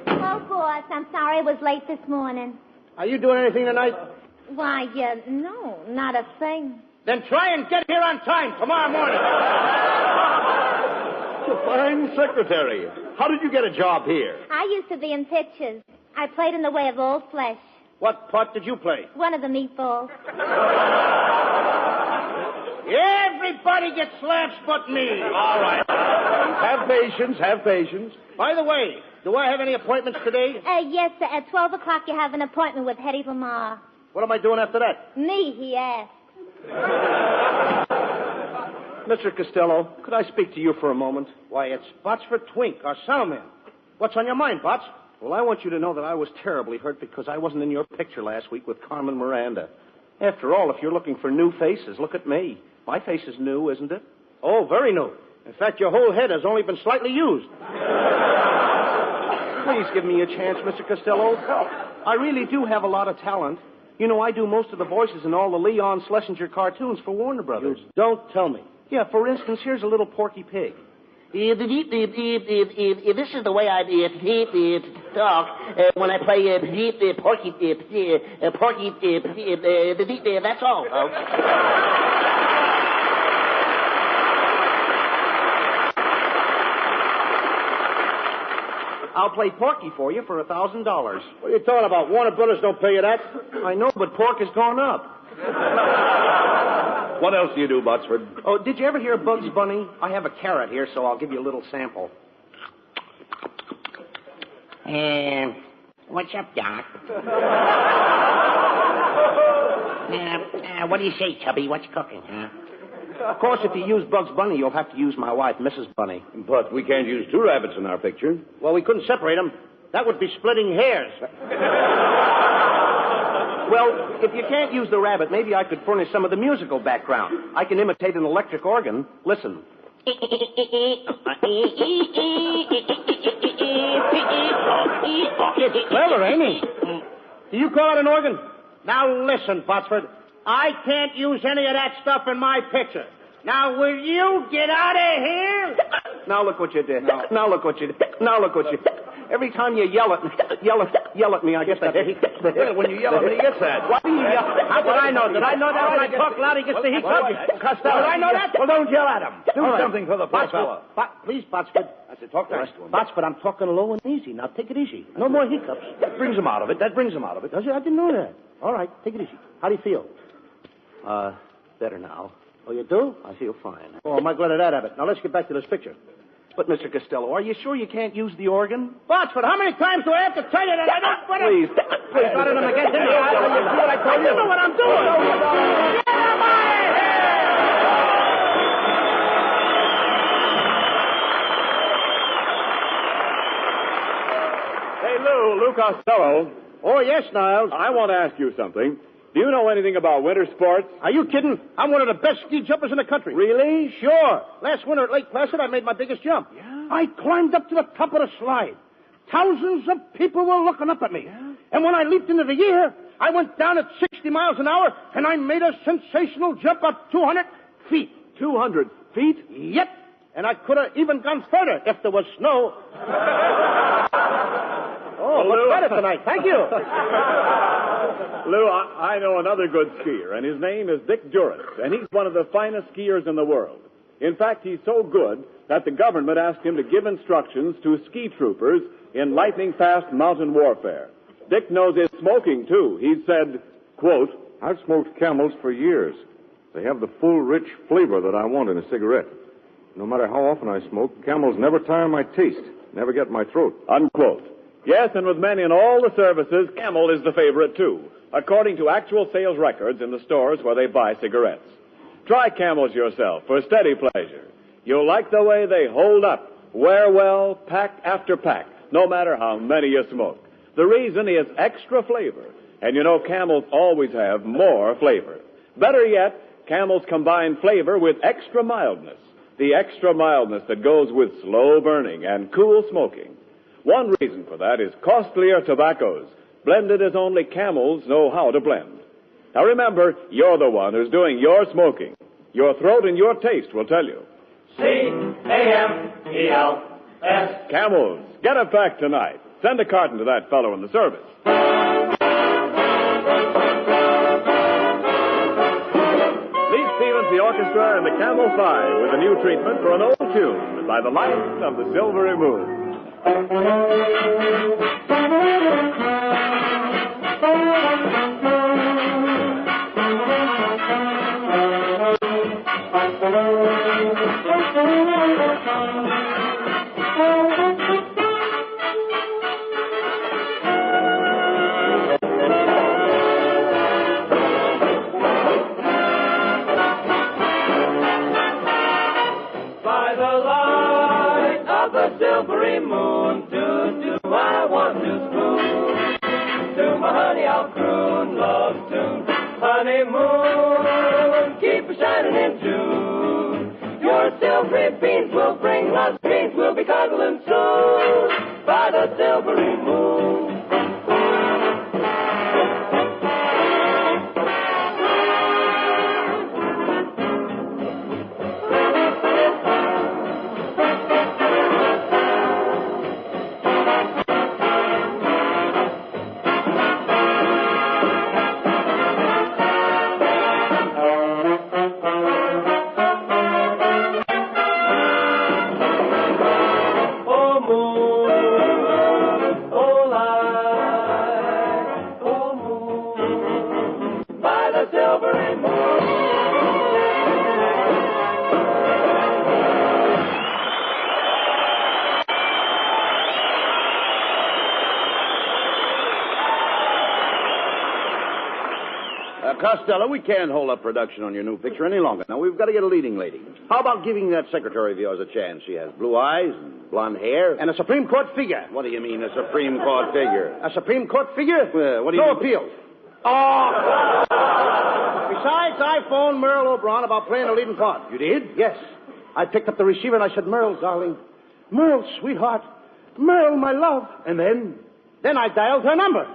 Oh, boss, I'm sorry I was late this morning. Are you doing anything tonight? Why, no, not a thing. Then try and get here on time tomorrow morning. A fine secretary. How did you get a job here? I used to be in pictures. I played in The Way of All Flesh. What part did you play? One of the meatballs. Everybody gets laughs but me. All right. Have patience. By the way, do I have any appointments today? Yes, sir. At 12 o'clock you have an appointment with Hetty Lamar. What am I doing after that? Me, he asked. Mr. Costello, could I speak to you for a moment? Why, it's Botsford Twink, our soundman. What's on your mind, Bots? Well, I want you to know that I was terribly hurt because I wasn't in your picture last week with Carmen Miranda. After all, if you're looking for new faces, look at me. My face is new, isn't it? Oh, very new. In fact, your whole head has only been slightly used. Please give me a chance, Mr. Costello. I really do have a lot of talent. You know, I do most of the voices in all the Leon Schlesinger cartoons for Warner Brothers. You don't tell me. Yeah, for instance, here's a little Porky Pig. This is the way I talk when I play Porky. That's all, folks. I'll play Porky for you for $1,000. What are you talking about? Warner Brothers don't pay you that. I know, but pork has gone up. What else do you do, Botsford? Oh, did you ever hear Bugs Bunny? I have a carrot here, so I'll give you a little sample. What's up, Doc? What do you say, Tubby? What's cooking, huh? Of course, if you use Bugs Bunny, you'll have to use my wife, Mrs. Bunny. But we can't use two rabbits in our picture. Well, we couldn't separate them. That would be splitting hairs. Well, if you can't use the rabbit, maybe I could furnish some of the musical background. I can imitate an electric organ. Listen. It's clever, ain't he? Do you call it an organ? Now listen, Botsford. I can't use any of that stuff in my picture. Now, will you get out of here? Now look what you did. No. Now look what you did. Now look what you did. Every time you yell at me, I get the hiccups. When you yell at me, he gets that. Why do you yell? How did I know? Did I know that when I talk loud, he gets the hiccups? Costello. Did I know that? Well, don't yell at him. Do something for the poor fellow. Please, Botsford. I said, talk nice to him. Botsford, I'm talking low and easy. Now, take it easy. No more hiccups. That brings him out of it. Does it? I didn't know that. All right, take it easy. How do you feel? Better now. Oh, you do? I feel fine. Oh, am I glad of that, Abbott. Now, let's get back to this picture. But, Mr. Costello, are you sure you can't use the organ? Botsford, how many times do I have to tell you that I don't... Please. I started him again, didn't I? You see what I told you? I know what I'm doing. Get him out Hey, Lou Costello. Oh, yes, Niles. I want to ask you something. Do you know anything about winter sports? Are you kidding? I'm one of the best ski jumpers in the country. Really? Sure. Last winter at Lake Placid, I made my biggest jump. Yeah? I climbed up to the top of the slide. Thousands of people were looking up at me. Yeah? And when I leaped into the air, I went down at 60 miles an hour, and I made a sensational jump of 200 feet. 200 feet? Yep. And I could have even gone further if there was snow. Oh, much better tonight. Thank you. Lou, I know another good skier, and his name is Dick Durrett, and he's one of the finest skiers in the world. In fact, he's so good that the government asked him to give instructions to ski troopers in lightning-fast mountain warfare. Dick knows his smoking, too. He said, quote, I've smoked Camels for years. They have the full, rich flavor that I want in a cigarette. No matter how often I smoke, Camels never tire my taste, never get my throat. Unquote. Yes, and with men in all the services, Camel is the favorite, too, according to actual sales records in the stores where they buy cigarettes. Try Camels yourself for steady pleasure. You'll like the way they hold up, wear well, pack after pack, no matter how many you smoke. The reason is extra flavor, and you know Camels always have more flavor. Better yet, Camels combine flavor with extra mildness. the extra mildness that goes with slow burning and cool smoking. One reason for that is costlier tobaccos, blended as only Camels know how to blend. Now remember, you're the one who's doing your smoking. Your throat and your taste will tell you. C-A-M-E-L-S. Camels. Get a pack tonight. Send a carton to that fellow in the service. Lead Stevens, the orchestra, and the Camel 5 with a new treatment for an old tune by the light of the silvery moon. By the light of the silvery moon, do I want to spoon? To my honey I'll croon love tune. Honeymoon, keep a shining in June. Your silvery beams will bring love's dreams. We'll be cuddling soon by the silvery moon. Costello, we can't hold up production on your new picture any longer. Now, we've got to get a leading lady. How about giving that secretary of yours a chance? She has blue eyes and blonde hair. And a Supreme Court figure. What do you mean, a Supreme Court figure? A Supreme Court figure? What do you No mean? appeal. Oh! Besides, I phoned Merle Oberon about playing a leading part. You did? Yes. I picked up the receiver and I said, Merle, darling. Merle, sweetheart. Merle, my love. And then? Then I dialed her number.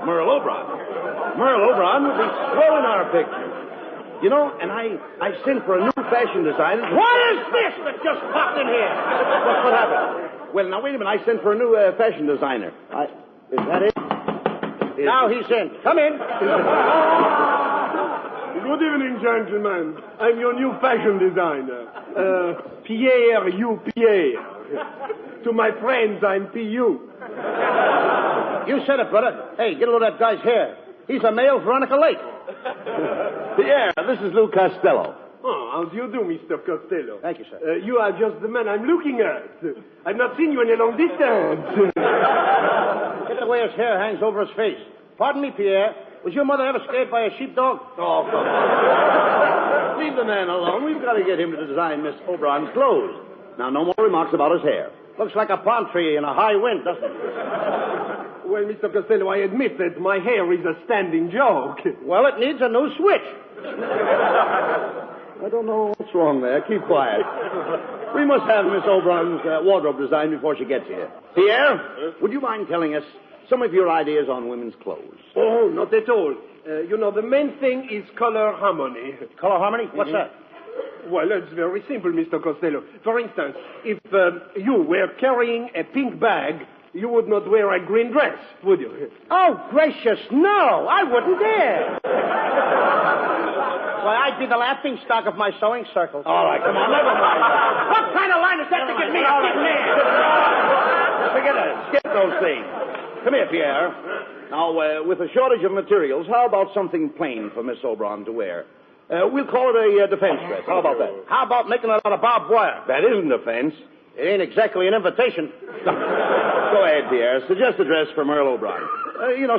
Merle Oberon. Merle Oberon will be swell in our picture. You know, and I sent for a new fashion designer. What is this that just popped in here? What happened? Well, now, wait a minute. I sent for a new fashion designer. Is that it? Now he's in. Come in. Good evening, gentlemen. I'm your new fashion designer. Pierre, you Pierre. To my friends, I'm P.U. You said it, brother. Hey, get a load of that guy's hair. He's a male Veronica Lake. Pierre, this is Lou Costello. Oh, how do you do, Mr. Costello? Thank you, sir. You are just the man I'm looking at. I've not seen you in a long distance. Get the way his hair hangs over his face. Pardon me, Pierre. Was your mother ever scared by a sheepdog? Oh, come on. Leave the man alone. We've got to get him to design Miss Oberon's clothes. Now, no more remarks about his hair. Looks like a palm tree in a high wind, doesn't it? Well, Mr. Costello, I admit that my hair is a standing joke. Well, it needs a new switch. I don't know what's wrong there. Keep quiet. We must have Miss Oberon's wardrobe designed before she gets here. Pierre, would you mind telling us some of your ideas on women's clothes? Oh, not at all. The main thing is color harmony. Color harmony? What's that? Well, it's very simple, Mr. Costello. For instance, if you were carrying a pink bag, you would not wear a green dress, would you? Oh, gracious, no! I wouldn't dare! Why, I'd be the laughing stock of my sewing circle. All right, come on, never mind. What kind of line is that to get me a big man? Forget it. Skip those things. Come here, Pierre. Now, with a shortage of materials, how about something plain for Miss Oberon to wear? We'll call it a defense dress. How about that? How about making it out of barbed wire? That isn't defense. It ain't exactly an invitation. Go ahead, Pierre. Suggest a dress for Merle Oberon.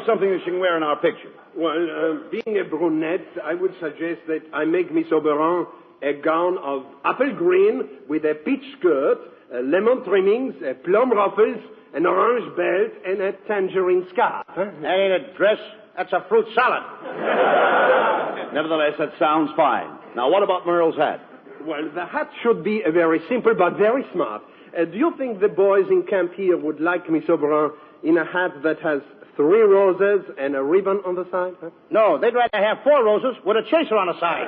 Something that she can wear in our picture. Well, being a brunette, I would suggest that I make Miss Oberon a gown of apple green with a peach skirt, lemon trimmings, plum ruffles, an orange belt, and a tangerine scarf. That ain't a dress. That's a fruit salad. Nevertheless, that sounds fine. Now, what about Merle's hat? Well, the hat should be very simple but very smart. Do you think the boys in camp here would like Miss Oberon in a hat that has 3 roses and a ribbon on the side? Huh? No, they'd rather have 4 roses with a chaser on the side.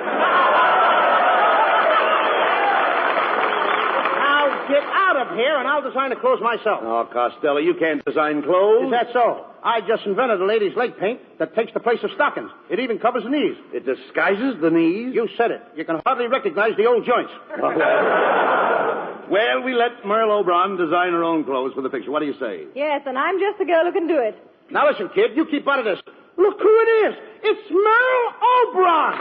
Now, get out of here, and I'll design the clothes myself. Oh, Costello, you can't design clothes. Is that so? I just invented a lady's leg paint that takes the place of stockings. It even covers the knees. It disguises the knees? You said it. You can hardly recognize the old joints. Well, we let Merle Oberon design her own clothes for the picture. What do you say? Yes, and I'm just the girl who can do it. Now listen, kid, you keep out of this. Look who it is. It's Merle Oberon.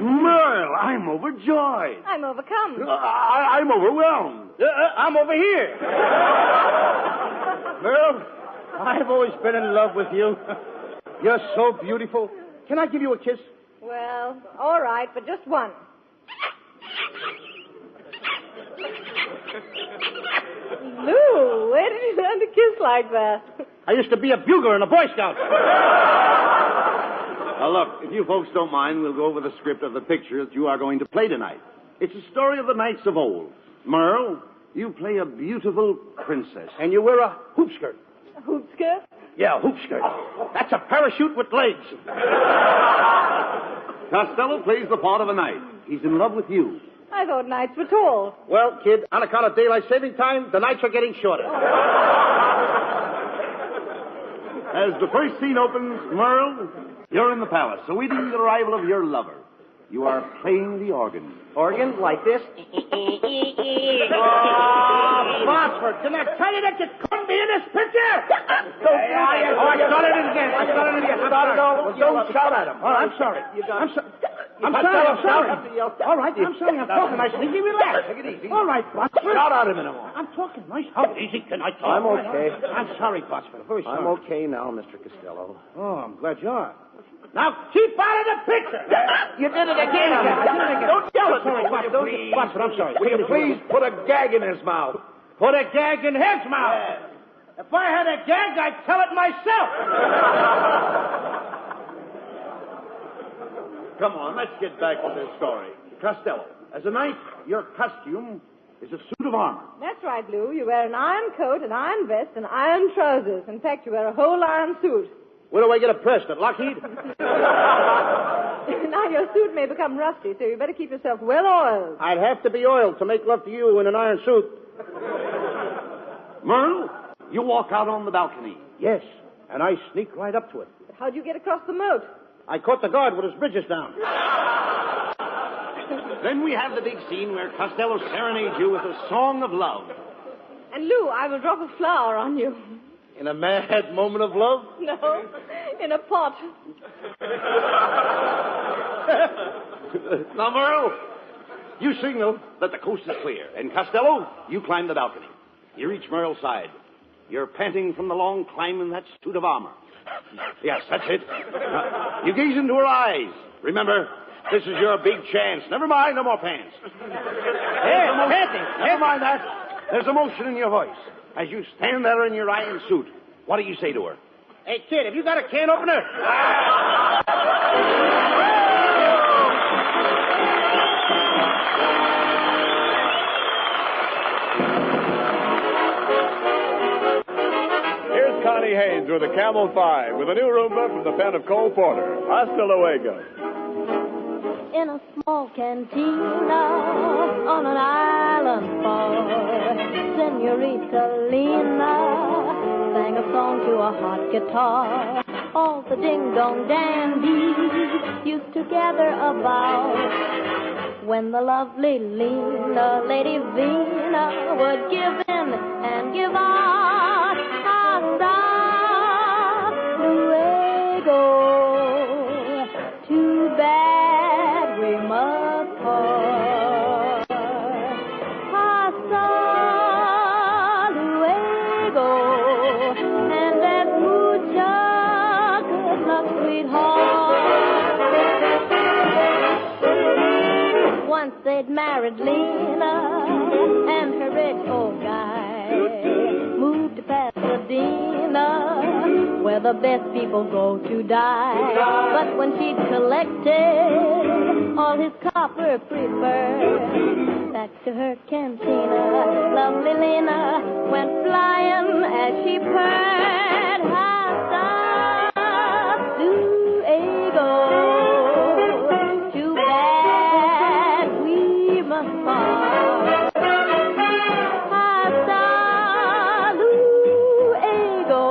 Merle, I'm overjoyed. I'm overcome. I'm overwhelmed. I'm over here. Merle, I've always been in love with you. You're so beautiful. Can I give you a kiss? Well, all right, but just one. Lou, where did you learn to kiss like that? I used to be a bugler in a Boy Scout. Now, look, if you folks don't mind, we'll go over the script of the picture that you are going to play tonight. It's a story of the knights of old. Merle, you play a beautiful princess. And you wear a hoop skirt. A hoop skirt? Yeah, a hoop skirt. That's a parachute with legs. Costello plays the part of a knight. He's in love with you. I thought knights were tall. Well, kid, on account of daylight saving time, the nights are getting shorter. As the first scene opens, Merle, you're in the palace, awaiting the arrival of your lover. You are playing the organ. Organ? Like this? Botsford, didn't I tell you that you couldn't be in this picture? I started it again. Don't shout at him. Oh, I'm sorry. I'm sorry. All right, I'm sorry. I'm talking nice and easy. Relax. Take it easy. All right, Botsford. Shout at him in a moment. I'm talking nice. How easy can I talk? I'm okay. I'm sorry, Botsford. Very sorry. I'm okay now, Mr. Costello. Oh, I'm glad you are. Now, keep out of the picture. You did it again. Don't yell at me. Botsford, I'm sorry. Will you please put a gag in his mouth? Put a gag in his mouth. Yeah. If I had a gag, I'd tell it myself. Come on, let's get back to this story. Costello, as a knight, your costume is a suit of armor. That's right, Lou. You wear an iron coat, an iron vest, and iron trousers. In fact, you wear a whole iron suit. Where do I get it pressed? At Lockheed? Now your suit may become rusty, so you better keep yourself well oiled. I'd have to be oiled to make love to you in an iron suit. Merle, you walk out on the balcony. Yes, and I sneak right up to it. How'd you get across the moat? I caught the guard with his bridges down. Then we have the big scene where Costello serenades you with a song of love. And Lou, I will drop a flower on you. In a mad moment of love? No, in a pot. Now, Merle, you signal that the coast is clear. And Costello, you climb the balcony. You reach Merle's side. You're panting from the long climb in that suit of armor. Yes, that's it. You gaze into her eyes. Remember, this is your big chance. Never mind, no more pants. Never mind that. There's emotion in your voice. As you stand there in your iron suit, what do you say to her? Hey, kid, have you got a can opener? Here's Connie Haynes with the Camel 5 with a new rumba from the pen of Cole Porter. Hasta luego. In a small cantina on an island far, Senorita Lena sang a song to a hot guitar. All the ding-dong dandies used to gather about when the lovely Lena, Lady Vina, would give in and give out. Hasta luego. Too bad we must part. Hasta luego. And that's mucha good luck, sweetheart. Once they'd married Lena and her rich old guy. moved to Pasadena, where the best people go to die. But when she'd collected all his copper preferred, back to her cantina, lovely Lena went flying as she purred. Hasta Luego. Too bad we must part. Hasta Luego.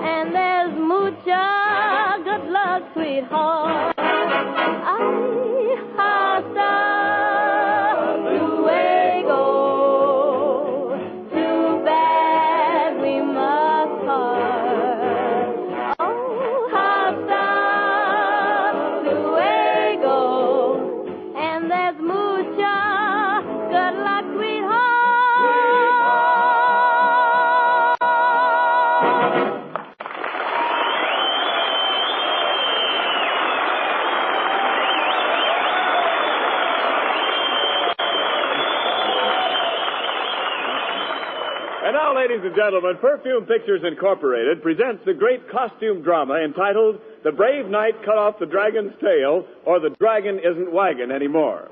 And there's mucha good luck, sweetheart. Hasta Luego. Too bad we must part. Oh, hasta Luego. And there's mucha good luck, sweetheart. And now, ladies and gentlemen, Perfume Pictures Incorporated presents the great costume drama entitled The Brave Knight Cut Off the Dragon's Tail, or The Dragon Isn't Waggin' Anymore.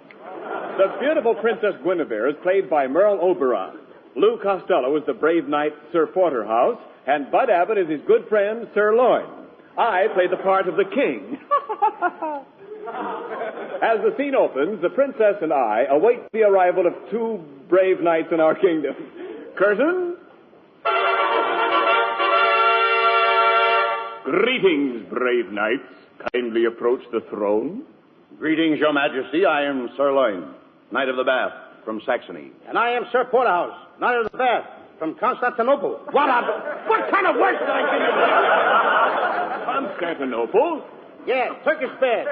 The beautiful Princess Guinevere is played by Merle Oberon. Lou Costello is the brave knight Sir Porterhouse, and Bud Abbott is his good friend Sir Loin. I play the part of the king. As the scene opens, the princess and I await the arrival of two brave knights in our kingdom. Curtain. Greetings, brave knights. Kindly approach the throne. Greetings, Your Majesty. I am Sir Loin, Knight of the Bath from Saxony. And I am Sir Porterhouse, Knight of the Bath, from Constantinople. What kind of words did I give you? Constantinople? Yes, Turkish bed.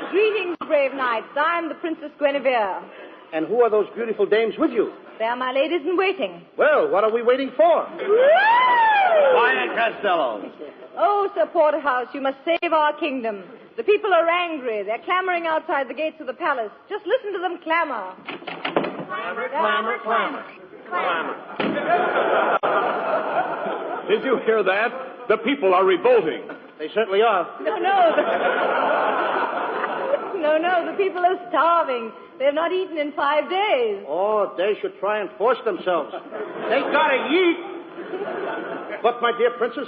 Greetings, brave knights. I am the Princess Guinevere. And who are those beautiful dames with you? They are my ladies in waiting. Well, what are we waiting for? Quiet, Costello. Oh, Sir Porterhouse, you must save our kingdom. The people are angry. They're clamoring outside the gates of the palace. Just listen to them clamor. Clamor, clamor, clamor. Clamor. Did you hear that? The people are revolting. They certainly are. No, the people are starving. They've not eaten in 5 days. Oh, they should try and force themselves. They gotta eat. But, my dear princess,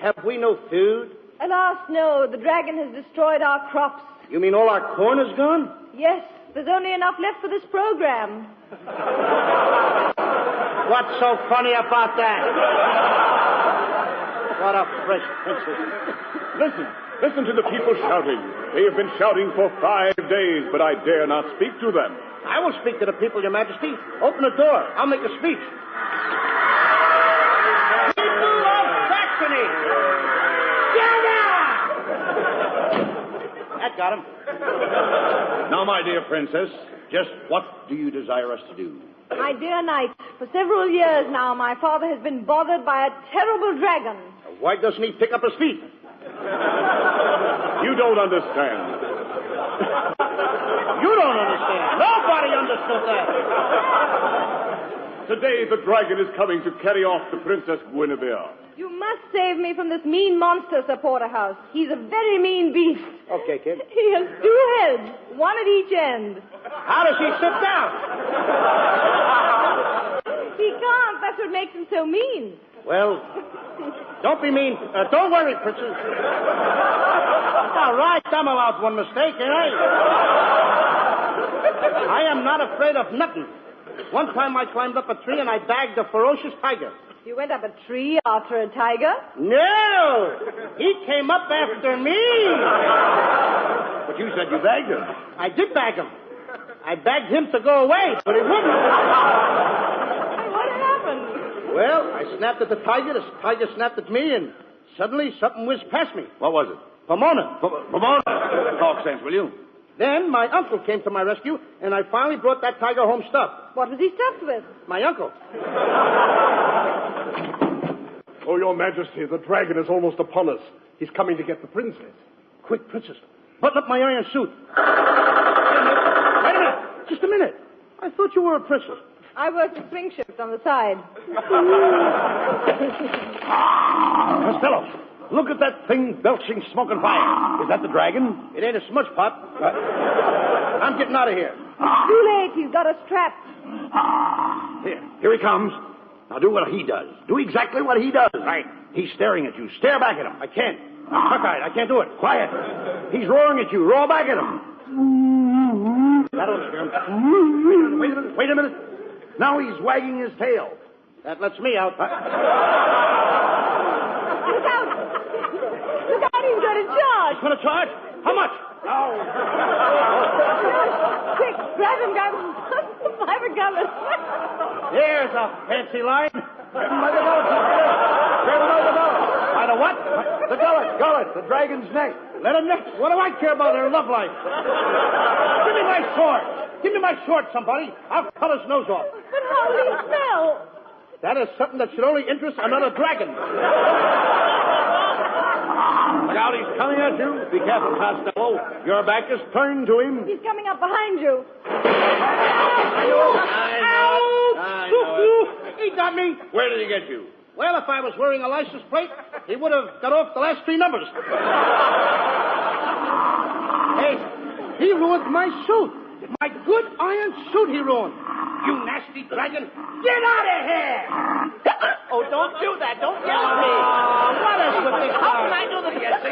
have we no food? Alas, no. The dragon has destroyed our crops. You mean all our corn is gone? Yes, there's only enough left for this program. What's so funny about that? What a fresh princess. Listen to the people shouting. They have been shouting for 5 days, but I dare not speak to them. I will speak to the people, Your Majesty. Open the door. I'll make a speech. People of Saxony! That got him. Now, my dear princess, just what do you desire us to do? My dear knight, for several years now, my father has been bothered by a terrible dragon. Why doesn't he pick up his feet? You don't understand. You don't understand. Nobody understood that. Today, the dragon is coming to carry off the Princess Guinevere. You must save me from this mean monster, Sir Porterhouse. He's a very mean beast. Okay, kid. He has 2 heads, one at each end. How does he sit down? He can't. That's what makes him so mean. Well, don't be mean. Don't worry, princess. All right, I'm allowed one mistake, ain't I? I am not afraid of nothing. One time I climbed up a tree and I bagged a ferocious tiger. You went up a tree after a tiger? No! He came up after me! But you said you bagged him. I did bag him. I begged him to go away, but he wouldn't. What happened? Well, I snapped at the tiger snapped at me, and suddenly something whizzed past me. What was it? Pomona. Pomona? Talk sense, will you? Then my uncle came to my rescue, and I finally brought that tiger home stuffed. What was he stuffed with? My uncle. Oh, Your Majesty, the dragon is almost upon us. He's coming to get the princess. Quick, princess. Button up my iron suit. Wait a minute. Just a minute. I thought you were a princess. I work the swing shift on the side. Costello, look at that thing belching smoke and fire. Is that the dragon? It ain't a smudge pot. I'm getting out of here. It's too late. He's got us trapped. Here he comes. Now do what he does. Do exactly what he does. Right. He's staring at you. Stare back at him. I can't. I'm cockeyed. I can't do it. Quiet. He's roaring at you. Roar back at him. That'll scare him. Wait a minute. Now he's wagging his tail. That lets me out. Look out! Look out, he's going to charge! He's going to charge? How much? Oh. Quick, grab him, grab him. I've a gun. Here's a fancy line. Grab him by the gullet. Grab him by the gullet. By the what? The gullet. The dragon's neck. Let him neck. What do I care about their love life? Give me my sword. Give me my sword, somebody. I'll cut his nose off. But how will he smell? That is something that should only interest another dragon. Look out, he's coming at you. Be careful, Costello. Your back is turned to him. He's coming up behind you. I know it. He got me. Where did he get you? Well, if I was wearing a license plate, he would have got off the last 3 numbers. Hey, he ruined my suit. My good iron suit he ruined. You nasty dragon. Get out of here! Oh, don't do that. Don't yell at me. What is with this? How can I do the...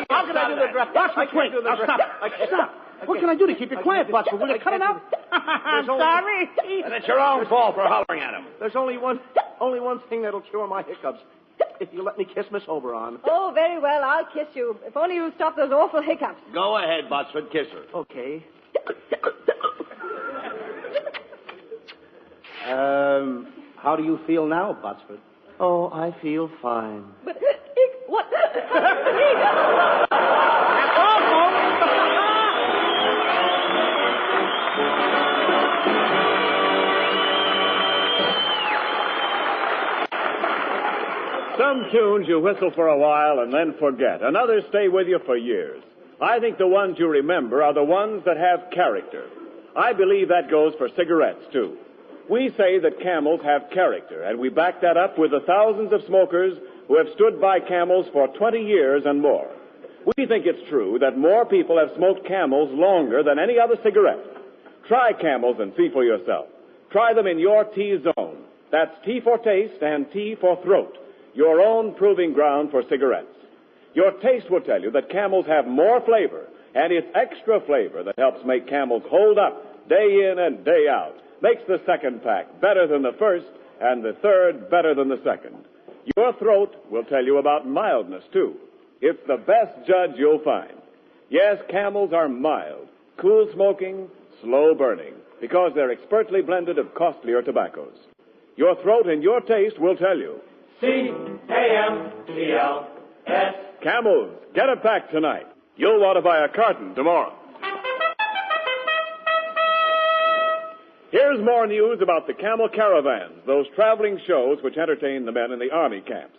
How can I do the dress? Watch me, wait. Now, stop. Stop. What can I do to keep you quiet, Butcher? Will you cut it out? I'm sorry. And it's your own fault for hollering at him. There's only one thing that'll cure my hiccups. If you let me kiss Miss Oberon. Oh, very well. I'll kiss you. If only you'll stop those awful hiccups. Go ahead, Botsford. Kiss her. Okay. How do you feel now, Botsford? Oh, I feel fine. But, what? Some tunes you whistle for a while and then forget, and others stay with you for years. I think the ones you remember are the ones that have character. I believe that goes for cigarettes, too. We say that Camels have character, and we back that up with the thousands of smokers who have stood by Camels for 20 years and more. We think it's true that more people have smoked Camels longer than any other cigarette. Try Camels and see for yourself. Try them in your T-zone. That's T for taste and T for throat. Your own proving ground for cigarettes. Your taste will tell you that Camels have more flavor, and it's extra flavor that helps make Camels hold up day in and day out. Makes the second pack better than the first, and the third better than the second. Your throat will tell you about mildness, too. It's the best judge you'll find. Yes, Camels are mild, cool smoking, slow burning, because they're expertly blended of costlier tobaccos. Your throat and your taste will tell you. C-A-M-E-L-S. Camels, get a pack tonight. You'll want to buy a carton tomorrow. Here's more news about the Camel Caravans, those traveling shows which entertain the men in the Army camps.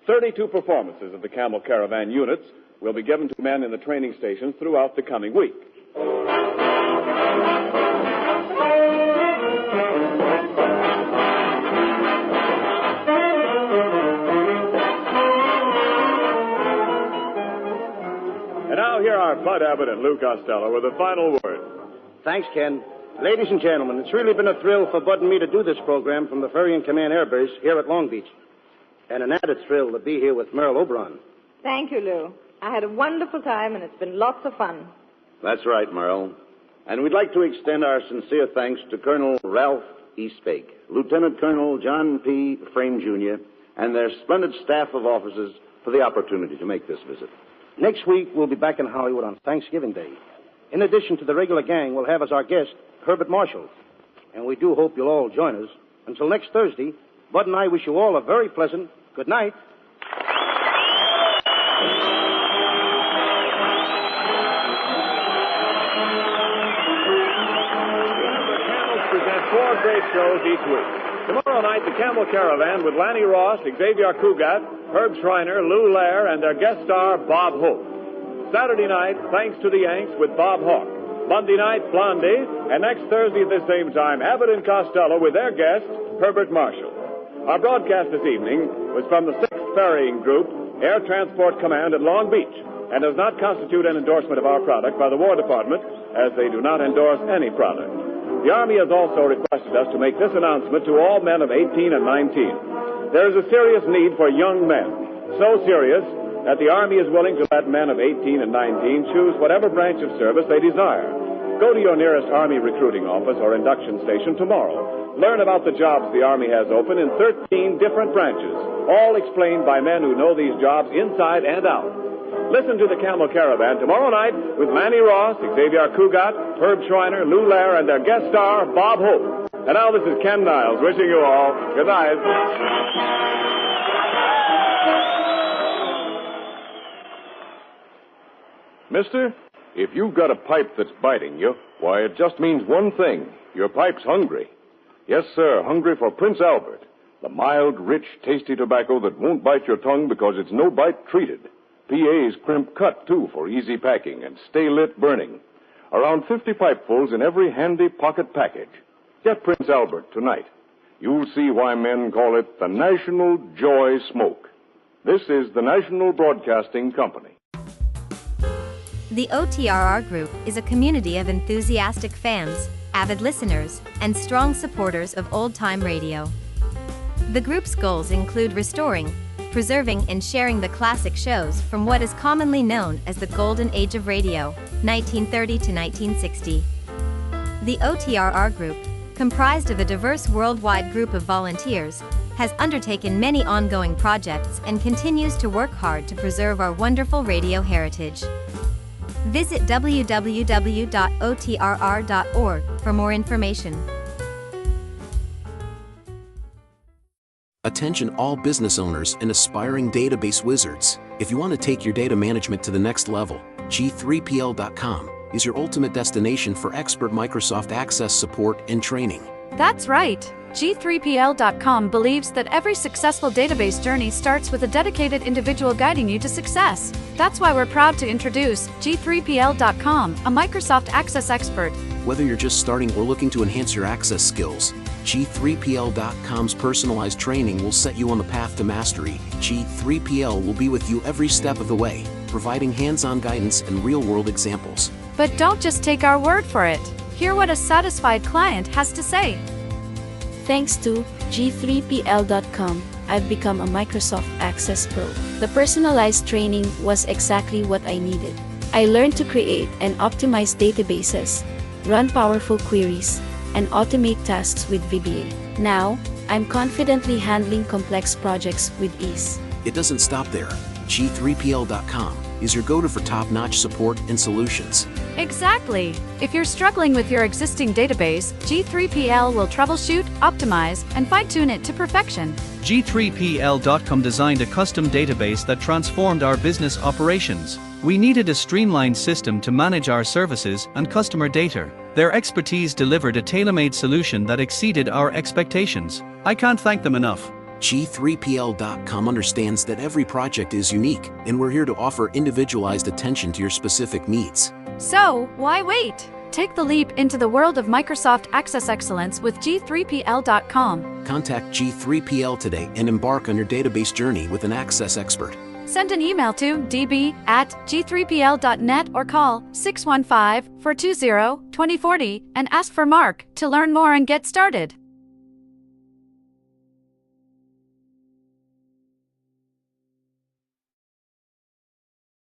32 performances of the Camel Caravan units will be given to men in the training stations throughout the coming week. And now here are Bud Abbott and Lou Costello with a final word. Thanks, Ken. Ladies and gentlemen, it's really been a thrill for Bud and me to do this program from the Ferry and Command Air Base here at Long Beach. And an added thrill to be here with Merle Oberon. Thank you, Lou. I had a wonderful time, and it's been lots of fun. That's right, Merle. And we'd like to extend our sincere thanks to Colonel Ralph Eastbake, Lieutenant Colonel John P. Frame, Jr., and their splendid staff of officers for the opportunity to make this visit. Next week, we'll be back in Hollywood on Thanksgiving Day. In addition to the regular gang, we'll have as our guest Herbert Marshall. And we do hope you'll all join us. Until next Thursday, Bud and I wish you all a very pleasant good night. Remember, Camels present 4 great shows each week. Tomorrow night, the Camel Caravan with Lanny Ross, Xavier Cugat, Herb Schreiner, Lou Lair, and their guest star, Bob Hope. Saturday night, Thanks to the Yanks with Bob Hawke. Monday night, Blondie, and next Thursday at the same time, Abbott and Costello with their guest, Herbert Marshall. Our broadcast this evening was from the 6th Ferrying Group, Air Transport Command at Long Beach, and does not constitute an endorsement of our product by the War Department, as they do not endorse any product. The Army has also requested us to make this announcement to all men of 18 and 19. There is a serious need for young men, so serious that the Army is willing to let men of 18 and 19 choose whatever branch of service they desire. Go to your nearest Army recruiting office or induction station tomorrow. Learn about the jobs the Army has open in 13 different branches, all explained by men who know these jobs inside and out. Listen to the Camel Caravan tomorrow night with Manny Ross, Xavier Cugat, Herb Schreiner, Lou Lair, and their guest star, Bob Hope. And now this is Ken Niles wishing you all good night. Mister, if you've got a pipe that's biting you, why, it just means one thing. Your pipe's hungry. Yes, sir, hungry for Prince Albert, the mild, rich, tasty tobacco that won't bite your tongue because it's no-bite treated. PA's crimp cut, too, for easy packing and stay-lit burning. Around 50 pipefuls in every handy pocket package. Get Prince Albert tonight. You'll see why men call it the National Joy Smoke. This is the National Broadcasting Company. The OTRR Group is a community of enthusiastic fans, avid listeners, and strong supporters of old-time radio. The group's goals include restoring, preserving, and sharing the classic shows from what is commonly known as the Golden Age of Radio, 1930 to 1960. The OTRR Group, comprised of a diverse worldwide group of volunteers, has undertaken many ongoing projects and continues to work hard to preserve our wonderful radio heritage. Visit www.otrr.org for more information. Attention all business owners and aspiring database wizards. If you want to take your data management to the next level, G3PL.com is your ultimate destination for expert Microsoft Access support and training. That's right. G3PL.com believes that every successful database journey starts with a dedicated individual guiding you to success. That's why we're proud to introduce G3PL.com, a Microsoft Access expert. Whether you're just starting or looking to enhance your Access skills, G3PL.com's personalized training will set you on the path to mastery. G3PL will be with you every step of the way, providing hands-on guidance and real-world examples. But don't just take our word for it. Hear what a satisfied client has to say. Thanks to G3PL.com, I've become a Microsoft Access Pro. The personalized training was exactly what I needed. I learned to create and optimize databases, run powerful queries, and automate tasks with VBA. Now, I'm confidently handling complex projects with ease. It doesn't stop there. G3PL.com is your go-to for top-notch support and solutions. Exactly. If you're struggling with your existing database, G3PL will troubleshoot, optimize, and fine-tune it to perfection. G3PL.com designed a custom database that transformed our business operations. We needed a streamlined system to manage our services and customer data. Their expertise delivered a tailor-made solution that exceeded our expectations. I can't thank them enough. G3PL.com understands that every project is unique, and we're here to offer individualized attention to your specific needs. So, why wait? Take the leap into the world of Microsoft Access Excellence with G3PL.com. Contact G3PL today and embark on your database journey with an Access expert. Send an email to db@g3pl.net or call 615-420-2040 and ask for Mark to learn more and get started.